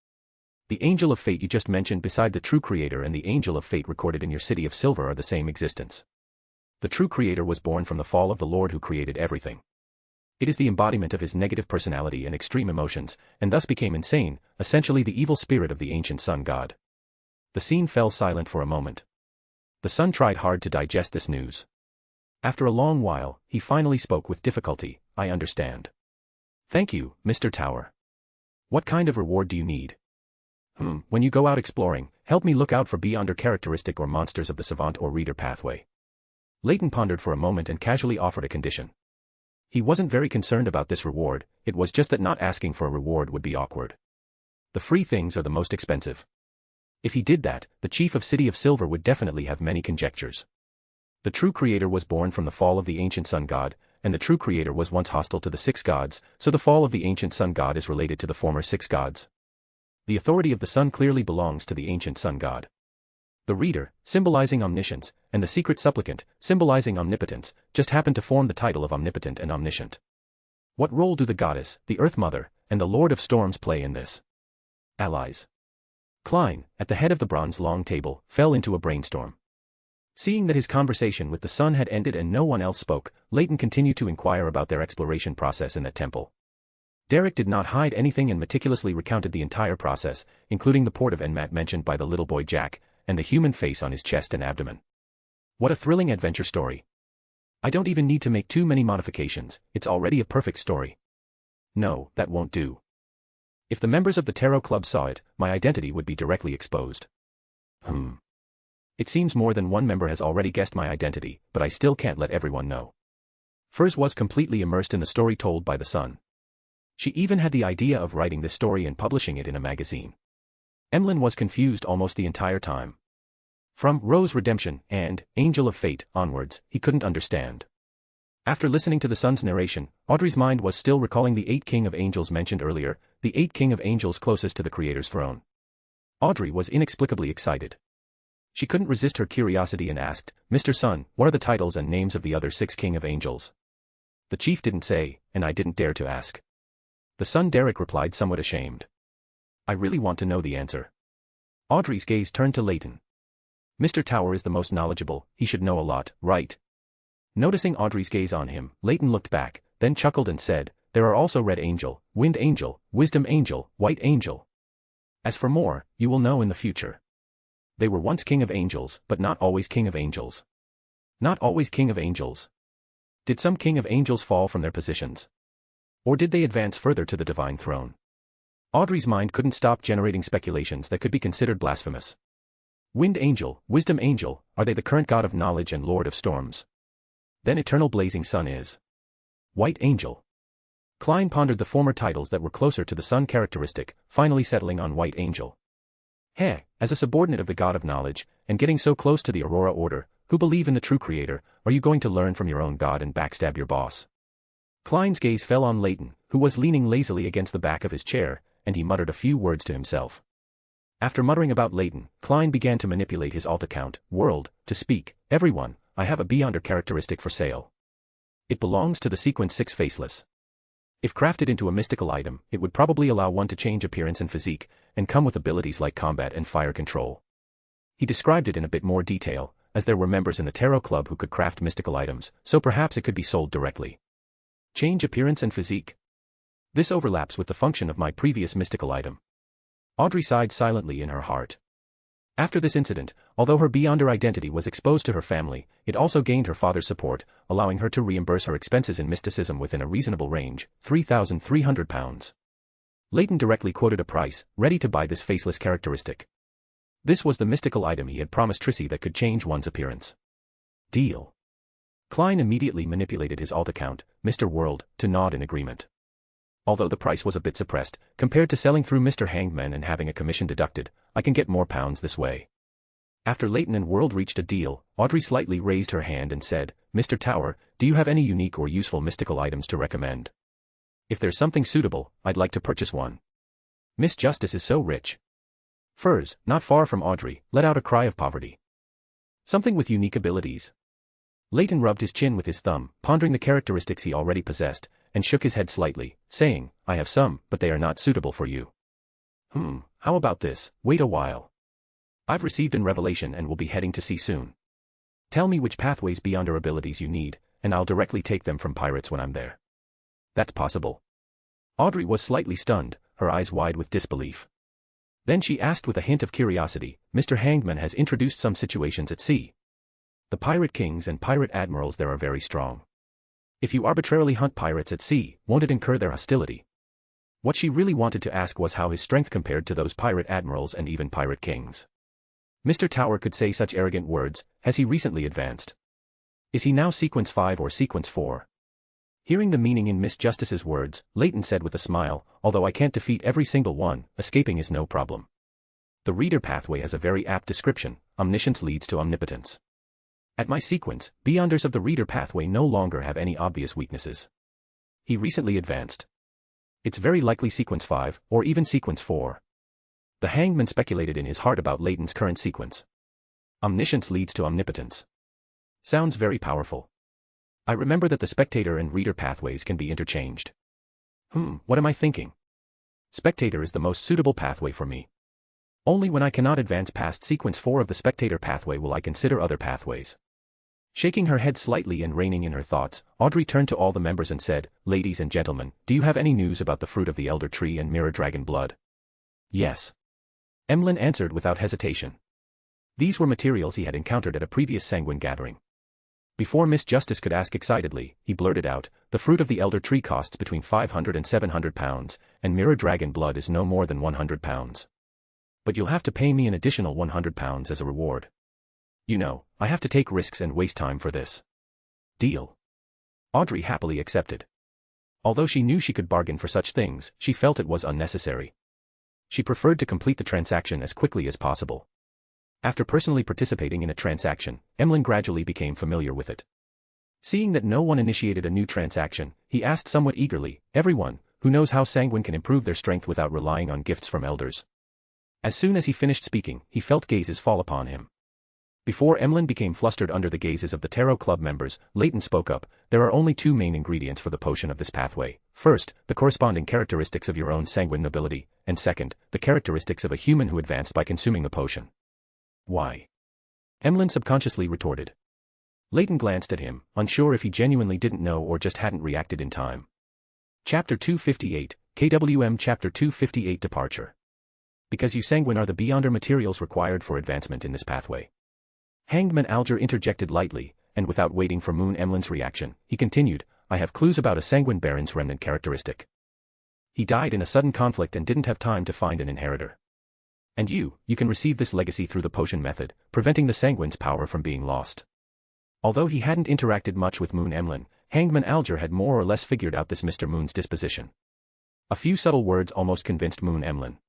The Angel of Fate you just mentioned beside the true creator and the Angel of Fate recorded in your City of Silver are the same existence. The true creator was born from the fall of the Lord who created everything. It is the embodiment of his negative personality and extreme emotions, and thus became insane, essentially the evil spirit of the ancient sun god. The scene fell silent for a moment. The son tried hard to digest this news. After a long while, he finally spoke with difficulty, I understand. Thank you, Mr. Tower. What kind of reward do you need? When you go out exploring, help me look out for beyonder characteristic or monsters of the savant or reader pathway. Leyton pondered for a moment and casually offered a condition. He wasn't very concerned about this reward, it was just that not asking for a reward would be awkward. The free things are the most expensive. If he did that, the chief of City of Silver would definitely have many conjectures. The true creator was born from the fall of the ancient sun god, and the true creator was once hostile to the 6 gods, so the fall of the ancient sun god is related to the former 6 gods. The authority of the sun clearly belongs to the ancient sun god. The reader, symbolizing omniscience, and the secret supplicant, symbolizing omnipotence, just happen to form the title of omnipotent and omniscient. What role do the goddess, the Earth Mother, and the Lord of Storms play in this? Allies. Klein, at the head of the bronze long table, fell into a brainstorm. Seeing that his conversation with the son had ended and no one else spoke, Leyton continued to inquire about their exploration process in that temple. Derek did not hide anything and meticulously recounted the entire process, including the port of Enmat mentioned by the little boy Jack, and the human face on his chest and abdomen. What a thrilling adventure story. I don't even need to make too many modifications, it's already a perfect story. No, that won't do. If the members of the Tarot Club saw it, my identity would be directly exposed. It seems more than one member has already guessed my identity, but I still can't let everyone know. Furs was completely immersed in the story told by the son. She even had the idea of writing this story and publishing it in a magazine. Emlyn was confused almost the entire time. From Rose Redemption and Angel of Fate onwards, he couldn't understand. After listening to the son's narration, Audrey's mind was still recalling the 8 King of Angels mentioned earlier, the 8 King of Angels closest to the Creator's throne. Audrey was inexplicably excited. She couldn't resist her curiosity and asked, Mr. Sun, what are the titles and names of the other 6 King of Angels? The chief didn't say, and I didn't dare to ask. The son Derek replied somewhat ashamed. I really want to know the answer. Audrey's gaze turned to Leyton. Mr. Tower is the most knowledgeable, he should know a lot, right? Noticing Audrey's gaze on him, Leyton looked back, then chuckled and said, there are also Red Angel, Wind Angel, Wisdom Angel, White Angel. As for more, you will know in the future. They were once King of Angels, but not always King of Angels. Not always King of Angels. Did some King of Angels fall from their positions? Or did they advance further to the divine throne? Audrey's mind couldn't stop generating speculations that could be considered blasphemous. Wind angel, wisdom angel, are they the current god of knowledge and lord of storms? Then eternal blazing sun is white angel. Klein pondered the former titles that were closer to the sun characteristic, finally settling on white angel. As a subordinate of the god of knowledge, and getting so close to the Aurora Order, who believe in the true creator, are you going to learn from your own god and backstab your boss? Klein's gaze fell on Leyton, who was leaning lazily against the back of his chair, and he muttered a few words to himself. After muttering about Leyton, Klein began to manipulate his alt account, world, to speak. Everyone, I have a Beyonder characteristic for sale. It belongs to the sequence 6 Faceless. If crafted into a mystical item, it would probably allow one to change appearance and physique, and come with abilities like combat and fire control. He described it in a bit more detail, as there were members in the Tarot Club who could craft mystical items, so perhaps it could be sold directly. Change appearance and physique. This overlaps with the function of my previous mystical item. Audrey sighed silently in her heart. After this incident, although her Beyonder identity was exposed to her family, it also gained her father's support, allowing her to reimburse her expenses in mysticism within a reasonable range, £3,300. Leyton directly quoted a price, ready to buy this faceless characteristic. This was the mystical item he had promised Trissy that could change one's appearance. Deal. Klein immediately manipulated his alt account, Mr. World, to nod in agreement. Although the price was a bit suppressed, compared to selling through Mr. Hangman and having a commission deducted, I can get more pounds this way. After Leyton and World reached a deal, Audrey slightly raised her hand and said, Mr. Tower, do you have any unique or useful mystical items to recommend? If there's something suitable, I'd like to purchase one. Miss Justice is so rich. Furs, not far from Audrey, let out a cry of poverty. Something with unique abilities. Leyton rubbed his chin with his thumb, pondering the characteristics he already possessed, and shook his head slightly, saying, I have some, but they are not suitable for you. How about this, wait a while. I've received an revelation and will be heading to sea soon. Tell me which pathways Beyonder abilities you need, and I'll directly take them from pirates when I'm there. That's possible. Audrey was slightly stunned, her eyes wide with disbelief. Then she asked with a hint of curiosity, Mr. Hangman has introduced some situations at sea. The pirate kings and pirate admirals there are very strong. If you arbitrarily hunt pirates at sea, won't it incur their hostility? What she really wanted to ask was how his strength compared to those pirate admirals and even pirate kings. Mr. Tower could say such arrogant words, has he recently advanced? Is he now sequence 5 or sequence 4? Hearing the meaning in Miss Justice's words, Leyton said with a smile, although I can't defeat every single one, escaping is no problem. The reader pathway has a very apt description, omniscience leads to omnipotence. At my sequence, Beyonders of the reader pathway no longer have any obvious weaknesses. He recently advanced. It's very likely sequence 5, or even sequence 4. The Hangman speculated in his heart about Leyton's current sequence. Omniscience leads to omnipotence. Sounds very powerful. I remember that the spectator and reader pathways can be interchanged. What am I thinking? Spectator is the most suitable pathway for me. Only when I cannot advance past sequence 4 of the spectator pathway will I consider other pathways. Shaking her head slightly and reining in her thoughts, Audrey turned to all the members and said, Ladies and gentlemen, do you have any news about the fruit of the elder tree and mirror dragon blood? Yes. Emlyn answered without hesitation. These were materials he had encountered at a previous sanguine gathering. Before Miss Justice could ask excitedly, he blurted out, the fruit of the elder tree costs between £500 and £700, and mirror dragon blood is no more than £100. But you'll have to pay me an additional £100 as a reward. You know, I have to take risks and waste time for this. Deal. Audrey happily accepted. Although she knew she could bargain for such things, she felt it was unnecessary. She preferred to complete the transaction as quickly as possible. After personally participating in a transaction, Emlyn gradually became familiar with it. Seeing that no one initiated a new transaction, he asked somewhat eagerly, everyone, who knows how sanguine can improve their strength without relying on gifts from elders? As soon as he finished speaking, he felt gazes fall upon him. Before Emlyn became flustered under the gazes of the Tarot Club members, Leyton spoke up, there are only 2 main ingredients for the potion of this pathway. First, the corresponding characteristics of your own sanguine nobility, and second, the characteristics of a human who advanced by consuming the potion. Why? Emlyn subconsciously retorted. Leyton glanced at him, unsure if he genuinely didn't know or just hadn't reacted in time. Chapter 258, KWM Chapter 258 Departure. Because you sanguine are the Beyonder materials required for advancement in this pathway. Hangman Alger interjected lightly, and without waiting for Moon Emlyn's reaction, he continued, I have clues about a sanguine baron's remnant characteristic. He died in a sudden conflict and didn't have time to find an inheritor. And you can receive this legacy through the potion method, preventing the sanguine's power from being lost. Although he hadn't interacted much with Moon Emlyn, Hangman Alger had more or less figured out this Mr. Moon's disposition. A few subtle words almost convinced Moon Emlyn.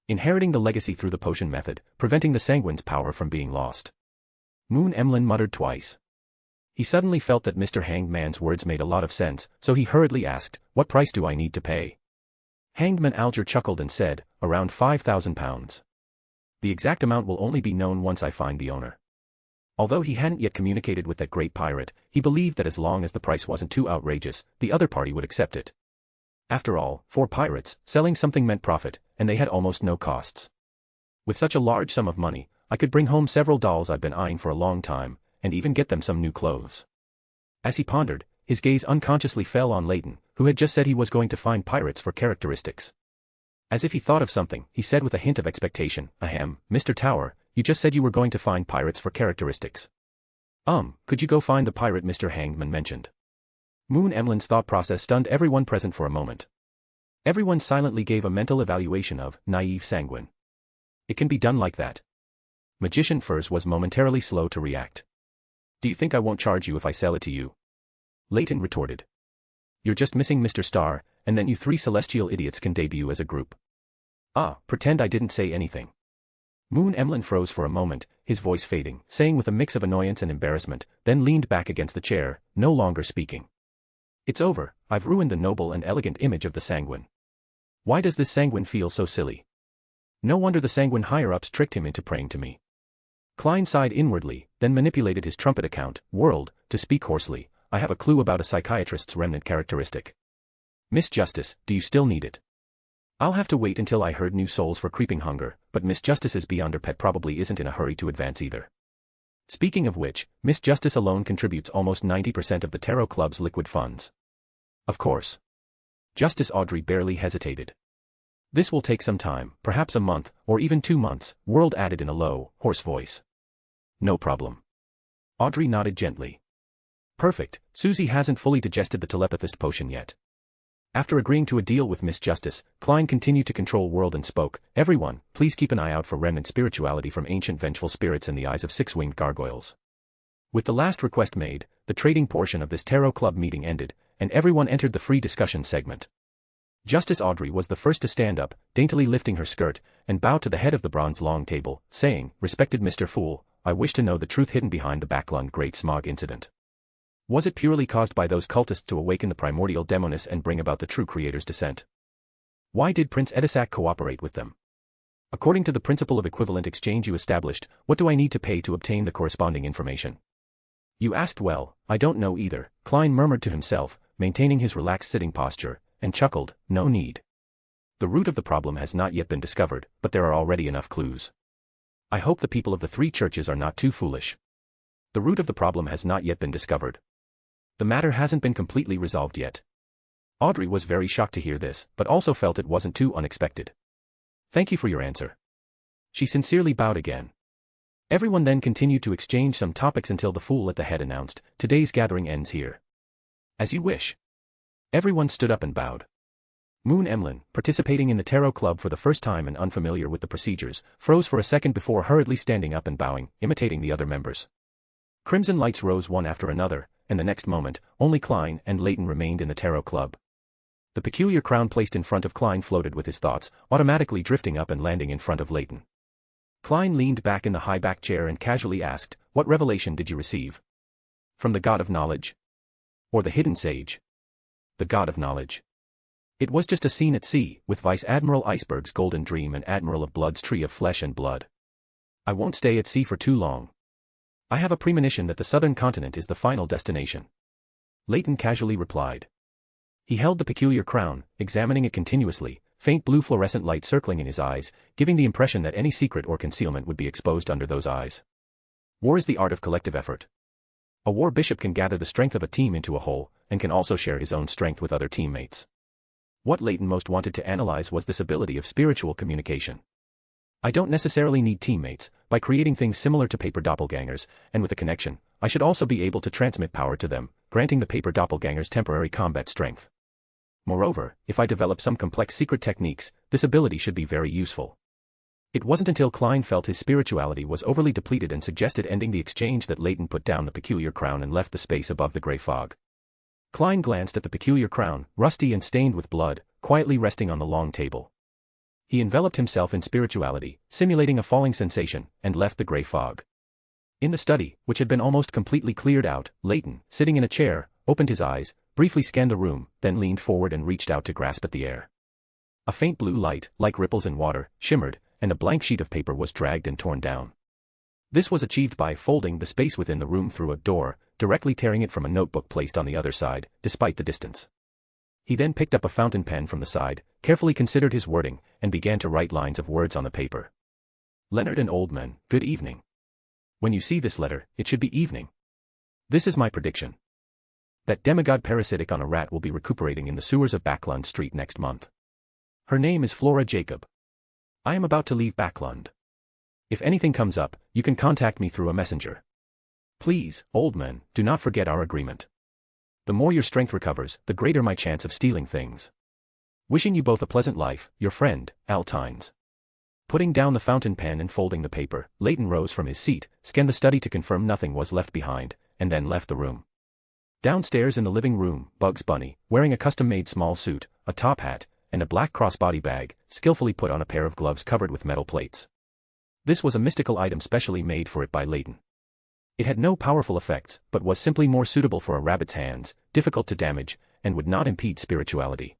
Inheriting the legacy through the potion method, preventing the sanguine's power from being lost. Moon Emlyn muttered twice. He suddenly felt that Mr. Hanged Man's words made a lot of sense, so he hurriedly asked, "What price do I need to pay?" Hangman Alger chuckled and said, "Around 5,000 pounds. The exact amount will only be known once I find the owner." Although he hadn't yet communicated with that great pirate, he believed that as long as the price wasn't too outrageous, the other party would accept it. After all, for pirates, selling something meant profit, and they had almost no costs. With such a large sum of money, I could bring home several dolls I've been eyeing for a long time, and even get them some new clothes. As he pondered, his gaze unconsciously fell on Leyton, who had just said he was going to find pirates for characteristics. As if he thought of something, he said with a hint of expectation, "Ahem, Mr. Tower, you just said you were going to find pirates for characteristics. Could you go find the pirate Mr. Hangman mentioned?" Moon Emlyn's thought process stunned everyone present for a moment. Everyone silently gave a mental evaluation of naive sanguine. It can be done like that. Magician Furs was momentarily slow to react. "Do you think I won't charge you if I sell it to you?" Leyton retorted. "You're just missing Mr. Star, and then you three celestial idiots can debut as a group." Pretend I didn't say anything." Moon Emlyn froze for a moment, his voice fading, saying with a mix of annoyance and embarrassment, then leaned back against the chair, no longer speaking. "It's over, I've ruined the noble and elegant image of the sanguine. Why does this sanguine feel so silly? No wonder the sanguine higher-ups tricked him into praying to me." Klein sighed inwardly, then manipulated his trumpet account, World, to speak hoarsely, "I have a clue about a psychiatrist's remnant characteristic. Miss Justice, do you still need it? I'll have to wait until I herd new souls for creeping hunger, but Miss Justice's beyonder pet probably isn't in a hurry to advance either. Speaking of which, Miss Justice alone contributes almost 90% of the Tarot Club's liquid funds." "Of course." Justice Audrey barely hesitated. "This will take some time, perhaps a month, or even 2 months, World added in a low, hoarse voice. "No problem." Audrey nodded gently. "Perfect, Susie hasn't fully digested the telepathist potion yet." After agreeing to a deal with Miss Justice, Klein continued to control World and spoke, "Everyone, please keep an eye out for remnant spirituality from ancient vengeful spirits in the eyes of 6-winged gargoyles." With the last request made, the trading portion of this Tarot Club meeting ended, and everyone entered the free discussion segment. Justice Audrey was the first to stand up, daintily lifting her skirt, and bow to the head of the bronze long table, saying, "Respected Mr. Fool, I wish to know the truth hidden behind the Backlund Great Smog incident. Was it purely caused by those cultists to awaken the primordial demoness and bring about the true creator's descent? Why did Prince Edisac cooperate with them? According to the principle of equivalent exchange you established, what do I need to pay to obtain the corresponding information?" "You asked well, I don't know either," Klein murmured to himself, maintaining his relaxed sitting posture, and chuckled, "No need. The root of the problem has not yet been discovered, but there are already enough clues. I hope the people of the 3 churches are not too foolish. The root of the problem has not yet been discovered. The matter hasn't been completely resolved yet." Audrey was very shocked to hear this, but also felt it wasn't too unexpected. "Thank you for your answer." She sincerely bowed again. Everyone then continued to exchange some topics until the fool at the head announced, "Today's gathering ends here." "As you wish." Everyone stood up and bowed. Moon Emlyn, participating in the Tarot Club for the first time and unfamiliar with the procedures, froze for a second before hurriedly standing up and bowing, imitating the other members. Crimson lights rose one after another, and the next moment, only Klein and Leyton remained in the Tarot Club. The peculiar crown placed in front of Klein floated with his thoughts, automatically drifting up and landing in front of Leyton. Klein leaned back in the high-back chair and casually asked, "What revelation did you receive? From the God of Knowledge? Or the Hidden Sage?" "The God of Knowledge. It was just a scene at sea, with Vice Admiral Iceberg's Golden Dream and Admiral of Blood's Tree of Flesh and Blood. I won't stay at sea for too long. I have a premonition that the southern continent is the final destination." Leyton casually replied. He held the peculiar crown, examining it continuously, faint blue fluorescent light circling in his eyes, giving the impression that any secret or concealment would be exposed under those eyes. War is the art of collective effort. A war bishop can gather the strength of a team into a whole, and can also share his own strength with other teammates. What Leyton most wanted to analyze was this ability of spiritual communication. "I don't necessarily need teammates. By creating things similar to paper doppelgangers, and with a connection, I should also be able to transmit power to them, granting the paper doppelgangers temporary combat strength. Moreover, if I develop some complex secret techniques, this ability should be very useful. It wasn't until Klein felt his spirituality was overly depleted and suggested ending the exchange that Leyton put down the peculiar crown and left the space above the grey fog. Klein glanced at the peculiar crown, rusty and stained with blood, quietly resting on the long table. He enveloped himself in spirituality, simulating a falling sensation, and left the grey fog. In the study, which had been almost completely cleared out, Leyton, sitting in a chair, opened his eyes, briefly scanned the room, then leaned forward and reached out to grasp at the air. A faint blue light, like ripples in water, shimmered, and a blank sheet of paper was dragged and torn down. This was achieved by folding the space within the room through a door, directly tearing it from a notebook placed on the other side, despite the distance. He then picked up a fountain pen from the side, carefully considered his wording, and began to write lines of words on the paper. Leonard and Oldman, good evening. When you see this letter, it should be evening. This is my prediction. That demigod parasitic on a rat will be recuperating in the sewers of Backlund Street next month. Her name is Flora Jacob. I am about to leave Backlund. If anything comes up, you can contact me through a messenger. Please, old man, do not forget our agreement. The more your strength recovers, the greater my chance of stealing things. Wishing you both a pleasant life, your friend, Al Tynes. Putting down the fountain pen and folding the paper, Leyton rose from his seat, scanned the study to confirm nothing was left behind, and then left the room. Downstairs in the living room, Bugs Bunny, wearing a custom-made small suit, a top hat, and a black crossbody bag, skillfully put on a pair of gloves covered with metal plates. This was a mystical item specially made for it by Leyton. It had no powerful effects, but was simply more suitable for a rabbit's hands, difficult to damage, and would not impede spirituality.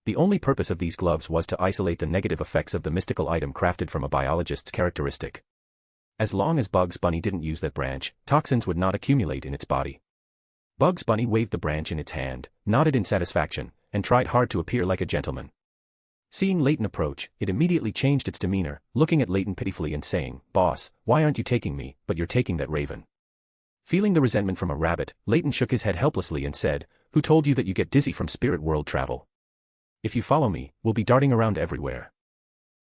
The only purpose of these gloves was to isolate the negative effects of the mystical item crafted from a biologist's characteristic. As long as Bugs Bunny didn't use that branch, toxins would not accumulate in its body. Bugs Bunny waved the branch in its hand, nodded in satisfaction, and tried hard to appear like a gentleman. Seeing Leyton approach, it immediately changed its demeanor, looking at Leyton pitifully and saying, "Boss, why aren't you taking me, but you're taking that raven?" Feeling the resentment from a rabbit, Leyton shook his head helplessly and said, "Who told you that you get dizzy from spirit world travel? If you follow me, we'll be darting around everywhere.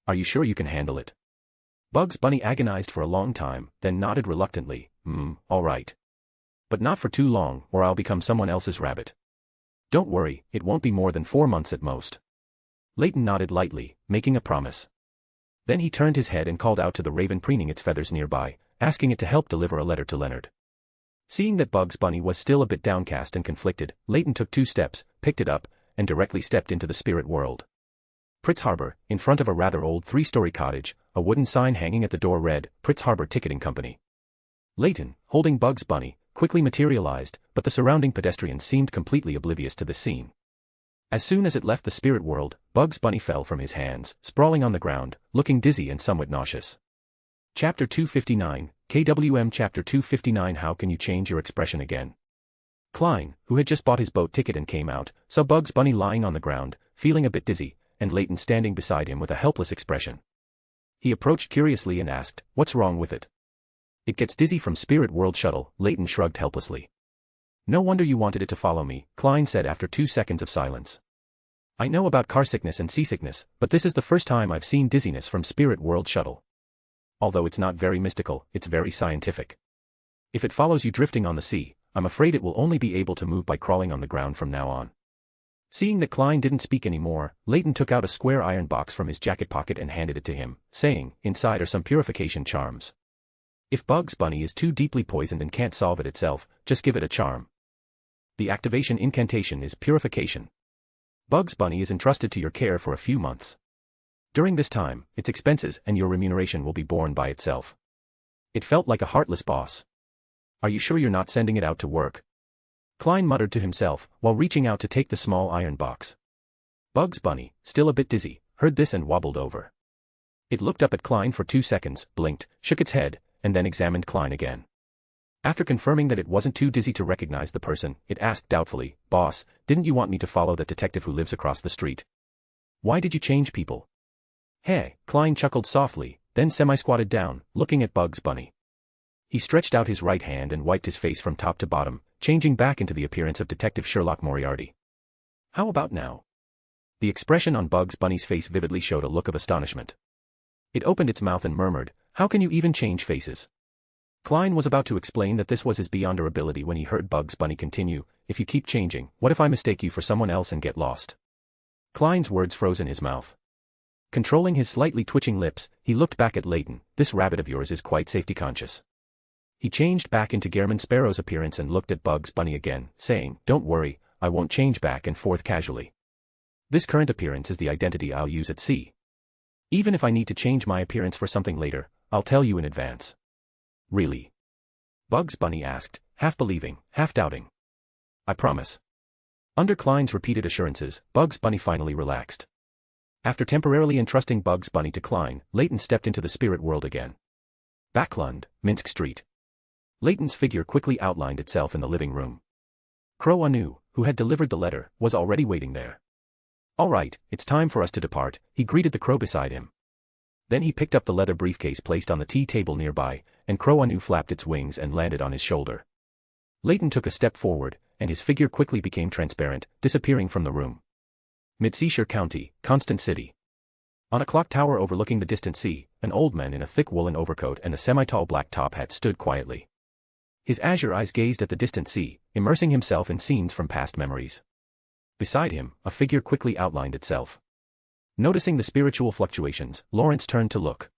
Are you sure you can handle it?" Bugs Bunny agonized for a long time, then nodded reluctantly, all right. But not for too long, or I'll become someone else's rabbit. Don't worry, it won't be more than 4 months at most." Leyton nodded lightly, making a promise. Then he turned his head and called out to the raven preening its feathers nearby, asking it to help deliver a letter to Leonard. Seeing that Bugs Bunny was still a bit downcast and conflicted, Leyton took 2 steps, picked it up, and directly stepped into the spirit world. Pritz Harbor, in front of a rather old 3-story cottage, a wooden sign hanging at the door read, Pritz Harbor Ticketing Company. Leyton, holding Bugs Bunny, quickly materialized, but the surrounding pedestrians seemed completely oblivious to this scene. As soon as it left the spirit world, Bugs Bunny fell from his hands, sprawling on the ground, looking dizzy and somewhat nauseous. Chapter 259, KWM Chapter 259 How can you change your expression again? Klein, who had just bought his boat ticket and came out, saw Bugs Bunny lying on the ground, feeling a bit dizzy, and Leyton standing beside him with a helpless expression. He approached curiously and asked, "What's wrong with it?" "It gets dizzy from Spirit World Shuttle," Leyton shrugged helplessly. "No wonder you wanted it to follow me," Klein said after 2 seconds of silence. "I know about car sickness and seasickness, but this is the first time I've seen dizziness from Spirit World Shuttle. Although it's not very mystical, it's very scientific. If it follows you drifting on the sea, I'm afraid it will only be able to move by crawling on the ground from now on." Seeing that Klein didn't speak anymore, Leyton took out a square iron box from his jacket pocket and handed it to him, saying, "Inside are some purification charms. If Bugs Bunny is too deeply poisoned and can't solve it itself, just give it a charm. The activation incantation is purification. Bugs Bunny is entrusted to your care for a few months. During this time, its expenses and your remuneration will be borne by itself." It felt like a heartless boss. "Are you sure you're not sending it out to work?" Klein muttered to himself, while reaching out to take the small iron box. Bugs Bunny, still a bit dizzy, heard this and wobbled over. It looked up at Klein for 2 seconds, blinked, shook its head, and then examined Klein again. After confirming that it wasn't too dizzy to recognize the person, it asked doubtfully, "Boss, didn't you want me to follow that detective who lives across the street? Why did you change people?" "Hey," Klein chuckled softly, then semi-squatted down, looking at Bugs Bunny. He stretched out his right hand and wiped his face from top to bottom, changing back into the appearance of Detective Sherlock Moriarty. "How about now?" The expression on Bugs Bunny's face vividly showed a look of astonishment. It opened its mouth and murmured, "How can you even change faces?" Klein was about to explain that this was his beyond ability when he heard Bugs Bunny continue, "If you keep changing, what if I mistake you for someone else and get lost?" Klein's words froze in his mouth. Controlling his slightly twitching lips, he looked back at Leyton. "This rabbit of yours is quite safety-conscious." He changed back into Gehrman Sparrow's appearance and looked at Bugs Bunny again, saying, "Don't worry, I won't change back and forth casually. This current appearance is the identity I'll use at sea. Even if I need to change my appearance for something later, I'll tell you in advance." "Really?" Bugs Bunny asked, half believing, half doubting. "I promise." Under Klein's repeated assurances, Bugs Bunny finally relaxed. After temporarily entrusting Bugs Bunny to Klein, Leyton stepped into the spirit world again. Backlund, Minsk Street. Leyton's figure quickly outlined itself in the living room. Crow Anu, who had delivered the letter, was already waiting there. "All right, it's time for us to depart," he greeted the crow beside him. Then he picked up the leather briefcase placed on the tea table nearby, and Crow Anu flapped its wings and landed on his shoulder. Leyton took a step forward, and his figure quickly became transparent, disappearing from the room. Midseashire County, Constant City. On a clock tower overlooking the distant sea, an old man in a thick woolen overcoat and a semi-tall black top hat stood quietly. His azure eyes gazed at the distant sea, immersing himself in scenes from past memories. Beside him, a figure quickly outlined itself. Noticing the spiritual fluctuations, Lawrence turned to look.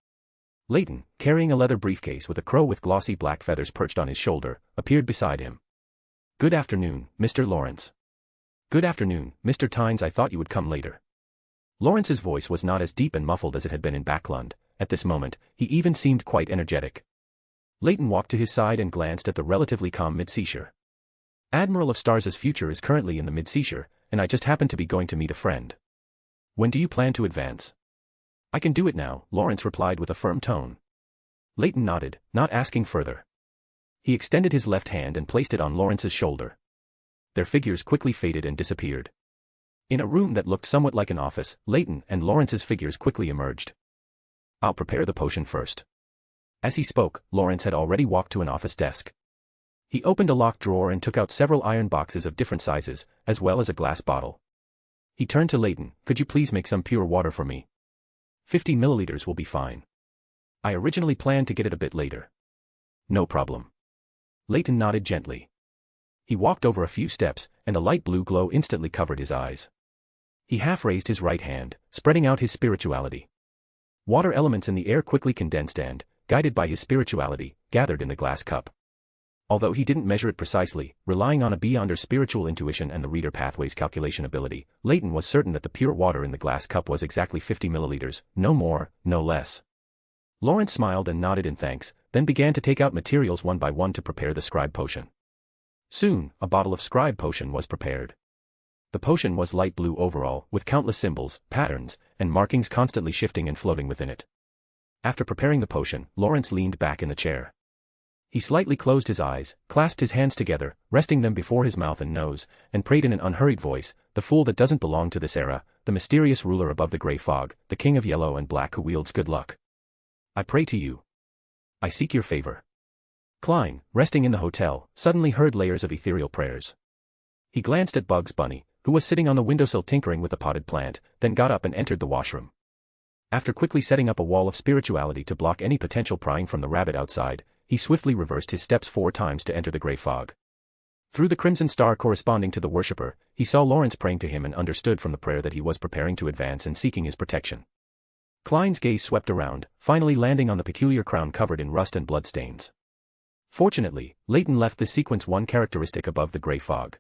Leyton, carrying a leather briefcase with a crow with glossy black feathers perched on his shoulder, appeared beside him. "Good afternoon, Mr. Lawrence." "Good afternoon, Mr. Tynes. I thought you would come later." Lawrence's voice was not as deep and muffled as it had been in Backlund. At this moment, he even seemed quite energetic. Leyton walked to his side and glanced at the relatively calm Midseashire. "Admiral of Stars's future is currently in the Midseashire, and I just happen to be going to meet a friend. When do you plan to advance?" "I can do it now," Lawrence replied with a firm tone. Leyton nodded, not asking further. He extended his left hand and placed it on Lawrence's shoulder. Their figures quickly faded and disappeared. In a room that looked somewhat like an office, Leyton and Lawrence's figures quickly emerged. "I'll prepare the potion first." As he spoke, Lawrence had already walked to an office desk. He opened a locked drawer and took out several iron boxes of different sizes, as well as a glass bottle. He turned to Leyton. "Could you please make some pure water for me? 50 milliliters will be fine. I originally planned to get it a bit later." "No problem." Leyton nodded gently. He walked over a few steps, and a light blue glow instantly covered his eyes. He half raised his right hand, spreading out his spirituality. Water elements in the air quickly condensed and, guided by his spirituality, gathered in the glass cup. Although he didn't measure it precisely, relying on a beyonder spiritual intuition and the reader pathways calculation ability, Leyton was certain that the pure water in the glass cup was exactly 50 milliliters, no more, no less. Lawrence smiled and nodded in thanks, then began to take out materials one by one to prepare the scribe potion. Soon, a bottle of scribe potion was prepared. The potion was light blue overall, with countless symbols, patterns, and markings constantly shifting and floating within it. After preparing the potion, Lawrence leaned back in the chair. He slightly closed his eyes, clasped his hands together, resting them before his mouth and nose, and prayed in an unhurried voice, "The fool that doesn't belong to this era, the mysterious ruler above the gray fog, the king of yellow and black who wields good luck. I pray to you. I seek your favor." Klein, resting in the hotel, suddenly heard layers of ethereal prayers. He glanced at Bugs Bunny, who was sitting on the windowsill tinkering with a potted plant, then got up and entered the washroom. After quickly setting up a wall of spirituality to block any potential prying from the rabbit outside, he swiftly reversed his steps 4 times to enter the gray fog. Through the crimson star corresponding to the worshipper, he saw Lawrence praying to him and understood from the prayer that he was preparing to advance and seeking his protection. Klein's gaze swept around, finally landing on the peculiar crown covered in rust and bloodstains. Fortunately, Leyton left this sequence one characteristic above the gray fog.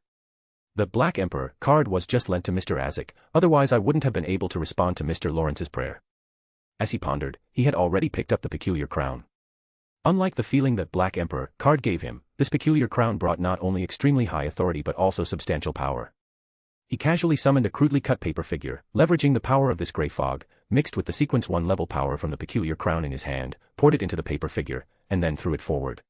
The Black Emperor card was just lent to Mr. Azek, otherwise I wouldn't have been able to respond to Mr. Lawrence's prayer. As he pondered, he had already picked up the peculiar crown. Unlike the feeling that Black Emperor card gave him, this peculiar crown brought not only extremely high authority but also substantial power. He casually summoned a crudely cut paper figure, leveraging the power of this gray fog, mixed with the sequence 1 level power from the peculiar crown in his hand, poured it into the paper figure, and then threw it forward.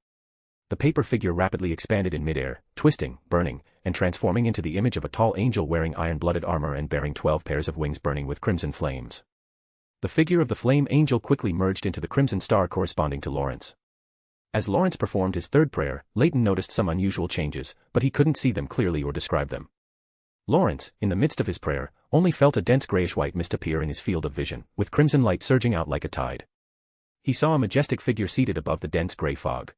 The paper figure rapidly expanded in midair, twisting, burning, and transforming into the image of a tall angel wearing iron-blooded armor and bearing 12 pairs of wings burning with crimson flames. The figure of the flame angel quickly merged into the crimson star corresponding to Lawrence. As Lawrence performed his third prayer, Leyton noticed some unusual changes, but he couldn't see them clearly or describe them. Lawrence, in the midst of his prayer, only felt a dense grayish-white mist appear in his field of vision, with crimson light surging out like a tide. He saw a majestic figure seated above the dense gray fog.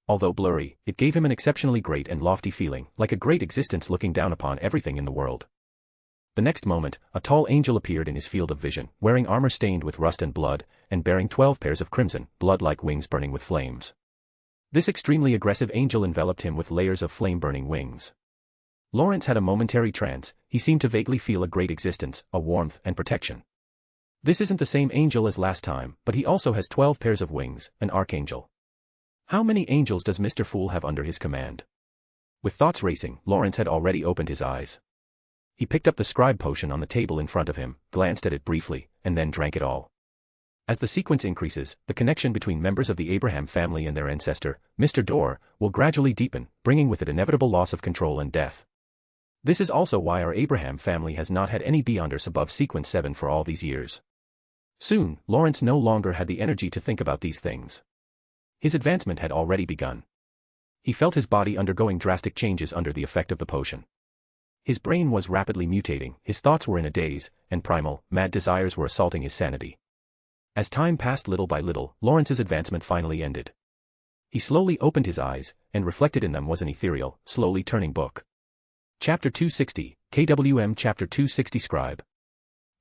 Although blurry, it gave him an exceptionally great and lofty feeling, like a great existence looking down upon everything in the world. The next moment, a tall angel appeared in his field of vision, wearing armor stained with rust and blood, and bearing 12 pairs of crimson, blood-like wings burning with flames. This extremely aggressive angel enveloped him with layers of flame-burning wings. Lawrence had a momentary trance. He seemed to vaguely feel a great existence, a warmth and protection. This isn't the same angel as last time, but he also has 12 pairs of wings, an archangel. How many angels does Mr. Fool have under his command? With thoughts racing, Lawrence had already opened his eyes. He picked up the scribe potion on the table in front of him, glanced at it briefly, and then drank it all. As the sequence increases, the connection between members of the Abraham family and their ancestor, Mr. Dorr, will gradually deepen, bringing with it inevitable loss of control and death. This is also why our Abraham family has not had any Beyonders above sequence 7 for all these years. Soon, Lawrence no longer had the energy to think about these things. His advancement had already begun. He felt his body undergoing drastic changes under the effect of the potion. His brain was rapidly mutating, his thoughts were in a daze, and primal, mad desires were assaulting his sanity. As time passed little by little, Lawrence's advancement finally ended. He slowly opened his eyes, and reflected in them was an ethereal, slowly turning book. Chapter 260, KWM Chapter 260 Scribe.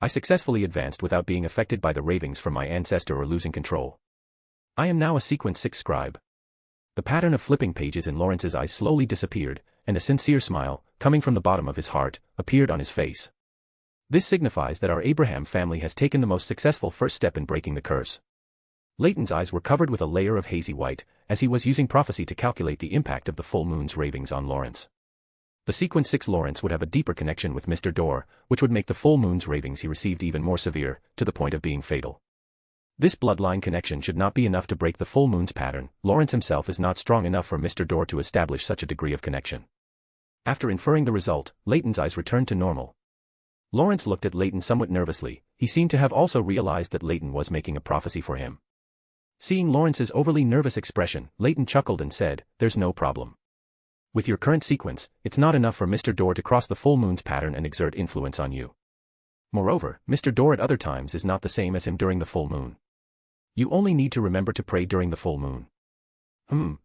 I successfully advanced without being affected by the ravings from my ancestor or losing control. I am now a sequence 6 scribe. The pattern of flipping pages in Lawrence's eyes slowly disappeared, and a sincere smile, coming from the bottom of his heart, appeared on his face. This signifies that our Abraham family has taken the most successful first step in breaking the curse. Leyton's eyes were covered with a layer of hazy white, as he was using prophecy to calculate the impact of the full moon's ravings on Lawrence. The sequence 6 Lawrence would have a deeper connection with Mr. Dorr, which would make the full moon's ravings he received even more severe, to the point of being fatal. This bloodline connection should not be enough to break the full moon's pattern. Lawrence himself is not strong enough for Mr. Dorr to establish such a degree of connection. After inferring the result, Leyton's eyes returned to normal. Lawrence looked at Leyton somewhat nervously. He seemed to have also realized that Leyton was making a prophecy for him. Seeing Lawrence's overly nervous expression, Leyton chuckled and said, "There's no problem. With your current sequence, it's not enough for Mr. Dorr to cross the full moon's pattern and exert influence on you. Moreover, Mr. Dorr at other times is not the same as him during the full moon. You only need to remember to pray during the full moon.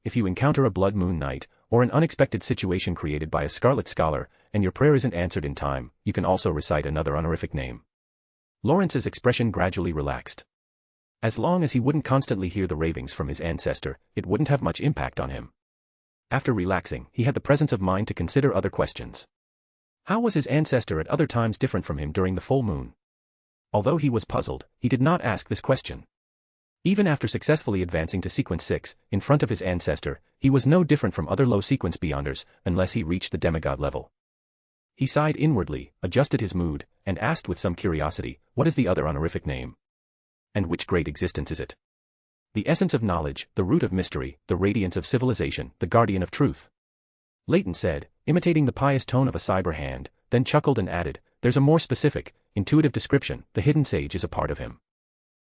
If you encounter a blood moon night, or an unexpected situation created by a scarlet scholar, and your prayer isn't answered in time, you can also recite another honorific name." Lawrence's expression gradually relaxed. As long as he wouldn't constantly hear the ravings from his ancestor, it wouldn't have much impact on him. After relaxing, he had the presence of mind to consider other questions. How was his ancestor at other times different from him during the full moon? Although he was puzzled, he did not ask this question. Even after successfully advancing to sequence 6, in front of his ancestor, he was no different from other low-sequence Beyonders, unless he reached the demigod level. He sighed inwardly, adjusted his mood, and asked with some curiosity, "What is the other honorific name? And which great existence is it? The essence of knowledge, the root of mystery, the radiance of civilization, the guardian of truth." Leyton said, imitating the pious tone of a cyber hand, then chuckled and added, "There's a more specific, intuitive description. The hidden sage is a part of him."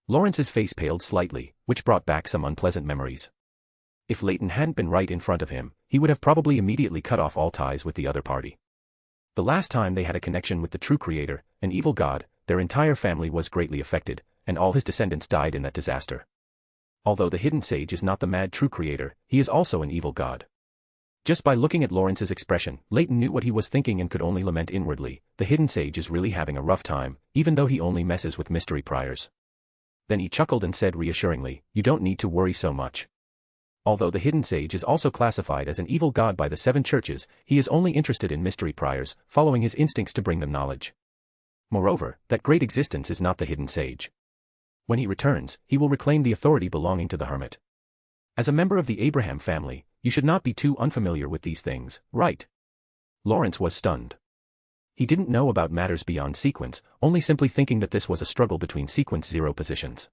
Lawrence's face paled slightly, which brought back some unpleasant memories. If Leyton hadn't been right in front of him, he would have probably immediately cut off all ties with the other party. The last time they had a connection with the true creator, an evil god, their entire family was greatly affected, and all his descendants died in that disaster. Although the hidden sage is not the mad true creator, he is also an evil god. Just by looking at Lawrence's expression, Leyton knew what he was thinking and could only lament inwardly. The hidden sage is really having a rough time, even though he only messes with mystery priors. Then he chuckled and said reassuringly, "You don't need to worry so much. Although the hidden sage is also classified as an evil god by the 7 churches, he is only interested in mystery priors, following his instincts to bring them knowledge. Moreover, that great existence is not the hidden sage. When he returns, he will reclaim the authority belonging to the hermit. As a member of the Abraham family, you should not be too unfamiliar with these things, right?" Lawrence was stunned. He didn't know about matters beyond sequence, only simply thinking that this was a struggle between sequence 0 positions.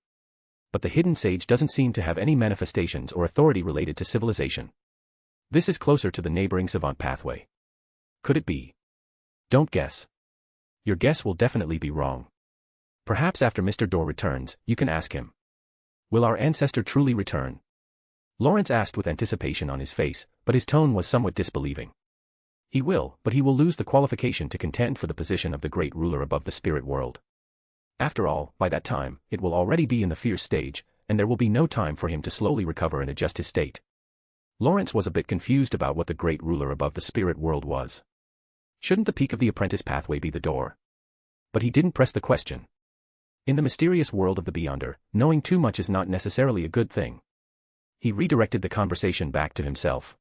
But the hidden sage doesn't seem to have any manifestations or authority related to civilization. This is closer to the neighboring savant pathway. Could it be? Don't guess. Your guess will definitely be wrong. Perhaps after Mr. Dorr returns, you can ask him. Will our ancestor truly return? Lawrence asked with anticipation on his face, but his tone was somewhat disbelieving. He will, but he will lose the qualification to contend for the position of the great ruler above the spirit world. After all, by that time, it will already be in the fierce stage, and there will be no time for him to slowly recover and adjust his state. Lawrence was a bit confused about what the great ruler above the spirit world was. Shouldn't the peak of the apprentice pathway be the door? But he didn't press the question. In the mysterious world of the Beyonder, knowing too much is not necessarily a good thing. He redirected the conversation back to himself.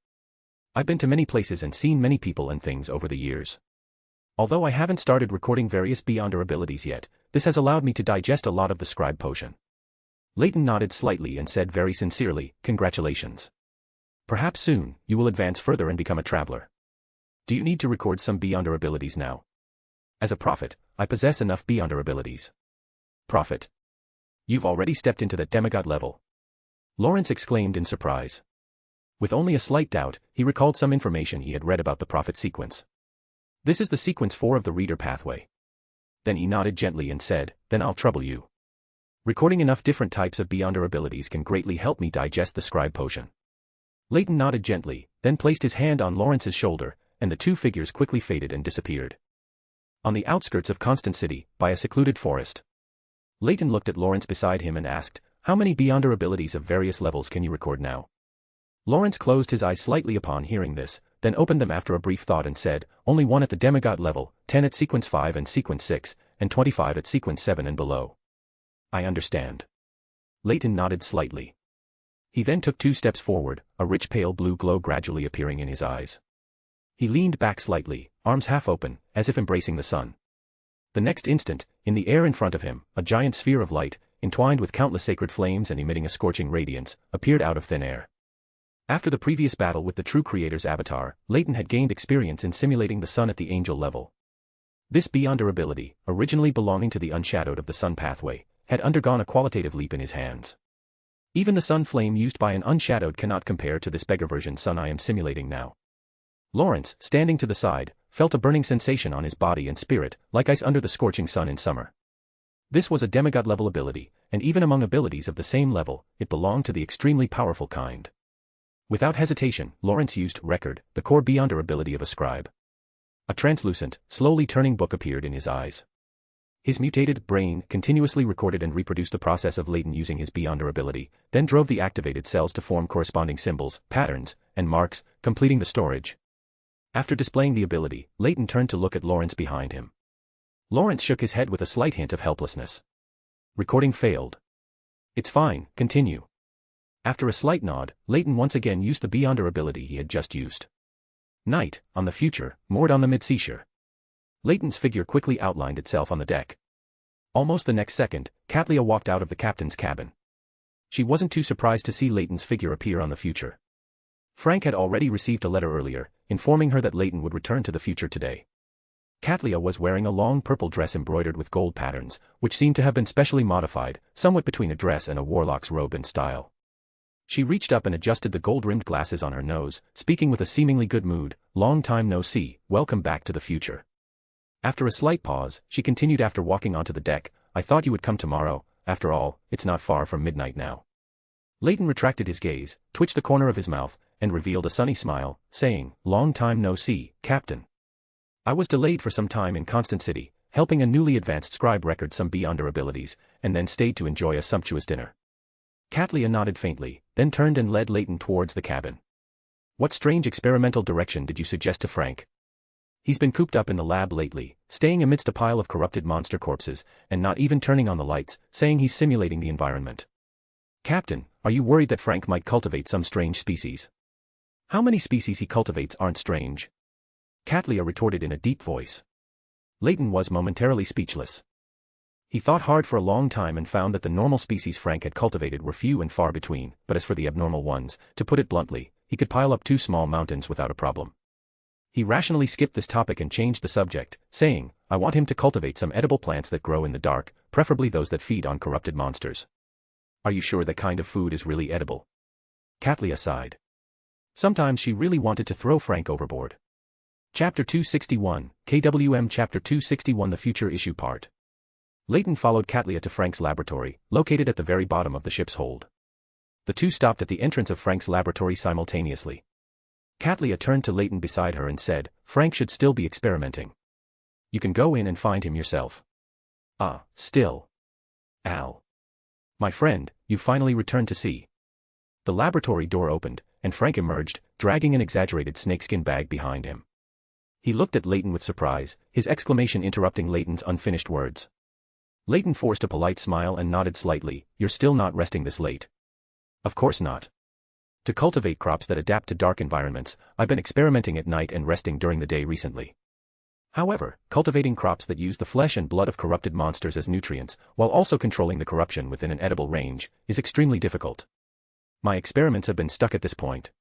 I've been to many places and seen many people and things over the years. Although I haven't started recording various Beyonder abilities yet, this has allowed me to digest a lot of the scribe potion. Leyton nodded slightly and said very sincerely, congratulations. Perhaps soon, you will advance further and become a traveler. Do you need to record some Beyonder abilities now? As a prophet, I possess enough Beyonder abilities. Prophet? You've already stepped into that demigod level. Lawrence exclaimed in surprise. With only a slight doubt, he recalled some information he had read about the prophet sequence. This is the sequence 4 of the reader pathway. Then he nodded gently and said, then I'll trouble you. Recording enough different types of Beyonder abilities can greatly help me digest the scribe potion. Leyton nodded gently, then placed his hand on Lawrence's shoulder, and the two figures quickly faded and disappeared. On the outskirts of Constant City, by a secluded forest. Leyton looked at Lawrence beside him and asked, how many Beyonder abilities of various levels can you record now? Lawrence closed his eyes slightly upon hearing this, then opened them after a brief thought and said, only 1 at the demigod level, 10 at sequence 5 and sequence 6, and 25 at sequence 7 and below. I understand. Leyton nodded slightly. He then took 2 steps forward, a rich pale blue glow gradually appearing in his eyes. He leaned back slightly, arms half open, as if embracing the sun. The next instant, in the air in front of him, a giant sphere of light, entwined with countless sacred flames and emitting a scorching radiance, appeared out of thin air. After the previous battle with the true creator's avatar, Leyton had gained experience in simulating the sun at the angel level. This Beyonder ability, originally belonging to the unshadowed of the sun pathway, had undergone a qualitative leap in his hands. Even the sun flame used by an unshadowed cannot compare to this beggar version sun I am simulating now. Lawrence, standing to the side, felt a burning sensation on his body and spirit, like ice under the scorching sun in summer. This was a demigod level ability, and even among abilities of the same level, it belonged to the extremely powerful kind. Without hesitation, Lawrence used Record, the core Beyonder ability of a scribe. A translucent, slowly turning book appeared in his eyes. His mutated brain continuously recorded and reproduced the process of Leyton using his Beyonder ability, then drove the activated cells to form corresponding symbols, patterns, and marks, completing the storage. After displaying the ability, Leyton turned to look at Lawrence behind him. Lawrence shook his head with a slight hint of helplessness. Recording failed. It's fine, continue. After a slight nod, Leyton once again used the Beyonder ability he had just used. Night, on the future, moored on the mid-seashore. Leyton's figure quickly outlined itself on the deck. Almost the next second, Katlia walked out of the captain's cabin. She wasn't too surprised to see Leyton's figure appear on the future. Frank had already received a letter earlier, informing her that Leyton would return to the future today. Katlia was wearing a long purple dress embroidered with gold patterns, which seemed to have been specially modified, somewhat between a dress and a warlock's robe in style. She reached up and adjusted the gold-rimmed glasses on her nose, speaking with a seemingly good mood, long time no see, welcome back to the future. After a slight pause, she continued after walking onto the deck, I thought you would come tomorrow, after all, it's not far from midnight now. Leyton retracted his gaze, twitched the corner of his mouth, and revealed a sunny smile, saying, long time no see, Captain. I was delayed for some time in Constant City, helping a newly advanced scribe record some Beyonder abilities, and then stayed to enjoy a sumptuous dinner. Katlia nodded faintly, then turned and led Leyton towards the cabin. What strange experimental direction did you suggest to Frank? He's been cooped up in the lab lately, staying amidst a pile of corrupted monster corpses, and not even turning on the lights, saying he's simulating the environment. Captain, are you worried that Frank might cultivate some strange species? How many species he cultivates aren't strange? Katlia retorted in a deep voice. Leyton was momentarily speechless. He thought hard for a long time and found that the normal species Frank had cultivated were few and far between, but as for the abnormal ones, to put it bluntly, he could pile up 2 small mountains without a problem. He rationally skipped this topic and changed the subject, saying, I want him to cultivate some edible plants that grow in the dark, preferably those that feed on corrupted monsters. Are you sure that kind of food is really edible? Katlia sighed. Sometimes she really wanted to throw Frank overboard. Chapter 261, KWM Chapter 261 The Future Issue Part. Leyton followed Katlia to Frank's laboratory, located at the very bottom of the ship's hold. The two stopped at the entrance of Frank's laboratory simultaneously. Katlia turned to Leyton beside her and said, Frank should still be experimenting. You can go in and find him yourself. Still. Al. My friend, you finally returned to see. The laboratory door opened, and Frank emerged, dragging an exaggerated snakeskin bag behind him. He looked at Leyton with surprise, his exclamation interrupting Leyton's unfinished words. Leyton forced a polite smile and nodded slightly. You're still not resting this late? Of course not. To cultivate crops that adapt to dark environments, I've been experimenting at night and resting during the day recently. However, cultivating crops that use the flesh and blood of corrupted monsters as nutrients, while also controlling the corruption within an edible range, is extremely difficult. My experiments have been stuck at this point.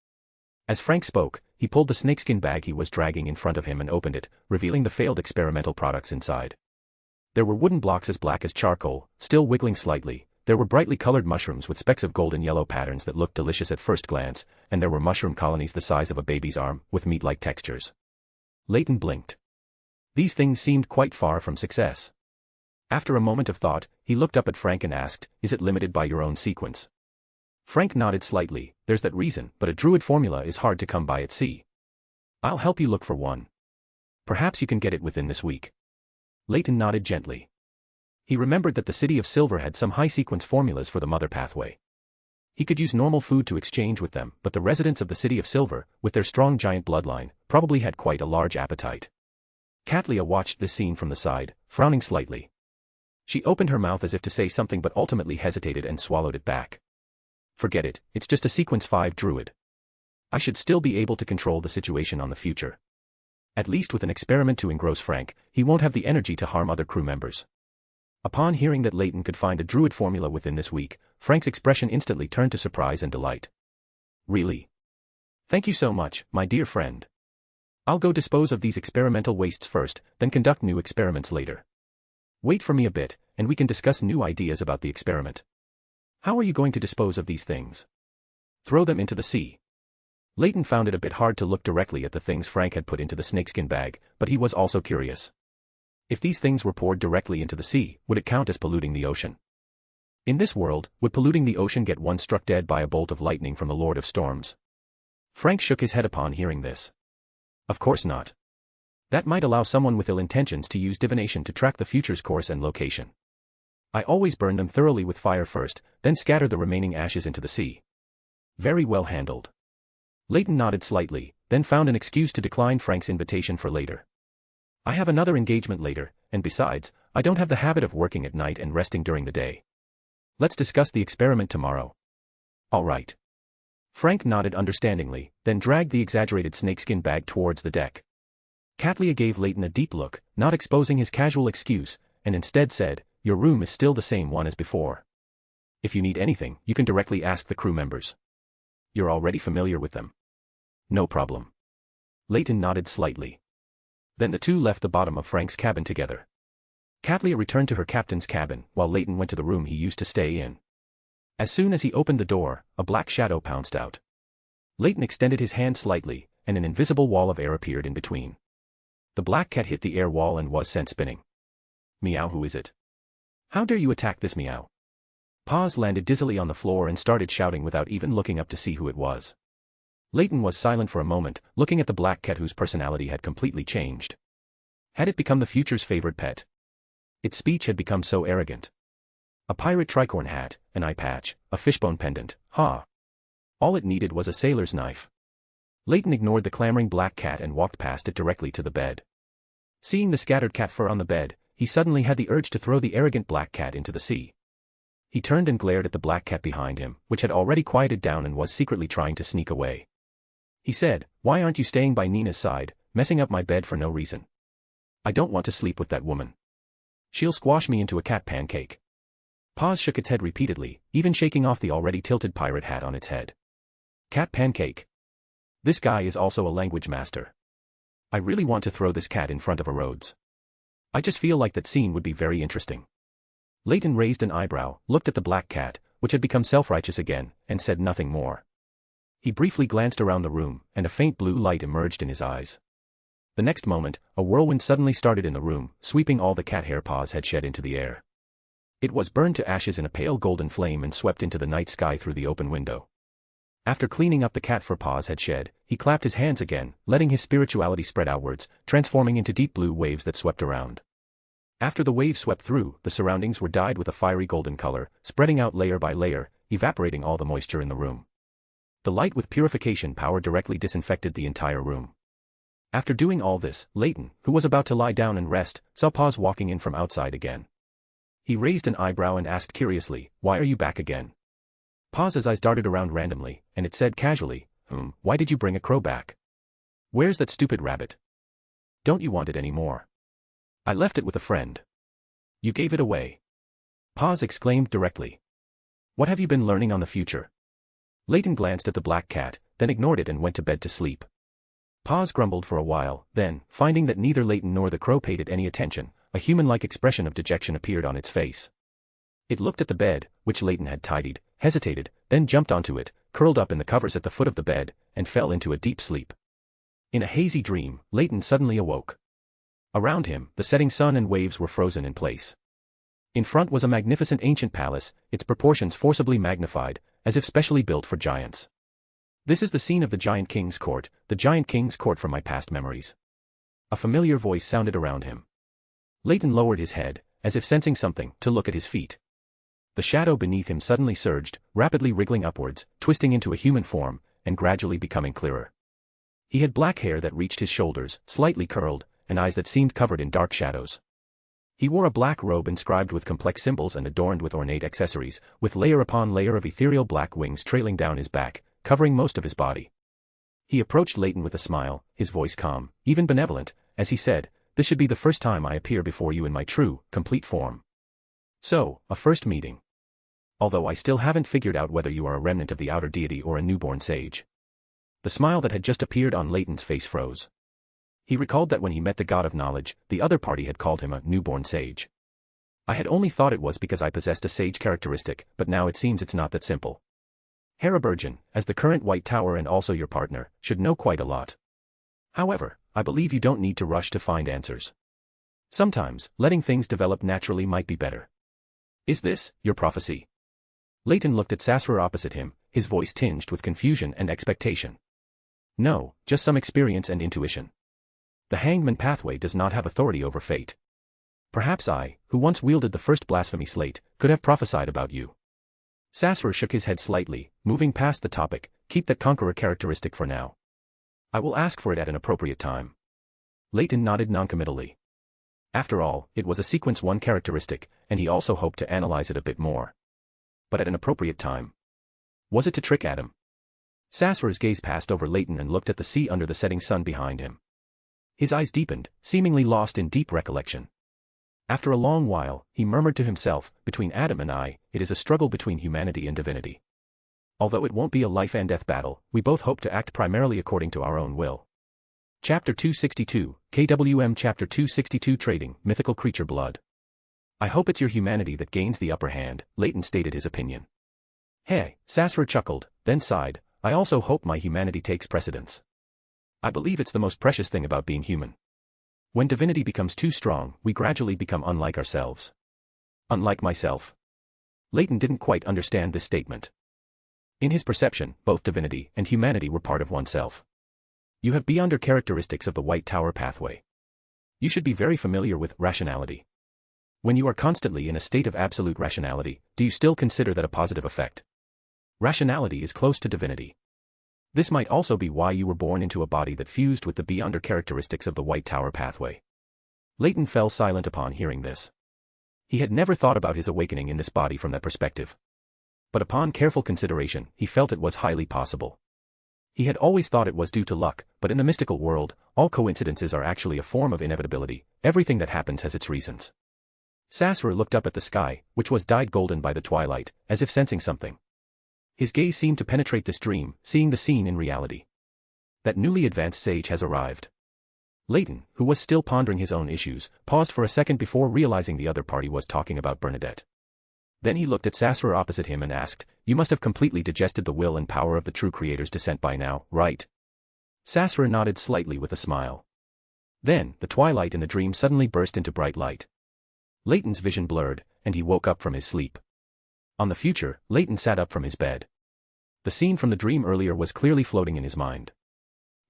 As Frank spoke, he pulled the snakeskin bag he was dragging in front of him and opened it, revealing the failed experimental products inside. There were wooden blocks as black as charcoal, still wiggling slightly. There were brightly colored mushrooms with specks of gold and yellow patterns that looked delicious at first glance, and there were mushroom colonies the size of a baby's arm, with meat-like textures. Leyton blinked. These things seemed quite far from success. After a moment of thought, he looked up at Frank and asked, "Is it limited by your own sequence?" Frank nodded slightly. "There's that reason, but a druid formula is hard to come by at sea. I'll help you look for one. Perhaps you can get it within this week." Leyton nodded gently. He remembered that the City of Silver had some high-sequence formulas for the Mother Pathway. He could use normal food to exchange with them, but the residents of the City of Silver, with their strong giant bloodline, probably had quite a large appetite. Katlia watched this scene from the side, frowning slightly. She opened her mouth as if to say something but ultimately hesitated and swallowed it back. Forget it, it's just a sequence 5 druid. I should still be able to control the situation on the future. At least with an experiment to engross Frank, he won't have the energy to harm other crew members. Upon hearing that Leyton could find a druid formula within this week, Frank's expression instantly turned to surprise and delight. Really? Thank you so much, my dear friend. I'll go dispose of these experimental wastes first, then conduct new experiments later. Wait for me a bit, and we can discuss new ideas about the experiment. How are you going to dispose of these things? Throw them into the sea. Leyton found it a bit hard to look directly at the things Frank had put into the snakeskin bag, but he was also curious. If these things were poured directly into the sea, would it count as polluting the ocean? In this world, would polluting the ocean get one struck dead by a bolt of lightning from the Lord of Storms? Frank shook his head upon hearing this. Of course not. That might allow someone with ill intentions to use divination to track the future's course and location. I always burn them thoroughly with fire first, then scatter the remaining ashes into the sea. Very well handled. Leyton nodded slightly, then found an excuse to decline Frank's invitation for later. I have another engagement later, and besides, I don't have the habit of working at night and resting during the day. Let's discuss the experiment tomorrow. All right. Frank nodded understandingly, then dragged the exaggerated snakeskin bag towards the deck. Katlia gave Leyton a deep look, not exposing his casual excuse, and instead said, "Your room is still the same one as before. If you need anything, you can directly ask the crew members. You're already familiar with them." "No problem." Leyton nodded slightly. Then the two left the bottom of Frank's cabin together. Katlia returned to her captain's cabin, while Leyton went to the room he used to stay in. As soon as he opened the door, a black shadow pounced out. Leyton extended his hand slightly, and an invisible wall of air appeared in between. The black cat hit the air wall and was sent spinning. "Meow, who is it? How dare you attack this meow?" Paws landed dizzily on the floor and started shouting without even looking up to see who it was. Leyton was silent for a moment, looking at the black cat whose personality had completely changed. Had it become the future's favorite pet? Its speech had become so arrogant. A pirate tricorn hat, an eye patch, a fishbone pendant, ha! All it needed was a sailor's knife. Leyton ignored the clamoring black cat and walked past it directly to the bed. Seeing the scattered cat fur on the bed, he suddenly had the urge to throw the arrogant black cat into the sea. He turned and glared at the black cat behind him, which had already quieted down and was secretly trying to sneak away. He said, "Why aren't you staying by Nina's side, messing up my bed for no reason? I don't want to sleep with that woman. She'll squash me into a cat pancake." Paws shook its head repeatedly, even shaking off the already tilted pirate hat on its head. Cat pancake. This guy is also a language master. I really want to throw this cat in front of a Rhodes. I just feel like that scene would be very interesting. Leyton raised an eyebrow, looked at the black cat, which had become self-righteous again, and said nothing more. He briefly glanced around the room, and a faint blue light emerged in his eyes. The next moment, a whirlwind suddenly started in the room, sweeping all the cat hair Paws had shed into the air. It was burned to ashes in a pale golden flame and swept into the night sky through the open window. After cleaning up the cat fur Paws had shed, he clapped his hands again, letting his spirituality spread outwards, transforming into deep blue waves that swept around. After the wave swept through, the surroundings were dyed with a fiery golden color, spreading out layer by layer, evaporating all the moisture in the room. The light with purification power directly disinfected the entire room. After doing all this, Leyton, who was about to lie down and rest, saw Paz walking in from outside again. He raised an eyebrow and asked curiously, "Why are you back again?" Paz's eyes darted around randomly, and it said casually, "Why did you bring a crow back? Where's that stupid rabbit? Don't you want it anymore?" "I left it with a friend." "You gave it away?" Paz exclaimed directly. "What have you been learning on the future?" Leyton glanced at the black cat, then ignored it and went to bed to sleep. Paz grumbled for a while, then, finding that neither Leyton nor the crow paid it any attention, a human-like expression of dejection appeared on its face. It looked at the bed, which Leyton had tidied, hesitated, then jumped onto it, curled up in the covers at the foot of the bed, and fell into a deep sleep. In a hazy dream, Leyton suddenly awoke. Around him, the setting sun and waves were frozen in place. In front was a magnificent ancient palace, its proportions forcibly magnified, as if specially built for giants. "This is the scene of the Giant King's court, the Giant King's court from my past memories." A familiar voice sounded around him. Leyton lowered his head, as if sensing something, to look at his feet. The shadow beneath him suddenly surged, rapidly wriggling upwards, twisting into a human form, and gradually becoming clearer. He had black hair that reached his shoulders, slightly curled, and eyes that seemed covered in dark shadows. He wore a black robe inscribed with complex symbols and adorned with ornate accessories, with layer upon layer of ethereal black wings trailing down his back, covering most of his body. He approached Leyton with a smile, his voice calm, even benevolent, as he said, "This should be the first time I appear before you in my true, complete form. So, a first meeting. Although I still haven't figured out whether you are a remnant of the outer deity or a newborn sage." The smile that had just appeared on Leyton's face froze. He recalled that when he met the god of knowledge, the other party had called him a newborn sage. "I had only thought it was because I possessed a sage characteristic, but now it seems it's not that simple. Haraburgen, as the current White Tower and also your partner, should know quite a lot. However, I believe you don't need to rush to find answers. Sometimes, letting things develop naturally might be better. Is this your prophecy?" Leyton looked at Sasser opposite him, his voice tinged with confusion and expectation. "No, just some experience and intuition. The hangman pathway does not have authority over fate. Perhaps I, who once wielded the first blasphemy slate, could have prophesied about you." Sasser shook his head slightly, moving past the topic. "Keep that conqueror characteristic for now. I will ask for it at an appropriate time." Leyton nodded noncommittally. After all, it was a sequence 1 characteristic, and he also hoped to analyze it a bit more. But at an appropriate time. Was it to trick Adam? Sasser's gaze passed over Leyton and looked at the sea under the setting sun behind him. His eyes deepened, seemingly lost in deep recollection. After a long while, he murmured to himself, "Between Adam and I, it is a struggle between humanity and divinity. Although it won't be a life and death battle, we both hope to act primarily according to our own will." Chapter 262, KWM Chapter 262 Trading, Mythical Creature Blood. "I hope it's your humanity that gains the upper hand," Leyton stated his opinion. "Hey," Sasser chuckled, then sighed, "I also hope my humanity takes precedence. I believe it's the most precious thing about being human. When divinity becomes too strong, we gradually become unlike ourselves." "Unlike myself?" Leyton didn't quite understand this statement. In his perception, both divinity and humanity were part of oneself. You have beyonder characteristics of the White Tower pathway. You should be very familiar with rationality. When you are constantly in a state of absolute rationality, do you still consider that a positive effect? Rationality is close to divinity. This might also be why you were born into a body that fused with the beyonder characteristics of the White Tower pathway. Leyton fell silent upon hearing this. He had never thought about his awakening in this body from that perspective. But upon careful consideration, he felt it was highly possible. He had always thought it was due to luck, but in the mystical world, all coincidences are actually a form of inevitability. Everything that happens has its reasons. Sasser looked up at the sky, which was dyed golden by the twilight, as if sensing something. His gaze seemed to penetrate this dream, seeing the scene in reality. That newly advanced sage has arrived. Leyton, who was still pondering his own issues, paused for a second before realizing the other party was talking about Bernadette. Then he looked at Sasser opposite him and asked, "You must have completely digested the will and power of the true Creator's descent by now, right?" Sasser nodded slightly with a smile. Then, the twilight in the dream suddenly burst into bright light. Leyton's vision blurred, and he woke up from his sleep. On the future, Leyton sat up from his bed. The scene from the dream earlier was clearly floating in his mind.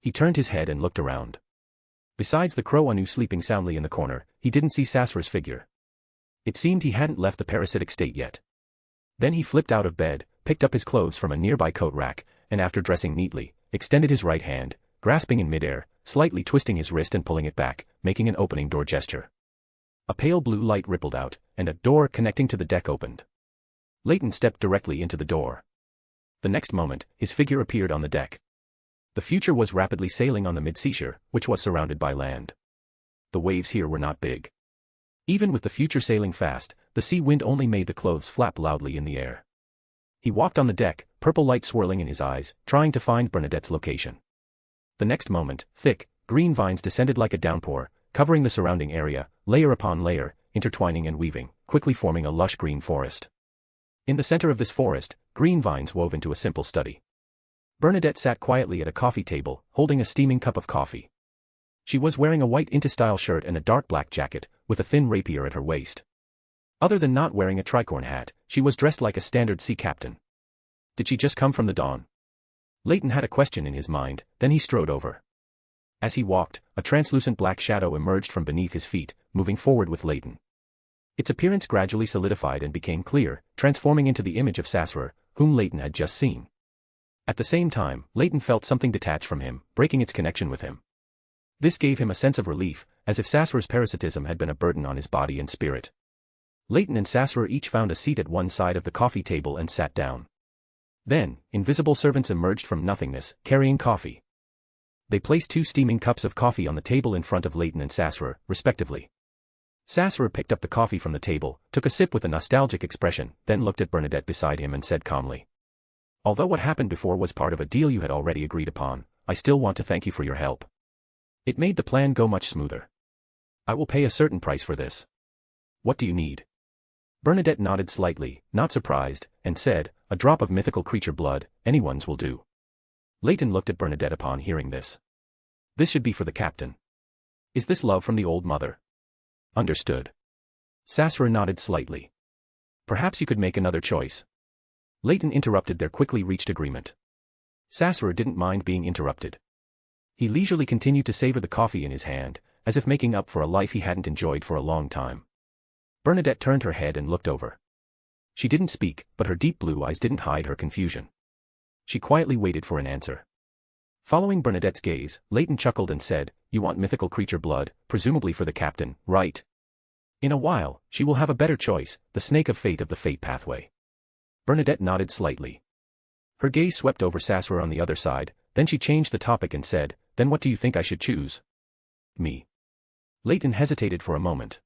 He turned his head and looked around. Besides the crow Anu sleeping soundly in the corner, he didn't see Sasser's figure. It seemed he hadn't left the parasitic state yet. Then he flipped out of bed, picked up his clothes from a nearby coat rack, and after dressing neatly, extended his right hand, grasping in midair, slightly twisting his wrist and pulling it back, making an opening door gesture. A pale blue light rippled out, and a door connecting to the deck opened. Leyton stepped directly into the door. The next moment, his figure appeared on the deck. The future was rapidly sailing on the mid-seashore, which was surrounded by land. The waves here were not big. Even with the future sailing fast, the sea wind only made the clothes flap loudly in the air. He walked on the deck, purple light swirling in his eyes, trying to find Bernadette's location. The next moment, thick, green vines descended like a downpour, covering the surrounding area, layer upon layer, intertwining and weaving, quickly forming a lush green forest. In the center of this forest, green vines wove into a simple study. Bernadette sat quietly at a coffee table, holding a steaming cup of coffee. She was wearing a white into-style shirt and a dark black jacket, with a thin rapier at her waist. Other than not wearing a tricorn hat, she was dressed like a standard sea captain. Did she just come from the dawn? Leyton had a question in his mind, then he strode over. As he walked, a translucent black shadow emerged from beneath his feet, moving forward with Leyton. Its appearance gradually solidified and became clear, transforming into the image of Sassurer, whom Leyton had just seen. At the same time, Leyton felt something detach from him, breaking its connection with him. This gave him a sense of relief, as if Sassurer's parasitism had been a burden on his body and spirit. Leyton and Sassurer each found a seat at one side of the coffee table and sat down. Then, invisible servants emerged from nothingness, carrying coffee. They placed 2 steaming cups of coffee on the table in front of Leyton and Sassurer, respectively. Sassurer picked up the coffee from the table, took a sip with a nostalgic expression, then looked at Bernadette beside him and said calmly, "Although what happened before was part of a deal you had already agreed upon, I still want to thank you for your help. It made the plan go much smoother. I will pay a certain price for this. What do you need?" Bernadette nodded slightly, not surprised, and said, "A drop of mythical creature blood, anyone's will do." Leyton looked at Bernadette upon hearing this. "This should be for the captain. Is this love from the old mother?" "Understood." Sassurer nodded slightly. "Perhaps you could make another choice." Leyton interrupted their quickly reached agreement. Sassurer didn't mind being interrupted. He leisurely continued to savor the coffee in his hand, as if making up for a life he hadn't enjoyed for a long time. Bernadette turned her head and looked over. She didn't speak, but her deep blue eyes didn't hide her confusion. She quietly waited for an answer. Following Bernadette's gaze, Leyton chuckled and said, "You want mythical creature blood, presumably for the captain, right? In a while, she will have a better choice, the snake of fate of the fate pathway." Bernadette nodded slightly. Her gaze swept over Sassurer on the other side, then she changed the topic and said, "Then what do you think I should choose?" "Me." Leyton hesitated for a moment.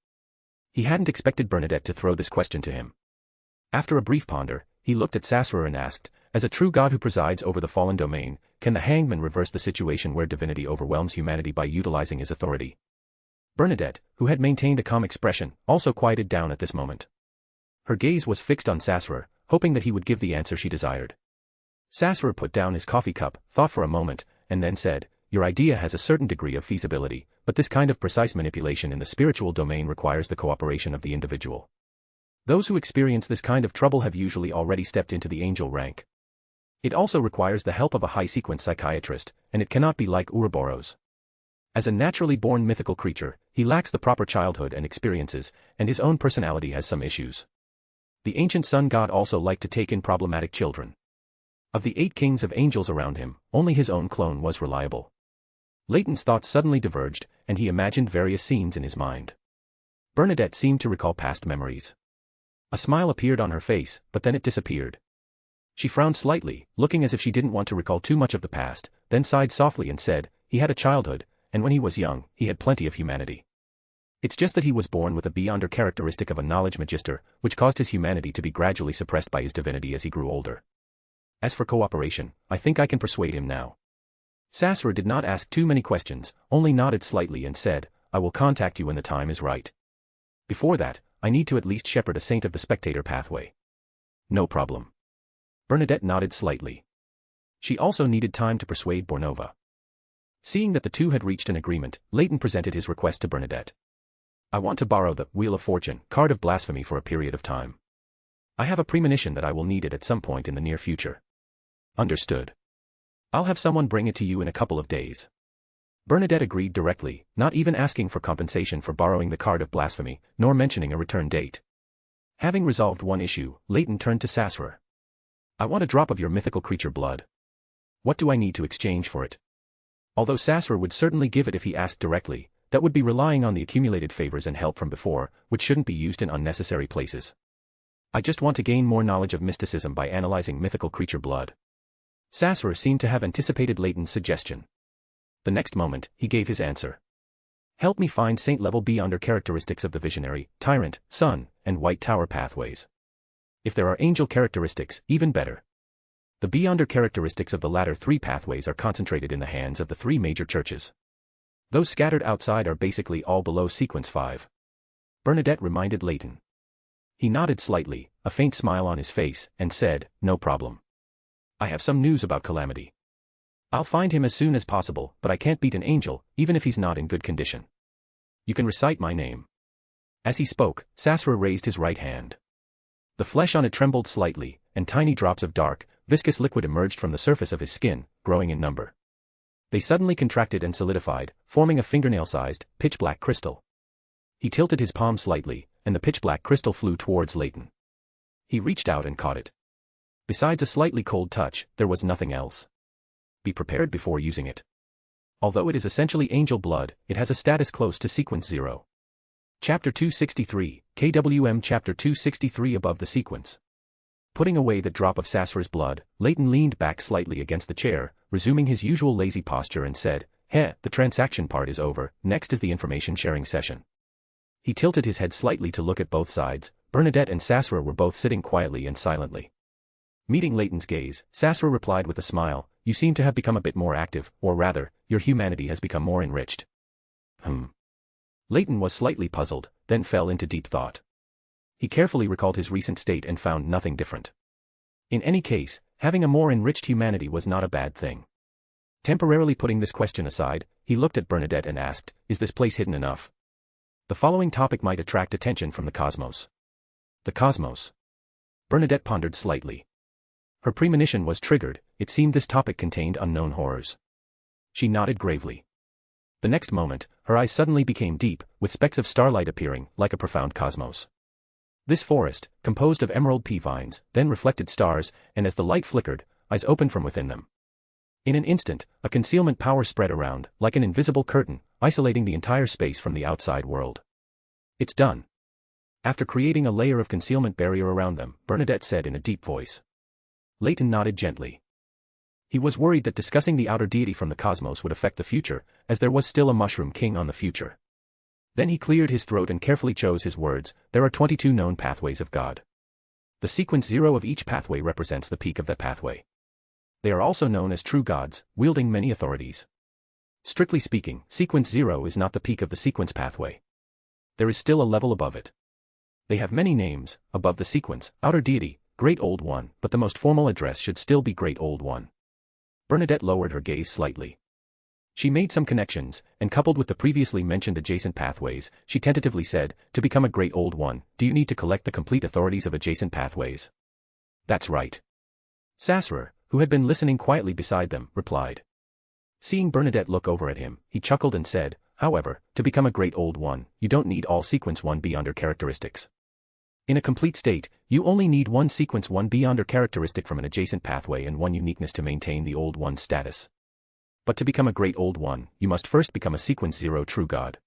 He hadn't expected Bernadette to throw this question to him. After a brief ponder, he looked at Sassurer and asked, "As a true god who presides over the fallen domain, can the hangman reverse the situation where divinity overwhelms humanity by utilizing his authority?" Bernadette, who had maintained a calm expression, also quieted down at this moment. Her gaze was fixed on Sassurer, hoping that he would give the answer she desired. Sassurer put down his coffee cup, thought for a moment, and then said, "Your idea has a certain degree of feasibility, but this kind of precise manipulation in the spiritual domain requires the cooperation of the individual. Those who experience this kind of trouble have usually already stepped into the angel rank. It also requires the help of a high-sequence psychiatrist, and it cannot be like Ouroboros. As a naturally born mythical creature, he lacks the proper childhood and experiences, and his own personality has some issues. The ancient sun god also liked to take in problematic children. Of the 8 kings of angels around him, only his own clone was reliable." Leyton's thoughts suddenly diverged, and he imagined various scenes in his mind. Bernadette seemed to recall past memories. A smile appeared on her face, but then it disappeared. She frowned slightly, looking as if she didn't want to recall too much of the past, then sighed softly and said, "He had a childhood, and when he was young, he had plenty of humanity. It's just that he was born with a beyonder characteristic of a knowledge magister, which caused his humanity to be gradually suppressed by his divinity as he grew older. As for cooperation, I think I can persuade him now." Sassurer did not ask too many questions, only nodded slightly and said, "I will contact you when the time is right. Before that, I need to at least shepherd a saint of the spectator pathway." "No problem." Bernadette nodded slightly. She also needed time to persuade Bornova. Seeing that the two had reached an agreement, Leyton presented his request to Bernadette. "I want to borrow the Wheel of Fortune card of blasphemy for a period of time. I have a premonition that I will need it at some point in the near future." "Understood. I'll have someone bring it to you in a couple of days." Bernadette agreed directly, not even asking for compensation for borrowing the card of blasphemy, nor mentioning a return date. Having resolved one issue, Leyton turned to Sassurer. "I want a drop of your mythical creature blood. What do I need to exchange for it? Although Sasra would certainly give it if he asked directly, that would be relying on the accumulated favors and help from before, which shouldn't be used in unnecessary places. I just want to gain more knowledge of mysticism by analyzing mythical creature blood. Sasra seemed to have anticipated Leyton's suggestion. The next moment, he gave his answer. Help me find saint-level beyonder characteristics of the visionary, tyrant, sun, and white tower pathways. If there are angel characteristics, even better. The beyonder characteristics of the latter three pathways are concentrated in the hands of the three major churches. Those scattered outside are basically all below sequence 5. Bernadette reminded Leyton. He nodded slightly, a faint smile on his face, and said, no problem. I have some news about Calamity. I'll find him as soon as possible, but I can't beat an angel, even if he's not in good condition. You can recite my name. As he spoke, Sasra raised his right hand. The flesh on it trembled slightly, and tiny drops of dark, viscous liquid emerged from the surface of his skin, growing in number. They suddenly contracted and solidified, forming a fingernail-sized, pitch-black crystal. He tilted his palm slightly, and the pitch-black crystal flew towards Leyton. He reached out and caught it. Besides a slightly cold touch, there was nothing else. Be prepared before using it. Although it is essentially angel blood, it has a status close to sequence 0. Chapter 263, KWM Chapter 263 above the sequence. Putting away the drop of Sasra's blood, Leyton leaned back slightly against the chair, resuming his usual lazy posture and said, the transaction part is over, next is the information sharing session. He tilted his head slightly to look at both sides. Bernadette and Sasra were both sitting quietly and silently. Meeting Leyton's gaze, Sasra replied with a smile, you seem to have become a bit more active, or rather, your humanity has become more enriched. Leyton was slightly puzzled, then fell into deep thought. He carefully recalled his recent state and found nothing different. In any case, having a more enriched humanity was not a bad thing. Temporarily putting this question aside, he looked at Bernadette and asked, is this place hidden enough? The following topic might attract attention from the cosmos. The cosmos. Bernadette pondered slightly. Her premonition was triggered, it seemed this topic contained unknown horrors. She nodded gravely. The next moment, her eyes suddenly became deep, with specks of starlight appearing, like a profound cosmos. This forest, composed of emerald pea vines, then reflected stars, and as the light flickered, eyes opened from within them. In an instant, a concealment power spread around, like an invisible curtain, isolating the entire space from the outside world. It's done. After creating a layer of concealment barrier around them, Bernadette said in a deep voice. Leyton nodded gently. He was worried that discussing the outer deity from the cosmos would affect the future, as there was still a mushroom king on the future. Then he cleared his throat and carefully chose his words, there are 22 known pathways of God. The sequence 0 of each pathway represents the peak of that pathway. They are also known as true gods, wielding many authorities. Strictly speaking, sequence 0 is not the peak of the sequence pathway. There is still a level above it. They have many names, above the sequence, outer deity, Great Old One, but the most formal address should still be Great Old One. Bernadette lowered her gaze slightly. She made some connections, and coupled with the previously mentioned adjacent pathways, she tentatively said, to become a Great Old One, do you need to collect the complete authorities of adjacent pathways? That's right. Sasra, who had been listening quietly beside them, replied. Seeing Bernadette look over at him, he chuckled and said, however, to become a Great Old One, you don't need all sequence 1 beyonder characteristics. In a complete state, you only need one sequence 1 beyonder characteristic from an adjacent pathway and one uniqueness to maintain the Old One status. But to become a Great Old One, you must first become a sequence 0 true god.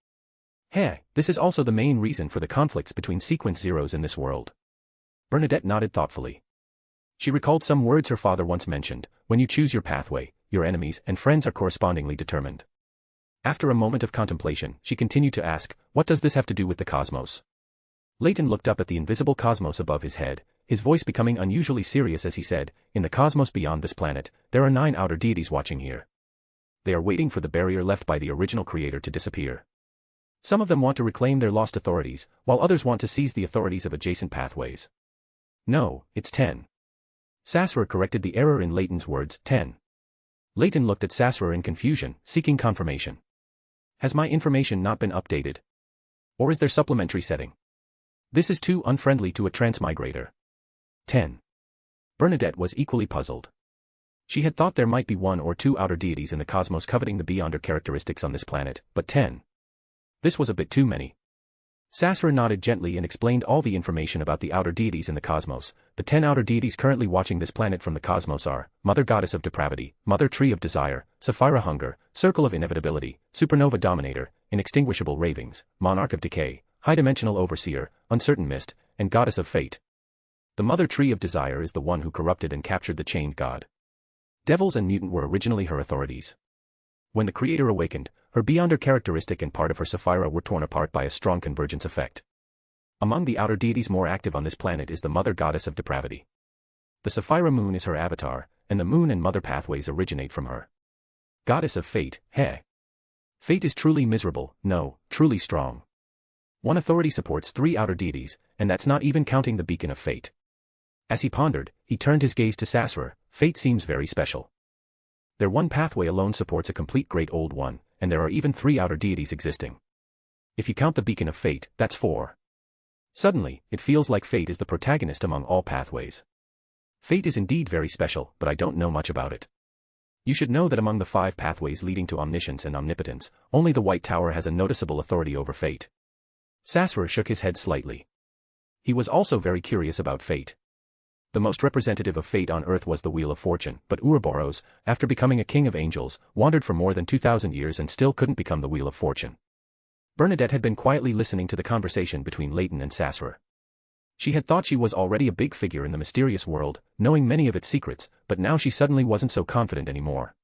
This is also the main reason for the conflicts between sequence 0s in this world. Bernadette nodded thoughtfully. She recalled some words her father once mentioned, when you choose your pathway, your enemies and friends are correspondingly determined. After a moment of contemplation, she continued to ask, what does this have to do with the cosmos? Leyton looked up at the invisible cosmos above his head, his voice becoming unusually serious as he said, in the cosmos beyond this planet, there are 9 outer deities watching here. They are waiting for the barrier left by the original creator to disappear. Some of them want to reclaim their lost authorities, while others want to seize the authorities of adjacent pathways. No, it's 10. Sasra corrected the error in Leyton's words, 10. Leyton looked at Sasra in confusion, seeking confirmation. Has my information not been updated? Or is there supplementary setting? This is too unfriendly to a transmigrator. 10. Bernadette was equally puzzled. She had thought there might be 1 or 2 outer deities in the cosmos coveting the beyonder characteristics on this planet, but 10. This was a bit too many. Sasra nodded gently and explained all the information about the outer deities in the cosmos. The 10 outer deities currently watching this planet from the cosmos are Mother Goddess of Depravity, Mother Tree of Desire, Sapphira Hunger, Circle of Inevitability, Supernova Dominator, Inextinguishable Ravings, Monarch of Decay, High Dimensional Overseer, Uncertain Mist, and Goddess of Fate. The Mother Tree of Desire is the one who corrupted and captured the chained god. Devils and mutant were originally her authorities. When the Creator awakened, her Beyonder characteristic and part of her Sapphira were torn apart by a strong convergence effect. Among the outer deities more active on this planet is the Mother Goddess of Depravity. The Sapphira Moon is her avatar, and the Moon and Mother pathways originate from her. Goddess of Fate, heh. Fate is truly miserable, no, truly strong. One authority supports 3 outer deities, and that's not even counting the Beacon of Fate. As he pondered, he turned his gaze to Sasra. Fate seems very special. Their one pathway alone supports a complete Great Old One, and there are even 3 outer deities existing. If you count the Beacon of Fate, that's 4. Suddenly, it feels like Fate is the protagonist among all pathways. Fate is indeed very special, but I don't know much about it. You should know that among the 5 pathways leading to omniscience and omnipotence, only the White Tower has a noticeable authority over Fate. Sasra shook his head slightly. He was also very curious about Fate. The most representative of Fate on Earth was the Wheel of Fortune, but Ouroboros, after becoming a king of angels, wandered for more than 2,000 years and still couldn't become the Wheel of Fortune. Bernadette had been quietly listening to the conversation between Leyton and Sasra. She had thought she was already a big figure in the mysterious world, knowing many of its secrets, but now she suddenly wasn't so confident anymore.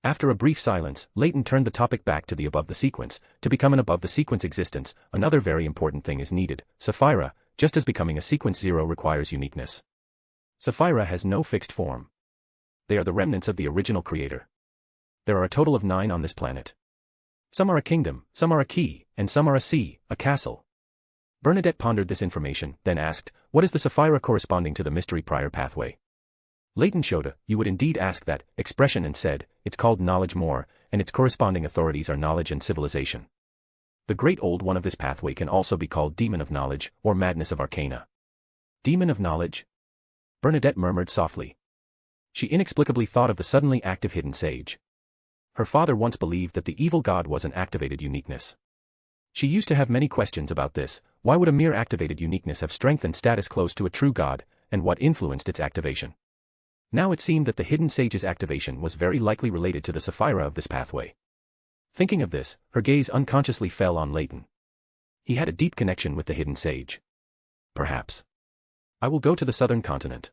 After a brief silence, Leyton turned the topic back to the above-the-sequence. To become an above-the-sequence existence, another very important thing is needed, Sapphira, just as becoming a sequence 0 requires uniqueness. Sapphira has no fixed form. They are the remnants of the original creator. There are a total of 9 on this planet. Some are a kingdom, some are a key, and some are a sea, a castle. Bernadette pondered this information, then asked, what is the Sapphira corresponding to the mystery prior pathway? Leyton showed you would indeed ask that expression and said, it's called Knowledge Moor, and its corresponding authorities are knowledge and civilization. The Great Old One of this pathway can also be called Demon of Knowledge, or Madness of Arcana. Demon of Knowledge? Bernadette murmured softly. She inexplicably thought of the suddenly active hidden sage. Her father once believed that the evil god was an activated uniqueness. She used to have many questions about this. Why would a mere activated uniqueness have strength and status close to a true god, and what influenced its activation? Now it seemed that the hidden sage's activation was very likely related to the Sapphira of this pathway. Thinking of this, her gaze unconsciously fell on Leyton. He had a deep connection with the hidden sage. Perhaps. I will go to the southern continent.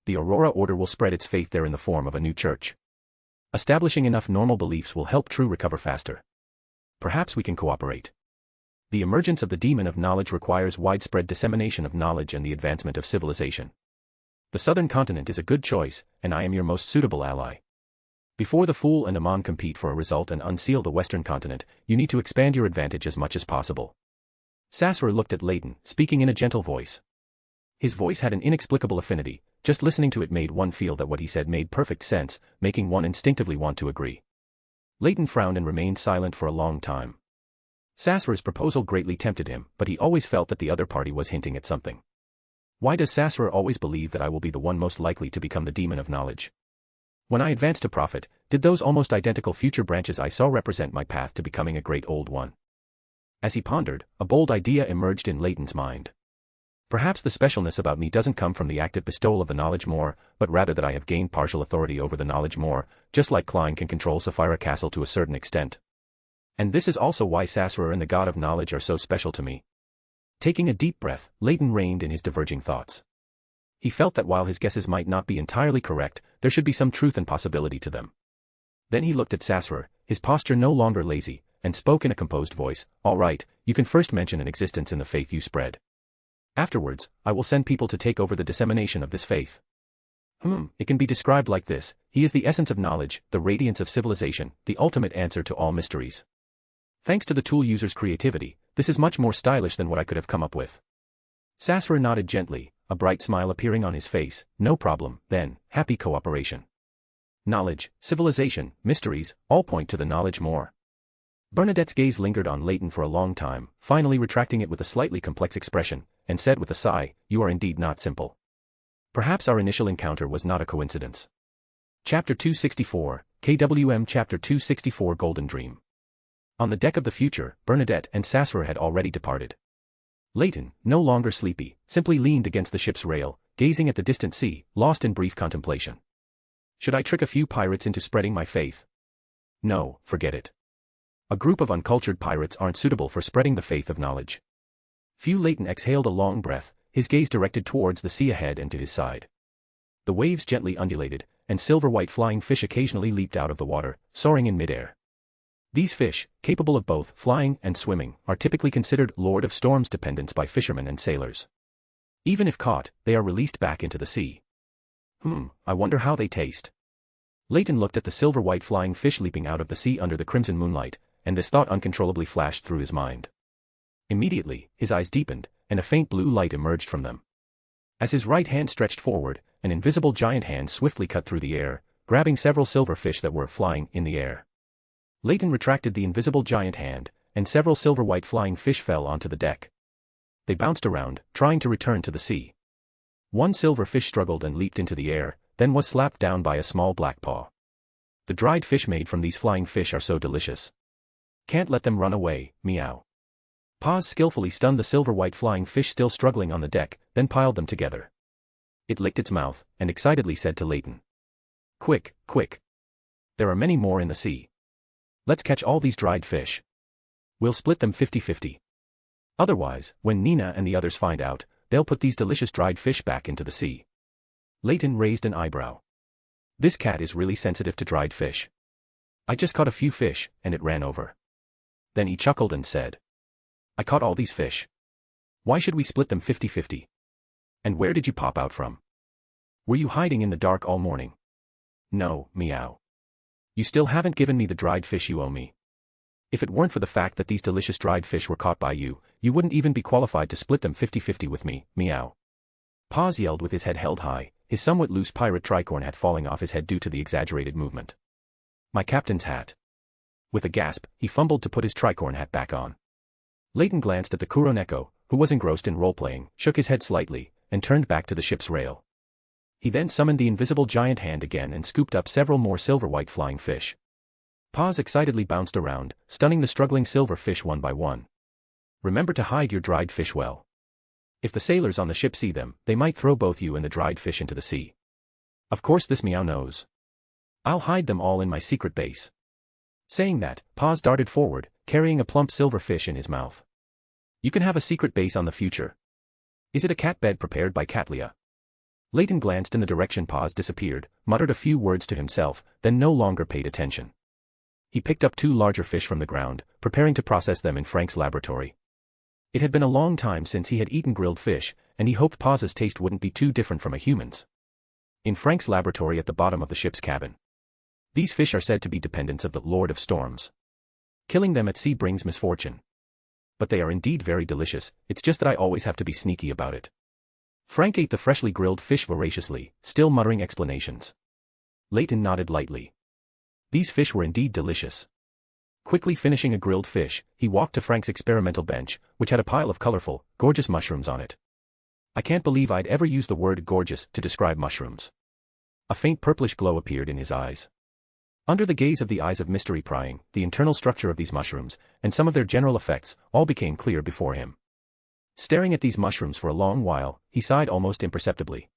The Aurora Order will spread its faith there in the form of a new church. Establishing enough normal beliefs will help True recover faster. Perhaps we can cooperate. The emergence of the Demon of Knowledge requires widespread dissemination of knowledge and the advancement of civilization. The southern continent is a good choice, and I am your most suitable ally. Before the Fool and Amon compete for a result and unseal the western continent, you need to expand your advantage as much as possible. Sasra looked at Leyton, speaking in a gentle voice. His voice had an inexplicable affinity, just listening to it made one feel that what he said made perfect sense, making one instinctively want to agree. Leyton frowned and remained silent for a long time. Sasra's proposal greatly tempted him, but he always felt that the other party was hinting at something. Why does Sasra always believe that I will be the one most likely to become the Demon of Knowledge? When I advanced to prophet, did those almost identical future branches I saw represent my path to becoming a Great Old One? As he pondered, a bold idea emerged in Leyton's mind. Perhaps the specialness about me doesn't come from the active bestowal of the Knowledge Moor, but rather that I have gained partial authority over the Knowledge Moor, just like Klein can control Sapphira Castle to a certain extent. And this is also why Sasra and the God of Knowledge are so special to me. Taking a deep breath, Leyton reined in his diverging thoughts. He felt that while his guesses might not be entirely correct, there should be some truth and possibility to them. Then he looked at Sasra, his posture no longer lazy, and spoke in a composed voice, all right, you can first mention an existence in the faith you spread. Afterwards, I will send people to take over the dissemination of this faith. It can be described like this: he is the essence of knowledge, the radiance of civilization, the ultimate answer to all mysteries. Thanks to the tool user's creativity, this is much more stylish than what I could have come up with. Sasra nodded gently, a bright smile appearing on his face. No problem, then, happy cooperation. Knowledge, civilization, mysteries, all point to the Knowledge Moor. Bernadette's gaze lingered on Leyton for a long time, finally retracting it with a slightly complex expression, and said with a sigh, you are indeed not simple. Perhaps our initial encounter was not a coincidence. Chapter 264, KWM Chapter 264 Golden Dream. On the deck of the Future, Bernadette and Sasra had already departed. Leyton, no longer sleepy, simply leaned against the ship's rail, gazing at the distant sea, lost in brief contemplation. Should I trick a few pirates into spreading my faith? No, forget it. A group of uncultured pirates aren't suitable for spreading the faith of knowledge. Leyton exhaled a long breath, his gaze directed towards the sea ahead and to his side. The waves gently undulated, and silver-white flying fish occasionally leaped out of the water, soaring in midair. These fish, capable of both flying and swimming, are typically considered Lord of Storms dependents by fishermen and sailors. Even if caught, they are released back into the sea. I wonder how they taste. Leyton looked at the silver-white flying fish leaping out of the sea under the crimson moonlight, and this thought uncontrollably flashed through his mind. Immediately, his eyes deepened, and a faint blue light emerged from them. As his right hand stretched forward, an invisible giant hand swiftly cut through the air, grabbing several silver fish that were flying in the air. Leyton retracted the invisible giant hand, and several silver-white flying fish fell onto the deck. They bounced around, trying to return to the sea. One silver fish struggled and leaped into the air, then was slapped down by a small black paw. The dried fish made from these flying fish are so delicious. Can't let them run away, meow. Paws skillfully stunned the silver-white flying fish still struggling on the deck, then piled them together. It licked its mouth, and excitedly said to Leyton. Quick, quick. There are many more in the sea. Let's catch all these dried fish. We'll split them 50-50. Otherwise, when Nina and the others find out, they'll put these delicious dried fish back into the sea. Leyton raised an eyebrow. This cat is really sensitive to dried fish. I just caught a few fish, and it ran over. Then he chuckled and said. I caught all these fish. Why should we split them 50-50? And where did you pop out from? Were you hiding in the dark all morning? No, meow. You still haven't given me the dried fish you owe me. If it weren't for the fact that these delicious dried fish were caught by you, you wouldn't even be qualified to split them 50-50 with me, meow. Paws yelled with his head held high, his somewhat loose pirate tricorn hat falling off his head due to the exaggerated movement. My captain's hat. With a gasp, he fumbled to put his tricorn hat back on. Leyton glanced at the Kuroneko, who was engrossed in role-playing, shook his head slightly, and turned back to the ship's rail. He then summoned the invisible giant hand again and scooped up several more silver-white flying fish. Paws excitedly bounced around, stunning the struggling silver fish one by one. Remember to hide your dried fish well. If the sailors on the ship see them, they might throw both you and the dried fish into the sea. Of course this meow knows. I'll hide them all in my secret base. Saying that, Paws darted forward, carrying a plump silver fish in his mouth. You can have a secret base on the future. Is it a cat bed prepared by Catlia? Leyton glanced in the direction Paws disappeared, muttered a few words to himself, then no longer paid attention. He picked up 2 larger fish from the ground, preparing to process them in Frank's laboratory. It had been a long time since he had eaten grilled fish, and he hoped Paw's taste wouldn't be too different from a human's. In Frank's laboratory at the bottom of the ship's cabin. These fish are said to be dependents of the Lord of Storms. Killing them at sea brings misfortune. But they are indeed very delicious, it's just that I always have to be sneaky about it. Frank ate the freshly grilled fish voraciously, still muttering explanations. Leyton nodded lightly. These fish were indeed delicious. Quickly finishing a grilled fish, he walked to Frank's experimental bench, which had a pile of colorful, gorgeous mushrooms on it. I can't believe I'd ever used the word gorgeous to describe mushrooms. A faint purplish glow appeared in his eyes. Under the gaze of the eyes of mystery prying, the internal structure of these mushrooms, and some of their general effects, all became clear before him. Staring at these mushrooms for a long while, he sighed almost imperceptibly.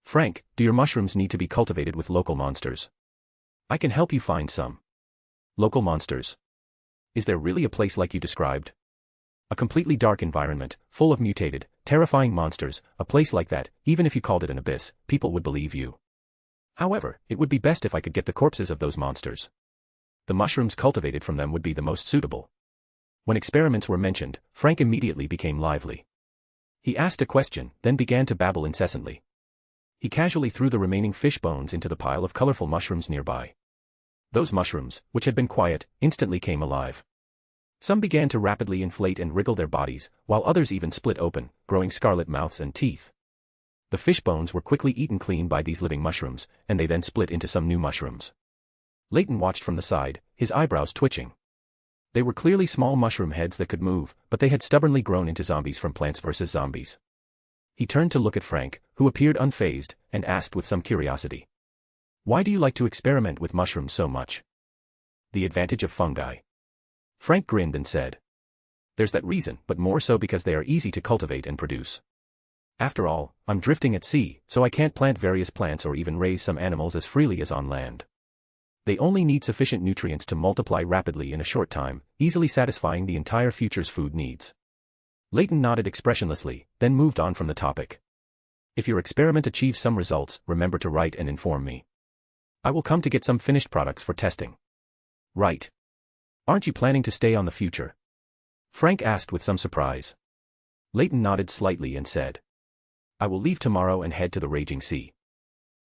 Frank, do your mushrooms need to be cultivated with local monsters? I can help you find some. Local monsters. Is there really a place like you described? A completely dark environment, full of mutated, terrifying monsters, a place like that, even if you called it an abyss, people would believe you. However, it would be best if I could get the corpses of those monsters. The mushrooms cultivated from them would be the most suitable. When experiments were mentioned, Frank immediately became lively. He asked a question, then began to babble incessantly. He casually threw the remaining fish bones into the pile of colorful mushrooms nearby. Those mushrooms, which had been quiet, instantly came alive. Some began to rapidly inflate and wriggle their bodies, while others even split open, growing scarlet mouths and teeth. The fish bones were quickly eaten clean by these living mushrooms, and they then split into some new mushrooms. Leyton watched from the side, his eyebrows twitching. They were clearly small mushroom heads that could move, but they had stubbornly grown into zombies from Plants vs. Zombies. He turned to look at Frank, who appeared unfazed, and asked with some curiosity. Why do you like to experiment with mushrooms so much? The advantage of fungi. Frank grinned and said. There's that reason, but more so because they are easy to cultivate and produce. After all, I'm drifting at sea, so I can't plant various plants or even raise some animals as freely as on land. They only need sufficient nutrients to multiply rapidly in a short time, easily satisfying the entire future's food needs. Leyton nodded expressionlessly, then moved on from the topic. If your experiment achieves some results, remember to write and inform me. I will come to get some finished products for testing. Right. Aren't you planning to stay on the future? Frank asked with some surprise. Leyton nodded slightly and said, I will leave tomorrow and head to the raging sea.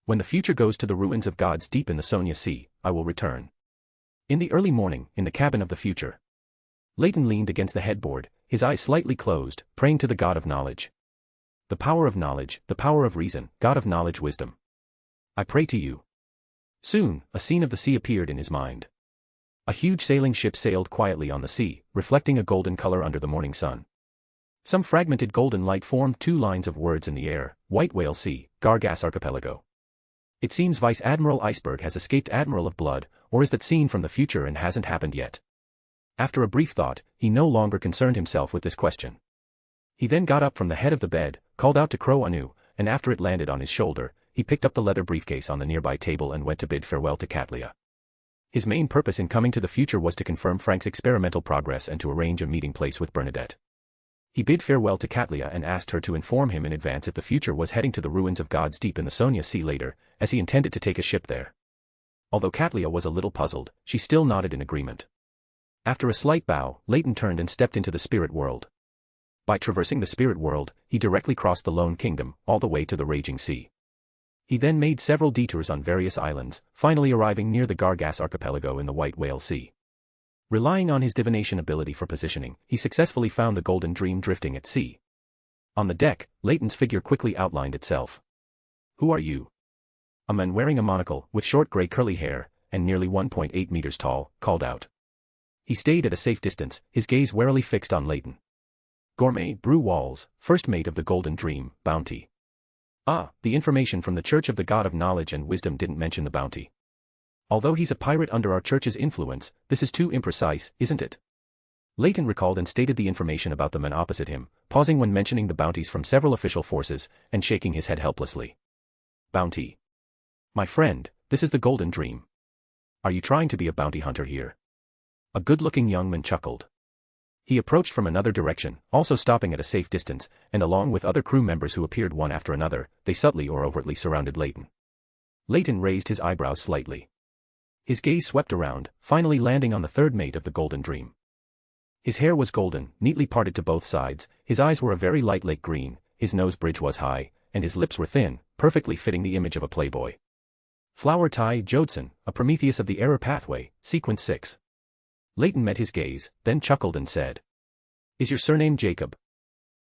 When the future goes to the ruins of gods deep in the Sonia Sea, I will return. In the early morning, in the cabin of the future. Leyton leaned against the headboard, his eyes slightly closed, praying to the god of knowledge. The power of knowledge, the power of reason, god of knowledge, wisdom. I pray to you. Soon, a scene of the sea appeared in his mind. A huge sailing ship sailed quietly on the sea, reflecting a golden color under the morning sun. Some fragmented golden light formed two lines of words in the air: White Whale Sea, Gargas Archipelago. It seems Vice Admiral Iceberg has escaped Admiral of Blood, or is that scene from the future and hasn't happened yet? After a brief thought, he no longer concerned himself with this question. He then got up from the head of the bed, called out to Crow Anu, and after it landed on his shoulder, he picked up the leather briefcase on the nearby table and went to bid farewell to Katlia. His main purpose in coming to the future was to confirm Frank's experimental progress and to arrange a meeting place with Bernadette. He bid farewell to Katlia and asked her to inform him in advance if the future was heading to the ruins of gods deep in the Sonia Sea later, as he intended to take a ship there. Although Katlia was a little puzzled, she still nodded in agreement. After a slight bow, Leyton turned and stepped into the spirit world. By traversing the spirit world, he directly crossed the Lone Kingdom, all the way to the raging sea. He then made several detours on various islands, finally arriving near the Gargas Archipelago in the White Whale Sea. Relying on his divination ability for positioning, he successfully found the Golden Dream drifting at sea. On the deck, Leyton's figure quickly outlined itself. Who are you? A man wearing a monocle, with short gray curly hair, and nearly 1.8 meters tall, called out. He stayed at a safe distance, his gaze warily fixed on Leyton. Gourmet Brew Walls, first mate of the Golden Dream, bounty. Ah, the information from the Church of the God of Knowledge and Wisdom didn't mention the bounty. Although he's a pirate under our church's influence, this is too imprecise, isn't it? Leyton recalled and stated the information about the men opposite him, pausing when mentioning the bounties from several official forces, and shaking his head helplessly. Bounty. My friend, this is the Golden Dream. Are you trying to be a bounty hunter here? A good-looking young man chuckled. He approached from another direction, also stopping at a safe distance, and along with other crew members who appeared one after another, they subtly or overtly surrounded Leyton. Leyton raised his eyebrows slightly. His gaze swept around, finally landing on the third mate of the Golden Dream. His hair was golden, neatly parted to both sides, his eyes were a very light lake green, his nose bridge was high, and his lips were thin, perfectly fitting the image of a playboy. Flower Tai Jodson, a Prometheus of the Error Pathway, Sequence 6. Leyton met his gaze, then chuckled and said, Is your surname Jacob?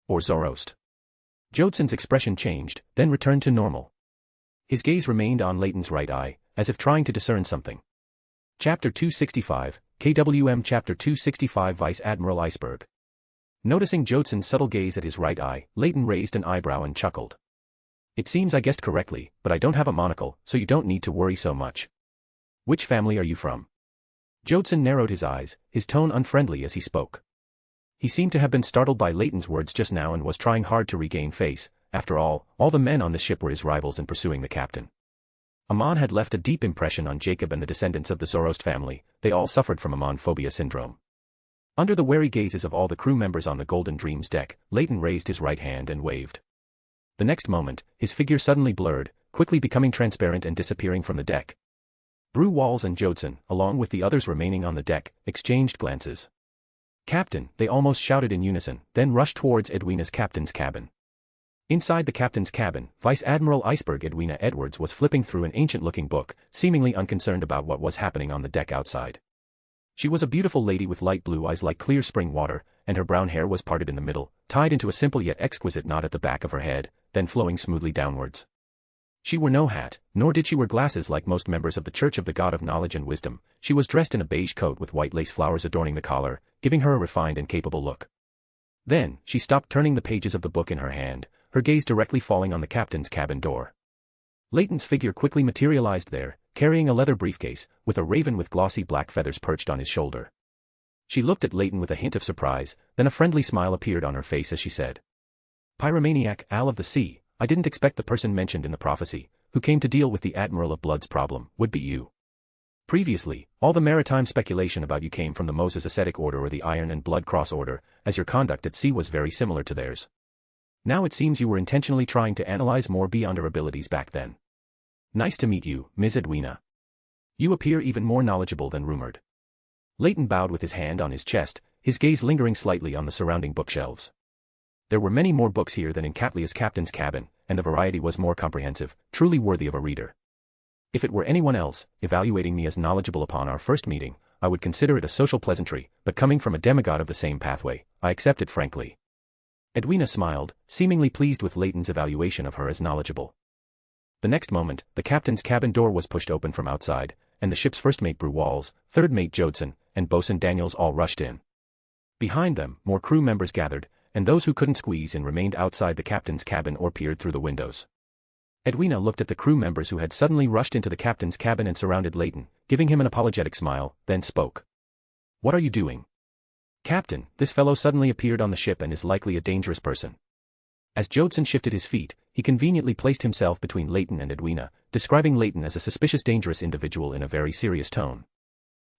Or Zoroast? Jodson's expression changed, then returned to normal. His gaze remained on Leyton's right eye, as if trying to discern something. Chapter 265, KWM Chapter 265 Vice Admiral Iceberg. Noticing Jodson's subtle gaze at his right eye, Leyton raised an eyebrow and chuckled. It seems I guessed correctly, but I don't have a monocle, so you don't need to worry so much. Which family are you from? Jodson narrowed his eyes, his tone unfriendly as he spoke. He seemed to have been startled by Leyton's words just now and was trying hard to regain face. After all the men on the ship were his rivals in pursuing the captain. Amon had left a deep impression on Jacob and the descendants of the Zoroast family. They all suffered from Amon phobia syndrome. Under the wary gazes of all the crew members on the Golden Dream's deck, Leyton raised his right hand and waved. The next moment, his figure suddenly blurred, quickly becoming transparent and disappearing from the deck. Brew Walls and Jodson, along with the others remaining on the deck, exchanged glances. Captain, they almost shouted in unison, then rushed towards Edwina's captain's cabin. Inside the captain's cabin, Vice Admiral Iceberg Edwina Edwards was flipping through an ancient-looking book, seemingly unconcerned about what was happening on the deck outside. She was a beautiful lady with light blue eyes like clear spring water, and her brown hair was parted in the middle, tied into a simple yet exquisite knot at the back of her head, then flowing smoothly downwards. She wore no hat, nor did she wear glasses like most members of the Church of the God of Knowledge and Wisdom. She was dressed in a beige coat with white lace flowers adorning the collar, giving her a refined and capable look. Then, she stopped turning the pages of the book in her hand, her gaze directly falling on the captain's cabin door. Leyton's figure quickly materialized there, carrying a leather briefcase, with a raven with glossy black feathers perched on his shoulder. She looked at Leyton with a hint of surprise, then a friendly smile appeared on her face as she said. Pyromaniac, Al of the Sea, I didn't expect the person mentioned in the prophecy, who came to deal with the Admiral of Blood's problem, would be you. Previously, all the maritime speculation about you came from the Moses Ascetic Order or the Iron and Blood Cross Order, as your conduct at sea was very similar to theirs. Now it seems you were intentionally trying to analyze more beyond our abilities back then. Nice to meet you, Ms. Edwina. You appear even more knowledgeable than rumored. Leyton bowed with his hand on his chest, his gaze lingering slightly on the surrounding bookshelves. There were many more books here than in Catlia's captain's cabin, and the variety was more comprehensive, truly worthy of a reader. If it were anyone else, evaluating me as knowledgeable upon our first meeting, I would consider it a social pleasantry, but coming from a demigod of the same pathway, I accept it frankly. Edwina smiled, seemingly pleased with Leyton's evaluation of her as knowledgeable. The next moment, the captain's cabin door was pushed open from outside, and the ship's first mate Walls, third mate Jodson, and bosun Daniels all rushed in. Behind them, more crew members gathered, and those who couldn't squeeze in remained outside the captain's cabin or peered through the windows. Edwina looked at the crew members who had suddenly rushed into the captain's cabin and surrounded Leyton, giving him an apologetic smile, then spoke. What are you doing? Captain, this fellow suddenly appeared on the ship and is likely a dangerous person. As Jodson shifted his feet, he conveniently placed himself between Leyton and Edwina, describing Leyton as a suspicious dangerous individual in a very serious tone.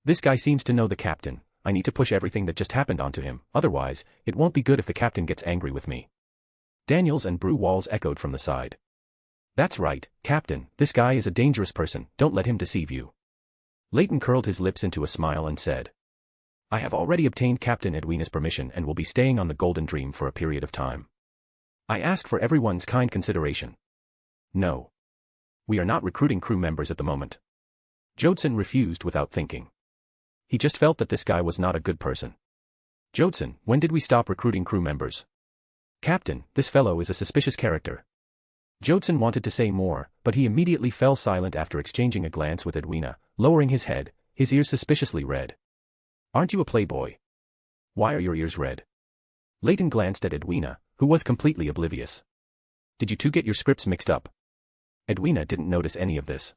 This guy seems to know the captain. I need to push everything that just happened onto him, otherwise, it won't be good if the captain gets angry with me. Daniels and Walls echoed from the side. That's right, Captain, this guy is a dangerous person, don't let him deceive you. Leyton curled his lips into a smile and said. I have already obtained Captain Edwina's permission and will be staying on the Golden Dream for a period of time. I ask for everyone's kind consideration. No. We are not recruiting crew members at the moment. Jodson refused without thinking. He just felt that this guy was not a good person. Jodson, when did we stop recruiting crew members? Captain, this fellow is a suspicious character. Jodson wanted to say more, but he immediately fell silent after exchanging a glance with Edwina, lowering his head, his ears suspiciously red. Aren't you a playboy? Why are your ears red? Leyton glanced at Edwina, who was completely oblivious. Did you two get your scripts mixed up? Edwina didn't notice any of this.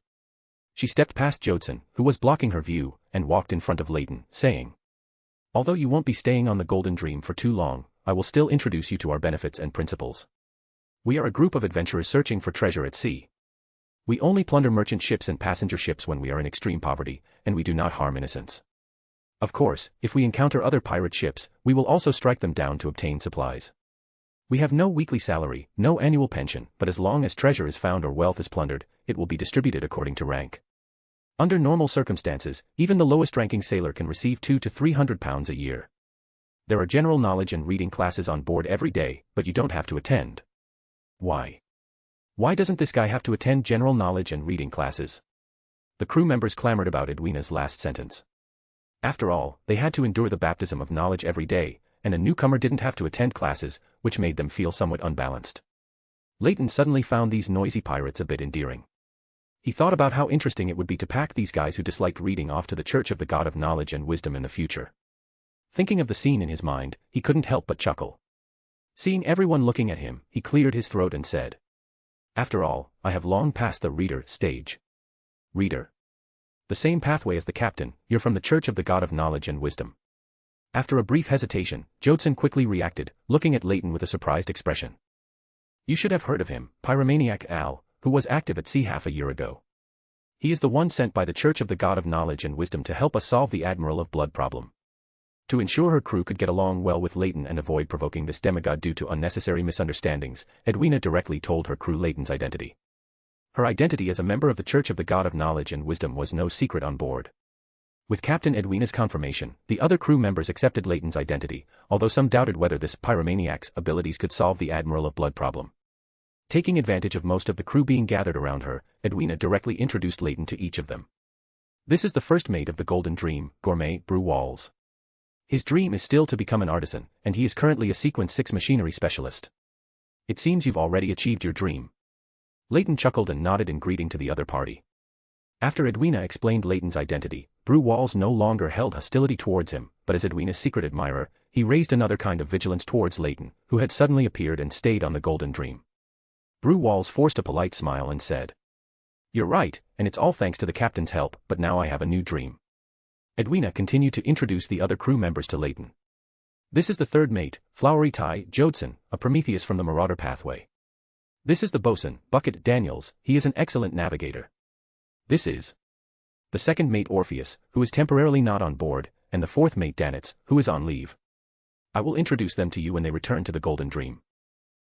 She stepped past Jodson, who was blocking her view, and walked in front of Leyton, saying, Although you won't be staying on the Golden Dream for too long, I will still introduce you to our benefits and principles. We are a group of adventurers searching for treasure at sea. We only plunder merchant ships and passenger ships when we are in extreme poverty, and we do not harm innocents. Of course, if we encounter other pirate ships, we will also strike them down to obtain supplies. We have no weekly salary, no annual pension, but as long as treasure is found or wealth is plundered, it will be distributed according to rank. Under normal circumstances, even the lowest-ranking sailor can receive £200 to £300 a year. There are general knowledge and reading classes on board every day, but you don't have to attend. Why? Why doesn't this guy have to attend general knowledge and reading classes? The crew members clamored about Edwina's last sentence. After all, they had to endure the baptism of knowledge every day, and a newcomer didn't have to attend classes, which made them feel somewhat unbalanced. Leyton suddenly found these noisy pirates a bit endearing. He thought about how interesting it would be to pack these guys who disliked reading off to the Church of the God of Knowledge and Wisdom in the future. Thinking of the scene in his mind, he couldn't help but chuckle. Seeing everyone looking at him, he cleared his throat and said, After all, I have long passed the reader stage. Reader. The same pathway as the captain, you're from the Church of the God of Knowledge and Wisdom. After a brief hesitation, Jodson quickly reacted, looking at Leyton with a surprised expression. You should have heard of him, Pyromaniac Al, who was active at sea half a year ago. He is the one sent by the Church of the God of Knowledge and Wisdom to help us solve the Admiral of Blood problem. To ensure her crew could get along well with Leyton and avoid provoking this demigod due to unnecessary misunderstandings, Edwina directly told her crew Leyton's identity. Her identity as a member of the Church of the God of Knowledge and Wisdom was no secret on board. With Captain Edwina's confirmation, the other crew members accepted Leyton's identity, although some doubted whether this pyromaniac's abilities could solve the Admiral of Blood problem. Taking advantage of most of the crew being gathered around her, Edwina directly introduced Leyton to each of them. This is the first mate of the Golden Dream, Gourmet Walls. His dream is still to become an artisan, and he is currently a Sequence 6 machinery specialist. It seems you've already achieved your dream. Leyton chuckled and nodded in greeting to the other party. After Edwina explained Leyton's identity, Walls no longer held hostility towards him, but as Edwina's secret admirer, he raised another kind of vigilance towards Leyton, who had suddenly appeared and stayed on the Golden Dream. Walls forced a polite smile and said, You're right, and it's all thanks to the captain's help, but now I have a new dream. Edwina continued to introduce the other crew members to Leyton. This is the third mate, Flowery Tie, Jodson, a Prometheus from the Marauder pathway. This is the bosun, Bucket Daniels, he is an excellent navigator. This is the second mate Orpheus, who is temporarily not on board, and the fourth mate Danitz, who is on leave. I will introduce them to you when they return to the Golden Dream.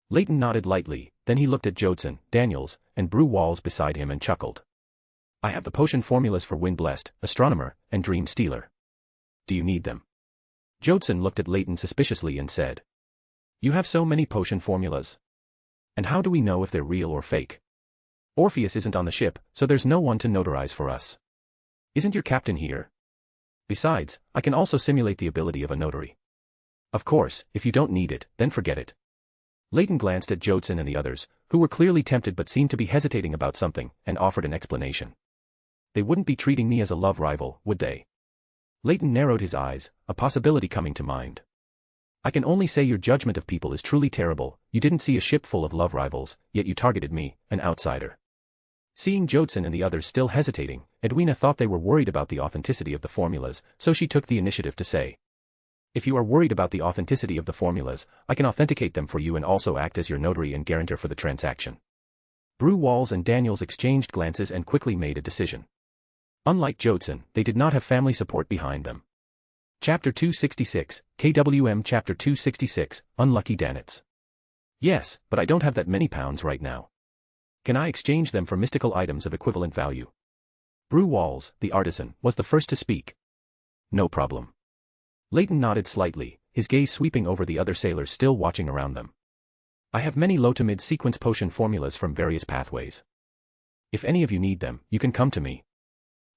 Leyton nodded lightly, then he looked at Jodson, Daniels, and Brew Walls beside him and chuckled. I have the potion formulas for Wind Blessed, Astronomer, and Dream Stealer. Do you need them? Jodson looked at Leyton suspiciously and said. You have so many potion formulas. And how do we know if they're real or fake? Orpheus isn't on the ship, so there's no one to notarize for us. Isn't your captain here? Besides, I can also simulate the ability of a notary. Of course, if you don't need it, then forget it. Leyton glanced at Jodson and the others, who were clearly tempted but seemed to be hesitating about something, and offered an explanation. They wouldn't be treating me as a love rival, would they? Leyton narrowed his eyes, a possibility coming to mind. I can only say your judgment of people is truly terrible. You didn't see a ship full of love rivals, yet you targeted me, an outsider. Seeing Jodson and the others still hesitating, Edwina thought they were worried about the authenticity of the formulas, so she took the initiative to say. If you are worried about the authenticity of the formulas, I can authenticate them for you and also act as your notary and guarantor for the transaction. Brew Walls and Daniels exchanged glances and quickly made a decision. Unlike Jodson, they did not have family support behind them. Chapter 266, KWM Chapter 266, Unlucky Danitz. Yes, but I don't have that many pounds right now. Can I exchange them for mystical items of equivalent value? Brew Walls, the artisan, was the first to speak. No problem. Leyton nodded slightly, his gaze sweeping over the other sailors still watching around them. I have many low to mid sequence potion formulas from various pathways. If any of you need them, you can come to me.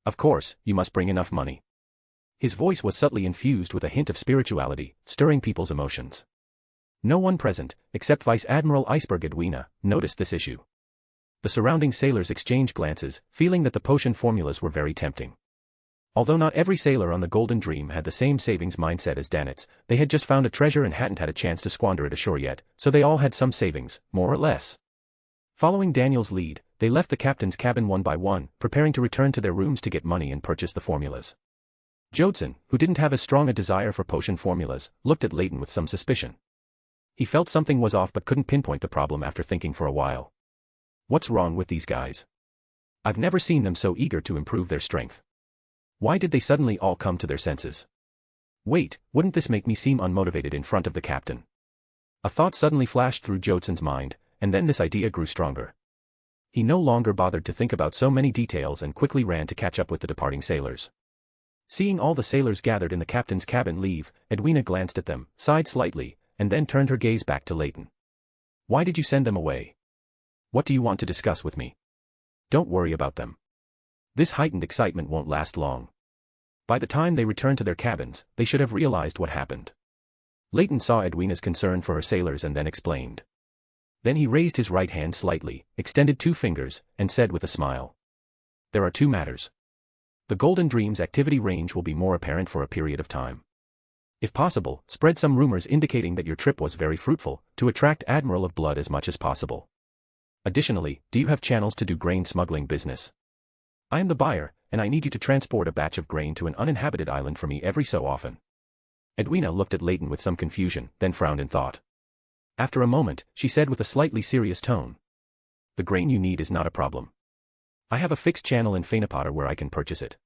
Of course, you must bring enough money. His voice was subtly infused with a hint of spirituality, stirring people's emotions. No one present, except Vice Admiral Iceberg Edwina, noticed this issue. The surrounding sailors exchanged glances, feeling that the potion formulas were very tempting. Although not every sailor on the Golden Dream had the same savings mindset as Danitz, they had just found a treasure and hadn't had a chance to squander it ashore yet, so they all had some savings, more or less. Following Daniel's lead, they left the captain's cabin one by one, preparing to return to their rooms to get money and purchase the formulas. Jodson, who didn't have as strong a desire for potion formulas, looked at Leyton with some suspicion. He felt something was off but couldn't pinpoint the problem after thinking for a while. What's wrong with these guys? I've never seen them so eager to improve their strength. Why did they suddenly all come to their senses? Wait, wouldn't this make me seem unmotivated in front of the captain? A thought suddenly flashed through Jodson's mind, and then this idea grew stronger. He no longer bothered to think about so many details and quickly ran to catch up with the departing sailors. Seeing all the sailors gathered in the captain's cabin leave, Edwina glanced at them, sighed slightly, and then turned her gaze back to Leyton. Why did you send them away? What do you want to discuss with me? Don't worry about them. This heightened excitement won't last long. By the time they return to their cabins, they should have realized what happened. Leyton saw Edwina's concern for her sailors and then explained. Then he raised his right hand slightly, extended 2 fingers, and said with a smile. There are 2 matters. The Golden Dream's activity range will be more apparent for a period of time. If possible, spread some rumors indicating that your trip was very fruitful, to attract Admiral of Blood as much as possible. Additionally, do you have channels to do grain smuggling business? I am the buyer, and I need you to transport a batch of grain to an uninhabited island for me every so often. Edwina looked at Leyton with some confusion, then frowned in thought. After a moment, she said with a slightly serious tone. The grain you need is not a problem. I have a fixed channel in Phaenopotter where I can purchase it.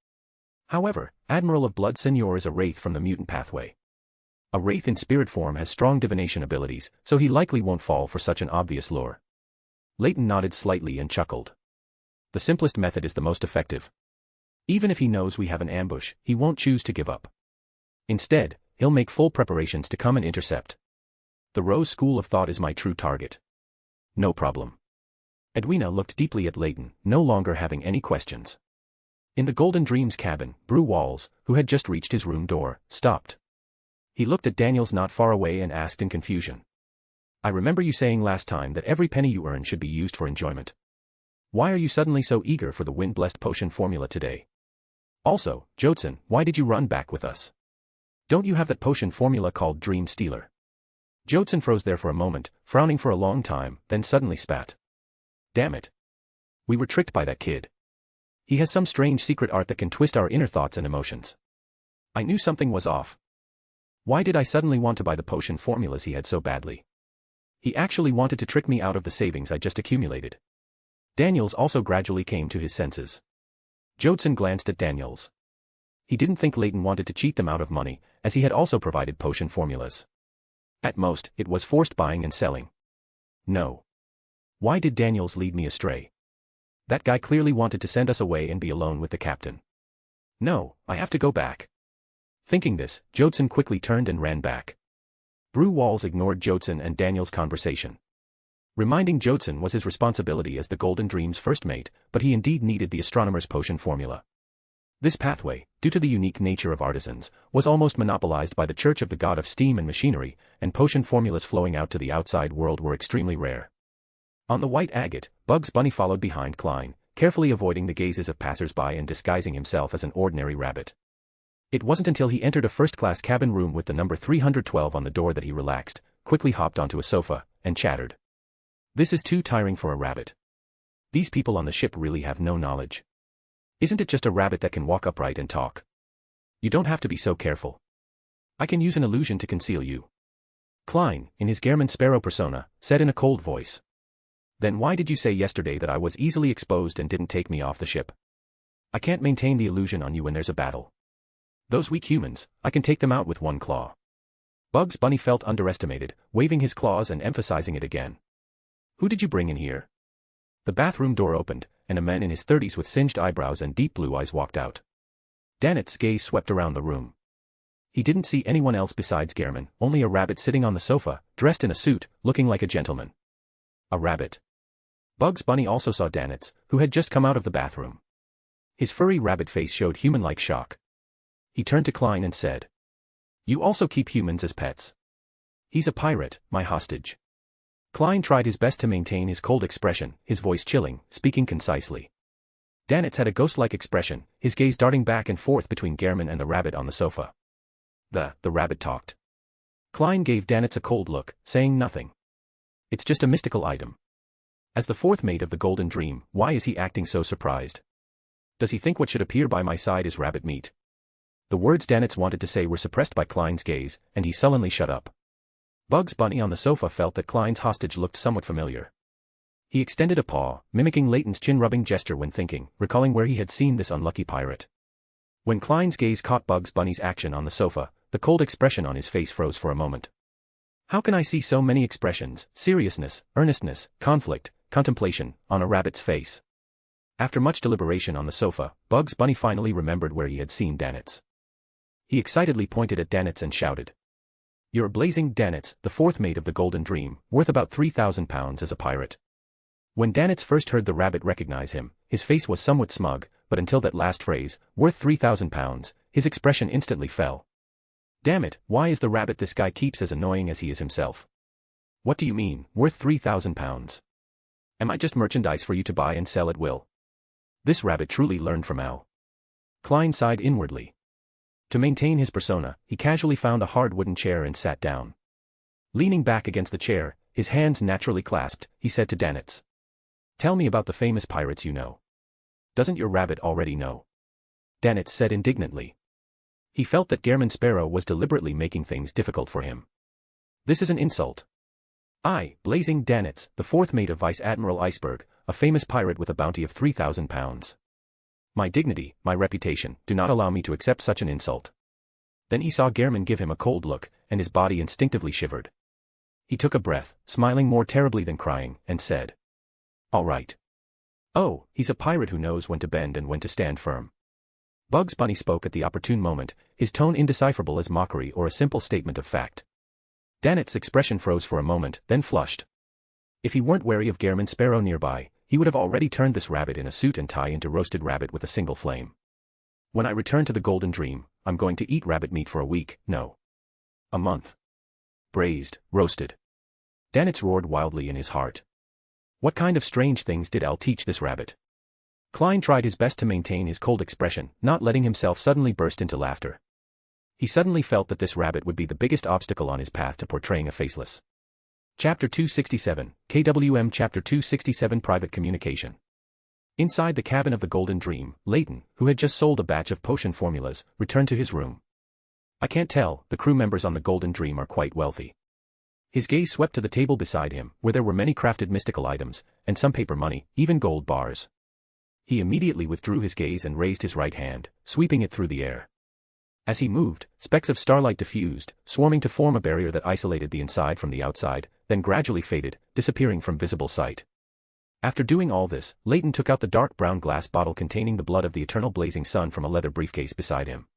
However, Admiral of Blood Senior is a wraith from the mutant pathway. A wraith in spirit form has strong divination abilities, so he likely won't fall for such an obvious lure. Leyton nodded slightly and chuckled. The simplest method is the most effective. Even if he knows we have an ambush, he won't choose to give up. Instead, he'll make full preparations to come and intercept. The Rose School of Thought is my true target. No problem. Edwina looked deeply at Leyton, no longer having any questions. In the Golden Dream's cabin, Brew Walls, who had just reached his room door, stopped. He looked at Daniels not far away and asked in confusion. I remember you saying last time that every penny you earn should be used for enjoyment. Why are you suddenly so eager for the Wind-Blessed potion formula today? Also, Jodson, why did you run back with us? Don't you have that potion formula called Dream Stealer? Jodson froze there for a moment, frowning for a long time, then suddenly spat. Damn it. We were tricked by that kid. He has some strange secret art that can twist our inner thoughts and emotions. I knew something was off. Why did I suddenly want to buy the potion formulas he had so badly? He actually wanted to trick me out of the savings I just accumulated. Daniels also gradually came to his senses. Jodson glanced at Daniels. He didn't think Leyton wanted to cheat them out of money, as he had also provided potion formulas. At most, it was forced buying and selling. No. Why did Daniels lead me astray? That guy clearly wanted to send us away and be alone with the captain. No, I have to go back. Thinking this, Jodson quickly turned and ran back. Brew Walls ignored Jodson and Daniels' conversation. Reminding Jodson was his responsibility as the Golden Dream's first mate, but he indeed needed the astronomer's potion formula. This pathway, due to the unique nature of artisans, was almost monopolized by the Church of the God of Steam and Machinery, and potion formulas flowing out to the outside world were extremely rare. On the white agate, Bugs Bunny followed behind Klein, carefully avoiding the gazes of passers-by and disguising himself as an ordinary rabbit. It wasn't until he entered a first-class cabin room with the number 312 on the door that he relaxed, quickly hopped onto a sofa, and chattered. This is too tiring for a rabbit. These people on the ship really have no knowledge. Isn't it just a rabbit that can walk upright and talk? You don't have to be so careful. I can use an illusion to conceal you. Klein, in his Gehrman Sparrow persona, said in a cold voice. Then why did you say yesterday that I was easily exposed and didn't take me off the ship? I can't maintain the illusion on you when there's a battle. Those weak humans, I can take them out with one claw. Bugs Bunny felt underestimated, waving his claws and emphasizing it again. Who did you bring in here? The bathroom door opened, and a man in his 30s with singed eyebrows and deep blue eyes walked out. Dannett's gaze swept around the room. He didn't see anyone else besides Gehrman, only a rabbit sitting on the sofa, dressed in a suit, looking like a gentleman. A rabbit. Bugs Bunny also saw Dannett, who had just come out of the bathroom. His furry rabbit face showed human-like shock. He turned to Klein and said, "You also keep humans as pets." "He's a pirate, my hostage." Klein tried his best to maintain his cold expression, his voice chilling, speaking concisely. Dannett had a ghost-like expression, his gaze darting back and forth between Gehrman and the rabbit on the sofa. The rabbit talked. Klein gave Dannett a cold look, saying nothing. It's just a mystical item. As the fourth mate of the Golden Dream, why is he acting so surprised? Does he think what should appear by my side is rabbit meat? The words Dannett wanted to say were suppressed by Klein's gaze, and he sullenly shut up. Bugs Bunny on the sofa felt that Klein's hostage looked somewhat familiar. He extended a paw, mimicking Leyton's chin-rubbing gesture when thinking, recalling where he had seen this unlucky pirate. When Klein's gaze caught Bugs Bunny's action on the sofa, the cold expression on his face froze for a moment. How can I see so many expressions, seriousness, earnestness, conflict, contemplation, on a rabbit's face? After much deliberation on the sofa, Bugs Bunny finally remembered where he had seen Dannett. He excitedly pointed at Dannett and shouted. "You're a blazing Dannett, the fourth mate of the Golden Dream, worth about 3,000 pounds as a pirate." When Dannett first heard the rabbit recognize him, his face was somewhat smug, but until that last phrase, worth 3,000 pounds, his expression instantly fell. Damn it, why is the rabbit this guy keeps as annoying as he is himself? What do you mean, worth 3,000 pounds? Am I just merchandise for you to buy and sell at will? This rabbit truly learned from Al. Klein sighed inwardly. To maintain his persona, he casually found a hard wooden chair and sat down. Leaning back against the chair, his hands naturally clasped, he said to Dannett. "Tell me about the famous pirates you know." "Doesn't your rabbit already know?" Dannett said indignantly. He felt that Gehrman Sparrow was deliberately making things difficult for him. "This is an insult. I, Blazing Dannett, the fourth mate of Vice Admiral Iceberg, a famous pirate with a bounty of 3,000 pounds. My dignity, my reputation, do not allow me to accept such an insult." Then he saw Gehrman give him a cold look, and his body instinctively shivered. He took a breath, smiling more terribly than crying, and said, "All right. Oh, he's a pirate who knows when to bend and when to stand firm." Bugs Bunny spoke at the opportune moment, his tone indecipherable as mockery or a simple statement of fact. Dannett's expression froze for a moment, then flushed. If he weren't wary of Gehrman Sparrow nearby, he would have already turned this rabbit in a suit and tie into roasted rabbit with a single flame. "When I return to the Golden Dream, I'm going to eat rabbit meat for a week, no. A month. Braised, roasted." Dannett roared wildly in his heart. What kind of strange things did Al teach this rabbit? Klein tried his best to maintain his cold expression, not letting himself suddenly burst into laughter. He suddenly felt that this rabbit would be the biggest obstacle on his path to portraying a faceless. Chapter 267, KWM Chapter 267 Private Communication. Inside the cabin of the Golden Dream, Leyton, who had just sold a batch of potion formulas, returned to his room. I can't tell, the crew members on the Golden Dream are quite wealthy. His gaze swept to the table beside him, where there were many crafted mystical items, and some paper money, even gold bars. He immediately withdrew his gaze and raised his right hand, sweeping it through the air. As he moved, specks of starlight diffused, swarming to form a barrier that isolated the inside from the outside, then gradually faded, disappearing from visible sight. After doing all this, Leyton took out the dark brown glass bottle containing the blood of the eternal blazing sun from a leather briefcase beside him.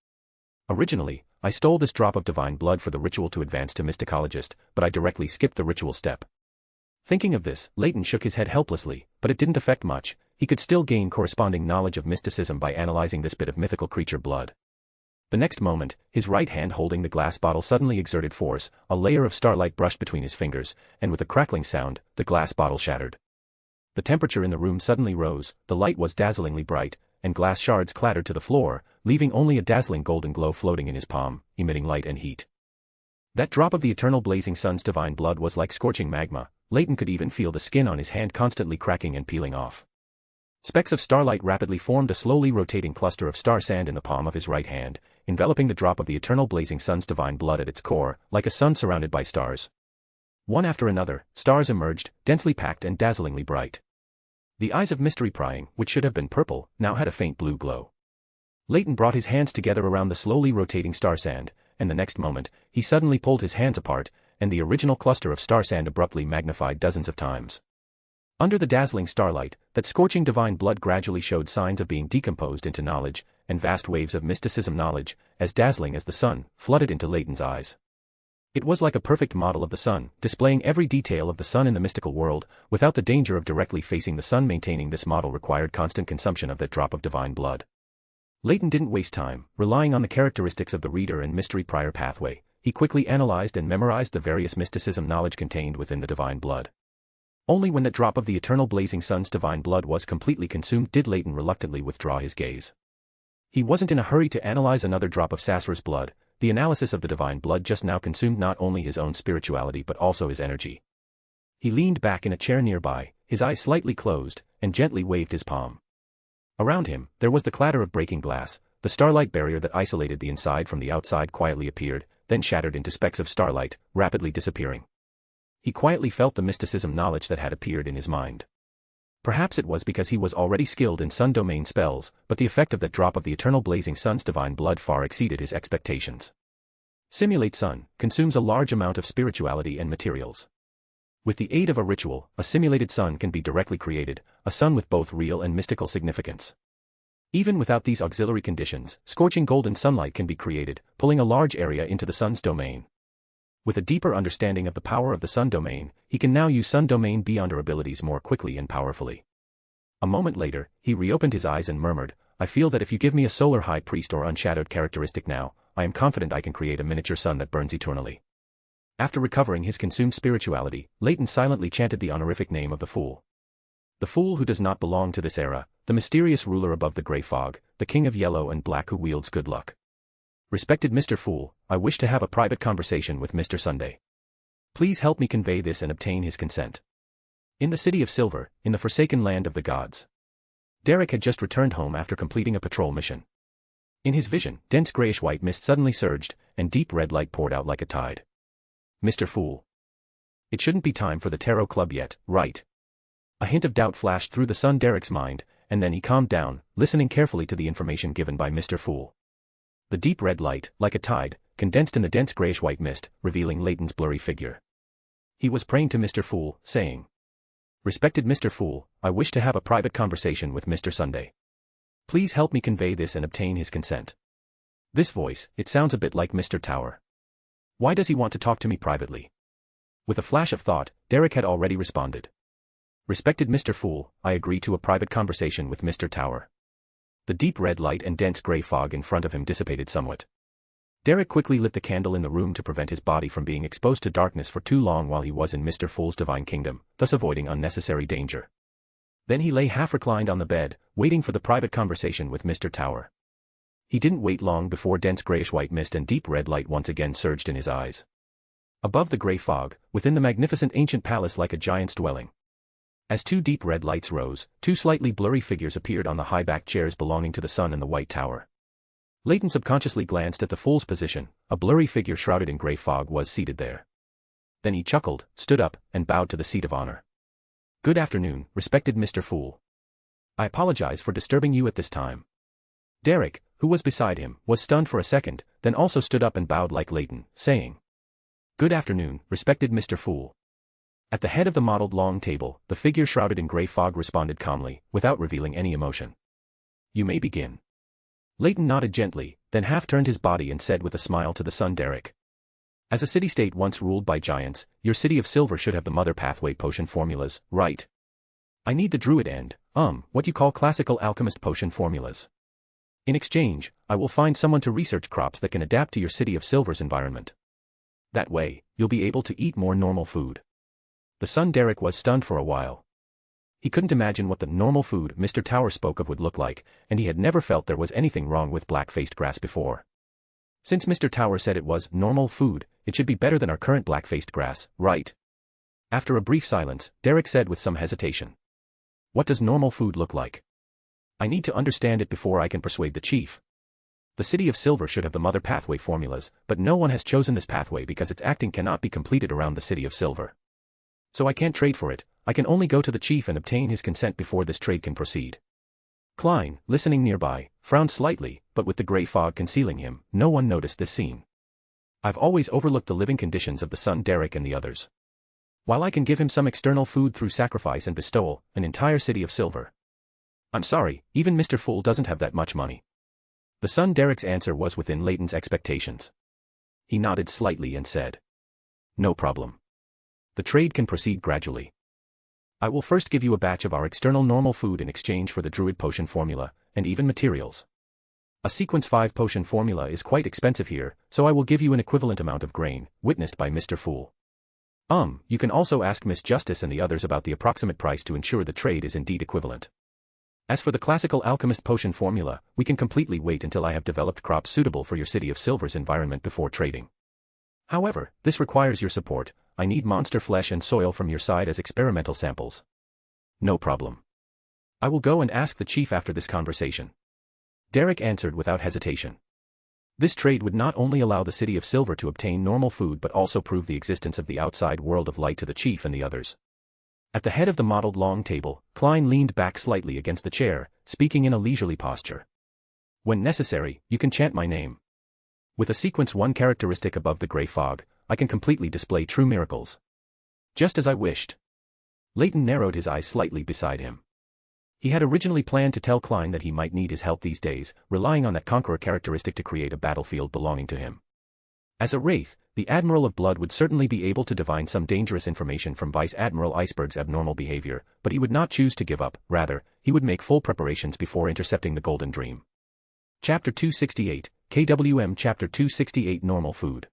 Originally, I stole this drop of divine blood for the ritual to advance to mysticologist, but I directly skipped the ritual step. Thinking of this, Leyton shook his head helplessly, but it didn't affect much. He could still gain corresponding knowledge of mysticism by analyzing this bit of mythical creature blood. The next moment, his right hand holding the glass bottle suddenly exerted force, a layer of starlight brushed between his fingers, and with a crackling sound, the glass bottle shattered. The temperature in the room suddenly rose, the light was dazzlingly bright, and glass shards clattered to the floor, leaving only a dazzling golden glow floating in his palm, emitting light and heat. That drop of the eternal blazing sun's divine blood was like scorching magma. Leyton could even feel the skin on his hand constantly cracking and peeling off. Specks of starlight rapidly formed a slowly rotating cluster of star sand in the palm of his right hand, enveloping the drop of the eternal blazing sun's divine blood at its core, like a sun surrounded by stars. One after another, stars emerged, densely packed and dazzlingly bright. The eyes of mystery prying, which should have been purple, now had a faint blue glow. Leyton brought his hands together around the slowly rotating star sand, and the next moment, he suddenly pulled his hands apart, and the original cluster of star sand abruptly magnified dozens of times. Under the dazzling starlight, that scorching divine blood gradually showed signs of being decomposed into knowledge, and vast waves of mysticism knowledge, as dazzling as the sun, flooded into Leyton's eyes. It was like a perfect model of the sun, displaying every detail of the sun in the mystical world, without the danger of directly facing the sun. Maintaining this model required constant consumption of that drop of divine blood. Leyton didn't waste time, relying on the characteristics of the reader and mystery prior pathway. He quickly analyzed and memorized the various mysticism knowledge contained within the divine blood. Only when that drop of the eternal blazing sun's divine blood was completely consumed did Leyton reluctantly withdraw his gaze. He wasn't in a hurry to analyze another drop of Sasra's blood. The analysis of the divine blood just now consumed not only his own spirituality but also his energy. He leaned back in a chair nearby, his eyes slightly closed, and gently waved his palm. Around him, there was the clatter of breaking glass. The starlight barrier that isolated the inside from the outside quietly appeared, then shattered into specks of starlight, rapidly disappearing. He quietly felt the mysticism knowledge that had appeared in his mind. Perhaps it was because he was already skilled in sun domain spells, but the effect of that drop of the eternal blazing sun's divine blood far exceeded his expectations. Simulate Sun consumes a large amount of spirituality and materials. With the aid of a ritual, a simulated sun can be directly created, a sun with both real and mystical significance. Even without these auxiliary conditions, scorching golden sunlight can be created, pulling a large area into the sun's domain. With a deeper understanding of the power of the sun domain, he can now use sun domain beyonder abilities more quickly and powerfully. A moment later, he reopened his eyes and murmured, "I feel that if you give me a solar high priest or unshadowed characteristic now, I am confident I can create a miniature sun that burns eternally." After recovering his consumed spirituality, Leyton silently chanted the honorific name of the Fool. The Fool who does not belong to this era, the mysterious ruler above the grey fog, the king of yellow and black who wields good luck. Respected Mr. Fool, I wish to have a private conversation with Mr. Sunday. Please help me convey this and obtain his consent. In the city of Silver, in the forsaken land of the gods. Derek had just returned home after completing a patrol mission. In his vision, dense grayish-white mist suddenly surged, and deep red light poured out like a tide. Mr. Fool. It shouldn't be time for the Tarot Club yet, right? A hint of doubt flashed through the son Derek's mind, and then he calmed down, listening carefully to the information given by Mr. Fool. The deep red light, like a tide, condensed in the dense grayish-white mist, revealing Leyton's blurry figure. He was praying to Mr. Fool, saying, "Respected Mr. Fool, I wish to have a private conversation with Mr. Sunday. Please help me convey this and obtain his consent." This voice, it sounds a bit like Mr. Tower. Why does he want to talk to me privately? With a flash of thought, Derek had already responded. "Respected Mr. Fool, I agree to a private conversation with Mr. Tower." The deep red light and dense grey fog in front of him dissipated somewhat. Derek quickly lit the candle in the room to prevent his body from being exposed to darkness for too long while he was in Mr. Fool's divine kingdom, thus avoiding unnecessary danger. Then he lay half reclined on the bed, waiting for the private conversation with Mr. Tower. He didn't wait long before dense grayish-white mist and deep red light once again surged in his eyes. Above the grey fog, within the magnificent ancient palace like a giant's dwelling. As two deep red lights rose, two slightly blurry figures appeared on the high-backed chairs belonging to the sun and the white tower. Leyton subconsciously glanced at the fool's position. A blurry figure shrouded in grey fog was seated there. Then he chuckled, stood up, and bowed to the seat of honor. "Good afternoon, respected Mr. Fool. I apologize for disturbing you at this time." Derek, who was beside him, was stunned for a second, then also stood up and bowed like Leyton, saying, "Good afternoon, respected Mr. Fool." At the head of the mottled long table, the figure shrouded in grey fog responded calmly, without revealing any emotion. "You may begin." Leyton nodded gently, then half-turned his body and said with a smile to the son Derek. "As a city-state once ruled by giants, your city of silver should have the mother pathway potion formulas, right? I need the druid and, what you call classical alchemist potion formulas. In exchange, I will find someone to research crops that can adapt to your city of silver's environment. That way, you'll be able to eat more normal food." The son Derek was stunned for a while. He couldn't imagine what the normal food Mr. Tower spoke of would look like, and he had never felt there was anything wrong with black-faced grass before. Since Mr. Tower said it was normal food, it should be better than our current black-faced grass, right? After a brief silence, Derek said with some hesitation, "What does normal food look like? I need to understand it before I can persuade the chief. The City of Silver should have the mother pathway formulas, but no one has chosen this pathway because its acting cannot be completed around the City of Silver. So I can't trade for it, I can only go to the chief and obtain his consent before this trade can proceed." Klein, listening nearby, frowned slightly, but with the grey fog concealing him, no one noticed this scene. "I've always overlooked the living conditions of the son Derek and the others. While I can give him some external food through sacrifice and bestowal, an entire city of silver. I'm sorry, even Mr. Fool doesn't have that much money." The son Derek's answer was within Leyton's expectations. He nodded slightly and said, "No problem. The trade can proceed gradually. I will first give you a batch of our external normal food in exchange for the druid potion formula, and even materials. A sequence 5 potion formula is quite expensive here, so I will give you an equivalent amount of grain, witnessed by Mr. Fool. You can also ask Miss Justice and the others about the approximate price to ensure the trade is indeed equivalent. As for the classical alchemist potion formula, we can completely wait until I have developed crops suitable for your City of Silver's environment before trading. However, this requires your support. I need monster flesh and soil from your side as experimental samples." "No problem. I will go and ask the chief after this conversation." Derek answered without hesitation. This trade would not only allow the City of Silver to obtain normal food but also prove the existence of the outside world of light to the chief and the others. At the head of the mottled long table, Klein leaned back slightly against the chair, speaking in a leisurely posture. "When necessary, you can chant my name. With a sequence 1 characteristic above the grey fog, I can completely display true miracles. Just as I wished." Leyton narrowed his eyes slightly beside him. He had originally planned to tell Klein that he might need his help these days, relying on that conqueror characteristic to create a battlefield belonging to him. As a wraith, the Admiral of Blood would certainly be able to divine some dangerous information from Vice Admiral Iceberg's abnormal behavior, but he would not choose to give up. Rather, he would make full preparations before intercepting the Golden Dream. Chapter 268, KWM Chapter 268 Normal Food.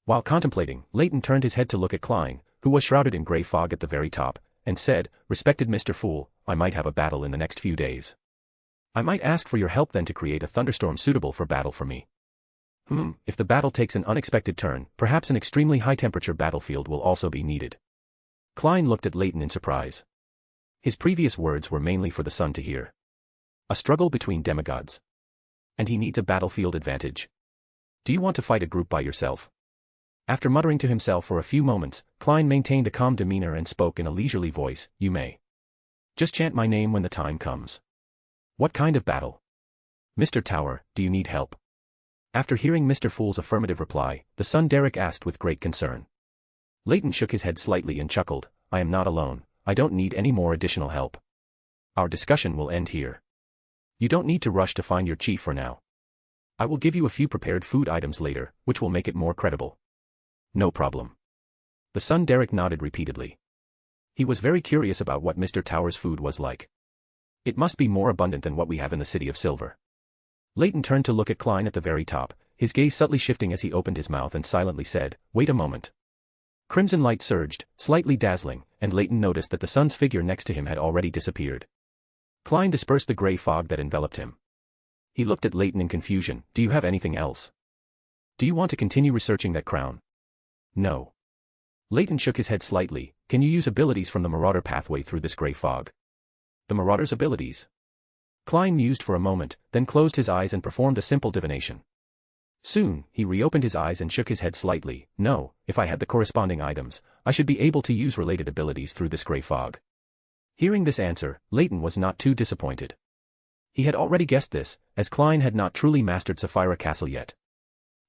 While contemplating, Leyton turned his head to look at Klein, who was shrouded in grey fog at the very top, and said, "Respected Mr. Fool, I might have a battle in the next few days. I might ask for your help then to create a thunderstorm suitable for battle for me. If the battle takes an unexpected turn, perhaps an extremely high-temperature battlefield will also be needed." Klein looked at Leyton in surprise. His previous words were mainly for the son to hear. A struggle between demigods. And he needs a battlefield advantage. Do you want to fight a group by yourself? After muttering to himself for a few moments, Klein maintained a calm demeanor and spoke in a leisurely voice, "You may. Just chant my name when the time comes." "What kind of battle? Mr. Tower, do you need help?" After hearing Mr. Fool's affirmative reply, the son Derek asked with great concern. Leyton shook his head slightly and chuckled, "I am not alone, I don't need any more additional help. Our discussion will end here. You don't need to rush to find your chief for now. I will give you a few prepared food items later, which will make it more credible." "No problem." The son Derek nodded repeatedly. He was very curious about what Mr. Tower's food was like. It must be more abundant than what we have in the City of Silver. Leyton turned to look at Klein at the very top, his gaze subtly shifting as he opened his mouth and silently said, "Wait a moment." Crimson light surged, slightly dazzling, and Leyton noticed that the son's figure next to him had already disappeared. Klein dispersed the grey fog that enveloped him. He looked at Leyton in confusion. "Do you have anything else? Do you want to continue researching that crown?" "No." Leyton shook his head slightly. "Can you use abilities from the Marauder pathway through this grey fog?" "The Marauder's abilities?" Klein mused for a moment, then closed his eyes and performed a simple divination. Soon, he reopened his eyes and shook his head slightly. No, if I had the corresponding items, I should be able to use related abilities through this grey fog. Hearing this answer, Leyton was not too disappointed. He had already guessed this, as Klein had not truly mastered Sapphira Castle yet.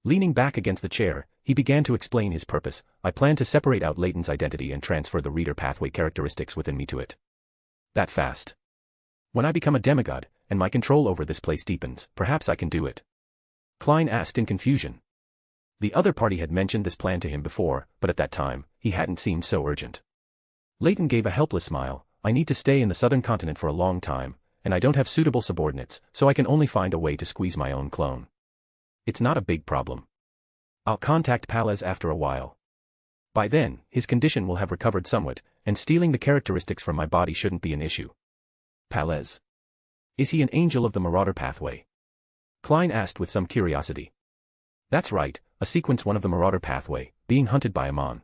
Leaning back against the chair, he began to explain his purpose. I plan to separate out Leyton's identity and transfer the reader pathway characteristics within me to it. That fast. When I become a demigod, and my control over this place deepens, perhaps I can do it. Klein asked in confusion. The other party had mentioned this plan to him before, but at that time, he hadn't seemed so urgent. Leyton gave a helpless smile. I need to stay in the southern continent for a long time, and I don't have suitable subordinates, so I can only find a way to squeeze my own clone. It's not a big problem. I'll contact Palez after a while. By then, his condition will have recovered somewhat, and stealing the characteristics from my body shouldn't be an issue. Palez. Is he an angel of the Marauder pathway? Klein asked with some curiosity. That's right, a sequence 1 of the Marauder pathway, being hunted by Amon.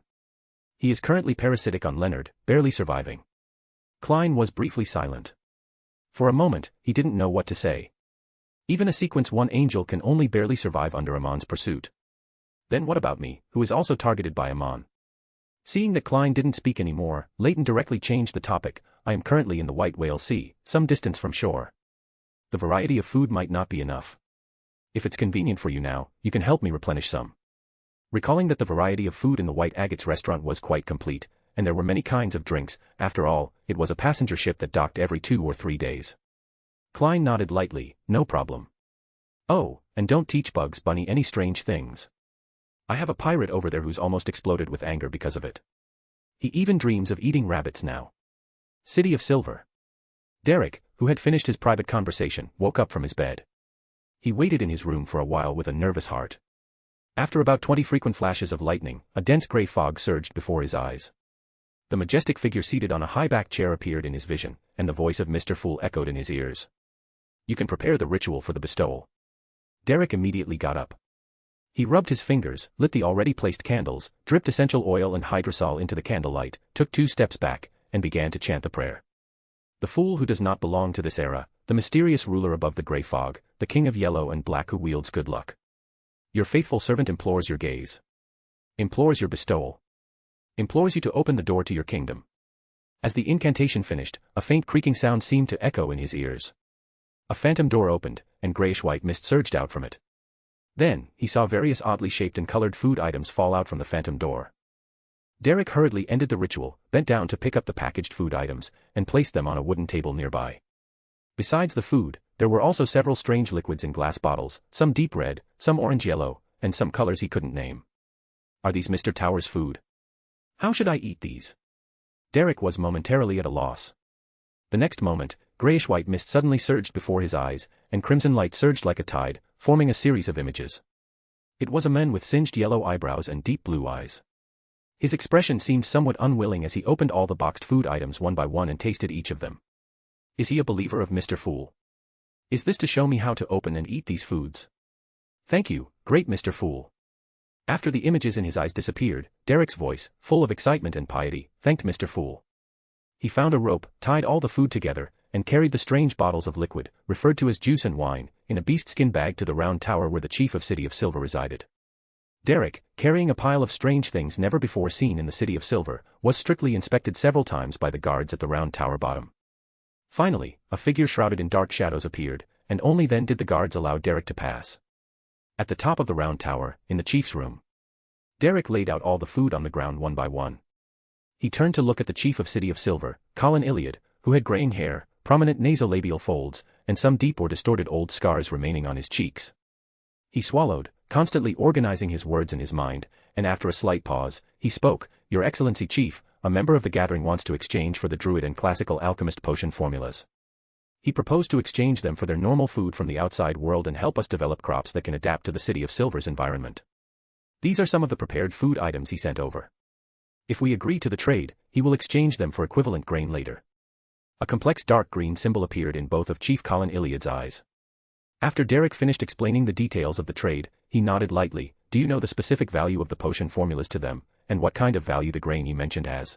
He is currently parasitic on Leonard, barely surviving. Klein was briefly silent. For a moment, he didn't know what to say. Even a sequence 1 angel can only barely survive under Amon's pursuit. Then what about me, who is also targeted by Amon? Seeing that Klein didn't speak anymore, Leyton directly changed the topic. I am currently in the White Whale Sea, some distance from shore. The variety of food might not be enough. If it's convenient for you now, you can help me replenish some. Recalling that the variety of food in the White Agates restaurant was quite complete, and there were many kinds of drinks, after all, it was a passenger ship that docked every 2 or 3 days. Klein nodded lightly, no problem. Oh, and don't teach Bugs Bunny any strange things. I have a pirate over there who's almost exploded with anger because of it. He even dreams of eating rabbits now. City of Silver. Derek, who had finished his private conversation, woke up from his bed. He waited in his room for a while with a nervous heart. After about 20 frequent flashes of lightning, a dense grey fog surged before his eyes. The majestic figure seated on a high-backed chair appeared in his vision, and the voice of Mr. Fool echoed in his ears. You can prepare the ritual for the bestowal. Derek immediately got up. He rubbed his fingers, lit the already placed candles, dripped essential oil and hydrosol into the candlelight, took 2 steps back, and began to chant the prayer. The fool who does not belong to this era, the mysterious ruler above the grey fog, the king of yellow and black who wields good luck. Your faithful servant implores your gaze. Implores your bestowal. Implores you to open the door to your kingdom. As the incantation finished, a faint creaking sound seemed to echo in his ears. A phantom door opened, and grayish-white mist surged out from it. Then, he saw various oddly shaped and colored food items fall out from the phantom door. Derek hurriedly ended the ritual, bent down to pick up the packaged food items, and placed them on a wooden table nearby. Besides the food, there were also several strange liquids in glass bottles, some deep red, some orange-yellow, and some colors he couldn't name. Are these Mr. Tower's food? How should I eat these? Derek was momentarily at a loss. The next moment, grayish-white mist suddenly surged before his eyes, and crimson light surged like a tide, forming a series of images. It was a man with singed yellow eyebrows and deep blue eyes. His expression seemed somewhat unwilling as he opened all the boxed food items one by one and tasted each of them. Is he a believer of Mr. Fool? Is this to show me how to open and eat these foods? Thank you, great Mr. Fool. After the images in his eyes disappeared, Derek's voice, full of excitement and piety, thanked Mr. Fool. He found a rope, tied all the food together, and carried the strange bottles of liquid, referred to as juice and wine, in a beast-skin bag to the round tower where the chief of City of Silver resided. Derek, carrying a pile of strange things never before seen in the City of Silver, was strictly inspected several times by the guards at the round tower bottom. Finally, a figure shrouded in dark shadows appeared, and only then did the guards allow Derek to pass. At the top of the round tower, in the chief's room, Derek laid out all the food on the ground one by one. He turned to look at the chief of City of Silver, Colin Iliad, who had graying hair, prominent nasolabial folds, and some deep or distorted old scars remaining on his cheeks. He swallowed, constantly organizing his words in his mind, and after a slight pause, he spoke, Your Excellency Chief, a member of the gathering wants to exchange for the druid and classical alchemist potion formulas. He proposed to exchange them for their normal food from the outside world and help us develop crops that can adapt to the City of Silver's environment. These are some of the prepared food items he sent over. If we agree to the trade, he will exchange them for equivalent grain later. A complex dark green symbol appeared in both of Chief Colin Iliad's eyes. After Derek finished explaining the details of the trade, he nodded lightly. Do you know the specific value of the potion formulas to them, and what kind of value the grain you mentioned has?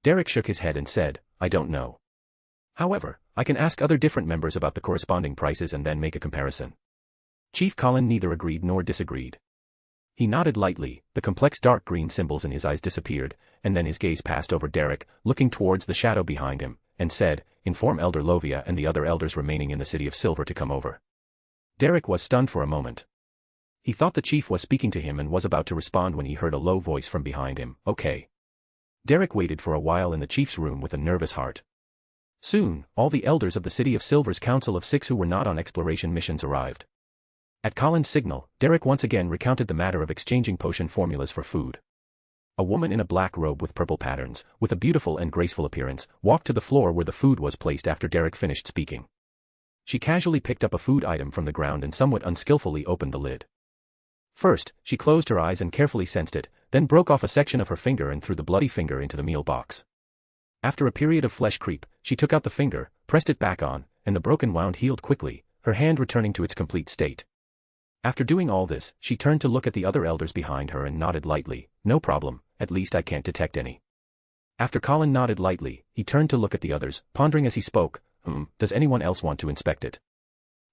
Derek shook his head and said, I don't know. However, I can ask other different members about the corresponding prices and then make a comparison. Chief Colin neither agreed nor disagreed. He nodded lightly, the complex dark green symbols in his eyes disappeared, and then his gaze passed over Derek, looking towards the shadow behind him, and said, "Inform Elder Lovia and the other elders remaining in the City of Silver to come over." Derek was stunned for a moment. He thought the chief was speaking to him and was about to respond when he heard a low voice from behind him, "Okay." Derek waited for a while in the chief's room with a nervous heart. Soon, all the elders of the City of Silver's Council of Six who were not on exploration missions arrived. At Colin's signal, Derek once again recounted the matter of exchanging potion formulas for food. A woman in a black robe with purple patterns, with a beautiful and graceful appearance, walked to the floor where the food was placed after Derek finished speaking. She casually picked up a food item from the ground and somewhat unskillfully opened the lid. First, she closed her eyes and carefully sensed it, then broke off a section of her finger and threw the bloody finger into the meal box. After a period of flesh creep, she took out the finger, pressed it back on, and the broken wound healed quickly, her hand returning to its complete state. After doing all this, she turned to look at the other elders behind her and nodded lightly, "No problem, at least I can't detect any." After Colin nodded lightly, he turned to look at the others, pondering as he spoke, "Does anyone else want to inspect it?"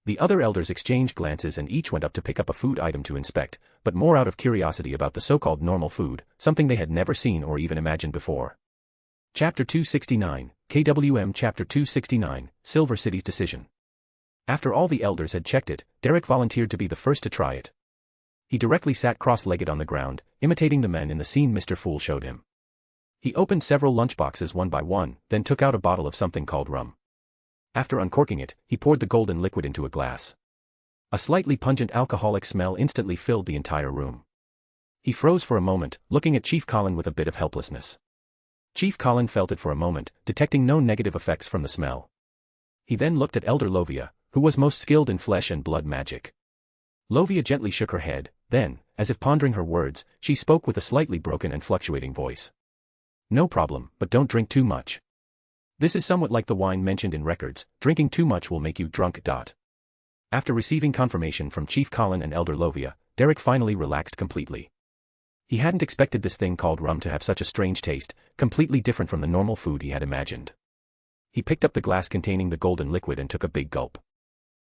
The other elders exchanged glances and each went up to pick up a food item to inspect, but more out of curiosity about the so-called normal food, something they had never seen or even imagined before. Chapter 269, KWM Chapter 269, Silver City's Decision. After all the elders had checked it, Derek volunteered to be the first to try it. He directly sat cross-legged on the ground, imitating the men in the scene Mr. Fool showed him. He opened several lunchboxes one by one, then took out a bottle of something called rum. After uncorking it, he poured the golden liquid into a glass. A slightly pungent alcoholic smell instantly filled the entire room. He froze for a moment, looking at Chief Colin with a bit of helplessness. Chief Colin felt it for a moment, detecting no negative effects from the smell. He then looked at Elder Lovia, who was most skilled in flesh and blood magic. Lovia gently shook her head, then, as if pondering her words, she spoke with a slightly broken and fluctuating voice. "No problem, but don't drink too much. This is somewhat like the wine mentioned in records, drinking too much will make you drunk. After receiving confirmation from Chief Colin and Elder Lovia, Derek finally relaxed completely. He hadn't expected this thing called rum to have such a strange taste, completely different from the normal food he had imagined. He picked up the glass containing the golden liquid and took a big gulp.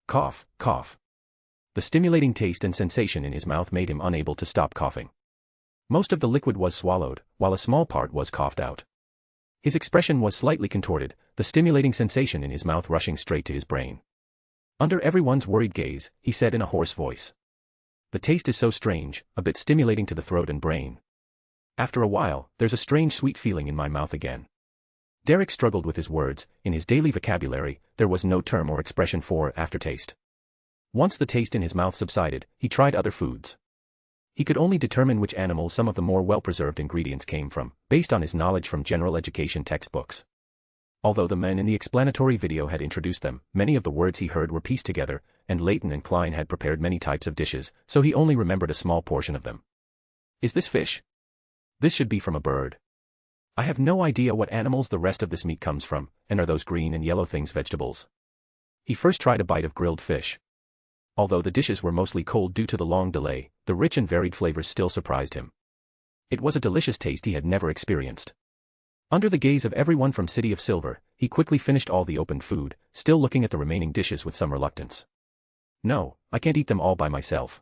Cough, cough. The stimulating taste and sensation in his mouth made him unable to stop coughing. Most of the liquid was swallowed, while a small part was coughed out. His expression was slightly contorted, the stimulating sensation in his mouth rushing straight to his brain. Under everyone's worried gaze, he said in a hoarse voice. "The taste is so strange, a bit stimulating to the throat and brain. After a while, there's a strange sweet feeling in my mouth again." Derek struggled with his words. In his daily vocabulary, there was no term or expression for aftertaste. Once the taste in his mouth subsided, he tried other foods. He could only determine which animals some of the more well-preserved ingredients came from, based on his knowledge from general education textbooks. Although the men in the explanatory video had introduced them, many of the words he heard were pieced together, and Leyton and Klein had prepared many types of dishes, so he only remembered a small portion of them. "Is this fish? This should be from a bird. I have no idea what animals the rest of this meat comes from, and are those green and yellow things vegetables?" He first tried a bite of grilled fish. Although the dishes were mostly cold due to the long delay, the rich and varied flavors still surprised him. It was a delicious taste he had never experienced. Under the gaze of everyone from City of Silver, he quickly finished all the opened food, still looking at the remaining dishes with some reluctance. "No, I can't eat them all by myself."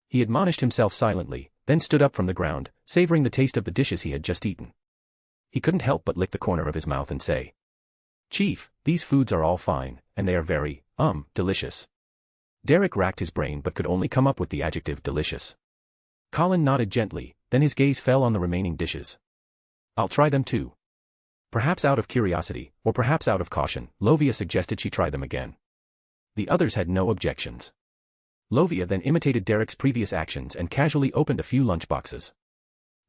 He admonished himself silently, then stood up from the ground, savoring the taste of the dishes he had just eaten. He couldn't help but lick the corner of his mouth and say, "Chief, these foods are all fine, and they are very, delicious." Derek racked his brain but could only come up with the adjective delicious. Colin nodded gently, then his gaze fell on the remaining dishes. "I'll try them too." Perhaps out of curiosity, or perhaps out of caution, Lovia suggested she try them again. The others had no objections. Lovia then imitated Derek's previous actions and casually opened a few lunchboxes.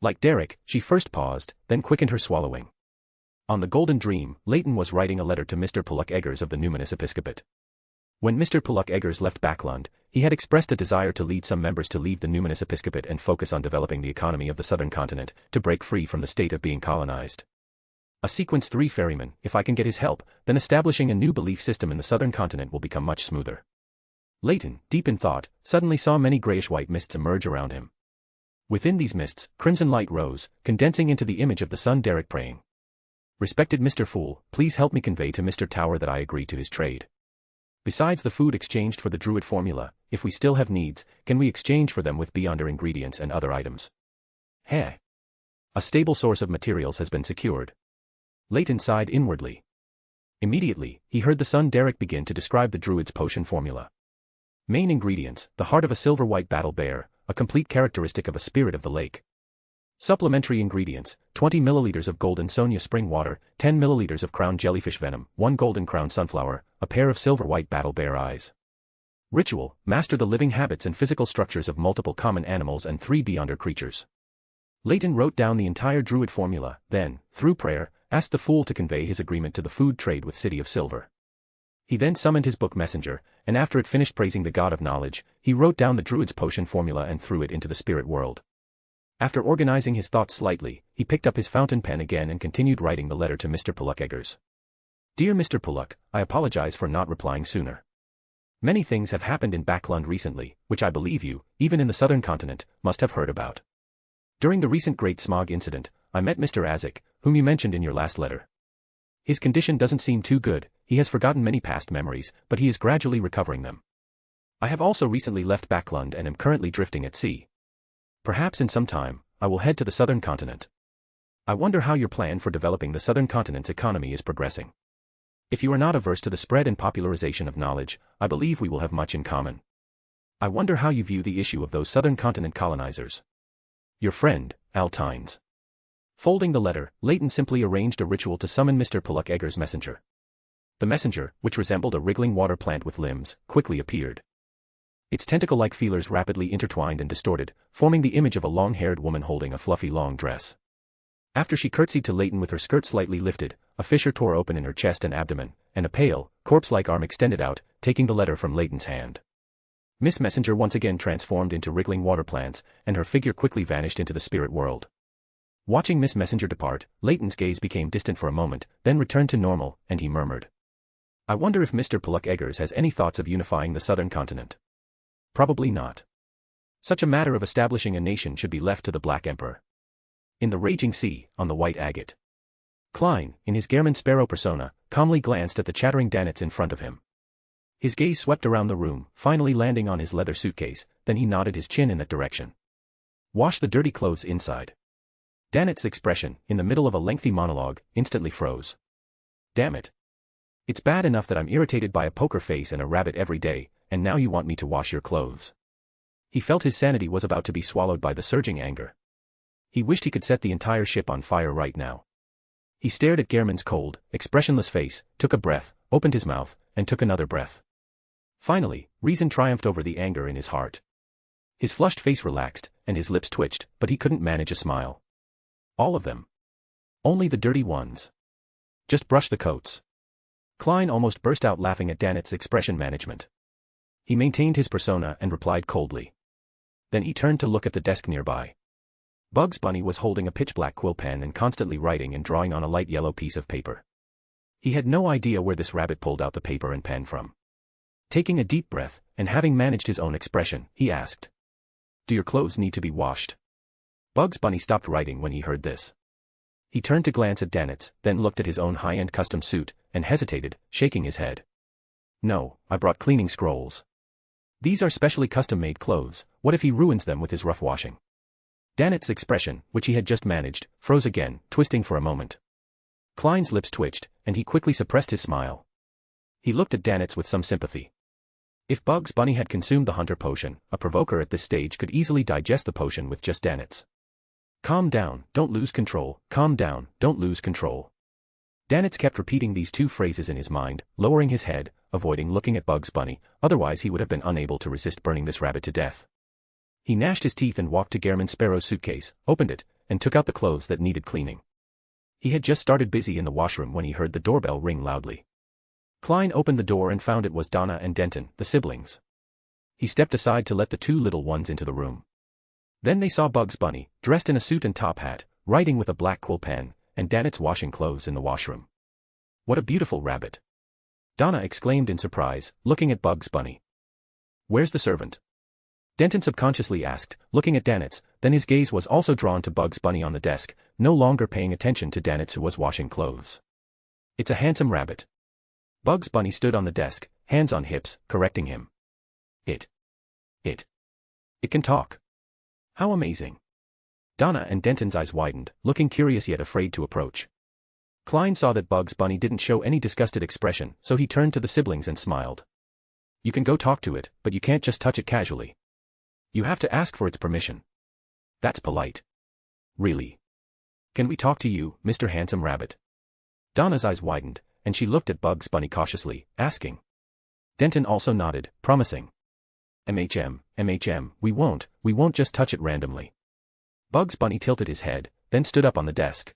Like Derek, she first paused, then quickened her swallowing. On the Golden Dream, Leyton was writing a letter to Mr. Puluk Eggers of the Numinous Episcopate. When Mr. Puluk Eggers left Backlund, he had expressed a desire to lead some members to leave the Numinous Episcopate and focus on developing the economy of the southern continent, to break free from the state of being colonized. A Sequence 3 ferryman, if I can get his help, then establishing a new belief system in the southern continent will become much smoother. Leyton, deep in thought, suddenly saw many grayish-white mists emerge around him. Within these mists, crimson light rose, condensing into the image of the sun Derek praying. Respected Mr. Fool, please help me convey to Mr. Tower that I agree to his trade. Besides the food exchanged for the druid formula, if we still have needs, can we exchange for them with beyonder ingredients and other items? Heh. A stable source of materials has been secured. Leyton sighed inwardly. Immediately, he heard the son Derek begin to describe the druid's potion formula. Main ingredients: the heart of a silver-white battle bear, a complete characteristic of a spirit of the lake. Supplementary ingredients: 20 milliliters of golden Sonia spring water, 10 milliliters of crown jellyfish venom, 1 golden crown sunflower, a pair of silver-white battle bear eyes. Ritual: master the living habits and physical structures of multiple common animals and 3 beyonder creatures. Leyton wrote down the entire druid formula, then, through prayer, asked the fool to convey his agreement to the food trade with City of Silver. He then summoned his book messenger, and after it finished praising the god of knowledge, he wrote down the druid's potion formula and threw it into the spirit world. After organizing his thoughts slightly, he picked up his fountain pen again and continued writing the letter to Mr. Pulluck Eggers. Dear Mr. Pulluck, I apologize for not replying sooner. Many things have happened in Backlund recently, which I believe you, even in the southern continent, must have heard about. During the recent Great Smog incident, I met Mr. Azek, whom you mentioned in your last letter. His condition doesn't seem too good, he has forgotten many past memories, but he is gradually recovering them. I have also recently left Backlund and am currently drifting at sea. Perhaps in some time, I will head to the southern continent. I wonder how your plan for developing the southern continent's economy is progressing. If you are not averse to the spread and popularization of knowledge, I believe we will have much in common. I wonder how you view the issue of those southern continent colonizers. Your friend, Al Tynes. Folding the letter, Leyton simply arranged a ritual to summon Mr. Pulluck Eggers' messenger. The messenger, which resembled a wriggling water plant with limbs, quickly appeared. Its tentacle-like feelers rapidly intertwined and distorted, forming the image of a long-haired woman holding a fluffy long dress. After she curtsied to Leyton with her skirt slightly lifted, a fissure tore open in her chest and abdomen, and a pale, corpse-like arm extended out, taking the letter from Leyton's hand. Miss Messenger once again transformed into wriggling water plants, and her figure quickly vanished into the spirit world. Watching Miss Messenger depart, Leyton's gaze became distant for a moment, then returned to normal, and he murmured. I wonder if Mr. Pulluck Eggers has any thoughts of unifying the southern continent. Probably not. Such a matter of establishing a nation should be left to the Black Emperor. In the raging sea, on the white agate. Klein, in his Gehrman Sparrow persona, calmly glanced at the chattering Danitz in front of him. His gaze swept around the room, finally landing on his leather suitcase, then he nodded his chin in that direction. Wash the dirty clothes inside. Danitz's expression, in the middle of a lengthy monologue, instantly froze. Damn it. It's bad enough that I'm irritated by a poker face and a rabbit every day, and now you want me to wash your clothes. He felt his sanity was about to be swallowed by the surging anger. He wished he could set the entire ship on fire right now. He stared at Gehrman's cold, expressionless face, took a breath, opened his mouth, and took another breath. Finally, reason triumphed over the anger in his heart. His flushed face relaxed, and his lips twitched, but he couldn't manage a smile. All of them. Only the dirty ones. Just brush the coats. Klein almost burst out laughing at Danitz's expression management. He maintained his persona and replied coldly. Then he turned to look at the desk nearby. Bugs Bunny was holding a pitch-black quill pen and constantly writing and drawing on a light yellow piece of paper. He had no idea where this rabbit pulled out the paper and pen from. Taking a deep breath, and having managed his own expression, he asked. Do your clothes need to be washed? Bugs Bunny stopped writing when he heard this. He turned to glance at Danitz, then looked at his own high-end custom suit, and hesitated, shaking his head. No, I brought cleaning scrolls. These are specially custom-made clothes, what if he ruins them with his rough washing? Danitz's expression, which he had just managed, froze again, twisting for a moment. Klein's lips twitched, and he quickly suppressed his smile. He looked at Danitz with some sympathy. If Bugs Bunny had consumed the hunter potion, a provoker at this stage could easily digest the potion with just Danitz. Calm down, don't lose control, calm down, don't lose control. Danitz kept repeating these two phrases in his mind, lowering his head, avoiding looking at Bugs Bunny, otherwise he would have been unable to resist burning this rabbit to death. He gnashed his teeth and walked to Gehrman Sparrow's suitcase, opened it, and took out the clothes that needed cleaning. He had just started busy in the washroom when he heard the doorbell ring loudly. Klein opened the door and found it was Donna and Denton, the siblings. He stepped aside to let the two little ones into the room. Then they saw Bugs Bunny, dressed in a suit and top hat, writing with a black quill pen, and Danitz washing clothes in the washroom. What a beautiful rabbit! Donna exclaimed in surprise, looking at Bugs Bunny. Where's the servant? Denton subconsciously asked, looking at Danitz, then his gaze was also drawn to Bugs Bunny on the desk, no longer paying attention to Danitz who was washing clothes. It's a handsome rabbit. Bugs Bunny stood on the desk, hands on hips, correcting him. It can talk. How amazing. Donna and Denton's eyes widened, looking curious yet afraid to approach. Klein saw that Bugs Bunny didn't show any disgusted expression, so he turned to the siblings and smiled. You can go talk to it, but you can't just touch it casually. You have to ask for its permission. That's polite. Really? Can we talk to you, Mr. Handsome Rabbit? Donna's eyes widened, and she looked at Bugs Bunny cautiously, asking. Denton also nodded, promising. MHM, we won't just touch it randomly. Bugs Bunny tilted his head, then stood up on the desk.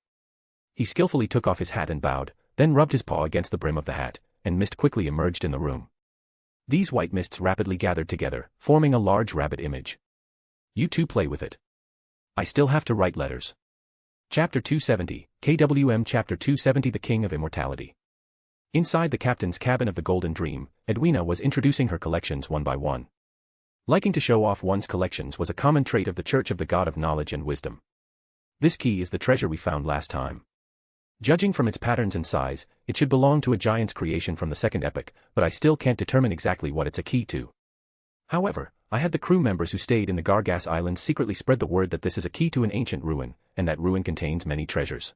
He skillfully took off his hat and bowed, then rubbed his paw against the brim of the hat, and mist quickly emerged in the room. These white mists rapidly gathered together, forming a large rabbit image. You two play with it. I still have to write letters. Chapter 270, KWM Chapter 270 The King of Immortality. Inside the captain's cabin of the Golden Dream, Edwina was introducing her collections one by one. Liking to show off one's collections was a common trait of the Church of the God of Knowledge and Wisdom. This key is the treasure we found last time. Judging from its patterns and size, it should belong to a giant's creation from the second epoch, but I still can't determine exactly what it's a key to. However, I had the crew members who stayed in the Gargas Islands secretly spread the word that this is a key to an ancient ruin, and that ruin contains many treasures.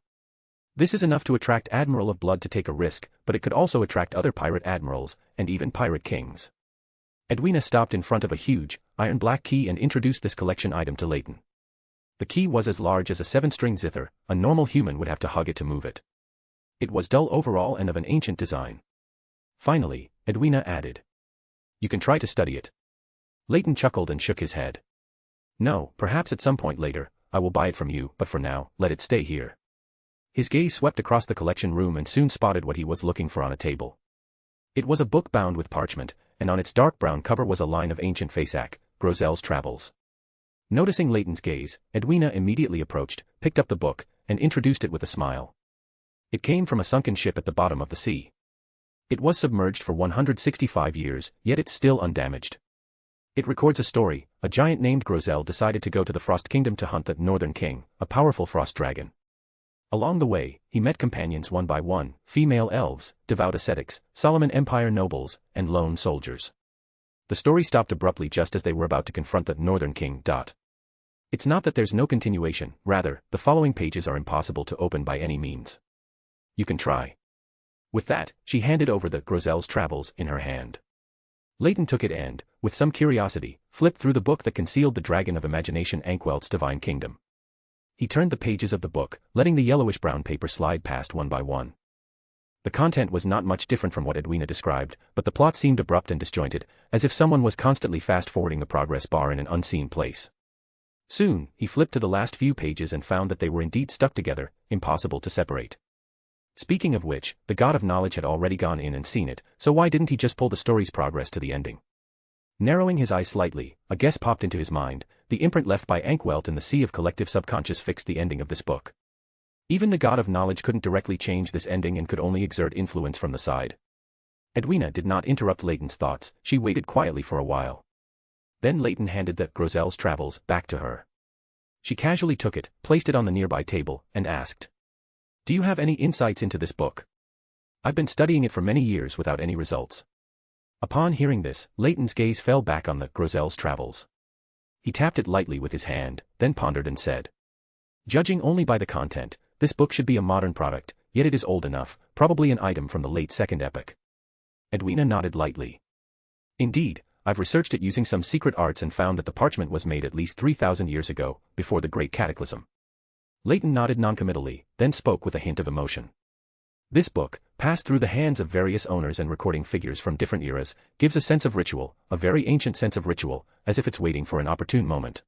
This is enough to attract Admiral of Blood to take a risk, but it could also attract other pirate admirals, and even pirate kings. Edwina stopped in front of a huge, iron-black key and introduced this collection item to Leyton. The key was as large as a 7-string zither, a normal human would have to hug it to move it. It was dull overall and of an ancient design. Finally, Edwina added. You can try to study it. Leyton chuckled and shook his head. No, perhaps at some point later, I will buy it from you, but for now, let it stay here. His gaze swept across the collection room and soon spotted what he was looking for on a table. It was a book bound with parchment, and on its dark brown cover was a line of ancient Fasak, Grozel's Travels. Noticing Leyton's gaze, Edwina immediately approached, picked up the book, and introduced it with a smile. It came from a sunken ship at the bottom of the sea. It was submerged for 165 years, yet it's still undamaged. It records a story. A giant named Grozel decided to go to the Frost Kingdom to hunt the Northern King, a powerful frost dragon. Along the way, he met companions one by one, female elves, devout ascetics, Solomon Empire nobles, and lone soldiers. The story stopped abruptly just as they were about to confront the Northern King. It's not that there's no continuation, rather, the following pages are impossible to open by any means. You can try. With that, she handed over the Grozel's Travels in her hand. Leyton took it and, with some curiosity, flipped through the book that concealed the Dragon of Imagination Ankwelt's Divine Kingdom. He turned the pages of the book, letting the yellowish-brown paper slide past one by one. The content was not much different from what Edwina described, but the plot seemed abrupt and disjointed, as if someone was constantly fast-forwarding the progress bar in an unseen place. Soon, he flipped to the last few pages and found that they were indeed stuck together, impossible to separate. Speaking of which, the God of Knowledge had already gone in and seen it, so why didn't he just pull the story's progress to the ending? Narrowing his eyes slightly, a guess popped into his mind. The imprint left by Ankwelt in the sea of collective subconscious fixed the ending of this book. Even the God of Knowledge couldn't directly change this ending and could only exert influence from the side. Edwina did not interrupt Leyton's thoughts, she waited quietly for a while. Then Leyton handed the Grozel's Travels back to her. She casually took it, placed it on the nearby table, and asked. Do you have any insights into this book? I've been studying it for many years without any results. Upon hearing this, Leyton's gaze fell back on the Grozel's Travels. He tapped it lightly with his hand, then pondered and said. Judging only by the content, this book should be a modern product, yet it is old enough, probably an item from the late Second Epoch. Edwina nodded lightly. Indeed, I've researched it using some secret arts and found that the parchment was made at least 3,000 years ago, before the Great Cataclysm. Leyton nodded noncommittally, then spoke with a hint of emotion. This book, passed through the hands of various owners and recording figures from different eras, gives a sense of ritual, a very ancient sense of ritual, as if it's waiting for an opportune moment.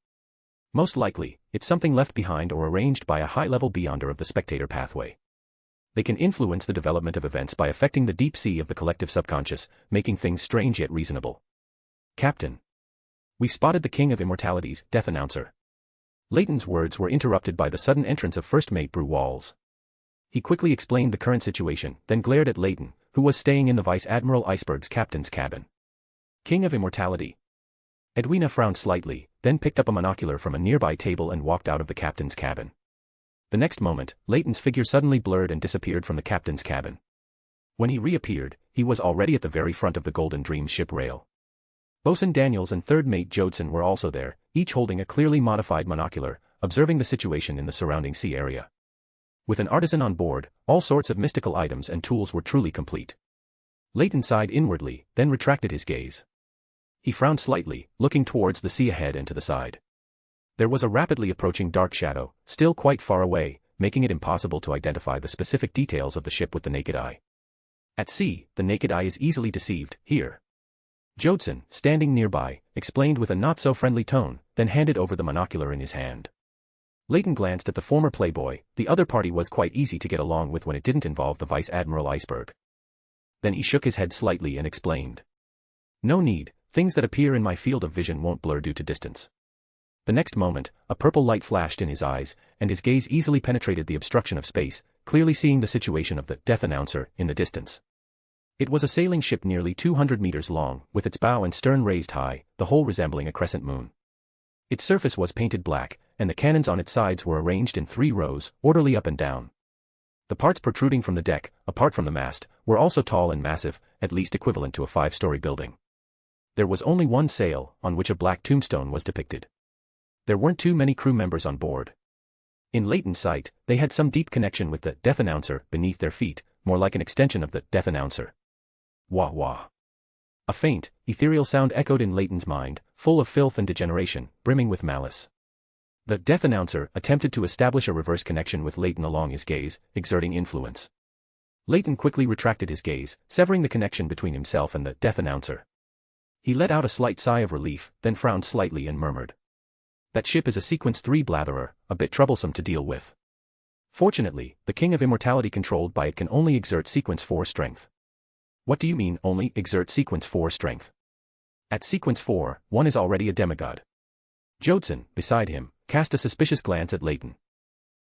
Most likely, it's something left behind or arranged by a high-level beyonder of the spectator pathway. They can influence the development of events by affecting the deep sea of the collective subconscious, making things strange yet reasonable. Captain. We've spotted the King of Immortality's death announcer. Leyton's words were interrupted by the sudden entrance of First Mate Wields. He quickly explained the current situation, then glared at Leyton, who was staying in the Vice Admiral Iceberg's captain's cabin. King of Immortality. Edwina frowned slightly, then picked up a monocular from a nearby table and walked out of the captain's cabin. The next moment, Leyton's figure suddenly blurred and disappeared from the captain's cabin. When he reappeared, he was already at the very front of the Golden Dream ship rail. Bosun Daniels and third mate Jodson were also there, each holding a clearly modified monocular, observing the situation in the surrounding sea area. With an artisan on board, all sorts of mystical items and tools were truly complete. Leyton sighed inwardly, then retracted his gaze. He frowned slightly, looking towards the sea ahead and to the side. There was a rapidly approaching dark shadow, still quite far away, making it impossible to identify the specific details of the ship with the naked eye. At sea, the naked eye is easily deceived. Here, Jodson, standing nearby, explained with a not-so-friendly tone, then handed over the monocular in his hand. Leyton glanced at the former playboy. The other party was quite easy to get along with when it didn't involve the Vice Admiral Iceberg. Then he shook his head slightly and explained. No need, things that appear in my field of vision won't blur due to distance. The next moment, a purple light flashed in his eyes, and his gaze easily penetrated the obstruction of space, clearly seeing the situation of the Death Announcer in the distance. It was a sailing ship nearly 200 meters long, with its bow and stern raised high, the whole resembling a crescent moon. Its surface was painted black, and the cannons on its sides were arranged in 3 rows, orderly up and down. The parts protruding from the deck, apart from the mast, were also tall and massive, at least equivalent to a 5-story building. There was only one sail, on which a black tombstone was depicted. There weren't too many crew members on board. In Leyton's sight, they had some deep connection with the Death Announcer beneath their feet, more like an extension of the Death Announcer. Wah wah. A faint, ethereal sound echoed in Leyton's mind, full of filth and degeneration, brimming with malice. The Death Announcer attempted to establish a reverse connection with Leyton along his gaze, exerting influence. Leyton quickly retracted his gaze, severing the connection between himself and the Death Announcer. He let out a slight sigh of relief, then frowned slightly and murmured. That ship is a Sequence 3 blatherer, a bit troublesome to deal with. Fortunately, the King of Immortality controlled by it can only exert Sequence 4 strength. What do you mean, only exert Sequence 4 strength? At Sequence 4, one is already a demigod. Jodson, beside him, cast a suspicious glance at Leyton.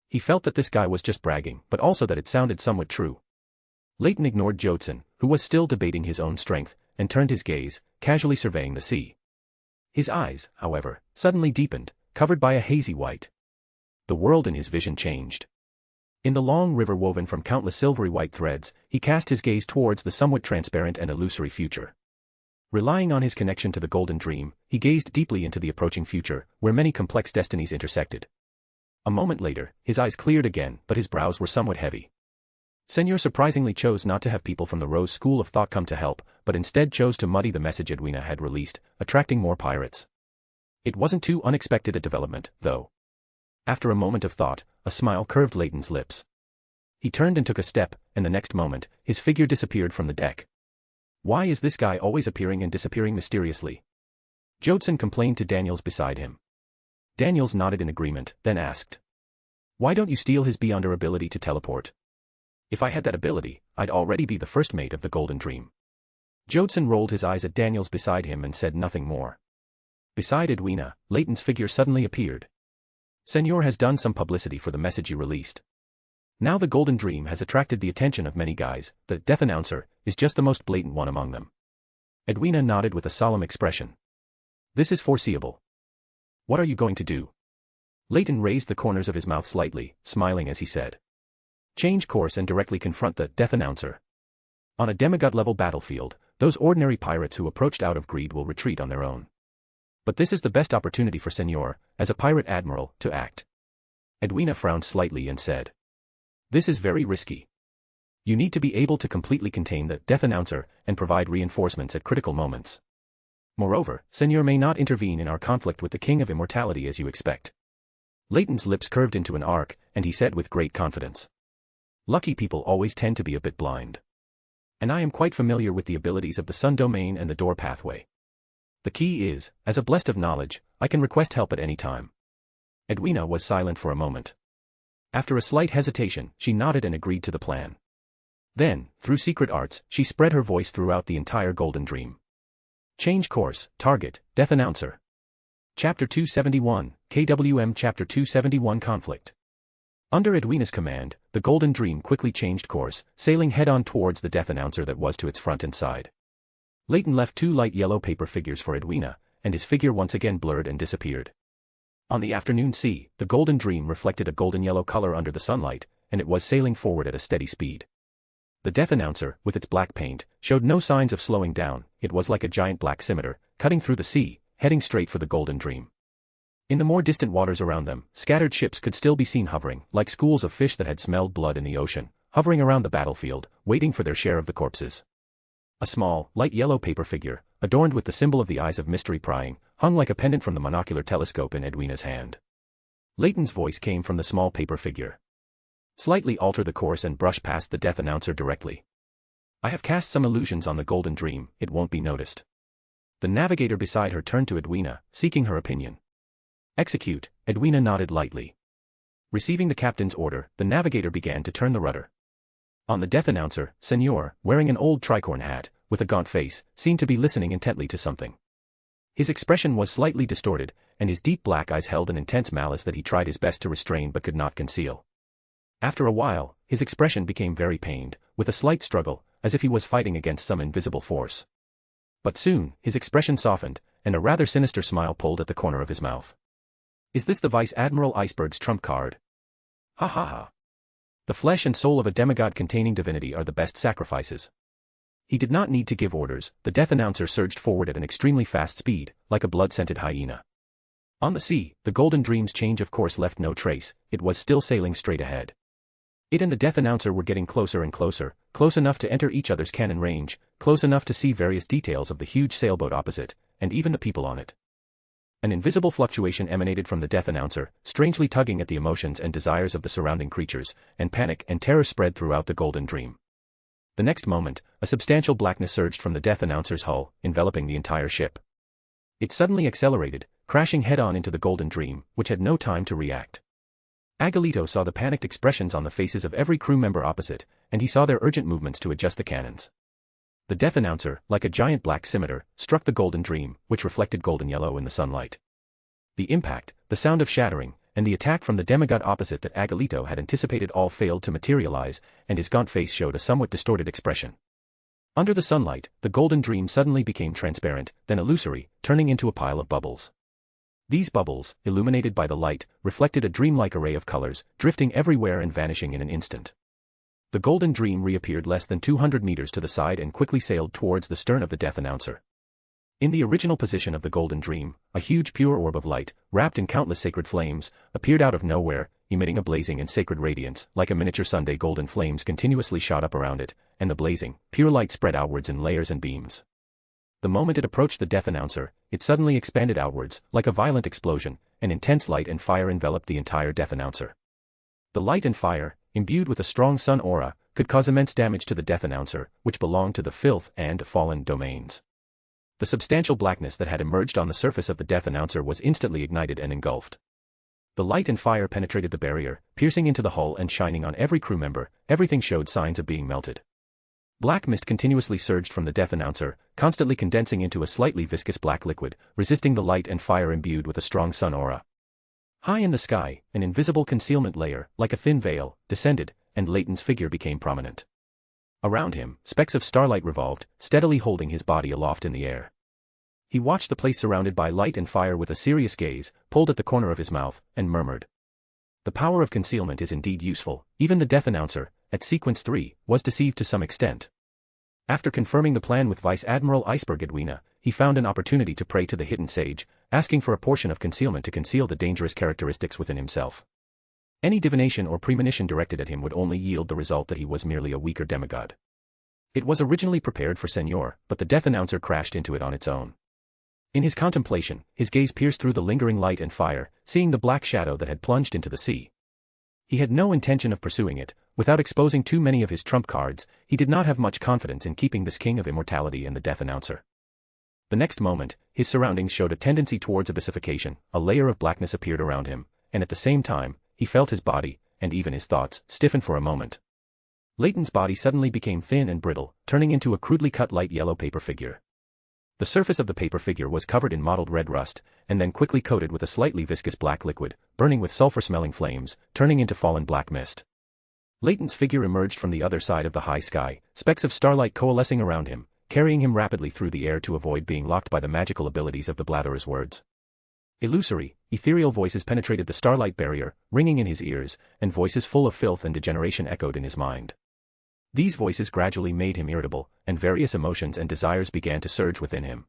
He felt that this guy was just bragging, but also that it sounded somewhat true. Leyton ignored Jodson, who was still debating his own strength, and turned his gaze, casually surveying the sea. His eyes, however, suddenly deepened, covered by a hazy white. The world in his vision changed. In the long river woven from countless silvery white threads, he cast his gaze towards the somewhat transparent and illusory future. Relying on his connection to the Golden Dream, he gazed deeply into the approaching future, where many complex destinies intersected. A moment later, his eyes cleared again, but his brows were somewhat heavy. Senor surprisingly chose not to have people from the Rose School of Thought come to help, but instead chose to muddy the message Edwina had released, attracting more pirates. It wasn't too unexpected a development, though. After a moment of thought, a smile curved Leyton's lips. He turned and took a step, and the next moment, his figure disappeared from the deck. Why is this guy always appearing and disappearing mysteriously? Jodson complained to Daniels beside him. Daniels nodded in agreement, then asked. Why don't you steal his beyond ability to teleport? If I had that ability, I'd already be the first mate of the Golden Dream. Jodson rolled his eyes at Daniels beside him and said nothing more. Beside Edwina, Leyton's figure suddenly appeared. Senor has done some publicity for the message you released. Now the Golden Dream has attracted the attention of many guys. The Death Announcer is just the most blatant one among them. Edwina nodded with a solemn expression. This is foreseeable. What are you going to do? Leyton raised the corners of his mouth slightly, smiling as he said. Change course and directly confront the Death Announcer. On a demigod-level battlefield, those ordinary pirates who approached out of greed will retreat on their own. But this is the best opportunity for Senor, as a pirate admiral, to act. Edwina frowned slightly and said. This is very risky. You need to be able to completely contain the Death Announcer and provide reinforcements at critical moments. Moreover, Senor may not intervene in our conflict with the King of Immortality as you expect. Leyton's lips curved into an arc, and he said with great confidence. Lucky people always tend to be a bit blind. And I am quite familiar with the abilities of the Sun Domain and the Door Pathway. The key is, as a blessed of knowledge, I can request help at any time. Edwina was silent for a moment. After a slight hesitation, she nodded and agreed to the plan. Then, through secret arts, she spread her voice throughout the entire Golden Dream. Change course, target, Death Announcer. Chapter 271, KWM Chapter 271 Conflict. Under Edwina's command, the Golden Dream quickly changed course, sailing head-on towards the Death Announcer that was to its front and side. Leyton left 2 light yellow paper figures for Edwina, and his figure once again blurred and disappeared. On the afternoon sea, the Golden Dream reflected a golden-yellow color under the sunlight, and it was sailing forward at a steady speed. The death announcer, with its black paint, showed no signs of slowing down. It was like a giant black scimitar, cutting through the sea, heading straight for the Golden Dream. In the more distant waters around them, scattered ships could still be seen hovering, like schools of fish that had smelled blood in the ocean, hovering around the battlefield, waiting for their share of the corpses. A small, light yellow paper figure, adorned with the symbol of the eyes of mystery prying, hung like a pendant from the monocular telescope in Edwina's hand. Leyton's voice came from the small paper figure. Slightly alter the course and brush past the death announcer directly. I have cast some illusions on the Golden Dream, it won't be noticed. The navigator beside her turned to Edwina, seeking her opinion. Execute, Edwina nodded lightly. Receiving the captain's order, the navigator began to turn the rudder. On the death announcer, Senor, wearing an old tricorn hat, with a gaunt face, seemed to be listening intently to something. His expression was slightly distorted, and his deep black eyes held an intense malice that he tried his best to restrain but could not conceal. After a while, his expression became very pained, with a slight struggle, as if he was fighting against some invisible force. But soon, his expression softened, and a rather sinister smile pulled at the corner of his mouth. Is this the Vice Admiral Iceberg's trump card? Ha ha ha. The flesh and soul of a demigod containing divinity are the best sacrifices. He did not need to give orders, the death announcer surged forward at an extremely fast speed, like a blood-scented hyena. On the sea, the Golden Dream's change of course left no trace, it was still sailing straight ahead. It and the death announcer were getting closer and closer, close enough to enter each other's cannon range, close enough to see various details of the huge sailboat opposite, and even the people on it. An invisible fluctuation emanated from the death announcer, strangely tugging at the emotions and desires of the surrounding creatures, and panic and terror spread throughout the Golden Dream. The next moment, a substantial blackness surged from the death announcer's hull, enveloping the entire ship. It suddenly accelerated, crashing head-on into the Golden Dream, which had no time to react. Agalito saw the panicked expressions on the faces of every crew member opposite, and he saw their urgent movements to adjust the cannons. The death announcer, like a giant black scimitar, struck the Golden Dream, which reflected golden yellow in the sunlight. The impact, the sound of shattering, and the attack from the demigod opposite that Agalito had anticipated all failed to materialize, and his gaunt face showed a somewhat distorted expression. Under the sunlight, the Golden Dream suddenly became transparent, then illusory, turning into a pile of bubbles. These bubbles, illuminated by the light, reflected a dreamlike array of colors, drifting everywhere and vanishing in an instant. The Golden Dream reappeared less than 200 meters to the side and quickly sailed towards the stern of the death announcer. In the original position of the Golden Dream, a huge pure orb of light, wrapped in countless sacred flames, appeared out of nowhere, emitting a blazing and sacred radiance, like a miniature Sunday golden flames continuously shot up around it, and the blazing, pure light spread outwards in layers and beams. The moment it approached the death announcer, it suddenly expanded outwards, like a violent explosion, and intense light and fire enveloped the entire death announcer. The light and fire, imbued with a strong sun aura, could cause immense damage to the death announcer, which belonged to the filth and fallen domains. The substantial blackness that had emerged on the surface of the death announcer was instantly ignited and engulfed. The light and fire penetrated the barrier, piercing into the hull and shining on every crew member, everything showed signs of being melted. Black mist continuously surged from the death announcer, constantly condensing into a slightly viscous black liquid, resisting the light and fire imbued with a strong sun aura. High in the sky, an invisible concealment layer, like a thin veil, descended, and Leyton's figure became prominent. Around him, specks of starlight revolved, steadily holding his body aloft in the air. He watched the place surrounded by light and fire with a serious gaze, pulled at the corner of his mouth, and murmured. The power of concealment is indeed useful. Even the death announcer, at sequence 3, was deceived to some extent. After confirming the plan with Vice Admiral Iceberg Edwina, he found an opportunity to pray to the hidden sage, asking for a portion of concealment to conceal the dangerous characteristics within himself. Any divination or premonition directed at him would only yield the result that he was merely a weaker demigod. It was originally prepared for Senor, but the death announcer crashed into it on its own. In his contemplation, his gaze pierced through the lingering light and fire, seeing the black shadow that had plunged into the sea. He had no intention of pursuing it. Without exposing too many of his trump cards, he did not have much confidence in keeping this king of immortality and the death announcer. The next moment, his surroundings showed a tendency towards abyssification, a layer of blackness appeared around him, and at the same time, he felt his body, and even his thoughts, stiffen for a moment. Leyton's body suddenly became thin and brittle, turning into a crudely cut light yellow paper figure. The surface of the paper figure was covered in mottled red rust, and then quickly coated with a slightly viscous black liquid, burning with sulfur-smelling flames, turning into fallen black mist. Leyton's figure emerged from the other side of the high sky, specks of starlight coalescing around him, carrying him rapidly through the air to avoid being locked by the magical abilities of the blatherer's words. Illusory, ethereal voices penetrated the starlight barrier, ringing in his ears, and voices full of filth and degeneration echoed in his mind. These voices gradually made him irritable, and various emotions and desires began to surge within him.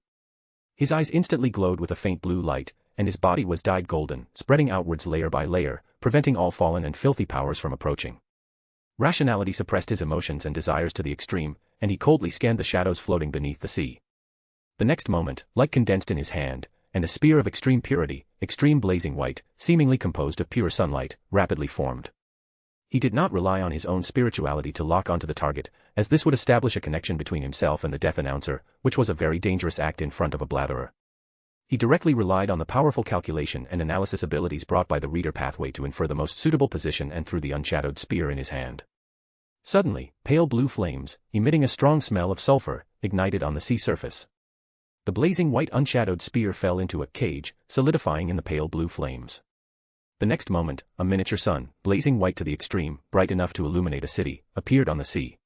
His eyes instantly glowed with a faint blue light, and his body was dyed golden, spreading outwards layer by layer, preventing all fallen and filthy powers from approaching. Rationality suppressed his emotions and desires to the extreme, and he coldly scanned the shadows floating beneath the sea. The next moment, light condensed in his hand, and a spear of extreme purity, extreme blazing white, seemingly composed of pure sunlight, rapidly formed. He did not rely on his own spirituality to lock onto the target, as this would establish a connection between himself and the death announcer, which was a very dangerous act in front of a blatherer. He directly relied on the powerful calculation and analysis abilities brought by the reader pathway to infer the most suitable position and through the unshadowed spear in his hand. Suddenly, pale blue flames, emitting a strong smell of sulfur, ignited on the sea surface. The blazing white unshadowed spear fell into a cage, solidifying in the pale blue flames. The next moment, a miniature sun, blazing white to the extreme, bright enough to illuminate a city, appeared on the sea.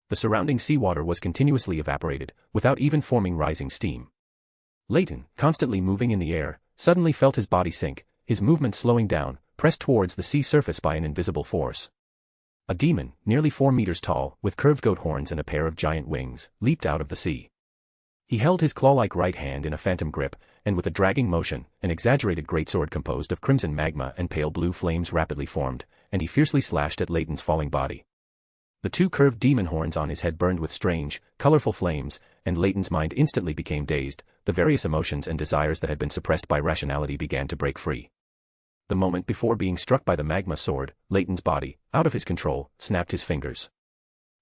The surrounding seawater was continuously evaporated, without even forming rising steam. Leyton, constantly moving in the air, suddenly felt his body sink, his movement slowing down, pressed towards the sea surface by an invisible force. A demon, nearly 4 meters tall, with curved goat horns and a pair of giant wings, leaped out of the sea. He held his claw-like right hand in a phantom grip, and with a dragging motion, an exaggerated greatsword composed of crimson magma and pale blue flames rapidly formed, and he fiercely slashed at Leyton's falling body. The 2 curved demon horns on his head burned with strange, colorful flames, and Leyton's mind instantly became dazed. The various emotions and desires that had been suppressed by rationality began to break free. The moment before being struck by the magma sword, Leyton's body, out of his control, snapped his fingers.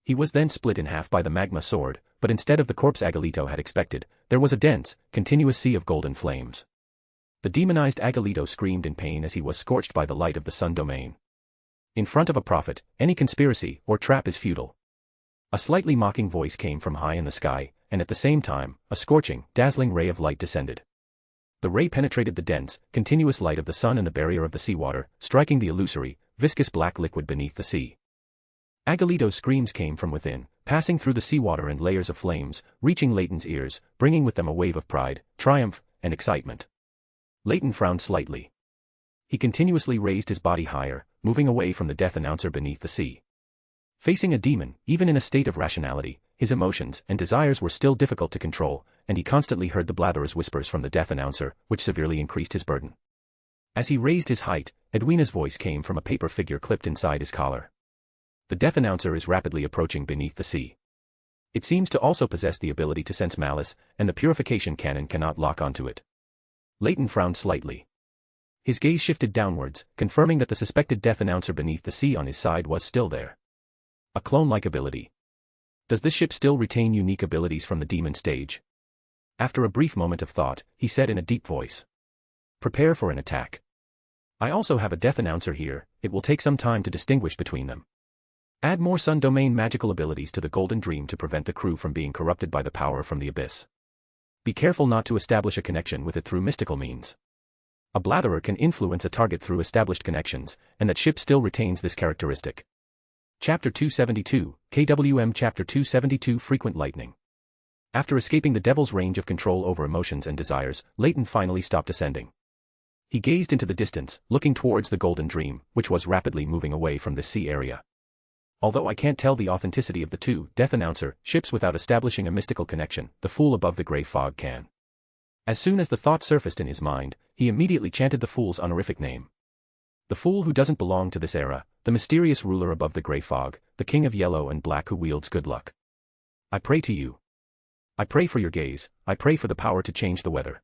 He was then split in half by the magma sword, but instead of the corpse Agalito had expected, there was a dense, continuous sea of golden flames. The demonized Agalito screamed in pain as he was scorched by the light of the sun domain. In front of a prophet, any conspiracy or trap is futile. A slightly mocking voice came from high in the sky, and at the same time, a scorching, dazzling ray of light descended. The ray penetrated the dense, continuous light of the sun and the barrier of the seawater, striking the illusory, viscous black liquid beneath the sea. Agalito's screams came from within, passing through the seawater and layers of flames, reaching Leyton's ears, bringing with them a wave of pride, triumph, and excitement. Leyton frowned slightly. He continuously raised his body higher, moving away from the death announcer beneath the sea. Facing a demon, even in a state of rationality, his emotions and desires were still difficult to control, and he constantly heard the blatherer's whispers from the death announcer, which severely increased his burden. As he raised his height, Edwina's voice came from a paper figure clipped inside his collar. The death announcer is rapidly approaching beneath the sea. It seems to also possess the ability to sense malice, and the purification cannon cannot lock onto it. Leyton frowned slightly. His gaze shifted downwards, confirming that the suspected death announcer beneath the sea on his side was still there. A clone-like ability. Does this ship still retain unique abilities from the demon stage? After a brief moment of thought, he said in a deep voice. Prepare for an attack. I also have a death announcer here, it will take some time to distinguish between them. Add more sun domain magical abilities to the Golden Dream to prevent the crew from being corrupted by the power from the abyss. Be careful not to establish a connection with it through mystical means. A blatherer can influence a target through established connections, and that ship still retains this characteristic. Chapter 272, KWM Chapter 272 Frequent Lightning. After escaping the devil's range of control over emotions and desires, Leyton finally stopped ascending. He gazed into the distance, looking towards the Golden Dream, which was rapidly moving away from the sea area. Although I can't tell the authenticity of the 2 death announcer ships without establishing a mystical connection, the fool above the grey fog can. As soon as the thought surfaced in his mind, he immediately chanted the fool's honorific name. The fool who doesn't belong to this era, the mysterious ruler above the grey fog, the king of yellow and black who wields good luck. I pray to you. I pray for your gaze, I pray for the power to change the weather.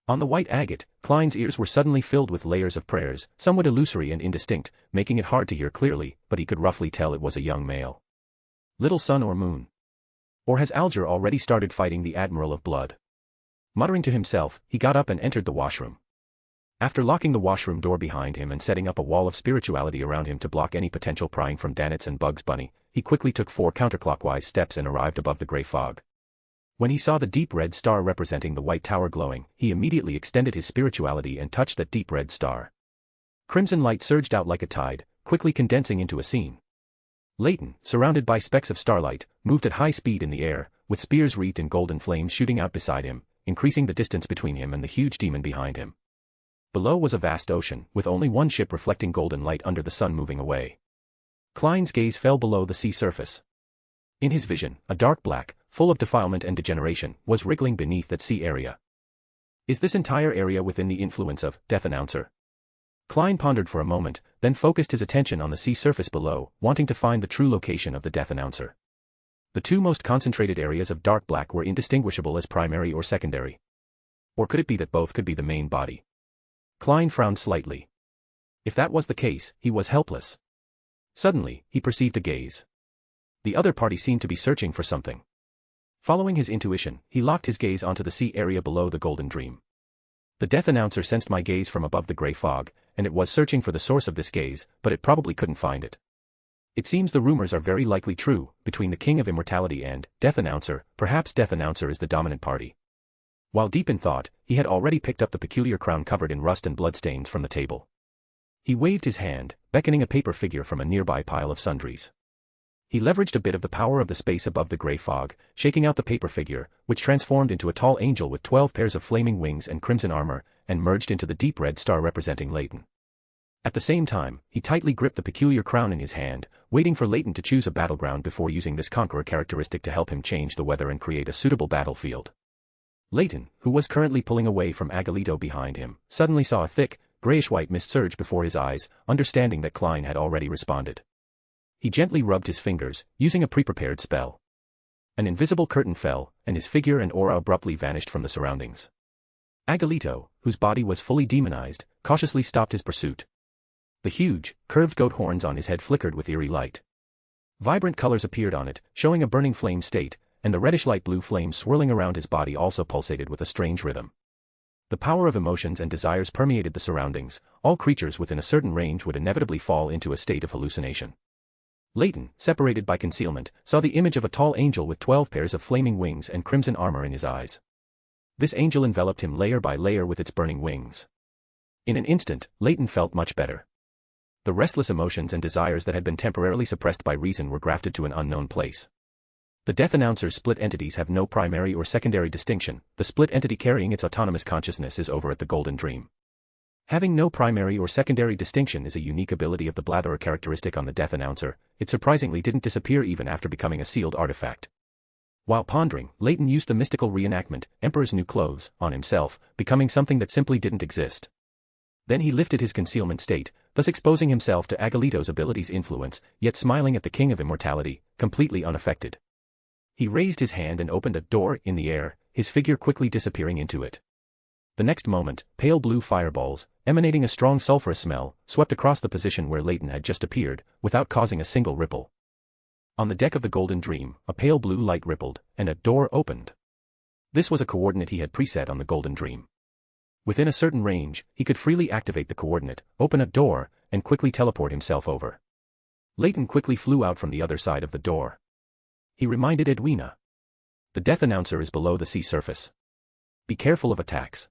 On the white agate, Klein's ears were suddenly filled with layers of prayers, somewhat illusory and indistinct, making it hard to hear clearly, but he could roughly tell it was a young male. Little sun or moon? Or has Alger already started fighting the Admiral of Blood? Muttering to himself, he got up and entered the washroom. After locking the washroom door behind him and setting up a wall of spirituality around him to block any potential prying from Danitz and Bugs Bunny, he quickly took 4 counterclockwise steps and arrived above the grey fog. When he saw the deep red star representing the white tower glowing, he immediately extended his spirituality and touched that deep red star. Crimson light surged out like a tide, quickly condensing into a scene. Leyton, surrounded by specks of starlight, moved at high speed in the air, with spears wreathed in golden flames shooting out beside him, increasing the distance between him and the huge demon behind him. Below was a vast ocean, with only one ship reflecting golden light under the sun moving away. Klein's gaze fell below the sea surface. In his vision, a dark black, full of defilement and degeneration, was wriggling beneath that sea area. Is this entire area within the influence of Death Announcer? Klein pondered for a moment, then focused his attention on the sea surface below, wanting to find the true location of the Death Announcer. The two most concentrated areas of dark black were indistinguishable as primary or secondary. Or could it be that both could be the main body? Klein frowned slightly. If that was the case, he was helpless. Suddenly, he perceived a gaze. The other party seemed to be searching for something. Following his intuition, he locked his gaze onto the sea area below the Golden Dream. The Death Announcer sensed my gaze from above the gray fog, and it was searching for the source of this gaze, but it probably couldn't find it. It seems the rumors are very likely true, between the King of Immortality and Death Announcer. Perhaps Death Announcer is the dominant party. While deep in thought, he had already picked up the peculiar crown covered in rust and bloodstains from the table. He waved his hand, beckoning a paper figure from a nearby pile of sundries. He leveraged a bit of the power of the space above the gray fog, shaking out the paper figure, which transformed into a tall angel with 12 pairs of flaming wings and crimson armor, and merged into the deep red star representing Leyton. At the same time, he tightly gripped the peculiar crown in his hand, waiting for Leyton to choose a battleground before using this conqueror characteristic to help him change the weather and create a suitable battlefield. Leyton, who was currently pulling away from Agalito behind him, suddenly saw a thick, grayish-white mist surge before his eyes, understanding that Klein had already responded. He gently rubbed his fingers, using a pre-prepared spell. An invisible curtain fell, and his figure and aura abruptly vanished from the surroundings. Agalito, whose body was fully demonized, cautiously stopped his pursuit. The huge, curved goat horns on his head flickered with eerie light. Vibrant colors appeared on it, showing a burning flame state, and the reddish light blue flame swirling around his body also pulsated with a strange rhythm. The power of emotions and desires permeated the surroundings. All creatures within a certain range would inevitably fall into a state of hallucination. Leyton, separated by concealment, saw the image of a tall angel with 12 pairs of flaming wings and crimson armor in his eyes. This angel enveloped him layer by layer with its burning wings. In an instant, Leyton felt much better. The restless emotions and desires that had been temporarily suppressed by reason were grafted to an unknown place. The Death Announcer's split entities have no primary or secondary distinction. The split entity carrying its autonomous consciousness is over at the Golden Dream. Having no primary or secondary distinction is a unique ability of the Blatherer characteristic on the Death Announcer. It surprisingly didn't disappear even after becoming a sealed artifact. While pondering, Leyton used the mystical reenactment, Emperor's New Clothes, on himself, becoming something that simply didn't exist. Then he lifted his concealment state, thus exposing himself to Agalito's ability's influence, yet smiling at the King of Immortality, completely unaffected. He raised his hand and opened a door in the air, his figure quickly disappearing into it. The next moment, pale blue fireballs, emanating a strong sulfurous smell, swept across the position where Leyton had just appeared, without causing a single ripple. On the deck of the Golden Dream, a pale blue light rippled, and a door opened. This was a coordinate he had preset on the Golden Dream. Within a certain range, he could freely activate the coordinate, open a door, and quickly teleport himself over. Leyton quickly flew out from the other side of the door. He reminded Edwina. The Death Announcer is below the sea surface. Be careful of attacks.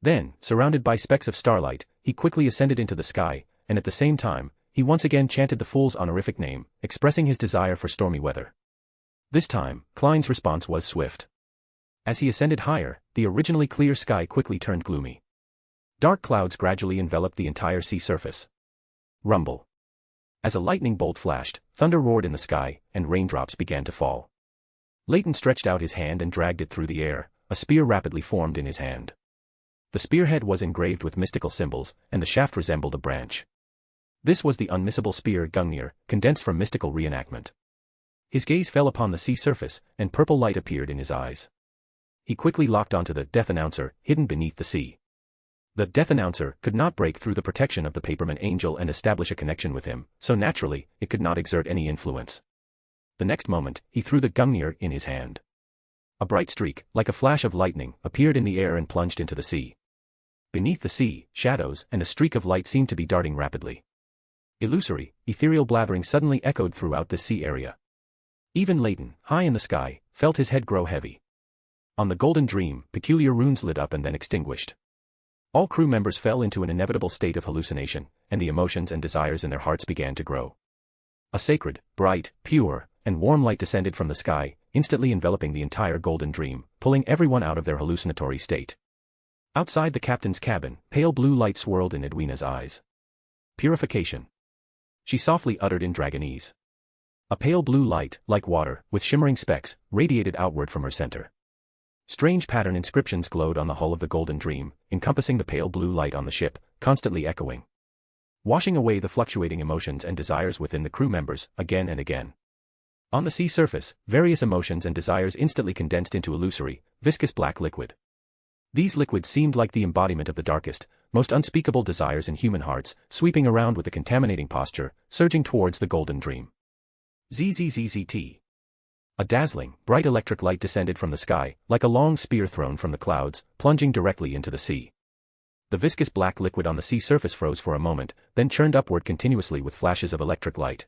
Then, surrounded by specks of starlight, he quickly ascended into the sky, and at the same time, he once again chanted the Fool's honorific name, expressing his desire for stormy weather. This time, Klein's response was swift. As he ascended higher, the originally clear sky quickly turned gloomy. Dark clouds gradually enveloped the entire sea surface. Rumble. As a lightning bolt flashed, thunder roared in the sky, and raindrops began to fall. Leyton stretched out his hand and dragged it through the air. A spear rapidly formed in his hand. The spearhead was engraved with mystical symbols, and the shaft resembled a branch. This was the unmissable spear Gungnir, condensed from mystical reenactment. His gaze fell upon the sea surface, and purple light appeared in his eyes. He quickly locked onto the Death Announcer, hidden beneath the sea. The Death Announcer could not break through the protection of the Paperman Angel and establish a connection with him, so naturally, it could not exert any influence. The next moment, he threw the Gungnir in his hand. A bright streak, like a flash of lightning, appeared in the air and plunged into the sea. Beneath the sea, shadows and a streak of light seemed to be darting rapidly. Illusory, ethereal blathering suddenly echoed throughout the sea area. Even Leyton, high in the sky, felt his head grow heavy. On the Golden Dream, peculiar runes lit up and then extinguished. All crew members fell into an inevitable state of hallucination, and the emotions and desires in their hearts began to grow. A sacred, bright, pure, and warm light descended from the sky, instantly enveloping the entire golden dream, pulling everyone out of their hallucinatory state. Outside the captain's cabin, pale blue light swirled in Edwina's eyes. Purification. She softly uttered in Dragonese. A pale blue light, like water, with shimmering specks, radiated outward from her center. Strange pattern inscriptions glowed on the hull of the golden dream, encompassing the pale blue light on the ship, constantly echoing, washing away the fluctuating emotions and desires within the crew members, again and again. On the sea surface, various emotions and desires instantly condensed into illusory, viscous black liquid. These liquids seemed like the embodiment of the darkest, most unspeakable desires in human hearts, sweeping around with a contaminating posture, surging towards the golden dream. ZZZZT. A dazzling, bright electric light descended from the sky, like a long spear thrown from the clouds, plunging directly into the sea. The viscous black liquid on the sea surface froze for a moment, then churned upward continuously with flashes of electric light.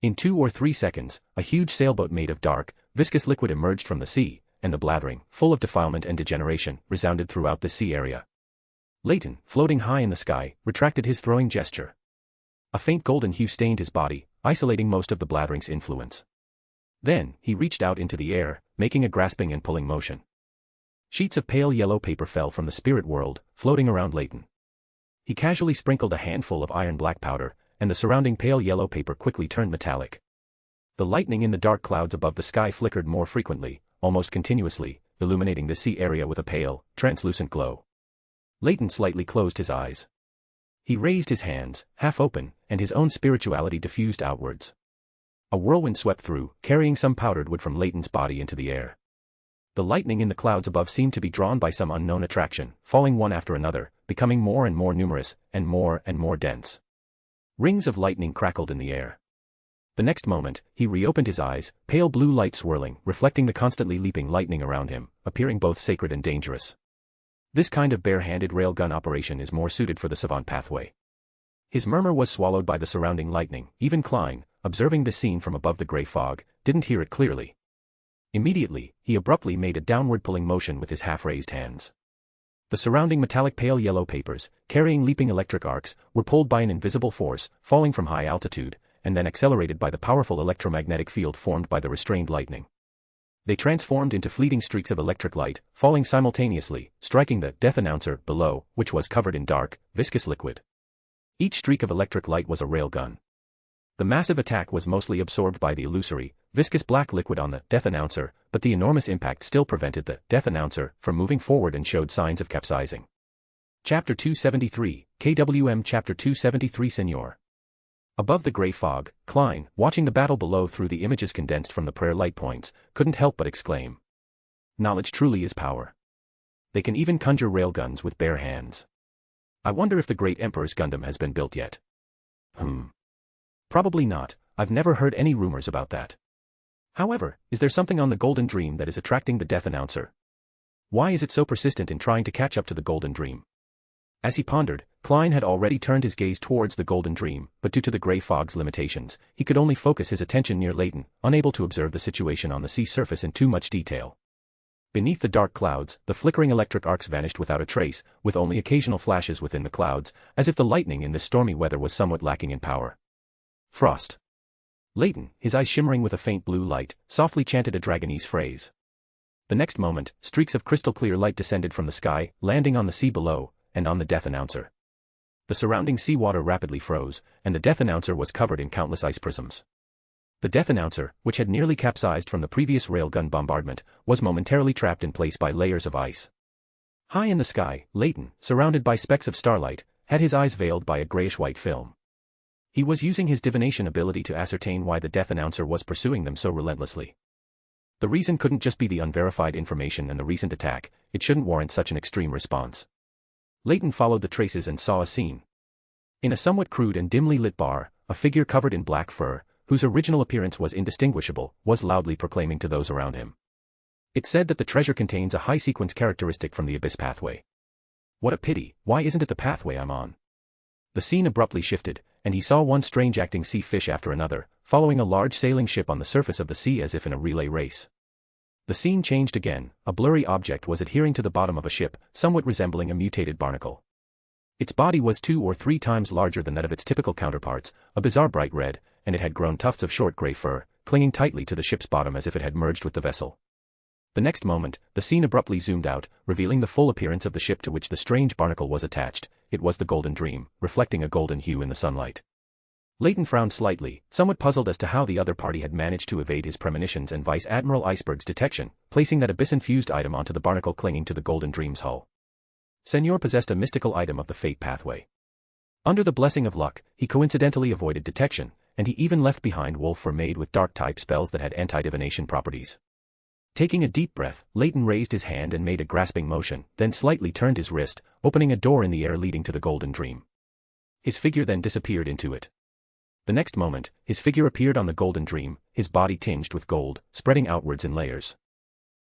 In 2 or 3 seconds, a huge sailboat made of dark, viscous liquid emerged from the sea, and the blathering, full of defilement and degeneration, resounded throughout the sea area. Leyton, floating high in the sky, retracted his throwing gesture. A faint golden hue stained his body, isolating most of the blathering's influence. Then, he reached out into the air, making a grasping and pulling motion. Sheets of pale yellow paper fell from the spirit world, floating around Leyton. He casually sprinkled a handful of iron black powder, and the surrounding pale yellow paper quickly turned metallic. The lightning in the dark clouds above the sky flickered more frequently, almost continuously, illuminating the sea area with a pale, translucent glow. Leyton slightly closed his eyes. He raised his hands, half open, and his own spirituality diffused outwards. A whirlwind swept through, carrying some powdered wood from Leyton's body into the air. The lightning in the clouds above seemed to be drawn by some unknown attraction, falling one after another, becoming more and more numerous, and more dense. Rings of lightning crackled in the air. The next moment, he reopened his eyes, pale blue light swirling, reflecting the constantly leaping lightning around him, appearing both sacred and dangerous. This kind of bare-handed railgun operation is more suited for the savant pathway. His murmur was swallowed by the surrounding lightning. Even Klein, observing the scene from above the gray fog, didn't hear it clearly. Immediately, he abruptly made a downward pulling motion with his half-raised hands. The surrounding metallic pale yellow papers, carrying leaping electric arcs, were pulled by an invisible force, falling from high altitude, and then accelerated by the powerful electromagnetic field formed by the restrained lightning. They transformed into fleeting streaks of electric light, falling simultaneously, striking the death announcer below, which was covered in dark, viscous liquid. Each streak of electric light was a railgun. The massive attack was mostly absorbed by the illusory, viscous black liquid on the death announcer, but the enormous impact still prevented the death announcer from moving forward and showed signs of capsizing. Chapter 273, KWM Chapter 273 Senor. Above the gray fog, Klein, watching the battle below through the images condensed from the prayer light points, couldn't help but exclaim. Knowledge truly is power. They can even conjure railguns with bare hands. I wonder if the great Emperor's Gundam has been built yet. Probably not. I've never heard any rumors about that. However, is there something on the Golden Dream that is attracting the death announcer? Why is it so persistent in trying to catch up to the Golden Dream? As he pondered, Klein had already turned his gaze towards the Golden Dream, but due to the gray fog's limitations, he could only focus his attention near Leyton, unable to observe the situation on the sea surface in too much detail. Beneath the dark clouds, the flickering electric arcs vanished without a trace, with only occasional flashes within the clouds, as if the lightning in this stormy weather was somewhat lacking in power. Frost. Leyton, his eyes shimmering with a faint blue light, softly chanted a Dragonese phrase. The next moment, streaks of crystal-clear light descended from the sky, landing on the sea below, and on the death announcer. The surrounding seawater rapidly froze, and the death announcer was covered in countless ice prisms. The death announcer, which had nearly capsized from the previous railgun bombardment, was momentarily trapped in place by layers of ice. High in the sky, Leyton, surrounded by specks of starlight, had his eyes veiled by a grayish-white film. He was using his divination ability to ascertain why the death announcer was pursuing them so relentlessly. The reason couldn't just be the unverified information and the recent attack. It shouldn't warrant such an extreme response. Leyton followed the traces and saw a scene. In a somewhat crude and dimly lit bar, a figure covered in black fur, whose original appearance was indistinguishable, was loudly proclaiming to those around him. It said that the treasure contains a high-sequence characteristic from the Abyss pathway. What a pity, why isn't it the pathway I'm on? The scene abruptly shifted, and he saw one strange-acting sea fish after another, following a large sailing ship on the surface of the sea as if in a relay race. The scene changed again. A blurry object was adhering to the bottom of a ship, somewhat resembling a mutated barnacle. Its body was 2 or 3 times larger than that of its typical counterparts, a bizarre bright red, and it had grown tufts of short gray fur, clinging tightly to the ship's bottom as if it had merged with the vessel. The next moment, the scene abruptly zoomed out, revealing the full appearance of the ship to which the strange barnacle was attached. It was the Golden Dream, reflecting a golden hue in the sunlight. Leyton frowned slightly, somewhat puzzled as to how the other party had managed to evade his premonitions and Vice Admiral Iceberg's detection, placing that abyss-infused item onto the barnacle clinging to the Golden Dream's hull. Senor possessed a mystical item of the fate pathway. Under the blessing of luck, he coincidentally avoided detection, and he even left behind Wolf for made with dark-type spells that had anti-divination properties. Taking a deep breath, Leyton raised his hand and made a grasping motion, then slightly turned his wrist, opening a door in the air leading to the Golden Dream. His figure then disappeared into it. The next moment, his figure appeared on the Golden Dream, his body tinged with gold, spreading outwards in layers.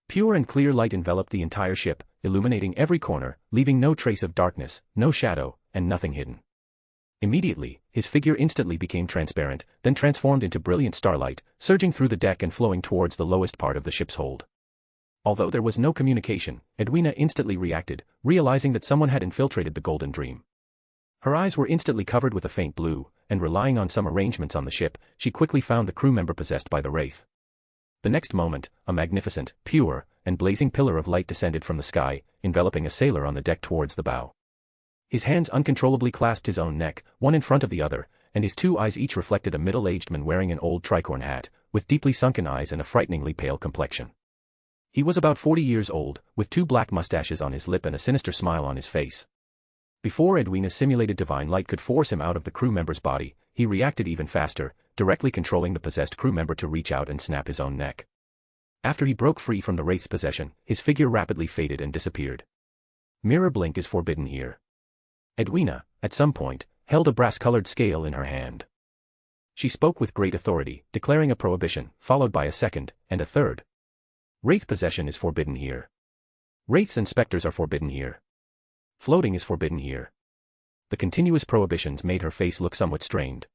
Pure and clear light enveloped the entire ship, illuminating every corner, leaving no trace of darkness, no shadow, and nothing hidden. Immediately, his figure instantly became transparent, then transformed into brilliant starlight, surging through the deck and flowing towards the lowest part of the ship's hold. Although there was no communication, Edwina instantly reacted, realizing that someone had infiltrated the Golden Dream. Her eyes were instantly covered with a faint blue, and relying on some arrangements on the ship, she quickly found the crew member possessed by the wraith. The next moment, a magnificent, pure, and blazing pillar of light descended from the sky, enveloping a sailor on the deck towards the bow. His hands uncontrollably clasped his own neck, one in front of the other, and his two eyes each reflected a middle-aged man wearing an old tricorn hat, with deeply sunken eyes and a frighteningly pale complexion. He was about 40 years old, with 2 black mustaches on his lip and a sinister smile on his face. Before Edwina's simulated divine light could force him out of the crew member's body, he reacted even faster, directly controlling the possessed crew member to reach out and snap his own neck. After he broke free from the wraith's possession, his figure rapidly faded and disappeared. Mirror blink is forbidden here. Edwina, at some point, held a brass-colored scale in her hand. She spoke with great authority, declaring a prohibition, followed by a second, and a third. Wraith possession is forbidden here. Wraiths and specters are forbidden here. Floating is forbidden here. The continuous prohibitions made her face look somewhat strained.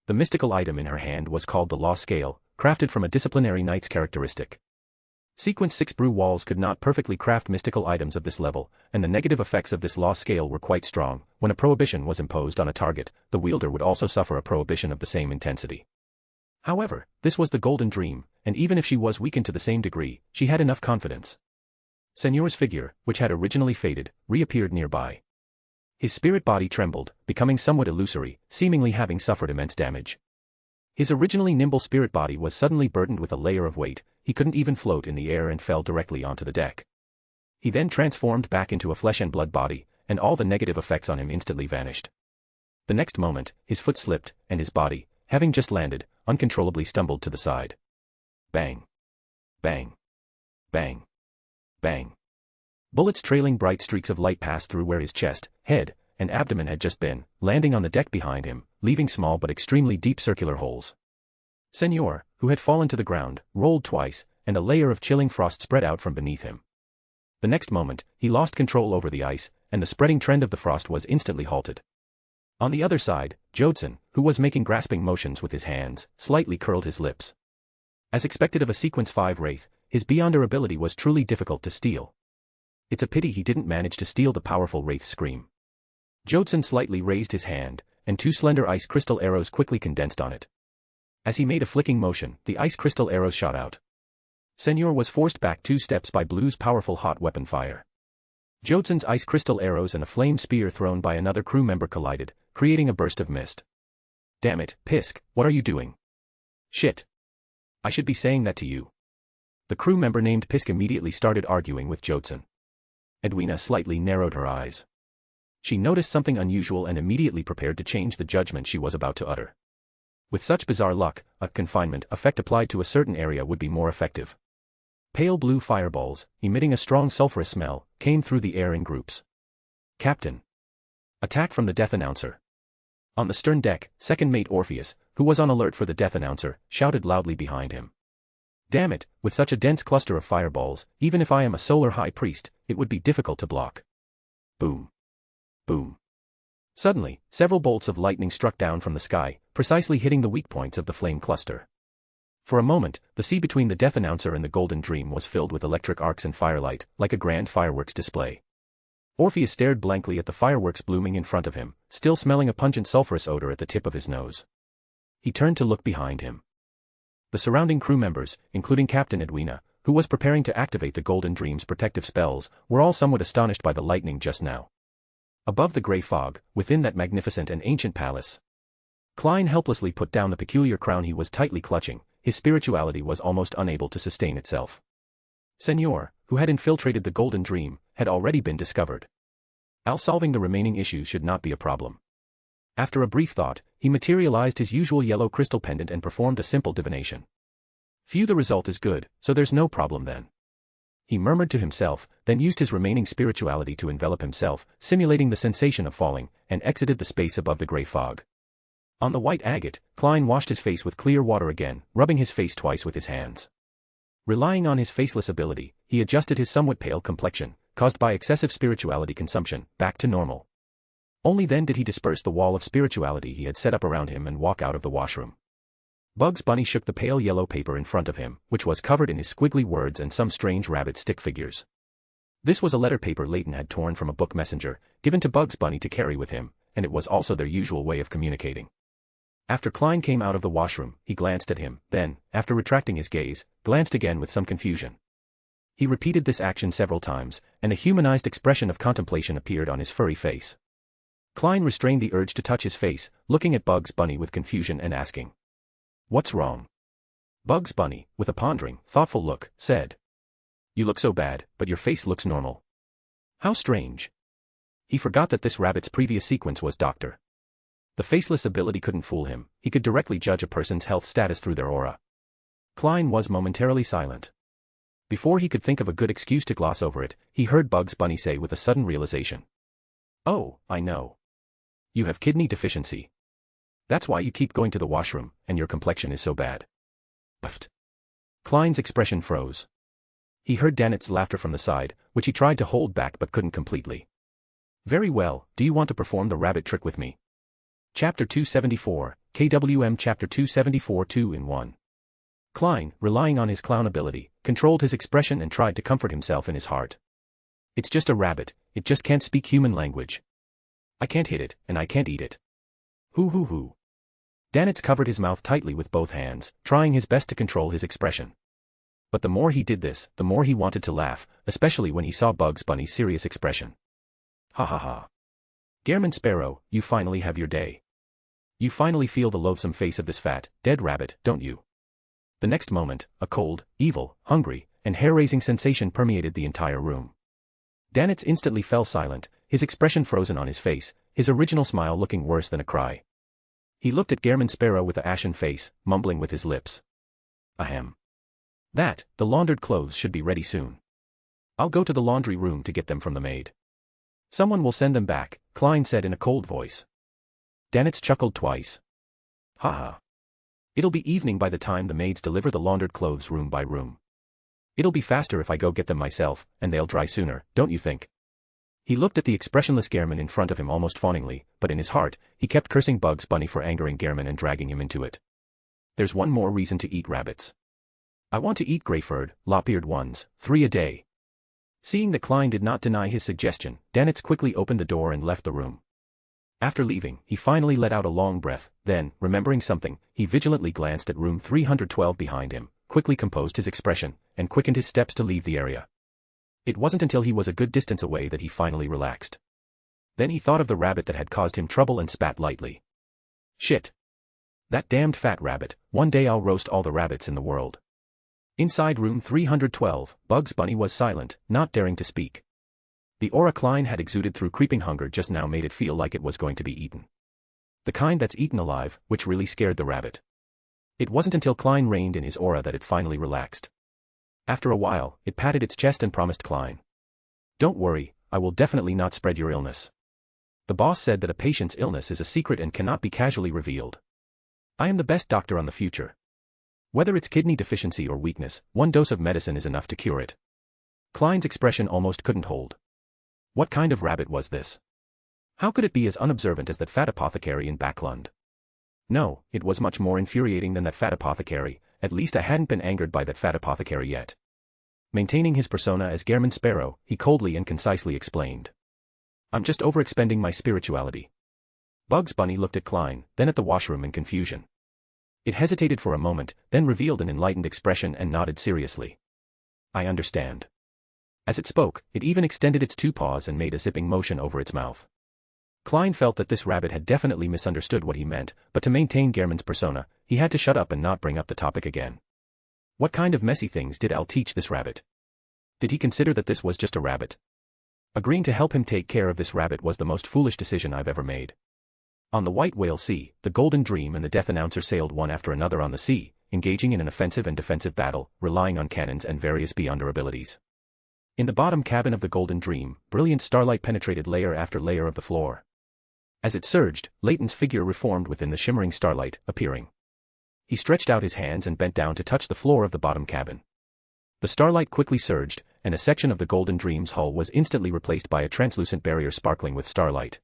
The mystical item in her hand was called the Law Scale, crafted from a disciplinary knight's characteristic. Sequence 6 brew walls could not perfectly craft mystical items of this level, and the negative effects of this law scale were quite strong. When a prohibition was imposed on a target, the wielder would also suffer a prohibition of the same intensity. However, this was the Golden Dream, and even if she was weakened to the same degree, she had enough confidence. Senor's figure, which had originally faded, reappeared nearby. His spirit body trembled, becoming somewhat illusory, seemingly having suffered immense damage. His originally nimble spirit body was suddenly burdened with a layer of weight. He couldn't even float in the air and fell directly onto the deck. He then transformed back into a flesh and blood body, and all the negative effects on him instantly vanished. The next moment, his foot slipped, and his body, having just landed, uncontrollably stumbled to the side. Bang. Bang. Bang. Bang. Bullets trailing bright streaks of light passed through where his chest, head, and abdomen had just been, landing on the deck behind him, leaving small but extremely deep circular holes. Senor, who had fallen to the ground, rolled twice, and a layer of chilling frost spread out from beneath him. The next moment, he lost control over the ice, and the spreading trend of the frost was instantly halted. On the other side, Jodson, who was making grasping motions with his hands, slightly curled his lips. As expected of a Sequence 5 wraith, his beyonder ability was truly difficult to steal. It's a pity he didn't manage to steal the powerful wraith's scream. Jodson slightly raised his hand, and 2 slender ice crystal arrows quickly condensed on it. As he made a flicking motion, the ice crystal arrows shot out. Senor was forced back 2 steps by Blue's powerful hot weapon fire. Jodson's ice crystal arrows and a flame spear thrown by another crew member collided, creating a burst of mist. Damn it, Pisk, what are you doing? Shit. I should be saying that to you. The crew member named Pisk immediately started arguing with Jodson. Edwina slightly narrowed her eyes. She noticed something unusual and immediately prepared to change the judgment she was about to utter. With such bizarre luck, a confinement effect applied to a certain area would be more effective. Pale blue fireballs, emitting a strong sulfurous smell, came through the air in groups. Captain. Attack from the death announcer. On the stern deck, second mate Orpheus, who was on alert for the death announcer, shouted loudly behind him. Damn it, with such a dense cluster of fireballs, even if I am a solar high priest, it would be difficult to block. Boom. Boom. Suddenly, several bolts of lightning struck down from the sky, precisely hitting the weak points of the flame cluster. For a moment, the sea between the death announcer and the Golden Dream was filled with electric arcs and firelight, like a grand fireworks display. Orpheus stared blankly at the fireworks blooming in front of him, still smelling a pungent sulfurous odor at the tip of his nose. He turned to look behind him. The surrounding crew members, including Captain Edwina, who was preparing to activate the Golden Dream's protective spells, were all somewhat astonished by the lightning just now. Above the grey fog, within that magnificent and ancient palace, Klein helplessly put down the peculiar crown he was tightly clutching. His spirituality was almost unable to sustain itself. Senor, who had infiltrated the Golden Dream, had already been discovered. Solving the remaining issues should not be a problem. After a brief thought, he materialized his usual yellow crystal pendant and performed a simple divination. Phew, the result is good, so there's no problem then. He murmured to himself, then used his remaining spirituality to envelop himself, simulating the sensation of falling, and exited the space above the grey fog. On the white agate, Klein washed his face with clear water again, rubbing his face twice with his hands. Relying on his faceless ability, he adjusted his somewhat pale complexion, caused by excessive spirituality consumption, back to normal. Only then did he disperse the wall of spirituality he had set up around him and walk out of the washroom. Bugs Bunny shook the pale yellow paper in front of him, which was covered in his squiggly words and some strange rabbit stick figures. This was a letter paper Leyton had torn from a book messenger, given to Bugs Bunny to carry with him, and it was also their usual way of communicating. After Klein came out of the washroom, he glanced at him, then, after retracting his gaze, glanced again with some confusion. He repeated this action several times, and a humanized expression of contemplation appeared on his furry face. Klein restrained the urge to touch his face, looking at Bugs Bunny with confusion and asking, "What's wrong?" Bugs Bunny, with a pondering, thoughtful look, said, "You look so bad, but your face looks normal. How strange." He forgot that this rabbit's previous sequence was Dr. The faceless ability couldn't fool him, he could directly judge a person's health status through their aura. Klein was momentarily silent. Before he could think of a good excuse to gloss over it, he heard Bugs Bunny say with a sudden realization, "Oh, I know. You have kidney deficiency. That's why you keep going to the washroom, and your complexion is so bad." Puffed. Klein's expression froze. He heard Danet's laughter from the side, which he tried to hold back but couldn't completely. "Very well, do you want to perform the rabbit trick with me?" Chapter 274, KWM Chapter 274 2-in-1. Klein, relying on his clown ability, controlled his expression and tried to comfort himself in his heart. "It's just a rabbit, it just can't speak human language. I can't hit it, and I can't eat it. Hoo hoo hoo." Danitz covered his mouth tightly with both hands, trying his best to control his expression. But the more he did this, the more he wanted to laugh, especially when he saw Bugs Bunny's serious expression. "Ha ha ha. Gairman Sparrow, you finally have your day. You finally feel the loathsome face of this fat, dead rabbit, don't you?" The next moment, a cold, evil, hungry, and hair-raising sensation permeated the entire room. Danitz instantly fell silent, his expression frozen on his face, his original smile looking worse than a cry. He looked at Gairman Sparrow with an ashen face, mumbling with his lips, "Ahem. The laundered clothes should be ready soon. I'll go to the laundry room to get them from the maid." "Someone will send them back," Klein said in a cold voice. Danitz chuckled twice. "Ha ha. It'll be evening by the time the maids deliver the laundered clothes room by room. It'll be faster if I go get them myself, and they'll dry sooner, don't you think?" He looked at the expressionless Gairman in front of him almost fawningly, but in his heart, he kept cursing Bugs Bunny for angering Gairman and dragging him into it. "There's one more reason to eat rabbits. I want to eat gray-furred, lop-eared ones, 3 a day." Seeing that Klein did not deny his suggestion, Danitz quickly opened the door and left the room. After leaving, he finally let out a long breath, then, remembering something, he vigilantly glanced at room 312 behind him, quickly composed his expression, and quickened his steps to leave the area. It wasn't until he was a good distance away that he finally relaxed. Then he thought of the rabbit that had caused him trouble and spat lightly. "Shit. That damned fat rabbit, one day I'll roast all the rabbits in the world." Inside room 312, Bugs Bunny was silent, not daring to speak. The aura Klein had exuded through creeping hunger just now made it feel like it was going to be eaten. The kind that's eaten alive, which really scared the rabbit. It wasn't until Klein reined in his aura that it finally relaxed. After a while, it patted its chest and promised Klein, "Don't worry, I will definitely not spread your illness. The boss said that a patient's illness is a secret and cannot be casually revealed. I am the best doctor on the future. Whether it's kidney deficiency or weakness, one dose of medicine is enough to cure it." Klein's expression almost couldn't hold. What kind of rabbit was this? How could it be as unobservant as that fat apothecary in Backlund? No, it was much more infuriating than that fat apothecary, at least I hadn't been angered by that fat apothecary yet. Maintaining his persona as Gairman Sparrow, he coldly and concisely explained, "I'm just overexpending my spirituality." Bugs Bunny looked at Klein, then at the washroom in confusion. It hesitated for a moment, then revealed an enlightened expression and nodded seriously. I understand. As it spoke, it even extended its two paws and made a zipping motion over its mouth. Klein felt that this rabbit had definitely misunderstood what he meant, but to maintain Gehrman's persona, he had to shut up and not bring up the topic again. What kind of messy things did Al teach this rabbit? Did he consider that this was just a rabbit? Agreeing to help him take care of this rabbit was the most foolish decision I've ever made. On the White Whale Sea, the Golden Dream and the Death Announcer sailed one after another on the sea, engaging in an offensive and defensive battle, relying on cannons and various beyonder abilities. In the bottom cabin of the Golden Dream, brilliant starlight penetrated layer after layer of the floor. As it surged, Leyton's figure reformed within the shimmering starlight, appearing. He stretched out his hands and bent down to touch the floor of the bottom cabin. The starlight quickly surged, and a section of the Golden Dream's hull was instantly replaced by a translucent barrier sparkling with starlight.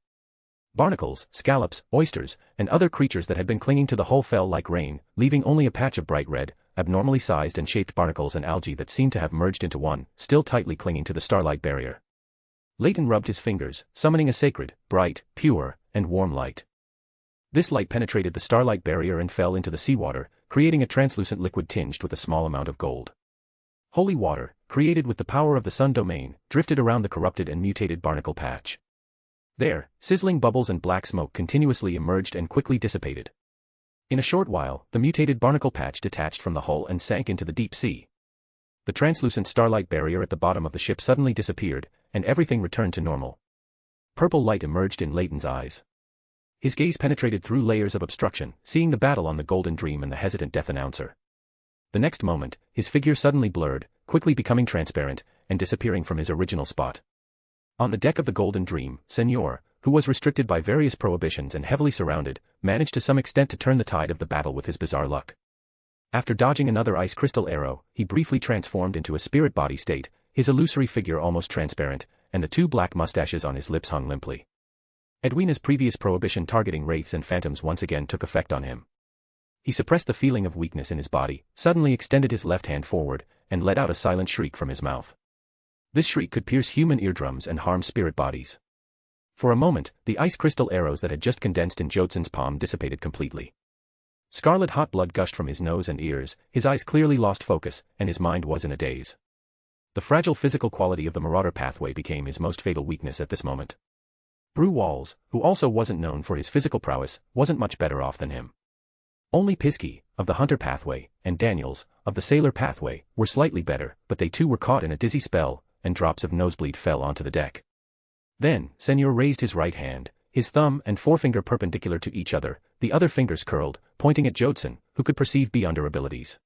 Barnacles, scallops, oysters, and other creatures that had been clinging to the hull fell like rain, leaving only a patch of bright red, abnormally sized and shaped barnacles and algae that seemed to have merged into one, still tightly clinging to the starlight barrier. Leyton rubbed his fingers, summoning a sacred, bright, pure, and warm light. This light penetrated the starlight barrier and fell into the seawater, creating a translucent liquid tinged with a small amount of gold. Holy water, created with the power of the sun domain, drifted around the corrupted and mutated barnacle patch. There, sizzling bubbles and black smoke continuously emerged and quickly dissipated. In a short while, the mutated barnacle patch detached from the hull and sank into the deep sea. The translucent starlight barrier at the bottom of the ship suddenly disappeared, and everything returned to normal. Purple light emerged in Leyton's eyes. His gaze penetrated through layers of obstruction, seeing the battle on the Golden Dream and the hesitant Death Announcer. The next moment, his figure suddenly blurred, quickly becoming transparent, and disappearing from his original spot. On the deck of the Golden Dream, Senor, who was restricted by various prohibitions and heavily surrounded, managed to some extent to turn the tide of the battle with his bizarre luck. After dodging another ice crystal arrow, he briefly transformed into a spirit body state, his illusory figure almost transparent, and the two black mustaches on his lips hung limply. Edwina's previous prohibition targeting wraiths and phantoms once again took effect on him. He suppressed the feeling of weakness in his body, suddenly extended his left hand forward, and let out a silent shriek from his mouth. This shriek could pierce human eardrums and harm spirit bodies. For a moment, the ice crystal arrows that had just condensed in Jotun's palm dissipated completely. Scarlet hot blood gushed from his nose and ears, his eyes clearly lost focus, and his mind was in a daze. The fragile physical quality of the Marauder pathway became his most fatal weakness at this moment. Brew Walls, who also wasn't known for his physical prowess, wasn't much better off than him. Only Pisky, of the Hunter pathway, and Daniels, of the Sailor pathway, were slightly better, but they too were caught in a dizzy spell, and drops of nosebleed fell onto the deck. Then, Senor raised his right hand, his thumb and forefinger perpendicular to each other, the other fingers curled, pointing at Jotun, who could perceive beyonder abilities.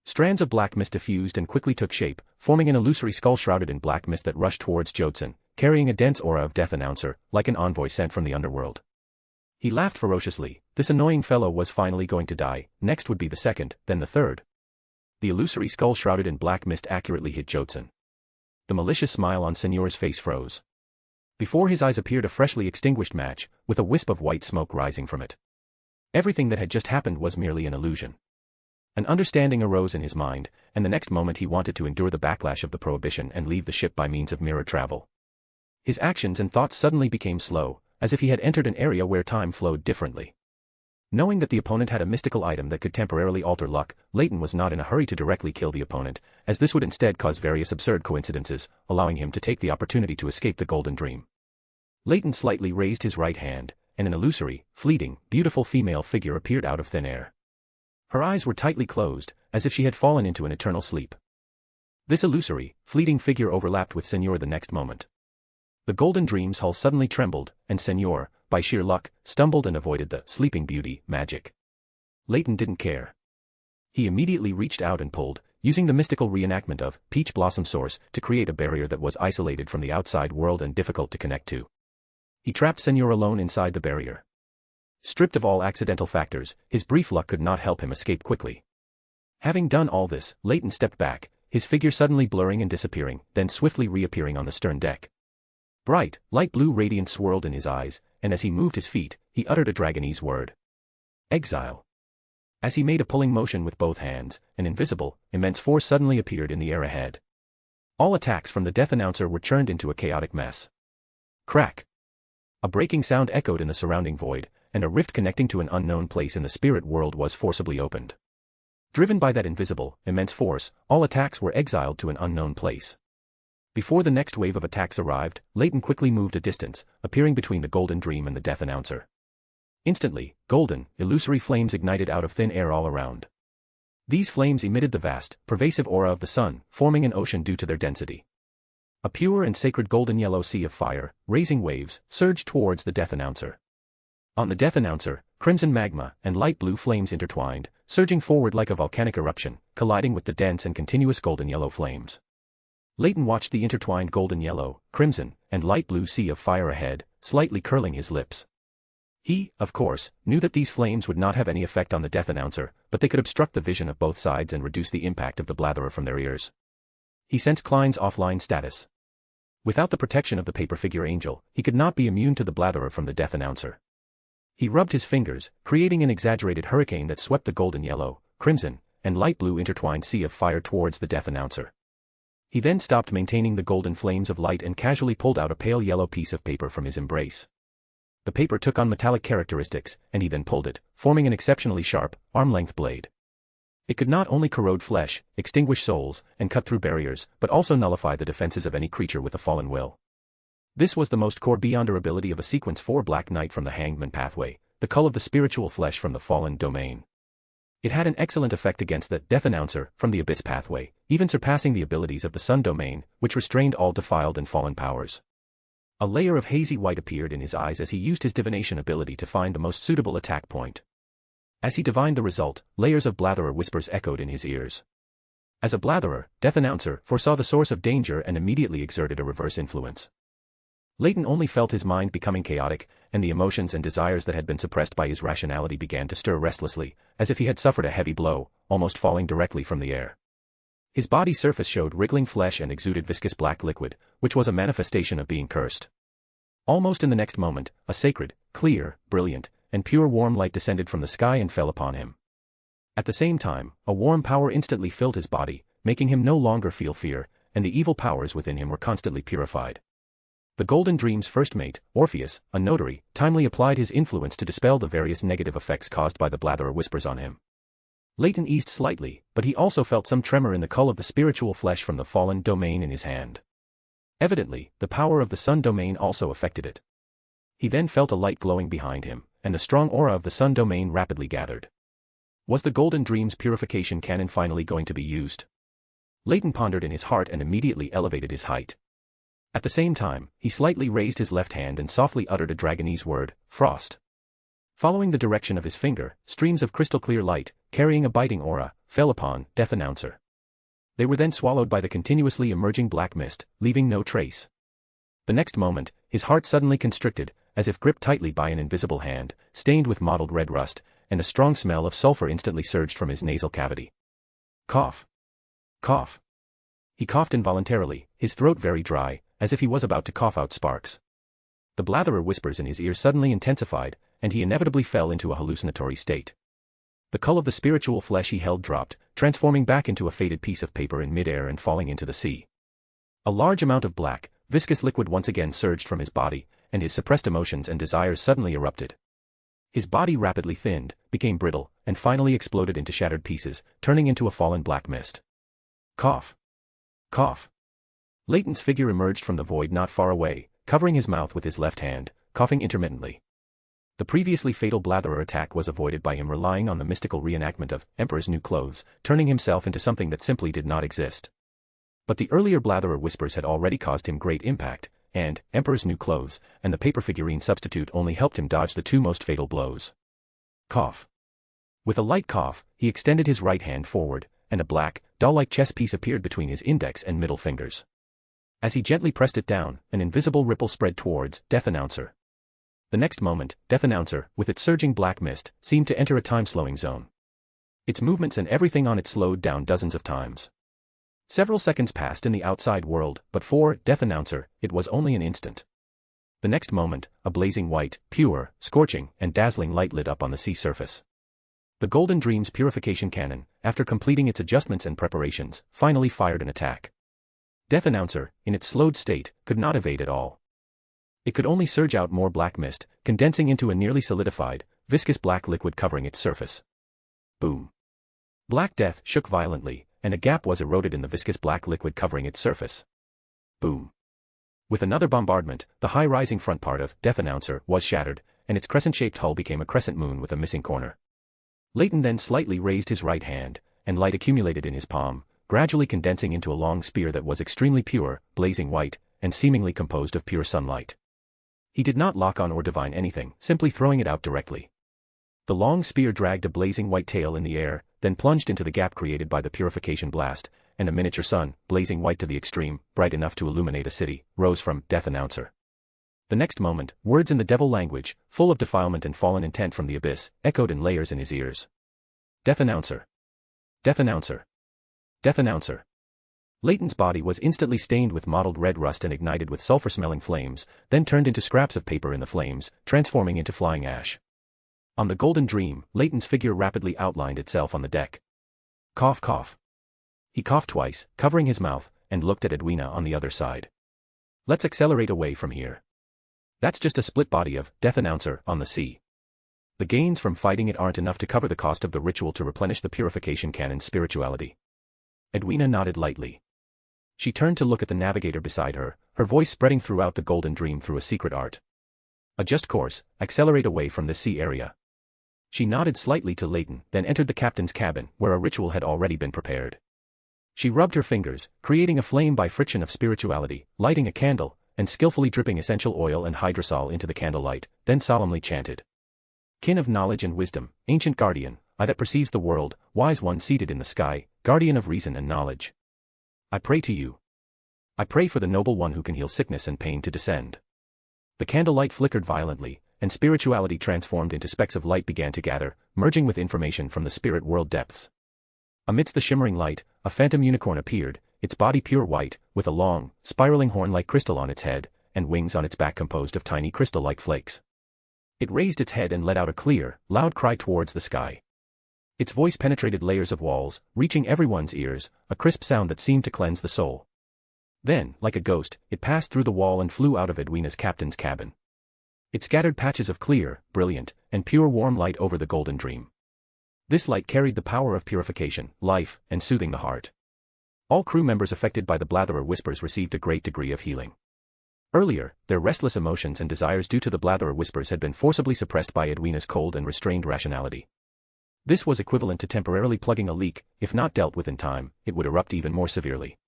Strands of black mist diffused and quickly took shape, forming an illusory skull shrouded in black mist that rushed towards Jotun, carrying a dense aura of Death Announcer, like an envoy sent from the underworld. He laughed ferociously. This annoying fellow was finally going to die, next would be the second, then the third. The illusory skull shrouded in black mist accurately hit Jotun. The malicious smile on Senor's face froze. Before his eyes appeared a freshly extinguished match, with a wisp of white smoke rising from it. Everything that had just happened was merely an illusion. An understanding arose in his mind, and the next moment he wanted to endure the backlash of the prohibition and leave the ship by means of mirror travel. His actions and thoughts suddenly became slow, as if he had entered an area where time flowed differently. Knowing that the opponent had a mystical item that could temporarily alter luck, Leyton was not in a hurry to directly kill the opponent, as this would instead cause various absurd coincidences, allowing him to take the opportunity to escape the Golden Dream. Leyton slightly raised his right hand, and an illusory, fleeting, beautiful female figure appeared out of thin air. Her eyes were tightly closed, as if she had fallen into an eternal sleep. This illusory, fleeting figure overlapped with Senor the next moment. The Golden Dream's hull suddenly trembled, and Senor, by sheer luck, stumbled and avoided the sleeping beauty magic. Leyton didn't care. He immediately reached out and pulled, using the mystical reenactment of Peach Blossom Source to create a barrier that was isolated from the outside world and difficult to connect to. He trapped Senor alone inside the barrier. Stripped of all accidental factors, his brief luck could not help him escape quickly. Having done all this, Leyton stepped back, his figure suddenly blurring and disappearing, then swiftly reappearing on the stern deck. Bright, light blue radiance swirled in his eyes, and as he moved his feet, he uttered a Dragonese word. Exile. As he made a pulling motion with both hands, an invisible, immense force suddenly appeared in the air ahead. All attacks from the Death Announcer were churned into a chaotic mess. Crack. A breaking sound echoed in the surrounding void, and a rift connecting to an unknown place in the spirit world was forcibly opened. Driven by that invisible, immense force, all attacks were exiled to an unknown place. Before the next wave of attacks arrived, Leyton quickly moved a distance, appearing between the Golden Dream and the Death Announcer. Instantly, golden, illusory flames ignited out of thin air all around. These flames emitted the vast, pervasive aura of the sun, forming an ocean due to their density. A pure and sacred golden yellow sea of fire, raising waves, surged towards the Death Announcer. On the Death Announcer, crimson magma and light blue flames intertwined, surging forward like a volcanic eruption, colliding with the dense and continuous golden yellow flames. Leyton watched the intertwined golden yellow, crimson, and light blue sea of fire ahead, slightly curling his lips. He, of course, knew that these flames would not have any effect on the Death Announcer, but they could obstruct the vision of both sides and reduce the impact of the blatherer from their ears. He sensed Klein's offline status. Without the protection of the paper figure angel, he could not be immune to the blatherer from the Death Announcer. He rubbed his fingers, creating an exaggerated hurricane that swept the golden yellow, crimson, and light blue intertwined sea of fire towards the Death Announcer. He then stopped maintaining the golden flames of light and casually pulled out a pale yellow piece of paper from his embrace. The paper took on metallic characteristics, and he then pulled it, forming an exceptionally sharp, arm-length blade. It could not only corrode flesh, extinguish souls, and cut through barriers, but also nullify the defenses of any creature with a fallen will. This was the most core beyonder ability of a Sequence 4 Black Knight from the Hangman pathway, the cull of the spiritual flesh from the fallen domain. It had an excellent effect against the Death Announcer from the Abyss pathway, even surpassing the abilities of the Sun domain, which restrained all defiled and fallen powers. A layer of hazy white appeared in his eyes as he used his divination ability to find the most suitable attack point. As he divined the result, layers of blatherer whispers echoed in his ears. As a blatherer, Death Announcer foresaw the source of danger and immediately exerted a reverse influence. Leyton only felt his mind becoming chaotic, and the emotions and desires that had been suppressed by his rationality began to stir restlessly, as if he had suffered a heavy blow, almost falling directly from the air. His body surface showed wriggling flesh and exuded viscous black liquid, which was a manifestation of being cursed. Almost in the next moment, a sacred, clear, brilliant, and pure warm light descended from the sky and fell upon him. At the same time, a warm power instantly filled his body, making him no longer feel fear, and the evil powers within him were constantly purified. The Golden Dream's first mate, Orpheus, a notary, timely applied his influence to dispel the various negative effects caused by the blatherer whispers on him. Leyton eased slightly, but he also felt some tremor in the cull of the spiritual flesh from the fallen domain in his hand. Evidently, the power of the Sun domain also affected it. He then felt a light glowing behind him, and the strong aura of the Sun domain rapidly gathered. Was the Golden Dream's purification cannon finally going to be used? Leyton pondered in his heart and immediately elevated his height. At the same time, he slightly raised his left hand and softly uttered a Dragonese word, Frost. Following the direction of his finger, streams of crystal-clear light, carrying a biting aura, fell upon Death Announcer. They were then swallowed by the continuously emerging black mist, leaving no trace. The next moment, his heart suddenly constricted, as if gripped tightly by an invisible hand, stained with mottled red rust, and a strong smell of sulfur instantly surged from his nasal cavity. Cough. Cough. He coughed involuntarily, his throat very dry, as if he was about to cough out sparks. The blatherer whispers in his ear suddenly intensified, and he inevitably fell into a hallucinatory state. The cull of the spiritual flesh he held dropped, transforming back into a faded piece of paper in midair and falling into the sea. A large amount of black, viscous liquid once again surged from his body, and his suppressed emotions and desires suddenly erupted. His body rapidly thinned, became brittle, and finally exploded into shattered pieces, turning into a fallen black mist. Cough. Cough. Leyton's figure emerged from the void not far away, covering his mouth with his left hand, coughing intermittently. The previously fatal blatherer attack was avoided by him relying on the mystical reenactment of Emperor's New Clothes, turning himself into something that simply did not exist. But the earlier blatherer whispers had already caused him great impact, and Emperor's New Clothes and the paper figurine substitute only helped him dodge the two most fatal blows. Cough. With a light cough, he extended his right hand forward, and a black, doll-like chess piece appeared between his index and middle fingers. As he gently pressed it down, an invisible ripple spread towards Death Announcer. The next moment, Death Announcer, with its surging black mist, seemed to enter a time-slowing zone. Its movements and everything on it slowed down dozens of times. Several seconds passed in the outside world, but for Death Announcer, it was only an instant. The next moment, a blazing white, pure, scorching, and dazzling light lit up on the sea surface. The Golden Dream's purification cannon, after completing its adjustments and preparations, finally fired an attack. Death Announcer, in its slowed state, could not evade at all. It could only surge out more black mist, condensing into a nearly solidified, viscous black liquid covering its surface. Boom. Black Death shook violently, and a gap was eroded in the viscous black liquid covering its surface. Boom. With another bombardment, the high-rising front part of Death Announcer was shattered, and its crescent-shaped hull became a crescent moon with a missing corner. Leyton then slightly raised his right hand, and light accumulated in his palm, gradually condensing into a long spear that was extremely pure, blazing white, and seemingly composed of pure sunlight. He did not lock on or divine anything, simply throwing it out directly. The long spear dragged a blazing white tail in the air, then plunged into the gap created by the purification blast, and a miniature sun, blazing white to the extreme, bright enough to illuminate a city, rose from Death Announcer. The next moment, words in the devil language, full of defilement and fallen intent from the abyss, echoed in layers in his ears. Death Announcer. Death Announcer. Death Announcer. Leyton's body was instantly stained with mottled red rust and ignited with sulfur-smelling flames, then turned into scraps of paper in the flames, transforming into flying ash. On the Golden Dream, Leyton's figure rapidly outlined itself on the deck. Cough cough. He coughed twice, covering his mouth, and looked at Edwina on the other side. Let's accelerate away from here. That's just a split body of Death Announcer on the sea. The gains from fighting it aren't enough to cover the cost of the ritual to replenish the purification cannon's spirituality. Edwina nodded lightly. She turned to look at the navigator beside her, her voice spreading throughout the Golden Dream through a secret art. Adjust course, accelerate away from this sea area. She nodded slightly to Leyton, then entered the captain's cabin, where a ritual had already been prepared. She rubbed her fingers, creating a flame by friction of spirituality, lighting a candle, and skillfully dripping essential oil and hydrosol into the candlelight, then solemnly chanted. Kin of knowledge and wisdom, ancient guardian, I that perceives the world, wise one seated in the sky, guardian of reason and knowledge. I pray to you. I pray for the noble one who can heal sickness and pain to descend. The candlelight flickered violently, and spirituality transformed into specks of light began to gather, merging with information from the spirit world depths. Amidst the shimmering light, a phantom unicorn appeared, its body pure white, with a long, spiraling horn-like crystal on its head, and wings on its back composed of tiny crystal-like flakes. It raised its head and let out a clear, loud cry towards the sky. Its voice penetrated layers of walls, reaching everyone's ears, a crisp sound that seemed to cleanse the soul. Then, like a ghost, it passed through the wall and flew out of Edwina's captain's cabin. It scattered patches of clear, brilliant, and pure warm light over the Golden Dream. This light carried the power of purification, life, and soothing the heart. All crew members affected by the Blatherer whispers received a great degree of healing. Earlier, their restless emotions and desires due to the Blatherer whispers had been forcibly suppressed by Edwina's cold and restrained rationality. This was equivalent to temporarily plugging a leak. If not dealt with in time, it would erupt even more severely.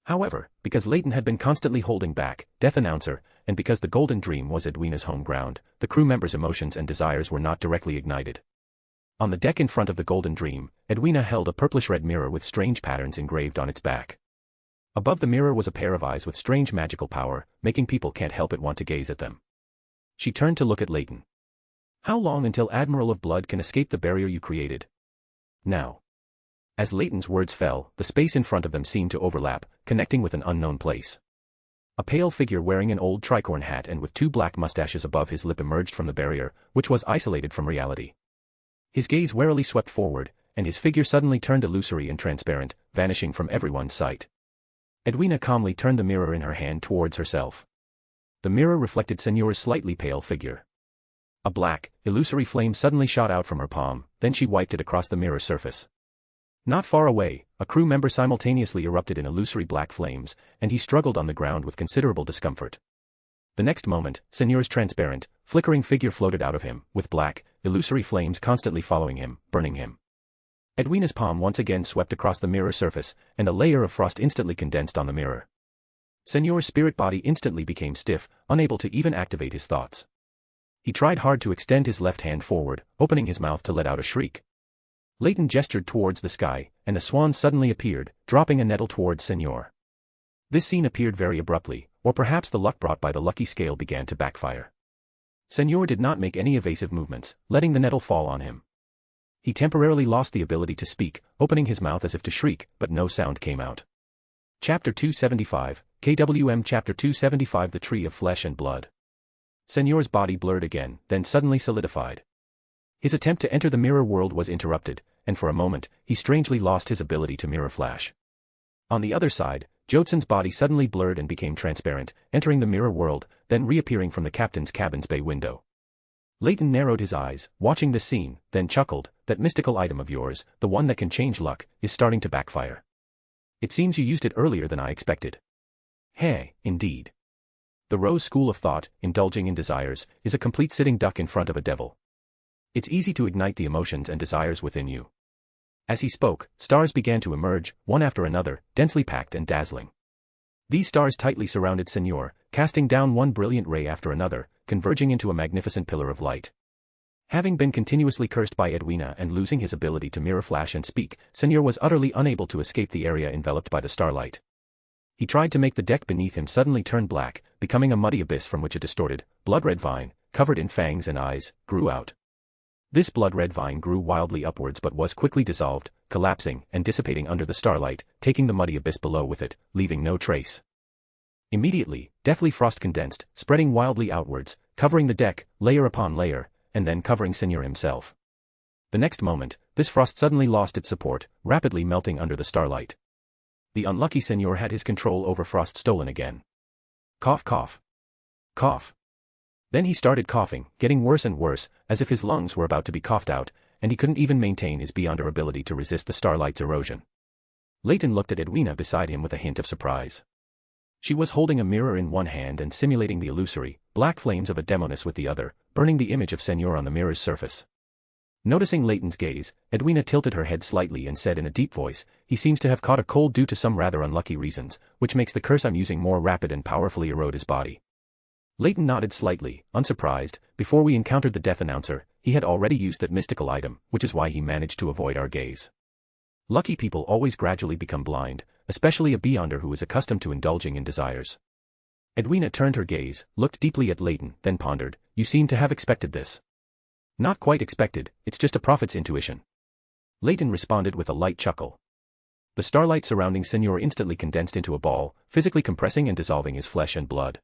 However, because Leyton had been constantly holding back, Death Announcer, and because the Golden Dream was Edwina's home ground, the crew members' emotions and desires were not directly ignited. On the deck in front of the Golden Dream, Edwina held a purplish-red mirror with strange patterns engraved on its back. Above the mirror was a pair of eyes with strange magical power, making people can't help but want to gaze at them. She turned to look at Leyton. How long until Admiral of Blood can escape the barrier you created? Now. As Leyton's words fell, the space in front of them seemed to overlap, connecting with an unknown place. A pale figure wearing an old tricorn hat and with two black mustaches above his lip emerged from the barrier, which was isolated from reality. His gaze warily swept forward, and his figure suddenly turned illusory and transparent, vanishing from everyone's sight. Edwina calmly turned the mirror in her hand towards herself. The mirror reflected Senor's slightly pale figure. A black, illusory flame suddenly shot out from her palm, then she wiped it across the mirror surface. Not far away, a crew member simultaneously erupted in illusory black flames, and he struggled on the ground with considerable discomfort. The next moment, Senor's transparent, flickering figure floated out of him, with black, illusory flames constantly following him, burning him. Edwina's palm once again swept across the mirror surface, and a layer of frost instantly condensed on the mirror. Senor's spirit body instantly became stiff, unable to even activate his thoughts. He tried hard to extend his left hand forward, opening his mouth to let out a shriek. Leyton gestured towards the sky, and a swan suddenly appeared, dropping a nettle towards Senor. This scene appeared very abruptly, or perhaps the luck brought by the lucky scale began to backfire. Senor did not make any evasive movements, letting the nettle fall on him. He temporarily lost the ability to speak, opening his mouth as if to shriek, but no sound came out. Chapter 275, KWM Chapter 275 The Tree of Flesh and Blood. Senor's body blurred again, then suddenly solidified. His attempt to enter the mirror world was interrupted, and for a moment, he strangely lost his ability to mirror flash. On the other side, Jodson's body suddenly blurred and became transparent, entering the mirror world, then reappearing from the captain's cabin's bay window. Leyton narrowed his eyes, watching this scene, then chuckled, "That mystical item of yours, the one that can change luck, is starting to backfire. It seems you used it earlier than I expected." "Hey, indeed. The Rose school of thought, indulging in desires, is a complete sitting duck in front of a devil. It's easy to ignite the emotions and desires within you." As he spoke, stars began to emerge, one after another, densely packed and dazzling. These stars tightly surrounded Senor, casting down one brilliant ray after another, converging into a magnificent pillar of light. Having been continuously cursed by Edwina and losing his ability to mirror flash and speak, Senor was utterly unable to escape the area enveloped by the starlight. He tried to make the deck beneath him suddenly turn black, becoming a muddy abyss from which a distorted, blood-red vine, covered in fangs and eyes, grew out. This blood-red vine grew wildly upwards but was quickly dissolved, collapsing and dissipating under the starlight, taking the muddy abyss below with it, leaving no trace. Immediately, deathly frost condensed, spreading wildly outwards, covering the deck, layer upon layer, and then covering Senor himself. The next moment, this frost suddenly lost its support, rapidly melting under the starlight. The unlucky Senor had his control over frost stolen again. Cough, cough. Cough. Then he started coughing, getting worse and worse, as if his lungs were about to be coughed out, and he couldn't even maintain his beyonder ability to resist the starlight's erosion. Leyton looked at Edwina beside him with a hint of surprise. She was holding a mirror in one hand and simulating the illusory, black flames of a demoness with the other, burning the image of Senor on the mirror's surface. Noticing Leyton's gaze, Edwina tilted her head slightly and said in a deep voice, "He seems to have caught a cold due to some rather unlucky reasons, which makes the curse I'm using more rapid and powerfully erode his body." Leyton nodded slightly, unsurprised. Before we encountered the death announcer, he had already used that mystical item, which is why he managed to avoid our gaze. Lucky people always gradually become blind, especially a beyonder who is accustomed to indulging in desires. Edwina turned her gaze, looked deeply at Leyton, then pondered, "You seem to have expected this." "Not quite expected, it's just a prophet's intuition." Leyton responded with a light chuckle. The starlight surrounding Senor instantly condensed into a ball, physically compressing and dissolving his flesh and blood.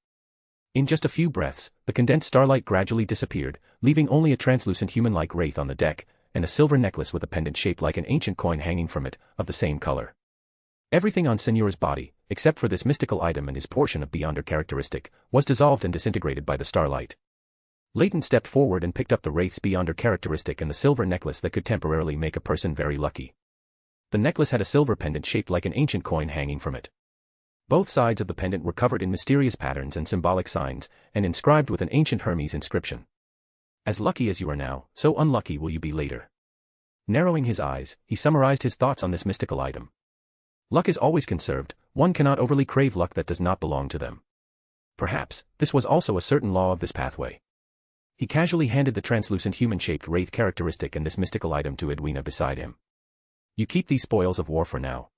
In just a few breaths, the condensed starlight gradually disappeared, leaving only a translucent human-like wraith on the deck, and a silver necklace with a pendant shaped like an ancient coin hanging from it, of the same color. Everything on Senor's body, except for this mystical item and his portion of beyonder characteristic, was dissolved and disintegrated by the starlight. Leyton stepped forward and picked up the wraith's beyonder characteristic and the silver necklace that could temporarily make a person very lucky. The necklace had a silver pendant shaped like an ancient coin hanging from it. Both sides of the pendant were covered in mysterious patterns and symbolic signs, and inscribed with an ancient Hermes inscription. "As lucky as you are now, so unlucky will you be later." Narrowing his eyes, he summarized his thoughts on this mystical item. Luck is always conserved, one cannot overly crave luck that does not belong to them. Perhaps, this was also a certain law of this pathway. He casually handed the translucent human-shaped wraith characteristic and this mystical item to Edwina beside him. "You keep these spoils of war for now.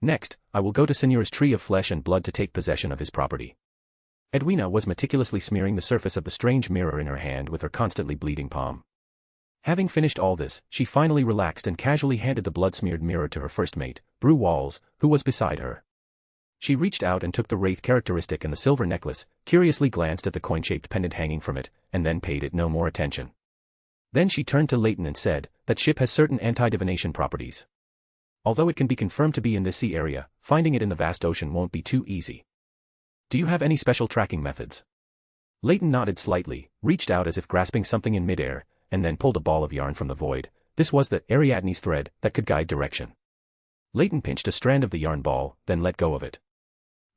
Next, I will go to Senor's tree of flesh and blood to take possession of his property." Edwina was meticulously smearing the surface of the strange mirror in her hand with her constantly bleeding palm. Having finished all this, she finally relaxed and casually handed the blood-smeared mirror to her first mate, Brew Walls, who was beside her. She reached out and took the wraith characteristic and the silver necklace, curiously glanced at the coin-shaped pendant hanging from it, and then paid it no more attention. Then she turned to Leyton and said, "That ship has certain anti-divination properties. Although it can be confirmed to be in this sea area, finding it in the vast ocean won't be too easy. Do you have any special tracking methods?" Leyton nodded slightly, reached out as if grasping something in midair, and then pulled a ball of yarn from the void. This was the Ariadne's thread that could guide direction. Leyton pinched a strand of the yarn ball, then let go of it.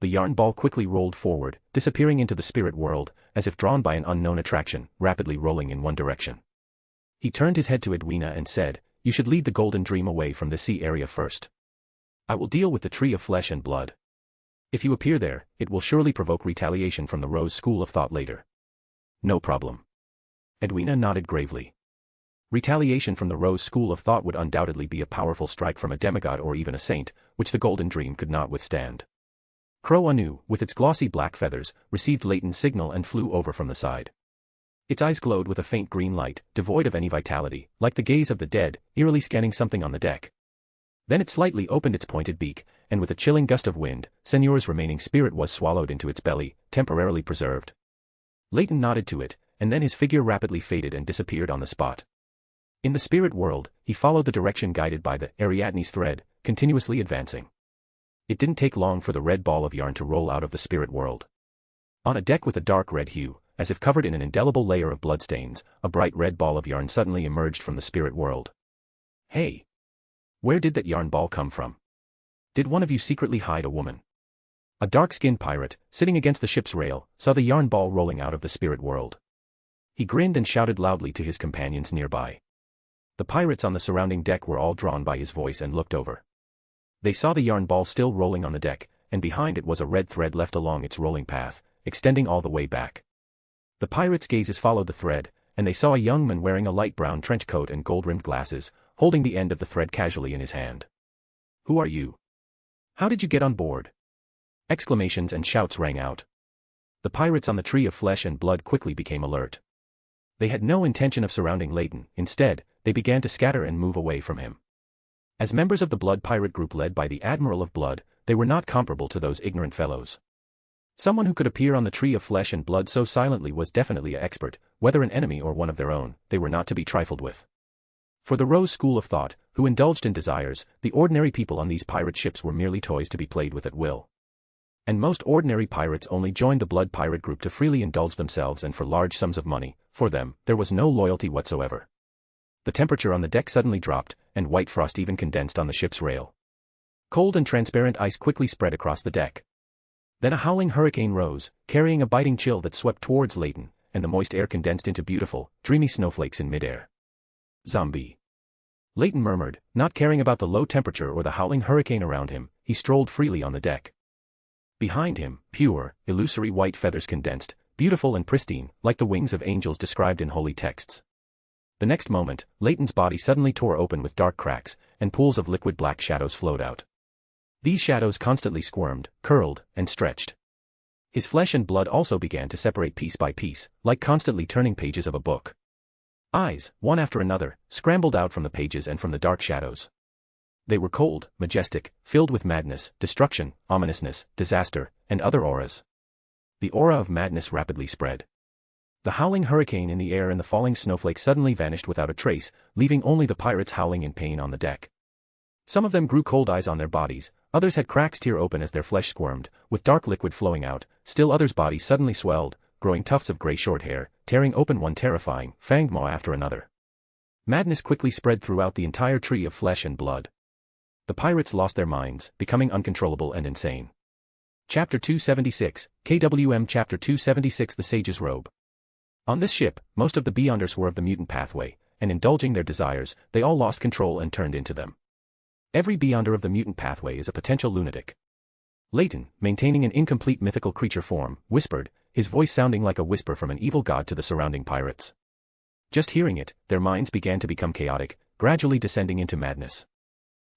The yarn ball quickly rolled forward, disappearing into the spirit world, as if drawn by an unknown attraction, rapidly rolling in one direction. He turned his head to Edwina and said, "You should lead the Golden Dream away from the sea area first. I will deal with the Tree of Flesh and Blood. If you appear there, it will surely provoke retaliation from the Rose School of Thought later." "No problem." Edwina nodded gravely. Retaliation from the Rose School of Thought would undoubtedly be a powerful strike from a demigod or even a saint, which the Golden Dream could not withstand. Crow Anu, with its glossy black feathers, received Leyton's signal and flew over from the side. Its eyes glowed with a faint green light, devoid of any vitality, like the gaze of the dead, eerily scanning something on the deck. Then it slightly opened its pointed beak, and with a chilling gust of wind, Senor's remaining spirit was swallowed into its belly, temporarily preserved. Leyton nodded to it, and then his figure rapidly faded and disappeared on the spot. In the spirit world, he followed the direction guided by the Ariadne's thread, continuously advancing. It didn't take long for the red ball of yarn to roll out of the spirit world. On a deck with a dark red hue, as if covered in an indelible layer of bloodstains, a bright red ball of yarn suddenly emerged from the spirit world. Hey! Where did that yarn ball come from? Did one of you secretly hide a woman? A dark-skinned pirate, sitting against the ship's rail, saw the yarn ball rolling out of the spirit world. He grinned and shouted loudly to his companions nearby. The pirates on the surrounding deck were all drawn by his voice and looked over. They saw the yarn ball still rolling on the deck, and behind it was a red thread left along its rolling path, extending all the way back. The pirates' gazes followed the thread, and they saw a young man wearing a light brown trench coat and gold-rimmed glasses, holding the end of the thread casually in his hand. "Who are you? How did you get on board?" Exclamations and shouts rang out. The pirates on the Tree of Flesh and Blood quickly became alert. They had no intention of surrounding Leyton. Instead, they began to scatter and move away from him. As members of the Blood Pirate group led by the Admiral of Blood, they were not comparable to those ignorant fellows. Someone who could appear on the Tree of Flesh and Blood so silently was definitely an expert, whether an enemy or one of their own. They were not to be trifled with. For the Rose School of Thought, who indulged in desires, the ordinary people on these pirate ships were merely toys to be played with at will. And most ordinary pirates only joined the Blood Pirate group to freely indulge themselves and for large sums of money. For them, there was no loyalty whatsoever. The temperature on the deck suddenly dropped, and white frost even condensed on the ship's rail. Cold and transparent ice quickly spread across the deck. Then a howling hurricane rose, carrying a biting chill that swept towards Leyton, and the moist air condensed into beautiful, dreamy snowflakes in midair. "Zombie." Leyton murmured, not caring about the low temperature or the howling hurricane around him. He strolled freely on the deck. Behind him, pure, illusory white feathers condensed, beautiful and pristine, like the wings of angels described in holy texts. The next moment, Leyton's body suddenly tore open with dark cracks, and pools of liquid black shadows flowed out. These shadows constantly squirmed, curled, and stretched. His flesh and blood also began to separate piece by piece, like constantly turning pages of a book. Eyes, one after another, scrambled out from the pages and from the dark shadows. They were cold, majestic, filled with madness, destruction, ominousness, disaster, and other auras. The aura of madness rapidly spread. The howling hurricane in the air and the falling snowflakes suddenly vanished without a trace, leaving only the pirates howling in pain on the deck. Some of them grew cold eyes on their bodies, others had cracks tear open as their flesh squirmed, with dark liquid flowing out, still others' bodies suddenly swelled, growing tufts of gray short hair, tearing open one terrifying, fanged maw after another. Madness quickly spread throughout the entire Tree of Flesh and Blood. The pirates lost their minds, becoming uncontrollable and insane. Chapter 276, KWM Chapter 276 The Sage's Robe. On this ship, most of the Beyonders were of the mutant pathway, and indulging their desires, they all lost control and turned into them. Every Beyonder of the mutant pathway is a potential lunatic. Leyton, maintaining an incomplete mythical creature form, whispered, his voice sounding like a whisper from an evil god to the surrounding pirates. Just hearing it, their minds began to become chaotic, gradually descending into madness.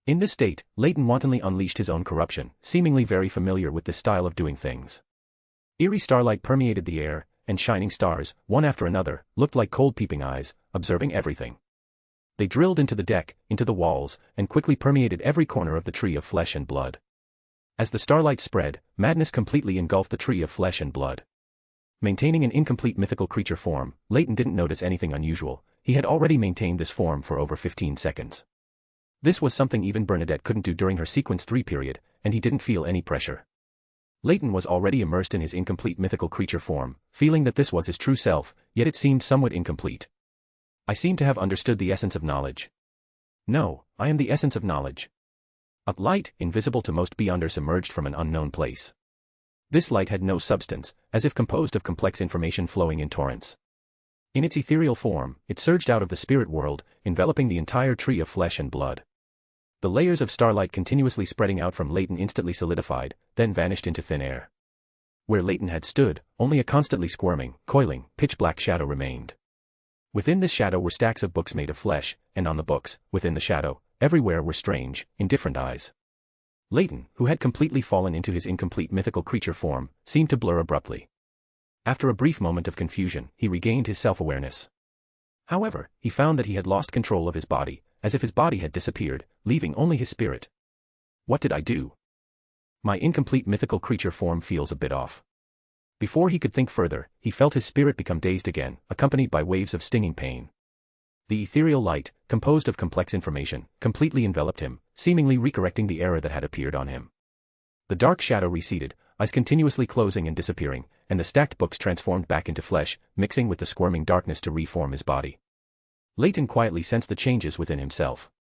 In this state, Leyton wantonly unleashed his own corruption, seemingly very familiar with this style of doing things. Eerie starlight permeated the air, and shining stars, one after another, looked like cold peeping eyes, observing everything. They drilled into the deck, into the walls, and quickly permeated every corner of the Tree of Flesh and Blood. As the starlight spread, madness completely engulfed the Tree of Flesh and Blood. Maintaining an incomplete mythical creature form, Leyton didn't notice anything unusual. He had already maintained this form for over 15 seconds. This was something even Bernadette couldn't do during her Sequence 3 period, and he didn't feel any pressure. Leyton was already immersed in his incomplete mythical creature form, feeling that this was his true self, yet it seemed somewhat incomplete. "I seem to have understood the essence of knowledge. No, I am the essence of knowledge." A light, invisible to most Beyonders, emerged from an unknown place. This light had no substance, as if composed of complex information flowing in torrents. In its ethereal form, it surged out of the spirit world, enveloping the entire Tree of Flesh and Blood. The layers of starlight continuously spreading out from Leyton instantly solidified, then vanished into thin air. Where Leyton had stood, only a constantly squirming, coiling, pitch-black shadow remained. Within this shadow were stacks of books made of flesh, and on the books, within the shadow, everywhere were strange, indifferent eyes. Leyton, who had completely fallen into his incomplete mythical creature form, seemed to blur abruptly. After a brief moment of confusion, he regained his self-awareness. However, he found that he had lost control of his body, as if his body had disappeared, leaving only his spirit. What did I do? My incomplete mythical creature form feels a bit off. Before he could think further, he felt his spirit become dazed again, accompanied by waves of stinging pain. The ethereal light, composed of complex information, completely enveloped him, seemingly recorrecting the error that had appeared on him. The dark shadow receded, eyes continuously closing and disappearing, and the stacked books transformed back into flesh, mixing with the squirming darkness to reform his body. Leyton quietly sensed the changes within himself.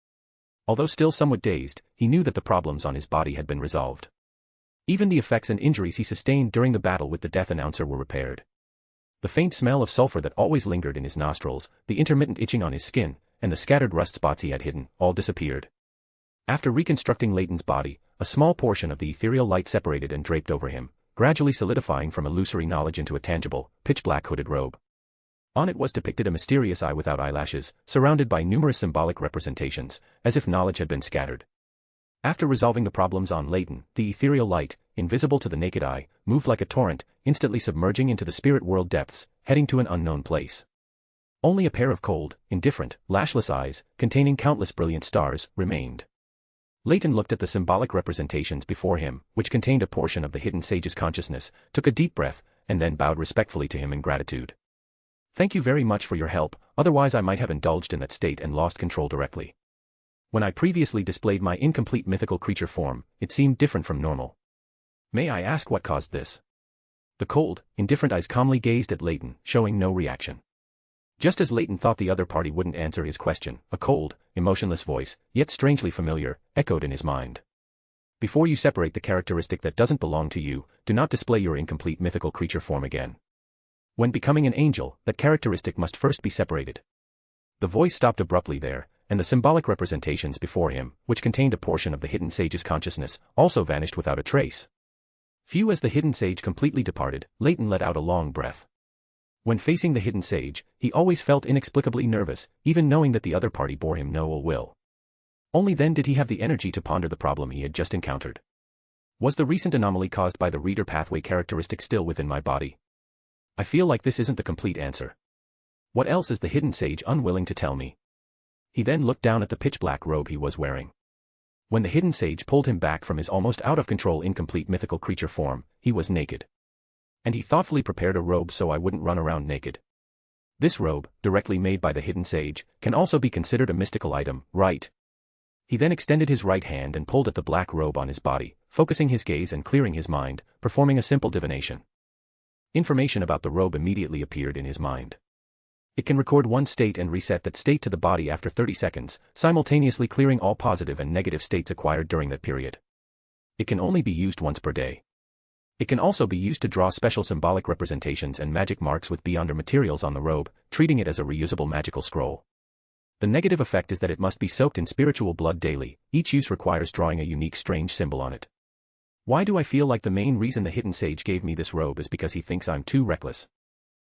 Although still somewhat dazed, he knew that the problems on his body had been resolved. Even the effects and injuries he sustained during the battle with the Death Announcer were repaired. The faint smell of sulfur that always lingered in his nostrils, the intermittent itching on his skin, and the scattered rust spots he had hidden, all disappeared. After reconstructing Leyton's body, a small portion of the ethereal light separated and draped over him, gradually solidifying from illusory knowledge into a tangible, pitch-black hooded robe. On it was depicted a mysterious eye without eyelashes, surrounded by numerous symbolic representations, as if knowledge had been scattered. After resolving the problems on Leyton, the ethereal light, invisible to the naked eye, moved like a torrent, instantly submerging into the spirit world depths, heading to an unknown place. Only a pair of cold, indifferent, lashless eyes, containing countless brilliant stars, remained. Leyton looked at the symbolic representations before him, which contained a portion of the hidden sage's consciousness, took a deep breath, and then bowed respectfully to him in gratitude. "Thank you very much for your help, otherwise I might have indulged in that state and lost control directly. When I previously displayed my incomplete mythical creature form, it seemed different from normal. May I ask what caused this?" The cold, indifferent eyes calmly gazed at Leyton, showing no reaction. Just as Leyton thought the other party wouldn't answer his question, a cold, emotionless voice, yet strangely familiar, echoed in his mind. "Before you separate the characteristic that doesn't belong to you, do not display your incomplete mythical creature form again. When becoming an angel, that characteristic must first be separated." The voice stopped abruptly there, and the symbolic representations before him, which contained a portion of the hidden sage's consciousness, also vanished without a trace. Few as the hidden sage completely departed, Leyton let out a long breath. When facing the hidden sage, he always felt inexplicably nervous, even knowing that the other party bore him no ill will. Only then did he have the energy to ponder the problem he had just encountered. Was the recent anomaly caused by the reader pathway characteristic still within my body? I feel like this isn't the complete answer. What else is the hidden sage unwilling to tell me? He then looked down at the pitch-black robe he was wearing. When the hidden sage pulled him back from his almost out-of-control incomplete mythical creature form, he was naked. And he thoughtfully prepared a robe so I wouldn't run around naked. This robe, directly made by the hidden sage, can also be considered a mystical item, right? He then extended his right hand and pulled at the black robe on his body, focusing his gaze and clearing his mind, performing a simple divination. Information about the robe immediately appeared in his mind. It can record one state and reset that state to the body after 30 seconds, simultaneously clearing all positive and negative states acquired during that period. It can only be used once per day. It can also be used to draw special symbolic representations and magic marks with beyonder materials on the robe, treating it as a reusable magical scroll. The negative effect is that it must be soaked in spiritual blood daily. Each use requires drawing a unique strange symbol on it. Why do I feel like the main reason the hidden sage gave me this robe is because he thinks I'm too reckless?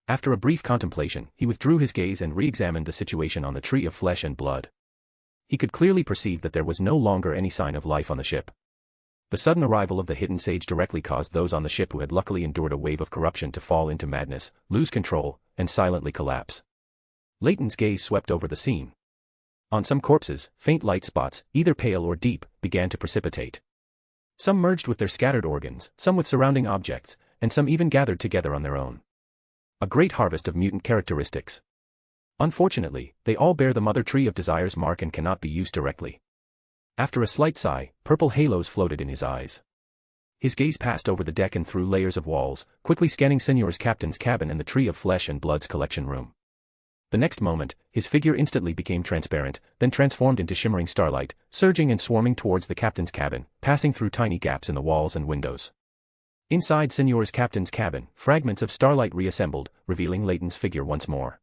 After a brief contemplation, he withdrew his gaze and re-examined the situation on the tree of flesh and blood. He could clearly perceive that there was no longer any sign of life on the ship. The sudden arrival of the hidden sage directly caused those on the ship who had luckily endured a wave of corruption to fall into madness, lose control, and silently collapse. Leyton's gaze swept over the scene. On some corpses, faint light spots, either pale or deep, began to precipitate. Some merged with their scattered organs, some with surrounding objects, and some even gathered together on their own. A great harvest of mutant characteristics. Unfortunately, they all bear the Mother Tree of Desire's mark and cannot be used directly. After a slight sigh, purple halos floated in his eyes. His gaze passed over the deck and through layers of walls, quickly scanning Senor's captain's cabin and the Tree of Flesh and Blood's collection room. The next moment, his figure instantly became transparent, then transformed into shimmering starlight, surging and swarming towards the captain's cabin, passing through tiny gaps in the walls and windows. Inside Senor's captain's cabin, fragments of starlight reassembled, revealing Leyton's figure once more.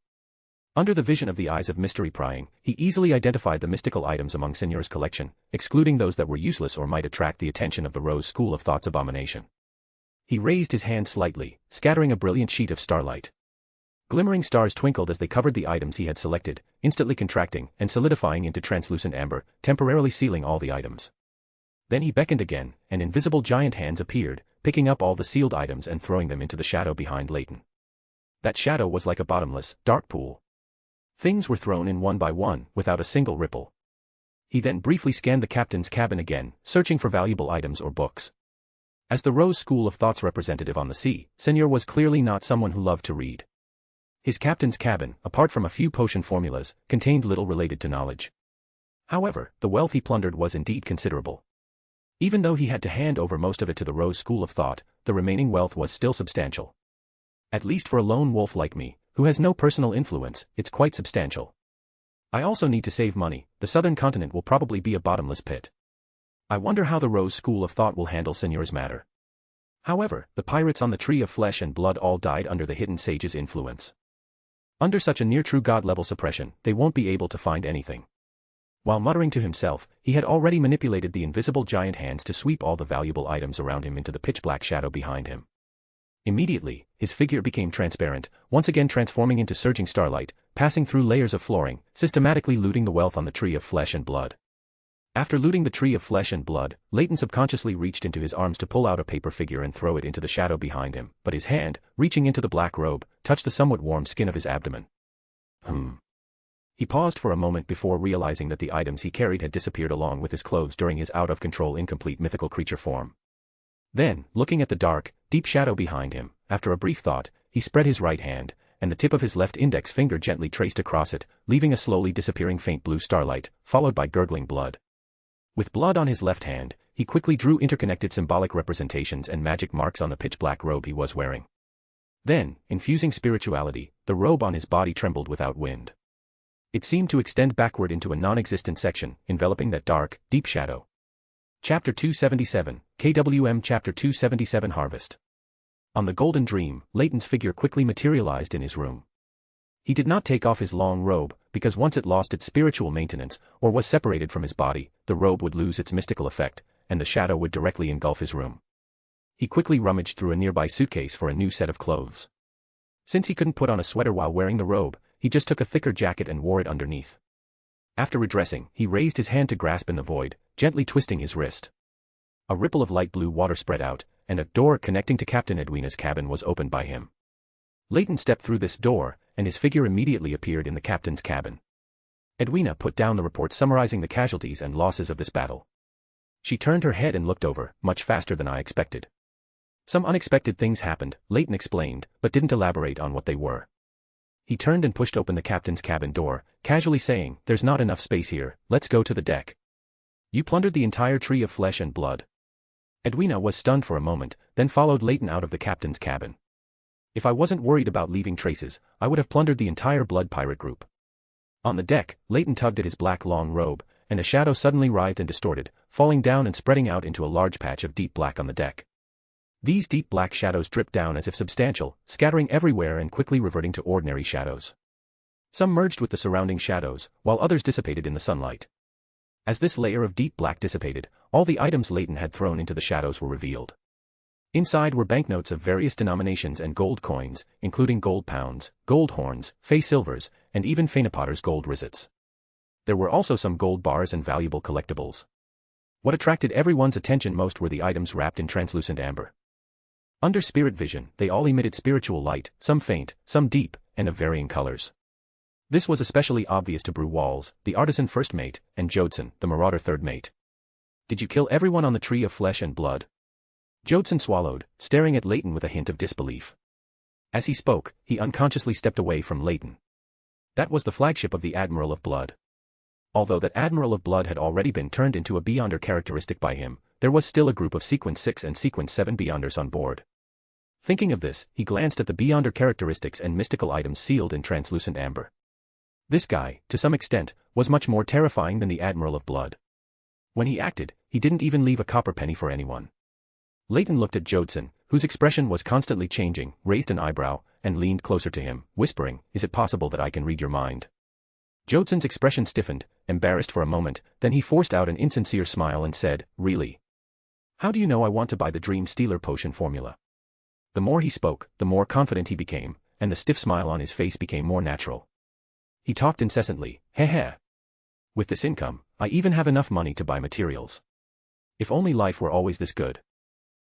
Under the vision of the eyes of mystery prying, he easily identified the mystical items among Senor's collection, excluding those that were useless or might attract the attention of the Rose School of Thought's abomination. He raised his hand slightly, scattering a brilliant sheet of starlight. Glimmering stars twinkled as they covered the items he had selected, instantly contracting and solidifying into translucent amber, temporarily sealing all the items. Then he beckoned again, and invisible giant hands appeared, picking up all the sealed items and throwing them into the shadow behind Leyton. That shadow was like a bottomless, dark pool. Things were thrown in one by one, without a single ripple. He then briefly scanned the captain's cabin again, searching for valuable items or books. As the Rose School of Thought's representative on the sea, Senor was clearly not someone who loved to read. His captain's cabin, apart from a few potion formulas, contained little related to knowledge. However, the wealth he plundered was indeed considerable. Even though he had to hand over most of it to the Rose School of Thought, the remaining wealth was still substantial. At least for a lone wolf like me, who has no personal influence, it's quite substantial. I also need to save money. The southern continent will probably be a bottomless pit. I wonder how the Rose School of Thought will handle Senor's matter. However, the pirates on the Tree of Flesh and Blood all died under the Hidden Sage's influence. Under such a near-true god-level suppression, they won't be able to find anything. While muttering to himself, he had already manipulated the invisible giant hands to sweep all the valuable items around him into the pitch-black shadow behind him. Immediately, his figure became transparent, once again transforming into surging starlight, passing through layers of flooring, systematically looting the wealth on the Tree of Flesh and Blood. After looting the Tree of Flesh and Blood, Leyton subconsciously reached into his arms to pull out a paper figure and throw it into the shadow behind him, but his hand, reaching into the black robe, touched the somewhat warm skin of his abdomen. He paused for a moment before realizing that the items he carried had disappeared along with his clothes during his out-of-control incomplete mythical creature form. Then, looking at the dark, deep shadow behind him, after a brief thought, he spread his right hand, and the tip of his left index finger gently traced across it, leaving a slowly disappearing faint blue starlight, followed by gurgling blood. With blood on his left hand, he quickly drew interconnected symbolic representations and magic marks on the pitch-black robe he was wearing. Then, infusing spirituality, the robe on his body trembled without wind. It seemed to extend backward into a non-existent section, enveloping that dark, deep shadow. Chapter 277, KWM Chapter 277 Harvest. On the Golden Dream, Leyton's figure quickly materialized in his room. He did not take off his long robe, because once it lost its spiritual maintenance, or was separated from his body, the robe would lose its mystical effect, and the shadow would directly engulf his room. He quickly rummaged through a nearby suitcase for a new set of clothes. Since he couldn't put on a sweater while wearing the robe, he just took a thicker jacket and wore it underneath. After redressing, he raised his hand to grasp in the void, gently twisting his wrist. A ripple of light blue water spread out, and a door connecting to Captain Edwina's cabin was opened by him. Leyton stepped through this door, and his figure immediately appeared in the captain's cabin. Edwina put down the report summarizing the casualties and losses of this battle. She turned her head and looked over, much faster than I expected. Some unexpected things happened, Leyton explained, but didn't elaborate on what they were. He turned and pushed open the captain's cabin door, casually saying, "There's not enough space here, let's go to the deck." "You plundered the entire Tree of Flesh and Blood." Edwina was stunned for a moment, then followed Leyton out of the captain's cabin. "If I wasn't worried about leaving traces, I would have plundered the entire blood pirate group." On the deck, Leyton tugged at his black long robe, and a shadow suddenly writhed and distorted, falling down and spreading out into a large patch of deep black on the deck. These deep black shadows dripped down as if substantial, scattering everywhere and quickly reverting to ordinary shadows. Some merged with the surrounding shadows, while others dissipated in the sunlight. As this layer of deep black dissipated, all the items Leyton had thrown into the shadows were revealed. Inside were banknotes of various denominations and gold coins, including gold pounds, gold horns, fey silvers, and even Fainapotter's gold rissets. There were also some gold bars and valuable collectibles. What attracted everyone's attention most were the items wrapped in translucent amber. Under spirit vision, they all emitted spiritual light, some faint, some deep, and of varying colors. This was especially obvious to Walls, the artisan first mate, and Jodson, the marauder third mate. "Did you kill everyone on the Tree of Flesh and Blood?" Jodson swallowed, staring at Leyton with a hint of disbelief. As he spoke, he unconsciously stepped away from Leyton. That was the flagship of the Admiral of Blood. Although that Admiral of Blood had already been turned into a Beyonder characteristic by him, there was still a group of Sequence 6 and Sequence 7 Beyonders on board. Thinking of this, he glanced at the Beyonder characteristics and mystical items sealed in translucent amber. This guy, to some extent, was much more terrifying than the Admiral of Blood. When he acted, he didn't even leave a copper penny for anyone. Leyton looked at Jodson, whose expression was constantly changing, raised an eyebrow, and leaned closer to him, whispering, "Is it possible that I can read your mind?" Jodson's expression stiffened, embarrassed for a moment, then he forced out an insincere smile and said, "Really? How do you know I want to buy the Dream Stealer potion formula?" The more he spoke, the more confident he became, and the stiff smile on his face became more natural. He talked incessantly, "Heh. With this income, I even have enough money to buy materials. If only life were always this good.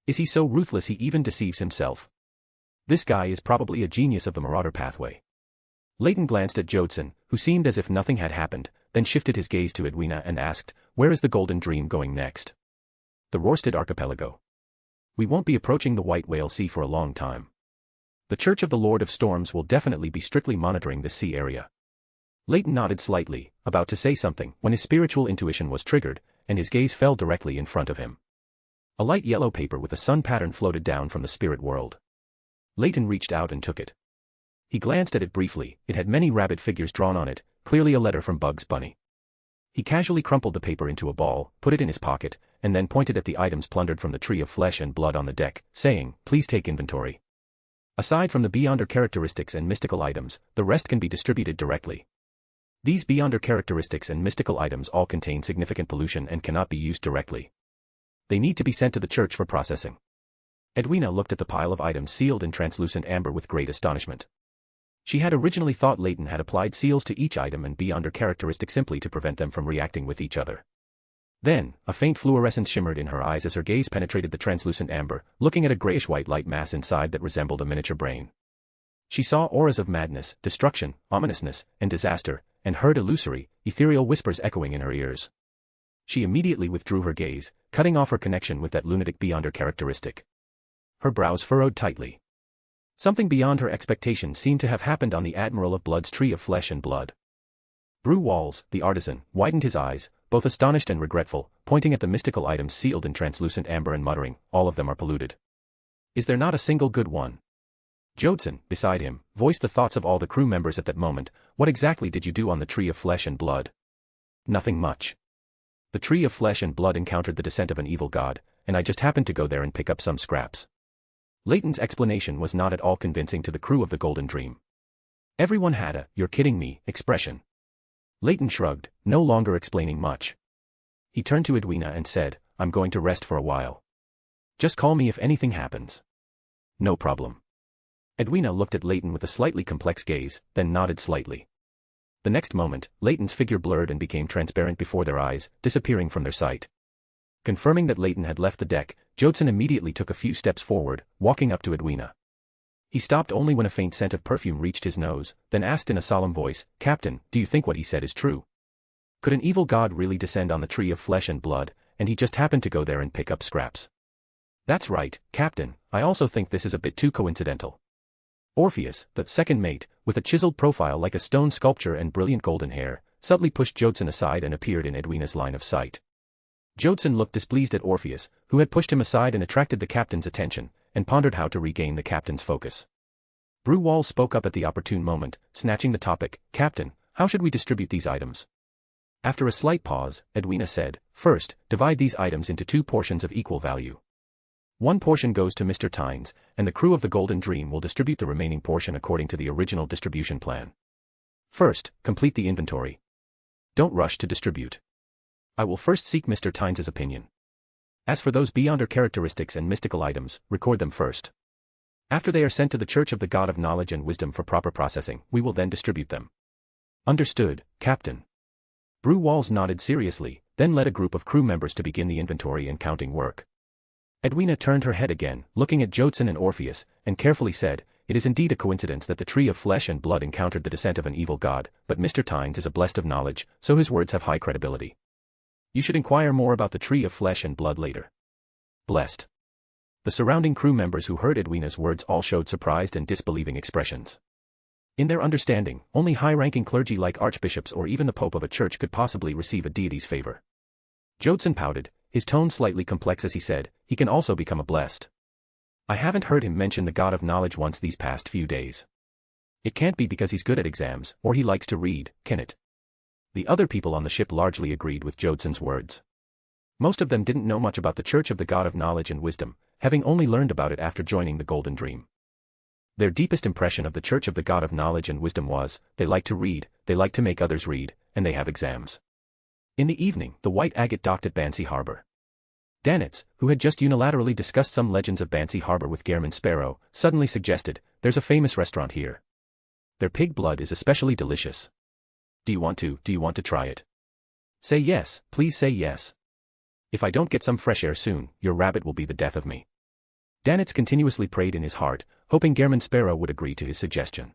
Is he so ruthless he even deceives himself? This guy is probably a genius of the Marauder pathway." Leyton glanced at Jodson, who seemed as if nothing had happened, then shifted his gaze to Edwina and asked, "Where is the Golden Dream going next?" "The Rorstad Archipelago. We won't be approaching the White Whale Sea for a long time. The Church of the Lord of Storms will definitely be strictly monitoring this sea area." Leyton nodded slightly, about to say something, when his spiritual intuition was triggered, and his gaze fell directly in front of him. A light yellow paper with a sun pattern floated down from the spirit world. Leyton reached out and took it. He glanced at it briefly. It had many rabbit figures drawn on it, clearly a letter from Bugs Bunny. He casually crumpled the paper into a ball, put it in his pocket, and then pointed at the items plundered from the tree of flesh and blood on the deck, saying, "Please take inventory. Aside from the Beyonder characteristics and mystical items, the rest can be distributed directly. These Beyonder characteristics and mystical items all contain significant pollution and cannot be used directly. They need to be sent to the church for processing." Edwina looked at the pile of items sealed in translucent amber with great astonishment. She had originally thought Leyton had applied seals to each item and Beyonder characteristic simply to prevent them from reacting with each other. Then, a faint fluorescence shimmered in her eyes as her gaze penetrated the translucent amber, looking at a grayish-white light mass inside that resembled a miniature brain. She saw auras of madness, destruction, ominousness, and disaster, and heard illusory, ethereal whispers echoing in her ears. She immediately withdrew her gaze, cutting off her connection with that lunatic Beyonder characteristic. Her brows furrowed tightly. Something beyond her expectations seemed to have happened on the Admiral of Blood's tree of flesh and blood. Brew Walls, the artisan, widened his eyes, both astonished and regretful, pointing at the mystical items sealed in translucent amber and muttering, "All of them are polluted. Is there not a single good one?" Jodson, beside him, voiced the thoughts of all the crew members at that moment. "What exactly did you do on the tree of flesh and blood?" "Nothing much. The tree of flesh and blood encountered the descent of an evil god, and I just happened to go there and pick up some scraps." Leyton's explanation was not at all convincing to the crew of the Golden Dream. Everyone had a "you're kidding me" expression. Leyton shrugged, no longer explaining much. He turned to Edwina and said, "I'm going to rest for a while. Just call me if anything happens." "No problem." Edwina looked at Leyton with a slightly complex gaze, then nodded slightly. The next moment, Leyton's figure blurred and became transparent before their eyes, disappearing from their sight. Confirming that Leyton had left the deck, Jodson immediately took a few steps forward, walking up to Edwina. He stopped only when a faint scent of perfume reached his nose, then asked in a solemn voice, "Captain, do you think what he said is true? Could an evil god really descend on the tree of flesh and blood, and he just happened to go there and pick up scraps?" "That's right, Captain, I also think this is a bit too coincidental." Orpheus, the second mate, with a chiseled profile like a stone sculpture and brilliant golden hair, subtly pushed Jodson aside and appeared in Edwina's line of sight. Jodson looked displeased at Orpheus, who had pushed him aside and attracted the captain's attention, and pondered how to regain the captain's focus. Brew Walls spoke up at the opportune moment, snatching the topic, "Captain, how should we distribute these items?" After a slight pause, Edwina said, "First, divide these items into 2 portions of equal value. One portion goes to Mr. Tynes, and the crew of the Golden Dream will distribute the remaining portion according to the original distribution plan. First, complete the inventory. Don't rush to distribute. I will first seek Mr. Tynes' opinion. As for those Beyonder characteristics and mystical items, record them first. After they are sent to the Church of the God of Knowledge and Wisdom for proper processing, we will then distribute them." "Understood, Captain." Brew Walls nodded seriously, then led a group of crew members to begin the inventory and counting work. Edwina turned her head again, looking at Jodson and Orpheus, and carefully said, "It is indeed a coincidence that the tree of flesh and blood encountered the descent of an evil god, but Mr. Tynes is a blessed of knowledge, so his words have high credibility. You should inquire more about the tree of flesh and blood later." "Blessed." The surrounding crew members who heard Edwina's words all showed surprised and disbelieving expressions. In their understanding, only high-ranking clergy like archbishops or even the pope of a church could possibly receive a deity's favor. Jodson pouted, his tone slightly complex as he said, "He can also become a blessed. I haven't heard him mention the god of knowledge once these past few days. It can't be because he's good at exams, or he likes to read, can it?" The other people on the ship largely agreed with Jodson's words. Most of them didn't know much about the Church of the God of Knowledge and Wisdom, having only learned about it after joining the Golden Dream. Their deepest impression of the Church of the God of Knowledge and Wisdom was, they like to read, they like to make others read, and they have exams. In the evening, the White Agate docked at Bansi Harbor. Danitz, who had just unilaterally discussed some legends of Bansi Harbor with Gehrman Sparrow, suddenly suggested, "There's a famous restaurant here. Their pig blood is especially delicious. Do you want to try it? Say yes, please say yes. If I don't get some fresh air soon, your rabbit will be the death of me." Danitz continuously prayed in his heart, hoping Gehrman Sparrow would agree to his suggestion.